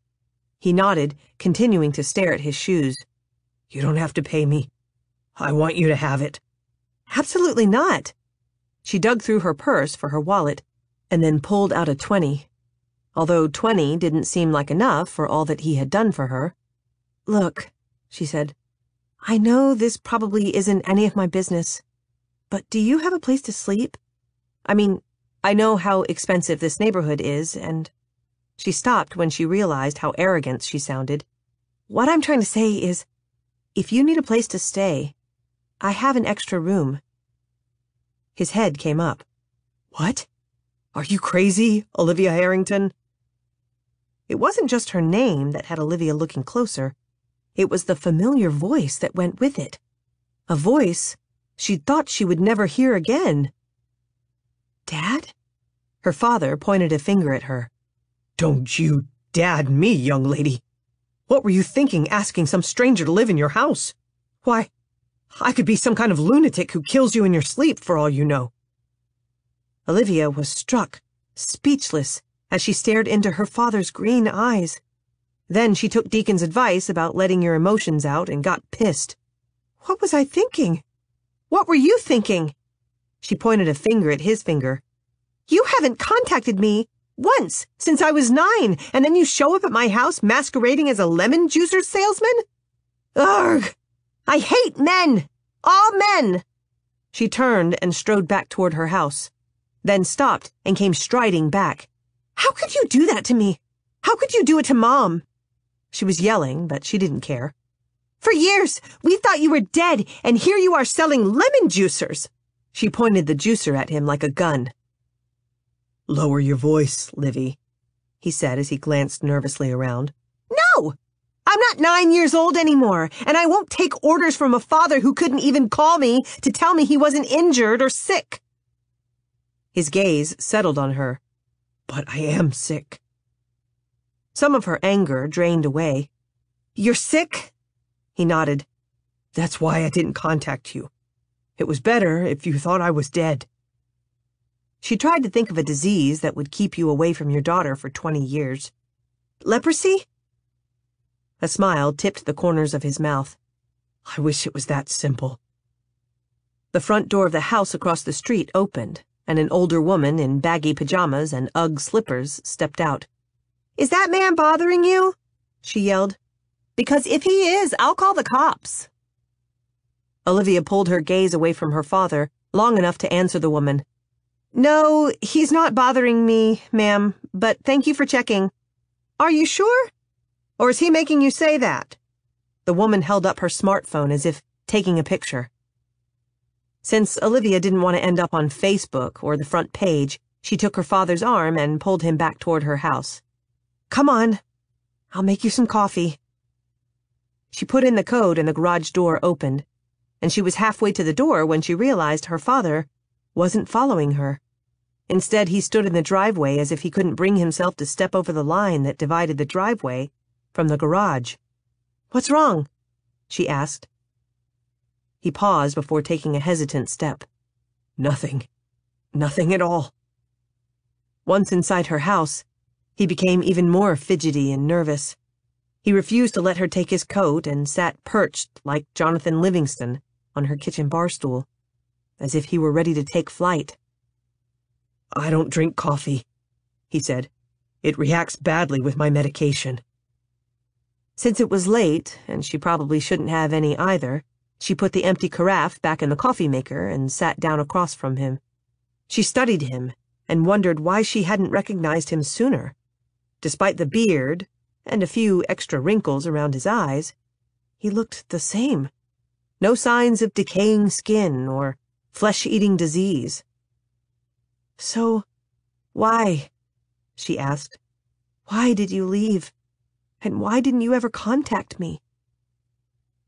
He nodded, continuing to stare at his shoes. "You don't have to pay me. I want you to have it." "Absolutely not." She dug through her purse for her wallet and then pulled out a 20. Although 20 didn't seem like enough for all that he had done for her. "Look," she said, "I know this probably isn't any of my business, but do you have a place to sleep? I mean, I know how expensive this neighborhood is, and—" She stopped when she realized how arrogant she sounded. "What I'm trying to say is, if you need a place to stay, I have an extra room." His head came up. "What? Are you crazy, Olivia Harrington?" It wasn't just her name that had Olivia looking closer. It was the familiar voice that went with it. A voice she'd thought she would never hear again. "Dad?" Her father pointed a finger at her. "Don't you dad me, young lady. What were you thinking, asking some stranger to live in your house? Why, I could be some kind of lunatic who kills you in your sleep for all you know." Olivia was struck, speechless, as she stared into her father's green eyes. Then she took Deacon's advice about letting your emotions out and got pissed. "What was I thinking? What were you thinking?" She pointed a finger at his finger. "You haven't contacted me once since I was 9, and then you show up at my house masquerading as a lemon juicer salesman? Ugh! I hate men! All men!" She turned and strode back toward her house, then stopped and came striding back. "How could you do that to me? How could you do it to Mom?" She was yelling, but she didn't care. "For years, we thought you were dead, and here you are selling lemon juicers." She pointed the juicer at him like a gun. "Lower your voice, Livy," he said as he glanced nervously around. "No! I'm not 9 years old anymore, and I won't take orders from a father who couldn't even call me to tell me he wasn't injured or sick." His gaze settled on her. "But I am sick." Some of her anger drained away. "You're sick?" He nodded. "That's why I didn't contact you. It was better if you thought I was dead." She tried to think of a disease that would keep you away from your daughter for 20 years. "Leprosy?" A smile tipped the corners of his mouth. "I wish it was that simple." The front door of the house across the street opened, and an older woman in baggy pajamas and Ugg slippers stepped out. "Is that man bothering you?" she yelled. "Because if he is, I'll call the cops." Olivia pulled her gaze away from her father long enough to answer the woman. "No, he's not bothering me, ma'am, but thank you for checking." "Are you sure? Or is he making you say that?" The woman held up her smartphone as if taking a picture. Since Olivia didn't want to end up on Facebook or the front page, she took her father's arm and pulled him back toward her house. "Come on. I'll make you some coffee." She put in the code and the garage door opened, and she was halfway to the door when she realized her father wasn't following her. Instead, he stood in the driveway as if he couldn't bring himself to step over the line that divided the driveway from the garage. "What's wrong?" she asked. He paused before taking a hesitant step. "Nothing. Nothing at all." Once inside her house, he became even more fidgety and nervous. He refused to let her take his coat and sat perched like Jonathan Livingston on her kitchen bar stool, as if he were ready to take flight. "I don't drink coffee," he said. "It reacts badly with my medication." Since it was late, and she probably shouldn't have any either, she put the empty carafe back in the coffee maker and sat down across from him. She studied him and wondered why she hadn't recognized him sooner. Despite the beard and a few extra wrinkles around his eyes, he looked the same. No signs of decaying skin or flesh-eating disease. "So, why?" she asked. "Why did you leave? And why didn't you ever contact me?"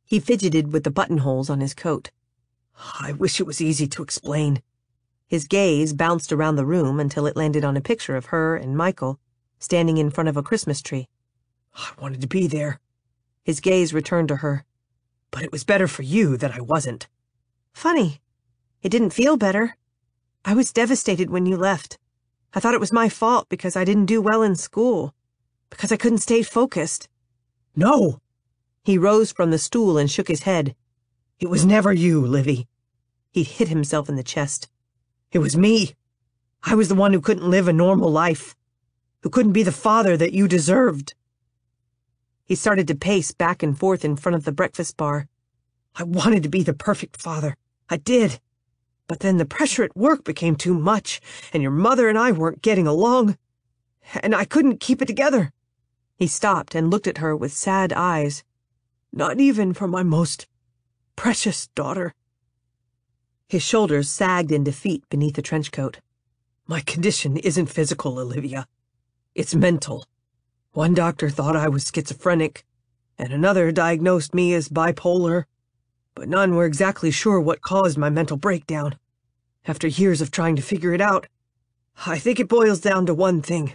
He fidgeted with the buttonholes on his coat. I wish it was easy to explain. His gaze bounced around the room until it landed on a picture of her and Michael standing in front of a Christmas tree. I wanted to be there. His gaze returned to her. But it was better for you that I wasn't. Funny. It didn't feel better. I was devastated when you left. I thought it was my fault because I didn't do well in school, because I couldn't stay focused. No! He rose from the stool and shook his head. It was never you, Livy. He'd hit himself in the chest. It was me. I was the one who couldn't live a normal life, who couldn't be the father that you deserved. He started to pace back and forth in front of the breakfast bar. I wanted to be the perfect father. I did. But then the pressure at work became too much, and your mother and I weren't getting along, and I couldn't keep it together. He stopped and looked at her with sad eyes. Not even for my most precious daughter. His shoulders sagged in defeat beneath the trench coat. My condition isn't physical, Olivia. It's mental. One doctor thought I was schizophrenic, and another diagnosed me as bipolar, but none were exactly sure what caused my mental breakdown. After years of trying to figure it out, I think it boils down to one thing.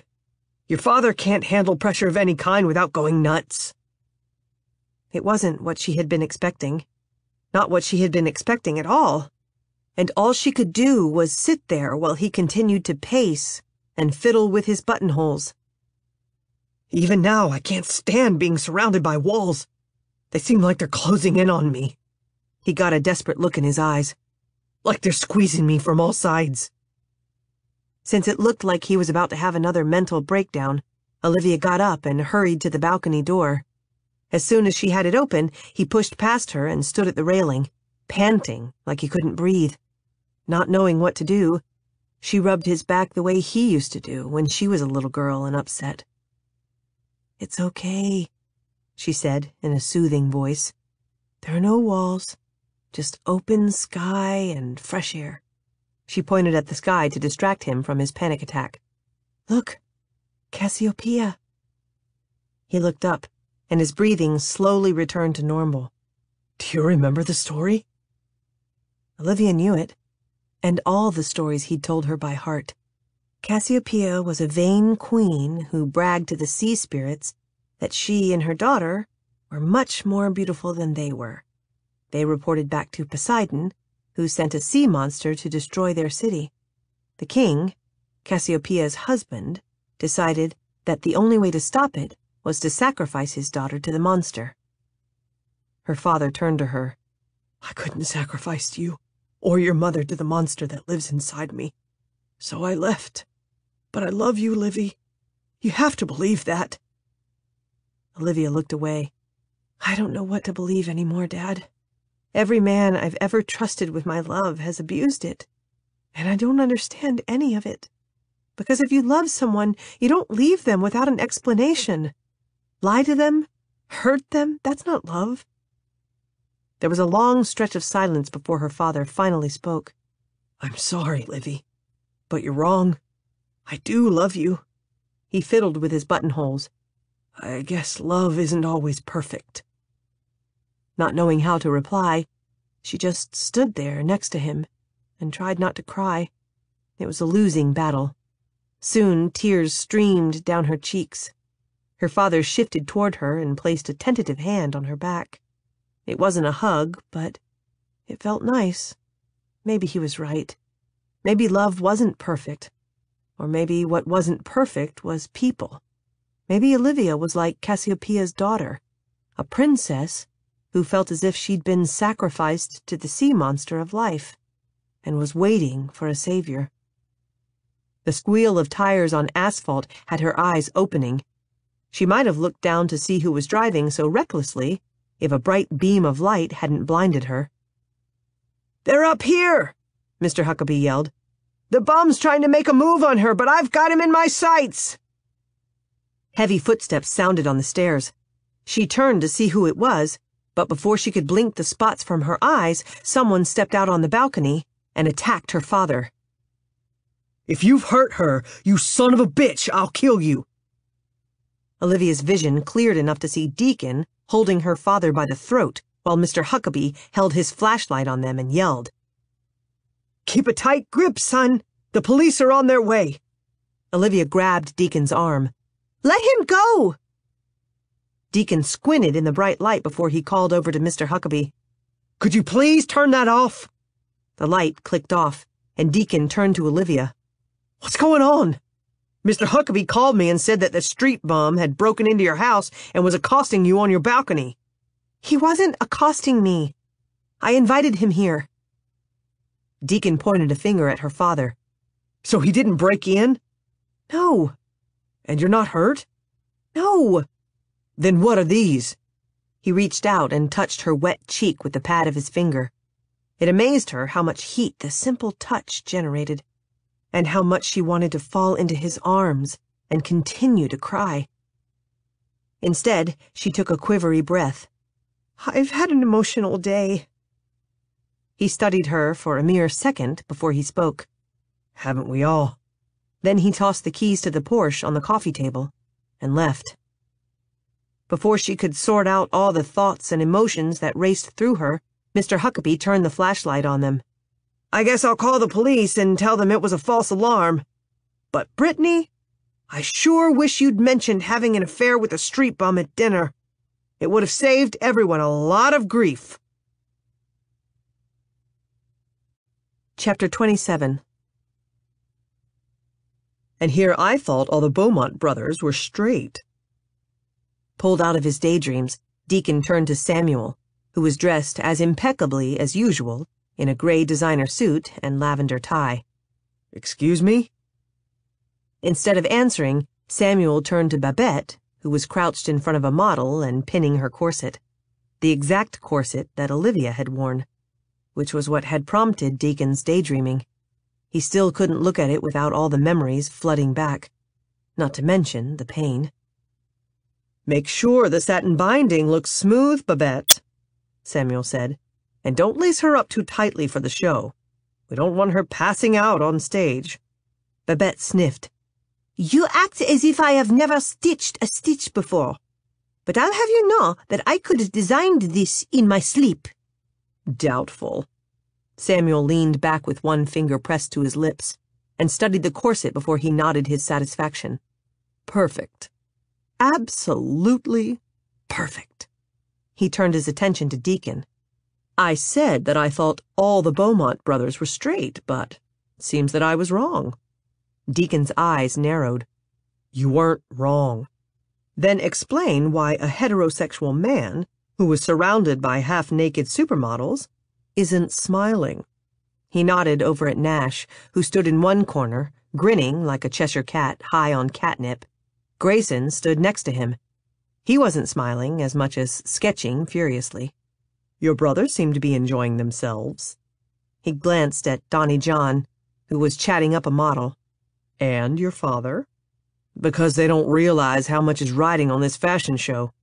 Your father can't handle pressure of any kind without going nuts. It wasn't what she had been expecting. Not what she had been expecting at all. And all she could do was sit there while he continued to pace and fiddle with his buttonholes. Even now, I can't stand being surrounded by walls. They seem like they're closing in on me. He got a desperate look in his eyes. Like they're squeezing me from all sides. Since it looked like he was about to have another mental breakdown, Olivia got up and hurried to the balcony door. As soon as she had it open, he pushed past her and stood at the railing, panting like he couldn't breathe. Not knowing what to do, she rubbed his back the way he used to do when she was a little girl and upset. "It's okay," she said in a soothing voice. "There are no walls, just open sky and fresh air." She pointed at the sky to distract him from his panic attack. "Look, Cassiopeia." He looked up, and his breathing slowly returned to normal. Do you remember the story? Olivia knew it, and all the stories he'd told her by heart. Cassiopeia was a vain queen who bragged to the sea spirits that she and her daughter were much more beautiful than they were. They reported back to Poseidon, who sent a sea monster to destroy their city. The king, Cassiopeia's husband, decided that the only way to stop it was to sacrifice his daughter to the monster. Her father turned to her. I couldn't sacrifice you or your mother to the monster that lives inside me. So I left. But I love you, Livy. You have to believe that. Olivia looked away. I don't know what to believe anymore, Dad. Every man I've ever trusted with my love has abused it, and I don't understand any of it. Because if you love someone, you don't leave them without an explanation. Lie to them, hurt them, that's not love. There was a long stretch of silence before her father finally spoke. I'm sorry, Livy, but you're wrong. I do love you. He fiddled with his buttonholes. I guess love isn't always perfect. Not knowing how to reply, she just stood there next to him and tried not to cry. It was a losing battle. Soon tears streamed down her cheeks. Her father shifted toward her and placed a tentative hand on her back. It wasn't a hug, but it felt nice. Maybe he was right. Maybe love wasn't perfect. Or maybe what wasn't perfect was people. Maybe Olivia was like Cassiopeia's daughter, a princess who felt as if she'd been sacrificed to the sea monster of life and was waiting for a savior. The squeal of tires on asphalt had her eyes opening. She might have looked down to see who was driving so recklessly if a bright beam of light hadn't blinded her. They're up here, Mr. Huckabee yelled. The bum's trying to make a move on her, but I've got him in my sights. Heavy footsteps sounded on the stairs. She turned to see who it was, but before she could blink the spots from her eyes, someone stepped out on the balcony and attacked her father. If you've hurt her, you son of a bitch, I'll kill you. Olivia's vision cleared enough to see Deacon holding her father by the throat while Mr. Huckabee held his flashlight on them and yelled. "Keep a tight grip, son. The police are on their way." Olivia grabbed Deacon's arm. Let him go! Deacon squinted in the bright light before he called over to Mr. Huckabee. "Could you please turn that off?" The light clicked off, and Deacon turned to Olivia. "What's going on? Mr. Huckabee called me and said that the street bum had broken into your house and was accosting you on your balcony." "He wasn't accosting me. I invited him here." Deacon pointed a finger at her father. "So he didn't break in?" "No." "And you're not hurt?" "No." "Then what are these?" He reached out and touched her wet cheek with the pad of his finger. It amazed her how much heat the simple touch generated, and how much she wanted to fall into his arms and continue to cry. Instead, she took a quivery breath. I've had an emotional day. He studied her for a mere second before he spoke. "Haven't we all?" Then he tossed the keys to the Porsche on the coffee table and left. Before she could sort out all the thoughts and emotions that raced through her, Mr. Huckabee turned the flashlight on them. "I guess I'll call the police and tell them it was a false alarm. But, Brittany, I sure wish you'd mentioned having an affair with a street bum at dinner. It would have saved everyone a lot of grief." Chapter 27. "And here I thought all the Beaumont brothers were straight." Pulled out of his daydreams, Deacon turned to Samuel, who was dressed as impeccably as usual in a gray designer suit and lavender tie. "Excuse me?" Instead of answering, Samuel turned to Babette, who was crouched in front of a model and pinning her corset, the exact corset that Olivia had worn, which was what had prompted Deacon's daydreaming. He still couldn't look at it without all the memories flooding back, not to mention the pain. "Make sure the satin binding looks smooth, Babette," Samuel said, "and don't lace her up too tightly for the show. We don't want her passing out on stage." Babette sniffed. You act as if I have never stitched a stitch before. But I'll have you know that I could have designed this in my sleep. "Doubtful." Samuel leaned back with one finger pressed to his lips and studied the corset before he nodded his satisfaction. "Perfect. Absolutely perfect." He turned his attention to Deacon. "I said that I thought all the Beaumont brothers were straight, but it seems that I was wrong." Deacon's eyes narrowed. "You weren't wrong. Then explain why a heterosexual man, who was surrounded by half-naked supermodels, isn't smiling." He nodded over at Nash, who stood in one corner, grinning like a Cheshire cat high on catnip. Grayson stood next to him. He wasn't smiling as much as sketching furiously. "Your brothers seem to be enjoying themselves." He glanced at Donnie John, who was chatting up a model. "And your father?" "Because they don't realize how much is riding on this fashion show."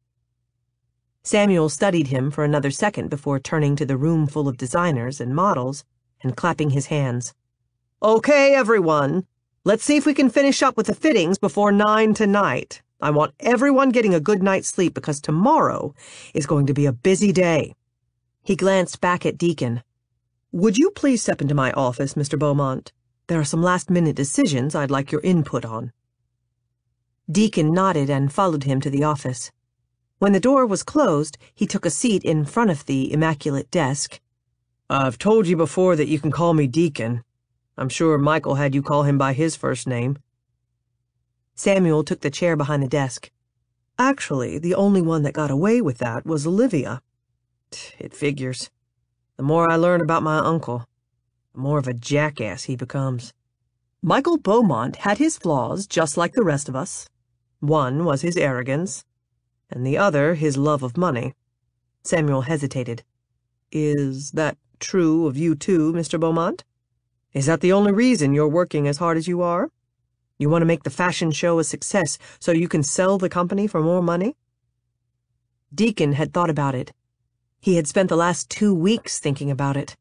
Samuel studied him for another second before turning to the room full of designers and models and clapping his hands. "Okay, everyone. Let's see if we can finish up with the fittings before 9 tonight. I want everyone getting a good night's sleep because tomorrow is going to be a busy day." He glanced back at Deacon. "Would you please step into my office, Mr. Beaumont? There are some last-minute decisions I'd like your input on." Deacon nodded and followed him to the office. When the door was closed, he took a seat in front of the immaculate desk. "I've told you before that you can call me Deacon. I'm sure Michael had you call him by his first name." Samuel took the chair behind the desk. "Actually, the only one that got away with that was Olivia. It figures. The more I learn about my uncle, the more of a jackass he becomes. Michael Beaumont had his flaws just like the rest of us. One was his arrogance, and the other his love of money." Samuel hesitated. "Is that true of you too, Mr. Beaumont? Is that the only reason you're working as hard as you are? You want to make the fashion show a success so you can sell the company for more money?" Deacon had thought about it. He had spent the last 2 weeks thinking about it.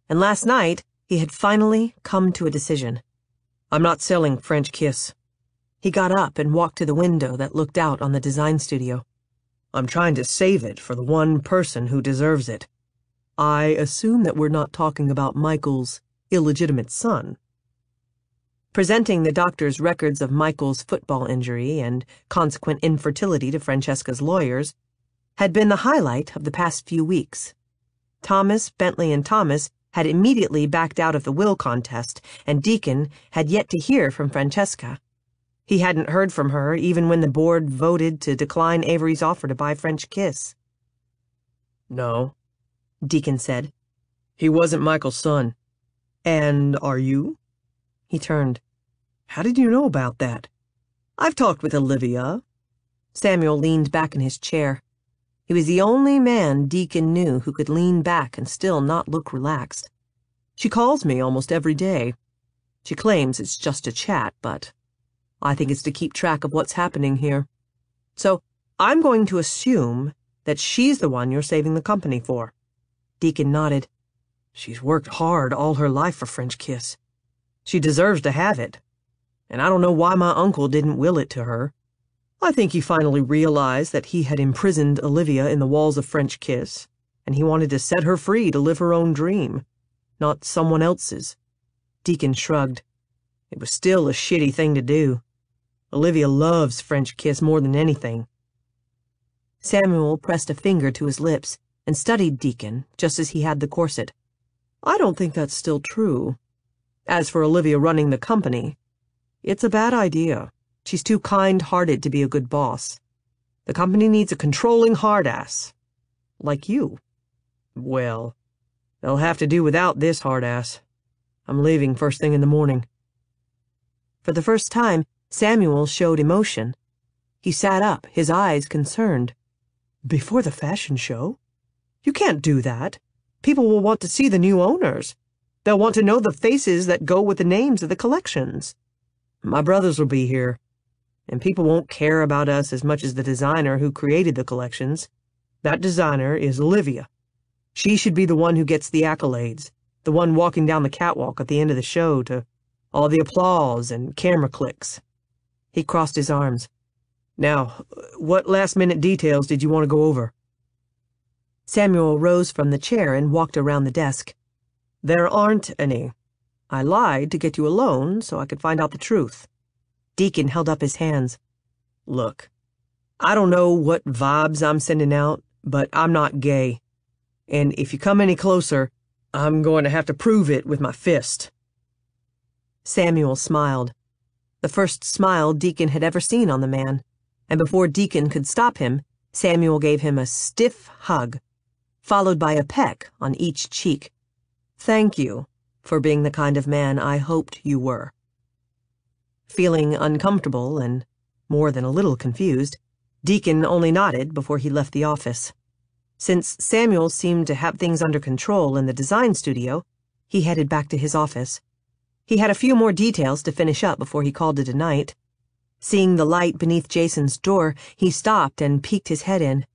And last night, he had finally come to a decision. "I'm not selling French Kiss." He got up and walked to the window that looked out on the design studio. I'm trying to save it for the one person who deserves it. I assume that we're not talking about Michael's illegitimate son." Presenting the doctor's records of Michael's football injury and consequent infertility to Francesca's lawyers had been the highlight of the past few weeks. Thomas, Bentley, and Thomas had immediately backed out of the will contest, and Deacon had yet to hear from Francesca. He hadn't heard from her even when the board voted to decline Avery's offer to buy French Kiss. "No," Deacon said. "he wasn't Michael's son. And are you?" He turned. "How did you know about that?" "I've talked with Olivia." Samuel leaned back in his chair. He was the only man Deacon knew who could lean back and still not look relaxed. "She calls me almost every day. She claims it's just a chat, but I think it's to keep track of what's happening here. So I'm going to assume that she's the one you're saving the company for." Deacon nodded. "She's worked hard all her life for French Kiss. She deserves to have it. And I don't know why my uncle didn't will it to her. I think he finally realized that he had imprisoned Olivia in the walls of French Kiss, and he wanted to set her free to live her own dream, not someone else's." Deacon shrugged. "It was still a shitty thing to do. Olivia loves French Kiss more than anything." Samuel pressed a finger to his lips and studied Deacon just as he had the corset. "I don't think that's still true. As for Olivia running the company, it's a bad idea. She's too kind-hearted to be a good boss. The company needs a controlling hard-ass. Like you. Well, they'll have to do without this hard-ass. I'm leaving first thing in the morning." For the first time, Samuel showed emotion. He sat up, his eyes concerned. "Before the fashion show? You can't do that. People will want to see the new owners. They'll want to know the faces that go with the names of the collections. My brothers will be here, and people won't care about us as much as the designer who created the collections. That designer is Olivia. She should be the one who gets the accolades, the one walking down the catwalk at the end of the show to all the applause and camera clicks." He crossed his arms. "Now, what last-minute details did you want to go over?" Samuel rose from the chair and walked around the desk. "There aren't any. I lied to get you alone so I could find out the truth." Deacon held up his hands. "Look, I don't know what vibes I'm sending out, but I'm not gay. And if you come any closer, I'm going to have to prove it with my fist." Samuel smiled. The first smile Deacon had ever seen on the man, and before Deacon could stop him, Samuel gave him a stiff hug, followed by a peck on each cheek. "Thank you for being the kind of man I hoped you were." Feeling uncomfortable and more than a little confused, Deacon only nodded before he left the office. Since Samuel seemed to have things under control in the design studio, he headed back to his office. He had a few more details to finish up before he called it a night. Seeing the light beneath Jason's door, he stopped and peeked his head in.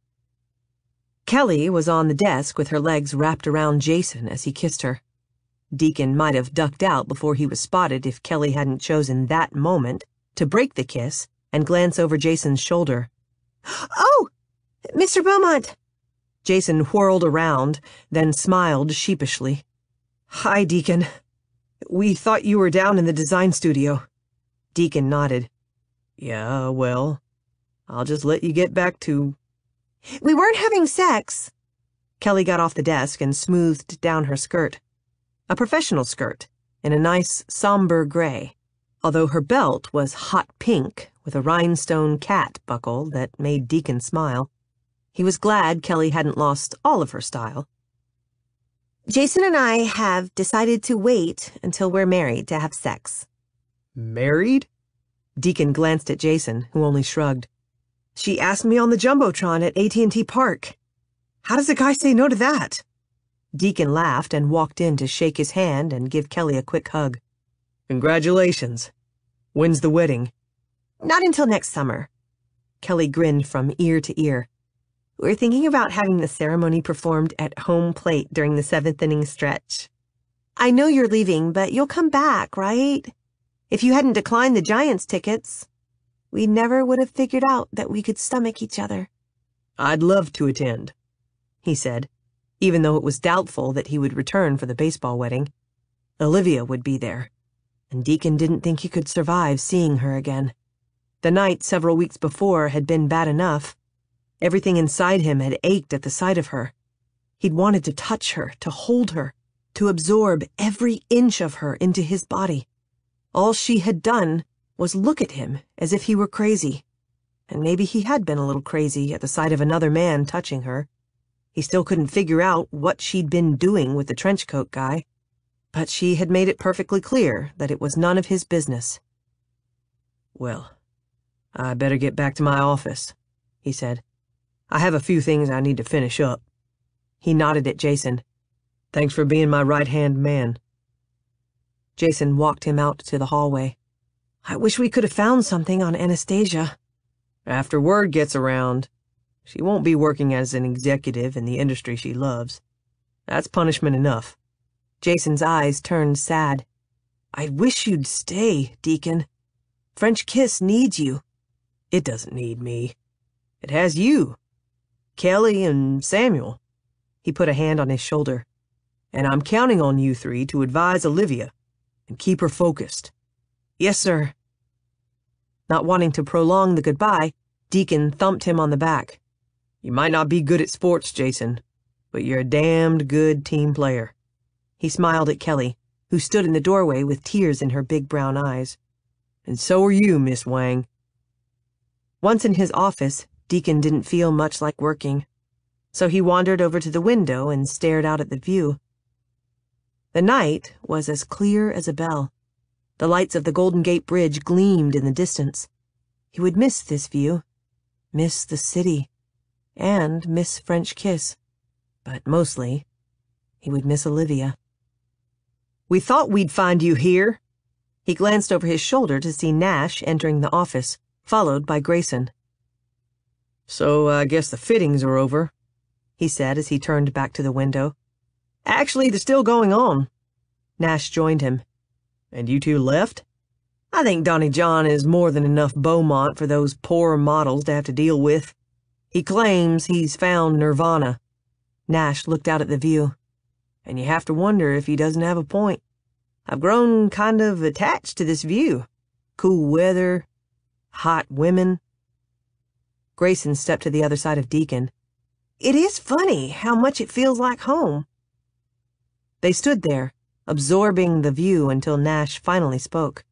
Kelly was on the desk with her legs wrapped around Jason as he kissed her. Deacon might have ducked out before he was spotted if Kelly hadn't chosen that moment to break the kiss and glance over Jason's shoulder. "Oh, Mr. Beaumont!" Jason whirled around, then smiled sheepishly. "Hi, Deacon. We thought you were down in the design studio." Deacon nodded. "Yeah, well, I'll just let you get back to—" "We weren't having sex." Kelly got off the desk and smoothed down her skirt. A professional skirt, in a nice, somber gray, although her belt was hot pink with a rhinestone cat buckle that made Deacon smile. He was glad Kelly hadn't lost all of her style. "Jason and I have decided to wait until we're married to have sex." "Married?" Deacon glanced at Jason, who only shrugged. "She asked me on the Jumbotron at AT&T Park. How does a guy say no to that?" Deacon laughed and walked in to shake his hand and give Kelly a quick hug. "Congratulations. When's the wedding?" "Not until next summer." Kelly grinned from ear to ear. "We're thinking about having the ceremony performed at home plate during the 7th-inning stretch. I know you're leaving, but you'll come back, right? If you hadn't declined the Giants tickets, we never would have figured out that we could stomach each other." I'd love to attend, he said, even though it was doubtful that he would return for the baseball wedding. Olivia would be there, and Deacon didn't think he could survive seeing her again. The night several weeks before had been bad enough. Everything inside him had ached at the sight of her. He'd wanted to touch her, to hold her, to absorb every inch of her into his body. All she had done was look at him as if he were crazy. And maybe he had been a little crazy at the sight of another man touching her. He still couldn't figure out what she'd been doing with the trenchcoat guy, but she had made it perfectly clear that it was none of his business. "Well, I better get back to my office," he said. "I have a few things I need to finish up." He nodded at Jason. "Thanks for being my right-hand man." Jason walked him out to the hallway. "I wish we could have found something on Anastasia." "After word gets around, she won't be working as an executive in the industry she loves. That's punishment enough." Jason's eyes turned sad. "I wish you'd stay, Deacon. French Kiss needs you." "It doesn't need me. It has you, Kelly, and Samuel." He put a hand on his shoulder. "And I'm counting on you three to advise Olivia and keep her focused." "Yes, sir." Not wanting to prolong the goodbye, Deacon thumped him on the back. "You might not be good at sports, Jason, but you're a damned good team player." He smiled at Kelly, who stood in the doorway with tears in her big brown eyes. "And so are you, Miss Wang." Once in his office, Deacon didn't feel much like working, so he wandered over to the window and stared out at the view. The night was as clear as a bell. The lights of the Golden Gate Bridge gleamed in the distance. He would miss this view, miss the city, and miss French Kiss. But mostly, he would miss Olivia. "We thought we'd find you here." He glanced over his shoulder to see Nash entering the office, followed by Grayson. "So I guess the fittings are over," he said as he turned back to the window. "Actually, they're still going on." Nash joined him. "And you two left?" "I think Donnie John is more than enough Beaumont for those poor models to have to deal with. He claims he's found nirvana." Nash looked out at the view. "And you have to wonder if he doesn't have a point. I've grown kind of attached to this view. Cool weather, hot women." Grayson stepped to the other side of Deacon. "It is funny how much it feels like home." They stood there, absorbing the view until Nash finally spoke.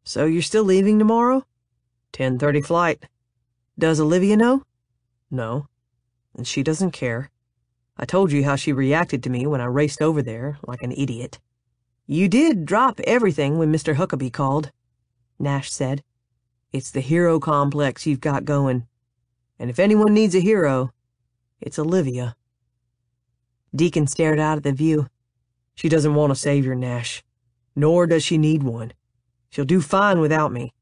"So you're still leaving tomorrow?" 10:30 flight. "Does Olivia know?" "No. And she doesn't care. I told you how she reacted to me when I raced over there like an idiot." "You did drop everything when Mr. Huckabee called," Nash said. "It's the hero complex you've got going. And if anyone needs a hero, it's Olivia." Deacon stared out at the view. "She doesn't want a savior, Nash. Nor does she need one. She'll do fine without me,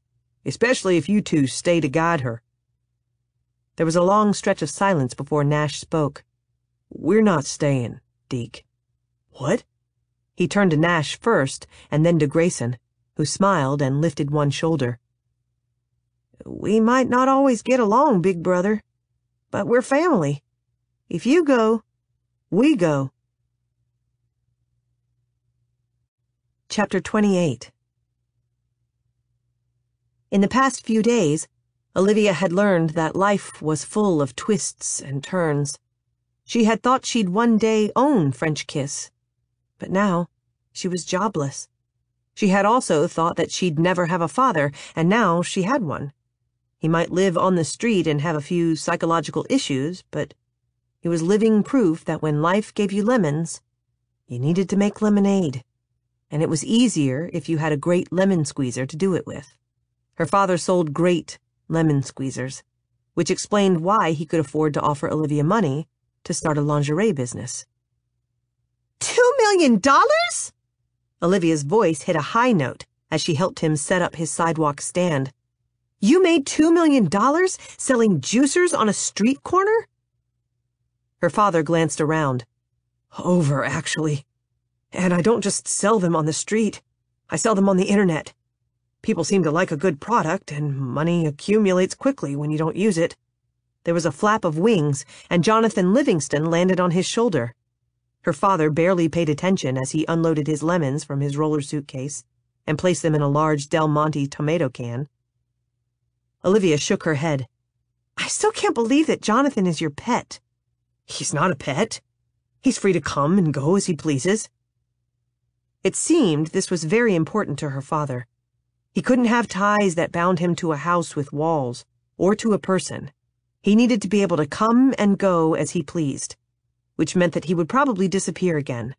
especially if you two stay to guide her." There was a long stretch of silence before Nash spoke. "We're not staying, Deke." "What?" He turned to Nash first, and then to Grayson, who smiled and lifted one shoulder. "We might not always get along, big brother, but we're family. If you go, we go." Chapter 28. In the past few days, Olivia had learned that life was full of twists and turns. She had thought she'd one day own French Kiss, but now she was jobless. She had also thought that she'd never have a father, and now she had one. He might live on the street and have a few psychological issues, but he was living proof that when life gave you lemons, you needed to make lemonade, and it was easier if you had a great lemon squeezer to do it with. Her father sold great lemon squeezers, which explained why he could afford to offer Olivia money to start a lingerie business. $2 million? Olivia's voice hit a high note as she helped him set up his sidewalk stand. "You made $2 million selling juicers on a street corner?" Her father glanced around. "Over, actually. And I don't just sell them on the street. I sell them on the internet. People seem to like a good product, and money accumulates quickly when you don't use it. There was a flap of wings, and Jonathan Livingston landed on his shoulder. Her father barely paid attention as he unloaded his lemons from his roller suitcase and placed them in a large Del Monte tomato can. Olivia shook her head. I still can't believe that Jonathan is your pet. He's not a pet. He's free to come and go as he pleases. It seemed this was very important to her father. He couldn't have ties that bound him to a house with walls, or to a person. He needed to be able to come and go as he pleased, which meant that he would probably disappear again.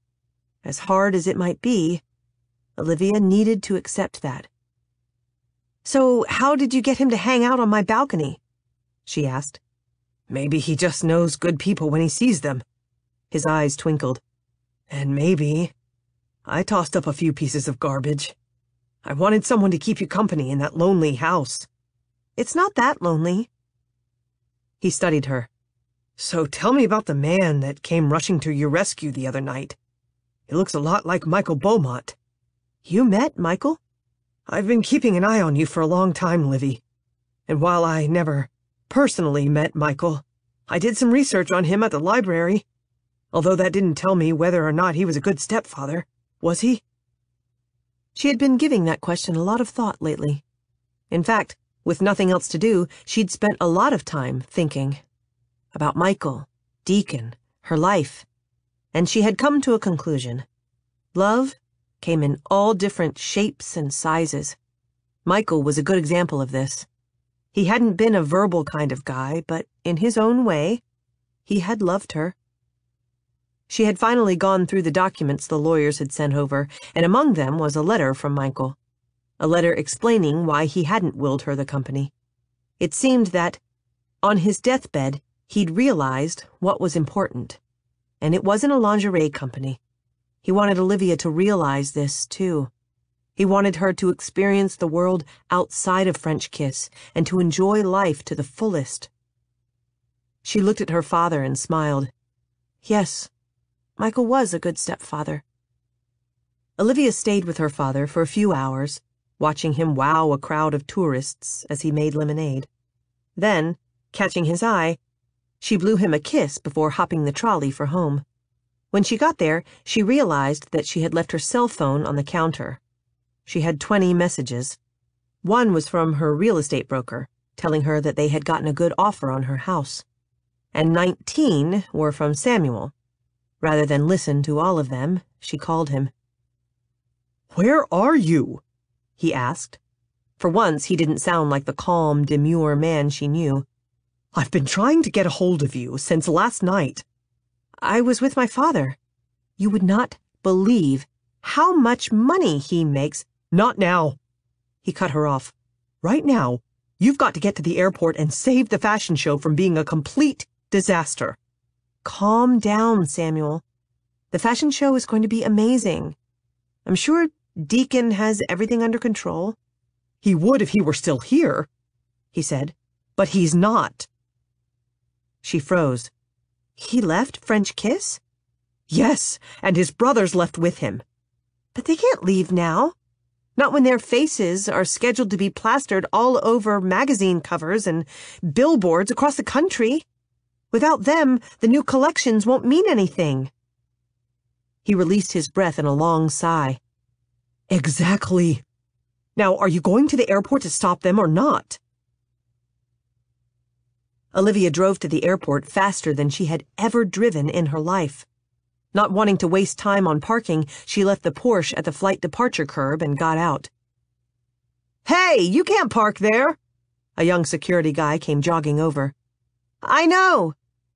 As hard as it might be, Olivia needed to accept that. So how did you get him to hang out on my balcony? She asked. Maybe he just knows good people when he sees them. His eyes twinkled. And maybe I tossed up a few pieces of garbage. I wanted someone to keep you company in that lonely house. It's not that lonely. He studied her. So tell me about the man that came rushing to your rescue the other night. He looks a lot like Michael Beaumont. You met Michael? I've been keeping an eye on you for a long time, Livy. And while I never personally met Michael, I did some research on him at the library. Although that didn't tell me whether or not he was a good stepfather. Was he? She had been giving that question a lot of thought lately. In fact, with nothing else to do, she'd spent a lot of time thinking about Michael, Deacon, her life, and she had come to a conclusion. Love came in all different shapes and sizes. Michael was a good example of this. He hadn't been a verbal kind of guy, but in his own way, he had loved her. She had finally gone through the documents the lawyers had sent over, and among them was a letter from Michael. A letter explaining why he hadn't willed her the company. It seemed that, on his deathbed, he'd realized what was important. And it wasn't a lingerie company. He wanted Olivia to realize this, too. He wanted her to experience the world outside of French Kiss and to enjoy life to the fullest. She looked at her father and smiled. Yes, Michael was a good stepfather. Olivia stayed with her father for a few hours, watching him wow a crowd of tourists as he made lemonade. Then, catching his eye, she blew him a kiss before hopping the trolley for home. When she got there, she realized that she had left her cell phone on the counter. She had 20 messages. One was from her real estate broker, telling her that they had gotten a good offer on her house. And 19 were from Samuel. Rather than listen to all of them, she called him. "Where are you?" he asked. For once, he didn't sound like the calm, demure man she knew. "I've been trying to get a hold of you since last night." "I was with my father. You would not believe how much money he makes." "Not now." He cut her off. "Right now, you've got to get to the airport and save the fashion show from being a complete disaster." "Calm down, Samuel. The fashion show is going to be amazing. I'm sure Deacon has everything under control." "He would if he were still here," he said, "but he's not." She froze. "He left French Kiss?" "Yes, and his brothers left with him." "But they can't leave now. Not when their faces are scheduled to be plastered all over magazine covers and billboards across the country. Without them, the new collections won't mean anything." He released his breath in a long sigh. "Exactly. Now, are you going to the airport to stop them or not?" Olivia drove to the airport faster than she had ever driven in her life. Not wanting to waste time on parking, she left the Porsche at the flight departure curb and got out. "Hey, you can't park there!" A young security guy came jogging over. "I know,"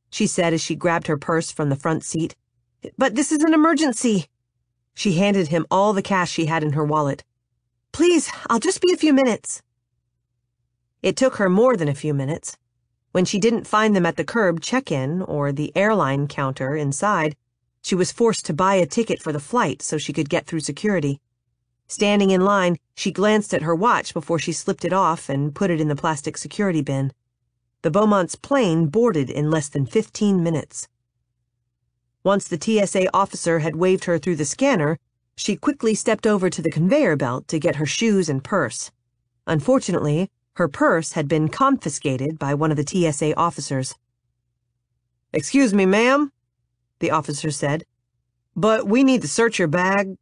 she said as she grabbed her purse from the front seat. "But this is an emergency." She handed him all the cash she had in her wallet. "Please, I'll just be a few minutes." It took her more than a few minutes. When she didn't find them at the curb check-in or the airline counter inside, she was forced to buy a ticket for the flight so she could get through security. Standing in line, she glanced at her watch before she slipped it off and put it in the plastic security bin. The Beaumont's plane boarded in less than 15 minutes. Once the TSA officer had waved her through the scanner, she quickly stepped over to the conveyor belt to get her shoes and purse. Unfortunately, Her purse had been confiscated by one of the TSA officers. "Excuse me, ma'am," the officer said, "but we need to search your bag."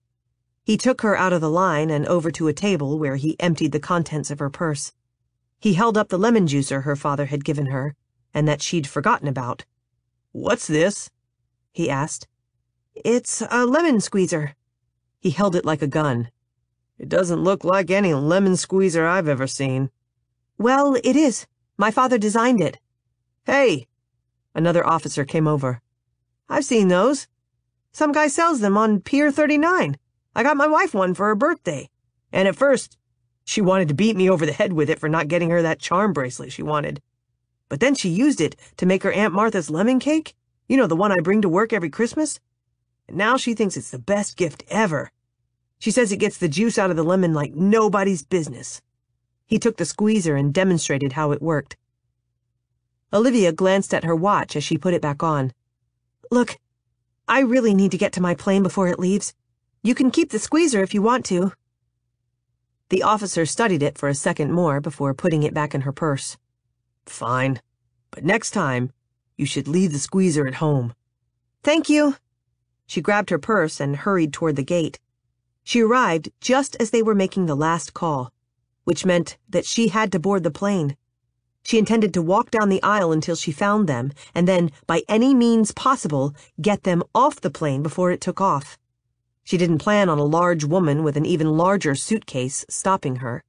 He took her out of the line and over to a table where he emptied the contents of her purse. He held up the lemon juicer her father had given her, and that she'd forgotten about. "What's this?" he asked. "It's a lemon squeezer." He held it like a gun. "It doesn't look like any lemon squeezer I've ever seen." "Well, it is. My father designed it." "Hey!" Another officer came over. "I've seen those. Some guy sells them on Pier 39. I got my wife one for her birthday. And at first, she wanted to beat me over the head with it for not getting her that charm bracelet she wanted. But then she used it to make her Aunt Martha's lemon cake. You know, the one I bring to work every Christmas? And now she thinks it's the best gift ever. She says it gets the juice out of the lemon like nobody's business." He took the squeezer and demonstrated how it worked. Olivia glanced at her watch as she put it back on. "Look, I really need to get to my plane before it leaves. You can keep the squeezer if you want to." The officer studied it for a second more before putting it back in her purse. "Fine. But next time, you should leave the squeezer at home." "Thank you." She grabbed her purse and hurried toward the gate. She arrived just as they were making the last call, which meant that she had to board the plane. She intended to walk down the aisle until she found them, and then, by any means possible, get them off the plane before it took off. She didn't plan on a large woman with an even larger suitcase stopping her.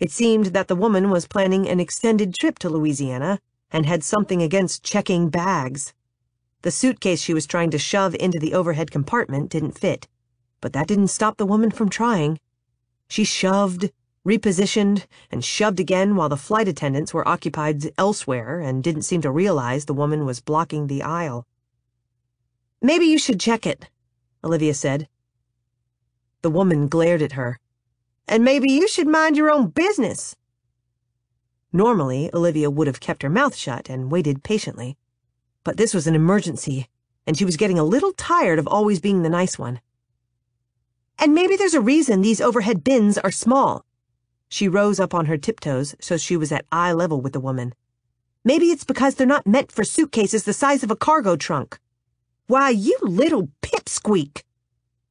It seemed that the woman was planning an extended trip to Louisiana and had something against checking bags. The suitcase she was trying to shove into the overhead compartment didn't fit, but that didn't stop the woman from trying. She shoved, repositioned, and shoved again while the flight attendants were occupied elsewhere and didn't seem to realize the woman was blocking the aisle. "Maybe you should check it," Olivia said. The woman glared at her. "And maybe you should mind your own business." Normally, Olivia would have kept her mouth shut and waited patiently. But this was an emergency, and she was getting a little tired of always being the nice one. "And maybe there's a reason these overhead bins are small." She rose up on her tiptoes so she was at eye level with the woman. "Maybe it's because they're not meant for suitcases the size of a cargo trunk." "Why, you little pipsqueak!"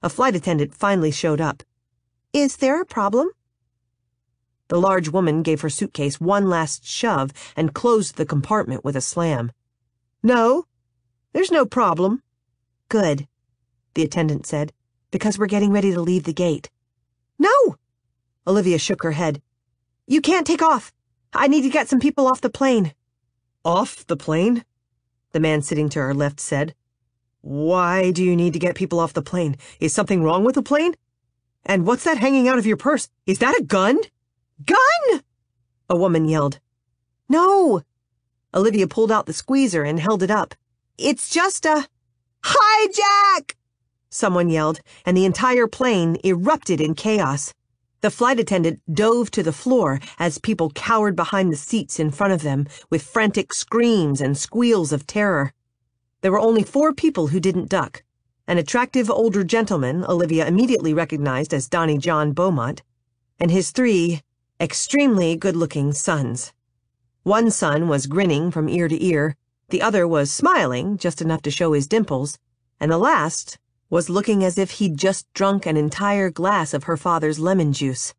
A flight attendant finally showed up. "Is there a problem?" The large woman gave her suitcase one last shove and closed the compartment with a slam. "No, there's no problem." "Good," the attendant said, "because we're getting ready to leave the gate." "No!" Olivia shook her head. "You can't take off. I need to get some people off the plane." "Off the plane?" the man sitting to her left said. "Why do you need to get people off the plane? Is something wrong with the plane? And what's that hanging out of your purse? Is that a gun?" "Gun!" a woman yelled. "No!" Olivia pulled out the squeezer and held it up. "It's just a hijack!" someone yelled, and the entire plane erupted in chaos. The flight attendant dove to the floor as people cowered behind the seats in front of them with frantic screams and squeals of terror. There were only 4 people who didn't duck. An attractive older gentleman Olivia immediately recognized as Donnie John Beaumont, and his 3 extremely good-looking sons. One son was grinning from ear to ear, the other was smiling just enough to show his dimples, and the last was looking as if he'd just drunk an entire glass of her father's lemon juice.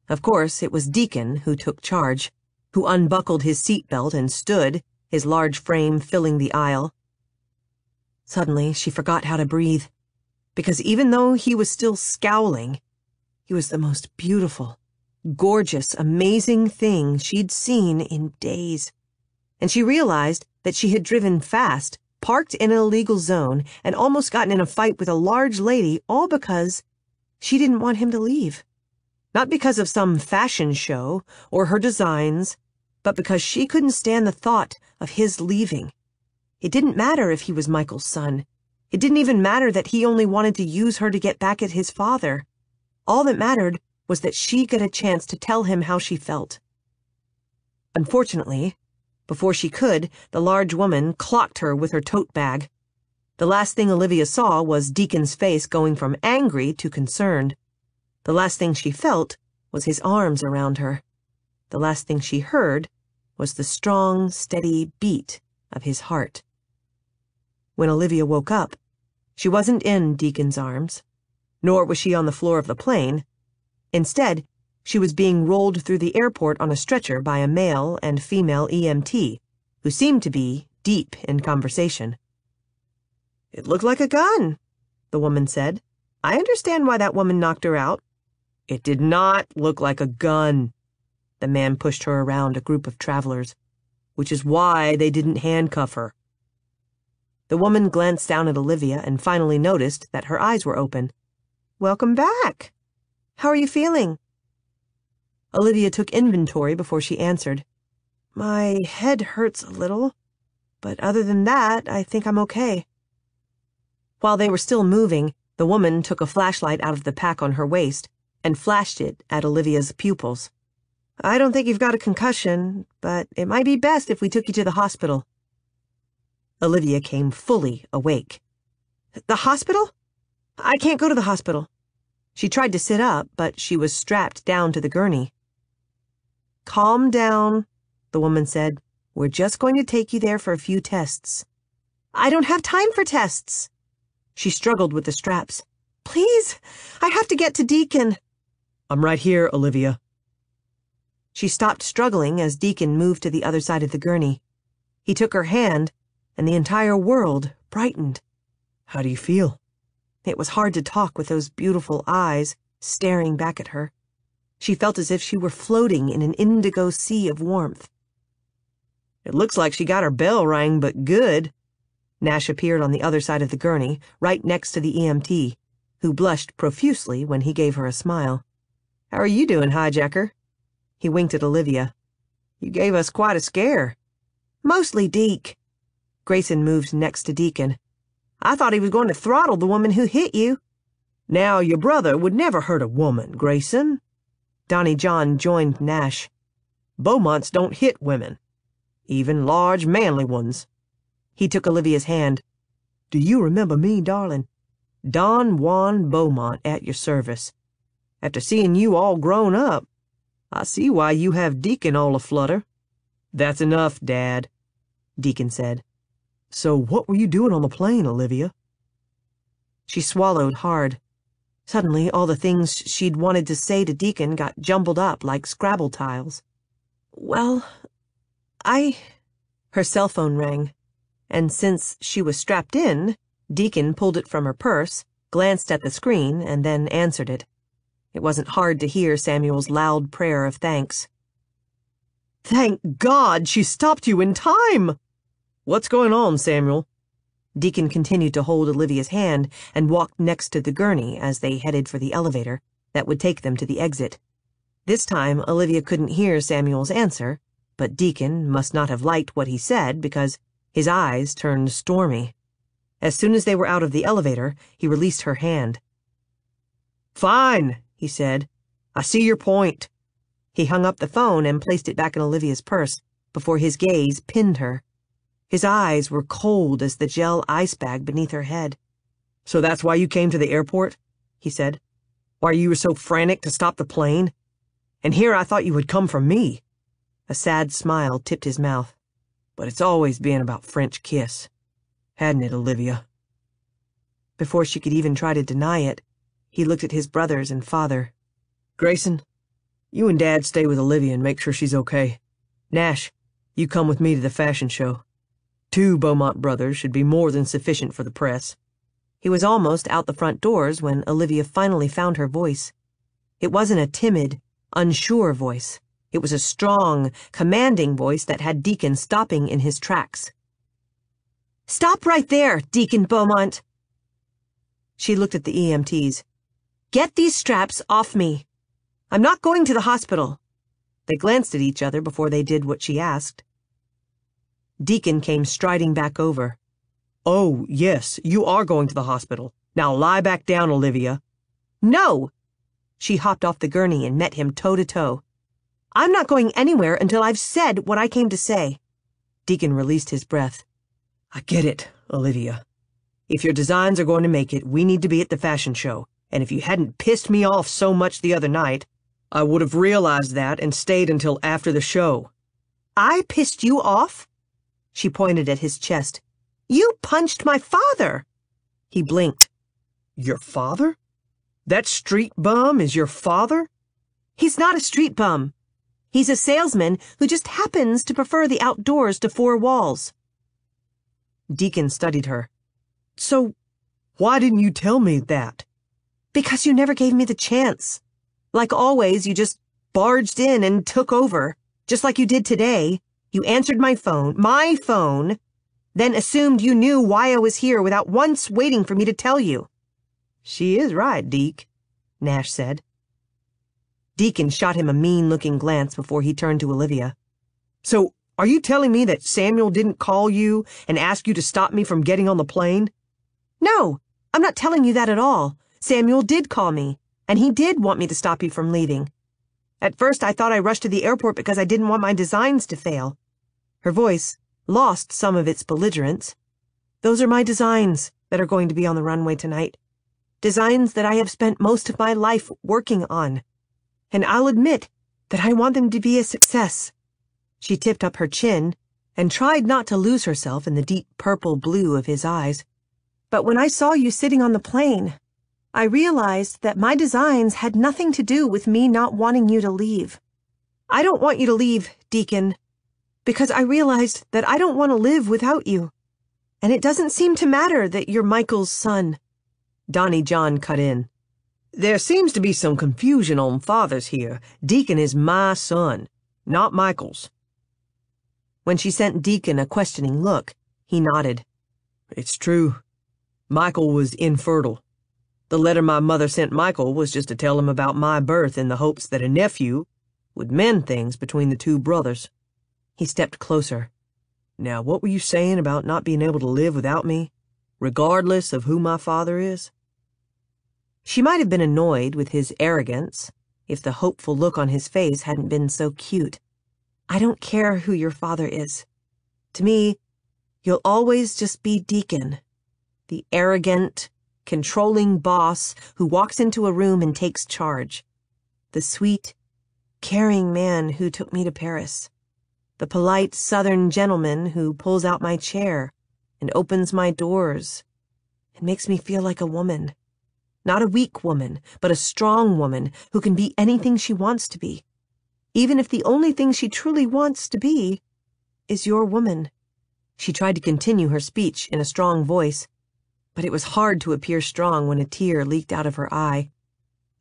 Of course, it was Deacon who took charge, who unbuckled his seatbelt and stood, his large frame filling the aisle. Suddenly, she forgot how to breathe, because even though he was still scowling, he was the most beautiful, gorgeous, amazing thing she'd seen in days. And she realized that she had driven fast, parked in an illegal zone, and almost gotten in a fight with a large lady, all because she didn't want him to leave. Not because of some fashion show or her designs, but because she couldn't stand the thought of his leaving. It didn't matter if he was Michael's son. It didn't even matter that he only wanted to use her to get back at his father. All that mattered was that she got a chance to tell him how she felt. Unfortunately, before she could, the large woman clocked her with her tote bag. The last thing Olivia saw was Deacon's face going from angry to concerned. The last thing she felt was his arms around her. The last thing she heard was the strong, steady beat of his heart. When Olivia woke up, she wasn't in Deacon's arms, nor was she on the floor of the plane. Instead, she was being rolled through the airport on a stretcher by a male and female EMT, who seemed to be deep in conversation. "It looked like a gun," the woman said. "I understand why that woman knocked her out." "It did not look like a gun." The man pushed her around a group of travelers, "which is why they didn't handcuff her." The woman glanced down at Olivia and finally noticed that her eyes were open. "Welcome back. How are you feeling?" Olivia took inventory before she answered. "My head hurts a little, but other than that, I think I'm okay." While they were still moving, the woman took a flashlight out of the pack on her waist and flashed it at Olivia's pupils. "I don't think you've got a concussion, but it might be best if we took you to the hospital." Olivia came fully awake. "The hospital? I can't go to the hospital." She tried to sit up, but she was strapped down to the gurney. "Calm down," the woman said. "We're just going to take you there for a few tests." "I don't have time for tests." She struggled with the straps. "Please, I have to get to Deacon." "I'm right here, Olivia." She stopped struggling as Deacon moved to the other side of the gurney. He took her hand, and the entire world brightened. "How do you feel?" It was hard to talk with those beautiful eyes staring back at her. She felt as if she were floating in an indigo sea of warmth. "It looks like she got her bell rang, but good." Nash appeared on the other side of the gurney, right next to the EMT, who blushed profusely when he gave her a smile. "How are you doing, hijacker?" He winked at Olivia. "You gave us quite a scare." "Mostly Deke." Grayson moved next to Deacon. "I thought he was going to throttle the woman who hit you." "Now, your brother would never hurt a woman, Grayson." Donnie John joined Nash. "Beaumonts don't hit women, even large, manly ones." He took Olivia's hand. "Do you remember me, darling? Don Juan Beaumont at your service. After seeing you all grown up, I see why you have Deacon all aflutter." "That's enough, Dad," Deacon said. "So what were you doing on the plane, Olivia?" She swallowed hard. Suddenly, all the things she'd wanted to say to Deacon got jumbled up like Scrabble tiles. "Well, Her cell phone rang, and since she was strapped in, Deacon pulled it from her purse, glanced at the screen, and then answered it. It wasn't hard to hear Samuel's loud prayer of thanks. "Thank God she stopped you in time!" "What's going on, Samuel?" Deacon continued to hold Olivia's hand and walked next to the gurney as they headed for the elevator that would take them to the exit. This time, Olivia couldn't hear Samuel's answer, but Deacon must not have liked what he said because his eyes turned stormy. As soon as they were out of the elevator, he released her hand. "Fine," he said. "I see your point." He hung up the phone and placed it back in Olivia's purse before his gaze pinned her. His eyes were cold as the gel ice bag beneath her head. "So that's why you came to the airport?" he said. "Why you were so frantic to stop the plane? And here I thought you would come from me." A sad smile tipped his mouth. "But it's always been about French kiss, hadn't it, Olivia?" Before she could even try to deny it, he looked at his brothers and father. "Grayson, you and Dad stay with Olivia and make sure she's okay. Nash, you come with me to the fashion show. 2 Beaumont brothers should be more than sufficient for the press." He was almost out the front doors when Olivia finally found her voice. It wasn't a timid, unsure voice. It was a strong, commanding voice that had Deacon stopping in his tracks. "Stop right there, Deacon Beaumont!" She looked at the EMTs. "Get these straps off me. I'm not going to the hospital." They glanced at each other before they did what she asked. Deacon came striding back over. "Oh, yes, you are going to the hospital. Now lie back down, Olivia." "No!" She hopped off the gurney and met him toe-to-toe. "I'm not going anywhere until I've said what I came to say." Deacon released his breath. "I get it, Olivia. If your designs are going to make it, we need to be at the fashion show, and if you hadn't pissed me off so much the other night..." I would have realized that and stayed until after the show. I pissed you off? She pointed at his chest. You punched my father. He blinked. Your father? That street bum is your father? He's not a street bum. He's a salesman who just happens to prefer the outdoors to four walls. Deacon studied her. So, why didn't you tell me that? Because you never gave me the chance. Like always, you just barged in and took over, just like you did today. You answered my phone, then assumed you knew why I was here without once waiting for me to tell you. She is right, Deke, Nash said. Deacon shot him a mean-looking glance before he turned to Olivia. So, are you telling me that Samuel didn't call you and ask you to stop me from getting on the plane? No, I'm not telling you that at all. Samuel did call me, and he did want me to stop you from leaving. At first, I thought I rushed to the airport because I didn't want my designs to fail. Her voice lost some of its belligerence. Those are my designs that are going to be on the runway tonight. Designs that I have spent most of my life working on. And I'll admit that I want them to be a success. She tipped up her chin and tried not to lose herself in the deep purple blue of his eyes. But when I saw you sitting on the plane, I realized that my designs had nothing to do with me not wanting you to leave. I don't want you to leave, Deacon, because I realized that I don't want to live without you. And it doesn't seem to matter that you're Michael's son. Donnie John cut in. There seems to be some confusion on fathers here. Deacon is my son, not Michael's. When she sent Deacon a questioning look, he nodded. It's true. Michael was infertile. The letter my mother sent Michael was just to tell him about my birth in the hopes that a nephew would mend things between the two brothers. He stepped closer. Now, what were you saying about not being able to live without me, regardless of who my father is? She might have been annoyed with his arrogance if the hopeful look on his face hadn't been so cute. I don't care who your father is. To me, you'll always just be Deacon, the arrogant, controlling boss who walks into a room and takes charge, the sweet, caring man who took me to Paris, the polite Southern gentleman who pulls out my chair and opens my doors and makes me feel like a woman. Not a weak woman, but a strong woman who can be anything she wants to be, even if the only thing she truly wants to be is your woman. She tried to continue her speech in a strong voice, but it was hard to appear strong when a tear leaked out of her eye.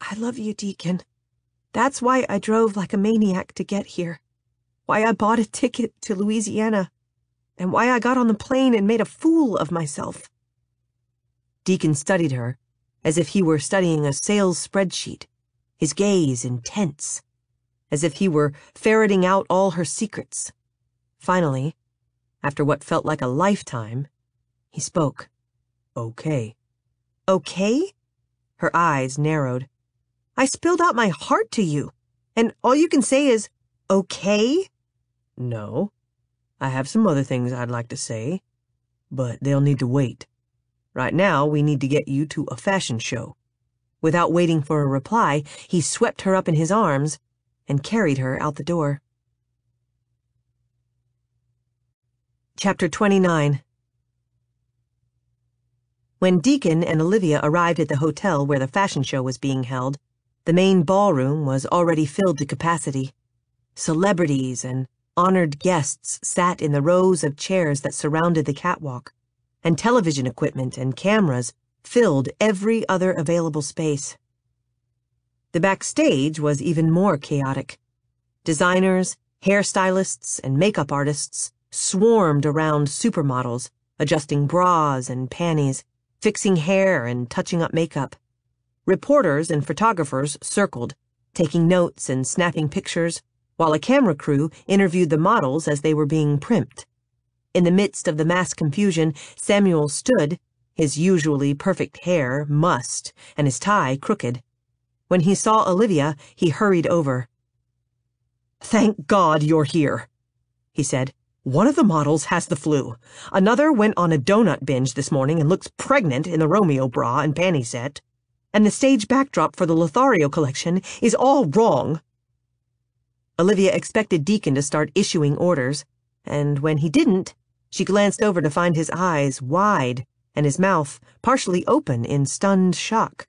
I love you, Deacon. That's why I drove like a maniac to get here, why I bought a ticket to Louisiana, and why I got on the plane and made a fool of myself. Deacon studied her, as if he were studying a sales spreadsheet, his gaze intense, as if he were ferreting out all her secrets. Finally, after what felt like a lifetime, he spoke. Okay. Okay? Her eyes narrowed. I spilled out my heart to you, and all you can say is, okay? No. I have some other things I'd like to say, but they'll need to wait. Right now, we need to get you to a fashion show. Without waiting for a reply, he swept her up in his arms and carried her out the door. Chapter 29. When Deacon and Olivia arrived at the hotel where the fashion show was being held, the main ballroom was already filled to capacity. Celebrities and honored guests sat in the rows of chairs that surrounded the catwalk, and television equipment and cameras filled every other available space. The backstage was even more chaotic. Designers, hairstylists, and makeup artists swarmed around supermodels, adjusting bras and panties, fixing hair and touching up makeup. Reporters and photographers circled, taking notes and snapping pictures, while a camera crew interviewed the models as they were being primped. In the midst of the mass confusion, Samuel stood, his usually perfect hair mussed and his tie crooked. When he saw Olivia, he hurried over. Thank God you're here, he said. One of the models has the flu. Another went on a donut binge this morning and looks pregnant in the Romeo bra and panty set. and the stage backdrop for the Lothario collection is all wrong." Olivia expected Deacon to start issuing orders, and when he didn't, she glanced over to find his eyes wide and his mouth partially open in stunned shock.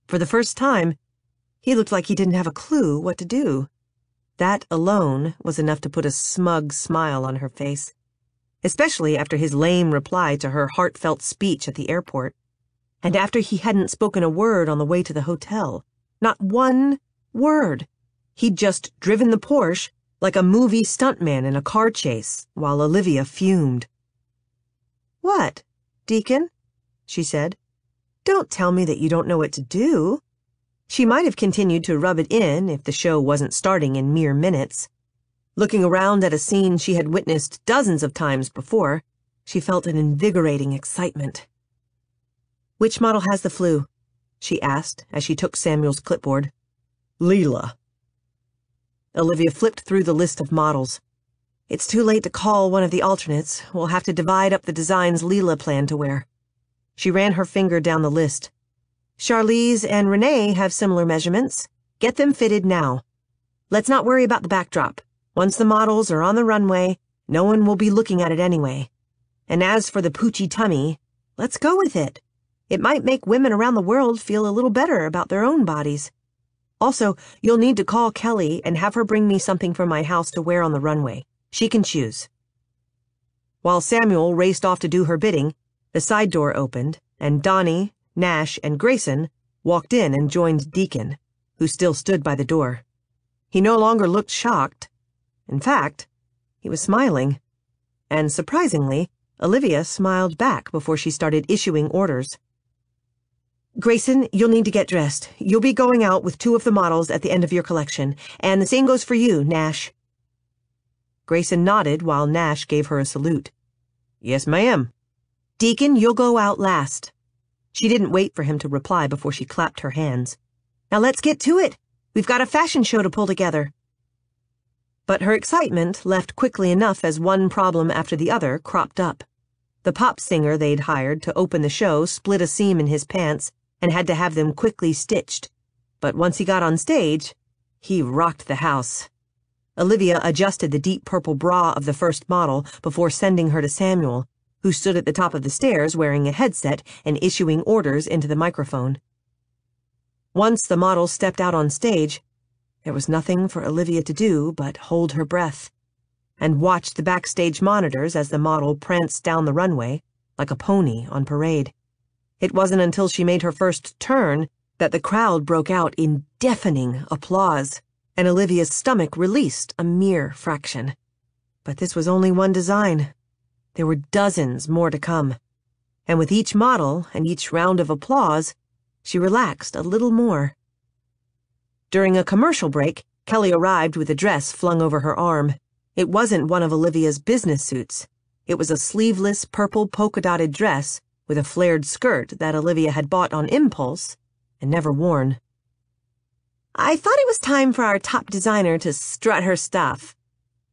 For the first time, he looked like he didn't have a clue what to do. That alone was enough to put a smug smile on her face, especially after his lame reply to her heartfelt speech at the airport, and after he hadn't spoken a word on the way to the hotel. Not one word. He'd just driven the Porsche like a movie stuntman in a car chase, while Olivia fumed. "What, Deacon?" she said. "Don't tell me that you don't know what to do." She might have continued to rub it in if the show wasn't starting in mere minutes. Looking around at a scene she had witnessed dozens of times before, she felt an invigorating excitement. "Which model has the flu?" she asked as she took Samuel's clipboard. "Leela." Olivia flipped through the list of models. "It's too late to call one of the alternates. We'll have to divide up the designs Leela planned to wear." She ran her finger down the list. "Charlize and Renee have similar measurements. Get them fitted now. Let's not worry about the backdrop. Once the models are on the runway, no one will be looking at it anyway. And as for the poochy tummy, let's go with it. It might make women around the world feel a little better about their own bodies. Also, you'll need to call Kelly and have her bring me something from my house to wear on the runway. She can choose." While Samuel raced off to do her bidding, the side door opened, and Donnie, Nash, and Grayson walked in and joined Deacon, who still stood by the door. He no longer looked shocked. In fact, he was smiling. And surprisingly, Olivia smiled back before she started issuing orders. "Grayson, you'll need to get dressed. You'll be going out with 2 of the models at the end of your collection, and the same goes for you, Nash." Grayson nodded while Nash gave her a salute. "Yes, ma'am." "Deacon, you'll go out last." She didn't wait for him to reply before she clapped her hands. "Now let's get to it. We've got a fashion show to pull together." But her excitement left quickly enough as one problem after the other cropped up. The pop singer they'd hired to open the show split a seam in his pants and had to have them quickly stitched. But once he got on stage, he rocked the house. Olivia adjusted the deep purple bra of the first model before sending her to Samuel, who stood at the top of the stairs wearing a headset and issuing orders into the microphone. Once the model stepped out on stage, there was nothing for Olivia to do but hold her breath and watch the backstage monitors as the model pranced down the runway like a pony on parade. It wasn't until she made her first turn that the crowd broke out in deafening applause, and Olivia's stomach released a mere fraction. But this was only one design. There were dozens more to come, and with each model and each round of applause, she relaxed a little more. During a commercial break, Kelly arrived with a dress flung over her arm. It wasn't one of Olivia's business suits. It was a sleeveless purple polka-dotted dress with a flared skirt that Olivia had bought on impulse and never worn. "I thought it was time for our top designer to strut her stuff,"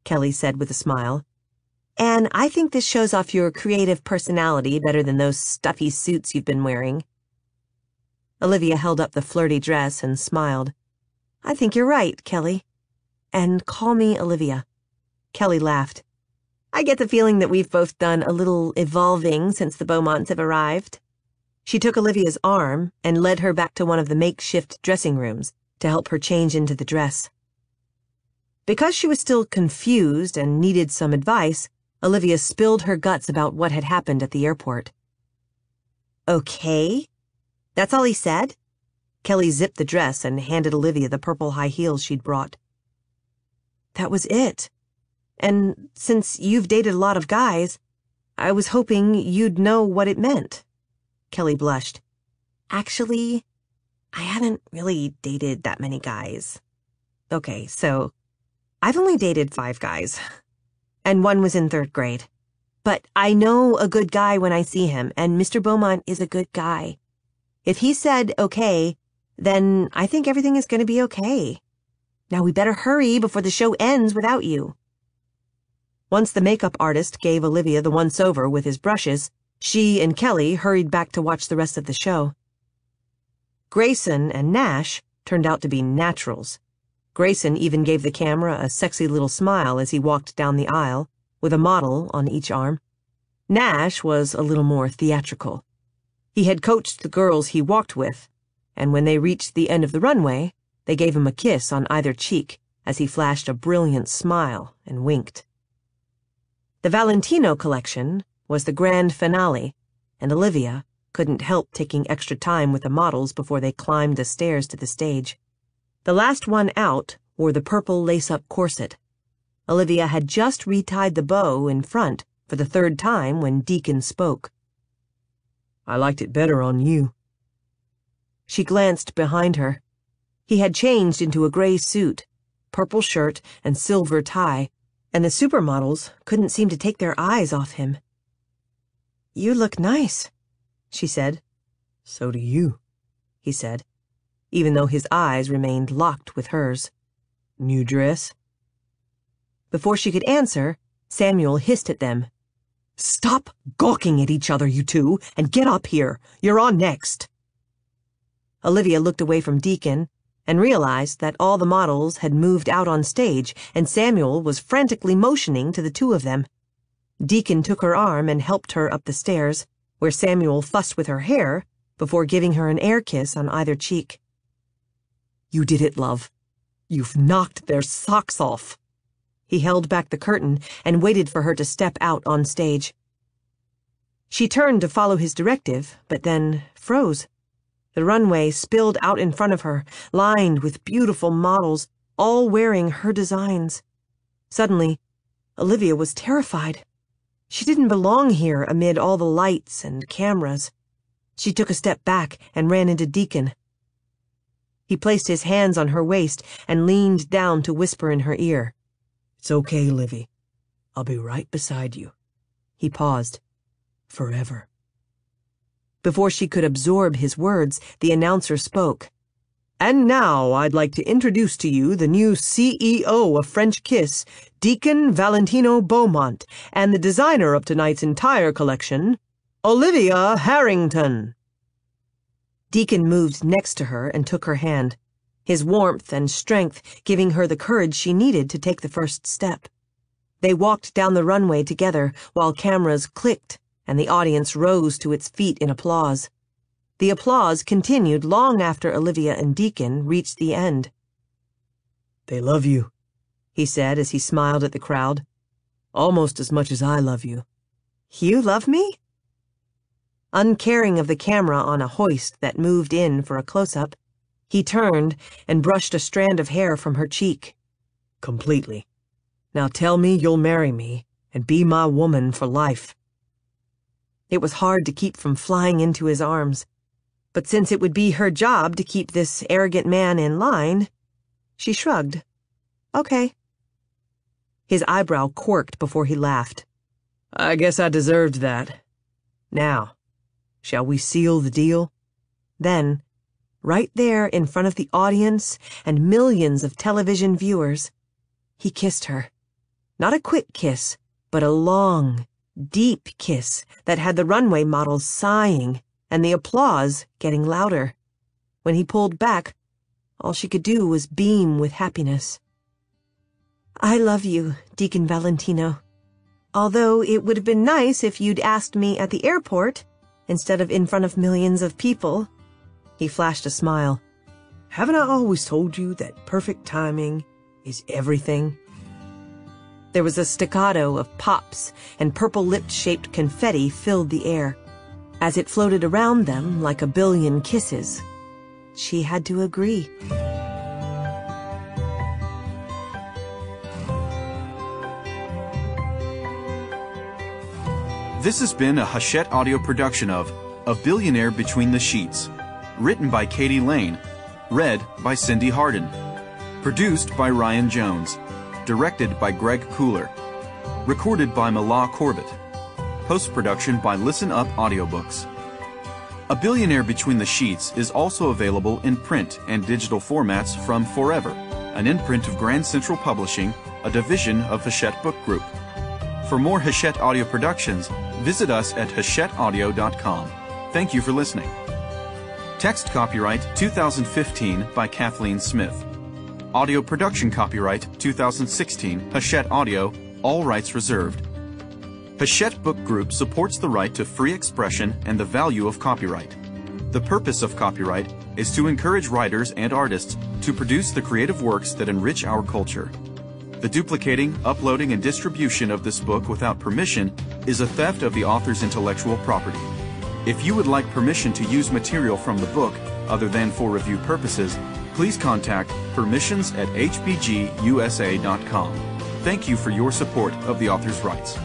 Kelly said with a smile. "And I think this shows off your creative personality better than those stuffy suits you've been wearing." Olivia held up the flirty dress and smiled. "I think you're right, Kelly. And call me Olivia." Kelly laughed. "I get the feeling that we've both done a little evolving since the Beaumonts have arrived." She took Olivia's arm and led her back to one of the makeshift dressing rooms to help her change into the dress. Because she was still confused and needed some advice, Olivia spilled her guts about what had happened at the airport. "Okay? That's all he said?" Kelly zipped the dress and handed Olivia the purple high heels she'd brought. "That was it. And since you've dated a lot of guys, I was hoping you'd know what it meant." Kelly blushed. "Actually, I haven't really dated that many guys. Okay, so I've only dated 5 guys, and one was in 3rd grade. But I know a good guy when I see him, and Mr. Beaumont is a good guy. If he said okay, then I think everything is going to be okay. Now we better hurry before the show ends without you." Once the makeup artist gave Olivia the once-over with his brushes, she and Kelly hurried back to watch the rest of the show. Grayson and Nash turned out to be naturals. Grayson even gave the camera a sexy little smile as he walked down the aisle, with a model on each arm. Nash was a little more theatrical. He had coached the girls he walked with, and when they reached the end of the runway, they gave him a kiss on either cheek as he flashed a brilliant smile and winked. The Valentino collection was the grand finale, and Olivia couldn't help taking extra time with the models before they climbed the stairs to the stage. The last one out wore the purple lace-up corset. Olivia had just retied the bow in front for the third time when Deacon spoke. I liked it better on you. She glanced behind her. He had changed into a gray suit, purple shirt, and silver tie, and the supermodels couldn't seem to take their eyes off him. "You look nice," she said. "So do you," he said, even though his eyes remained locked with hers. "New dress?" Before she could answer, Samuel hissed at them. "Stop gawking at each other, you two, and get up here. You're on next." Olivia looked away from Deacon and realized that all the models had moved out on stage and Samuel was frantically motioning to the two of them. Deacon took her arm and helped her up the stairs, where Samuel fussed with her hair before giving her an air kiss on either cheek. "You did it, love. You've knocked their socks off." He held back the curtain and waited for her to step out on stage. She turned to follow his directive, but then froze. The runway spilled out in front of her, lined with beautiful models, all wearing her designs. Suddenly, Olivia was terrified. She didn't belong here amid all the lights and cameras. She took a step back and ran into Deacon. He placed his hands on her waist and leaned down to whisper in her ear. "It's okay, Livy. I'll be right beside you." He paused. "Forever." Before she could absorb his words, the announcer spoke. "And now I'd like to introduce to you the new CEO of French Kiss, Deacon Valentino Beaumont, and the designer of tonight's entire collection, Olivia Harrington." Deacon moved next to her and took her hand, his warmth and strength giving her the courage she needed to take the first step. They walked down the runway together while cameras clicked and the audience rose to its feet in applause. The applause continued long after Olivia and Deacon reached the end. "They love you," he said as he smiled at the crowd. "Almost as much as I love you." "You love me?" Uncaring of the camera on a hoist that moved in for a close-up, he turned and brushed a strand of hair from her cheek. "Completely. Now tell me you'll marry me and be my woman for life." It was hard to keep from flying into his arms, but since it would be her job to keep this arrogant man in line, she shrugged. "Okay." His eyebrow quirked before he laughed. "I guess I deserved that. Now, shall we seal the deal?" Then, right there in front of the audience and millions of television viewers, he kissed her. Not a quick kiss, but a long, deep kiss that had the runway models sighing and the applause getting louder. When he pulled back, all she could do was beam with happiness. "I love you, Deacon Valentino. Although it would have been nice if you'd asked me at the airport instead of in front of millions of people." He flashed a smile. "Haven't I always told you that perfect timing is everything?" There was a staccato of pops, and purple-lipped-shaped confetti filled the air. As it floated around them like a billion kisses, she had to agree. This has been a Hachette audio production of A Billionaire Between the Sheets, written by Katie Lane, read by Cindy Harden, produced by Ryan Jones, directed by Greg Cooler, recorded by Mala Corbett, post-production by Listen Up Audiobooks. A Billionaire Between the Sheets is also available in print and digital formats from Forever, an imprint of Grand Central Publishing, a division of Hachette Book Group. For more Hachette audio productions, visit us at hachetteaudio.com. Thank you for listening. Text copyright 2015 by Kathleen Smith. Audio production copyright 2016, Hachette Audio, all rights reserved. Hachette Book Group supports the right to free expression and the value of copyright. The purpose of copyright is to encourage writers and artists to produce the creative works that enrich our culture. The duplicating, uploading, and distribution of this book without permission is a theft of the author's intellectual property. If you would like permission to use material from the book, other than for review purposes, please contact permissions@hbgusa.com. Thank you for your support of the author's rights.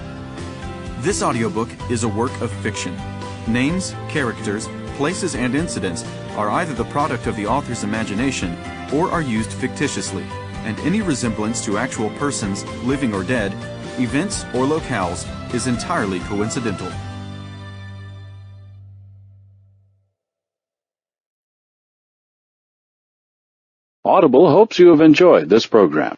This audiobook is a work of fiction. Names, characters, places, and incidents are either the product of the author's imagination or are used fictitiously, and any resemblance to actual persons, living or dead, events, or locales is entirely coincidental. Audible hopes you have enjoyed this program.